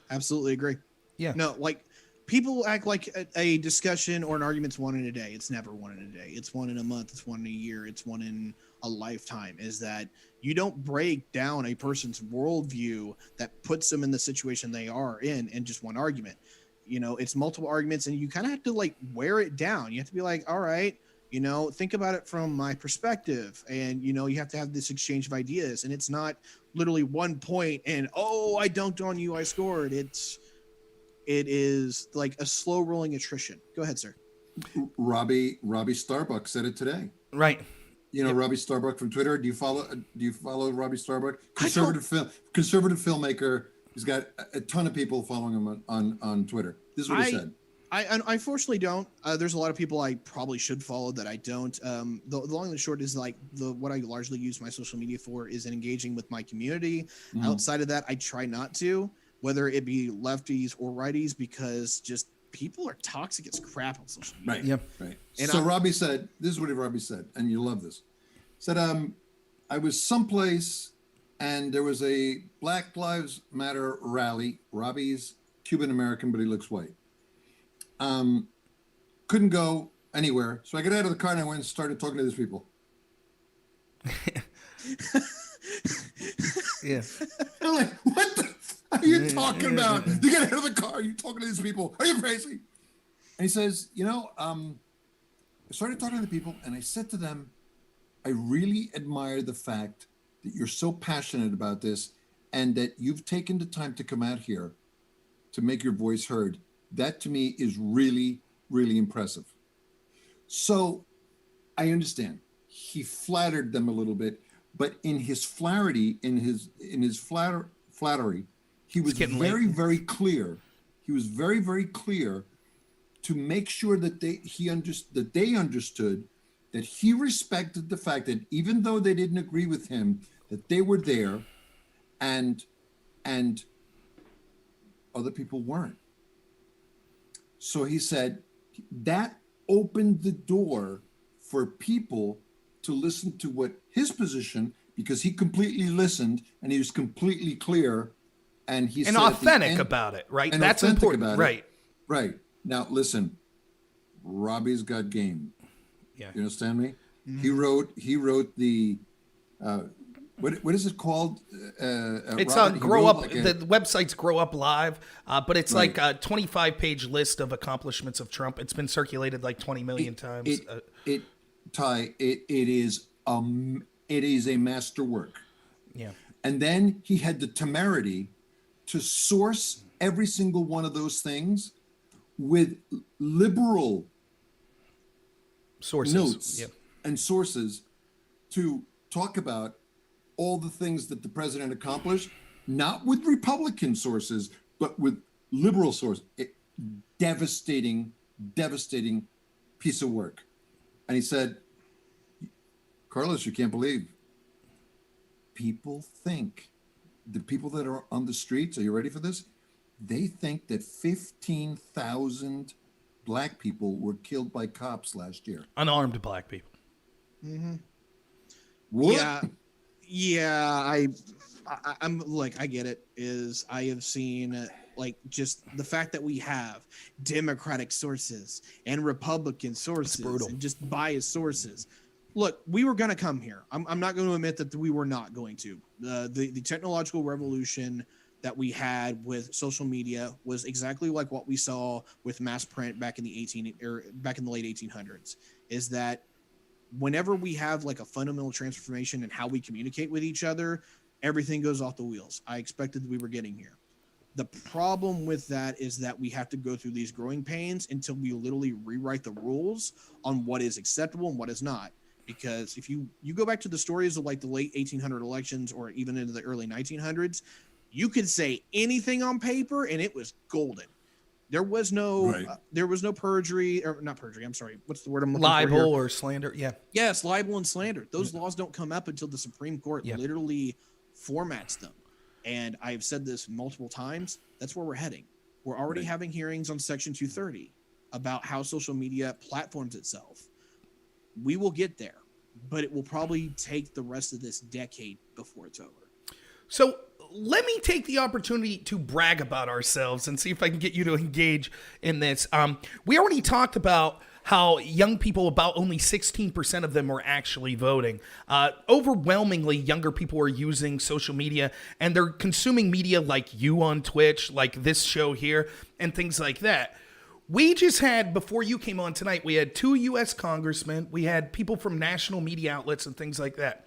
Absolutely agree. Yeah. No, like, people act like a discussion or an argument's one in a day. It's never one in a day. It's one in a month. It's one in a year. It's one in a lifetime. Is that you don't break down a person's worldview that puts them in the situation they are in just one argument. It's multiple arguments, and you kind of have to, like, wear it down. You have to be like, all right, think about it from my perspective. And, you have to have this exchange of ideas. And it's not literally one point and, oh, I dunked on you, I scored. It is like a slow rolling attrition. Go ahead, sir. Robbie Starbuck said it today. Right. You know Robbie Starbuck from Twitter. Do you follow Robbie Starbuck? Conservative filmmaker. He's got a ton of people following him on Twitter. This is what he said. I unfortunately don't. There's a lot of people I probably should follow that I don't. The long and the short is like what I largely use my social media for is engaging with my community. Mhm. Outside of that, I try not to, whether it be lefties or righties, because just people are toxic as crap on social media. Right. Yep. Right. And so Robbie said, this is what Robbie said, and you love this. Said, I was someplace and there was a Black Lives Matter rally. Robbie's Cuban American, but he looks white. Couldn't go anywhere. So I got out of the car and I went and started talking to these people. Yeah. I'm like, what the are you talking about? You get out of the car, you talking to these people. Are you crazy? And he says, I started talking to the people and I said to them, I really admire the fact that you're so passionate about this and that you've taken the time to come out here to make your voice heard. That to me is really, really impressive. So I understand. He flattered them a little bit, but in his flattery, he was very, very clear. He was very, very clear to make sure that they understood that he respected the fact that even though they didn't agree with him, that they were there, and other people weren't. So he said that opened the door for people to listen to what his position, because he completely listened and he was completely clear, and he and said authentic about it, right? That's important, right? Right. Now listen, Robbie's got game. Yeah. You understand me? Mm-hmm. He wrote the what is it called? It's Robert, on Grow Up. like The website's Grow Up Live, but it's Right. like a 25-page list of accomplishments of Trump. It's been circulated like 20 million times. Ty, it is a masterwork. Yeah. And then he had the temerity to source every single one of those things with liberal sources, notes and sources to talk about all the things that the president accomplished, not with Republican sources, but with liberal sources. Devastating piece of work. And he said, Carlos, you can't believe. People think, the people that are on the streets, are you ready for this? They think that 15,000 black people were killed by cops last year. Unarmed black people. Mm-hmm. What? Yeah. I'm like, I get it. I have seen like just the fact that we have Democratic sources and Republican sources and just biased sources. Look, we were going to come here. I'm not going to admit that we were not going to. The technological revolution that we had with social media was exactly like what we saw with mass print back in the late 1800s. Is that whenever we have like a fundamental transformation in how we communicate with each other, everything goes off the wheels. I expected that we were getting here. The problem with that is that we have to go through these growing pains until we literally rewrite the rules on what is acceptable and what is not. Because if you go back to the stories of like the late 1800 elections or even into the early 1900s, you could say anything on paper and it was golden. There was no perjury, or not perjury. I'm sorry. What's the word I'm looking for here? Libel or slander. Yeah. Yes, libel and slander. Those laws don't come up until the Supreme Court literally formats them. And I've said this multiple times. That's where we're heading. We're already having hearings on Section 230 about how social media platforms itself. We will get there, but it will probably take the rest of this decade before it's over. So let me take the opportunity to brag about ourselves and see if I can get you to engage in this. We already talked about how young people, about only 16% of them are actually voting. Overwhelmingly, younger people are using social media, and they're consuming media like you on Twitch, like this show here, and things like that. We just had, before you came on tonight, we had 2 U.S. congressmen. We had people from national media outlets and things like that.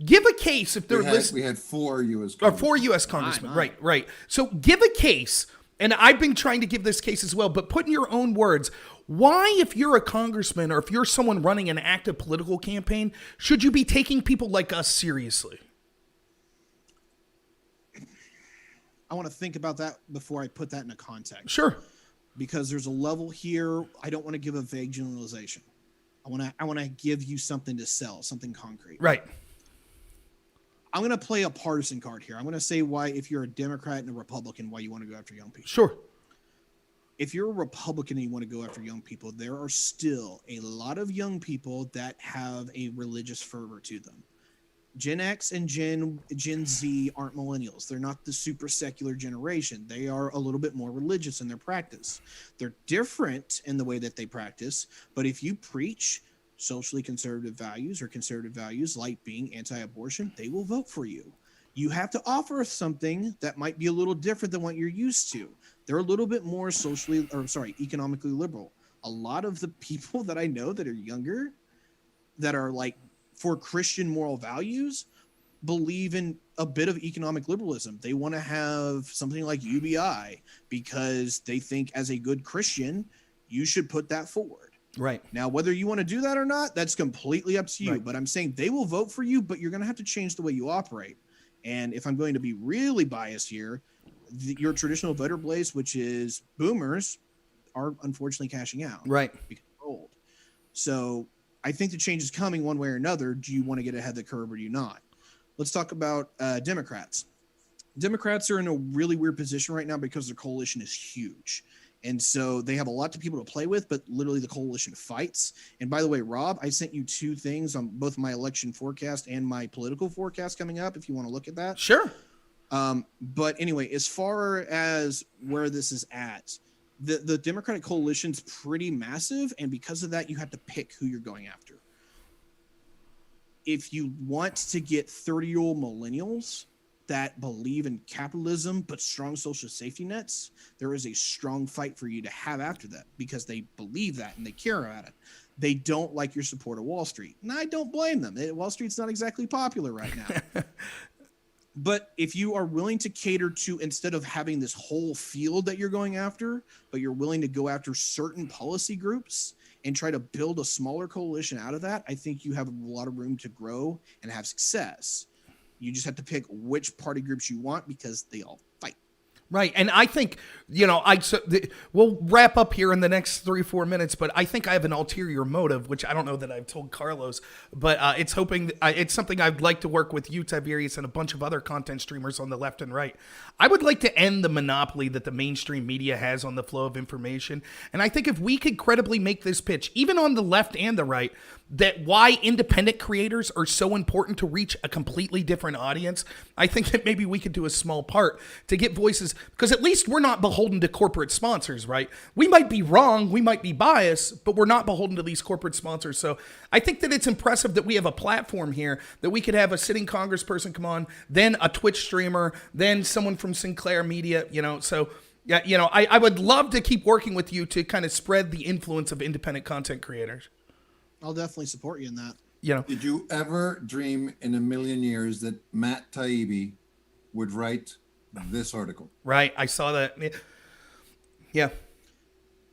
Give a case if they're listening. We had 4 U.S. Or 4 U.S. congressmen, right. So give a case and I've been trying to give this case as well, but put in your own words, why, if you're a congressman or if you're someone running an active political campaign, should you be taking people like us seriously? I want to think about that before I put that in a context. Sure. Because there's a level here. I don't want to give a vague generalization. I want to give you something to sell, something concrete. Right. I'm going to play a partisan card here. I'm going to say why, if you're a Democrat and a Republican, why you want to go after young people. Sure. If you're a Republican and you want to go after young people, there are still a lot of young people that have a religious fervor to them. Gen X and Gen Z aren't millennials. They're not the super secular generation. They are a little bit more religious in their practice. They're different in the way that they practice, but if you preach socially conservative values or conservative values like being anti-abortion, they will vote for you. You have to offer something that might be a little different than what you're used to. They're a little bit more economically liberal. A lot of the people that I know that are younger, that are like for Christian moral values, believe in a bit of economic liberalism. They want to have something like UBI because they think as a good Christian, you should put that forward. Right. Now, whether you want to do that or not, that's completely up to you. Right. But I'm saying they will vote for you, but you're going to have to change the way you operate. And if I'm going to be really biased here, your traditional voter base, which is boomers, are unfortunately cashing out. Right. Because they're old. So I think the change is coming one way or another. Do you want to get ahead of the curve or do you not? Let's talk about Democrats. Democrats are in a really weird position right now because their coalition is huge. And so they have a lot of people to play with, but literally the coalition fights. And by the way, Rob, I sent you 2 things on both my election forecast and my political forecast coming up, if you want to look at that. Sure. But anyway, as far as where this is at, the Democratic coalition's pretty massive. And because of that, you have to pick who you're going after. If you want to get 30-year-old millennials that believe in capitalism but strong social safety nets, there is a strong fight for you to have after that because they believe that and they care about it. They don't like your support of Wall Street. And I don't blame them. Wall Street's not exactly popular right now. But if you are willing to cater to, instead of having this whole field that you're going after, but you're willing to go after certain policy groups and try to build a smaller coalition out of that, I think you have a lot of room to grow and have success. You just have to pick which party groups you want because they all fight. Right. And I think, we'll wrap up here in the next 3 or 4 minutes, but I think I have an ulterior motive, which I don't know that I've told Carlos, but it's something I'd like to work with you, Tiberius, and a bunch of other content streamers on the left and right. I would like to end the monopoly that the mainstream media has on the flow of information. And I think if we could credibly make this pitch, even on the left and the right, that why independent creators are so important to reach a completely different audience, I think that maybe we could do a small part to get voices, because at least we're not beholden to corporate sponsors, right? We might be wrong, we might be biased, but we're not beholden to these corporate sponsors. So I think that it's impressive that we have a platform here that we could have a sitting congressperson come on, then a Twitch streamer, then someone from Sinclair Media, so yeah, I would love to keep working with you to kind of spread the influence of independent content creators. I'll definitely support you in that. Did you ever dream in a million years that Matt Taibbi would write this article? Right. I saw that. Yeah.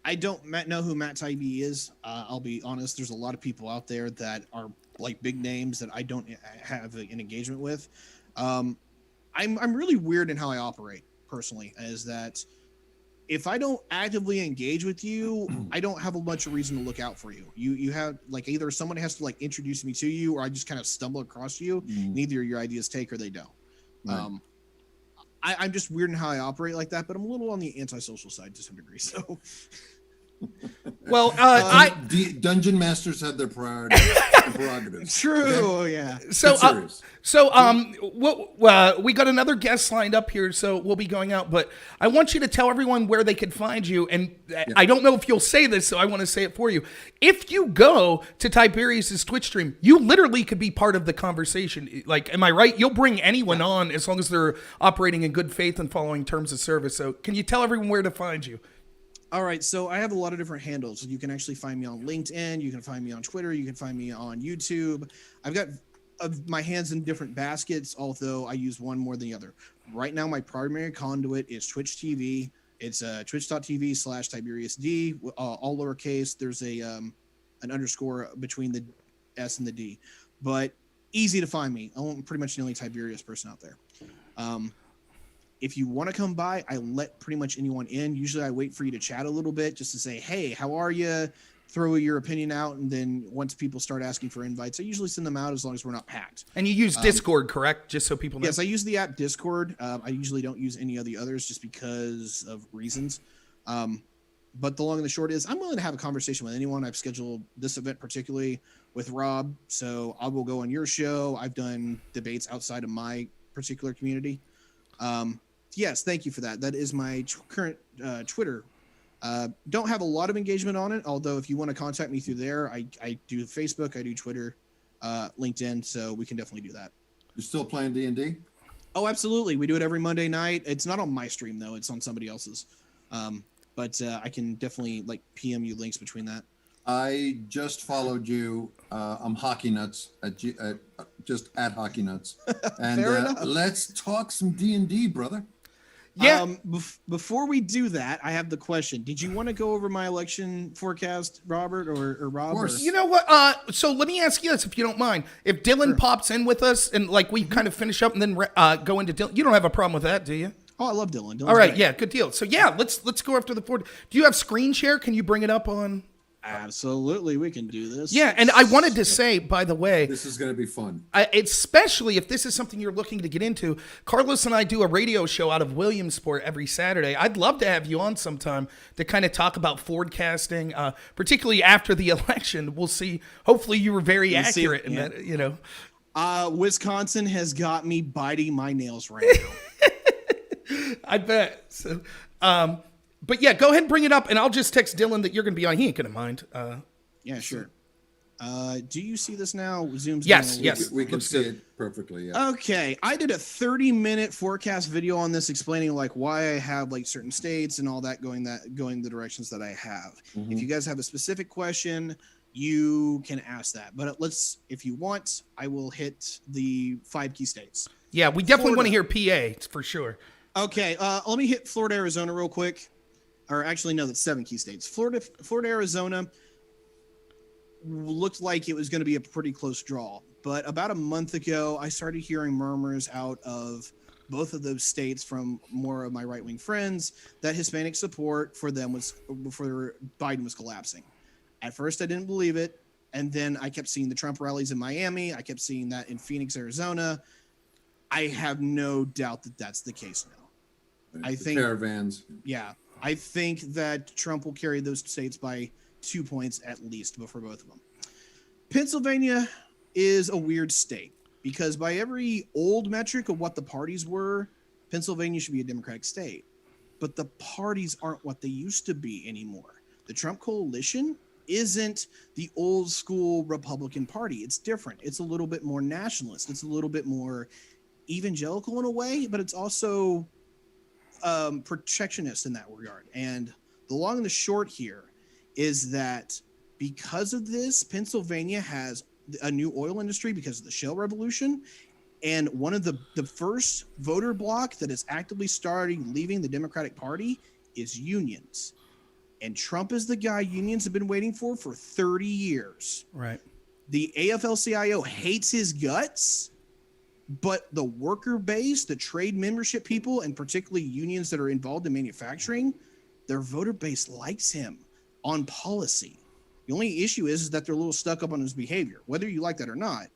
I don't know who Matt Taibbi is. I'll be honest. There's a lot of people out there that are like big names that I don't have an engagement with. I'm really weird in how I operate personally, is that if I don't actively engage with you, I don't have a bunch of reason to look out for you. You have like either someone has to like introduce me to you, or I just kind of stumble across you. Neither your ideas take or they don't. Right. I'm just weird in how I operate like that, but I'm a little on the antisocial side to some degree. So, well, dungeon masters have their prerogatives. True. Okay? Yeah. We got another guest lined up here, so we'll be going out. But I want you to tell everyone where they could find you. And I don't know if you'll say this, so I want to say it for you. If you go to Tiberius's Twitch stream, you literally could be part of the conversation. Like, am I right? You'll bring anyone on as long as they're operating in good faith and following terms of service. So can you tell everyone where to find you? All right, so I have a lot of different handles. You can actually find me on LinkedIn. You can find me on Twitter. You can find me on YouTube. I've got my hands in different baskets, although I use one more than the other. Right now, my primary conduit is Twitch TV. It's twitch.tv/Tiberius D, all lowercase. There's an underscore between the S and the D, but easy to find me. I'm pretty much the only Tiberius person out there. If you want to come by, I let pretty much anyone in. Usually I wait for you to chat a little bit just to say, hey, how are you? Throw your opinion out. And then once people start asking for invites, I usually send them out as long as we're not packed. And you use Discord, correct? Just so people know. Yes, I use the app Discord. I usually don't use any of the others just because of reasons. But the long and the short is I'm willing to have a conversation with anyone. I've scheduled this event particularly with Rob. So I will go on your show. I've done debates outside of my particular community. Yes, thank you for that. That is my current Twitter. Don't have a lot of engagement on it, although if you want to contact me through there, I do Facebook, I do Twitter, LinkedIn, so we can definitely do that. You're still playing D&D? Oh, absolutely. We do it every Monday night. It's not on my stream, though. It's on somebody else's. But I can definitely PM you links between that. I just followed you. I'm Hockey Nuts just at Hockey Nuts, and let's talk some D&D, brother. Yeah. Before we do that, I have the question. Did you want to go over my election forecast, Robert or Rob? Of course. You know what? So let me ask you this, if you don't mind. If Dylan pops in with us and we kind of finish up and then go into Dylan, you don't have a problem with that, do you? Oh, I love Dylan. Dylan's all right, great. yeah, good deal. So yeah, let's go after the board. Do you have screen share? Can you bring it up on? Absolutely, we can do this. Yeah, and I wanted to say, by the way, this is going to be fun. Especially if this is something you're looking to get into. Carlos and I do a radio show out of Williamsport every Saturday. I'd love to have you on sometime to kind of talk about forecasting, particularly after the election. We'll see. Hopefully, you were very accurate in that. You know, Wisconsin has got me biting my nails right now. I bet. So, but yeah, go ahead and bring it up, and I'll just text Dylan that you're going to be on. He ain't going to mind. Yeah, sure. Do you see this now? Zoom's yes. We can see it perfectly. Yeah. Okay, I did a 30-minute forecast video on this, explaining why I have certain states and all that going the directions that I have. Mm-hmm. If you guys have a specific question, you can ask that. But if you want, I will hit the 5 key states. Yeah, we definitely want to hear PA for sure. Okay, let me hit Florida, Arizona real quick. Or actually, no, that's 7 key states. Florida, Arizona looked like it was going to be a pretty close draw. But about a month ago, I started hearing murmurs out of both of those states from more of my right-wing friends that Hispanic support for Biden was collapsing. At first, I didn't believe it. And then I kept seeing the Trump rallies in Miami. I kept seeing that in Phoenix, Arizona. I have no doubt that that's the case now. I think caravans. Yeah. I think that Trump will carry those states by 2 points at least for both of them. Pennsylvania is a weird state because by every old metric of what the parties were, Pennsylvania should be a Democratic state. But the parties aren't what they used to be anymore. The Trump coalition isn't the old school Republican Party. It's different. It's a little bit more nationalist. It's a little bit more evangelical in a way, but it's also protectionist in that regard. And the long and the short here is that because of this, Pennsylvania has a new oil industry because of the shale revolution. And one of the first voter bloc that is actively starting leaving the Democratic Party is unions. And Trump is the guy unions have been waiting for 30 years. Right. The AFL-CIO hates his guts. But the worker base, the trade membership people, and particularly unions that are involved in manufacturing, their voter base likes him on policy. The only issue is that they're a little stuck up on his behavior, whether you like that or not.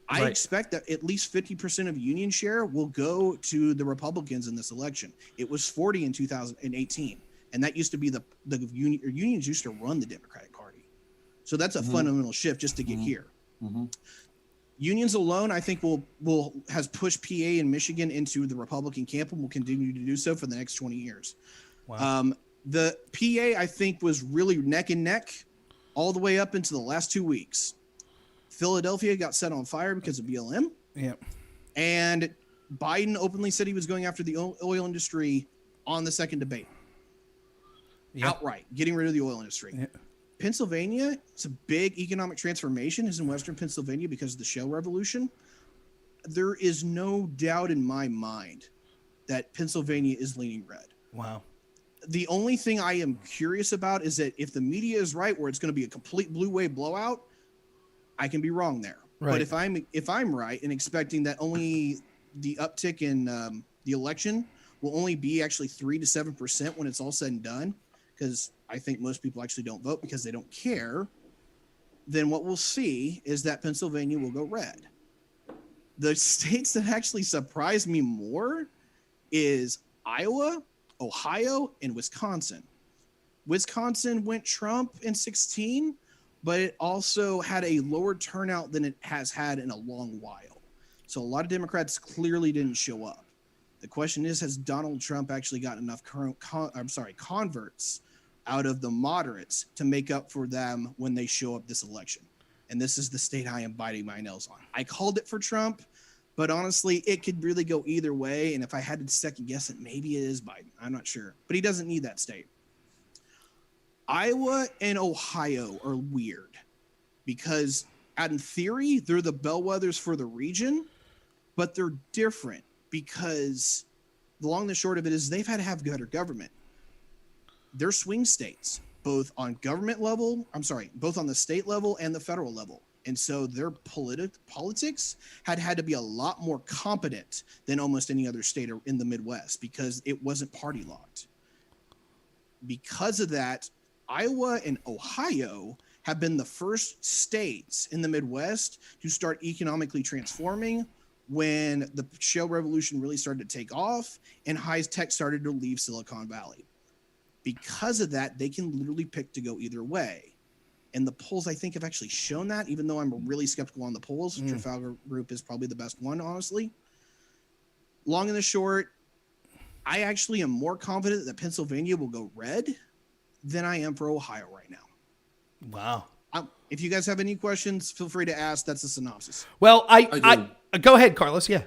I expect that at least 50% of union share will go to the Republicans in this election. It was 40 in 2018, and that used to be the unions used to run the Democratic Party. So that's a fundamental shift just to get here. Mm-hmm. Unions alone, I think, has pushed PA and Michigan into the Republican camp and will continue to do so for the next 20 years. Wow. The PA, I think, was really neck and neck all the way up into the last 2 weeks. Philadelphia got set on fire because of BLM. Yeah. And Biden openly said he was going after the oil industry on the second debate. Outright, getting rid of the oil industry. Yeah. Pennsylvania, it's a big economic transformation is in Western Pennsylvania because of the shale revolution. There is no doubt in my mind that Pennsylvania is leaning red. Wow. The only thing I am curious about is that if the media is right, where it's going to be a complete blue wave blowout, I can be wrong there. Right. But if I'm right and expecting that only the uptick in the election will only be actually 3 to 7% when it's all said and done, because I think most people actually don't vote because they don't care, then what we'll see is that Pennsylvania will go red. The states that actually surprised me more is Iowa, Ohio, and Wisconsin. Wisconsin went Trump in 2016, but it also had a lower turnout than it has had in a long while. So a lot of Democrats clearly didn't show up. The question is, has Donald Trump actually got enough converts out of the moderates to make up for them when they show up this election? And this is the state I am biting my nails on. I called it for Trump, but honestly, it could really go either way. And if I had to second guess it, maybe it is Biden. I'm not sure. But he doesn't need that state. Iowa and Ohio are weird because, in theory, they're the bellwethers for the region, but they're different because the long and the short of it is they've had to have better government. They're swing states, both on government level, both on the state level and the federal level. And so their politics had to be a lot more competent than almost any other state in the Midwest because it wasn't party locked. Because of that, Iowa and Ohio have been the first states in the Midwest to start economically transforming when the shale revolution really started to take off and high tech started to leave Silicon Valley. Because of that, they can literally pick to go either way. And the polls, I think, have actually shown that, even though I'm really skeptical on the polls. Trafalgar Group is probably the best one, honestly. Long and the short, I actually am more confident that Pennsylvania will go red than I am for Ohio right now. Wow. If you guys have any questions, feel free to ask. That's the synopsis. Well, I go ahead, Carlos. Yeah.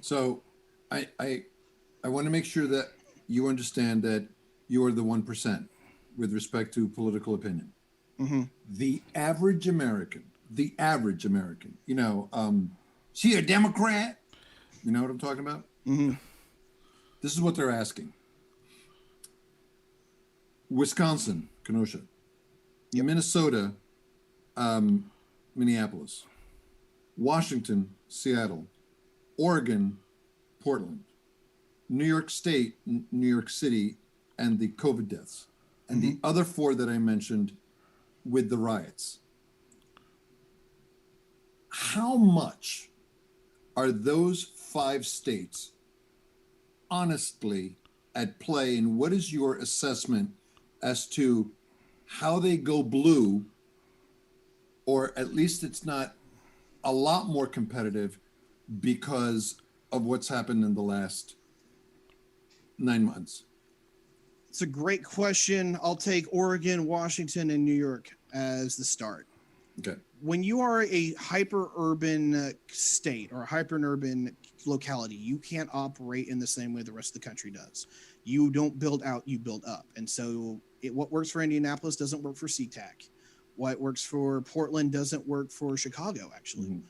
So I want to make sure that you understand that you are the 1% with respect to political opinion. Mm-hmm. The average American, you know, she a Democrat? You know what I'm talking about? Mm-hmm. This is what they're asking. Wisconsin, Kenosha. Yep. Minnesota, Minneapolis. Washington, Seattle. Oregon, Portland. New York State, New York City, and the COVID deaths. And the other 4 that I mentioned with the riots. How much are those 5 states honestly at play, and what is your assessment as to how they go blue, or at least it's not a lot more competitive because of what's happened in the last 9 months? It's a great question. I'll take Oregon, Washington, and New York as the start. Okay. When you are a hyper-urban state or a hyper-urban locality, you can't operate in the same way the rest of the country does. You don't build out, you build up. And so what works for Indianapolis doesn't work for SeaTac. What works for Portland doesn't work for Chicago, actually. Mm-hmm.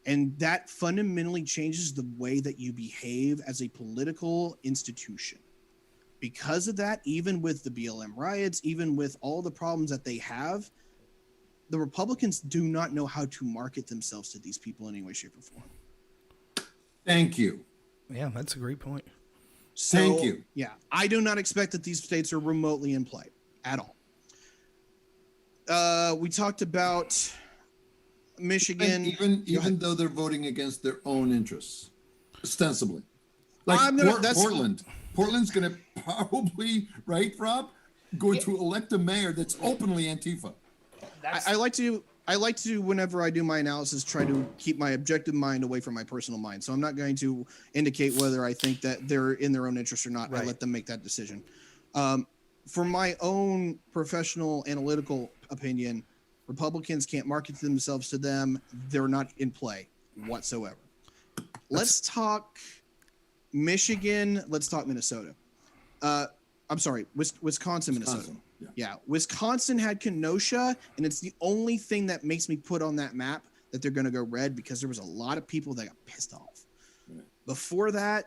And that fundamentally changes the way that you behave as a political institution. Because of that, even with the BLM riots, even with all the problems that they have, the Republicans do not know how to market themselves to these people in any way, shape, or form. Thank you. Yeah, that's a great point. So, thank you. Yeah, I do not expect that these states are remotely in play at all. We talked about Michigan. And even though they're voting against their own interests, ostensibly. Like Portland's going to probably, right, Rob, going to elect a mayor that's openly Antifa. I like to, whenever I do my analysis, try to keep my objective mind away from my personal mind. So I'm not going to indicate whether I think that they're in their own interest or not. Right. I let them make that decision. For my own professional analytical opinion, Republicans can't market themselves to them. They're not in play whatsoever. Let's talk Michigan. Let's talk Minnesota. I'm sorry, Wisconsin, Minnesota. Yeah, Wisconsin had Kenosha, and it's the only thing that makes me put on that map that they're going to go red because there was a lot of people that got pissed off. Right. Before that,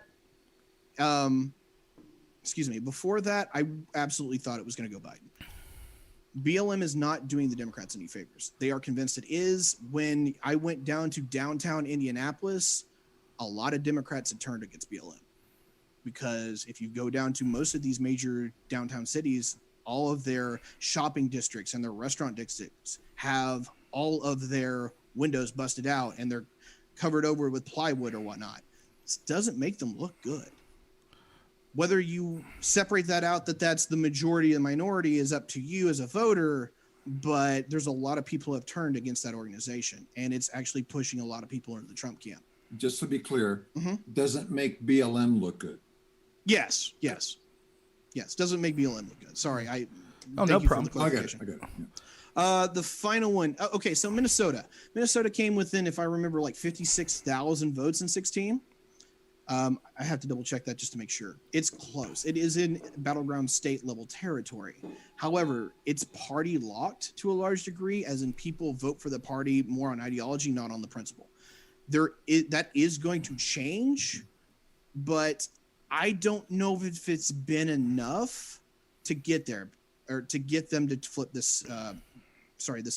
excuse me, before that, I absolutely thought it was going to go Biden. BLM is not doing the Democrats any favors. They are convinced it is. When I went down to downtown Indianapolis, a lot of Democrats had turned against BLM, because if you go down to most of these major downtown cities, all of their shopping districts and their restaurant districts have all of their windows busted out and they're covered over with plywood or whatnot. This doesn't make them look good. Whether you separate that out, that's the majority and minority, is up to you as a voter, but there's a lot of people who have turned against that organization, and it's actually pushing a lot of people into the Trump camp. Just to be clear, doesn't make BLM look good. Yes. Doesn't make BLM look good. Sorry, no problem. I got it. Yeah. The final one. Okay, so Minnesota came within, if I remember, like 56,000 votes in 16. I have to double check that just to make sure. It's close. It is in battleground state level territory. However, it's party locked to a large degree, as in people vote for the party more on ideology, not on the principle. That is going to change, but I don't know if it's been enough to get there, or to get them to flip this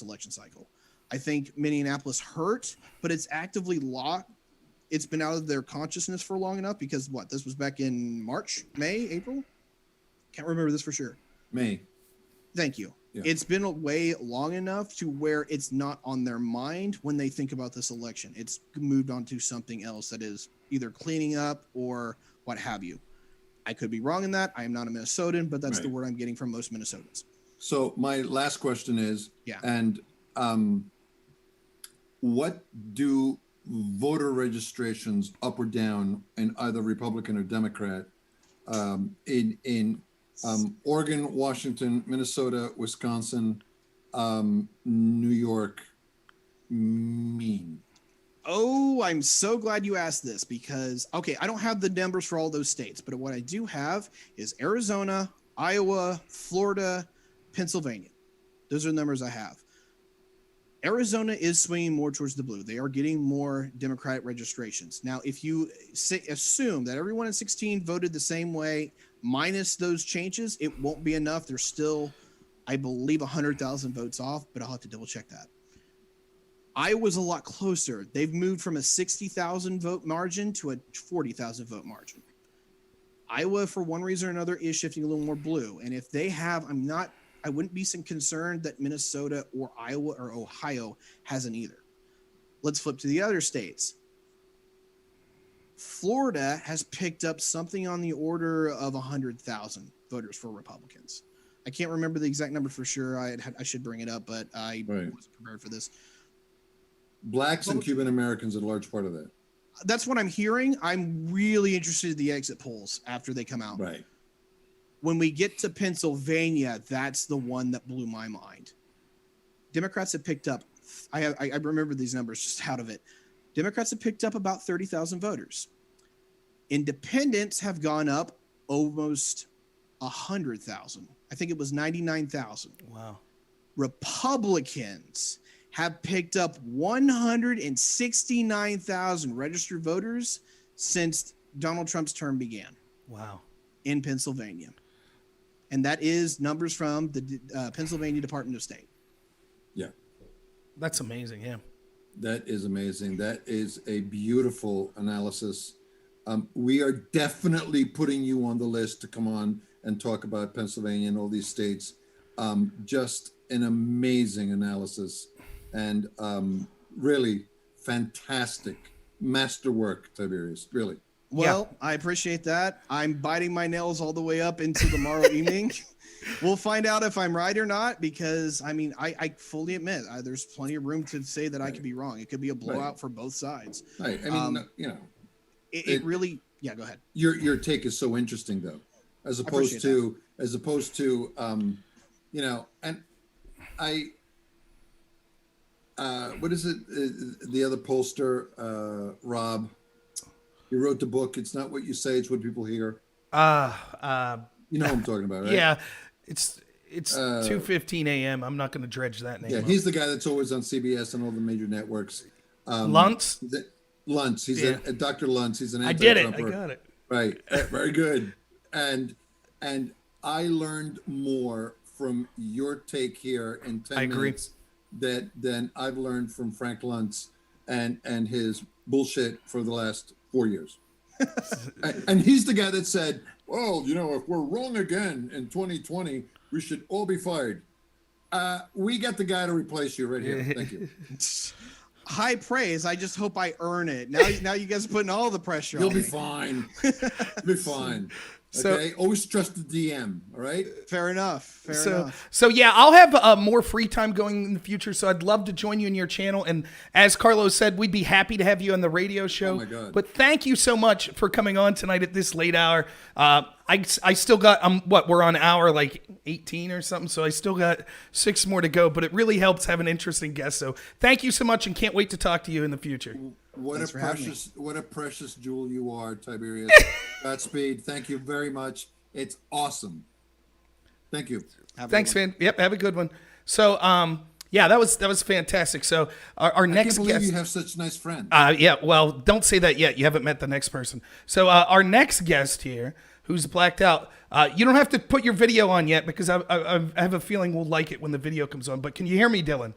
election cycle. I think Minneapolis hurt, but it's actively locked. It's been out of their consciousness for long enough, because this was back in March, May, April? Can't remember this for sure. May. Thank you. Yeah. It's been away long enough to where it's not on their mind when they think about this election. It's moved on to something else that is either cleaning up or what have you. I could be wrong in that. I am not a Minnesotan, but that's the word I'm getting from most Minnesotans. So my last question is, what do voter registrations up or down in either Republican or Democrat in Oregon, Washington, Minnesota, Wisconsin, New York mean? Oh, I'm so glad you asked this, because, okay, I don't have the numbers for all those states, but what I do have is Arizona, Iowa, Florida, Pennsylvania. Those are the numbers I have. Arizona is swinging more towards the blue. They are getting more Democratic registrations. Now, if you assume that everyone in 16 voted the same way, minus those changes, it won't be enough. There's still, I believe, 100,000 votes off, but I'll have to double check that. Iowa's a lot closer. They've moved from a 60,000 vote margin to a 40,000 vote margin. Iowa, for one reason or another, is shifting a little more blue. And if they have, I wouldn't be some concerned that Minnesota or Iowa or Ohio hasn't either. Let's flip to the other states. Florida has picked up something on the order of 100,000 voters for Republicans. I can't remember the exact number for sure. I should bring it up, but I wasn't prepared for this. Blacks and Cuban Americans are a large part of that. That's what I'm hearing. I'm really interested in the exit polls after they come out. Right. When we get to Pennsylvania, that's the one that blew my mind. Democrats have picked up, I remember these numbers just out of it. Democrats have picked up about 30,000 voters. Independents have gone up almost 100,000. I think it was 99,000. Wow. Republicans have picked up 169,000 registered voters since Donald Trump's term began. Wow. In Pennsylvania. And that is numbers from the Pennsylvania Department of State. Yeah. That's amazing. Yeah. That is amazing. That is a beautiful analysis. We are definitely putting you on the list to come on and talk about Pennsylvania and all these states. Just an amazing analysis and really fantastic masterwork, Tiberius, really. Well, yeah. I appreciate that. I'm biting my nails all the way up into tomorrow evening. We'll find out if I'm right or not, because I fully admit there's plenty of room to say that I could be wrong. It could be a blowout for both sides. Right. It really, yeah, go ahead. Your take is so interesting though, as opposed to, and what is it? The other pollster, Rob, he wrote the book. It's not what you say, it's what people hear. You know what I'm talking about, right? Yeah. It's 2:15 a.m. I'm not going to dredge that name. Yeah, he's the guy that's always on CBS and all the major networks. Luntz? Luntz. He's a Dr. Luntz. He's an I did it. I got it. Right. Very good. And And I learned more from your take here in 10 minutes than I've learned from Frank Luntz and his bullshit for the last 4 years. And he's the guy that said, well, if we're wrong again in 2020, we should all be fired. We got the guy to replace you right here. Thank you. High praise. I just hope I earn it. Now you guys are putting all the pressure on me. You'll be fine. You'll be fine. Okay, always trust the DM. All right. Fair enough. Fair enough. So yeah, I'll have more free time going in the future. So I'd love to join you in your channel. And as Carlos said, we'd be happy to have you on the radio show. Oh my God. But thank you so much for coming on tonight at this late hour. I still got we're on hour like 18 or something. So I still got 6 more to go. But it really helps have an interesting guest. So thank you so much, and can't wait to talk to you in the future. What a precious jewel you are, Tiberius. Godspeed. Thank you very much. It's awesome. Thank you. Thanks, man. Yep, have a good one. So, yeah, that was fantastic. So, our next I can't believe guest. you have such nice friends. Yeah, well, don't say that yet. You haven't met the next person. So, our next guest here, who's blacked out. You don't have to put your video on yet because I have a feeling we'll like it when the video comes on. But can you hear me, Dylan?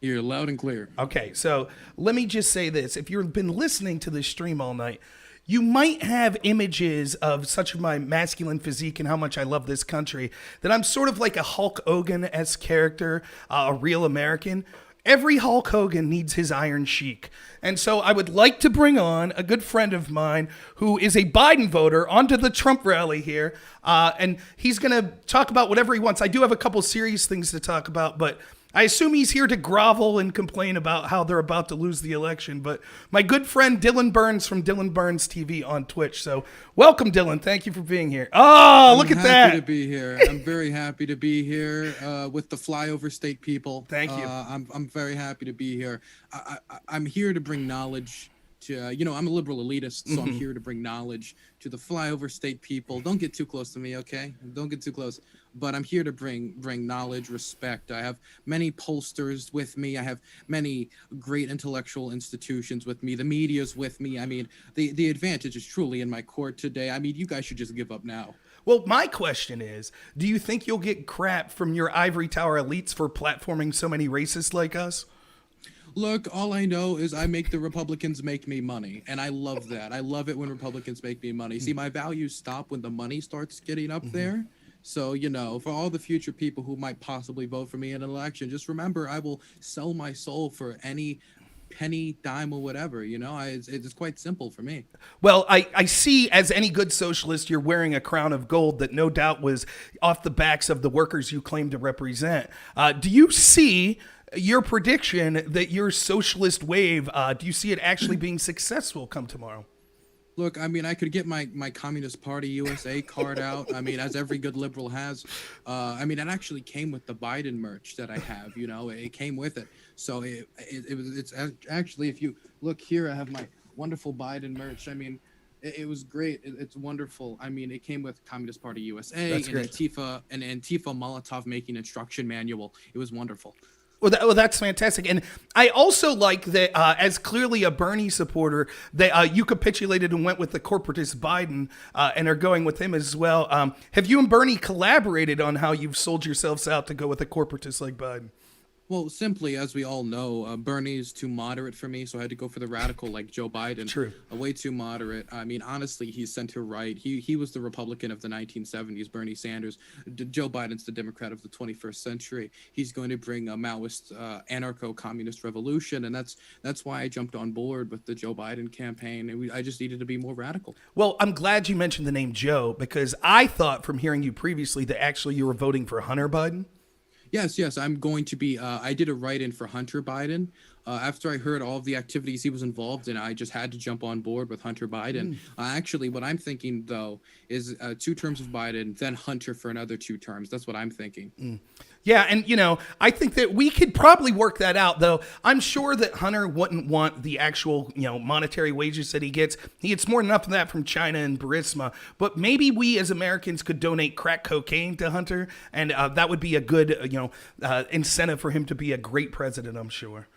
You're loud and clear. Okay, so let me just say this. If you've been listening to this stream all night, you might have images of such of my masculine physique and how much I love this country that I'm sort of like a Hulk Hogan-esque character, a real American. Every Hulk Hogan needs his Iron Sheik. And so I would like to bring on a good friend of mine who is a Biden voter onto the Trump rally here. And he's going to talk about whatever he wants. I do have a couple serious things to talk about, but I assume he's here to grovel and complain about how they're about to lose the election. But my good friend Dylan Burns from Dylan Burns TV on Twitch. So welcome, Dylan. Thank you for being here. Oh, look at that. I'm happy to be here. I'm very happy to be here with the flyover state people. Thank you. I'm very happy to be here. I'm here to bring knowledge to, I'm a liberal elitist, so I'm here to bring knowledge to the flyover state people. Don't get too close to me, okay? Don't get too close. But I'm here to bring knowledge, respect. I have many pollsters with me. I have many great intellectual institutions with me. The media's with me. I mean, the advantage is truly in my court today. I mean, you guys should just give up now. Well, my question is, do you think you'll get crap from your ivory tower elites for platforming so many racists like us? Look, all I know is I make the Republicans make me money, and I love that. I love it when Republicans make me money. See, my values stop when the money starts getting up there. So, for all the future people who might possibly vote for me in an election, just remember I will sell my soul for any penny, dime, or whatever. It's quite simple for me. Well, I see, as any good socialist, you're wearing a crown of gold that no doubt was off the backs of the workers you claim to represent. Do you see your prediction that your socialist wave, do you see it actually being successful come tomorrow? Look, I mean, I could get my Communist Party USA card out. I mean, as every good liberal has. I mean, it actually came with the Biden merch that I have. It came with it. So it's actually, if you look here, I have my wonderful Biden merch. I mean, it was great. It's wonderful. I mean, it came with Communist Party USA and Antifa Molotov making instruction manual. It was wonderful. Well, that's fantastic. And I also like that, as clearly a Bernie supporter, that you capitulated and went with the corporatist Biden and are going with him as well. Have you and Bernie collaborated on how you've sold yourselves out to go with a corporatist like Biden? Well, simply, as we all know, Bernie's too moderate for me, so I had to go for the radical like Joe Biden. True. Way too moderate. I mean, honestly, he's center-right. He was the Republican of the 1970s, Bernie Sanders. Joe Biden's the Democrat of the 21st century. He's going to bring a Maoist, anarcho-communist revolution, and that's why I jumped on board with the Joe Biden campaign, and I just needed to be more radical. Well, I'm glad you mentioned the name Joe, because I thought from hearing you previously that actually you were voting for Hunter Biden. Yes, I'm going to be. I did a write-in for Hunter Biden. After I heard all of the activities he was involved in, I just had to jump on board with Hunter Biden. Actually, what I'm thinking, though, is 2 terms of Biden, then Hunter for another 2 terms. That's what I'm thinking. Yeah, and, I think that we could probably work that out, though. I'm sure that Hunter wouldn't want the actual, monetary wages that he gets. He gets more than enough of that from China and Burisma. But maybe we as Americans could donate crack cocaine to Hunter, and that would be a good, incentive for him to be a great president, I'm sure.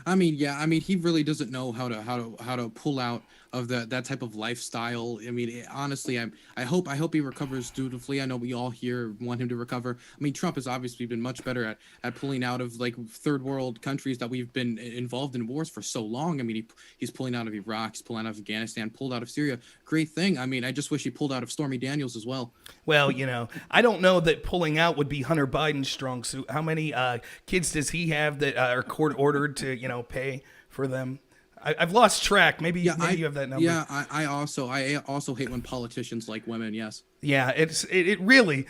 I mean, yeah. I mean, he really doesn't know how to pull out that type of lifestyle. I mean, honestly, I hope he recovers dutifully. I know we all here want him to recover. I mean, Trump has obviously been much better at pulling out of like third world countries that we've been involved in wars for so long. I mean, he's pulling out of Iraq, he's pulling out of Afghanistan, pulled out of Syria. Great thing. I mean, I just wish he pulled out of Stormy Daniels as well. Well, I don't know that pulling out would be Hunter Biden's strong suit. How many kids does he have that are court ordered to, pay for them? I've lost track. Maybe you have that number. Yeah, I also hate when politicians like women. Yes. Yeah, it really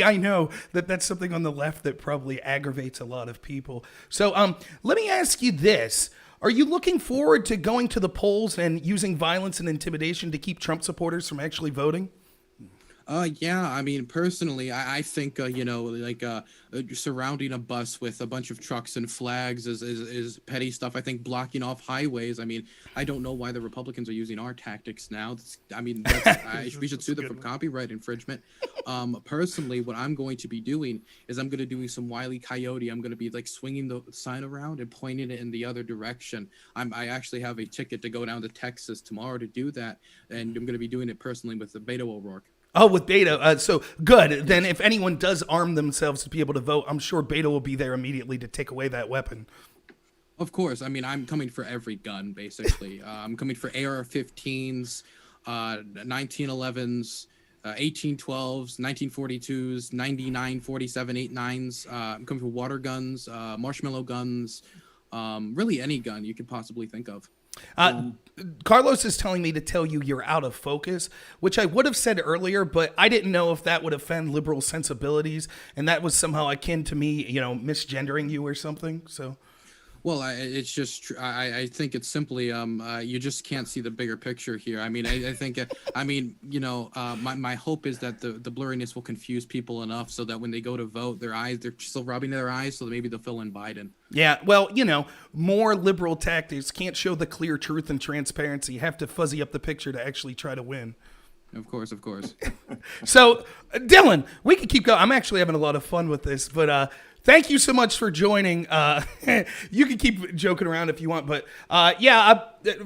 I know that's something on the left that probably aggravates a lot of people. So let me ask you this. Are you looking forward to going to the polls and using violence and intimidation to keep Trump supporters from actually voting? Yeah, I mean, personally, I think, surrounding a bus with a bunch of trucks and flags is petty stuff. I think blocking off highways. I mean, I don't know why the Republicans are using our tactics now. We should sue them for copyright infringement. Personally, what I'm going to be doing is I'm going to do some Wile E. Coyote. I'm going to be like swinging the sign around and pointing it in the other direction. I actually have a ticket to go down to Texas tomorrow to do that, and I'm going to be doing it personally with the Beto O'Rourke. Oh, with Beto. So good. Then if anyone does arm themselves to be able to vote, I'm sure Beto will be there immediately to take away that weapon. Of course. I mean, I'm coming for every gun, basically. I'm coming for AR-15s, 1911s, 1812s, 1942s, 99, 47, 89s. I'm coming for water guns, marshmallow guns, really any gun you could possibly think of. Carlos is telling me to tell you you're out of focus, which I would have said earlier, but I didn't know if that would offend liberal sensibilities, and that was somehow akin to me, misgendering you or something. So, well, it's just I think it's simply you just can't see the bigger picture here. I mean, I think my hope is that the blurriness will confuse people enough so that when they go to vote, they're still rubbing their eyes, so that maybe they'll fill in Biden. Yeah, well, more liberal tactics can't show the clear truth and transparency. You have to fuzzy up the picture to actually try to win. Of course. So, Dylan, we can keep going. I'm actually having a lot of fun with this, but thank you so much for joining. You can keep joking around if you want, but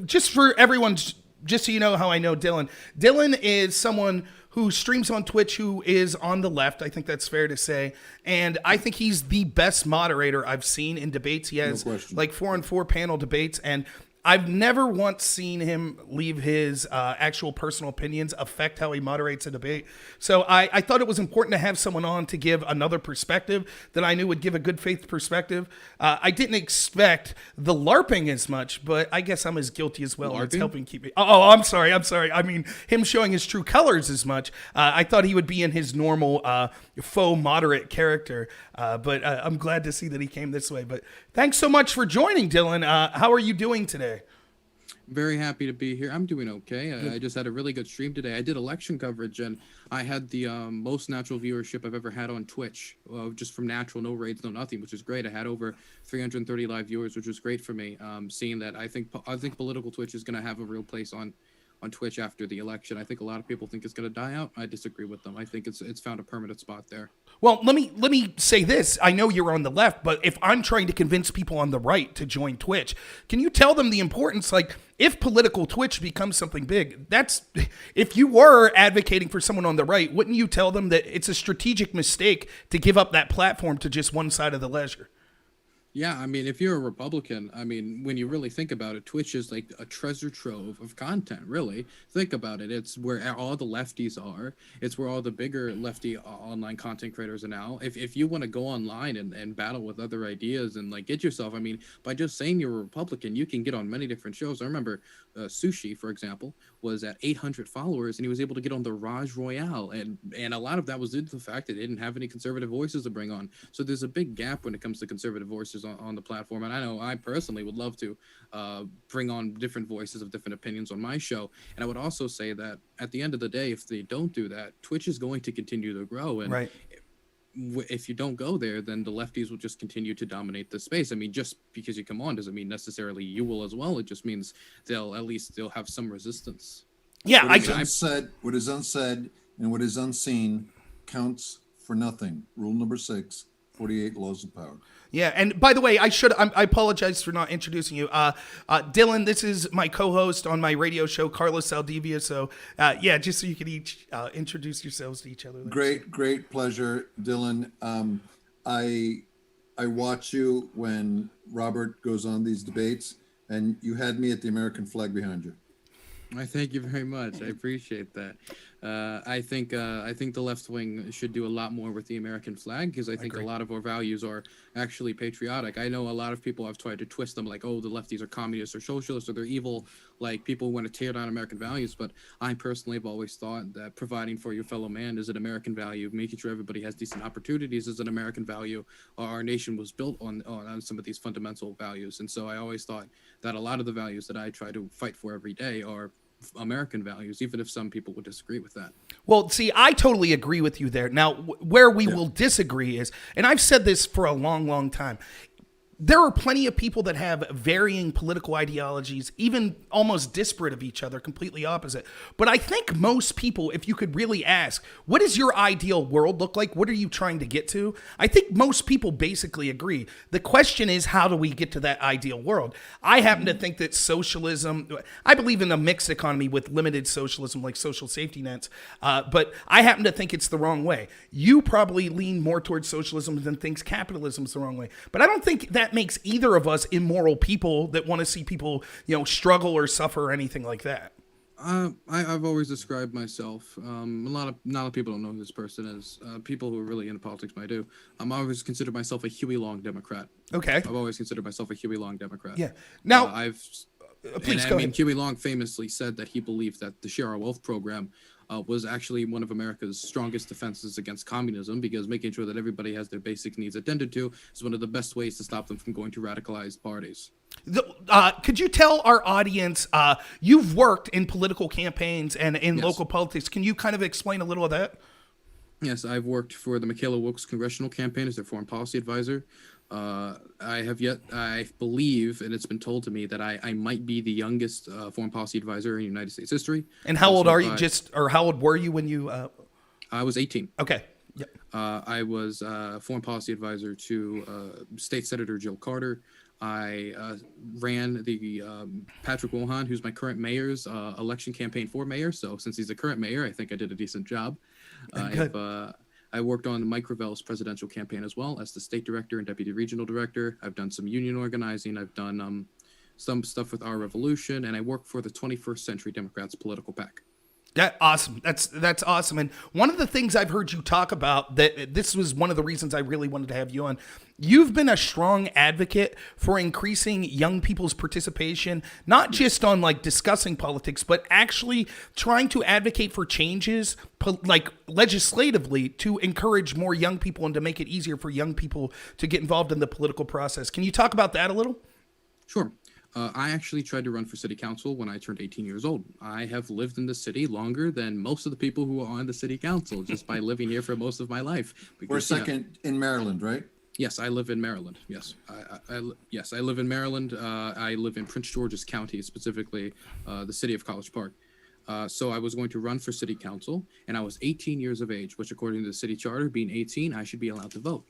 just for everyone, just so you know how I know Dylan. Dylan is someone who streams on Twitch, who is on the left. I think that's fair to say. And I think he's the best moderator I've seen in debates. He has 4-on-4 panel debates, and I've never once seen him leave his actual personal opinions affect how he moderates a debate. So I thought it was important to have someone on to give another perspective that I knew would give a good faith perspective. I didn't expect the LARPing as much, but I guess I'm as guilty as well. It's helping keep me. Oh, I'm sorry. I mean, him showing his true colors as much. I thought he would be in his normal faux moderate character, but I'm glad to see that he came this way. But thanks so much for joining, Dylan. How are you doing today? Very happy to be here. I'm doing okay. I just had a really good stream today. I did election coverage, and I had the most natural viewership I've ever had on Twitch, just from natural, no raids, no nothing, which is great. I had over 330 live viewers, which was great for me. Seeing that, I think political Twitch is going to have a real place on Twitch after the election. I think a lot of people think it's going to die out. I disagree with them. I think it's found a permanent spot there. Well, let me say this. I know you're on the left, but if I'm trying to convince people on the right to join Twitch, can you tell them the importance? Like, if political Twitch becomes something big, if you were advocating for someone on the right, wouldn't you tell them that it's a strategic mistake to give up that platform to just one side of the ledger? Yeah, I mean, if you're a Republican, I mean, when you really think about it, Twitch is like a treasure trove of content, really. Think about it. It's where all the lefties are. It's where all the bigger lefty online content creators are now. If you want to go online and battle with other ideas and like get yourself, I mean, by just saying you're a Republican, you can get on many different shows. I remember Sushi, for example, was at 800 followers, and he was able to get on the Raj Royale. And a lot of that was due to the fact that they didn't have any conservative voices to bring on. So there's a big gap when it comes to conservative voices on the platform. And I know I personally would love to bring on different voices of different opinions on my show. And I would also say that at the end of the day, if they don't do that, Twitch is going to continue to grow. And right. If you don't go there, then the lefties will just continue to dominate the space. I mean, just because you come on doesn't mean necessarily you will as well. It just means they'll have some resistance. Yeah, what is unsaid and what is unseen counts for nothing. Rule number 6. 48 laws of power. Yeah, and by the way, I apologize for not introducing you. Dylan, this is my co-host on my radio show, Carlos Saldivia. So, yeah, just so you can each introduce yourselves to each other. Great pleasure, Dylan. I watch you when Robert goes on these debates, and you had me at the American flag behind you. I thank you very much. I appreciate that. I think the left wing should do a lot more with the American flag, because I think a lot of our values are actually patriotic. I know a lot of people have tried to twist them like, oh, the lefties are communists or socialists or they're evil, like people who want to tear down American values. But I personally have always thought that providing for your fellow man is an American value. Making sure everybody has decent opportunities is an American value. Our nation was built on some of these fundamental values. And so I always thought that a lot of the values that I try to fight for every day are American values, even if some people would disagree with that. Well, see, I totally agree with you there. Now, where we will disagree is, and I've said this for a long, long time, there are plenty of people that have varying political ideologies, even almost disparate of each other, completely opposite. But I think most people, if you could really ask, what does your ideal world look like? What are you trying to get to? I think most people basically agree. The question is, how do we get to that ideal world? I happen to think that socialism, I believe in a mixed economy with limited socialism, like social safety nets, but I happen to think it's the wrong way. You probably lean more towards socialism than thinks capitalism is the wrong way. But I don't think that makes either of us immoral people that want to see people, struggle or suffer or anything like that. I've always described myself. A lot of people don't know who this person is. People who are really into politics might do. I always considered myself a Huey Long Democrat. Okay. I've always considered myself a Huey Long Democrat. Yeah. Now, please go ahead. Huey Long famously said that he believed that the Share Our Wealth program was actually one of America's strongest defenses against communism, because making sure that everybody has their basic needs attended to is one of the best ways to stop them from going to radicalized parties. Could you tell our audience, you've worked in political campaigns and in local politics. Can you kind of explain a little of that? Yes, I've worked for the Michaela Wilkes congressional campaign as their foreign policy advisor. I believe, and it's been told to me, that I might be the youngest foreign policy advisor in United States history. And how old are you how old were you when you... I was 18. Okay. Yep. I was foreign policy advisor to State Senator Jill Carter. I ran the Patrick Wilhan, who's my current mayor's election campaign for mayor. So since he's the current mayor, I think I did a decent job. I worked on Mike Gravel's presidential campaign as well as the state director and deputy regional director. I've done some union organizing. I've done some stuff with Our Revolution, and I work for the 21st Century Democrats political PAC. That awesome. That's awesome. And one of the things I've heard you talk about, that this was one of the reasons I really wanted to have you on. You've been a strong advocate for increasing young people's participation, not just on like discussing politics, but actually trying to advocate for changes like legislatively to encourage more young people and to make it easier for young people to get involved in the political process. Can you talk about that a little? Sure. I actually tried to run for city council when I turned 18 years old. I have lived in the city longer than most of the people who are on the city council, just by living here for most of my life. We're second in Maryland, right? Yes, I live in Maryland. Yes, I live in Maryland. I live in Prince George's County, specifically the city of College Park. So I was going to run for city council, and I was 18 years of age, which according to the city charter, being 18, I should be allowed to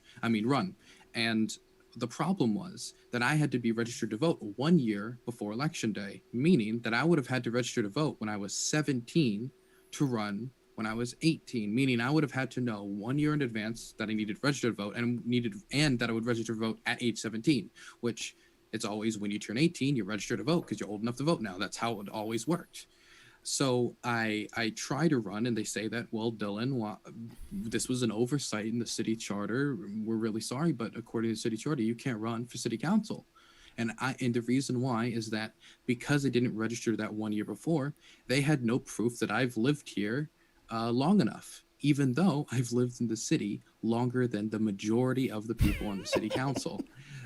run. And the problem was that I had to be registered to vote 1 year before election day, meaning that I would have had to register to vote when I was 17 to run when I was 18, meaning I would have had to know 1 year in advance that I needed to register to vote and that I would register to vote at age 17, which it's always when you turn 18, you register to vote because you're old enough to vote now. That's how it always worked. So I try to run, and they say that, well, Dylan, this was an oversight in the city charter. We're really sorry, but according to the city charter, you can't run for city council. And the reason why is that because I didn't register that 1 year before, they had no proof that I've lived here long enough, even though I've lived in the city longer than the majority of the people on the city council.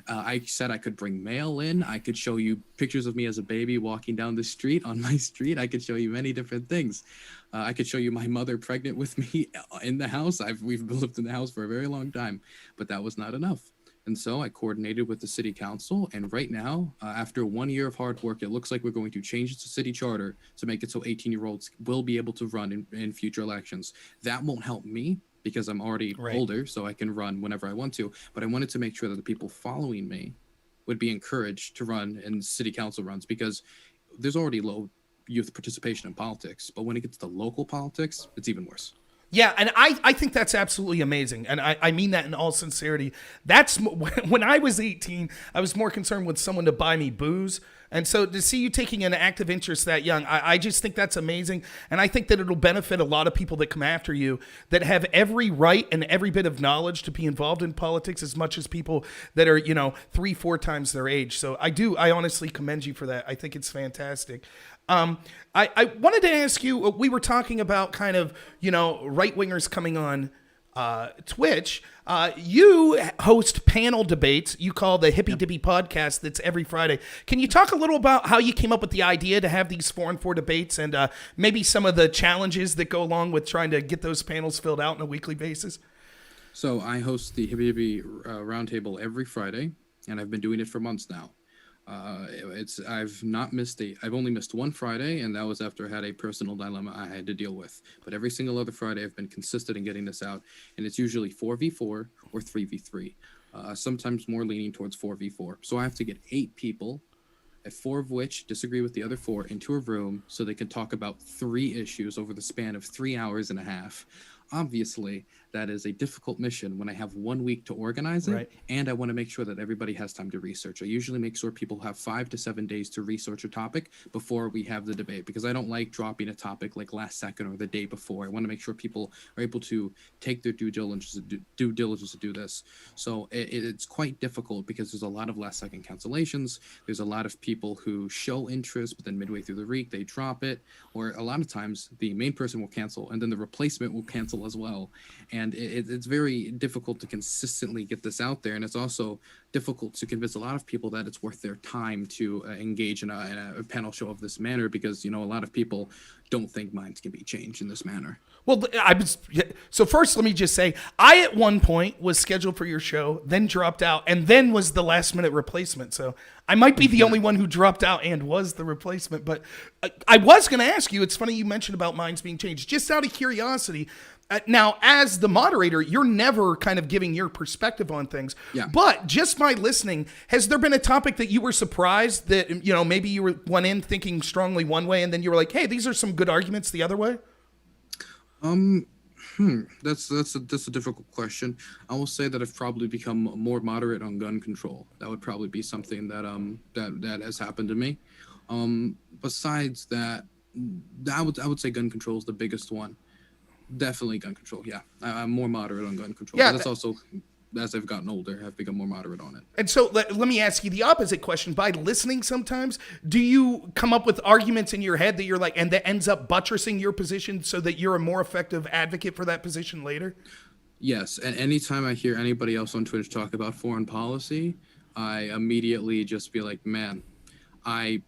I said I could bring mail in. I could show you pictures of me as a baby walking down the street on my street. I could show you many different things. I could show you my mother pregnant with me in the house. We've lived in the house for a very long time, but that was not enough. And so I coordinated with the city council. And right now, after 1 year of hard work, it looks like we're going to change the city charter to make it so 18-year-olds will be able to run in future elections. That won't help me, because I'm already older, so I can run whenever I want to. But I wanted to make sure that the people following me would be encouraged to run in city council runs, because there's already low youth participation in politics. But when it gets to local politics, it's even worse. Yeah, and I think that's absolutely amazing. And I mean that in all sincerity. That's when I was 18, I was more concerned with someone to buy me booze. And so to see you taking an active interest that young, I just think that's amazing. And I think that it'll benefit a lot of people that come after you that have every right and every bit of knowledge to be involved in politics as much as people that are, 3-4 times their age. So I honestly commend you for that. I think it's fantastic. I wanted to ask you, we were talking about kind of, right-wingers coming on Twitch. You host panel debates you call the Hippy Dippy podcast that's every Friday. Can you talk a little about how you came up with the idea to have these 4-on-4 debates and maybe some of the challenges that go along with trying to get those panels filled out on a weekly basis? So I host the Hippy Dippy Roundtable every Friday, and I've been doing it for months now. I've only missed one Friday, and that was after I had a personal dilemma I had to deal with. But every single other Friday, I've been consistent in getting this out, and it's usually 4v4 or 3v3. Sometimes more leaning towards 4v4. So I have to get 8 people, at 4 of which disagree with the other 4, into a room so they can talk about 3 issues over the span of 3 hours and a half. Obviously, that is a difficult mission when I have 1 week to organize it, and I want to make sure that everybody has time to research. I usually make sure people have 5 to 7 days to research a topic before we have the debate, because I don't like dropping a topic like last second or the day before. I want to make sure people are able to take their due diligence to do this. So it's quite difficult because there's a lot of last second cancellations. There's a lot of people who show interest, but then midway through the week they drop it, or a lot of times the main person will cancel and then the replacement will cancel as well. And it's very difficult to consistently get this out there, and it's also difficult to convince a lot of people that it's worth their time to engage in a panel show of this manner, because a lot of people don't think minds can be changed in this manner. Well, so first let me just say, I at one point was scheduled for your show, then dropped out, and then was the last minute replacement. So I might be the only one who dropped out and was the replacement. But I was going to ask you, it's funny you mentioned about minds being changed, just out of curiosity. Now, as the moderator, you're never kind of giving your perspective on things. Yeah. But just by listening, has there been a topic that you were surprised that, maybe you went in thinking strongly one way and then you were like, hey, these are some good arguments the other way? That's a difficult question. I will say that I've probably become more moderate on gun control. That would probably be something that has happened to me. Besides that, I would say gun control is the biggest one. Definitely gun control. Yeah, I'm more moderate on gun control. Yeah, but that's also, as I've gotten older, I've become more moderate on it. And so let me ask you the opposite question. By listening sometimes, do you come up with arguments in your head that you're like, and that ends up buttressing your position so that you're a more effective advocate for that position later? Yes, and anytime I hear anybody else on Twitch talk about foreign policy, I immediately just be like, man, I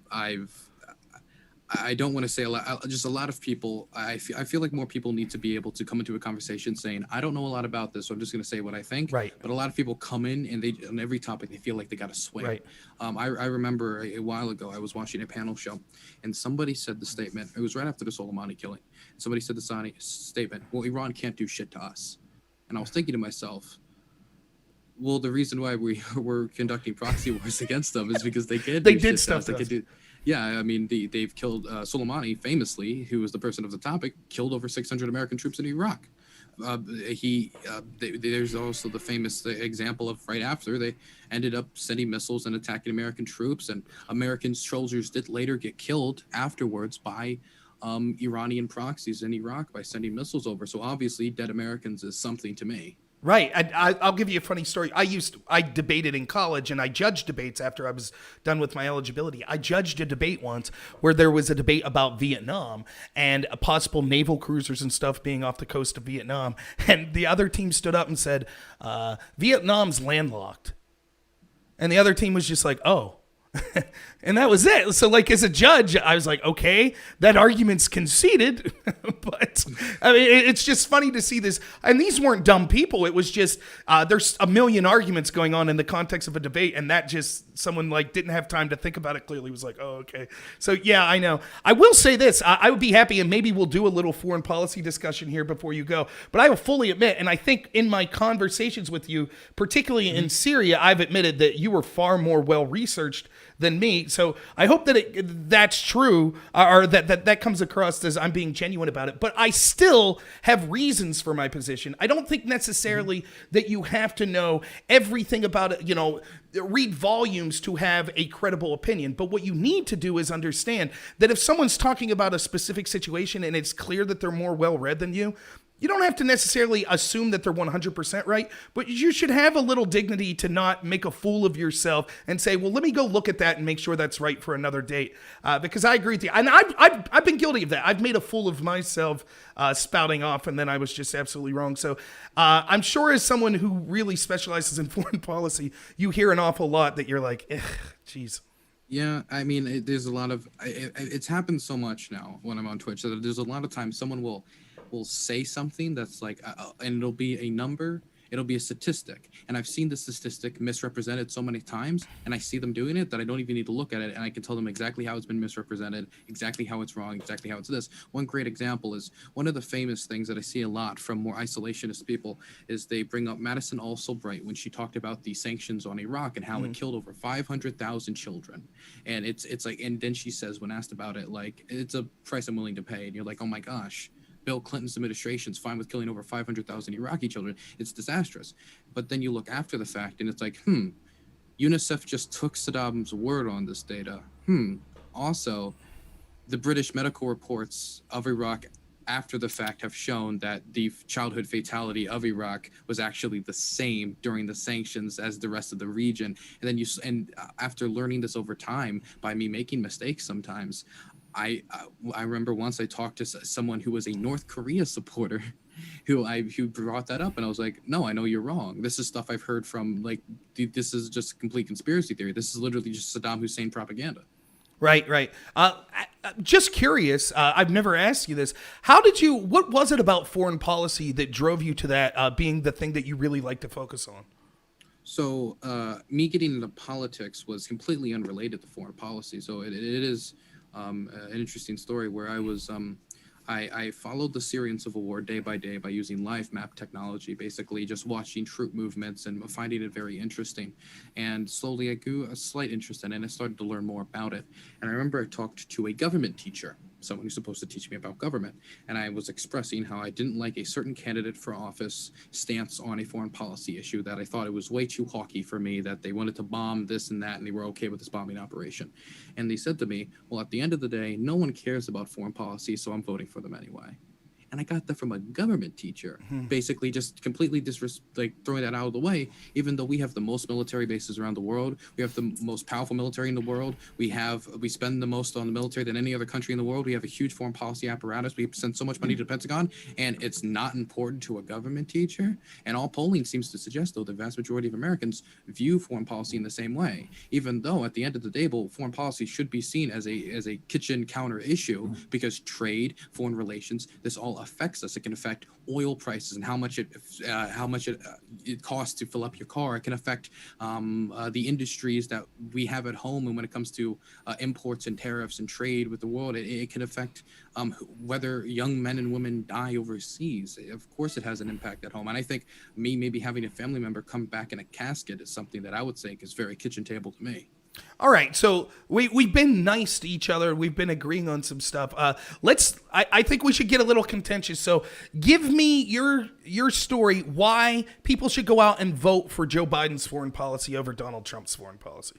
don't want to say a lot, just a lot of people, I feel like more people need to be able to come into a conversation saying, I don't know a lot about this, so I'm just going to say what I think. Right. But a lot of people come in and on every topic, they feel like they got to swing. Right. I remember a while ago, I was watching a panel show and somebody said the statement, it was right after the Soleimani killing. Somebody said the statement, well, Iran can't do shit to us. And I was thinking to myself, well, the reason why we were conducting proxy wars against them is because they did stuff to us. Yeah, I mean, they've killed Soleimani, famously, who was the person of the topic, killed over 600 American troops in Iraq. There's also the famous example of right after they ended up sending missiles and attacking American troops, and American soldiers did later get killed afterwards by Iranian proxies in Iraq by sending missiles over. So obviously, dead Americans is something to me. Right. I'll give you a funny story. I debated in college, and I judged debates after I was done with my eligibility. I judged a debate once where there was a debate about Vietnam and possible naval cruisers and stuff being off the coast of Vietnam. And the other team stood up and said, Vietnam's landlocked. And the other team was just like, oh. And that was it. So like as a judge, I was like, okay, that argument's conceded. But I mean, it's just funny to see this. And these weren't dumb people. It was just there's a million arguments going on in the context of a debate. And that just someone like didn't have time to think about it clearly was like, oh, okay. So yeah, I know. I will say this. I would be happy, and maybe we'll do a little foreign policy discussion here before you go. But I will fully admit, and I think in my conversations with you, particularly in Syria, I've admitted that you were far more well-researched than me. So I hope that that's true, or that comes across as I'm being genuine about it. But I still have reasons for my position. I don't think necessarily that you have to know everything about it, read volumes to have a credible opinion. But what you need to do is understand that if someone's talking about a specific situation and it's clear that they're more well-read than you don't have to necessarily assume that they're 100% right, but you should have a little dignity to not make a fool of yourself and say, well, let me go look at that and make sure that's right for another date. Because I agree with you. And I've been guilty of that. I've made a fool of myself spouting off, and then I was just absolutely wrong. So I'm sure as someone who really specializes in foreign policy, you hear an awful lot that you're like, geez. Yeah, I mean, there's a lot of, it's happened so much now when I'm on Twitch that there's a lot of times someone will say something that's like, and it'll be a number, it'll be a statistic. And I've seen the statistic misrepresented so many times, and I see them doing it that I don't even need to look at it, and I can tell them exactly how it's been misrepresented, exactly how it's wrong, exactly how it's this. One great example is one of the famous things that I see a lot from more isolationist people is they bring up Madison Albright when she talked about the sanctions on Iraq and how it killed over 500,000 children. And it's like, and then she says when asked about it, like, it's a price I'm willing to pay. And you're like, oh my gosh, Bill Clinton's administration's fine with killing over 500,000 Iraqi children. It's disastrous. But then you look after the fact and it's like, UNICEF just took Saddam's word on this data. Also, the British medical reports of Iraq after the fact have shown that the childhood fatality of Iraq was actually the same during the sanctions as the rest of the region. And then after learning this over time by me making mistakes sometimes, I remember once I talked to someone who was a North Korea supporter who brought that up, and I was like, no, I know you're wrong. This is stuff I've heard from, like, this is just complete conspiracy theory. This is literally just Saddam Hussein propaganda. Right. Just curious, I've never asked you this. What was it about foreign policy that drove you to that being the thing that you really like to focus on? So me getting into politics was completely unrelated to foreign policy. So it is an interesting story where I was I followed the Syrian civil war day by day by using live map technology, basically just watching troop movements and finding it very interesting. And slowly I grew a slight interest in it and I started to learn more about it. And I remember I talked to a government teacher, someone who's supposed to teach me about government. And I was expressing how I didn't like a certain candidate for office stance on a foreign policy issue, that I thought it was way too hawky for me, that they wanted to bomb this and that, and they were okay with this bombing operation. And they said to me, well, at the end of the day, no one cares about foreign policy, so I'm voting for them anyway. And I got that from a government teacher, basically just completely throwing that out of the way, even though we have the most military bases around the world. We have the most powerful military in the world. We spend the most on the military than any other country in the world. We have a huge foreign policy apparatus. We send so much money to the Pentagon, and it's not important to a government teacher. And all polling seems to suggest, though, the vast majority of Americans view foreign policy in the same way, even though at the end of the day, foreign policy should be seen as a kitchen counter issue, because trade, foreign relations, this all affects us. It can affect oil prices and how much it costs to fill up your car. It can affect the industries that we have at home, and when it comes to imports and tariffs and trade with the world, it can affect whether young men and women die overseas. Of course, it has an impact at home. And I think maybe having a family member come back in a casket is something that I would say is very kitchen table to me. All right, so we've been nice to each other. We've been agreeing on some stuff. I think we should get a little contentious. So give me your story why people should go out and vote for Joe Biden's foreign policy over Donald Trump's foreign policy.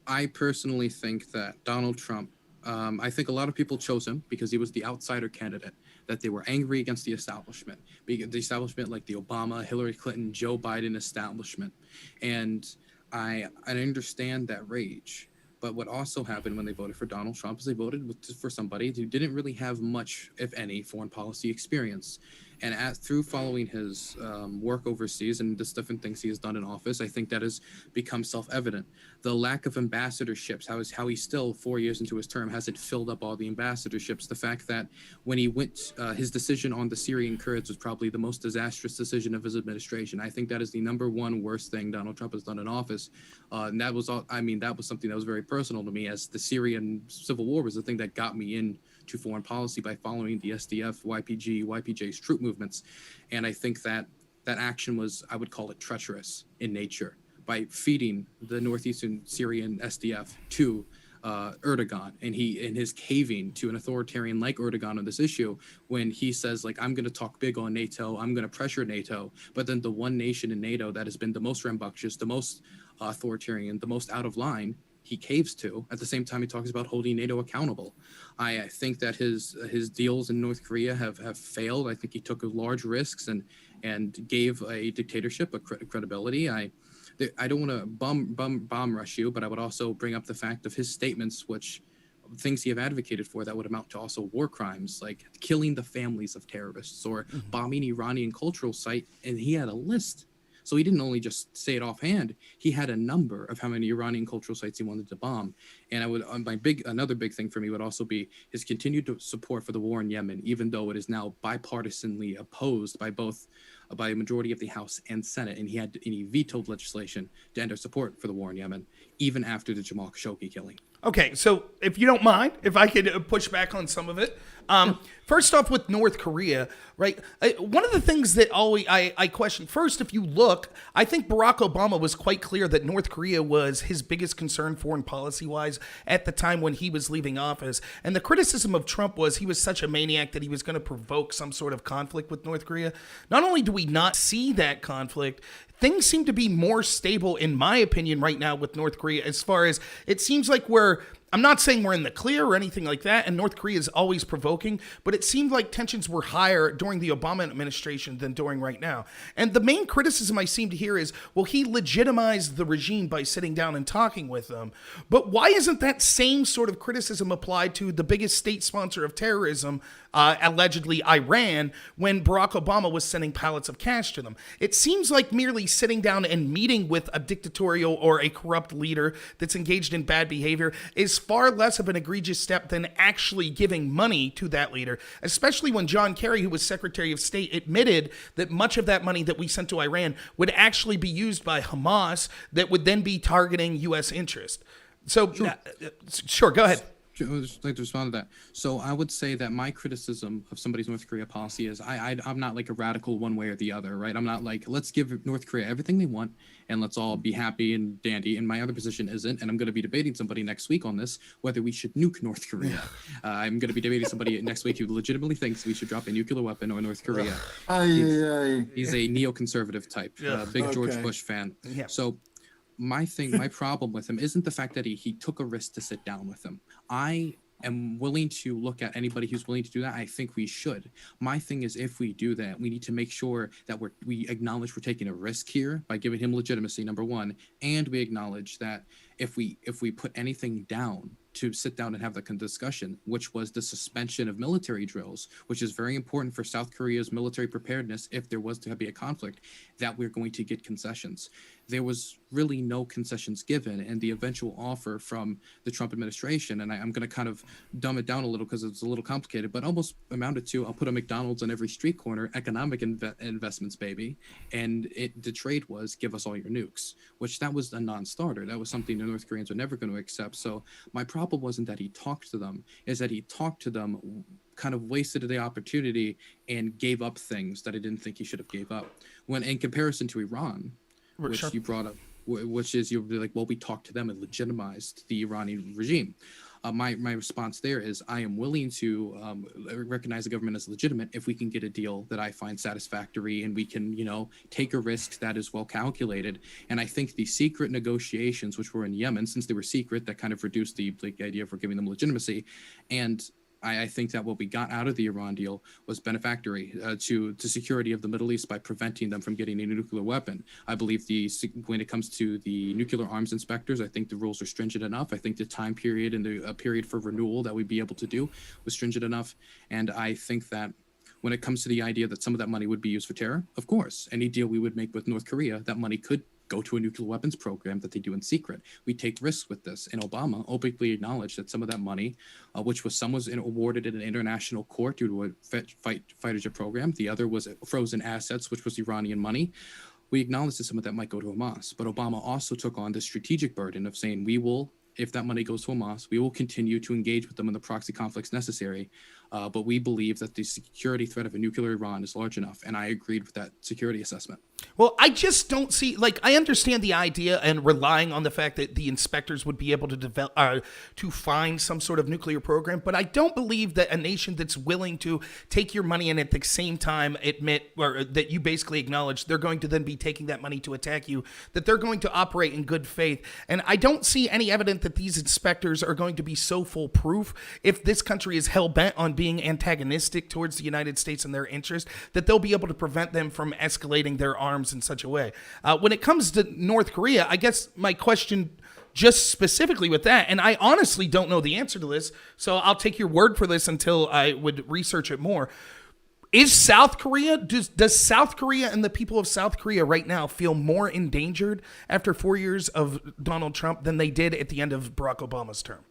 I personally think that Donald Trump, I think a lot of people chose him because he was the outsider candidate, that they were angry against the establishment, like the Obama, Hillary Clinton, Joe Biden establishment. And I understand that rage, but what also happened when they voted for Donald Trump is they voted for somebody who didn't really have much, if any, foreign policy experience. And through following his work overseas and the different things he has done in office, I think that has become self-evident. The lack of ambassadorships, how he still 4 years into his term hasn't filled up all the ambassadorships. The fact that when he went, his decision on the Syrian Kurds was probably the most disastrous decision of his administration. I think that is the number one worst thing Donald Trump has done in office. And that was all, I mean, that was something that was very personal to me, as the Syrian civil war was the thing that got me into foreign policy by following the SDF, YPJ's troop movements. And I think that that action was, I would call it treacherous in nature, by feeding the northeastern Syrian SDF to Erdogan, and his caving to an authoritarian like Erdogan on this issue, when he says, like, I'm going to talk big on NATO, I'm going to pressure NATO, but then the one nation in NATO that has been the most rambunctious, the most authoritarian, the most out of line, he caves to. At the same time, he talks about holding NATO accountable. I think that his deals in North Korea have failed. I think he took large risks and gave a dictatorship a credibility. I don't want to bomb rush you, but I would also bring up the fact of his statements, which things he have advocated for that would amount to also war crimes, like killing the families of terrorists or bombing Iranian cultural site. And he had a list. So he didn't only just say it offhand, he had a number of how many Iranian cultural sites he wanted to bomb. And I would, another big thing for me would also be his continued support for the war in Yemen, even though it is now bipartisanly opposed by a majority of the House and Senate. And he vetoed legislation to end our support for the war in Yemen, even after the Jamal Khashoggi killing. Okay, so if you don't mind, if I could push back on some of it. First off, with North Korea, right? One of the things that I question, first, if you look, I think Barack Obama was quite clear that North Korea was his biggest concern foreign policy-wise at the time when he was leaving office. And the criticism of Trump was he was such a maniac that he was going to provoke some sort of conflict with North Korea. Not only do we not see that conflict, things seem to be more stable, in my opinion, right now with North Korea, as far as it seems like I'm not saying we're in the clear or anything like that, and North Korea is always provoking, but it seemed like tensions were higher during the Obama administration than during right now. And the main criticism I seem to hear is, well, he legitimized the regime by sitting down and talking with them. But why isn't that same sort of criticism applied to the biggest state sponsor of terrorism, allegedly Iran, when Barack Obama was sending pallets of cash to them? It seems like merely sitting down and meeting with a dictatorial or a corrupt leader that's engaged in bad behavior is far less of an egregious step than actually giving money to that leader, especially when John Kerry, who was Secretary of State, admitted that much of that money that we sent to Iran would actually be used by Hamas that would then be targeting U.S. interest. So, sure, go ahead. I would just like to respond to that. So I would say that my criticism of somebody's North Korea policy is I'm not like a radical one way or the other, right? I'm not like, let's give North Korea everything they want and let's all be happy and dandy. And my other position isn't, and I'm going to be debating somebody next week on this, whether we should nuke North Korea. I'm going to be debating somebody next week who legitimately thinks we should drop a nuclear weapon on North Korea. He's a neoconservative type, big George Bush fan. Yeah. So my problem with him isn't the fact that he took a risk to sit down with him. I am willing to look at anybody who's willing to do that. I think we should. My thing is, if we do that, we need to make sure that we acknowledge we're taking a risk here by giving him legitimacy, number one, and we acknowledge that if we put anything down to sit down and have the discussion, which was the suspension of military drills, which is very important for South Korea's military preparedness if there was to be a conflict, that we're going to get concessions. There was really no concessions given, and the eventual offer from the Trump administration, and I'm going to kind of dumb it down a little because it's a little complicated, but almost amounted to, I'll put a McDonald's on every street corner, economic investments, baby, and the trade was, give us all your nukes, which that was a non-starter. That was something the North Koreans were never going to accept. So my problem wasn't that he talked to them, is that he talked to them, kind of wasted the opportunity and gave up things that I didn't think he should have gave up. When in comparison to Iran, which you brought up, which is you'll be like, well, we talked to them and legitimized the Iranian regime. My response there is I am willing to recognize the government as legitimate if we can get a deal that I find satisfactory and we can, take a risk that is well calculated. And I think the secret negotiations, which were in Yemen, since they were secret, that kind of reduced the idea for giving them legitimacy. And I think that what we got out of the Iran deal was benefactory to security of the Middle East by preventing them from getting a nuclear weapon. I believe when it comes to the nuclear arms inspectors, I think the rules are stringent enough. I think the time period and the period for renewal that we'd be able to do was stringent enough. And I think that when it comes to the idea that some of that money would be used for terror, of course, any deal we would make with North Korea, that money could go to a nuclear weapons program that they do in secret. We take risks with this. And Obama openly acknowledged that some of that money, which was some was awarded in an international court due to a fighter jet program. The other was frozen assets, which was Iranian money. We acknowledged that some of that might go to Hamas. But Obama also took on the strategic burden of saying, we will, if that money goes to Hamas, we will continue to engage with them in the proxy conflicts necessary. But we believe that the security threat of a nuclear Iran is large enough. And I agreed with that security assessment. Well, I just don't see, like, I understand the idea and relying on the fact that the inspectors would be able to develop, to find some sort of nuclear program, but I don't believe that a nation that's willing to take your money and at the same time admit, or that you basically acknowledge they're going to then be taking that money to attack you, that they're going to operate in good faith. And I don't see any evidence that these inspectors are going to be so foolproof if this country is hell-bent on being antagonistic towards the United States and their interest, that they'll be able to prevent them from escalating their arms in such a way. When it comes to North Korea, I guess my question just specifically with that, and I honestly don't know the answer to this, so I'll take your word for this until I would research it more. Is South Korea, does South Korea and the people of South Korea right now feel more endangered after 4 years of Donald Trump than they did at the end of Barack Obama's term?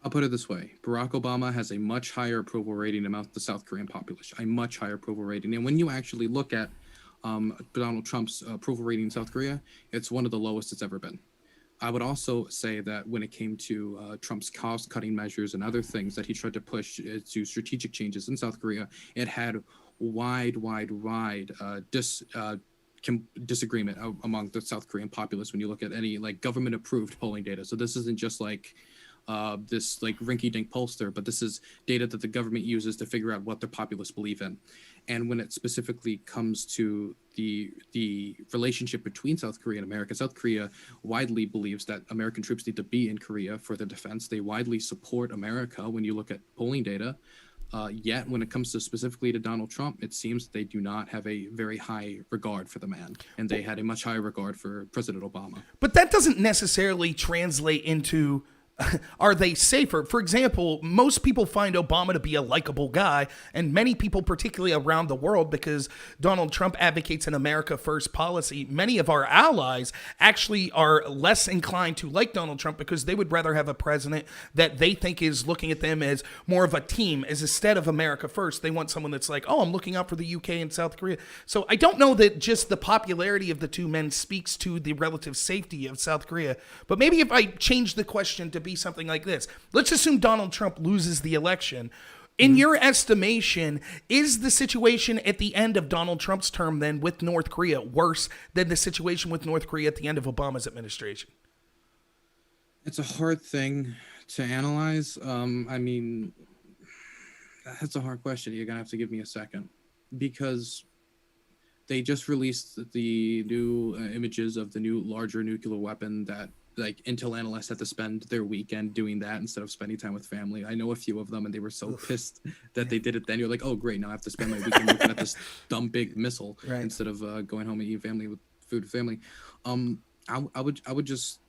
I'll put it this way. Barack Obama has a much higher approval rating among the South Korean population, a much higher approval rating. And when you actually look at Donald Trump's approval rating in South Korea, it's one of the lowest it's ever been. I would also say that when it came to Trump's cost-cutting measures and other things that he tried to push to strategic changes in South Korea, it had wide disagreement among the South Korean populace when you look at any like government-approved polling data. So this isn't just like this like rinky-dink pollster, but this is data that the government uses to figure out what the populace believe in. And when it specifically comes to the relationship between South Korea and America, South Korea widely believes that American troops need to be in Korea for the defense. They widely support America when you look at polling data. Yet when it comes to specifically to Donald Trump, it seems they do not have a very high regard for the man. And they had a much higher regard for President Obama. But that doesn't necessarily translate into are they safer? For example, most people find Obama to be a likable guy, and many people, particularly around the world, because Donald Trump advocates an America First policy, many of our allies actually are less inclined to like Donald Trump because they would rather have a president that they think is looking at them as more of a team, as instead of America First. They want someone that's like, oh, I'm looking out for the UK and South Korea. So I don't know that just the popularity of the two men speaks to the relative safety of South Korea. But maybe if I change the question to be something like this. Let's assume Donald Trump loses the election. In your estimation, is the situation at the end of Donald Trump's term then with North Korea worse than the situation with North Korea at the end of Obama's administration? It's a hard thing to analyze. I mean, that's a hard question. You're going to have to give me a second because they just released the new images of the new larger nuclear weapon that like Intel analysts had to spend their weekend doing that instead of spending time with family. I know a few of them and they were so pissed that they did it then. You're like, oh great, now I have to spend my weekend looking at this dumb big missile instead of going home and eating family with food with family. I would just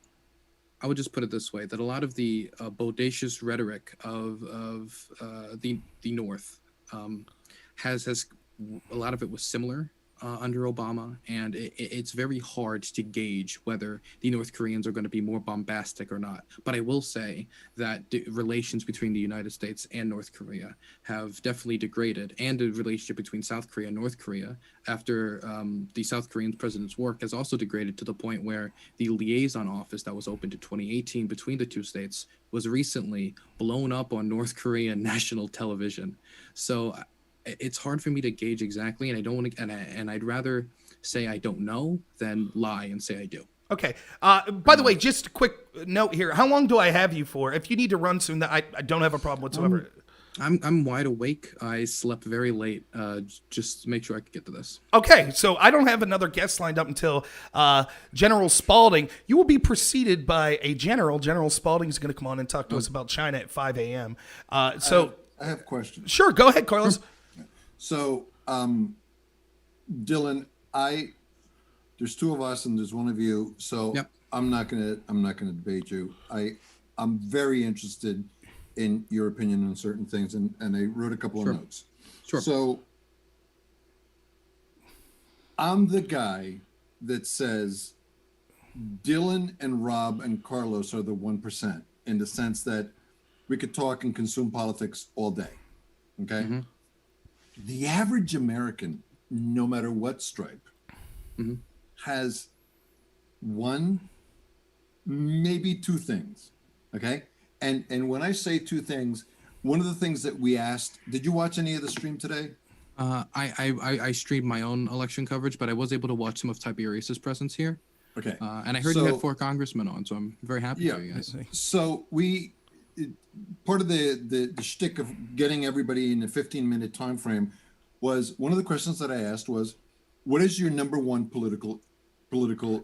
put it this way, that a lot of the bodacious rhetoric of the North has a lot of it was similar under Obama, and it's very hard to gauge whether the North Koreans are going to be more bombastic or not. But I will say that the relations between the United States and North Korea have definitely degraded, and the relationship between South Korea and North Korea after the South Korean president's work has also degraded to the point where the liaison office that was opened in 2018 between the two states was recently blown up on North Korean national television. So it's hard for me to gauge exactly, and I don't want to, and I'd rather say I don't know than lie and say I do. Okay. By the way, just a quick note here. How long do I have you for? If you need to run soon, I don't have a problem whatsoever. I'm wide awake. I slept very late. Just to make sure I could get to this. Okay, so I don't have another guest lined up until General Spalding. You will be preceded by a general. General Spalding is going to come on and talk to us about China at 5 a.m. I have questions. Sure, go ahead, Carlos. So, Dylan, there's two of us and there's one of you. So I'm not gonna debate you. I'm very interested in your opinion on certain things, and I wrote a couple of notes. Sure. So, I'm the guy that says Dylan and Rob and Carlos are the 1%, in the sense that we could talk and consume politics all day. Okay. The average American, no matter what stripe, has one, maybe two things. Okay. And when I say two things, one of the things that we asked, did you watch any of the stream today? I streamed my own election coverage, but I was able to watch some of Tiberius's presence here. Okay. And I heard you had 4 congressmen on, so I'm very happy for you guys. So part of the shtick of getting everybody in a 15-minute time frame was, one of the questions that I asked was, what is your number one political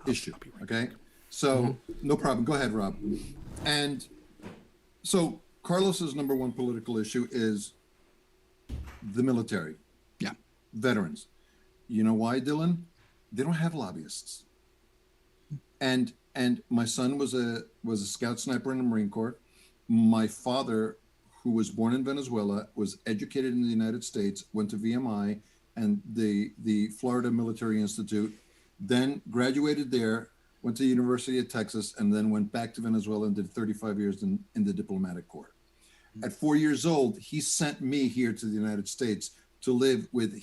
issue? Okay. So no problem. Go ahead, Rob. And so Carlos's number one political issue is the military. Yeah. Veterans. You know why, Dylan? They don't have lobbyists. And my son was a scout sniper in the Marine Corps. My father, who was born in Venezuela, was educated in the United States, went to VMI and the Florida Military Institute, then graduated there, went to the University of Texas, and then went back to Venezuela and did 35 years in the diplomatic corps. At 4 years old, he sent me here to the United States to live with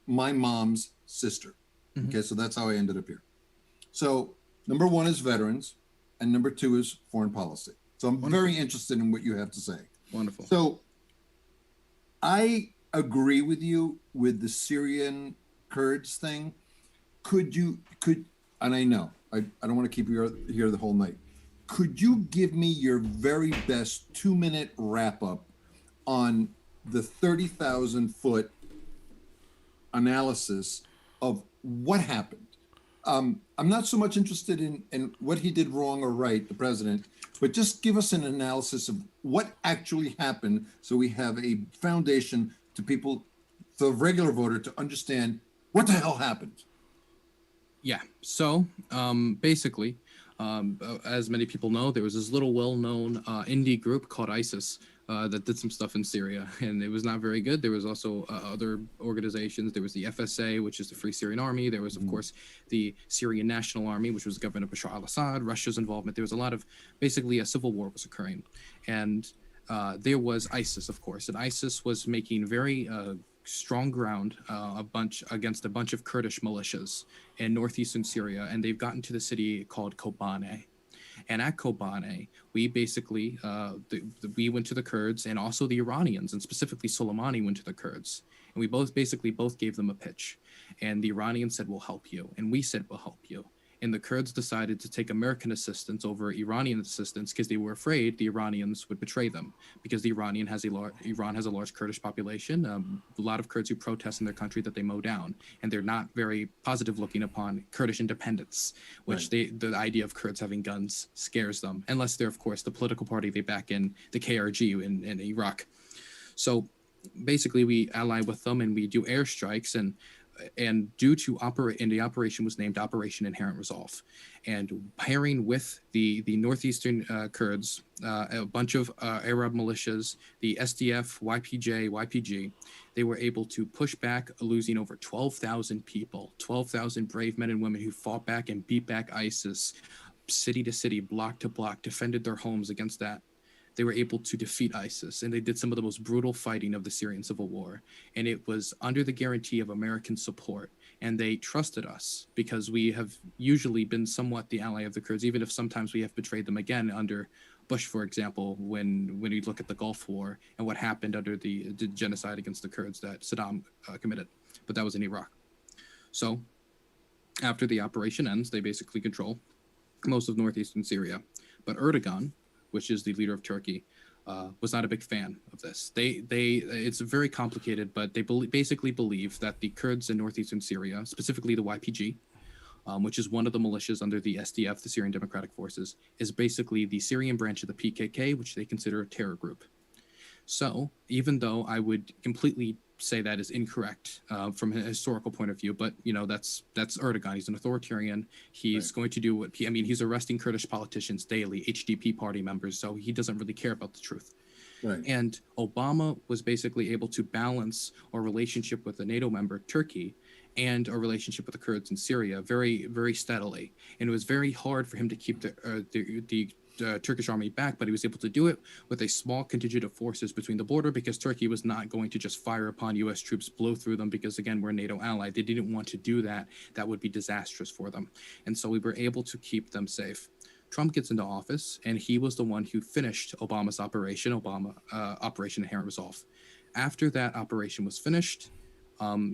my mom's sister. Okay, so that's how I ended up here. So number one is veterans, and number two is foreign policy. So I'm very interested in what you have to say. Wonderful. So I agree with you with the Syrian Kurds thing. And I know, I don't want to keep you here the whole night. Could you give me your very best 2-minute wrap up on the 30,000-foot analysis of what happened? I'm not so much interested in what he did wrong or right, the president, but just give us an analysis of what actually happened so we have a foundation to people, the regular voter, to understand what the hell happened. Yeah. So basically, as many people know, there was this little well-known indie group called ISIS that did some stuff in Syria, and it was not very good. There was also other organizations. There was the FSA, which is the Free Syrian Army. There was, of course, the Syrian National Army, which was the government of Bashar al-Assad, Russia's involvement. There was a lot of, basically, a civil war was occurring. And there was ISIS, of course, and ISIS was making very strong ground against a bunch of Kurdish militias in northeastern Syria, and they've gotten to the city called Kobane. And at Kobane, we basically, we went to the Kurds, and also the Iranians, and specifically Soleimani went to the Kurds. And we both gave them a pitch. And the Iranians said, we'll help you. And we said, we'll help you. And the Kurds decided to take American assistance over Iranian assistance because they were afraid the Iranians would betray them, because Iran has a large Kurdish population, a lot of Kurds who protest in their country that they mow down, and they're not very positive looking upon Kurdish independence, which the idea of Kurds having guns scares them, unless they're, of course, the political party they back in, the KRG in Iraq. So basically we ally with them and we do airstrikes, and due to the operation was named Operation Inherent Resolve, and pairing with the northeastern Kurds, a bunch of Arab militias, the SDF, YPJ, YPG, they were able to push back, losing over 12,000 people, 12,000 brave men and women who fought back and beat back ISIS, city to city, block to block, defended their homes against that. They were able to defeat ISIS, and they did some of the most brutal fighting of the Syrian civil war. And it was under the guarantee of American support. And they trusted us because we have usually been somewhat the ally of the Kurds, even if sometimes we have betrayed them again under Bush, for example, when we look at the Gulf War and what happened under the genocide against the Kurds that Saddam committed. But that was in Iraq. So after the operation ends, they basically control most of northeastern Syria. But Erdogan, which is the leader of Turkey, was not a big fan of this. It's very complicated, but they basically believe that the Kurds in northeastern Syria, specifically the YPG, which is one of the militias under the SDF, the Syrian Democratic Forces, is basically the Syrian branch of the PKK, which they consider a terror group. So even though I would completely say that is incorrect from a historical point of view, but that's Erdogan. He's an authoritarian. He's going to do he's arresting Kurdish politicians daily, HDP party members, so he doesn't really care about the truth. Right. And Obama was basically able to balance our relationship with a NATO member, Turkey, and our relationship with the Kurds in Syria very, very steadily. And it was very hard for him to keep the Turkish army back, but he was able to do it with a small contingent of forces between the border, because Turkey was not going to just fire upon U.S. troops, blow through them, because again, we're a NATO ally. They didn't want to do that. That would be disastrous for them. And so we were able to keep them safe. Trump gets into office, and he was the one who finished Obama's operation, Operation Inherent Resolve. After that operation was finished,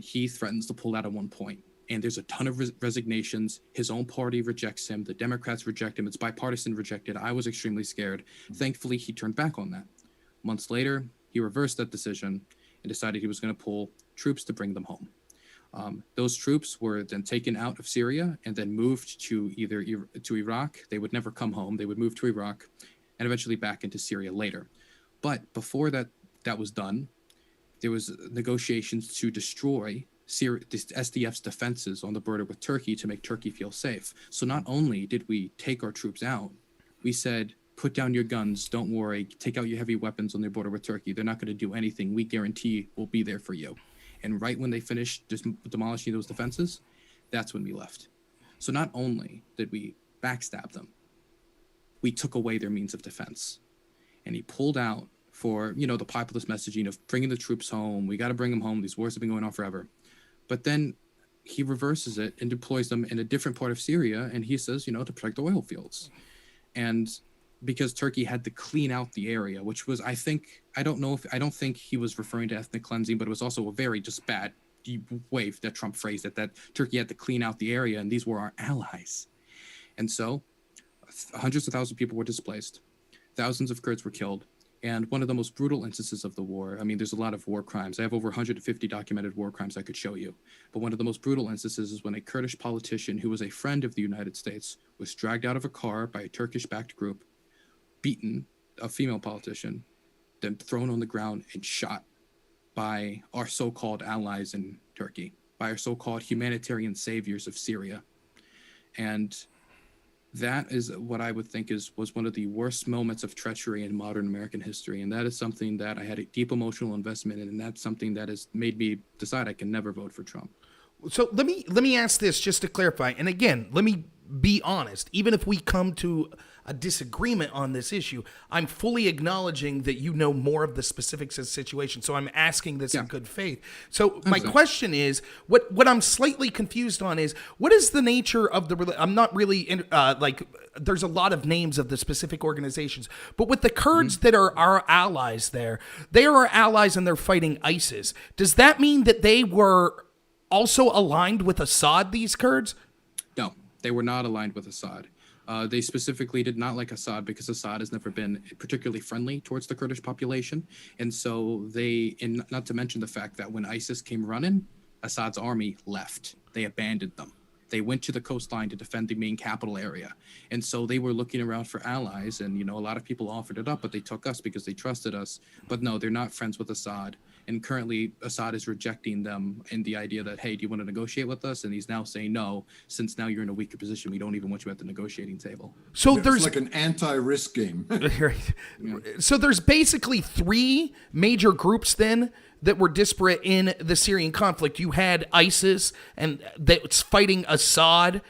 he threatens to pull out at one point. And there's a ton of resignations. His own party rejects him. The Democrats reject him. It's bipartisan rejected. I was extremely scared. Thankfully, he turned back on that. Months later, he reversed that decision and decided he was going to pull troops to bring them home. Those troops were then taken out of Syria and then moved to to Iraq. They would never come home. They would move to Iraq and eventually back into Syria later. But before that was done, there was negotiations to destroy the SDF's defenses on the border with Turkey to make Turkey feel safe. So not only did we take our troops out, we said, put down your guns, don't worry, take out your heavy weapons on the border with Turkey. They're not going to do anything. We guarantee we'll be there for you. And right when they finished demolishing those defenses, that's when we left. So not only did we backstab them, we took away their means of defense. And he pulled out for, the populist messaging of bringing the troops home. We got to bring them home. These wars have been going on forever. But then he reverses it and deploys them in a different part of Syria. And he says, to protect the oil fields. And because Turkey had to clean out the area, which was, I don't think he was referring to ethnic cleansing, but it was also a very just bad way that Trump phrased it, that Turkey had to clean out the area and these were our allies. And so hundreds of thousands of people were displaced. Thousands of Kurds were killed. And one of the most brutal instances of the war, there's a lot of war crimes. I have over 150 documented war crimes I could show you. But one of the most brutal instances is when a Kurdish politician who was a friend of the United States was dragged out of a car by a Turkish-backed group, beaten, a female politician, then thrown on the ground and shot by our so-called allies in Turkey, by our so-called humanitarian saviors of Syria. And that is what I would think was one of the worst moments of treachery in modern American history. And that is something that I had a deep emotional investment in. And that's something that has made me decide I can never vote for Trump. So let me ask this just to clarify. And again, let me be honest. Even if we come to a disagreement on this issue, I'm fully acknowledging that you know more of the specifics of the situation. So I'm asking this in good faith. So my question is, what I'm slightly confused on is, what is the nature of I'm not really there's a lot of names of the specific organizations, but with the Kurds that are our allies there, they are our allies and they're fighting ISIS. Does that mean that they were also aligned with Assad, these Kurds? No, they were not aligned with Assad. They specifically did not like Assad because Assad has never been particularly friendly towards the Kurdish population. And so not to mention the fact that when ISIS came running, Assad's army left. They abandoned them. They went to the coastline to defend the main capital area. And so they were looking around for allies. And, a lot of people offered it up, but they took us because they trusted us. But no, they're not friends with Assad. And currently, Assad is rejecting them in the idea that, hey, do you want to negotiate with us? And he's now saying, no, since now you're in a weaker position, we don't even want you at the negotiating table. So there's like an anti-risk game. So there's basically three major groups then that were disparate in the Syrian conflict. You had ISIS, and that's fighting Assad.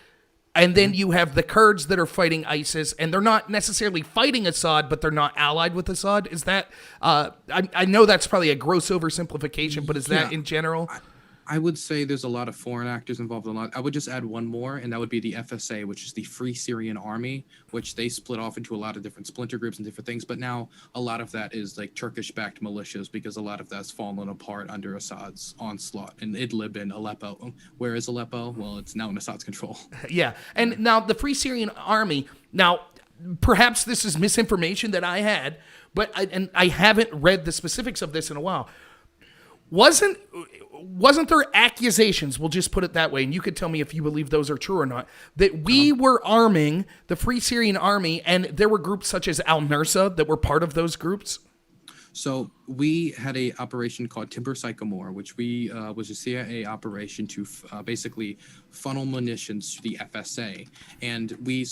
And then you have the Kurds that are fighting ISIS, and they're not necessarily fighting Assad, but they're not allied with Assad. Is that, I know that's probably a gross oversimplification, but is that in general? I would say there's a lot of foreign actors involved in a lot. I would just add one more, and that would be the FSA, which is the Free Syrian Army, which they split off into a lot of different splinter groups and different things. But now a lot of that is like Turkish-backed militias because a lot of that's fallen apart under Assad's onslaught in Idlib and Aleppo. Where is Aleppo? Well, it's now in Assad's control. Yeah. And now the Free Syrian Army, now perhaps this is misinformation that I had, but I haven't read the specifics of this in a while. Wasn't there accusations, we'll just put it that way, and you could tell me if you believe those are true or not, that we were arming the Free Syrian Army, and there were groups such as Al-Nusra that were part of those groups? So we had a operation called Timber Sycamore, which was a CIA operation to basically funnel munitions to the FSA. And we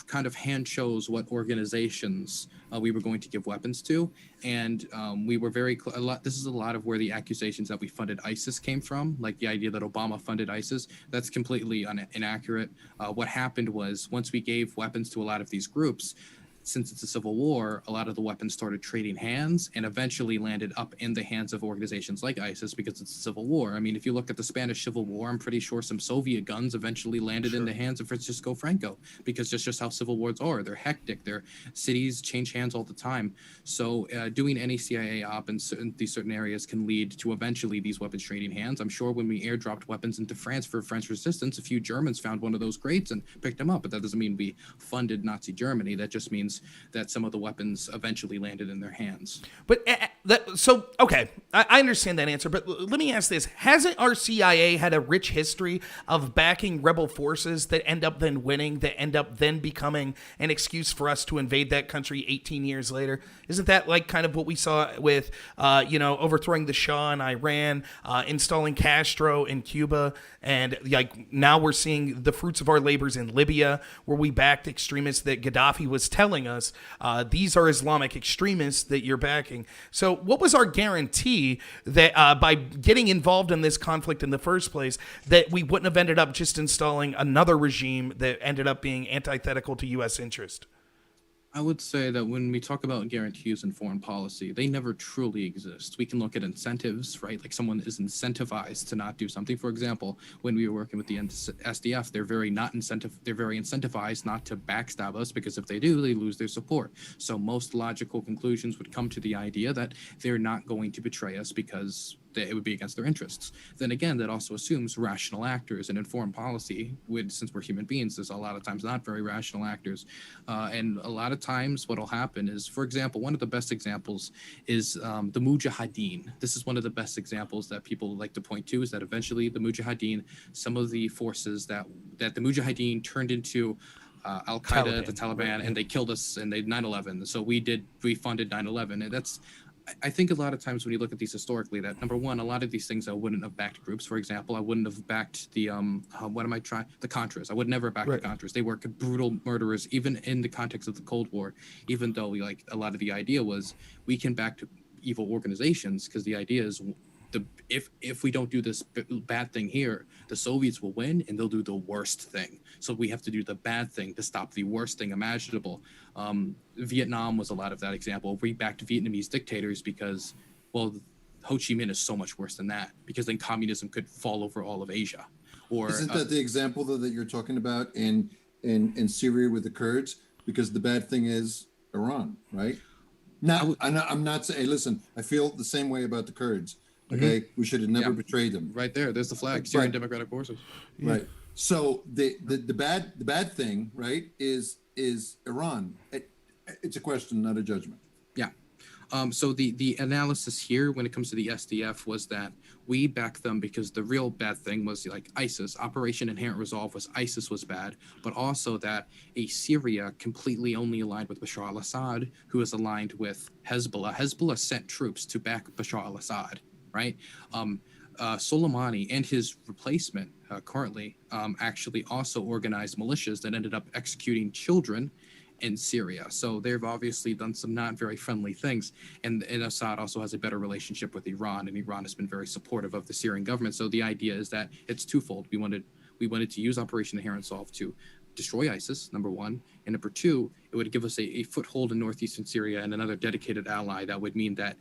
kind of hand chose what organizations we were going to give weapons to, and we were this is a lot of where the accusations that we funded ISIS came from, like the idea that Obama funded ISIS. That's completely inaccurate. What happened was, once we gave weapons to a lot of these groups, since it's a civil war, a lot of the weapons started trading hands and eventually landed up in the hands of organizations like ISIS because it's a civil war. I mean, if you look at the Spanish Civil War, I'm pretty sure some Soviet guns eventually landed in the hands of Francisco Franco, because that's just how civil wars are. They're hectic. Their cities change hands all the time. So doing any CIA op in these certain areas can lead to eventually these weapons trading hands. I'm sure when we airdropped weapons into France for French resistance, a few Germans found one of those crates and picked them up, but that doesn't mean we funded Nazi Germany. That just means that some of the weapons eventually landed in their hands. But okay, I understand that answer, but let me ask this. Hasn't our CIA had a rich history of backing rebel forces that end up then winning, that end up then becoming an excuse for us to invade that country 18 years later? Isn't that like kind of what we saw with, overthrowing the Shah in Iran, installing Castro in Cuba, and like now we're seeing the fruits of our labors in Libya, where we backed extremists that Gaddafi was telling us, these are Islamic extremists that you're backing. So what was our guarantee that by getting involved in this conflict in the first place, that we wouldn't have ended up just installing another regime that ended up being antithetical to U.S. interest? I would say that when we talk about guarantees in foreign policy, they never truly exist. We can look at incentives, right? Like someone is incentivized to not do something. For example, when we were working with the SDF, they're very incentivized not to backstab us, because if they do, they lose their support. So most logical conclusions would come to the idea that they're not going to betray us because it would be against their interests. Then again, that also assumes rational actors, and in foreign policy, since we're human beings, there's a lot of times not very rational actors. And a lot of times what will happen is, for example, one of the best examples is the Mujahideen. This is one of the best examples that people like to point to, is that eventually the Mujahideen, some of the forces that the Mujahideen turned into Al-Qaeda, the Taliban, and they killed us, and they 9/11. So we funded 9/11, and that's, I think a lot of times when you look at these historically, that number one, a lot of these things I wouldn't have backed groups. For example, I wouldn't have backed the the Contras. I would never back the Contras. They were brutal murderers, even in the context of the Cold War. Even though a lot of the idea was we can back evil organizations, because the idea is if we don't do this bad thing here, the Soviets will win and they'll do the worst thing. So we have to do the bad thing to stop the worst thing imaginable. Vietnam was a lot of that example. We backed Vietnamese dictators because, well, Ho Chi Minh is so much worse than that, because then communism could fall over all of Asia. Or isn't that the example though that you're talking about in Syria with the Kurds? Because the bad thing is Iran, right? Now, I'm not saying. Hey, listen, I feel the same way about the Kurds. Okay, we should have never betrayed them. Right there's the flag, Syrian Democratic Forces. Right. So the bad thing, right, is Iran. It's a question, not a judgment. Yeah. So the analysis here when it comes to the SDF was that we backed them because the real bad thing was like ISIS. Operation Inherent Resolve was ISIS was bad, but also that a Syria completely only aligned with Bashar al-Assad, who is aligned with Hezbollah. Hezbollah sent troops to back Bashar al-Assad. Right. Soleimani and his replacement currently actually also organized militias that ended up executing children in Syria. So they've obviously done some not very friendly things. And Assad also has a better relationship with Iran, and Iran has been very supportive of the Syrian government. So the idea is that it's twofold. We wanted to use Operation Inherent Resolve to destroy ISIS, number one, and number two, it would give us a foothold in northeastern Syria and another dedicated ally. That would mean that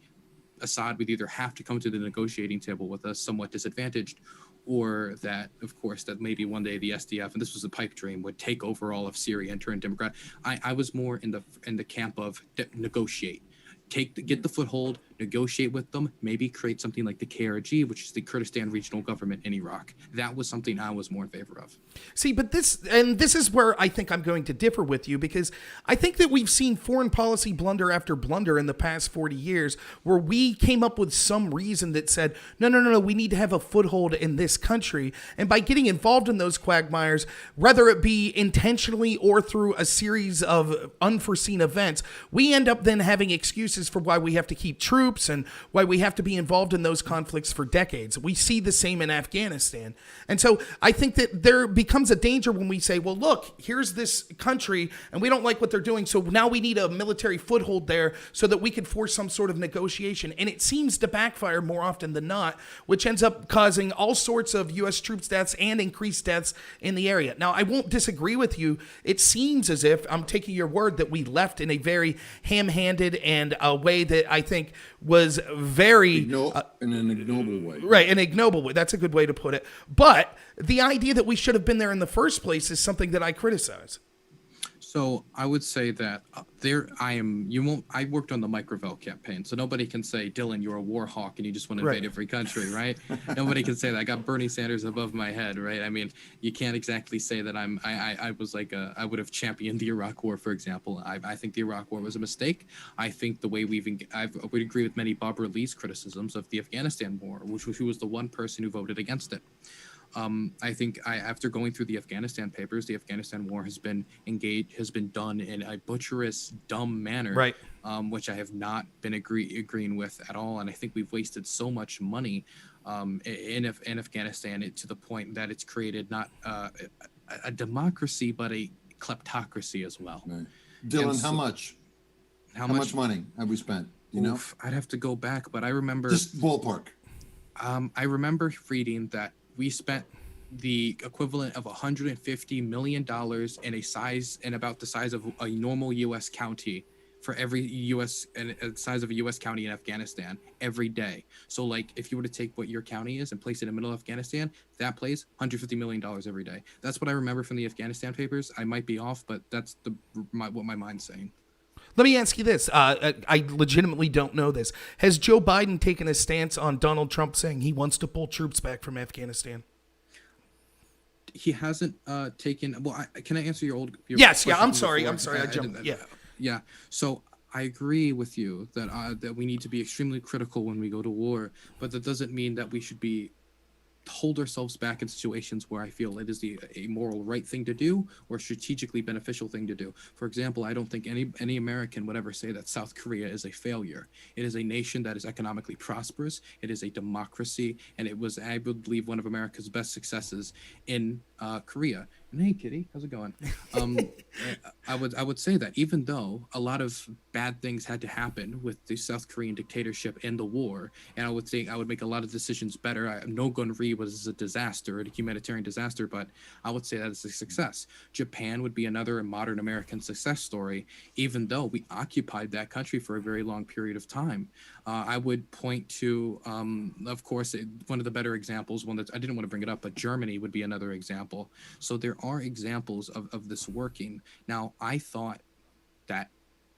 Assad would either have to come to the negotiating table with us somewhat disadvantaged, or that, of course, that maybe one day the SDF, and this was a pipe dream, would take over all of Syria and turn Democrat. I was more in the camp of negotiate. Get the foothold, negotiate with them, maybe create something like the KRG, which is the Kurdistan Regional Government in Iraq. That was something I was more in favor of. See, but this is where I think I'm going to differ with you, because I think that we've seen foreign policy blunder after blunder in the past 40 years where we came up with some reason that said, no, we need to have a foothold in this country. And by getting involved in those quagmires, whether it be intentionally or through a series of unforeseen events, we end up then having excuses excuses for why we have to keep troops and why we have to be involved in those conflicts for decades. We see the same in Afghanistan. And so I think that there becomes a danger when we say, well, look, here's this country and we don't like what they're doing, so now we need a military foothold there so that we can force some sort of negotiation. And it seems to backfire more often than not, which ends up causing all sorts of U.S. troops deaths and increased deaths in the area. Now, I won't disagree with you. It seems as if, I'm taking your word, that we left in a very ham-handed and a way that I think was very... in an ignoble way. Right, an ignoble way. That's a good way to put it. But the idea that we should have been there in the first place is something that I criticize. So I would say that I worked on the Microville campaign, so nobody can say, Dylan, you're a war hawk and you just want to invade every country, right? Nobody can say that. I got Bernie Sanders above my head, right? I mean, you can't exactly say that I was like I would have championed the Iraq War, for example. I think the Iraq War was a mistake. I think the way I would agree with many Barbara Lee's criticisms of the Afghanistan War, who was the one person who voted against it. I think after going through the Afghanistan papers, the Afghanistan war has been done in a butcherous, dumb manner, right? Which I have not been agreeing with at all. And I think we've wasted so much money in Afghanistan to the point that it's created not a democracy, but a kleptocracy as well. Right. Dylan, how much? How much money have we spent? You know, I'd have to go back, but I remember just ballpark. I remember reading that we spent the equivalent of $150 million in about the size of a normal U.S. county for every U.S. and the size of a U.S. county in Afghanistan every day. So, like, if you were to take what your county is and place it in the middle of Afghanistan, that plays $150 million every day. That's what I remember from the Afghanistan papers. I might be off, but that's what my mind's saying. Let me ask you this. I legitimately don't know this. Has Joe Biden taken a stance on Donald Trump saying he wants to pull troops back from Afghanistan? He hasn't taken. Well, can I answer your yes. Yeah. I'm before? sorry. I jumped. Yeah. So I agree with you that we need to be extremely critical when we go to war, but that doesn't mean that we should hold ourselves back in situations where I feel it is a moral right thing to do or strategically beneficial thing to do. For example, I don't think any American would ever say that South Korea is a failure. It is a nation that is economically prosperous. It is a democracy, and it was, I would believe, one of America's best successes in Korea. And hey, Kitty, how's it going? I would say that even though a lot of bad things had to happen with the South Korean dictatorship and the war, and I would think I would make a lot of decisions better. No Gun Re was a disaster, a humanitarian disaster, but I would say that it's a success. Japan would be another modern American success story, even though we occupied that country for a very long period of time. I would point to, of course, one of the better examples, one that I didn't want to bring it up, but Germany would be another example. So there are examples of this working. Now, I thought that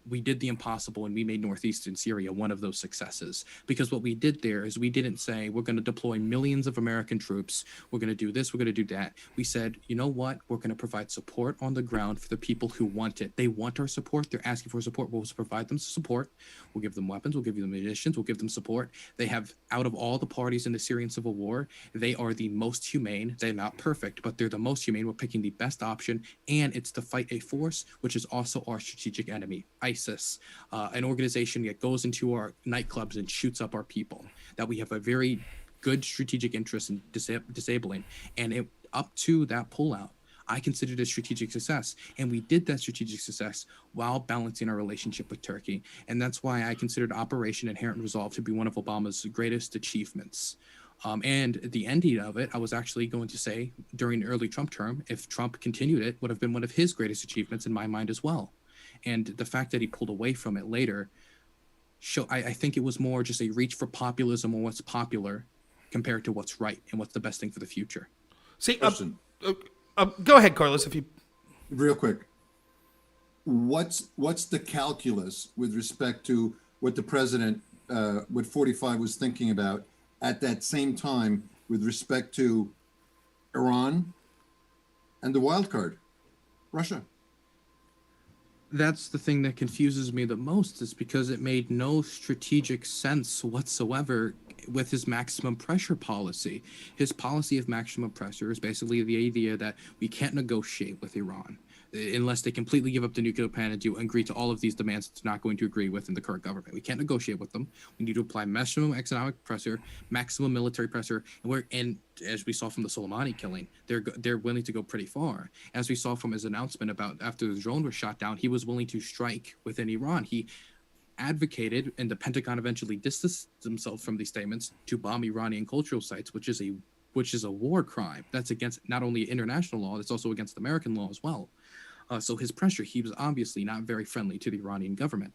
we did the impossible and we made northeastern Syria one of those successes, because what we did there is we didn't say we're going to deploy millions of American troops, we're going to do this, we're going to do that. We said, you know what, we're going to provide support on the ground for the people who want it. They want our support, they're asking for support, we'll provide them support, we'll give them weapons, we'll give them munitions, we'll give them support. They have, out of all the parties in the Syrian civil war, they are the most humane. They're not perfect, but they're the most humane. We're picking the best option, and it's to fight a force which is also our strategic enemy, ISIS, an organization that goes into our nightclubs and shoots up our people, that we have a very good strategic interest in disabling. And up to that pullout, I considered a strategic success. And we did that strategic success while balancing our relationship with Turkey. And that's why I considered Operation Inherent Resolve to be one of Obama's greatest achievements. And the ending of it, I was actually going to say during the early Trump term, if Trump continued it, would have been one of his greatest achievements in my mind as well. And the fact that he pulled away from it later, I think it was more just a reach for populism or what's popular compared to what's right and what's the best thing for the future. See, go ahead, Carlos, if you... Real quick. What's the calculus with respect to what the president, what 45 was thinking about at that same time with respect to Iran and the wild card, Russia? That's the thing that confuses me the most, is because it made no strategic sense whatsoever with his maximum pressure policy. His policy of maximum pressure is basically the idea that we can't negotiate with Iran. unless they completely give up the nuclear plan and agree to all of these demands that they're not going to agree with in the current government. We can't negotiate with them. We need to apply maximum economic pressure, maximum military pressure, and as we saw from the Soleimani killing, they're willing to go pretty far. As we saw from his announcement about after the drone was shot down, he was willing to strike within Iran. He advocated, and the Pentagon eventually distanced themselves from these statements, to bomb Iranian cultural sites, which is a war crime. That's against not only international law, it's also against American law as well. So his pressure, he was obviously not very friendly to the Iranian government.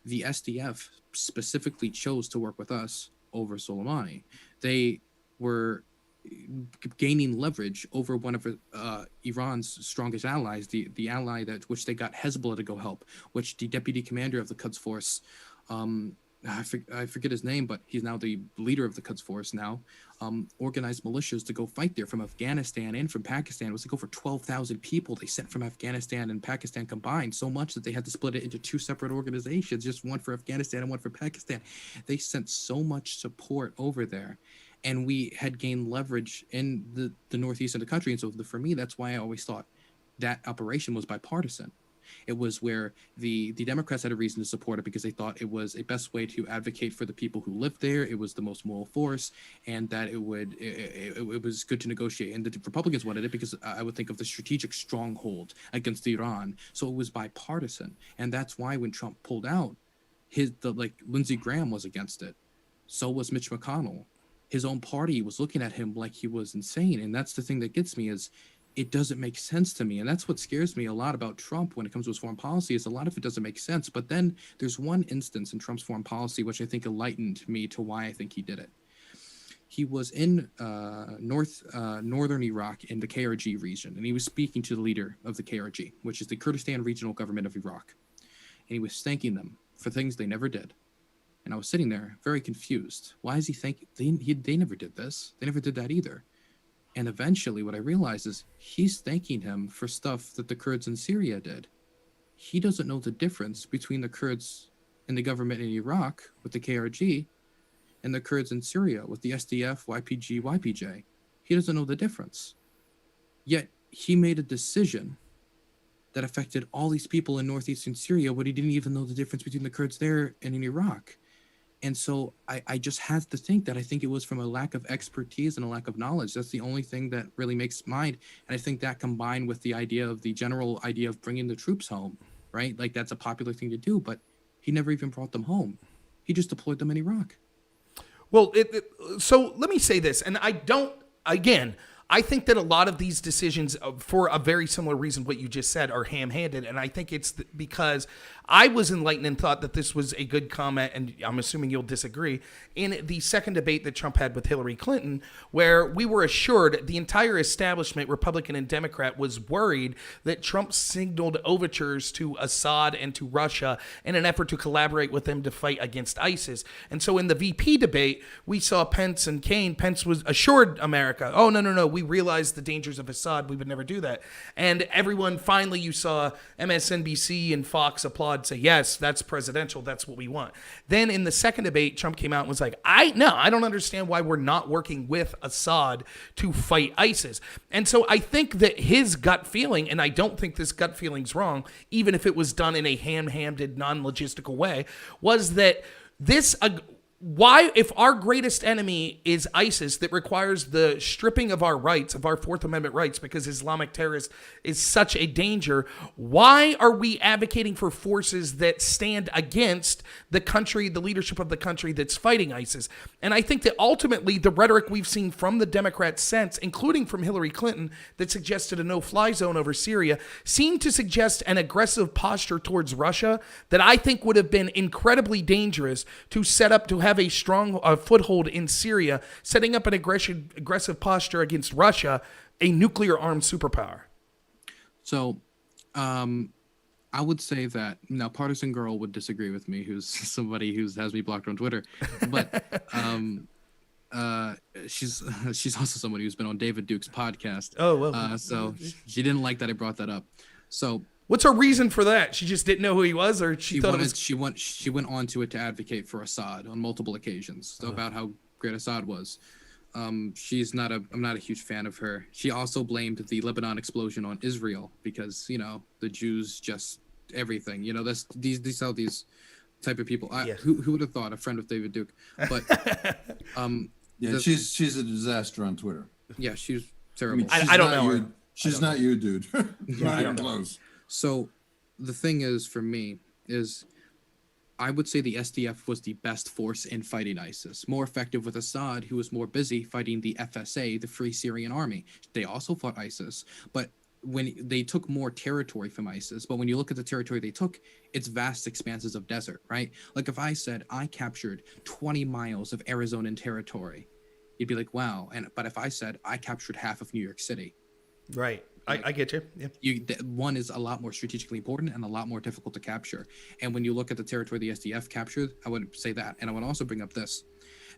The SDF specifically chose to work with us over Soleimani. They were gaining leverage over one of Iran's strongest allies, the ally which they got Hezbollah to go help, which the deputy commander of the Quds Force, I forget his name, but he's now the leader of the Quds Force now, organized militias to go fight there from Afghanistan and from Pakistan. It was like over 12,000 people they sent from Afghanistan and Pakistan combined, so much that they had to split it into two separate organizations, just one for Afghanistan and one for Pakistan. They sent so much support over there. And we had gained leverage in the northeast of the country. And so for me, that's why I always thought that operation was bipartisan. It was where the Democrats had a reason to support it because they thought it was a best way to advocate for the people who lived there. It was the most moral force, and that it was good to negotiate. And the Republicans wanted it because I would think of the strategic stronghold against Iran. So it was bipartisan. And that's why when Trump pulled out, Lindsey Graham was against it. So was Mitch McConnell. His own party was looking at him like he was insane. And that's the thing that gets me is it doesn't make sense to me. And that's what scares me a lot about Trump when it comes to his foreign policy is a lot of it doesn't make sense. But then there's one instance in Trump's foreign policy which I think enlightened me to why I think he did it. He was in northern Iraq in the KRG region, and he was speaking to the leader of the KRG, which is the Kurdistan Regional Government of Iraq. And he was thanking them for things they never did. And I was sitting there very confused. Why is he thanking? They never did this. They never did that either. And eventually what I realized is he's thanking him for stuff that the Kurds in Syria did. He doesn't know the difference between the Kurds and the government in Iraq with the KRG and the Kurds in Syria with the SDF, YPG, YPJ. He doesn't know the difference. Yet he made a decision that affected all these people in northeastern Syria, but he didn't even know the difference between the Kurds there and in Iraq. And so I just had to think that I think it was from a lack of expertise and a lack of knowledge. That's the only thing that really makes mine. And I think that combined with the general idea of bringing the troops home, right? Like that's a popular thing to do, but he never even brought them home. He just deployed them in Iraq. Well, so let me say this, and I think that a lot of these decisions, for a very similar reason what you just said, are ham-handed, and I think it's because I was enlightened and thought that this was a good comment, and I'm assuming you'll disagree, in the second debate that Trump had with Hillary Clinton, where we were assured the entire establishment, Republican and Democrat, was worried that Trump signaled overtures to Assad and to Russia in an effort to collaborate with them to fight against ISIS. And so in the VP debate, we saw Pence and Kaine. Pence was assured America, oh, no, we realize the dangers of Assad. We would never do that. And everyone, finally, you saw MSNBC and Fox applaud, say, yes, that's presidential. That's what we want. Then in the second debate, Trump came out and was like, I don't understand why we're not working with Assad to fight ISIS. And so I think that his gut feeling, and I don't think this gut feeling's wrong, even if it was done in a ham-handed, non-logistical way, was that why, if our greatest enemy is ISIS that requires the stripping of our rights, of our Fourth Amendment rights, because Islamic terrorists is such a danger, why are we advocating for forces that stand against the country, the leadership of the country that's fighting ISIS? And I think that ultimately the rhetoric we've seen from the Democrats since, including from Hillary Clinton, that suggested a no-fly zone over Syria, seemed to suggest an aggressive posture towards Russia that I think would have been incredibly dangerous to set up to have a strong foothold in Syria, setting up an aggressive posture against Russia, a nuclear-armed superpower. So I would say that, now Partisan Girl would disagree with me, who's somebody who has me blocked on Twitter, but she's also somebody who's been on David Duke's podcast. Oh, well. So she didn't like that I brought that up. So what's her reason for that? She just didn't know who he was, or she went on to it to advocate for Assad on multiple occasions about how great Assad was. she's not I'm not a huge fan of her. She also blamed the Lebanon explosion on Israel because, you know, the Jews just everything, you know, that's these are these type of people. Who would have thought a friend of David Duke, but yeah, she's a disaster on Twitter. Yeah, she's terrible. I don't know her. She's not you, dude. Not even close. So the thing is, for me, is I would say the SDF was the best force in fighting ISIS, more effective with Assad, who was more busy fighting the FSA, the Free Syrian Army. They also fought ISIS, but when they took more territory from ISIS, but when you look at the territory they took, it's vast expanses of desert, right? Like if I said I captured 20 miles of Arizonan territory, you'd be like, wow. But if I said I captured half of New York City, right? I get you. Yeah. One is a lot more strategically important and a lot more difficult to capture. And when you look at the territory the SDF captured, I would say that. And I would also bring up this.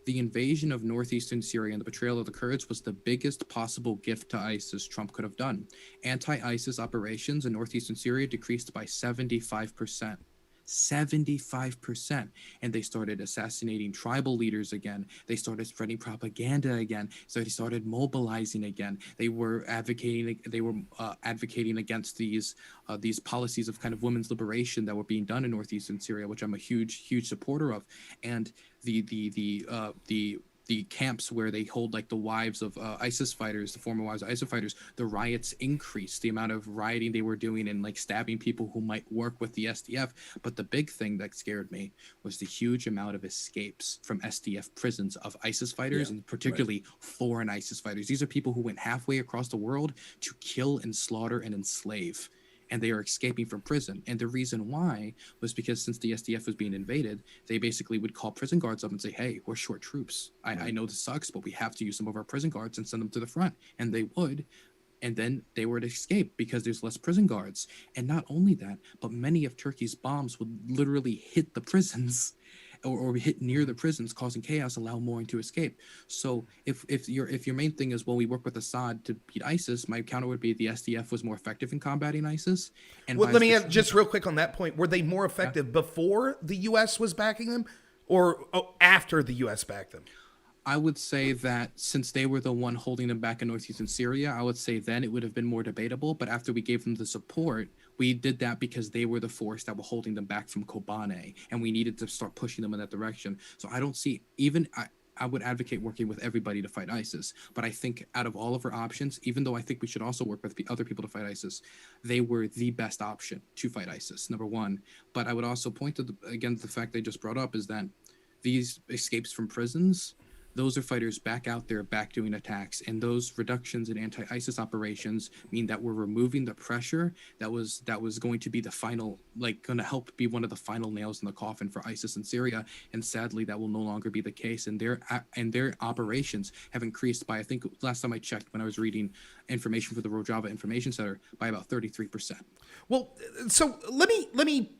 The invasion of northeastern Syria and the betrayal of the Kurds was the biggest possible gift to ISIS Trump could have done. Anti-ISIS operations in northeastern Syria decreased by 75%. 75%. And they started assassinating tribal leaders again. They started spreading propaganda again. So they started mobilizing again. They were advocating against these policies of kind of women's liberation that were being done in northeastern Syria, which I'm a huge supporter of. And the camps where they hold like the wives of ISIS fighters, the former wives of ISIS fighters, the riots increased, the amount of rioting they were doing and like stabbing people who might work with the SDF. But the big thing that scared me was the huge amount of escapes from SDF prisons of ISIS fighters, and particularly foreign ISIS fighters. These are people who went halfway across the world to kill and slaughter and enslave. And they are escaping from prison. And the reason why was because since the SDF was being invaded, they basically would call prison guards up and say, hey, we're short troops. I know this sucks, but we have to use some of our prison guards and send them to the front. And they would. And then they would escape because there's less prison guards. And not only that, but many of Turkey's bombs would literally hit the prisons or hit near the prisons, causing chaos, allow more to escape. So if your main thing is, well, we work with Assad to beat ISIS, my counter would be the SDF was more effective in combating ISIS. And well, let me add just real quick on that point. Were they more effective before the U.S. was backing them or after the U.S. backed them? I would say that since they were the one holding them back in northeastern Syria, I would say then it would have been more debatable. But after we gave them the support, we did that because they were the force that were holding them back from Kobane, and we needed to start pushing them in that direction. So I don't see I would advocate working with everybody to fight ISIS. But I think out of all of our options, even though I think we should also work with other people to fight ISIS, they were the best option to fight ISIS, number one. But I would also point to, the fact they just brought up is that these escapes from prisons, those are fighters back out there, back doing attacks. And those reductions in anti-ISIS operations mean that we're removing the pressure that was going to be the final, going to help be one of the final nails in the coffin for ISIS in Syria. And sadly, that will no longer be the case. And their operations have increased by, I think last time I checked when I was reading information for the Rojava Information Center, by about 33%. Well, so let me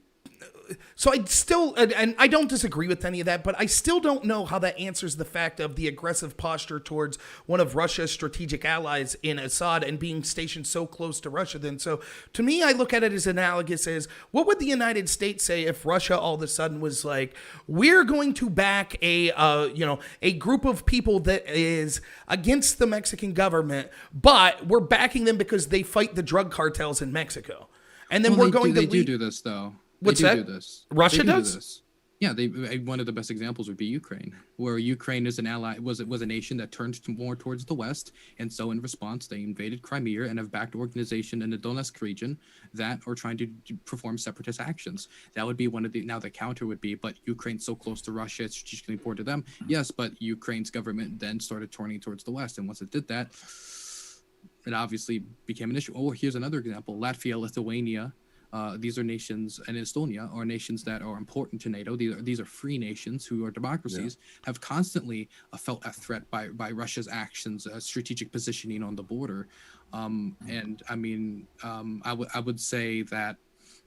so I still, and I don't disagree with any of that, but I still don't know how that answers the fact of the aggressive posture towards one of Russia's strategic allies in Assad and being stationed so close to Russia then. So to me, I look at it as analogous as, what would the United States say if Russia all of a sudden was like, we're going to back a group of people that is against the Mexican government, but we're backing them because they fight the drug cartels in Mexico. And then we're going to do this though. What's that? Do this. Russia does? This. Yeah, one of the best examples would be Ukraine, where Ukraine is an ally, was a nation that turned more towards the West, and so in response they invaded Crimea and have backed organization in the Donetsk region that are trying to perform separatist actions. That would be one of the, now the counter would be, but Ukraine's so close to Russia, it's strategically important to them. Yes, but Ukraine's government then started turning towards the West, and once it did that, it obviously became an issue. Oh, here's another example: Latvia, Lithuania. These are nations, and Estonia are nations that are important to NATO. These are free nations who are democracies, have constantly felt a threat by Russia's actions, strategic positioning on the border. And I mean, I would say that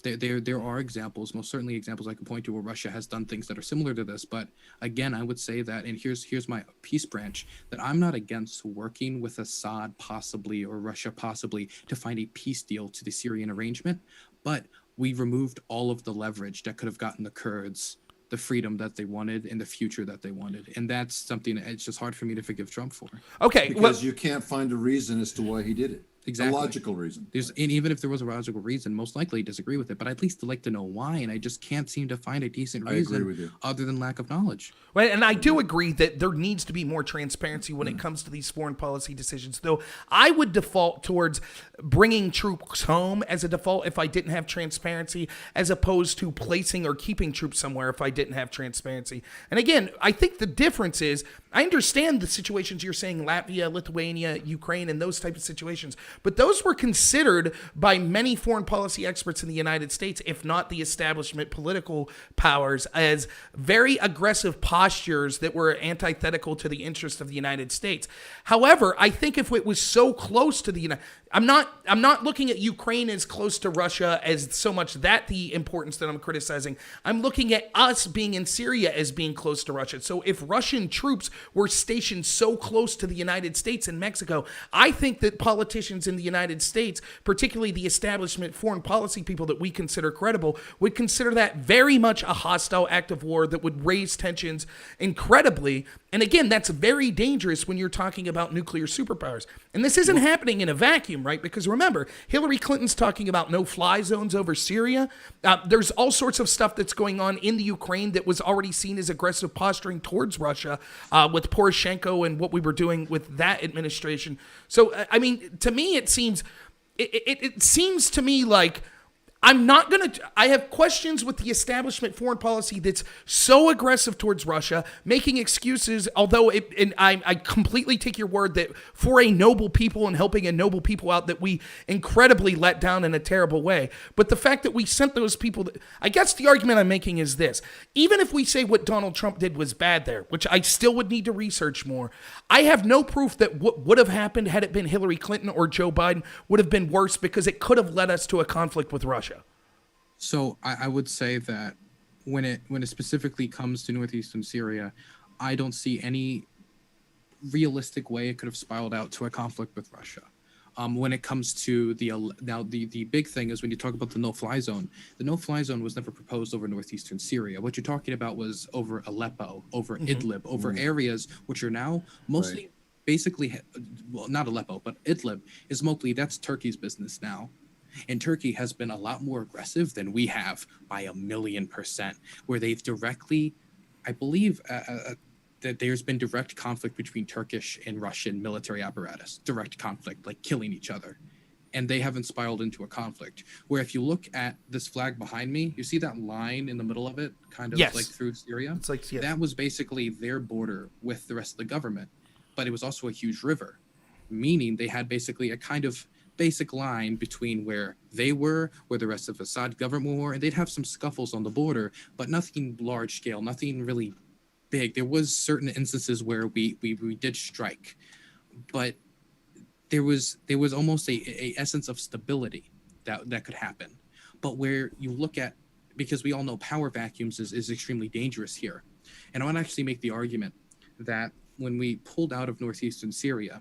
there are examples, most certainly examples I can point to where Russia has done things that are similar to this. But again, I would say that, and here's my peace branch, that I'm not against working with Assad possibly or Russia possibly to find a peace deal to the Syrian arrangement. But we removed all of the leverage that could have gotten the Kurds the freedom that they wanted and the future that they wanted. And that's something that it's just hard for me to forgive Trump for. Okay. Because you can't find a reason as to why he did it. Exactly. A logical reason. And even if there was a logical reason, most likely I disagree with it, but I'd at least like to know why. And I just can't seem to find a decent I agree reason with you. other than lack of knowledge. Right, and I do agree that there needs to be more transparency when it comes to these foreign policy decisions, though I would default towards bringing troops home as a default if I didn't have transparency, as opposed to placing or keeping troops somewhere if I didn't have transparency. And again, I think the difference is, I understand the situations you're saying, Latvia, Lithuania, Ukraine, and those type of situations, but those were considered by many foreign policy experts in the United States, if not the establishment political powers, as very aggressive postures that were antithetical to the interest of the United States. However, I think if it was so close to the United, I'm not looking at Ukraine as close to Russia as so much that the importance that I'm criticizing. I'm looking at us being in Syria as being close to Russia. So if Russian troops were stationed so close to the United States and Mexico, I think that politicians in the United States, particularly the establishment foreign policy people that we consider credible, would consider that very much a hostile act of war that would raise tensions incredibly. And again, that's very dangerous when you're talking about nuclear superpowers. And this isn't happening in a vacuum, right? Because remember, Hillary Clinton's talking about no-fly zones over Syria. There's all sorts of stuff that's going on in the Ukraine that was already seen as aggressive posturing towards Russia with Poroshenko and what we were doing with that administration. So, I mean, to me, it seems to me like I have questions with the establishment foreign policy that's so aggressive towards Russia, making excuses, although I completely take your word that for a noble people and helping a noble people out that we incredibly let down in a terrible way. But the fact that we sent those people, I guess the argument I'm making is this. Even if we say what Donald Trump did was bad there, which I still would need to research more, I have no proof that what would have happened had it been Hillary Clinton or Joe Biden would have been worse, because it could have led us to a conflict with Russia. So I would say that when it specifically comes to northeastern Syria, I don't see any realistic way it could have spiraled out to a conflict with Russia. When it comes to the big thing is when you talk about the no-fly zone. The no-fly zone was never proposed over northeastern Syria. What you're talking about was over Aleppo, over Idlib, over areas which are now mostly basically, well, not Aleppo, but Idlib is mostly, that's Turkey's business now. And Turkey has been a lot more aggressive than we have by 1,000,000%, where they've directly, I believe that there's been direct conflict between Turkish and Russian military apparatus, direct conflict, like killing each other. And they haven't spiraled into a conflict. Where if you look at this flag behind me, you see that line in the middle of it, kind of like through Syria? It's like, that was basically their border with the rest of the government. But it was also a huge river, meaning they had basically a kind of basic line between where they were, where the rest of Assad government were, and they'd have some scuffles on the border, but nothing large scale, nothing really big. There was certain instances where we did strike, but there was almost a essence of stability that could happen. But where you look at, because we all know power vacuums is extremely dangerous here, and I want to actually make the argument that when we pulled out of northeastern Syria,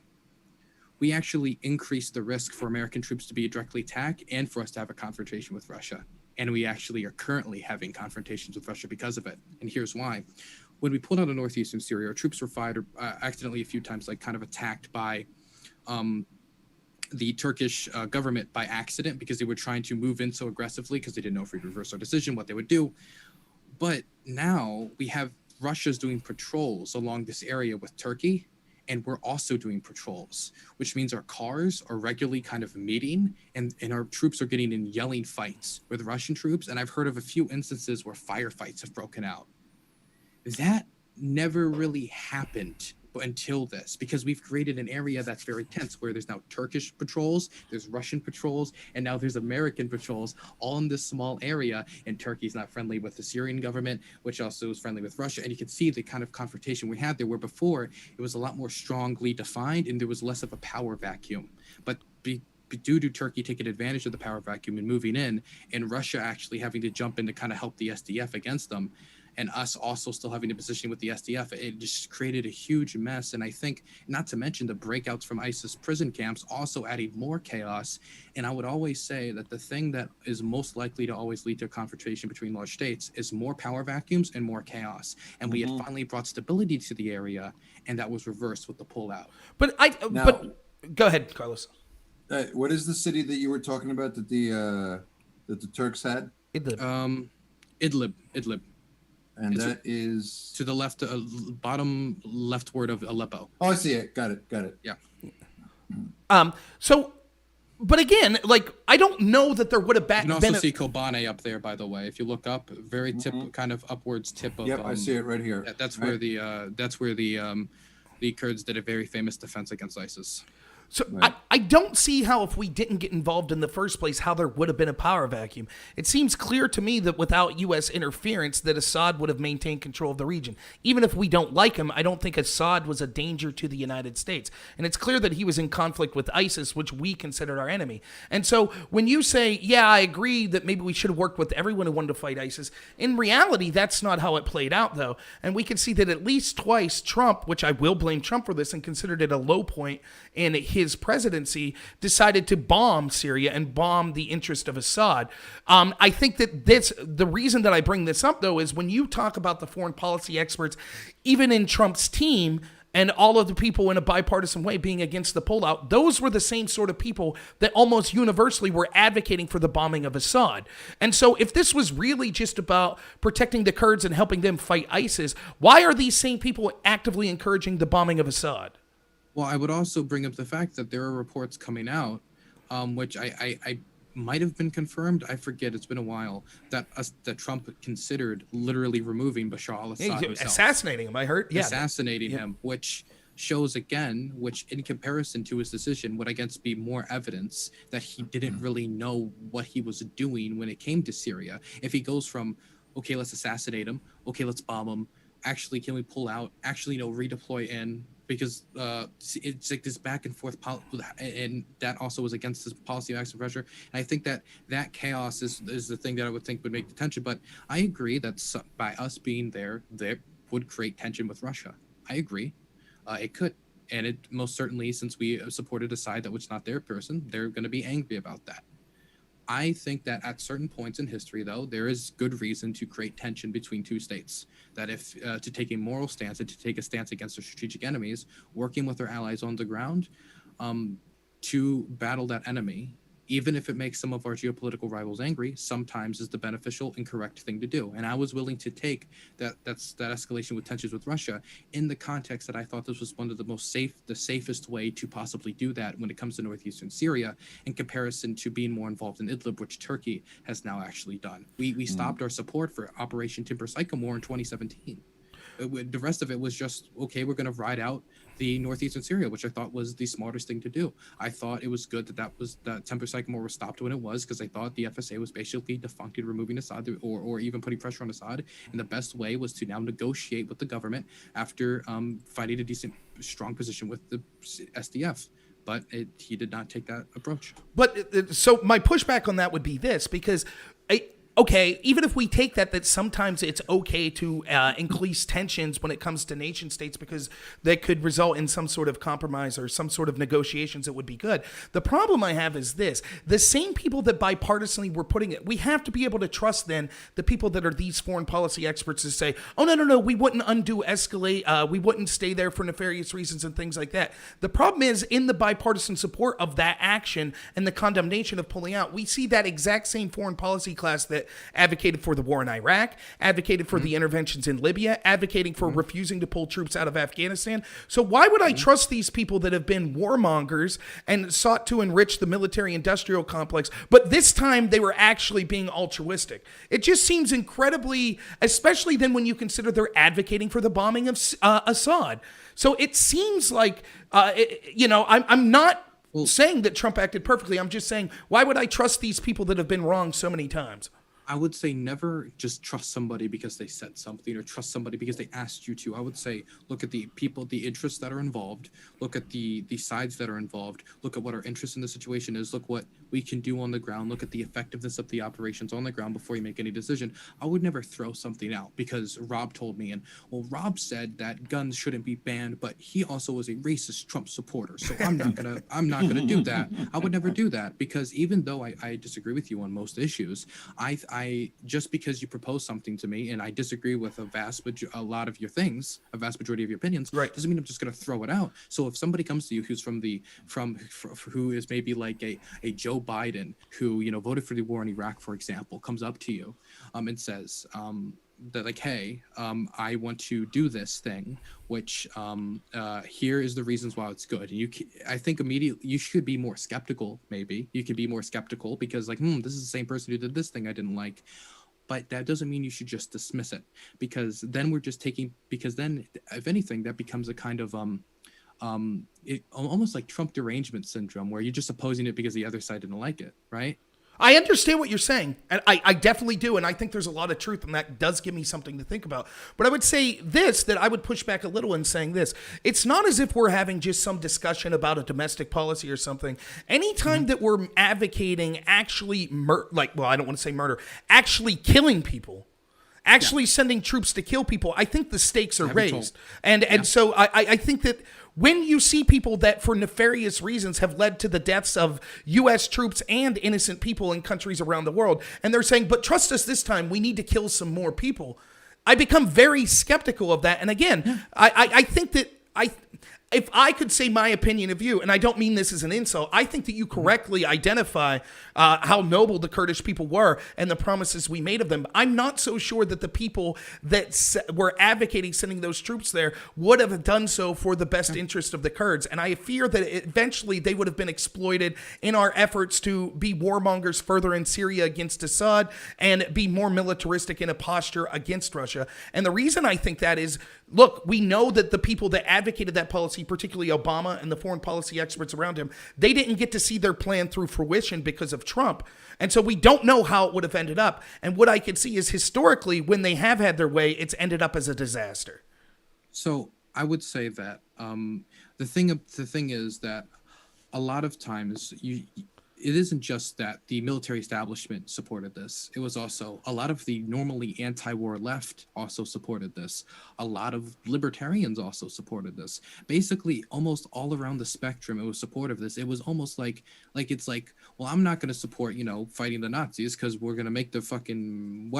we actually increased the risk for American troops to be directly attacked and for us to have a confrontation with Russia. And we actually are currently having confrontations with Russia because of it. And here's why. When we pulled out of northeastern Syria, our troops were fired accidentally a few times, like kind of attacked by the Turkish government by accident, because they were trying to move in so aggressively because they didn't know if we'd reverse our decision, what they would do. But now we have Russia's doing patrols along this area with Turkey, and we're also doing patrols, which means our cars are regularly kind of meeting, and our troops are getting in yelling fights with Russian troops. And I've heard of a few instances where firefights have broken out. That never really happened until this, because we've created an area that's very tense, where there's now Turkish patrols, there's Russian patrols, and now there's American patrols, all in this small area. And Turkey's not friendly with the Syrian government, which also is friendly with Russia. And you can see the kind of confrontation we had there, where before it was a lot more strongly defined and there was less of a power vacuum. But due to Turkey taking advantage of the power vacuum and moving in, and Russia actually having to jump in to kind of help the SDF against them, and us also still having a position with the SDF, it just created a huge mess. And I think, not to mention the breakouts from ISIS prison camps also adding more chaos. And I would always say that the thing that is most likely to always lead to a confrontation between large states is more power vacuums and more chaos. And we had finally brought stability to the area, and that was reversed with the pullout. But go ahead, Carlos. What is the city that you were talking about that the Turks had? Idlib. Idlib. And that is to the left, bottom leftward of Aleppo. Oh, I see it. Got it. Yeah. So, but again, like, I don't know that there would have You can also see Kobane up there, by the way. If you look up, very tip, kind of upwards tip of. Yep, I see it right here. That's right. where the Kurds did a very famous defense against ISIS. So I don't see how, if we didn't get involved in the first place, how there would have been a power vacuum. It seems clear to me that without U.S. interference, that Assad would have maintained control of the region. Even if we don't like him, I don't think Assad was a danger to the United States. And it's clear that he was in conflict with ISIS, which we considered our enemy. And so when you say, yeah, I agree that maybe we should have worked with everyone who wanted to fight ISIS, in reality, that's not how it played out, though. And we can see that at least twice Trump, which I will blame Trump for this and considered it a low point in his presidency, decided to bomb Syria and bomb the interest of Assad. I think that the reason that I bring this up, though, is when you talk about the foreign policy experts, even in Trump's team, and all of the people in a bipartisan way being against the pullout, those were the same sort of people that almost universally were advocating for the bombing of Assad. And so if this was really just about protecting the Kurds and helping them fight ISIS, why are these same people actively encouraging the bombing of Assad? Well, I would also bring up the fact that there are reports coming out, which I might have been confirmed. I forget. It's been a while that Trump considered literally removing Bashar al-Assad himself. Assassinating him, I heard. Yeah. Assassinating him, which shows again, which in comparison to his decision would, I guess, be more evidence that he didn't really know what he was doing when it came to Syria. If he goes from, okay, let's assassinate him. Okay, let's bomb him. Actually, can we pull out? Actually, redeploy in. Because it's like this back and forth, and that also was against this policy of extra pressure. And I think that chaos is the thing that I would think would make the tension. But I agree that by us being there, that would create tension with Russia. I agree. It could. And it most certainly, since we supported a side that was not their person, they're going to be angry about that. I think that at certain points in history, though, there is good reason to create tension between two states. That if to take a moral stance and to take a stance against their strategic enemies, working with their allies on the ground to battle that enemy, even if it makes some of our geopolitical rivals angry, sometimes is the beneficial and correct thing to do. And I was willing to take that escalation with tensions with Russia in the context that I thought this was one of the safest way to possibly do that when it comes to northeastern Syria, in comparison to being more involved in Idlib, which Turkey has now actually done. We stopped our support for Operation Timber Sycamore in 2017. The rest of it was just, okay, we're going to ride out the northeastern Syria, which I thought was the smartest thing to do. I thought it was good that Timber Sycamore was stopped when it was, because I thought the FSA was basically defuncting removing Assad or even putting pressure on Assad. And the best way was to now negotiate with the government after fighting a decent, strong position with the SDF. But he did not take that approach. But so my pushback on that would be this, because okay, even if we take that sometimes it's okay to increase tensions when it comes to nation states because they could result in some sort of compromise or some sort of negotiations that would be good. The problem I have is this: the same people that bipartisanly were putting it, we have to be able to trust then the people that are these foreign policy experts to say, oh, no, we wouldn't escalate, we wouldn't stay there for nefarious reasons and things like that. The problem is, in the bipartisan support of that action and the condemnation of pulling out, we see that exact same foreign policy class that advocated for the war in Iraq, advocated for the interventions in Libya, advocating for refusing to pull troops out of Afghanistan. So why would I trust these people that have been warmongers and sought to enrich the military-industrial complex, but this time they were actually being altruistic? It just seems incredibly, especially then when you consider they're advocating for the bombing of Assad. So it seems like, I'm not saying that Trump acted perfectly. I'm just saying, why would I trust these people that have been wrong so many times? I would say never just trust somebody because they said something or trust somebody because they asked you to. I would say look at the people, the interests that are involved, look at the sides that are involved, look at what our interest in the situation is, look what we can do on the ground, look at the effectiveness of the operations on the ground before you make any decision. I would never throw something out because Rob told me, and well, Rob said that guns shouldn't be banned, but he also was a racist Trump supporter, so I'm not gonna do that. I would never do that, because even though I disagree with you on most issues, I just because you propose something to me and I disagree with a lot of your things, a vast majority of your opinions, doesn't mean I'm just gonna throw it out. So if somebody comes to you who's who is maybe like a Joe Biden, who, you know, voted for the war in Iraq, for example, comes up to you and says that, like, hey, I want to do this thing, which here is the reasons why it's good. And I think immediately you should be more skeptical. Maybe you could be more skeptical because, like, this is the same person who did this thing I didn't like. But that doesn't mean you should just dismiss it, because then if anything, that becomes a kind of almost like Trump derangement syndrome, where you're just opposing it because the other side didn't like it, right? I understand what you're saying, and I definitely do, and I think there's a lot of truth, and that does give me something to think about. But I would say that I would push back a little in saying this. It's not as if we're having just some discussion about a domestic policy or something. Anytime that we're advocating actually, I don't want to say murder, actually killing people, actually sending troops to kill people, I think the stakes are raised. And so I think that when you see people that for nefarious reasons have led to the deaths of U.S. troops and innocent people in countries around the world, and they're saying, but trust us this time, we need to kill some more people, I become very skeptical of that. And again, I think that if I could say my opinion of you, and I don't mean this as an insult, I think that you correctly identify how noble the Kurdish people were and the promises we made of them. I'm not so sure that the people that were advocating sending those troops there would have done so for the best interest of the Kurds. And I fear that eventually they would have been exploited in our efforts to be warmongers further in Syria against Assad and be more militaristic in a posture against Russia. And the reason I think that is, look, we know that the people that advocated that policy, particularly Obama and the foreign policy experts around him, they didn't get to see their plan through fruition because of Trump. And so we don't know how it would have ended up. And what I can see is historically, when they have had their way, it's ended up as a disaster. So I would say that the thing is that a lot of times it isn't just that the military establishment supported this. It was also a lot of the normally anti-war left also supported this. A lot of libertarians also supported this. Basically, almost all around the spectrum, it was supportive of this. It was almost like it's like, well, I'm not going to support, fighting the Nazis because we're going to make the fucking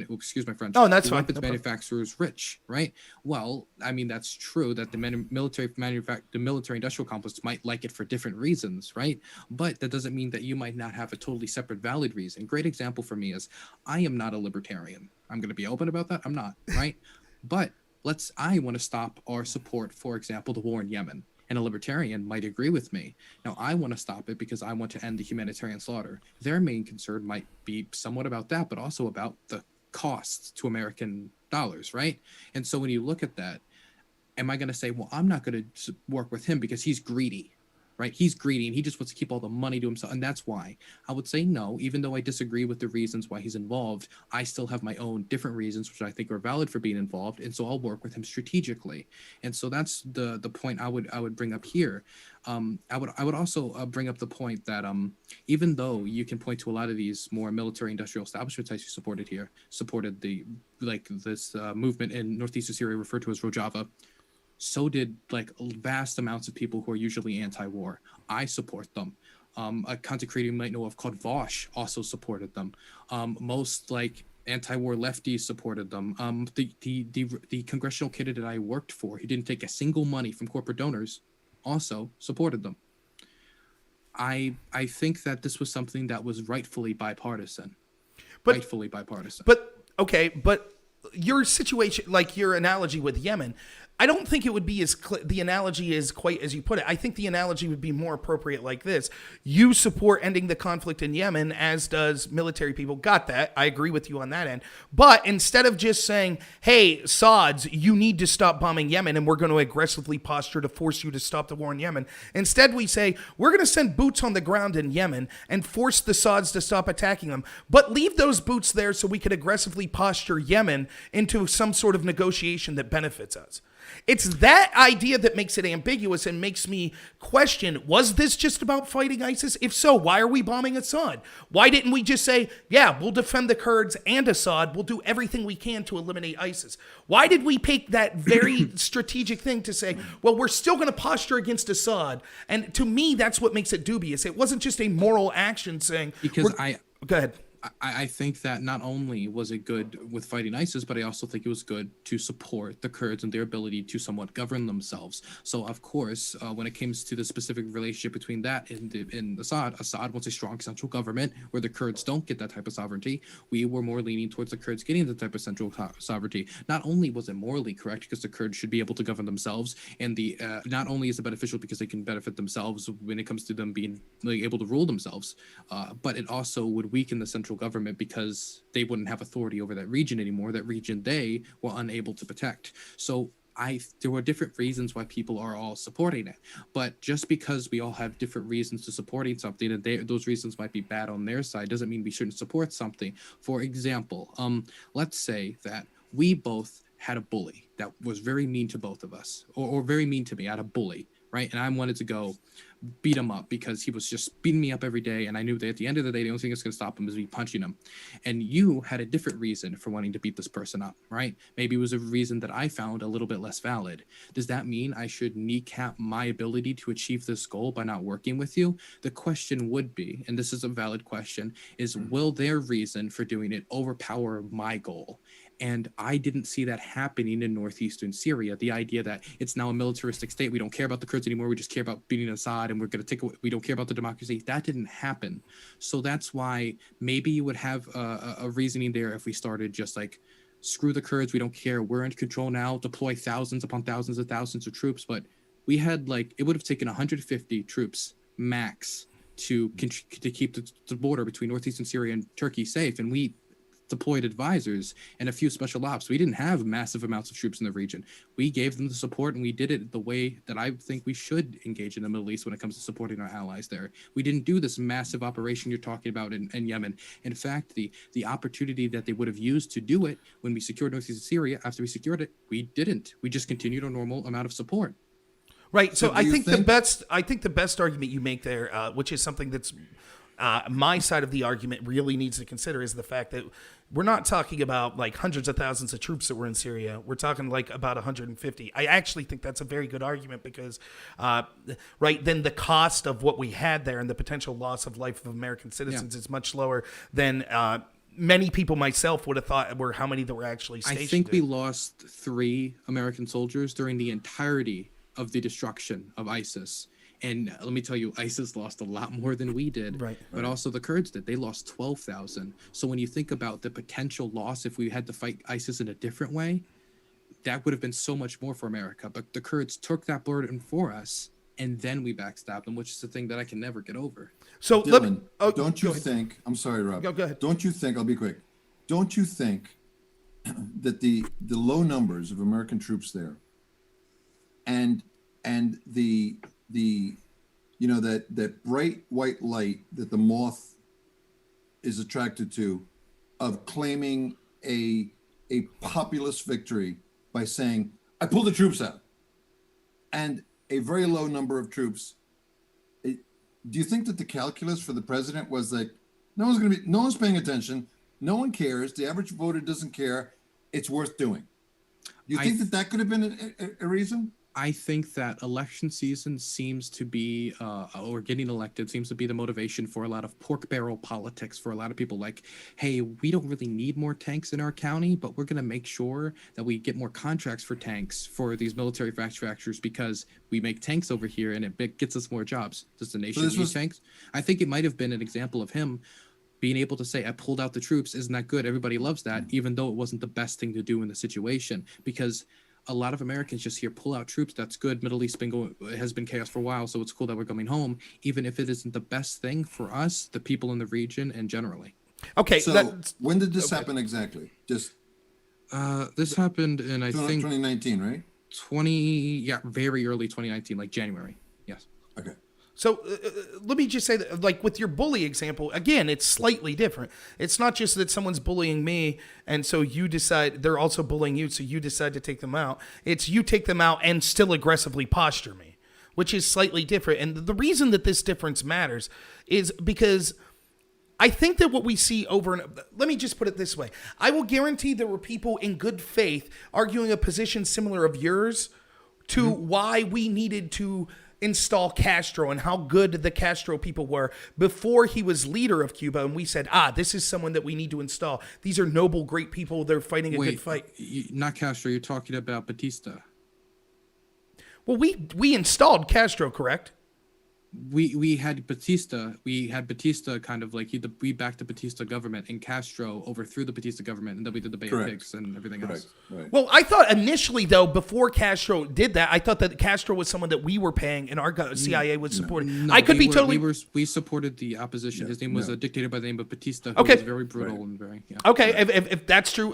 excuse my French. Oh, that's fine. Weapons manufacturers rich, right? Well, I mean, that's true that the military industrial complex might like it for different reasons, right? But that doesn't mean that you might not have a totally separate valid reason. Great example for me is I am not a libertarian. I'm going to be open about that. I'm not, right? But I want to stop or support, for example, the war in Yemen. And a libertarian might agree with me. Now, I want to stop it because I want to end the humanitarian slaughter. Their main concern might be somewhat about that, but also about the costs to American dollars, right? And so when you look at that, am I going to say, well, I'm not going to work with him because he's greedy, right? He's greedy and he just wants to keep all the money to himself. And that's why I would say no, even though I disagree with the reasons why he's involved, I still have my own different reasons, which I think are valid for being involved. And so I'll work with him strategically. And so that's the point I would bring up here. I would also bring up the point that even though you can point to a lot of these more military industrial establishments as you supported this movement in northeastern Syria referred to as Rojava, so did vast amounts of people who are usually anti-war. I support them. A content creator you might know of called Vosh also supported them. Most anti-war lefties supported them. The congressional candidate I worked for, who didn't take a single money from corporate donors, also supported them. I think that this was something that was rightfully bipartisan. But your situation, like your analogy with Yemen, I don't think it would be the analogy is quite as you put it. I think the analogy would be more appropriate like this. You support ending the conflict in Yemen, as does military people. Got that. I agree with you on that end. But instead of just saying, hey, Saudis, you need to stop bombing Yemen and we're going to aggressively posture to force you to stop the war in Yemen. Instead, we say, we're going to send boots on the ground in Yemen and force the Saudis to stop attacking them. But leave those boots there so we could aggressively posture Yemen into some sort of negotiation that benefits us. It's that idea that makes it ambiguous and makes me question, was this just about fighting ISIS? If so, why are we bombing Assad? Why didn't we just say, yeah, we'll defend the Kurds and Assad, we'll do everything we can to eliminate ISIS? Why did we pick that very strategic thing to say, well, we're still going to posture against Assad? And to me, that's what makes it dubious. It wasn't just a moral action saying... Because Go ahead. I think that not only was it good with fighting ISIS, but I also think it was good to support the Kurds and their ability to somewhat govern themselves. So, of course, when it comes to the specific relationship between that and Assad wants a strong central government where the Kurds don't get that type of sovereignty. We were more leaning towards the Kurds getting the type of central sovereignty. Not only was it morally correct because the Kurds should be able to govern themselves, and not only is it beneficial because they can benefit themselves when it comes to them being able to rule themselves, but it also would weaken the central government because they wouldn't have authority over that region anymore. That region they were unable to protect. So there were different reasons why people are all supporting it, but just because we all have different reasons to supporting something and those reasons might be bad on their side doesn't mean we shouldn't support something. For example, let's say that we both had a bully that was very mean to both of us, or very mean to me. I had a bully, right? And I wanted to go beat him up because he was just beating me up every day, and I knew that at the end of the day, the only thing that's going to stop him is me punching him. And you had a different reason for wanting to beat this person up, right? Maybe it was a reason that I found a little bit less valid. Does that mean I should kneecap my ability to achieve this goal by not working with you? The question would be, and this is a valid question, is will their reason for doing it overpower my goal? And I didn't see that happening in northeastern Syria. The idea that it's now a militaristic state, we don't care about the Kurds anymore, we just care about beating Assad, and we're going to take away, we don't care about the democracy. That didn't happen. So that's why maybe you would have a reasoning there if we started just like, screw the Kurds, we don't care, we're in control now, deploy thousands upon thousands of troops. But we had it would have taken 150 troops max to keep the border between northeastern Syria and Turkey safe, and we deployed advisors and a few special ops. We didn't have massive amounts of troops in the region. We gave them the support, and we did it the way that I think we should engage in the Middle East when it comes to supporting our allies there. We didn't do this massive operation you're talking about in Yemen. In fact, the opportunity that they would have used to do it when we secured northeastern Syria, after we secured it, we didn't. We just continued our normal amount of support. Right. So I think the best argument you make there, which is something that's my side of the argument really needs to consider, is the fact that we're not talking about like hundreds of thousands of troops that were in Syria. We're talking like about 150. I actually think that's a very good argument because, then the cost of what we had there and the potential loss of life of American citizens is much lower than many people, myself, would have thought were how many that were actually stationed. I think we lost 3 American soldiers during the entirety of the destruction of ISIS. And let me tell you, ISIS lost a lot more than we did, but also the Kurds did. They lost 12,000. So when you think about the potential loss if we had to fight ISIS in a different way, that would have been so much more for America. But the Kurds took that burden for us, and then we backstabbed them, which is the thing that I can never get over. So Dylan, don't you think? I'm sorry, Rob. Go ahead. Don't you think? I'll be quick. Don't you think that the low numbers of American troops there, and the that bright white light that the moth is attracted to, of claiming a populist victory by saying, I pulled the troops out, and a very low number of troops. Do you think that the calculus for the president was like, no one's paying attention, no one cares, the average voter doesn't care, it's worth doing? Do you think that could have been a reason? I think that election season seems to be, or getting elected seems to be the motivation for a lot of pork barrel politics for a lot of people. Like, hey, we don't really need more tanks in our county, but we're going to make sure that we get more contracts for tanks for these military manufacturers because we make tanks over here and it gets us more jobs. Does the nation need tanks? I think it might have been an example of him being able to say, I pulled out the troops. Isn't that good? Everybody loves that, even though it wasn't the best thing to do in the situation, because a lot of Americans just hear pull out troops. That's good. Middle East has been chaos for a while, so it's cool that we're coming home, even if it isn't the best thing for us, the people in the region, and generally. Okay. So when did this happen exactly? Just this happened in I think 2019, right? Very early 2019, like January. Yes. Okay. So let me just say that, like with your bully example, again, it's slightly different. It's not just that someone's bullying me and so you decide they're also bullying you, so you decide to take them out. It's you take them out and still aggressively posture me, which is slightly different. And the reason that this difference matters is because I think that what we see over and let me just put it this way. I will guarantee there were people in good faith arguing a position similar of yours to why we needed to install Castro and how good the Castro people were before he was leader of Cuba. And we said, this is someone that we need to install. These are noble, great people. They're fighting a good fight. Not Castro. You're talking about Batista. Well, we installed Castro, correct? We had Batista. We had Batista kind of like we backed the Batista government, and Castro overthrew the Batista government, and then we did the Bay of Pigs and everything else. Right. Well, I thought initially, though, before Castro did that, I thought that Castro was someone that we were paying and our CIA was supporting. No, I could be totally. We supported the opposition. His name was a dictator by the name of Batista, who Okay. was very brutal and very. Yeah. Okay, if that's true,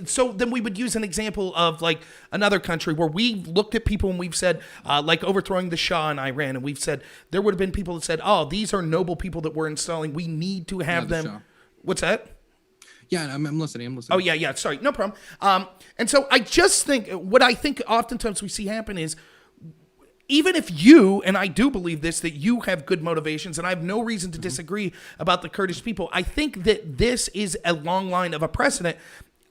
so then we would use an example of like another country where we looked at people and we've said, like overthrowing the Shah in Iran, and we've said there would have been people that said, these are noble people that we're installing. We need to have them. Shah. What's that? Yeah, I'm listening. Oh, yeah. Sorry. No problem. And so I just think what I think oftentimes we see happen is even if you, and I do believe this, that you have good motivations, and I have no reason to disagree about the Kurdish people, I think that this is a long line of a precedent.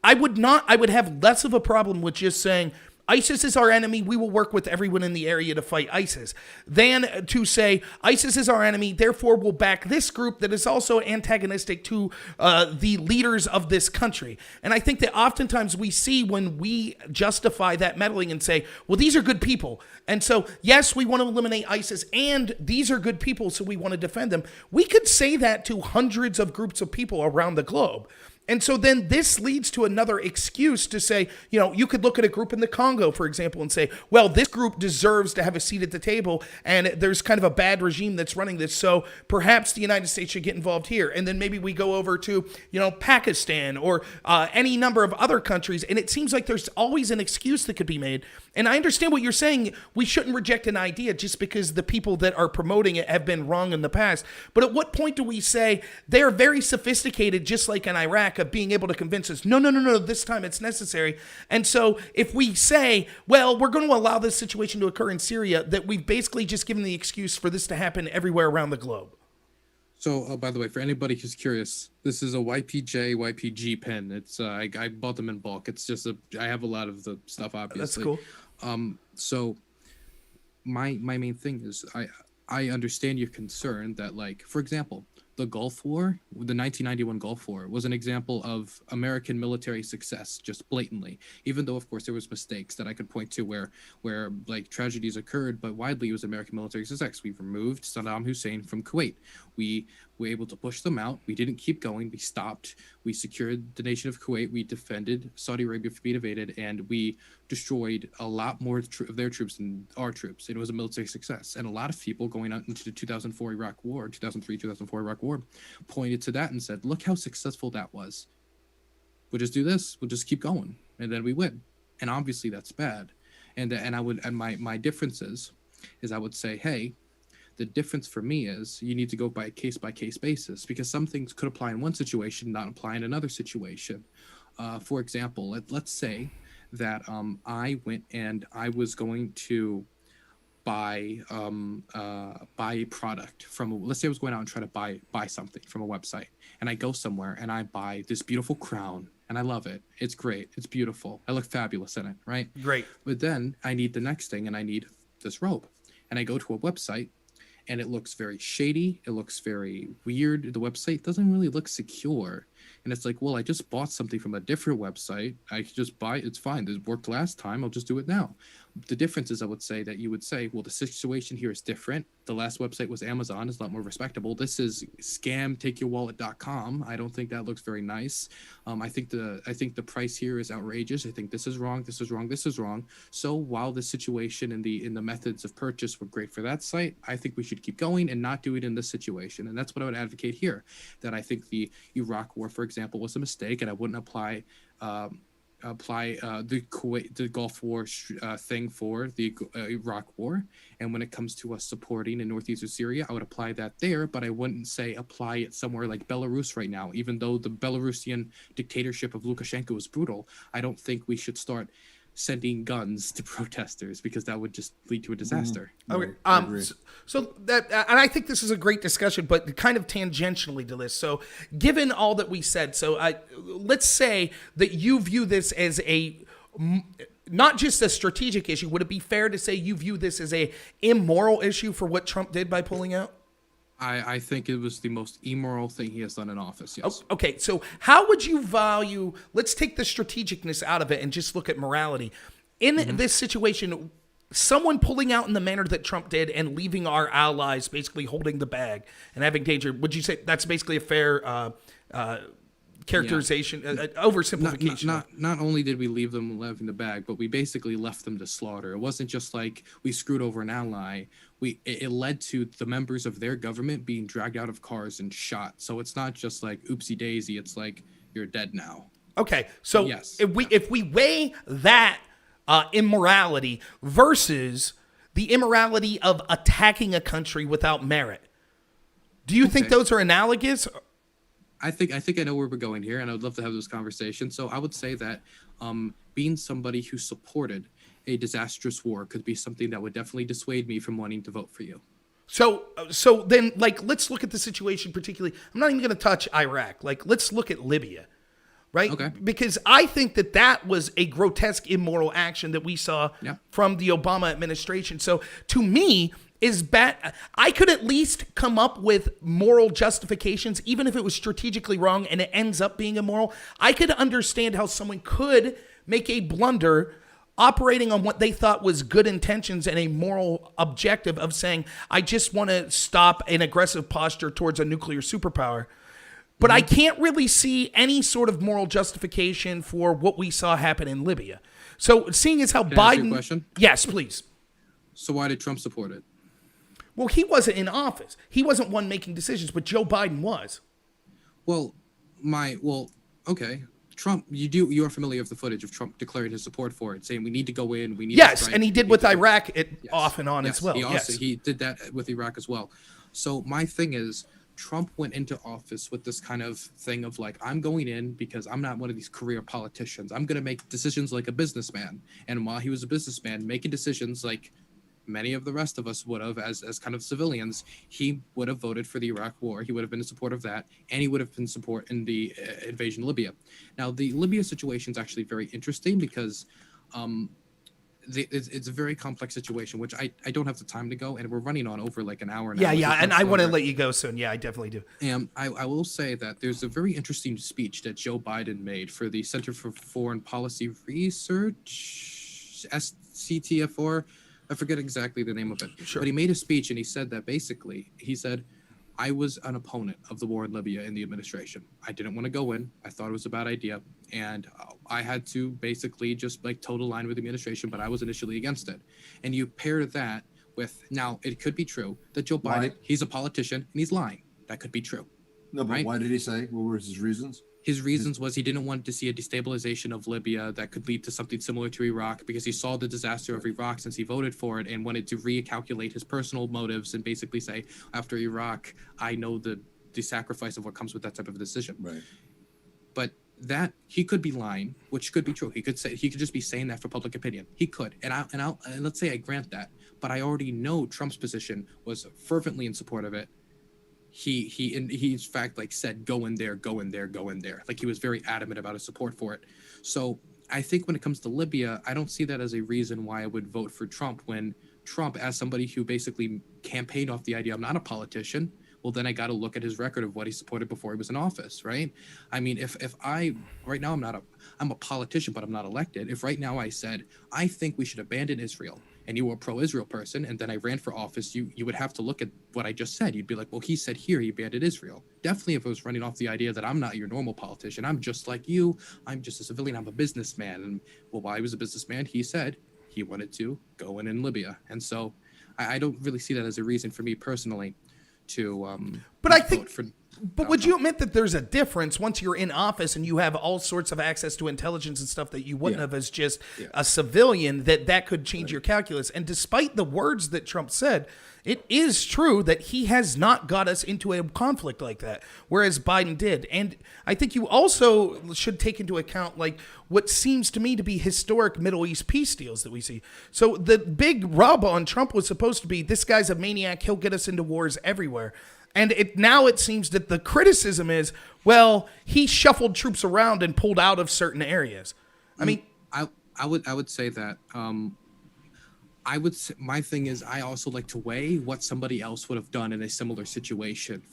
I would have less of a problem with just saying, ISIS is our enemy, we will work with everyone in the area to fight ISIS, than to say ISIS is our enemy, therefore we'll back this group that is also antagonistic to the leaders of this country. And I think that oftentimes we see when we justify that meddling and say, well, these are good people. And so, yes, we want to eliminate ISIS, and these are good people, so we want to defend them. We could say that to hundreds of groups of people around the globe. And so then this leads to another excuse to say, you could look at a group in the Congo, for example, and say, well, this group deserves to have a seat at the table, and there's kind of a bad regime that's running this, so perhaps the United States should get involved here. And then maybe we go over to, Pakistan or any number of other countries, and it seems like there's always an excuse that could be made. And I understand what you're saying. We shouldn't reject an idea just because the people that are promoting it have been wrong in the past. But at what point do we say they're very sophisticated, just like in Iraq, of being able to convince us, no, this time it's necessary. And so if we say, well, we're going to allow this situation to occur in Syria, that we've basically just given the excuse for this to happen everywhere around the globe. So, by the way, for anybody who's curious, this is a YPG pen. It's I bought them in bulk. It's just I have a lot of the stuff, obviously. That's cool. So my main thing is I understand your concern that, like, for example, the Gulf War, the 1991 Gulf War, was an example of American military success, just blatantly. Even though, of course, there was mistakes that I could point to where like tragedies occurred, but widely it was American military success. We removed Saddam Hussein from Kuwait. We were able to push them out. We didn't keep going. We stopped. We secured the nation of Kuwait. We defended Saudi Arabia from being invaded, and we destroyed a lot more of their troops than our troops. It was a military success. And a lot of people going out into the 2004 Iraq War, 2003-2004 Iraq War, pointed to that and said, look how successful that was. We'll just do this. We'll just keep going. And then we win. And obviously that's bad. And my difference is I would say, hey, the difference for me is you need to go by a case-by-case basis, because some things could apply in one situation, not apply in another situation. For example, let's say that I went and I was going to buy a product from, let's say I was going out and try to buy something from a website, and I go somewhere and I buy this beautiful crown and I love it. It's great. It's beautiful. I look fabulous in it, right? Great. But then I need the next thing, and I need this robe, and I go to a website and it looks very shady. It looks very weird. The website doesn't really look secure. And it's like, well, I just bought something from a different website. I could just buy it. It's fine. It worked last time. I'll just do it now. The difference is, I would say that you would say, well, the situation here is different. The last website was Amazon. It's a lot more respectable. This is scamtakeyourwallet.com. I don't think that looks very nice. I think the price here is outrageous. I think this is wrong. This is wrong. This is wrong. So while the situation and the methods of purchase were great for that site, I think we should keep going and not do it in this situation. And that's what I would advocate here. That I think the Iraq War, for example, was a mistake, and I wouldn't apply apply the Kuwait, the Gulf War thing for the Iraq War, and when it comes to us supporting in northeastern Syria, I would apply that there, but I wouldn't say apply it somewhere like Belarus right now. Even though the Belarusian dictatorship of Lukashenko is brutal, I don't think we should start sending guns to protesters, because that would just lead to a disaster. Okay. So that, and I think this is a great discussion, but kind of tangentially to this. So given all that we said, so let's say that you view this as not just a strategic issue. Would it be fair to say you view this as a immoral issue for what Trump did by pulling out? I think it was the most immoral thing he has done in office, yes. Okay, so how would you value, let's take the strategicness out of it and just look at morality. In this situation, someone pulling out in the manner that Trump did and leaving our allies basically holding the bag and having danger, would you say that's basically a fair characterization, oversimplification? Not only did we leave them leaving the bag, but we basically left them to slaughter. It wasn't just like we screwed over an ally. It led to the members of their government being dragged out of cars and shot. So it's not just like oopsie daisy. It's like you're dead now. Okay, so yes. if we weigh that immorality versus the immorality of attacking a country without merit, do you think those are analogous? I think I know where we're going here, and I would love to have this conversation. So I would say that being somebody who supported a disastrous war could be something that would definitely dissuade me from wanting to vote for you. So then, like, let's look at the situation particularly. I'm not even going to touch Iraq. Like, let's look at Libya, right? Okay. Because I think that was a grotesque, immoral action that we saw from the Obama administration. So to me, is bad. I could at least come up with moral justifications, even if it was strategically wrong and it ends up being immoral. I could understand how someone could make a blunder operating on what they thought was good intentions and a moral objective of saying, I just want to stop an aggressive posture towards a nuclear superpower. But I can't really see any sort of moral justification for what we saw happen in Libya. So seeing as how Can I ask you a Biden... question? Yes, please. So why did Trump support it? Well, he wasn't in office. He wasn't one making decisions, but Joe Biden was. Okay. Trump, you are familiar with the footage of Trump declaring his support for it, saying we need to go in, we need to strike, and he did with Iraq off and on as well. He did that with Iraq as well. So my thing is, Trump went into office with this kind of thing of like, I'm going in because I'm not one of these career politicians. I'm going to make decisions like a businessman. And while he was a businessman, making decisions like many of the rest of us would have as kind of civilians, he would have voted for the Iraq war. He would have been in support of that, and he would have been support in the invasion of Libya. Now, the Libya situation is actually very interesting because it's a very complex situation, which I don't have the time to go, and we're running on over like an hour now. And I want to let you go soon. Yeah, I definitely do. And I will say that there's a very interesting speech that Joe Biden made for the Center for Foreign Policy Research, SCTF4. I forget exactly the name of it, but he made a speech and he said that basically, he said, I was an opponent of the war in Libya in the administration. I didn't want to go in. I thought it was a bad idea. And I had to basically just like total line with the administration, but I was initially against it. And you pair that with, now it could be true that Joe Biden, he's a politician and he's lying. That could be true. No, but why did he say? What were his reasons? His reasons was he didn't want to see a destabilization of Libya that could lead to something similar to Iraq because he saw the disaster of Iraq since he voted for it and wanted to recalculate his personal motives and basically say, after Iraq, I know the sacrifice of what comes with that type of a decision. Right. But that he could be lying, which could be true. He could just be saying that for public opinion. He could, and let's say I grant that, but I already know Trump's position was fervently in support of it. He in fact like said go in there. Like he was very adamant about his support for it. So I think when it comes to Libya, I don't see that as a reason why I would vote for Trump when Trump, as somebody who basically campaigned off the idea I'm not a politician, well then I got to look at his record of what he supported before he was in office, right? I mean, if I right now I'm a politician but I'm not elected. If right now I said I think we should abandon Israel, and you were a pro-Israel person, and then I ran for office, you would have to look at what I just said. You'd be like, well, he said here he abandoned Israel. Definitely if I was running off the idea that I'm not your normal politician, I'm just like you, I'm just a civilian, I'm a businessman. And well, while he was a businessman, he said he wanted to go in Libya. And so I don't really see that as a reason for me personally to but I think But would you admit that there's a difference once you're in office and you have all sorts of access to intelligence and stuff that you wouldn't have as just a civilian, that could change your calculus? And despite the words that Trump said, it is true that he has not got us into a conflict like that, whereas Biden did. And I think you also should take into account like what seems to me to be historic Middle East peace deals that we see. So the big rub on Trump was supposed to be, this guy's a maniac, he'll get us into wars everywhere. And now it seems that the criticism is, well, he shuffled troops around and pulled out of certain areas. I mean, I would say that. My thing is, I also like to weigh what somebody else would have done in a similar situation.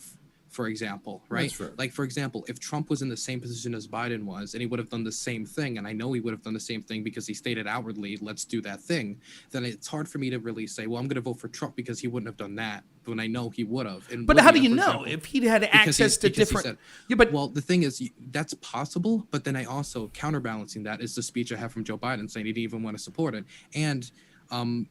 For example, right? That's right. Like, for example, if Trump was in the same position as Biden was, and he would have done the same thing, and I know he would have done the same thing because he stated outwardly, let's do that thing, then it's hard for me to really say, well, I'm going to vote for Trump because he wouldn't have done that, when I know he would have. But how do you know if he'd had access to different... Well, the thing is, that's possible, but then I also, counterbalancing that is the speech I have from Joe Biden saying he didn't even want to support it. And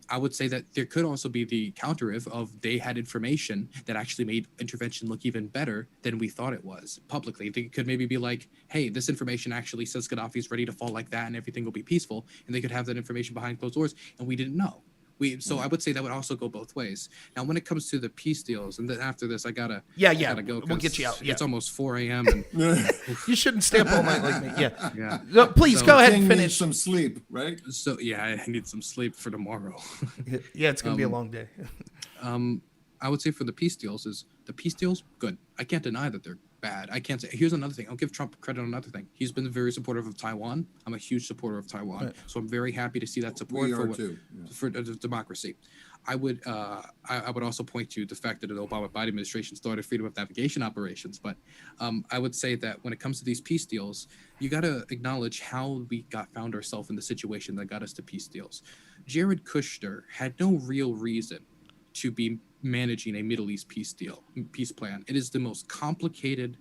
I would say that there could also be the counter-if of they had information that actually made intervention look even better than we thought it was publicly. They could maybe be like, hey, this information actually says Gaddafi's ready to fall like that and everything will be peaceful. And they could have that information behind closed doors and we didn't know. So I would say that would also go both ways. Now, when it comes to the peace deals, and then after this, I gotta go. We'll get you out. It's almost 4 a.m. and you shouldn't stay up all night like me. Yeah. No, please go ahead and King finish. needs some sleep, right? So yeah, I need some sleep for tomorrow. Yeah, it's gonna be a long day. I would say for the peace deals, good. I can't deny that they're bad. I can't say. Here's another thing. I'll give Trump credit on another thing. He's been very supportive of Taiwan. I'm a huge supporter of Taiwan, right. So I'm very happy to see that support for democracy. I would also point to the fact that the Obama-Biden administration started freedom of navigation operations. But I would say that when it comes to these peace deals, you got to acknowledge how we found ourselves in the situation that got us to peace deals. Jared Kushner had no real reason to be managing a Middle East peace plan. It is the most complicated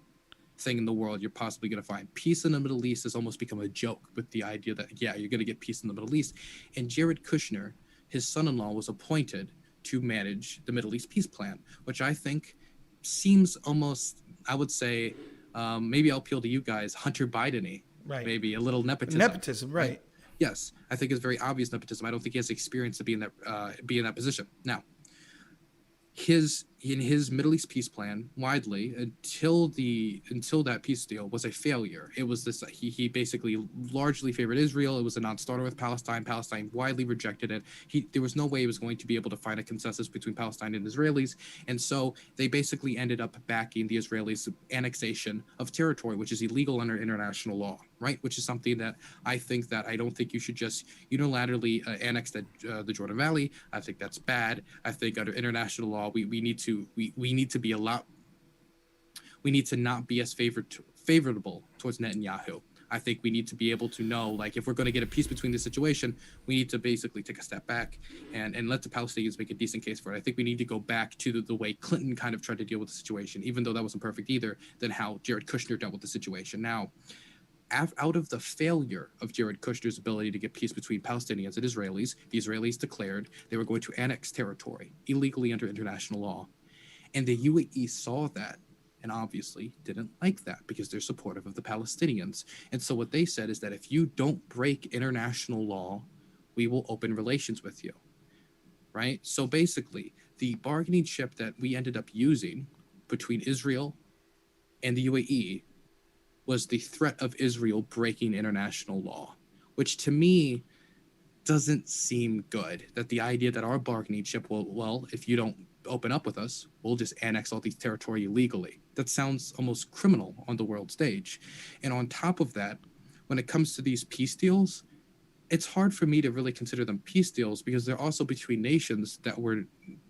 thing in the world you're possibly going to find. Peace in the Middle East has almost become a joke with the idea that, yeah, you're going to get peace in the Middle East. And Jared Kushner, his son-in-law, was appointed to manage the Middle East peace plan, which I think seems almost, I would say, maybe I'll appeal to you guys, Hunter Biden-y, right? Maybe a little nepotism. Nepotism, right? Yes, I think it's very obvious nepotism. I don't think he has experience to be in that position. Now, in his Middle East peace plan, widely until that peace deal was a failure. It was this he basically largely favored Israel. It was a non-starter with Palestine. Palestine widely rejected it. There was no way he was going to be able to find a consensus between Palestine and Israelis, and so they basically ended up backing the Israelis' annexation of territory, which is illegal under international law, right? Which is something that I don't think you should just unilaterally annex the Jordan Valley. I think that's bad. I think under international law, we need to not be as favorable towards Netanyahu. I think we need to be able to know, like, if we're going to get a peace between this situation, we need to basically take a step back and let the Palestinians make a decent case for it. I think we need to go back to the way Clinton kind of tried to deal with the situation, even though that wasn't perfect either, than how Jared Kushner dealt with the situation. Now, out of the failure of Jared Kushner's ability to get peace between Palestinians and Israelis, the Israelis declared they were going to annex territory illegally under international law. And the UAE saw that and obviously didn't like that because they're supportive of the Palestinians. And so what they said is that if you don't break international law, we will open relations with you, right? So basically, the bargaining chip that we ended up using between Israel and the UAE was the threat of Israel breaking international law, which to me doesn't seem good. That the idea that our bargaining chip will, well, if you don't open up with us, we'll just annex all these territory illegally. That sounds almost criminal on the world stage. And on top of that, when it comes to these peace deals, it's hard for me to really consider them peace deals because they're also between nations that were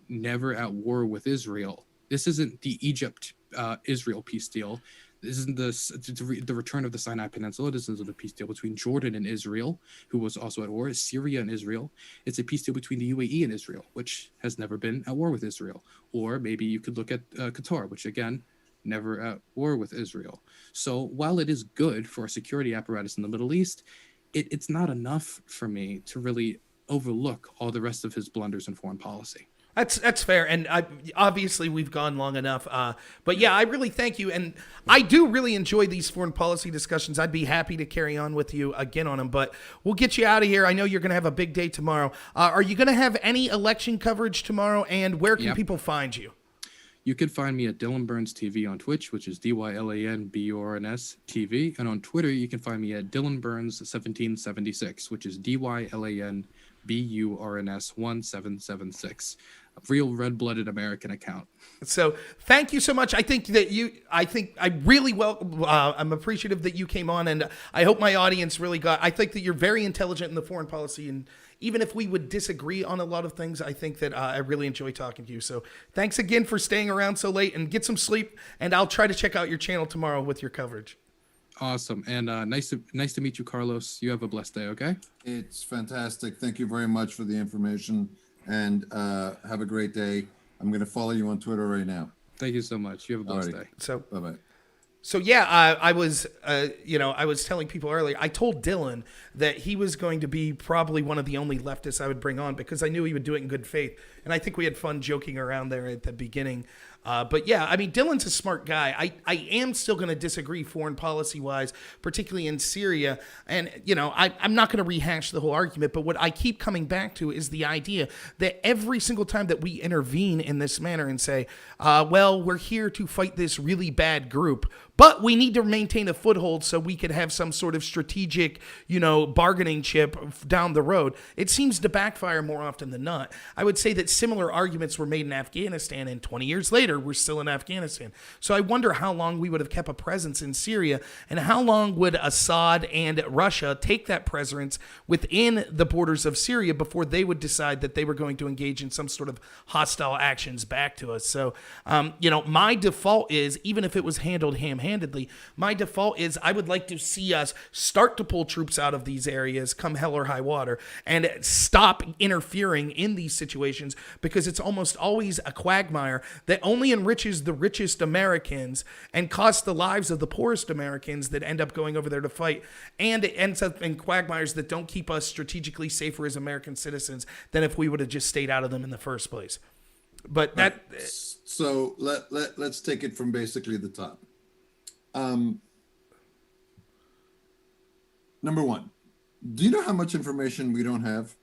never at war with Israel. This isn't the Egypt-Israel peace deal. This isn't the return of the Sinai Peninsula. This isn't the peace deal between Jordan and Israel, who was also at war. It's Syria and Israel. It's a peace deal between the UAE and Israel, which has never been at war with Israel. Or maybe you could look at Qatar, which again, never at war with Israel. So while it is good for a security apparatus in the Middle East, it's not enough for me to really overlook all the rest of his blunders in foreign policy. That's fair, and obviously we've gone long enough. But yeah, I really thank you, and I do really enjoy these foreign policy discussions. I'd be happy to carry on with you again on them, but we'll get you out of here. I know you're going to have a big day tomorrow. Are you going to have any election coverage tomorrow, and where can people find you? You can find me at Dylan Burns TV on Twitch, which is DYLANBURNS TV, and on Twitter you can find me at Dylan Burns 1776, which is DYLANBURNS 1776. A real red-blooded American account. So thank you so much. I'm appreciative that you came on, and I hope my audience really I think that you're very intelligent in the foreign policy, and even if we would disagree on a lot of things, I think that I really enjoy talking to you. So thanks again for staying around so late, and get some sleep, and I'll try to check out your channel tomorrow with your coverage. Awesome. And nice to meet you, Carlos. You have a blessed day, okay? It's fantastic. Thank you very much for the information, and have a great day. I'm going to follow you on Twitter right now. Thank you so much. You have a blessed day. So bye-bye. So yeah, I was telling people earlier, I told Dylan that he was going to be probably one of the only leftists I would bring on, because I knew he would do it in good faith. And I think we had fun joking around there at the beginning. But yeah, I mean, Dylan's a smart guy. I am still going to disagree foreign policy wise, particularly in Syria. And, I'm not going to rehash the whole argument, but what I keep coming back to is the idea that every single time that we intervene in this manner and say, well, we're here to fight this really bad group, but we need to maintain a foothold so we could have some sort of strategic, bargaining chip down the road, it seems to backfire more often than not. I would say that similar arguments were made in Afghanistan, and 20 years later, we're still in Afghanistan. So I wonder how long we would have kept a presence in Syria, and how long would Assad and Russia take that presence within the borders of Syria before they would decide that they were going to engage in some sort of hostile actions back to us. So, my default is, even if it was handled ham-handedly, my default is I would like to see us start to pull troops out of these areas come hell or high water, and stop interfering in these situations, because it's almost always a quagmire that only enriches the richest Americans and costs the lives of the poorest Americans that end up going over there to fight, and it ends up in quagmires that don't keep us strategically safer as American citizens than if we would have just stayed out of them in the first place. But that... So let's take it from basically the top. Number one, do you know how much information we don't have?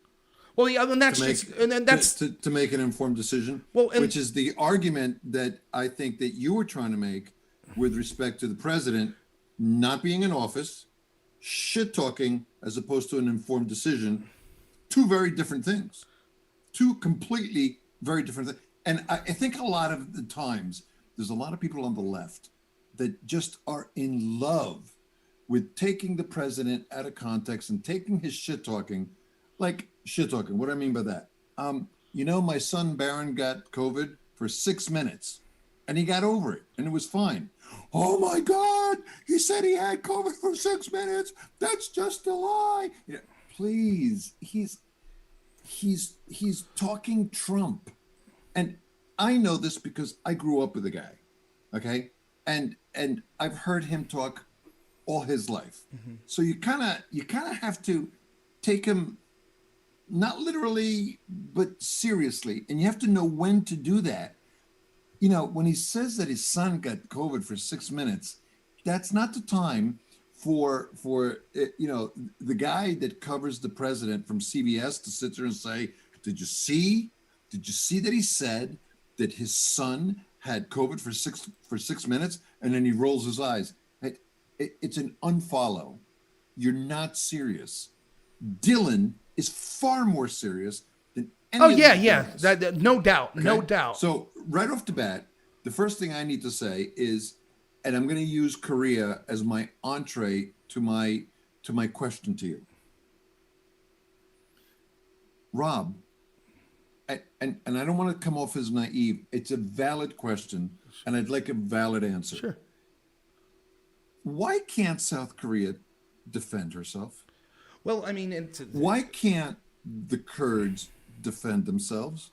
Well, yeah, and that's to make an informed decision. Well, which is the argument that I think that you were trying to make with respect to the president not being in office, shit talking as opposed to an informed decision. Two very different things. Two completely very different things. And I think a lot of the times there's a lot of people on the left that just are in love with taking the president out of context and taking his shit talking, like shit talking. What do I mean by that? My son Barron got COVID for 6 minutes and he got over it and it was fine. Oh my God, he said he had COVID for 6 minutes. That's just a lie. Please, he's talking Trump. And I know this because I grew up with the guy. Okay. And I've heard him talk all his life. Mm-hmm. So you kind of have to take him not literally, but seriously. And you have to know when to do that. When he says that his son got COVID for 6 minutes, that's not the time for the guy that covers the president from CBS to sit there and say, did you see that he said that his son had COVID for 6 minutes? And then he rolls his eyes. It's an unfollow. You're not serious. Dylan is far more serious than any of these guys. No doubt. Okay? No doubt. So right off the bat, the first thing I need to say is, and I'm going to use Corrier as my entree to my question to you. Rob, and I don't want to come off as naive. It's a valid question, and I'd like a valid answer. Sure. Why can't South Korea defend herself? Well, I mean, why can't the Kurds defend themselves,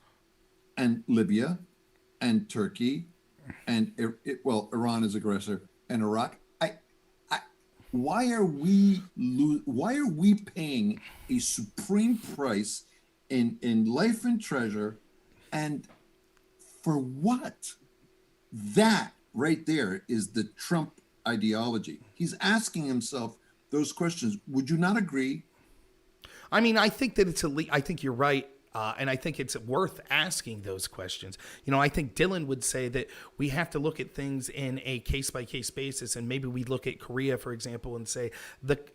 and Libya, and Turkey, and Iran is aggressor, and Iraq? Why are we paying a supreme price in life and treasure And for what? That right there is the Trump ideology. He's asking himself those questions. Would you not agree? I mean, I think that I think you're right. And I think it's worth asking those questions. You know, I think Dylan would say that we have to look at things in a case-by-case basis, and maybe we look at Corrier, for example, and say,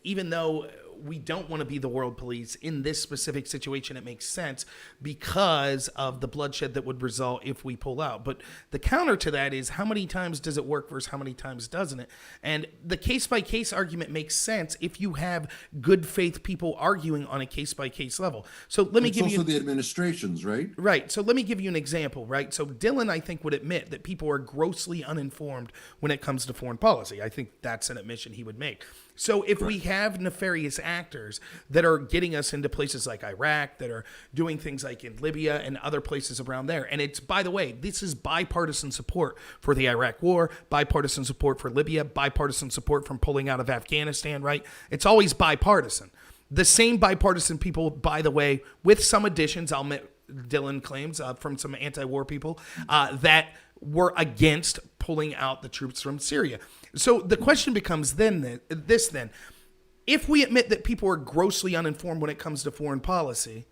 even though we don't want to be the world police in this specific situation, it makes sense because of the bloodshed that would result if we pull out. But the counter to that is, how many times does it work versus how many times doesn't it? And the case-by-case argument makes sense if you have good faith people arguing on a case-by-case level. So let me give you the administrations, right? Right. So let me give you an example, right? So Dylan, I think, would admit that people are grossly uninformed when it comes to foreign policy. I think that's an admission he would make. So if we have nefarious actors that are getting us into places like Iraq, that are doing things like in Libya and other places around there, and it's, by the way, this is bipartisan support for the Iraq war, bipartisan support for Libya, bipartisan support from pulling out of Afghanistan, right? It's always bipartisan. The same bipartisan people, by the way, with some additions, I'll admit, Dylan claims from some anti-war people that were against pulling out the troops from Syria. So the question becomes then, if we admit that people are grossly uninformed when it comes to foreign policy,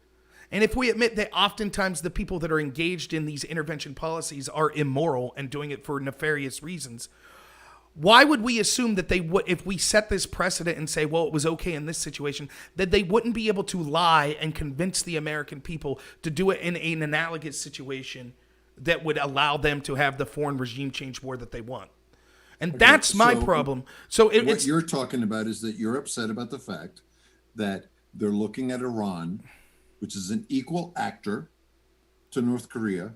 and if we admit that oftentimes the people that are engaged in these intervention policies are immoral and doing it for nefarious reasons, why would we assume that they would, if we set this precedent and say, well, it was okay in this situation, that they wouldn't be able to lie and convince the American people to do it in an analogous situation that would allow them to have the foreign regime change war that they want? And that's my problem. So what you're talking about is that you're upset about the fact that they're looking at Iran, which is an equal actor to North Korea,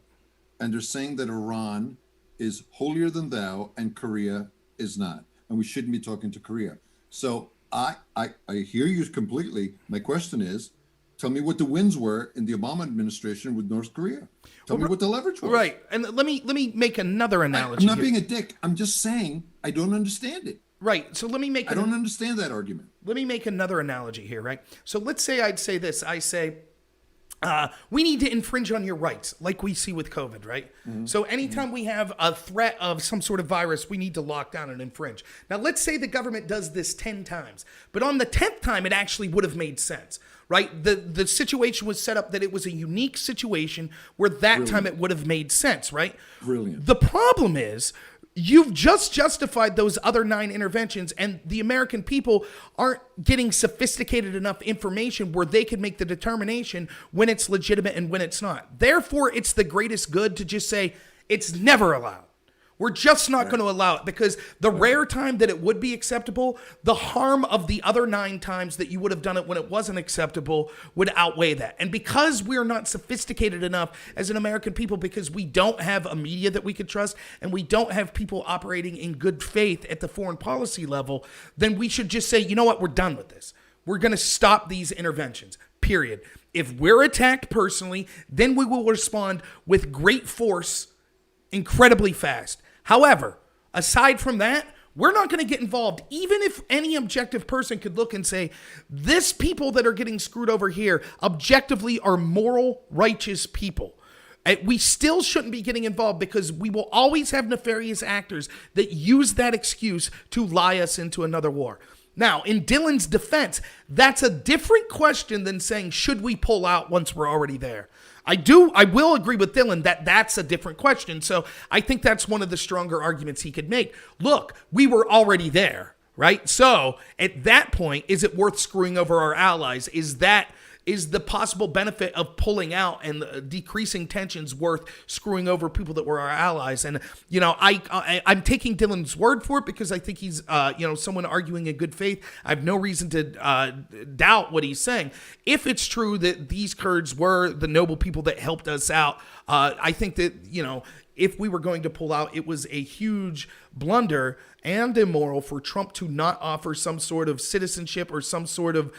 and they're saying that Iran is holier than thou and Korea is not, and we shouldn't be talking to Korea. So I hear you completely. My question is, tell me what the wins were in the Obama administration with North Korea. Tell me what the leverage was. Right, and let me make another analogy. I'm not being a dick. I'm just saying I don't understand it. Right. So let me make. I don't understand that argument. Let me make another analogy here. Right. So let's say I'd say this. I say, we need to infringe on your rights, like we see with COVID, right? Mm-hmm. So anytime we have a threat of some sort of virus, we need to lock down and infringe. Now, let's say the government does this 10 times, but on the 10th time, it actually would have made sense, right? The situation was set up that it was a unique situation where that time it would have made sense, right? Brilliant. The problem is, you've just justified those other 9 interventions, and the American people aren't getting sophisticated enough information where they can make the determination when it's legitimate and when it's not. Therefore, it's the greatest good to just say it's never allowed. We're just not going to allow it, because the rare time that it would be acceptable, the harm of the other 9 times that you would have done it when it wasn't acceptable would outweigh that. And because we're not sophisticated enough as an American people, because we don't have a media that we could trust, and we don't have people operating in good faith at the foreign policy level, then we should just say, you know what, we're done with this. We're going to stop these interventions, period. If we're attacked personally, then we will respond with great force incredibly fast. However, aside from that, we're not going to get involved, even if any objective person could look and say, this people that are getting screwed over here objectively are moral, righteous people. We still shouldn't be getting involved, because we will always have nefarious actors that use that excuse to lie us into another war. Now, in Dylan's defense, that's a different question than saying, should we pull out once we're already there? I will agree with Dylan that that's a different question. So I think that's one of the stronger arguments he could make. Look, we were already there, right? So at that point, is it worth screwing over our allies? Is the possible benefit of pulling out and decreasing tensions worth screwing over people that were our allies? And, you know, I'm taking Dylan's word for it, because I think he's, someone arguing in good faith. I have no reason to doubt what he's saying. If it's true that these Kurds were the noble people that helped us out, I think that, if we were going to pull out, it was a huge blunder and immoral for Trump to not offer some sort of citizenship or some sort of,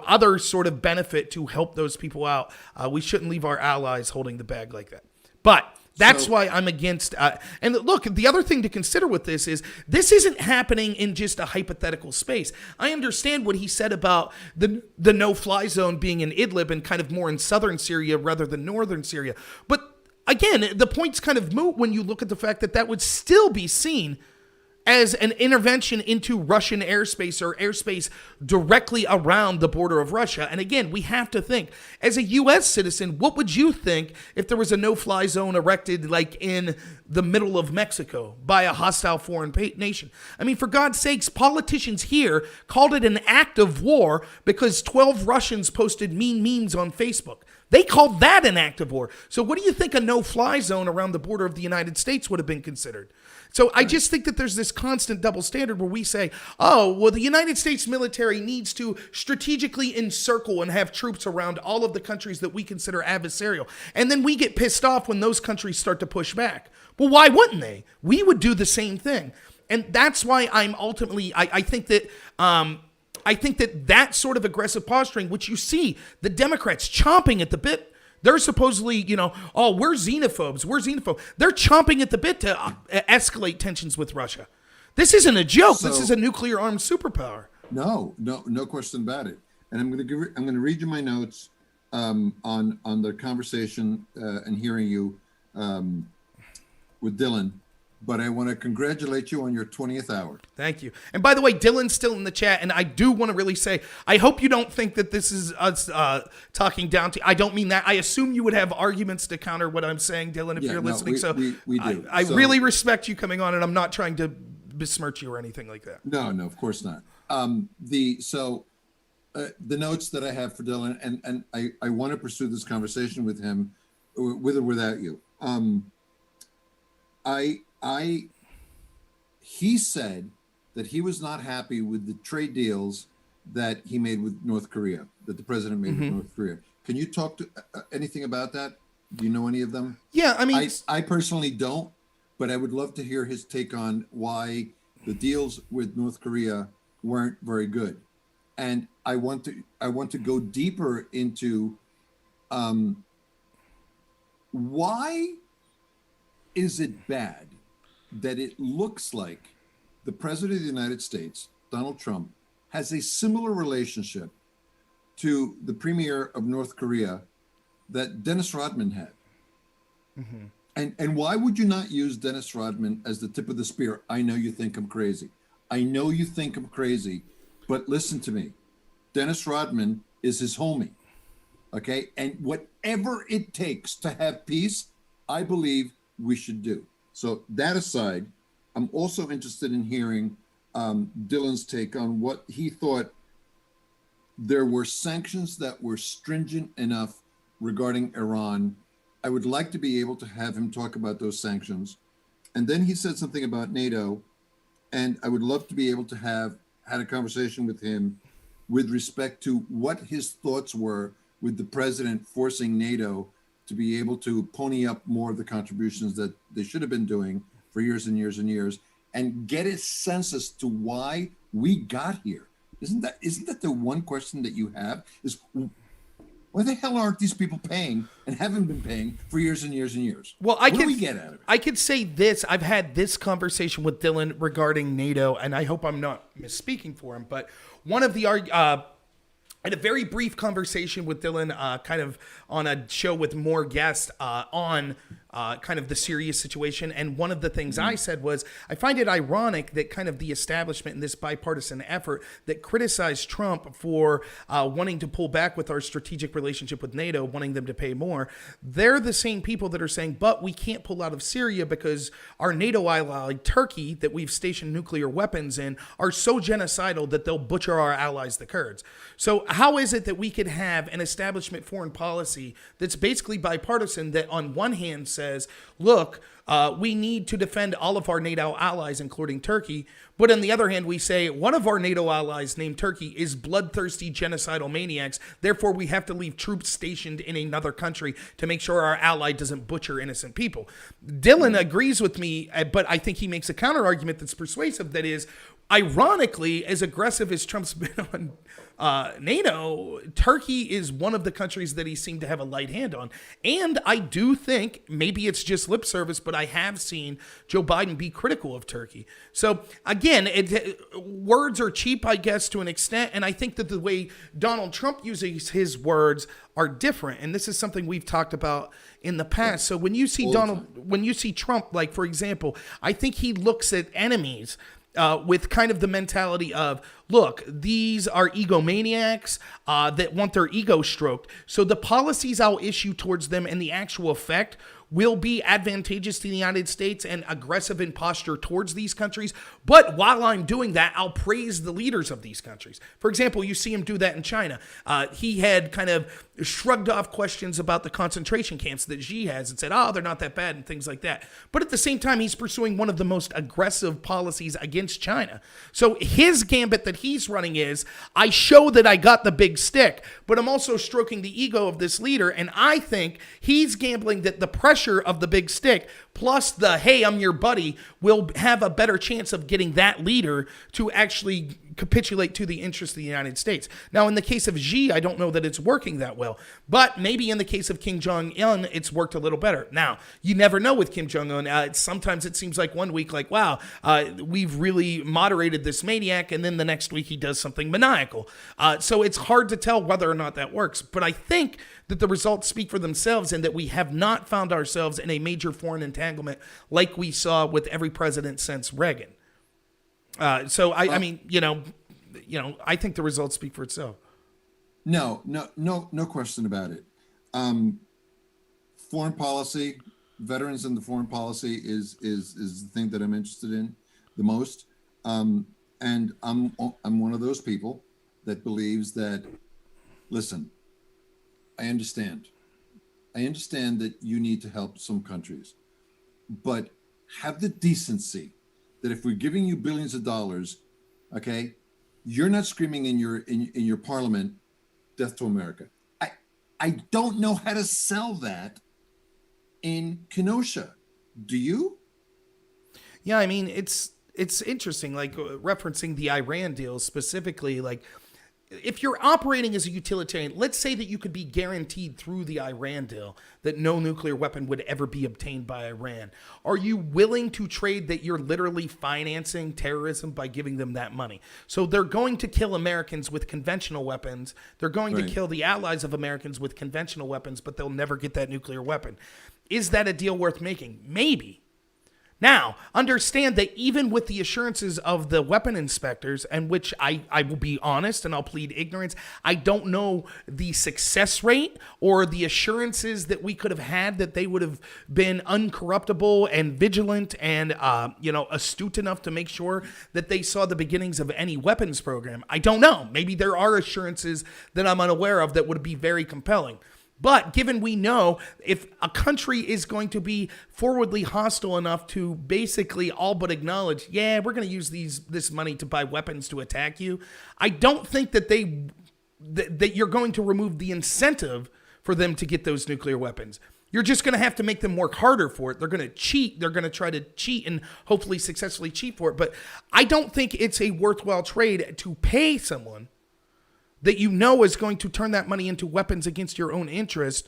other sort of benefit to help those people out. We shouldn't leave our allies holding the bag like that. But that's why I'm against. And look, the other thing to consider with this is this isn't happening in just a hypothetical space. I understand what he said about the no-fly zone being in Idlib and kind of more in southern Syria rather than northern Syria. But again, the point's kind of moot when you look at the fact that that would still be seen as an intervention into Russian airspace or airspace directly around the border of Russia. And again, we have to think, as a U.S. citizen, what would you think if there was a no-fly zone erected like in the middle of Mexico by a hostile foreign nation? I mean, for God's sakes, politicians here called it an act of war because 12 Russians posted mean memes on Facebook. They called that an act of war. So what do you think a no-fly zone around the border of the United States would have been considered? So I just think that there's this constant double standard where we say, oh, well, the United States military needs to strategically encircle and have troops around all of the countries that we consider adversarial. And then we get pissed off when those countries start to push back. Well, why wouldn't they? We would do the same thing. And that's why I'm ultimately, I think that that sort of aggressive posturing, which you see the Democrats chomping at the bit. They're supposedly, oh, we're xenophobes. They're chomping at the bit to escalate tensions with Russia. This isn't a joke. This is a nuclear armed superpower. No question about it. And I'm going to read you my notes on the conversation and hearing you with Dylan. But I want to congratulate you on your 20th hour. Thank you. And by the way, Dylan's still in the chat, and I do want to really say, I hope you don't think that this is us talking down to. I don't mean that. I assume you would have arguments to counter what I'm saying, Dylan, if you're listening. We do. I really respect you coming on, and I'm not trying to besmirch you or anything like that. No, of course not. The notes that I have for Dylan, and I want to pursue this conversation with him, with or without you. He said that he was not happy with the trade deals that he made with North Korea, that the president made with North Korea. Can you talk to anything about that? Do you know any of them? Yeah, I mean, I personally don't, but I would love to hear his take on why the deals with North Korea weren't very good. And I want to go deeper into why is it bad that it looks like the president of the United States, Donald Trump, has a similar relationship to the premier of North Korea that Dennis Rodman had? Mm-hmm. And why would you not use Dennis Rodman as the tip of the spear? I know you think I'm crazy. But listen to me. Dennis Rodman is his homie. Okay? And whatever it takes to have peace, I believe we should do. So that aside, I'm also interested in hearing Dylan's take on what he thought there were sanctions that were stringent enough regarding Iran. I would like to be able to have him talk about those sanctions. And then he said something about NATO, and I would love to be able to have had a conversation with him with respect to what his thoughts were with the president forcing NATO to be able to pony up more of the contributions that they should have been doing for years and years and years, and get a sense as to why we got here. Isn't that the one question that you have? Is why the hell aren't these people paying and haven't been paying for years and years and years? Well, what do we get out of it? I could say this. I've had this conversation with Dylan regarding NATO, and I hope I'm not misspeaking for him, but one of the I had a very brief conversation with Dylan, kind of on a show with more guests on kind of the serious situation. And one of the things I said was, I find it ironic that kind of the establishment in this bipartisan effort that criticized Trump for wanting to pull back with our strategic relationship with NATO, wanting them to pay more, they're the same people that are saying, but we can't pull out of Syria because our NATO ally, Turkey, that we've stationed nuclear weapons in, are so genocidal that they'll butcher our allies, the Kurds. So how is it that we could have an establishment foreign policy that's basically bipartisan that on one hand says, look, we need to defend all of our NATO allies, including Turkey. But on the other hand, we say one of our NATO allies named Turkey is bloodthirsty genocidal maniacs. Therefore, we have to leave troops stationed in another country to make sure our ally doesn't butcher innocent people. Dylan agrees with me, but I think he makes a counter argument that's persuasive. That is, ironically, as aggressive as Trump's been on NATO, Turkey is one of the countries that he seemed to have a light hand on. And I do think, maybe it's just lip service, but I have seen Joe Biden be critical of Turkey. So again, words are cheap, I guess, to an extent. And I think that the way Donald Trump uses his words are different. And this is something we've talked about in the past. So when you see when you see Trump, like, for example, I think he looks at enemies with kind of the mentality of, look, these are egomaniacs that want their ego stroked. So the policies I'll issue towards them and the actual effect will be advantageous to the United States and aggressive in posture towards these countries. But while I'm doing that, I'll praise the leaders of these countries. For example, you see him do that in China. He had kind of shrugged off questions about the concentration camps that Xi has and said, oh, they're not that bad and things like that. But at the same time, he's pursuing one of the most aggressive policies against China. So his gambit that he's running is, I show that I got the big stick, but I'm also stroking the ego of this leader. And I think he's gambling that the pressure of the big stick plus the, hey, I'm your buddy, will have a better chance of getting that leader to actually capitulate to the interests of the United States. Now, in the case of Xi, I don't know that it's working that well, but maybe in the case of Kim Jong-un, it's worked a little better. Now, you never know with Kim Jong-un. Sometimes it seems like one week, like, wow, we've really moderated this maniac, and then the next week he does something maniacal. So it's hard to tell whether or not that works, but I think that the results speak for themselves and that we have not found ourselves in a major foreign entanglement like we saw with every president since Reagan. So I mean, I think the results speak for itself. No question about it. Foreign policy, veterans in the foreign policy is the thing that I'm interested in the most. And I'm one of those people that believes that, listen, I understand that you need to help some countries, but have the decency that if we're giving you billions of dollars, okay, you're not screaming in your parliament, death to America. I don't know how to sell that in Kenosha. Do you? Yeah, I mean, it's interesting, like referencing the Iran deal specifically, like if you're operating as a utilitarian, let's say that you could be guaranteed through the Iran deal that no nuclear weapon would ever be obtained by Iran. Are you willing to trade that you're literally financing terrorism by giving them that money? So they're going to kill Americans with conventional weapons. They're going to kill the allies of Americans with conventional weapons, but they'll never get that nuclear weapon. Is that a deal worth making? Maybe. Now, understand that even with the assurances of the weapon inspectors, and which I will be honest and I'll plead ignorance, I don't know the success rate or the assurances that we could have had that they would have been uncorruptible and vigilant and, astute enough to make sure that they saw the beginnings of any weapons program. I don't know. Maybe there are assurances that I'm unaware of that would be very compelling. But given we know if a country is going to be forwardly hostile enough to basically all but acknowledge, yeah, we're going to use this money to buy weapons to attack you, I don't think that that you're going to remove the incentive for them to get those nuclear weapons. You're just going to have to make them work harder for it. They're going to cheat. They're going to try to cheat and hopefully successfully cheat for it. But I don't think it's a worthwhile trade to pay someone that you know is going to turn that money into weapons against your own interest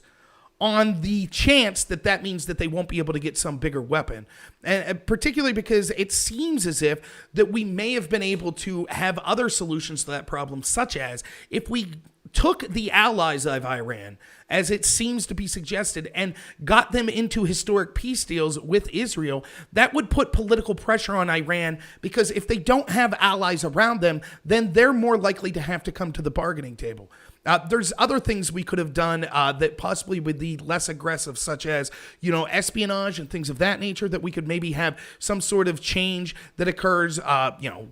on the chance that that means that they won't be able to get some bigger weapon. And particularly because it seems as if that we may have been able to have other solutions to that problem, such as if we took the allies of Iran, as it seems to be suggested, and got them into historic peace deals with Israel, that would put political pressure on Iran, because if they don't have allies around them, then they're more likely to have to come to the bargaining table. There's other things we could have done that possibly would be less aggressive, such as, espionage and things of that nature, that we could maybe have some sort of change that occurs.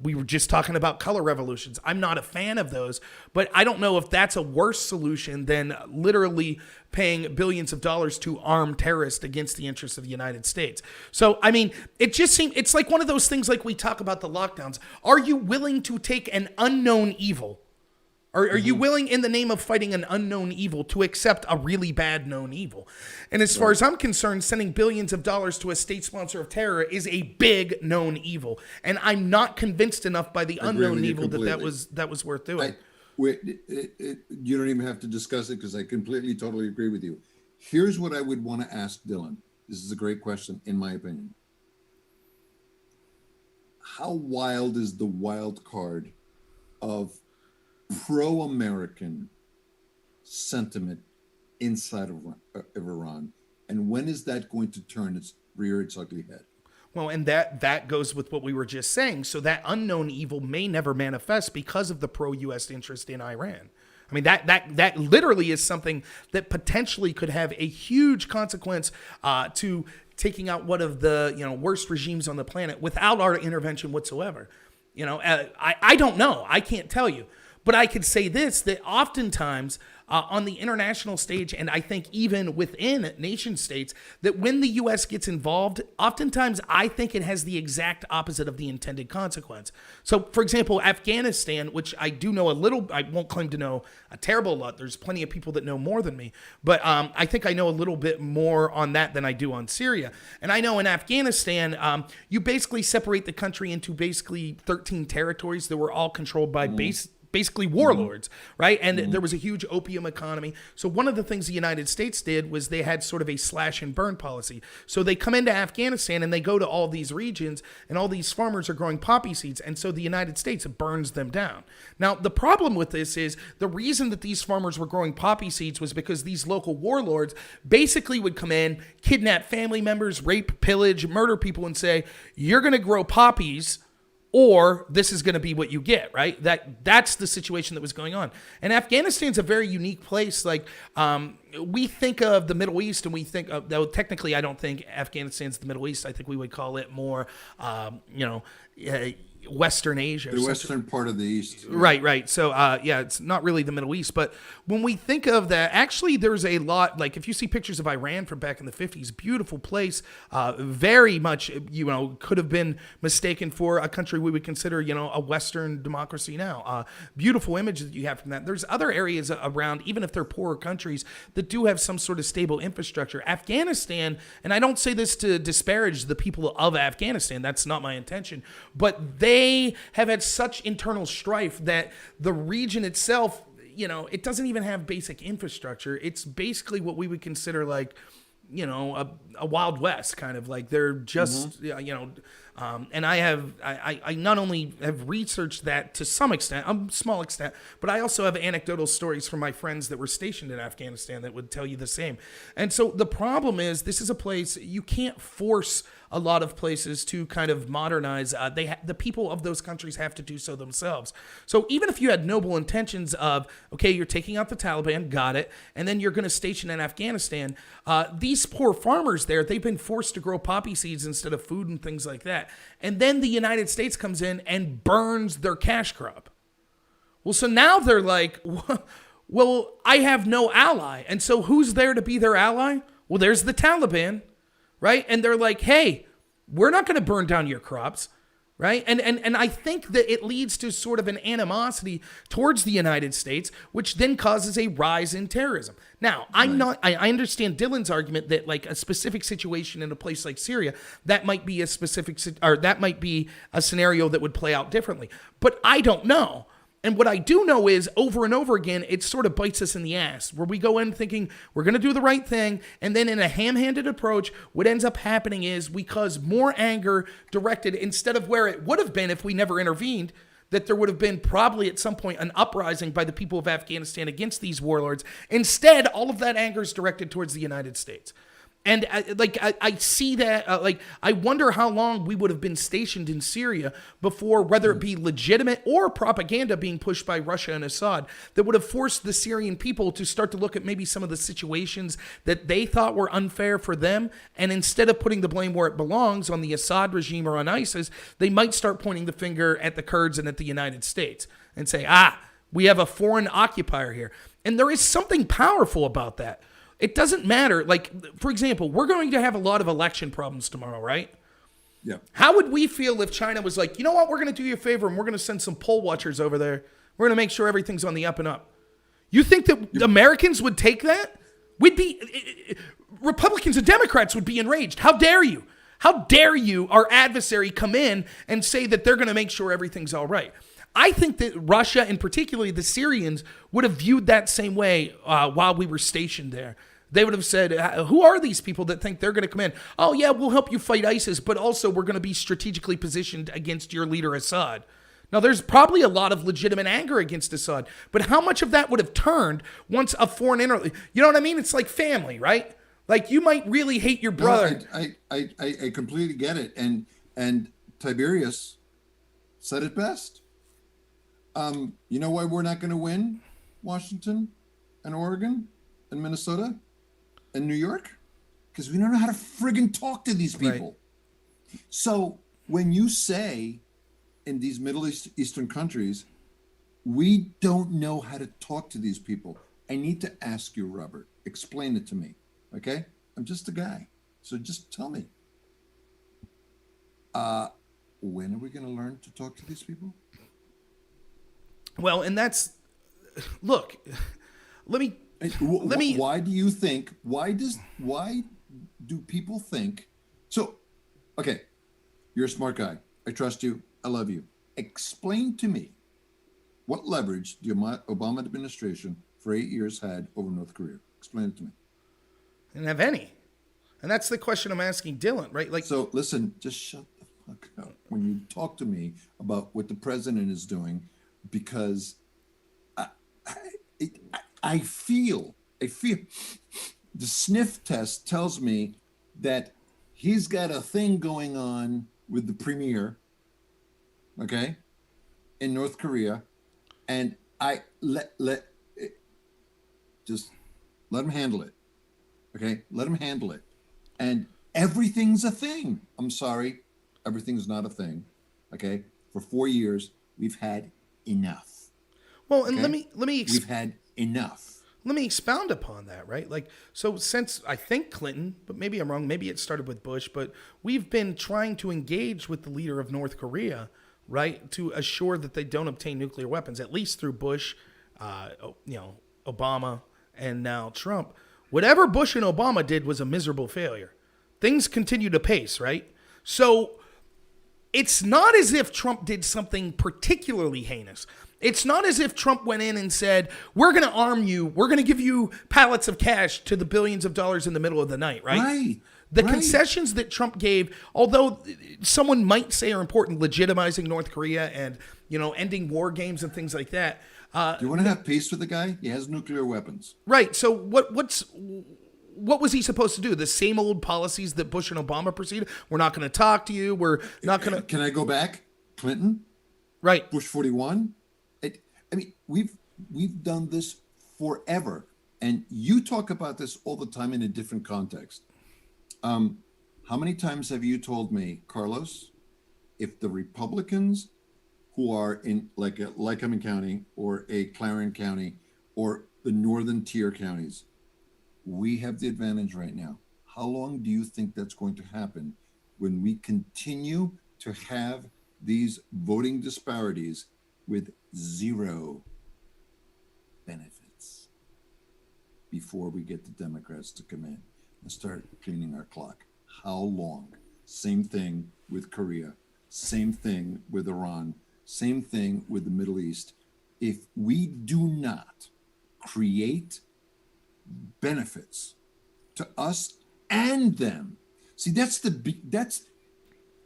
We were just talking about color revolutions. I'm not a fan of those, but I don't know if that's a worse solution than literally paying billions of dollars to arm terrorists against the interests of the United States. So, I mean, it just seems, it's like one of those things like we talk about the lockdowns. Are you willing to take an unknown evil Are you willing, in the name of fighting an unknown evil, to accept a really bad known evil? And as far as I'm concerned, sending billions of dollars to a state sponsor of terror is a big known evil. And I'm not convinced enough by the unknown evil that was worth doing. You don't even have to discuss it because I completely, totally agree with you. Here's what I would want to ask Dylan. This is a great question, in my opinion. How wild is the wild card of pro-American sentiment inside of Iran, and when is that going to rear its ugly head? Well, and that goes with what we were just saying. So that unknown evil may never manifest because of the pro-U.S. interest in Iran. I mean, that literally is something that potentially could have a huge consequence to taking out one of the worst regimes on the planet without our intervention whatsoever. I don't know. I can't tell you. But I could say this, that oftentimes on the international stage, and I think even within nation states, that when the U.S. gets involved, oftentimes I think it has the exact opposite of the intended consequence. So, for example, Afghanistan, which I do know a little, I won't claim to know a terrible lot. There's plenty of people that know more than me. But I think I know a little bit more on that than I do on Syria. And I know in Afghanistan, you basically separate the country into basically 13 territories that were all controlled by basically warlords, right? And there was a huge opium economy. So one of the things the United States did was they had sort of a slash and burn policy. So they come into Afghanistan and they go to all these regions, and all these farmers are growing poppy seeds. And so the United States burns them down. Now, the problem with this is the reason that these farmers were growing poppy seeds was because these local warlords basically would come in, kidnap family members, rape, pillage, murder people, and say, you're going to grow poppies, or this is going to be what you get, right? That's the situation that was going on. And Afghanistan's a very unique place. Like, we think of the Middle East, and we think of, though technically I don't think Afghanistan's the Middle East. I think we would call it more, Western Asia. The western part of the East. Right. So, it's not really the Middle East. But when we think of that, actually, there's a lot, like if you see pictures of Iran from back in the 50s, beautiful place, very much, could have been mistaken for a country we would consider, a Western democracy now. Beautiful image that you have from that. There's other areas around, even if they're poorer countries, that do have some sort of stable infrastructure. Afghanistan, and I don't say this to disparage the people of Afghanistan, that's not my intention, but they have had such internal strife that the region itself, it doesn't even have basic infrastructure. It's basically what we would consider like, a Wild West kind of, like they're just, and I not only have researched that to some extent, a small extent, but I also have anecdotal stories from my friends that were stationed in Afghanistan that would tell you the same. And so the problem is, this is a place you can't force a lot of places to kind of modernize. The people of those countries have to do so themselves. So even if you had noble intentions of, okay, you're taking out the Taliban, got it, and then you're going to station in Afghanistan, these poor farmers there, they've been forced to grow poppy seeds instead of food and things like that. And then the United States comes in and burns their cash crop. Well, so now they're like, well, I have no ally. And so who's there to be their ally? Well, there's the Taliban. Right? And they're like, hey, we're not going to burn down your crops. Right? And I think that it leads to sort of an animosity towards the United States, which then causes a rise in terrorism. Now, I understand Dylan's argument that like a specific situation in a place like Syria, that might be a scenario that would play out differently. But I don't know. And what I do know is over and over again, it sort of bites us in the ass, where we go in thinking we're going to do the right thing. And then in a ham-handed approach, what ends up happening is we cause more anger directed, instead of where it would have been if we never intervened, that there would have been probably at some point an uprising by the people of Afghanistan against these warlords. Instead, all of that anger is directed towards the United States. And I see that, I wonder how long we would have been stationed in Syria before, whether it be legitimate or propaganda being pushed by Russia and Assad, that would have forced the Syrian people to start to look at maybe some of the situations that they thought were unfair for them. And instead of putting the blame where it belongs, on the Assad regime or on ISIS, they might start pointing the finger at the Kurds and at the United States and say, we have a foreign occupier here. And there is something powerful about that. It doesn't matter. Like, for example, we're going to have a lot of election problems tomorrow, right? Yeah. How would we feel if China was like, you know what, we're going to do you a favor and we're going to send some poll watchers over there. We're going to make sure everything's on the up and up. You think that Americans would take that? Republicans and Democrats would be enraged. How dare you? How dare you, our adversary, come in and say that they're going to make sure everything's all right? I think that Russia, and particularly the Syrians, would have viewed that same way while we were stationed there. They would have said, who are these people that think they're going to come in? Oh, yeah, we'll help you fight ISIS, but also we're going to be strategically positioned against your leader, Assad. Now, there's probably a lot of legitimate anger against Assad, but how much of that would have turned once a foreign you know what I mean? It's like family, right? Like, you might really hate your brother. No, I completely get it. And Tiberius said it best. You know why we're not going to win Washington and Oregon and Minnesota and New York? Because we don't know how to friggin' talk to these people. Right. So when you say in these Middle Eastern countries, we don't know how to talk to these people, I need to ask you, Robert, explain it to me. Okay? I'm just a guy. So just tell me. When are we going to learn to talk to these people? Well, and that's, look, let me. Why do you think, why do people think, so, okay, you're a smart guy. I trust you. I love you. Explain to me what leverage the Obama administration for 8 years had over North Korea. Explain it to me. Didn't have any. And that's the question I'm asking Dylan, right? Like, so listen, just shut the fuck up when you talk to me about what the president is doing, because I feel the sniff test tells me that he's got a thing going on with the premier, okay, in North Korea, and just let him handle it. Okay, let him handle it. And everything's a thing. I'm sorry, everything's not a thing. Okay, for 4 years we've had enough. Well, and okay? we've had enough. Let me expound upon that, right? Like, so since I think Clinton, but maybe I'm wrong, maybe it started with Bush, but we've been trying to engage with the leader of North Korea, right, to assure that they don't obtain nuclear weapons, at least through Bush, Obama, and now Trump. Whatever Bush and Obama did was a miserable failure. Things continue to pace, right? So it's not as if Trump did something particularly heinous. It's not as if Trump went in and said, we're going to arm you. We're going to give you pallets of cash to the billions of dollars in the middle of the night, right? Right. The concessions that Trump gave, although someone might say are important, legitimizing North Korea and, ending war games and things like that. Do you want to have peace with the guy? He has nuclear weapons. Right. So what was he supposed to do? The same old policies that Bush and Obama pursued? We're not going to talk to you. We're not going to. Can I go back? Clinton? Right. Bush 41? I mean, we've done this forever. And you talk about this all the time in a different context. How many times have you told me, Carlos, if the Republicans who are in like a Lycoming County or a Clarion County or the northern tier counties, we have the advantage right now. How long do you think that's going to happen when we continue to have these voting disparities with zero benefits before we get the Democrats to come in and start cleaning our clock? How long? Same thing with Korea. Same thing with Iran. Same thing with the Middle East. If we do not create benefits to us and them, see, that's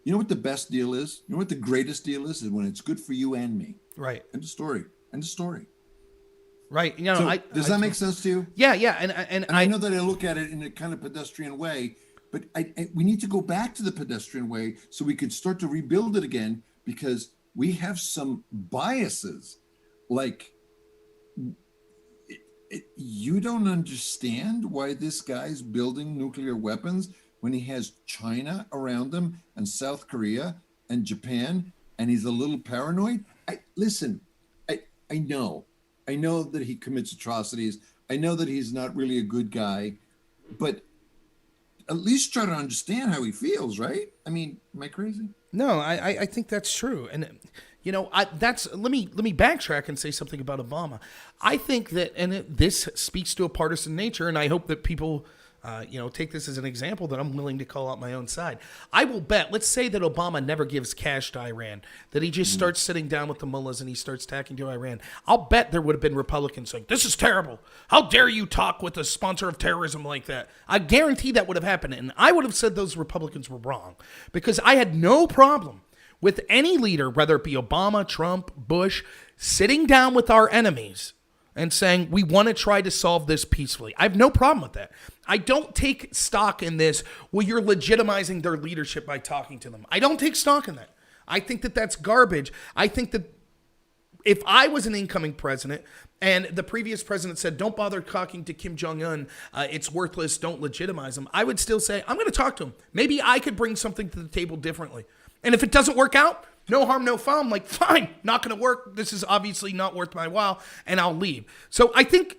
you know what the best deal is? You know what the greatest deal is when it's good for you and me. Right. End of story. End of story. Right. So, does that make sense to you? Yeah. And I know that I look at it in a kind of pedestrian way, but we need to go back to the pedestrian way so we could start to rebuild it again, because we have some biases. Like, you don't understand why this guy's building nuclear weapons when he has China around him and South Korea and Japan, and he's a little paranoid. I know that he commits atrocities. I know that he's not really a good guy, but at least try to understand how he feels, right? I mean, am I crazy? No, I think that's true. And, you know, let me backtrack and say something about Obama. I think that, this speaks to a partisan nature, and I hope that people, take this as an example that I'm willing to call out my own side. I will bet, let's say that Obama never gives cash to Iran, that he just starts sitting down with the mullahs and he starts tacking to Iran. I'll bet there would have been Republicans saying, this is terrible. How dare you talk with a sponsor of terrorism like that? I guarantee that would have happened. And I would have said those Republicans were wrong, because I had no problem with any leader, whether it be Obama, Trump, Bush, sitting down with our enemies and saying, we want to try to solve this peacefully. I have no problem with that. I don't take stock in this, well, you're legitimizing their leadership by talking to them. I don't take stock in that. I think that that's garbage. I think that if I was an incoming president and the previous president said, don't bother talking to Kim Jong-un, it's worthless, don't legitimize him, I would still say, I'm going to talk to him. Maybe I could bring something to the table differently. And if it doesn't work out, no harm, no foul. I'm like, fine, not going to work. This is obviously not worth my while, and I'll leave. So I think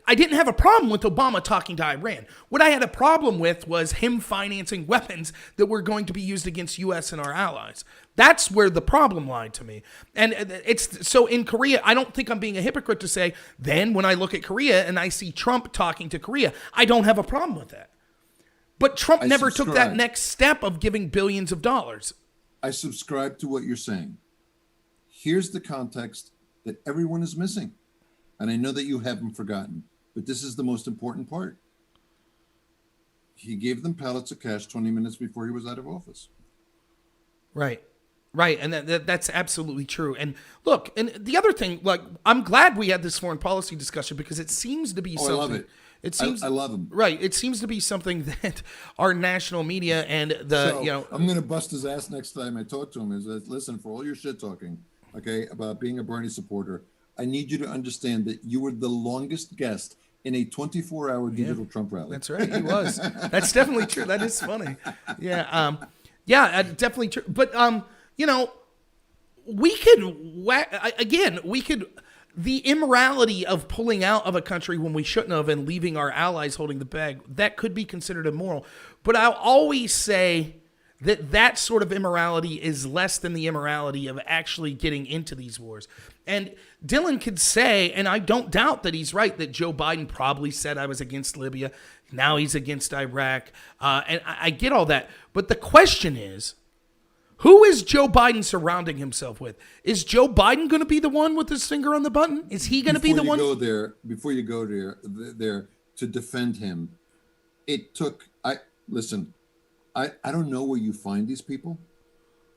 I didn't have a problem with Obama talking to Iran. What I had a problem with was him financing weapons that were going to be used against U.S. and our allies. That's where the problem lied to me. And it's so in Korea, I don't think I'm being a hypocrite to say, then when I look at Korea and I see Trump talking to Korea, I don't have a problem with that. But Trump never took that next step of giving billions of dollars. I subscribe to what you're saying. Here's the context that everyone is missing. And I know that you haven't forgotten, but this is the most important part. He gave them pallets of cash 20 minutes before he was out of office. Right. Right. And that's absolutely true. And look, and the other thing, like, I'm glad we had this foreign policy discussion, because it seems to be something. I love it. It seems, I love him. Right. It seems to be something that our national media and I'm going to bust his ass next time I talk to him. Is that, listen, for all your shit talking, okay, about being a Bernie supporter, I need you to understand that you were the longest guest in a 24-hour digital Trump rally. That's right. He was. That's definitely true. That is funny. Yeah. Definitely true. But, we could, the immorality of pulling out of a country when we shouldn't have and leaving our allies holding the bag, that could be considered immoral. But I'll always say that sort of immorality is less than the immorality of actually getting into these wars. And Dylan could say, and I don't doubt that he's right, that Joe Biden probably said I was against Libya. Now he's against Iraq. And I get all that. But the question is, who is Joe Biden surrounding himself with? Is Joe Biden going to be the one with his finger on the button? Is he going to be the one? Before you go there to defend him, it took, I don't know where you find these people.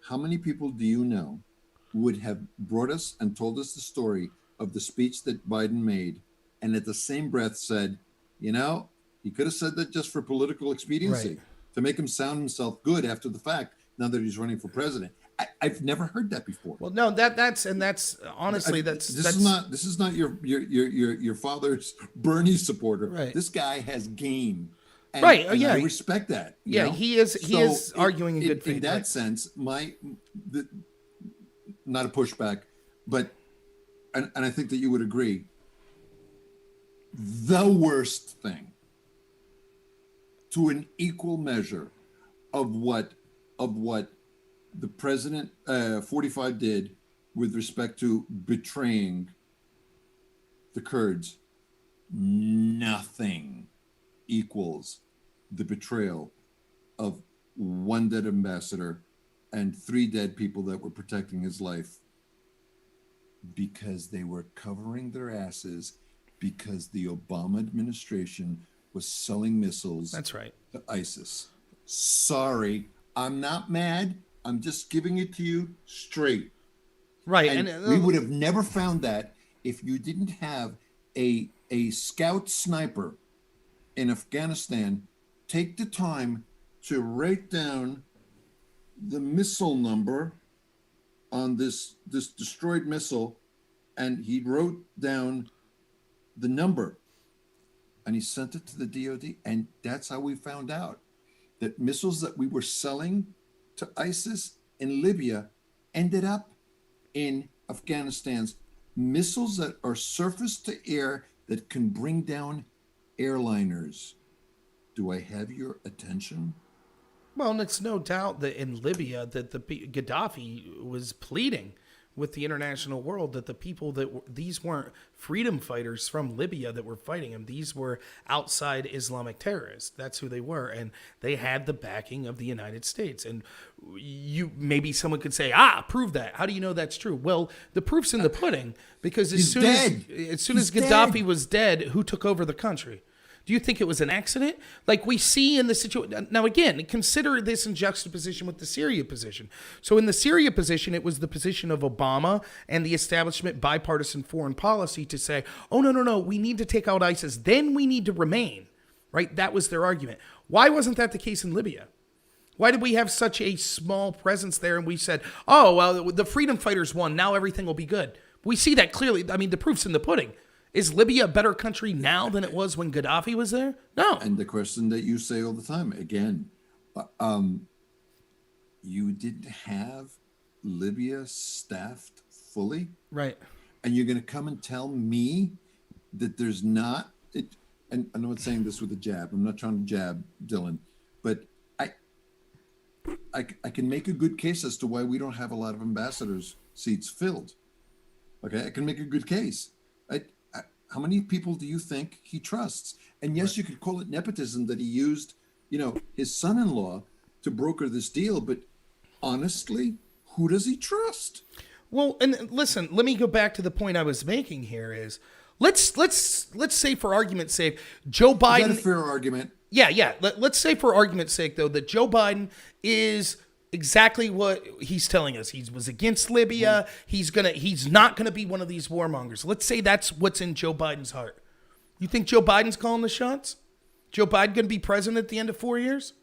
How many people do you know would have brought us and told us the story of the speech that Biden made, and at the same breath said, he could have said that just for political expediency, to make him sound himself good after the fact, now that he's running for president. I've never heard that before. Well, no, that's honestly, this is not your father's Bernie supporter. Right. This guy has game. And, right. And I respect that. Yeah, he is arguing in good faith. In that sense, not a pushback, but and I think that you would agree. The worst thing, to an equal measure, of what the president 45 did with respect to betraying the Kurds, nothing equals the betrayal of one dead ambassador and 3 dead people that were protecting his life because they were covering their asses because the Obama administration was selling missiles to ISIS. Sorry, I'm not mad. I'm just giving it to you straight. Right. And we would have never found that if you didn't have a scout sniper in Afghanistan take the time to write down the missile number on this destroyed missile, and he wrote down the number and he sent it to the DOD, and that's how we found out that missiles that we were selling to ISIS in Libya ended up in Afghanistan's missiles that are surface to air that can bring down airliners. Do I have your attention? Well, and it's no doubt that in Libya that Gaddafi was pleading with the international world that the people these weren't freedom fighters from Libya that were fighting him. These were outside Islamic terrorists. That's who they were. And they had the backing of the United States. And maybe someone could say, prove that. How do you know that's true? Well, the proof's in the pudding, because as soon as Gaddafi was dead, who took over the country? Do you think it was an accident? Like we see in the situation. Now, again, consider this in juxtaposition with the Syria position. So in the Syria position, it was the position of Obama and the establishment bipartisan foreign policy to say, oh, no, we need to take out ISIS. Then we need to remain, right? That was their argument. Why wasn't that the case in Libya? Why did we have such a small presence there? And we said, oh, well, the freedom fighters won. Now everything will be good. We see that clearly. I mean, the proof's in the pudding. Is Libya a better country now than it was when Gaddafi was there? No. And the question that you say all the time, again, you didn't have Libya staffed fully. Right. And you're going to come and tell me that there's not, and I know I'm saying this with a jab. I'm not trying to jab Dylan, but I can make a good case as to why we don't have a lot of ambassadors' seats filled. Okay, I can make a good case. How many people do you think he trusts? And yes, you could call it nepotism that he used, his son-in-law to broker this deal. But honestly, who does he trust? Well, and listen, let me go back to the point I was making here is let's say for argument's sake, Joe Biden. Is that a fair argument? Yeah. Let's say for argument's sake, though, that Joe Biden is exactly what he's telling us. He was against Libya. He's not gonna be one of these warmongers. Let's say that's what's in Joe Biden's heart. You think Joe Biden's calling the shots? Joe Biden gonna be president at the end of 4 years?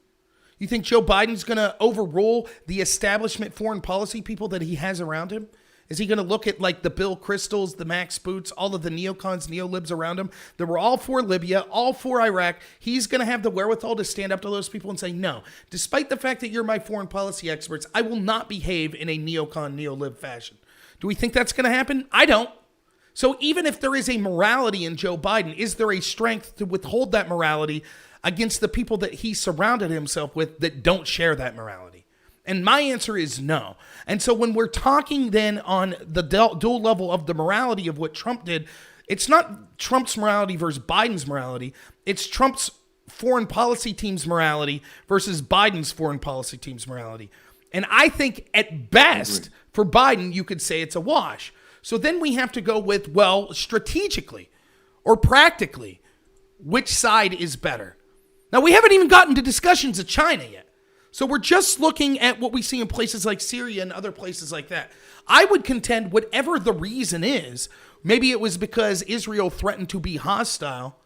You think Joe Biden's gonna overrule the establishment foreign policy people that he has around him? Is he going to look at like the Bill Kristols, the Max Boots, all of the neocons, neolibs around him that were all for Libya, all for Iraq? He's going to have the wherewithal to stand up to those people and say, no, despite the fact that you're my foreign policy experts, I will not behave in a neocon, neolib fashion. Do we think that's going to happen? I don't. So even if there is a morality in Joe Biden, is there a strength to withhold that morality against the people that he surrounded himself with that don't share that morality? And my answer is no. And so when we're talking then on the dual level of the morality of what Trump did, it's not Trump's morality versus Biden's morality. It's Trump's foreign policy team's morality versus Biden's foreign policy team's morality. And I think at best for Biden, you could say it's a wash. So then we have to go with, well, strategically or practically, which side is better? Now, we haven't even gotten to discussions of China yet. So we're just looking at what we see in places like Syria and other places like that. I would contend whatever the reason is, maybe it was because Israel threatened to be hostile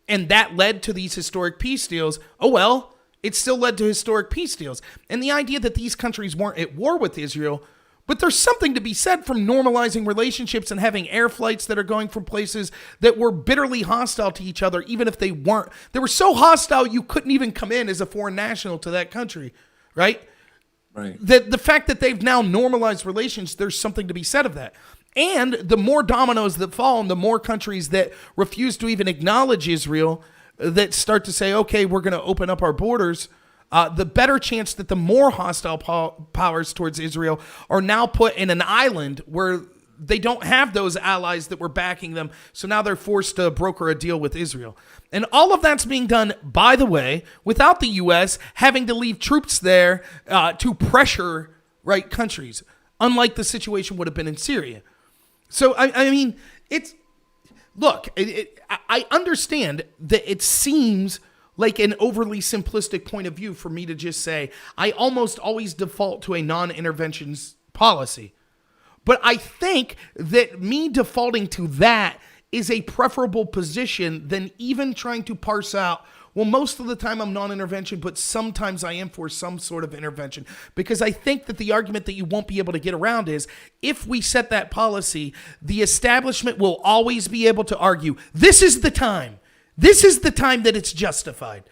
and that led to these historic peace deals. Oh, well, it still led to historic peace deals. And the idea that these countries weren't at war with Israel, but there's something to be said from normalizing relationships and having air flights that are going from places that were bitterly hostile to each other, even if they weren't. They were so hostile you couldn't even come in as a foreign national to that country, right? Right. The fact that they've now normalized relations, there's something to be said of that. And the more dominoes that fall and the more countries that refuse to even acknowledge Israel that start to say, okay, we're going to open up our borders, the better chance that the more hostile powers towards Israel are now put in an island where they don't have those allies that were backing them. So now they're forced to broker a deal with Israel. And all of that's being done, by the way, without the U.S. having to leave troops there to pressure countries, unlike the situation would have been in Syria. So, I mean, it's... Look, I understand that it seems like an overly simplistic point of view for me to just say, I almost always default to a non-intervention policy. But I think that me defaulting to that is a preferable position than even trying to parse out, well, most of the time I'm non-intervention, but sometimes I am for some sort of intervention. Because I think that the argument that you won't be able to get around is, if we set that policy, the establishment will always be able to argue, this is the time. This is the time that it's justified.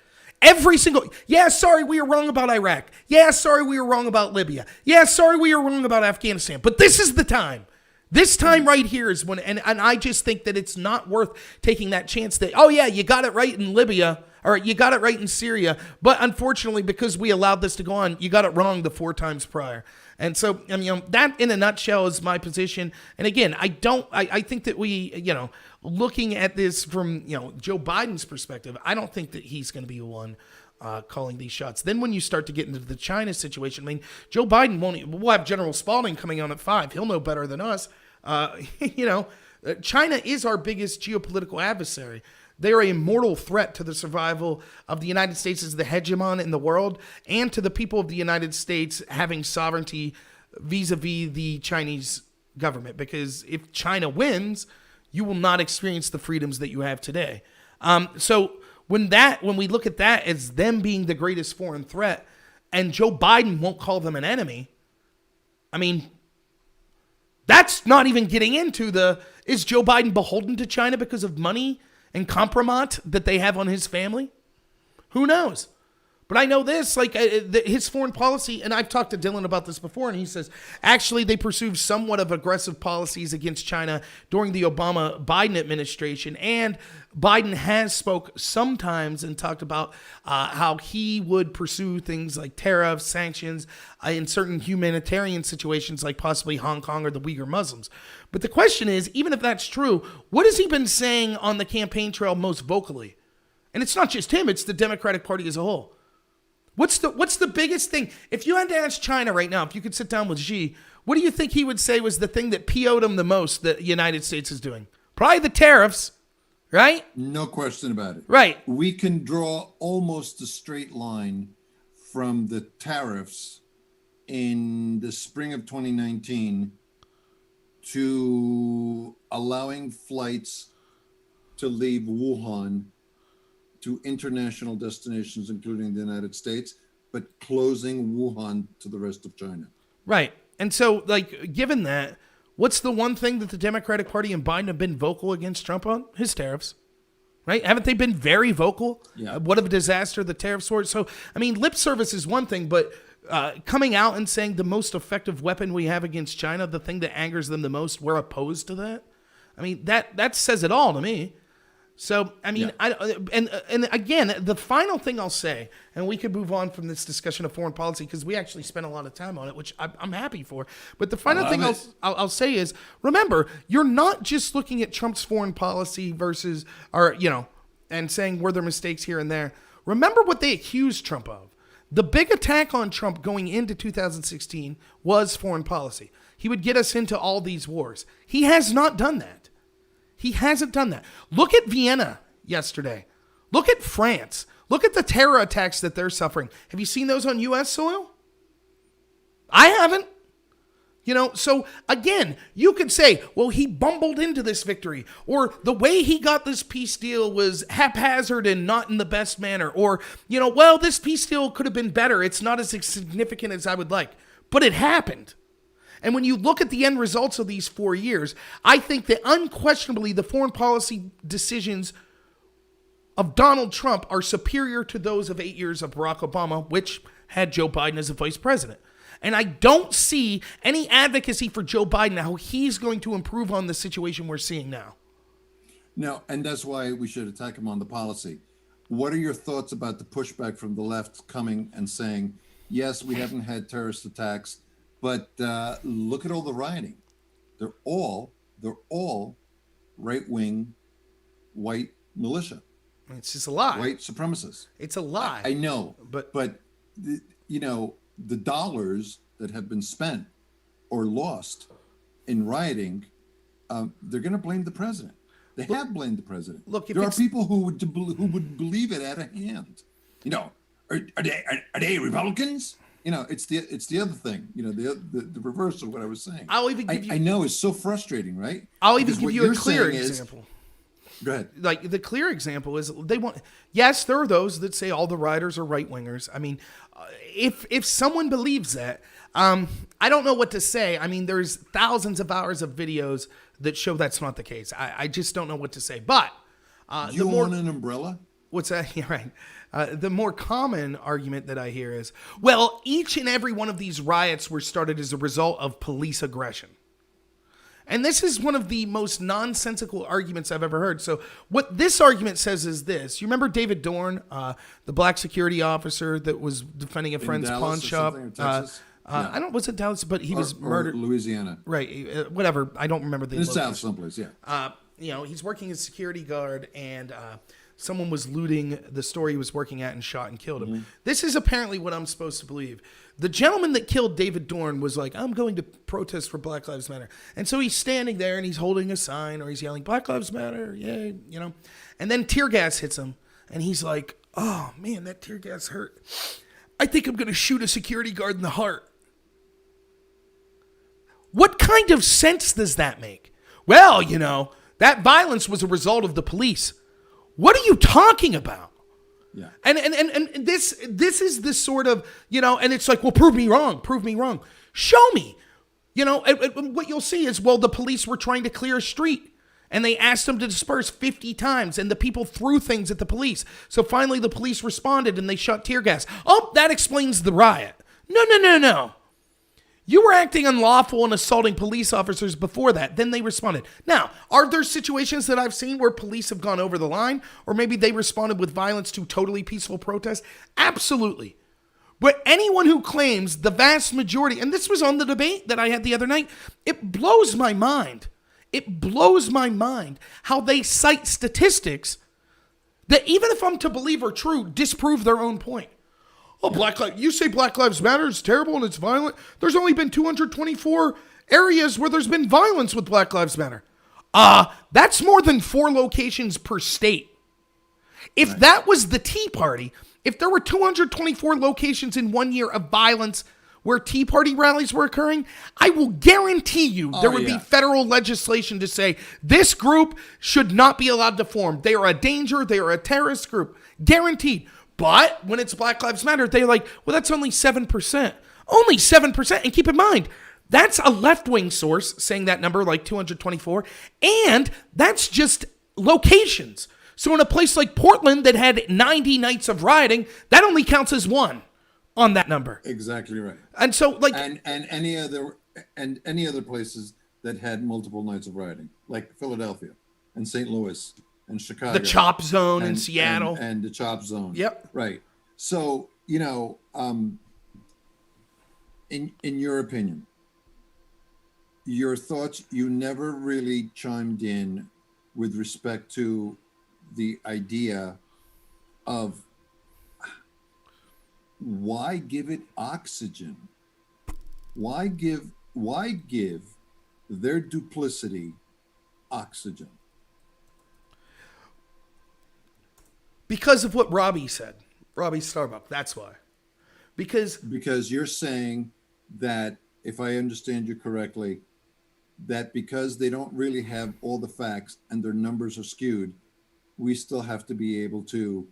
Every single, sorry, we were wrong about Iraq. Sorry, we were wrong about Libya. Sorry, we were wrong about Afghanistan. But this is the time. This time right here is when, and I just think that it's not worth taking that chance that, you got it right in Libya, All right, you got it right in Syria, but unfortunately, because we allowed this to go on, you got it wrong the 4 times prior. And so, I mean, that in a nutshell is my position. And again, I think that we, looking at this from, Joe Biden's perspective, I don't think that he's going to be the one calling these shots. Then when you start to get into the China situation, I mean, Joe Biden we'll have General Spalding coming on at 5. He'll know better than us. China is our biggest geopolitical adversary. They are a mortal threat to the survival of the United States as the hegemon in the world and to the people of the United States having sovereignty vis-a-vis the Chinese government. Because if China wins, you will not experience the freedoms that you have today. So when we look at that as them being the greatest foreign threat and Joe Biden won't call them an enemy, I mean, that's not even getting into is Joe Biden beholden to China because of money and compromat that they have on his family? Who knows? But I know this, his foreign policy, and I've talked to Dylan about this before, and he says, actually, they pursued somewhat of aggressive policies against China during the Obama-Biden administration, and Biden has spoke sometimes and talked about how he would pursue things like tariffs, sanctions, in certain humanitarian situations like possibly Hong Kong or the Uyghur Muslims. But the question is, even if that's true, what has he been saying on the campaign trail most vocally? And it's not just him, it's the Democratic Party as a whole. What's the biggest thing? If you had to ask China right now, if you could sit down with Xi, what do you think he would say was the thing that PO'd him the most that the United States is doing? Probably the tariffs, right? No question about it. Right. We can draw almost a straight line from the tariffs in the spring of 2019 to allowing flights to leave Wuhan to international destinations, including the United States, but closing Wuhan to the rest of China. Right. And so, given that, what's the one thing that the Democratic Party and Biden have been vocal against Trump on? His tariffs. Right? Haven't they been very vocal? Yeah. What a disaster the tariffs were. So, I mean, lip service is one thing, but coming out and saying the most effective weapon we have against China, the thing that angers them the most, we're opposed to that. I mean, that says it all to me. So, I mean, yeah. And again, the final thing I'll say, and we could move on from this discussion of foreign policy because we actually spent a lot of time on it, which I'm happy for. But the final thing I'll say is, remember, you're not just looking at Trump's foreign policy versus, and saying were there mistakes here and there. Remember what they accused Trump of. The big attack on Trump going into 2016 was foreign policy. He would get us into all these wars. He has not done that. He hasn't done that. Look at Vienna yesterday. Look at France. Look at the terror attacks that they're suffering. Have you seen those on U.S. soil? I haven't. So again, you could say, well, he bumbled into this victory, or the way he got this peace deal was haphazard and not in the best manner, or, well, this peace deal could have been better. It's not as significant as I would like, but it happened. And when you look at the end results of these 4 years, I think that unquestionably the foreign policy decisions of Donald Trump are superior to those of 8 years of Barack Obama, which had Joe Biden as a vice president. And I don't see any advocacy for Joe Biden, how he's going to improve on the situation we're seeing now. No, and that's why we should attack him on the policy. What are your thoughts about the pushback from the left coming and saying, yes, we haven't had terrorist attacks, but look at all the rioting. They're all right-wing white militia. It's just a lie. White supremacists. It's a lie. I know, but the dollars that have been spent or lost in rioting, they're going to blame the president. They have blamed the president. Look, there are people who would believe it out of hand. Are they Republicans? It's the other thing. The reverse of what I was saying. I'll even give you. I know it's so frustrating, right? I'll even give you a clear example. Go ahead. Like the clear example is they want. Yes, there are those that say all the rioters are right wingers. I mean, if someone believes that, I don't know what to say. I mean, there's thousands of hours of videos that show that's not the case. I just don't know what to say. But do you want an umbrella? What's that? Yeah, right. The more common argument that I hear is, well, each and every one of these riots were started as a result of police aggression. And this is one of the most nonsensical arguments I've ever heard. So what this argument says is this. You remember David Dorn, the black security officer that was defending a friend's pawn shop? I don't, was it Dallas? But he was murdered. Louisiana. Right. Whatever. I don't remember the In the location. South someplace, yeah. He's working as security guard, and someone was looting the store he was working at and shot and killed him. Mm-hmm. This is apparently what I'm supposed to believe. The gentleman that killed David Dorn was like, I'm going to protest for Black Lives Matter. And so he's standing there and he's holding a sign or he's yelling, Black Lives Matter, yay, And then tear gas hits him. And he's like, oh, man, that tear gas hurt. I think I'm going to shoot a security guard in the heart. What kind of sense does that make? Well, that violence was a result of the police. What are you talking about? Yeah. And this is this sort of, and it's like, well, prove me wrong. Show me. And what you'll see is, well, the police were trying to clear a street and they asked them to disperse 50 times and the people threw things at the police. So finally the police responded and they shot tear gas. Oh, that explains the riot. No. You were acting unlawful and assaulting police officers before that. Then they responded. Now, are there situations that I've seen where police have gone over the line? Or maybe they responded with violence to totally peaceful protests? Absolutely. But anyone who claims the vast majority, and this was on the debate that I had the other night, it blows my mind. It blows my mind how they cite statistics that even if I'm to believe are true, disprove their own point. Oh, you say Black Lives Matter is terrible and it's violent. There's only been 224 areas where there's been violence with Black Lives Matter. That's more than 4 locations per state. If that was the Tea Party, if there were 224 locations in 1 year of violence where Tea Party rallies were occurring, I will guarantee you there would be federal legislation to say this group should not be allowed to form. They are a danger. They are a terrorist group. Guaranteed. But when it's Black Lives Matter, they're like, well, that's only 7%. Only 7%. And keep in mind, that's a left-wing source saying that number, like 224. And that's just locations. So in a place like Portland that had 90 nights of rioting, that only counts as 1 on that number. Exactly right. And so and any other places that had multiple nights of rioting, like Philadelphia and St. Louis and Chicago, the Chop Zone in Seattle, and the Chop Zone. Yep. Right. So in your opinion, your thoughts, you never really chimed in with respect to the idea of why give it oxygen? Why give their duplicity oxygen? Because of what Robbie said. Robbie Starbuck, that's why. Because you're saying that, if I understand you correctly, that because they don't really have all the facts and their numbers are skewed, we still have to be able to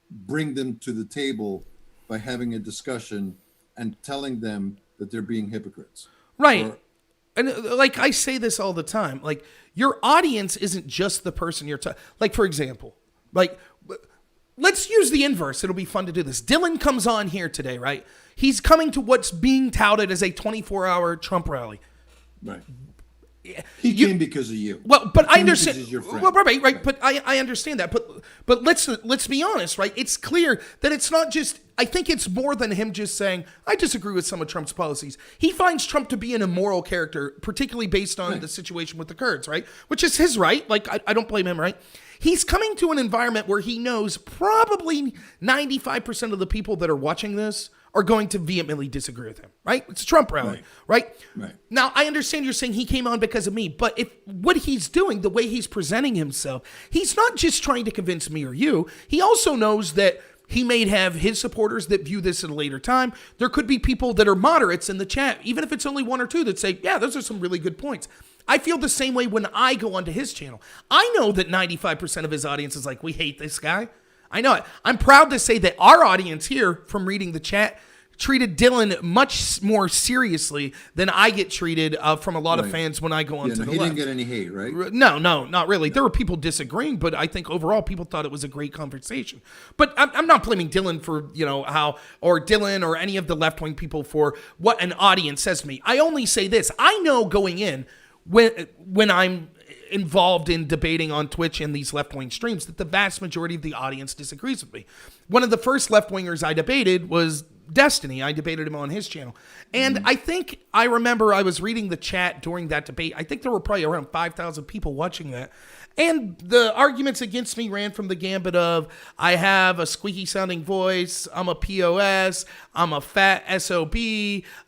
bring them to the table by having a discussion and telling them that they're being hypocrites. Right. And like I say this all the time, like your audience isn't just the person you're like, for example, like let's use the inverse. It'll be fun to do this. Dylan comes on here today, right? He's coming to what's being touted as a 24-hour Trump rally. Right. He came because of you. Well, but I understand. Your friend. Well, right. But I understand that. But let's be honest, right? It's clear that it's not just. I think it's more than him just saying, I disagree with some of Trump's policies. He finds Trump to be an immoral character, particularly based on the situation with the Kurds, right? Which is his right. Like, I don't blame him, right? He's coming to an environment where he knows probably 95% of the people that are watching this are going to vehemently disagree with him, right? It's a Trump rally, right? Now, I understand you're saying he came on because of me, but if what he's doing, the way he's presenting himself, he's not just trying to convince me or you. He also knows that he may have his supporters that view this at a later time. There could be people that are moderates in the chat, even if it's only 1 or 2 that say, yeah, those are some really good points. I feel the same way when I go onto his channel. I know that 95% of his audience is like, we hate this guy. I know it. I'm proud to say that our audience here, from reading the chat, treated Dylan much more seriously than I get treated from a lot of Right. fans when I go on to the he left. didn't get any hate, right? No, not really. There were people disagreeing, but I think overall people thought it was a great conversation. But I'm not blaming Dylan for, or Dylan or any of the left-wing people for what an audience says to me. I only say this. I know going in when I'm involved in debating on Twitch and these left-wing streams that the vast majority of the audience disagrees with me. One of the first left-wingers I debated was Destiny. I debated him on his channel. And I think I remember I was reading the chat during that debate. I think there were probably around 5,000 people watching that. And the arguments against me ran from the gambit of I have a squeaky sounding voice, I'm a POS, I'm a fat SOB,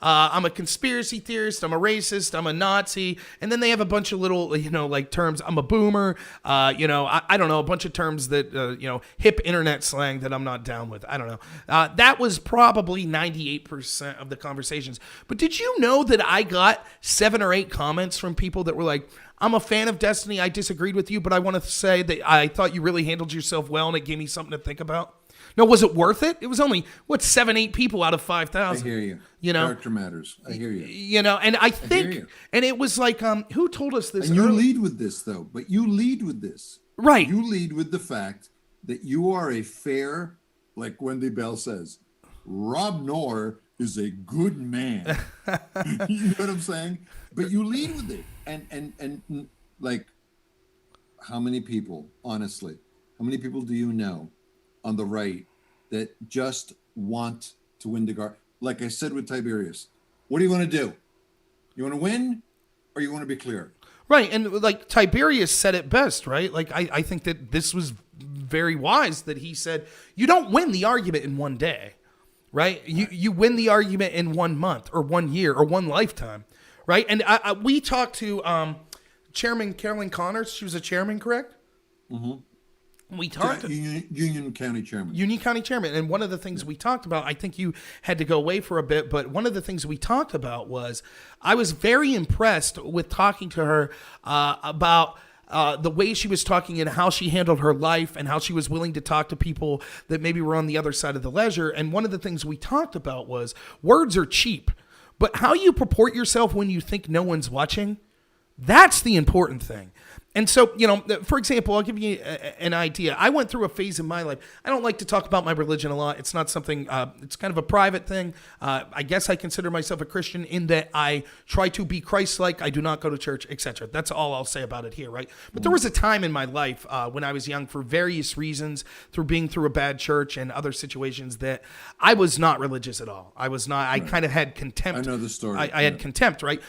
I'm a conspiracy theorist, I'm a racist, I'm a Nazi. And then they have a bunch of little, like terms. I'm a boomer, I don't know, a bunch of terms that, hip internet slang that I'm not down with. I don't know. That was probably 98% of the conversations. But did you know that I got 7 or 8 comments from people that were like, I'm a fan of Destiny. I disagreed with you, but I want to say that I thought you really handled yourself well, and it gave me something to think about. No, was it worth it? It was only 7, 8 people out of 5,000. I hear you. You know, Character matters. I hear you. And I think, and it was like, who told us this? And you lead with this, though. But you lead with this, right? You lead with the fact that you are a fair, like Wendy Bell says, Rob Knorr is a good man. You know what I'm saying? But you lead with it. And like, how many people, honestly, how many people do you know on the right that just want to win the guard? Like I said with Tiberius, what do you want to do? You want to win or you want to be clear? Right. And like Tiberius said it best, right? Like, I think that this was very wise that he said, you don't win the argument in one day, right? You win the argument in 1 month or 1 year or one lifetime. Right. And we talked to Chairman Carolyn Conor. She was a chairman, correct? Mm-hmm. We talked to Union County chairman. Union County chairman. And one of the things we talked about, I think you had to go away for a bit, but one of the things we talked about was I was very impressed with talking to her about the way she was talking and how she handled her life and how she was willing to talk to people that maybe were on the other side of the ledger. And one of the things we talked about was words are cheap. But how you purport yourself when you think no one's watching, that's the important thing. And so, for example, I'll give you an idea. I went through a phase in my life. I don't like to talk about my religion a lot. It's not something, it's kind of a private thing. I guess I consider myself a Christian in that I try to be Christ-like. I do not go to church, etc. That's all I'll say about it here, right? But there was a time in my life when I was young, for various reasons, through being through a bad church and other situations, that I was not religious at all. I was not. I kind of had contempt. I know the story. I had contempt, right?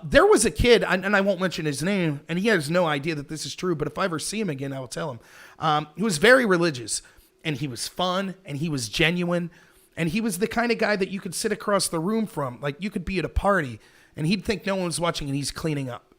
There was a kid, and I won't mention his name, and he has no idea that this is true, but if I ever see him again, I will tell him. He was very religious, and he was fun, and he was genuine, and he was the kind of guy that you could sit across the room from. Like, you could be at a party, and he'd think no one was watching, and he's cleaning up,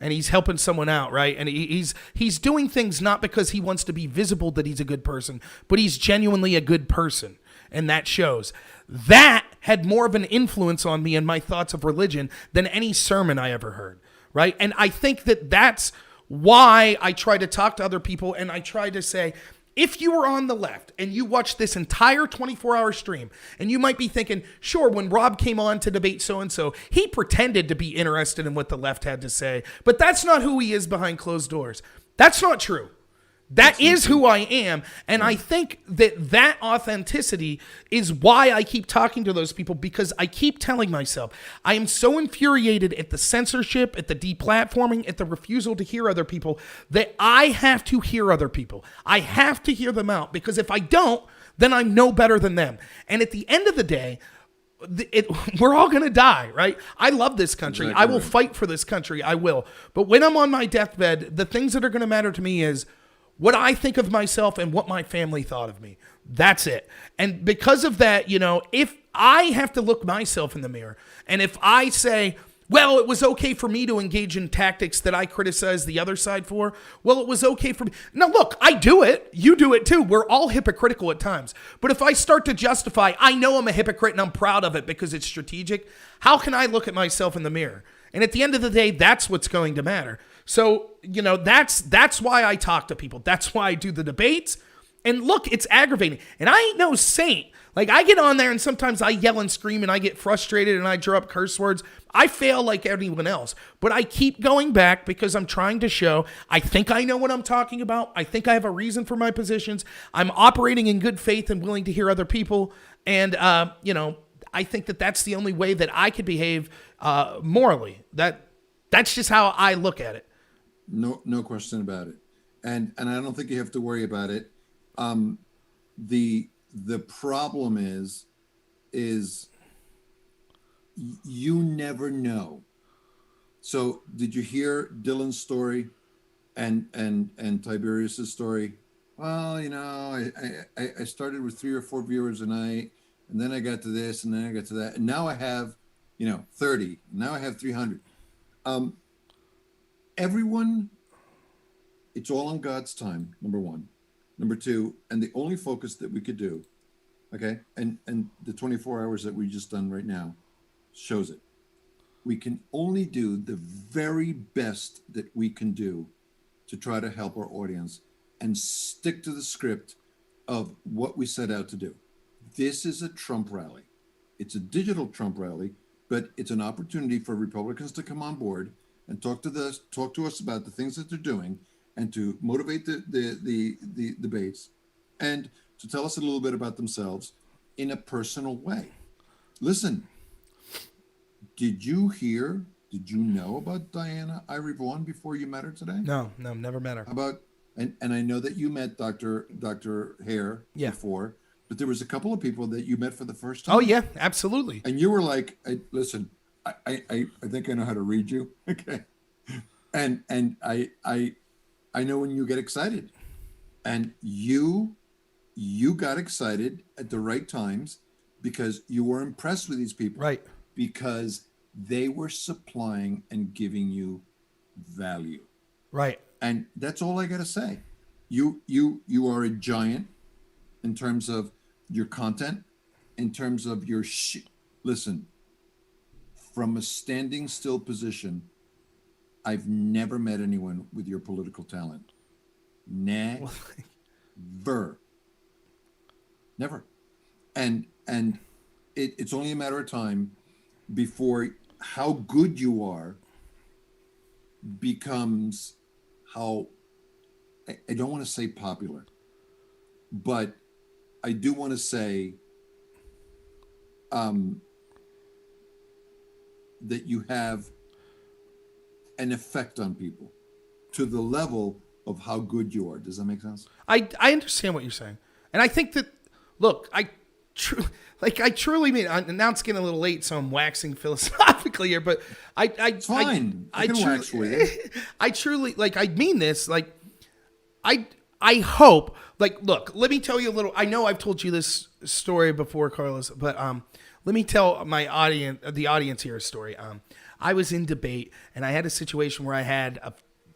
and he's helping someone out, right? And he's doing things not because he wants to be visible that he's a good person, but he's genuinely a good person, and that shows. That had more of an influence on me and my thoughts of religion than any sermon I ever heard, right? And I think that that's why I try to talk to other people, and I try to say, if you were on the left and you watched this entire 24-hour stream, and you might be thinking, sure, when Rob came on to debate so-and-so, he pretended to be interested in what the left had to say, but that's not who he is behind closed doors. That's not true. That is who I am, and I think that authenticity is why I keep talking to those people, because I keep telling myself, I am so infuriated at the censorship, at the deplatforming, at the refusal to hear other people, that I have to hear other people. I have to hear them out, because if I don't, then I'm no better than them. And at the end of the day, we're all going to die, right? I love this country. Exactly. I will fight for this country. I will. But when I'm on my deathbed, the things that are going to matter to me is what I think of myself and what my family thought of me. That's it. And because of that, if I have to look myself in the mirror, and if I say, well, it was okay for me to engage in tactics that I criticize the other side for, well, it was okay for me. Now, look, I do it. You do it too. We're all hypocritical at times. But if I start to justify, I know I'm a hypocrite and I'm proud of it because it's strategic, how can I look at myself in the mirror? And at the end of the day, that's what's going to matter. So, that's why I talk to people. That's why I do the debates. And look, it's aggravating. And I ain't no saint. Like, I get on there and sometimes I yell and scream and I get frustrated and I draw up curse words. I fail like anyone else. But I keep going back because I'm trying to show I think I know what I'm talking about. I think I have a reason for my positions. I'm operating in good faith and willing to hear other people. And, I think that that's the only way that I could behave morally. That's just how I look at it. No question about it. And I don't think you have to worry about it. The problem is you never know. So did you hear Dylan's story and Tiberius's story? Well, I started with 3 or 4 viewers a night, and then I got to this, and then I got to that, and now I have 30. Now I have 300. Everyone, it's all on God's time, number one. Number two, and the only focus that we could do, okay, and the 24 hours that we just done right now shows it. We can only do the very best that we can do to try to help our audience and stick to the script of what we set out to do. This is a Trump rally. It's a digital Trump rally, but it's an opportunity for Republicans to come on board and talk to us about the things that they're doing, and to motivate the debates, and to tell us a little bit about themselves in a personal way. Listen, did you know about Diana Ivory Vaughn before you met her today? No, never met her. And I know that you met Dr. Hare before, but there was a couple of people that you met for the first time. Oh yeah, absolutely. And you were like, listen, I think I know how to read you. Okay. And I know when you get excited, and you got excited at the right times because you were impressed with these people, right? Because they were supplying and giving you value, right? And that's all I got to say. You are a giant in terms of your content, in terms of your listen. From a standing still position, I've never met anyone with your political talent. Never. Never. And it's only a matter of time before how good you are becomes how, I don't want to say popular, but I do want to say that you have an effect on people to the level of how good you are. Does that make sense? I understand what you're saying. And I think that, look, I truly mean, now it's getting a little late, so I'm waxing philosophically here, but it's fine. I can wax for you. I truly, I mean this, I hope, look, let me tell you a little, I know I've told you this story before, Carlos, but let me tell the audience here a story. I was in debate, and I had a situation where I had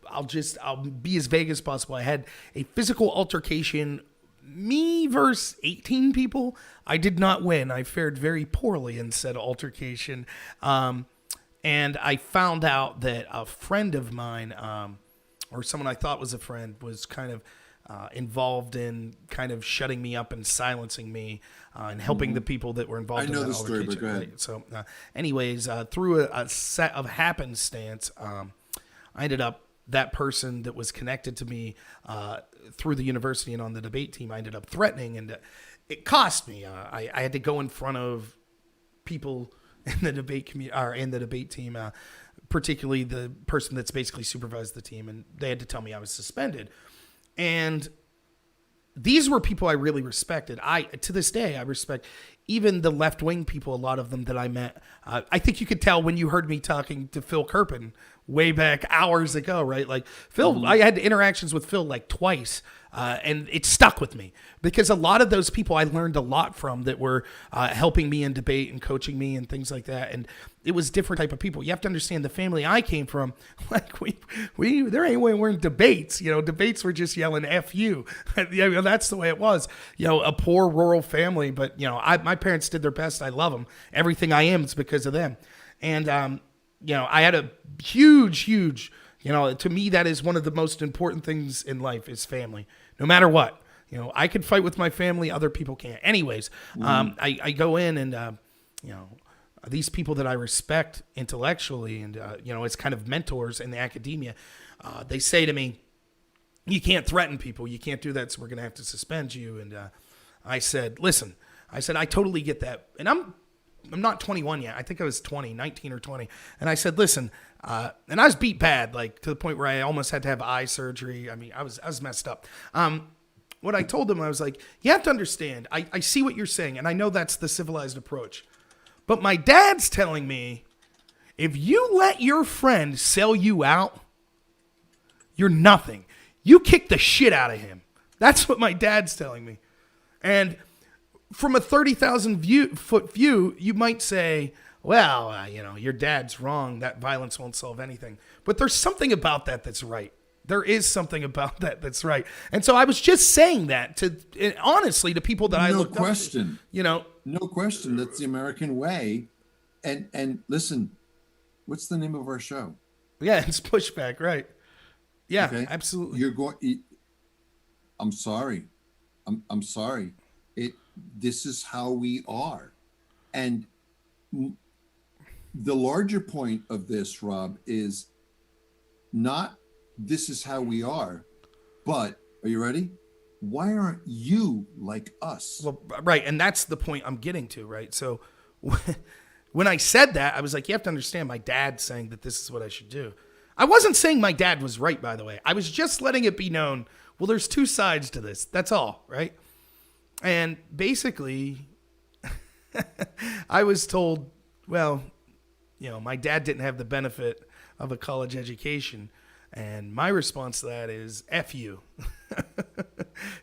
I'll be as vague as possible. I had a physical altercation, me versus 18 people. I did not win. I fared very poorly in said altercation. And I found out that a friend of mine, or someone I thought was a friend, was kind of involved in kind of shutting me up and silencing me and helping the people that were involved in that altercation. I know the story, but go ahead. Right? So anyways, through a set of happenstance, I ended up, that person that was connected to me through the university and on the debate team, I ended up threatening, and it cost me. I had to go in front of people in the debate community, or in the debate team, particularly the person that's basically supervised the team, and they had to tell me I was suspended. And these were people I really respected. To this day, I respect even the left-wing people, a lot of them that I met. I think you could tell when you heard me talking to Phil Kerpen way back hours ago, right? Like Phil, I had interactions with Phil twice, and it stuck with me because a lot of those people I learned a lot from that were helping me in debate and coaching me and things like that. And it was different type of people. You have to understand the family I came from. We there ain't way we're in debates. Debates were just yelling "F you." That's the way it was. A poor rural family, but my parents did their best. I love them. Everything I am is because of them. And I had a huge, to me, that is one of the most important things in life is family. No matter what, You know, I could fight with my family, other people can't. Anyways, I go in and, you know, these people that I respect intellectually and, you know, it's kind of mentors in the academia, they say to me, you can't threaten people. You can't do that. So we're going to have to suspend you. And I said, listen, I totally get that. And I'm not 21 yet. I think I was 19 or 20. And I said, listen, and I was beat bad, like to the point where I almost had to have eye surgery. I mean, I was messed up. What I told them, I was like, you have to understand, I see what you're saying. And I know that's the civilized approach. But my dad's telling me, if you let your friend sell you out, you're nothing. You kick the shit out of him. That's what my dad's telling me. And from a 30,000 foot view, you might say, well, you know, your dad's wrong. That violence won't solve anything. But there's something about that that's right. There is something about that that's right. And so I was just saying that to, honestly, to people that I looked up to. You know, no question. That's the American way. And listen, what's the name of our show? Yeah, it's Pushback, right? Yeah, okay. Absolutely. You're going. I'm sorry. I'm sorry. This is how we are, and the larger point of this, Rob, is not this is how we are, but are you ready? Why aren't you like us? Well, right, and that's the point I'm getting to, right? So when I said that, I was like, you have to understand, my dad's saying that this is what I should do. I wasn't saying my dad was right, by the way. I was just letting it be known, well, there's two sides to this. That's all, right? And basically, I was told, well, you know, my dad didn't have the benefit of a college education. And my response to that is, F you.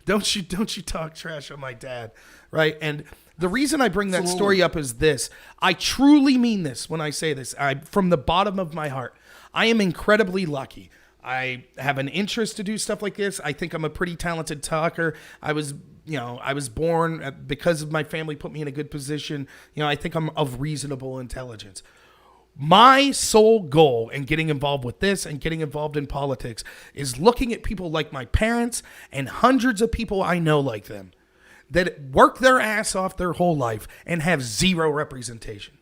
Don't you talk trash on my dad, right? And the reason I bring that story up is this. I truly mean this when I say this. From the bottom of my heart, I am incredibly lucky. I have an interest to do stuff like this. I think I'm a pretty talented talker. I was born because of my family put me in a good position. You know, I think I'm of reasonable intelligence. My sole goal in getting involved with this and getting involved in politics is looking at people like my parents and hundreds of people I know like them that work their ass off their whole life and have zero representation.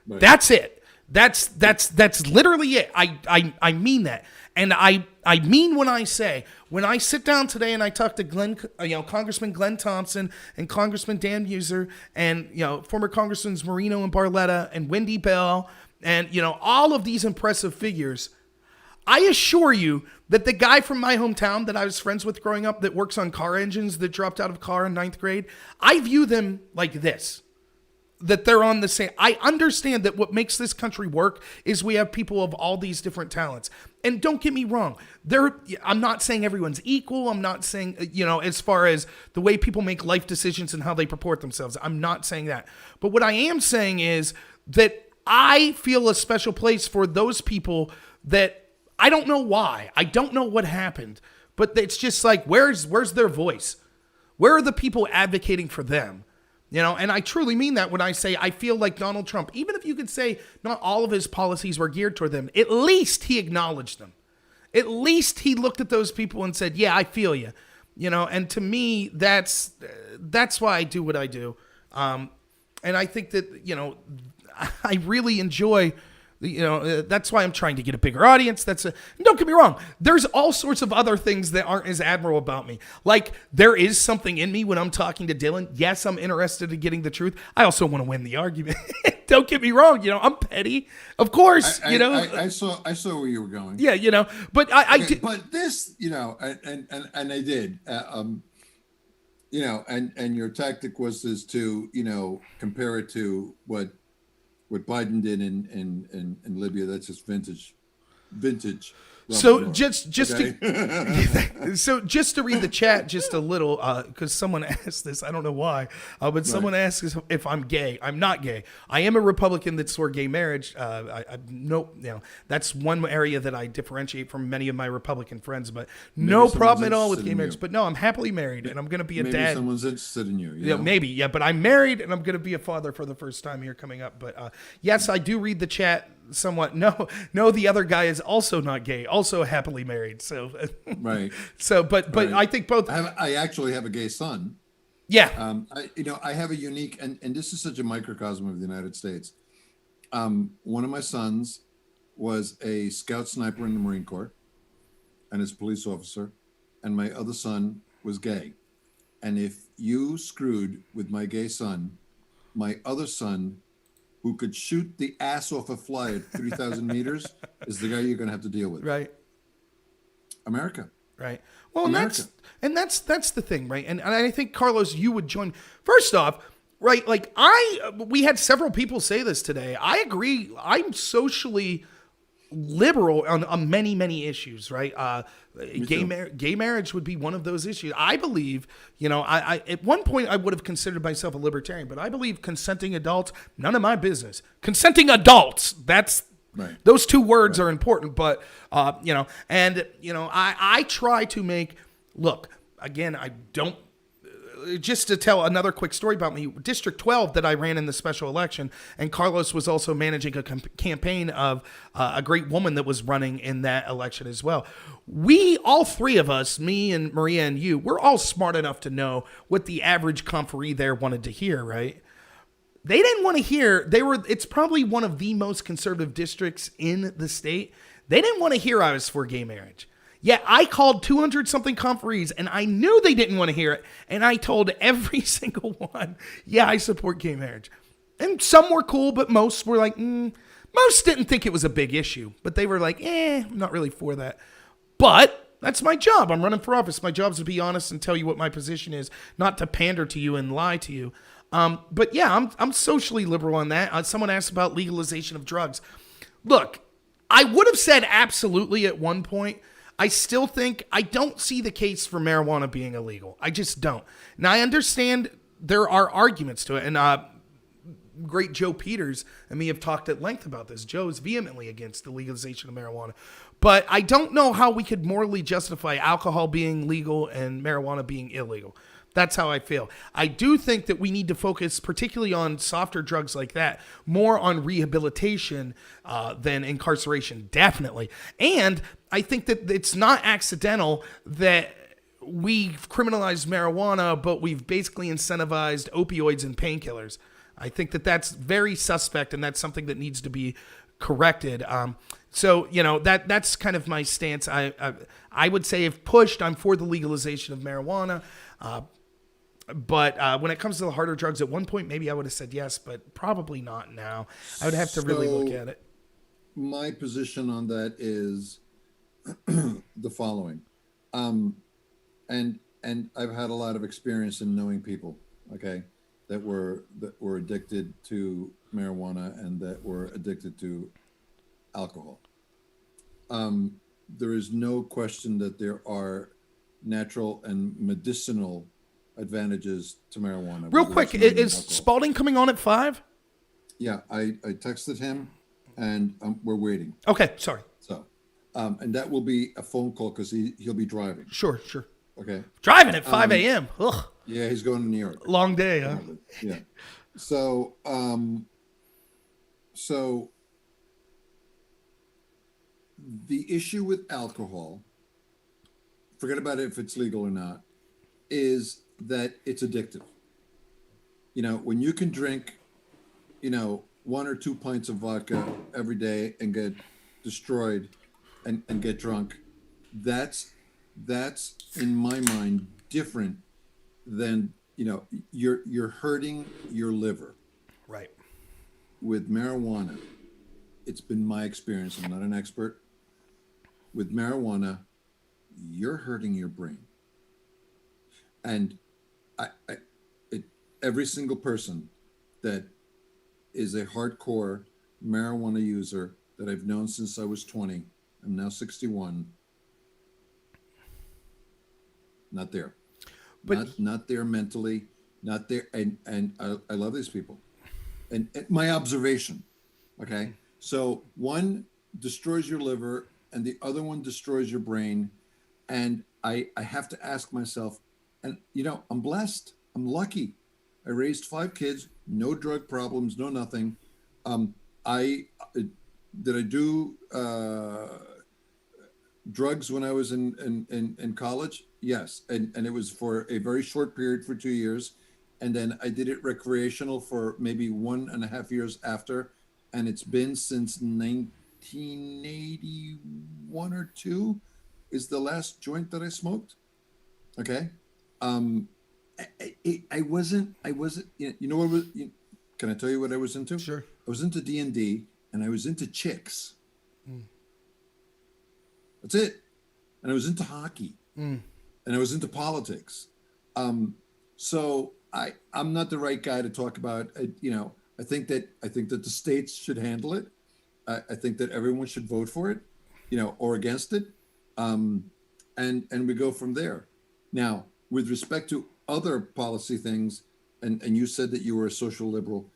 Right. That's it. That's literally it. I mean that. And I mean when I sit down today and I talk to Congressman Glenn Thompson and Congressman Dan Muser and, you know, former Congressmans Marino and Barletta and Wendy Bell and, you know, all of these impressive figures, I assure you that the guy from my hometown that I was friends with growing up that works on car engines that dropped out of car in 9th grade, I view them like this. That they're on the same. I understand that what makes this country work is we have people of all these different talents. And don't get me wrong. I'm not saying everyone's equal. I'm not saying, you know, as far as the way people make life decisions and how they purport themselves. I'm not saying that. But what I am saying is that I feel a special place for those people that I don't know why. I don't know what happened. But it's just like, where's their voice? Where are the people advocating for them? You know, and I truly mean that when I say I feel like Donald Trump, even if you could say not all of his policies were geared toward them, at least he acknowledged them. At least he looked at those people and said, yeah, I feel you. You know, and to me, that's why I do what I do. And I think that, you know, I really enjoy, you know, that's why I'm trying to get a bigger audience. Don't get me wrong. There's all sorts of other things that aren't as admirable about me. Like, there is something in me when I'm talking to Dylan. Yes, I'm interested in getting the truth. I also want to win the argument. Don't get me wrong. You know, I'm petty. Of course, you know. I saw where you were going. Yeah, you know, but but this, you know, and I did, you know, and your tactic was to, you know, compare it to what Biden did in Libya. That's just vintage. So just to so just to read the chat just a little, because someone asked this, I don't know why, but someone asks if I'm gay. I'm not gay. I am a Republican that's for gay marriage. You know, that's one area that I differentiate from many of my Republican friends, but no problem at all with gay marriage. But no, I'm happily married and I'm going to be a dad. Maybe someone's interested in you. Yeah, maybe. Yeah, but I'm married and I'm going to be a father for the first time here coming up. But yes, I do read the chat. somewhat. No, the other guy is also not gay, also happily married. So, Right. So, but Right. I think both. I actually have a gay son. Yeah. I have a unique, and this is such a microcosm of the United States. One of my sons was a scout sniper in the Marine Corps and is a police officer, and my other son was gay. And if you screwed with my gay son, my other son, who could shoot the ass off a fly at 3,000 meters, is the guy you're going to have to deal with. Right. America. Right. Well, America. and that's the thing, right? And I think, Carlos, you would join. First off, right, like we had several people say this today. I agree. I'm socially liberal on many issues, right? Gay marriage would be one of those issues. I believe, I at one point I would have considered myself a libertarian, but I believe consenting adults, none of my business. Consenting adults, that's right. Those two words are important, but I try to make, look, again, I don't, just to tell another quick story about me, District 12 that I ran in the special election, and Carlos was also managing a campaign of a great woman that was running in that election as well. We, all three of us, me and Maria and you, we're all smart enough to know what the average conferee there wanted to hear, right? They didn't want to hear, it's probably one of the most conservative districts in the state. They didn't want to hear I was for gay marriage. Yeah, I called 200 something conferees and I knew they didn't want to hear it. And I told every single one, yeah, I support gay marriage. And some were cool, but most were like, most didn't think it was a big issue. But they were like, I'm not really for that. But that's my job. I'm running for office. My job is to be honest and tell you what my position is, not to pander to you and lie to you. But yeah, I'm socially liberal on that. Someone asked about legalization of drugs. Look, I would have said absolutely at one point. I still think I don't see the case for marijuana being illegal. I just don't. Now, I understand there are arguments to it. And great Joe Peters and me have talked at length about this. Joe is vehemently against the legalization of marijuana. But I don't know how we could morally justify alcohol being legal and marijuana being illegal. That's how I feel. I do think that we need to focus particularly on softer drugs like that, more on rehabilitation than incarceration, definitely. And I think that it's not accidental that we've criminalized marijuana, but we've basically incentivized opioids and painkillers. I think that that's very suspect, and that's something that needs to be corrected. So, that's kind of my stance. I would say if pushed, I'm for the legalization of marijuana. But when it comes to the harder drugs, at one point, maybe I would have said yes, but probably not now. I would have to really look at it. My position on that is the following. And I've had a lot of experience in knowing people, okay, that were addicted to marijuana and that were addicted to alcohol. There is no question that there are natural and medicinal advantages to marijuana. Real quick, is Spalding coming on at 5? Yeah, I texted him, and we're waiting. Okay, sorry. So, and that will be a phone call because he'll be driving. Sure. Okay. Driving at 5 a.m. Ugh. Yeah, he's going to New York. Long day, huh? Yeah. So, the issue with alcohol, forget about it if it's legal or not, is that it's addictive. When you can drink, 1 or 2 pints of vodka every day and get destroyed and get drunk, that's in my mind different than, you're hurting your liver. Right. With marijuana, it's been my experience, I'm not an expert. With marijuana, you're hurting your brain. And every single person that is a hardcore marijuana user that I've known since I was 20, I'm now 61, not there. But not there mentally, not there. And I love these people. And my observation, okay? So one destroys your liver and the other one destroys your brain. And I have to ask myself, and I'm blessed. I'm lucky. I raised 5 kids, no drug problems, no nothing. did I do drugs when I was in college? Yes, and it was for a very short period for 2 years, and then I did it recreational for maybe 1.5 years after, and it's been since 1981 or 2 is the last joint that I smoked. Okay, I wasn't. You know what was? Can I tell you what I was into? Sure. I was into D&D, and I was into chicks. That's it. And I was into hockey, and I was into politics. So I'm not the right guy to talk about. I think that the states should handle it. I think that everyone should vote for it, or against it, and we go from there. Now, with respect to other policy things, and you said that you were a social liberal,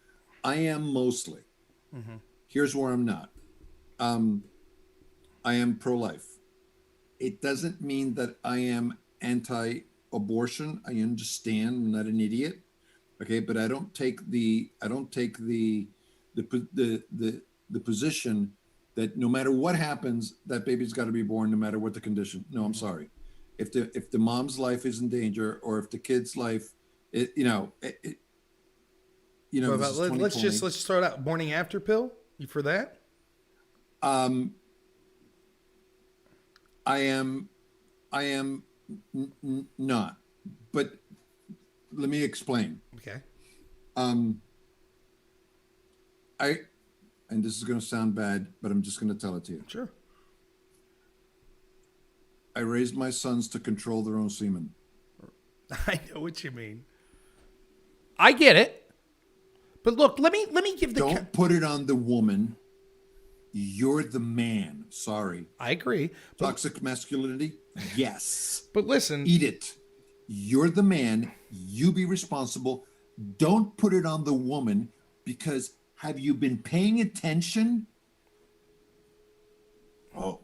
I am mostly. Here's where I'm not. I am pro-life. It doesn't mean that I am anti-abortion. I understand. I'm not an idiot. Okay, but I don't take the position that no matter what happens, that baby's got to be born, no matter what the condition. No, I'm sorry. If the mom's life is in danger, or if the kid's life, let's start out. Morning after pill. You for that? I am not, but let me explain. Okay. And this is going to sound bad, but I'm just going to tell it to you. Sure. I raised my sons to control their own semen. I know what you mean. I get it. But look, let me give the... Don't put it on the woman. You're the man. Sorry. I agree. Toxic masculinity? Yes. But listen. Eat it. You're the man. You be responsible. Don't put it on the woman, because have you been paying attention? Oh,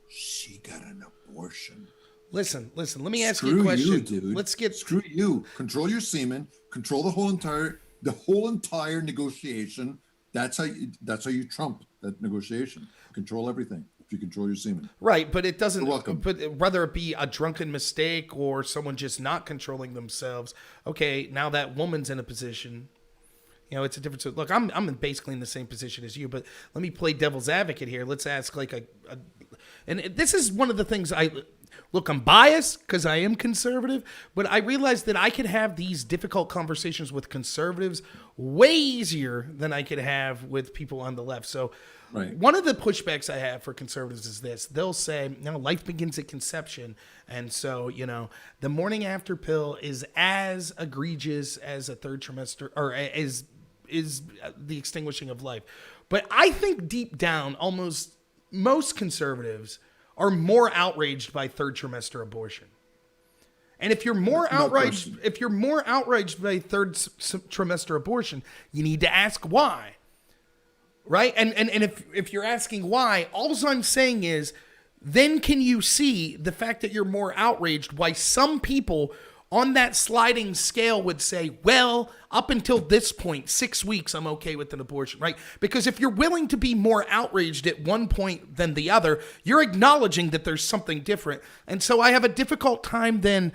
she got an abortion. Listen. Let me ask you a question. You, dude. Screw you. Control your semen. Control the whole entire negotiation. That's how you trump that negotiation. Control everything. If you control your semen. Right, but it doesn't. You're welcome. But whether it be a drunken mistake or someone just not controlling themselves, okay, now that woman's in a position, it's a different. Look, I'm basically in the same position as you, but let me play devil's advocate here. Let's ask and this is one of the things I'm biased because I am conservative, but I realize that I could have these difficult conversations with conservatives way easier than I could have with people on the left. So right. One of the pushbacks I have for conservatives is this. They'll say, life begins at conception. And so, the morning after pill is as egregious as a third trimester, or is the extinguishing of life. But I think deep down, almost most conservatives are more outraged by third trimester abortion. And if you're more outraged by third trimester abortion, you need to ask why. Right? And if you're asking why, all I'm saying is, then can you see the fact that you're more outraged, why some people on that sliding scale would say, well, up until this point, 6 weeks, I'm okay with an abortion, right? Because if you're willing to be more outraged at one point than the other, you're acknowledging that there's something different. And so I have a difficult time then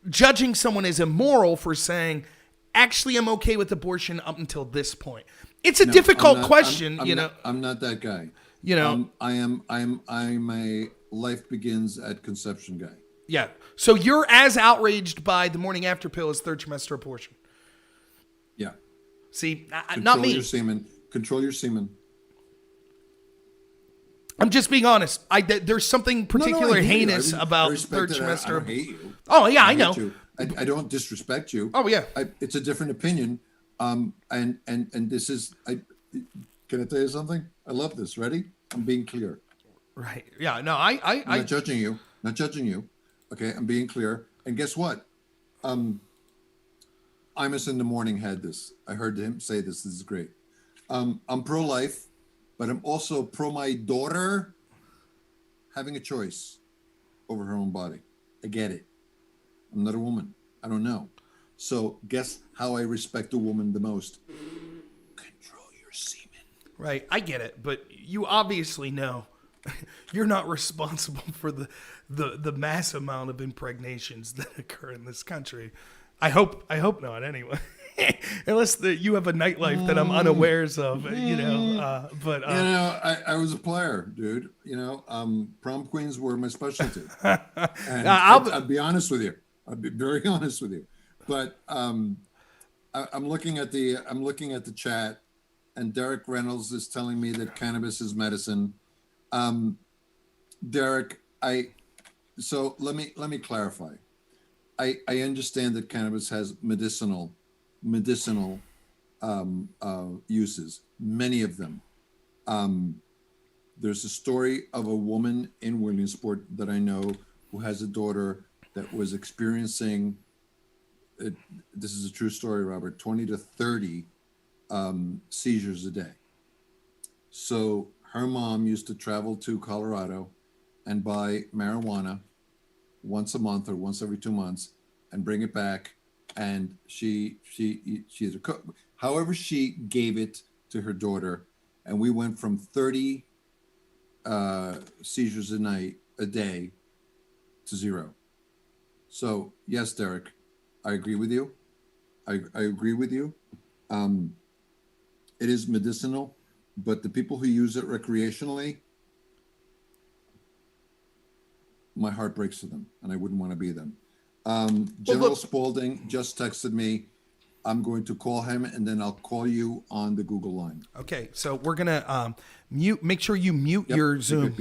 judging someone as immoral for saying, actually, I'm okay with abortion up until this point. It's a difficult question, I'm not that guy. I'm a life begins at conception guy. Yeah. So you're as outraged by the morning after pill as third trimester abortion. Yeah. See, Control not me. Control your semen. I'm just being honest. There's something particularly heinous about third trimester. I don't hate you. Oh yeah, I know. I don't disrespect you. Oh yeah. It's a different opinion. And this is. Can I tell you something? I love this. Ready? I'm being clear. Right. Yeah. No. I'm not judging you. Not judging you. Okay. I'm being clear. And guess what? Imus in the morning had this. I heard him say this. This is great. I'm pro-life, but I'm also pro my daughter having a choice over her own body. I get it. I'm not a woman. I don't know. So guess how I respect a woman the most? Control your semen. Right. I get it. But you obviously know you're not responsible for the mass amount of impregnations that occur in this country. I hope not anyway. Unless you have a nightlife that I'm unawares of, But I was a player, dude. Prom queens were my specialty. And I'll be honest with you. I'll be very honest with you. But I'm looking at the chat, and Derek Reynolds is telling me that cannabis is medicine. Derek, so let me clarify. I understand that cannabis has medicinal uses, many of them. There's a story of a woman in Williamsport that I know who has a daughter that was experiencing, this is a true story, Robert, 20 to 30 seizures a day. So her mom used to travel to Colorado and buy marijuana once a month or once every 2 months and bring it back. And she's a cook. However, she gave it to her daughter, and we went from 30 seizures a day to 0. So yes, Derek, I agree with you. I agree with you. It is medicinal, but the people who use it recreationally, my heart breaks for them, and I wouldn't want to be them. General Spaulding just texted me. I'm going to call him, and then I'll call you on the Google line. Okay, so we're gonna make sure you mute your Zoom.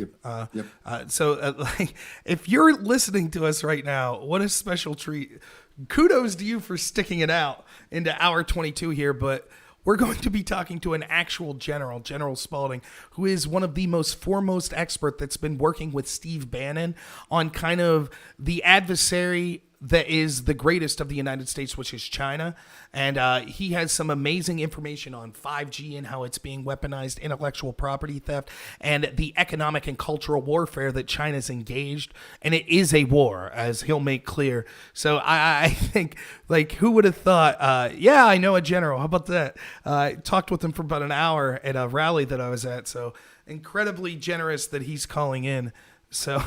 If you're listening to us right now, what a special treat! Kudos to you for sticking it out into hour 22 here, but we're going to be talking to an actual general, General Spaulding, who is one of the most foremost expert that's been working with Steve Bannon on kind of the adversary that is the greatest of the United States, which is China. And he has some amazing information on 5G and how it's being weaponized, intellectual property theft, and the economic and cultural warfare that China's engaged. And it is a war, as he'll make clear. So I think, who would have thought, I know a general. How about that? I talked with him for about an hour at a rally that I was at. So incredibly generous that he's calling in. So...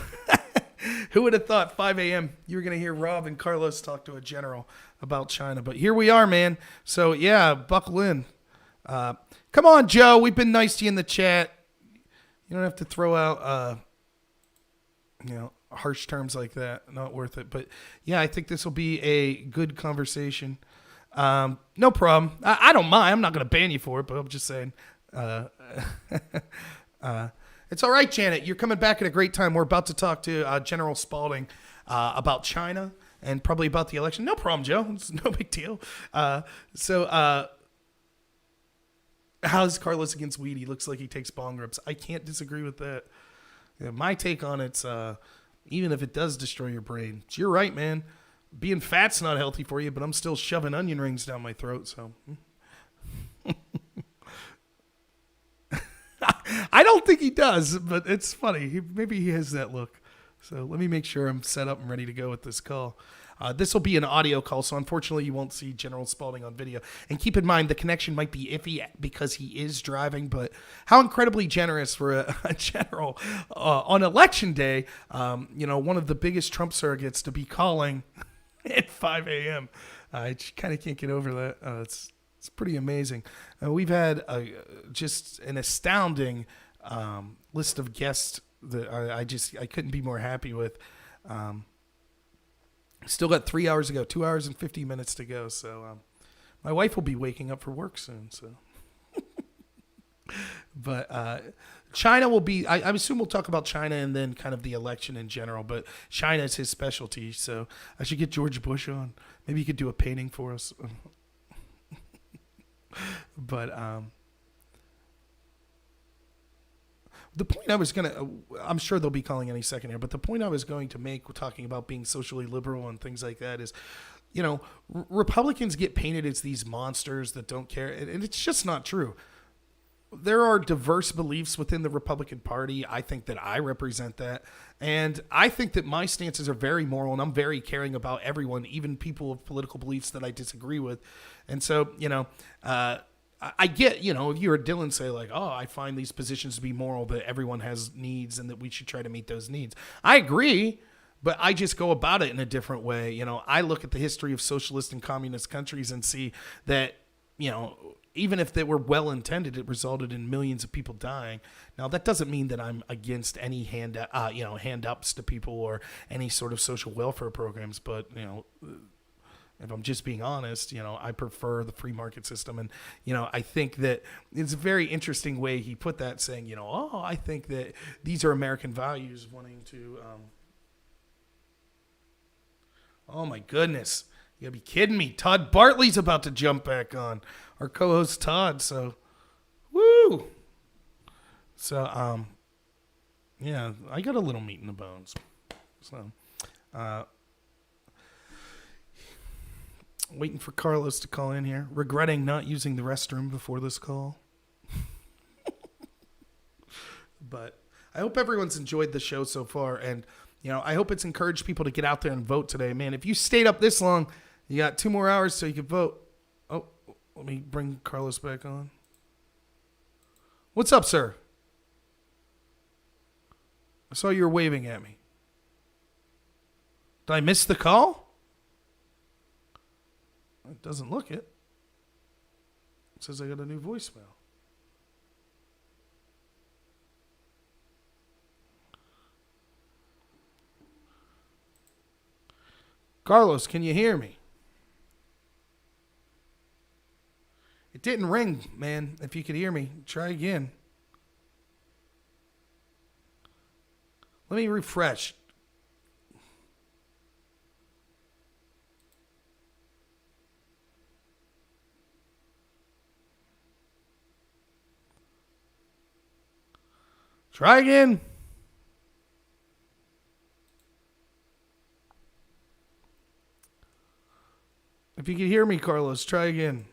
Who would have thought 5 a.m. you were going to hear Rob and Carlos talk to a general about China? But here we are, man. So, yeah, buckle in. Come on, Joe. We've been nice to you in the chat. You don't have to throw out, harsh terms like that. Not worth it. But, yeah, I think this will be a good conversation. No problem. I don't mind. I'm not going to ban you for it, but I'm just saying. It's all right, Janet. You're coming back at a great time. We're about to talk to General Spaulding about China and probably about the election. No problem, Joe. It's no big deal. How's Carlos against weed? He looks like he takes bong rips. I can't disagree with that. Yeah, my take on it's even if it does destroy your brain, you're right, man. Being fat's not healthy for you, but I'm still shoving onion rings down my throat. So. I don't think he does, but it's funny. Maybe he has that look. So let me make sure I'm set up and ready to go with this call. This will be an audio call, so unfortunately you won't see General Spaulding on video. And keep in mind, the connection might be iffy because he is driving, but how incredibly generous for a general on Election Day, one of the biggest Trump surrogates to be calling at 5 a.m. I kind of can't get over that. It's pretty amazing. We've had just an astounding list of guests that I couldn't be more happy with. Still got 3 hours to go, 2 hours and 50 minutes to go. So my wife will be waking up for work soon. So, but China will be. I assume we'll talk about China and then kind of the election in general. But China is his specialty, so I should get George Bush on. Maybe he could do a painting for us. But the point I was I'm sure they'll be calling any second here, but the point I was going to make, talking about being socially liberal and things like that is, Republicans get painted as these monsters that don't care, and it's just not true. There are diverse beliefs within the Republican Party. I think that I represent that. And I think that my stances are very moral, and I'm very caring about everyone, even people of political beliefs that I disagree with. And so, I get, if you're a Dylan, say like, oh, I find these positions to be moral, that everyone has needs and that we should try to meet those needs. I agree, but I just go about it in a different way. I look at the history of socialist and communist countries and see that, even if they were well intended, it resulted in millions of people dying. Now, that doesn't mean that I'm against any hand ups to people or any sort of social welfare programs. But, if I'm just being honest, I prefer the free market system. And, I think that it's a very interesting way he put that, saying, I think that these are American values, wanting to, oh my goodness. You gotta be kidding me. Todd Bartley's about to jump back on. Our co-host Todd. So, woo. So, yeah, I got a little meat in the bones. So, waiting for Carlos to call in here. Regretting not using the restroom before this call. But I hope everyone's enjoyed the show so far. And, I hope it's encouraged people to get out there and vote today. Man, if you stayed up this long, you got 2 more hours so you can vote. Oh, let me bring Carlos back on. What's up, sir? I saw you were waving at me. Did I miss the call? It doesn't look it. It says I got a new voicemail. Carlos, can you hear me? It didn't ring, man. If you could hear me, try again. Let me refresh. Try again. If you can hear me, Carlos, try again.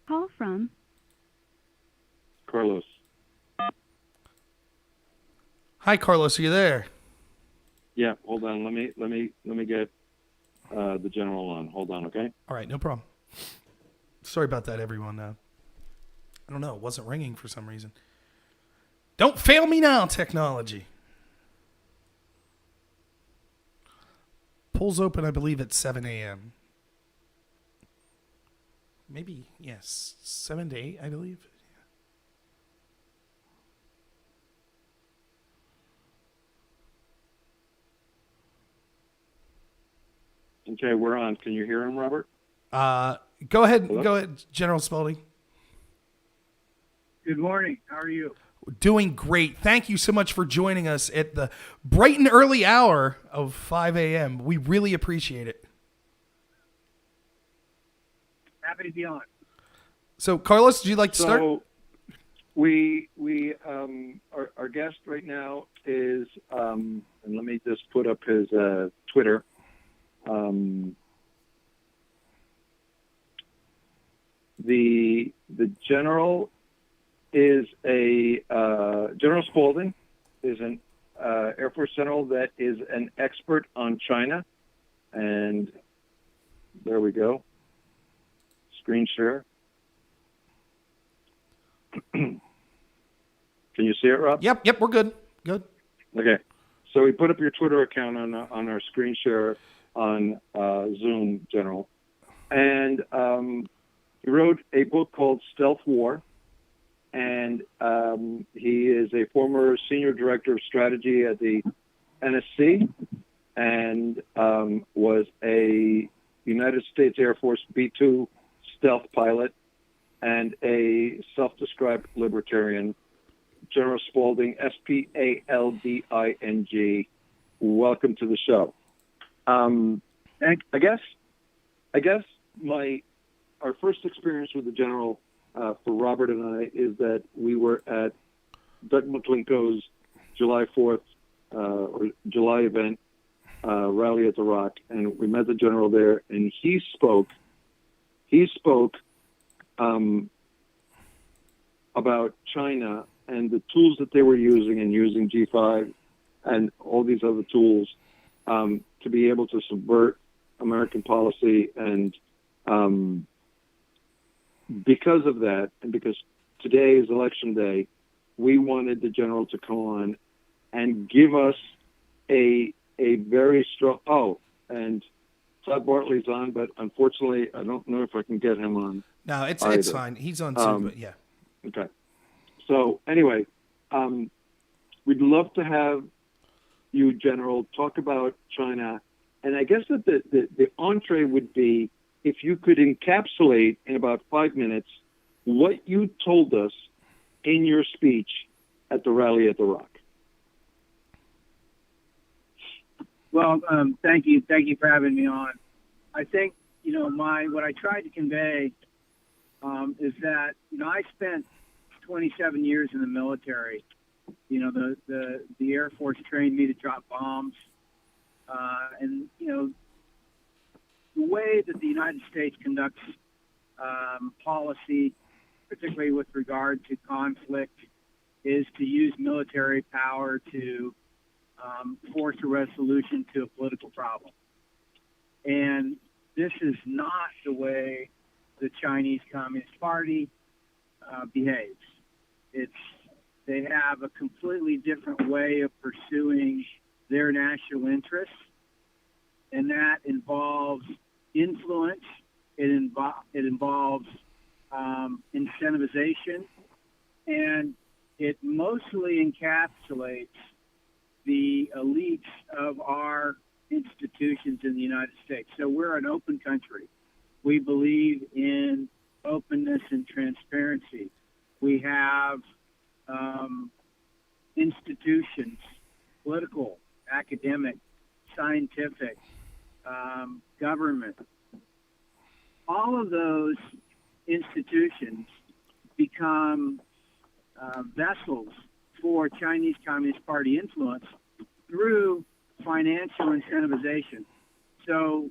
Call from Carlos. Hi, Carlos. Are you there? Yeah, hold on. Let me get the general on. Hold on, okay? All right, no problem. Sorry about that, everyone. I don't know. It wasn't ringing for some reason. Don't fail me now, technology. Polls open, I believe, at 7 a.m. Maybe, yes, 7 to 8, I believe. Okay, we're on. Can you hear him, Robert? Go ahead. Hello? Go ahead, General Spalding. Good morning. How are you? Doing great. Thank you so much for joining us at the bright and early hour of 5 a.m. We really appreciate it. Happy to be on. So, Carlos, would you like to start? Our guest right now is, and let me just put up his Twitter. The general is General Spalding is an Air Force general that is an expert on China, and there we go. Screen share. Can you see it, Rob? Yep, we're good. Good. Okay. So we put up your Twitter account on our screen share on Zoom, General. And he wrote a book called Stealth War. And he is a former senior director of strategy at the NSC and was a United States Air Force B-2 stealth pilot and a self-described libertarian. General Spalding, S-P-A-L-D-I-N-G. Welcome to the show. I guess our first experience with the general for Robert and I is that we were at Doug McClinko's July 4th or July event, Rally at the Rock, and we met the general there, and he spoke about China and the tools that they were using and using G5 and all these other tools to be able to subvert American policy. And because of that, and because today is election day, we wanted the general to come on and give us a very strong, and Todd Bartley's on, but unfortunately, I don't know if I can get him on. No, it's either. fine. He's on Zoom, but yeah. Okay. So anyway, we'd love to have you, General, talk about China. And I guess that the entree would be if you could encapsulate in about 5 minutes what you told us in your speech at the rally at the Rock. Well, thank you for having me on. I think what I tried to convey is that I spent 27 years in the military. The Air Force trained me to drop bombs, and the way that the United States conducts policy, particularly with regard to conflict, is to use military power to force a resolution to a political problem. And this is not the way the Chinese Communist Party behaves. They have a completely different way of pursuing their national interests, and that involves influence. It involves incentivization, and it mostly encapsulates the elites of our institutions in the United States. So we're an open country. We believe in openness and transparency. We have institutions, political, academic, scientific, government. All of those institutions become vessels for Chinese Communist Party influence through financial incentivization. So,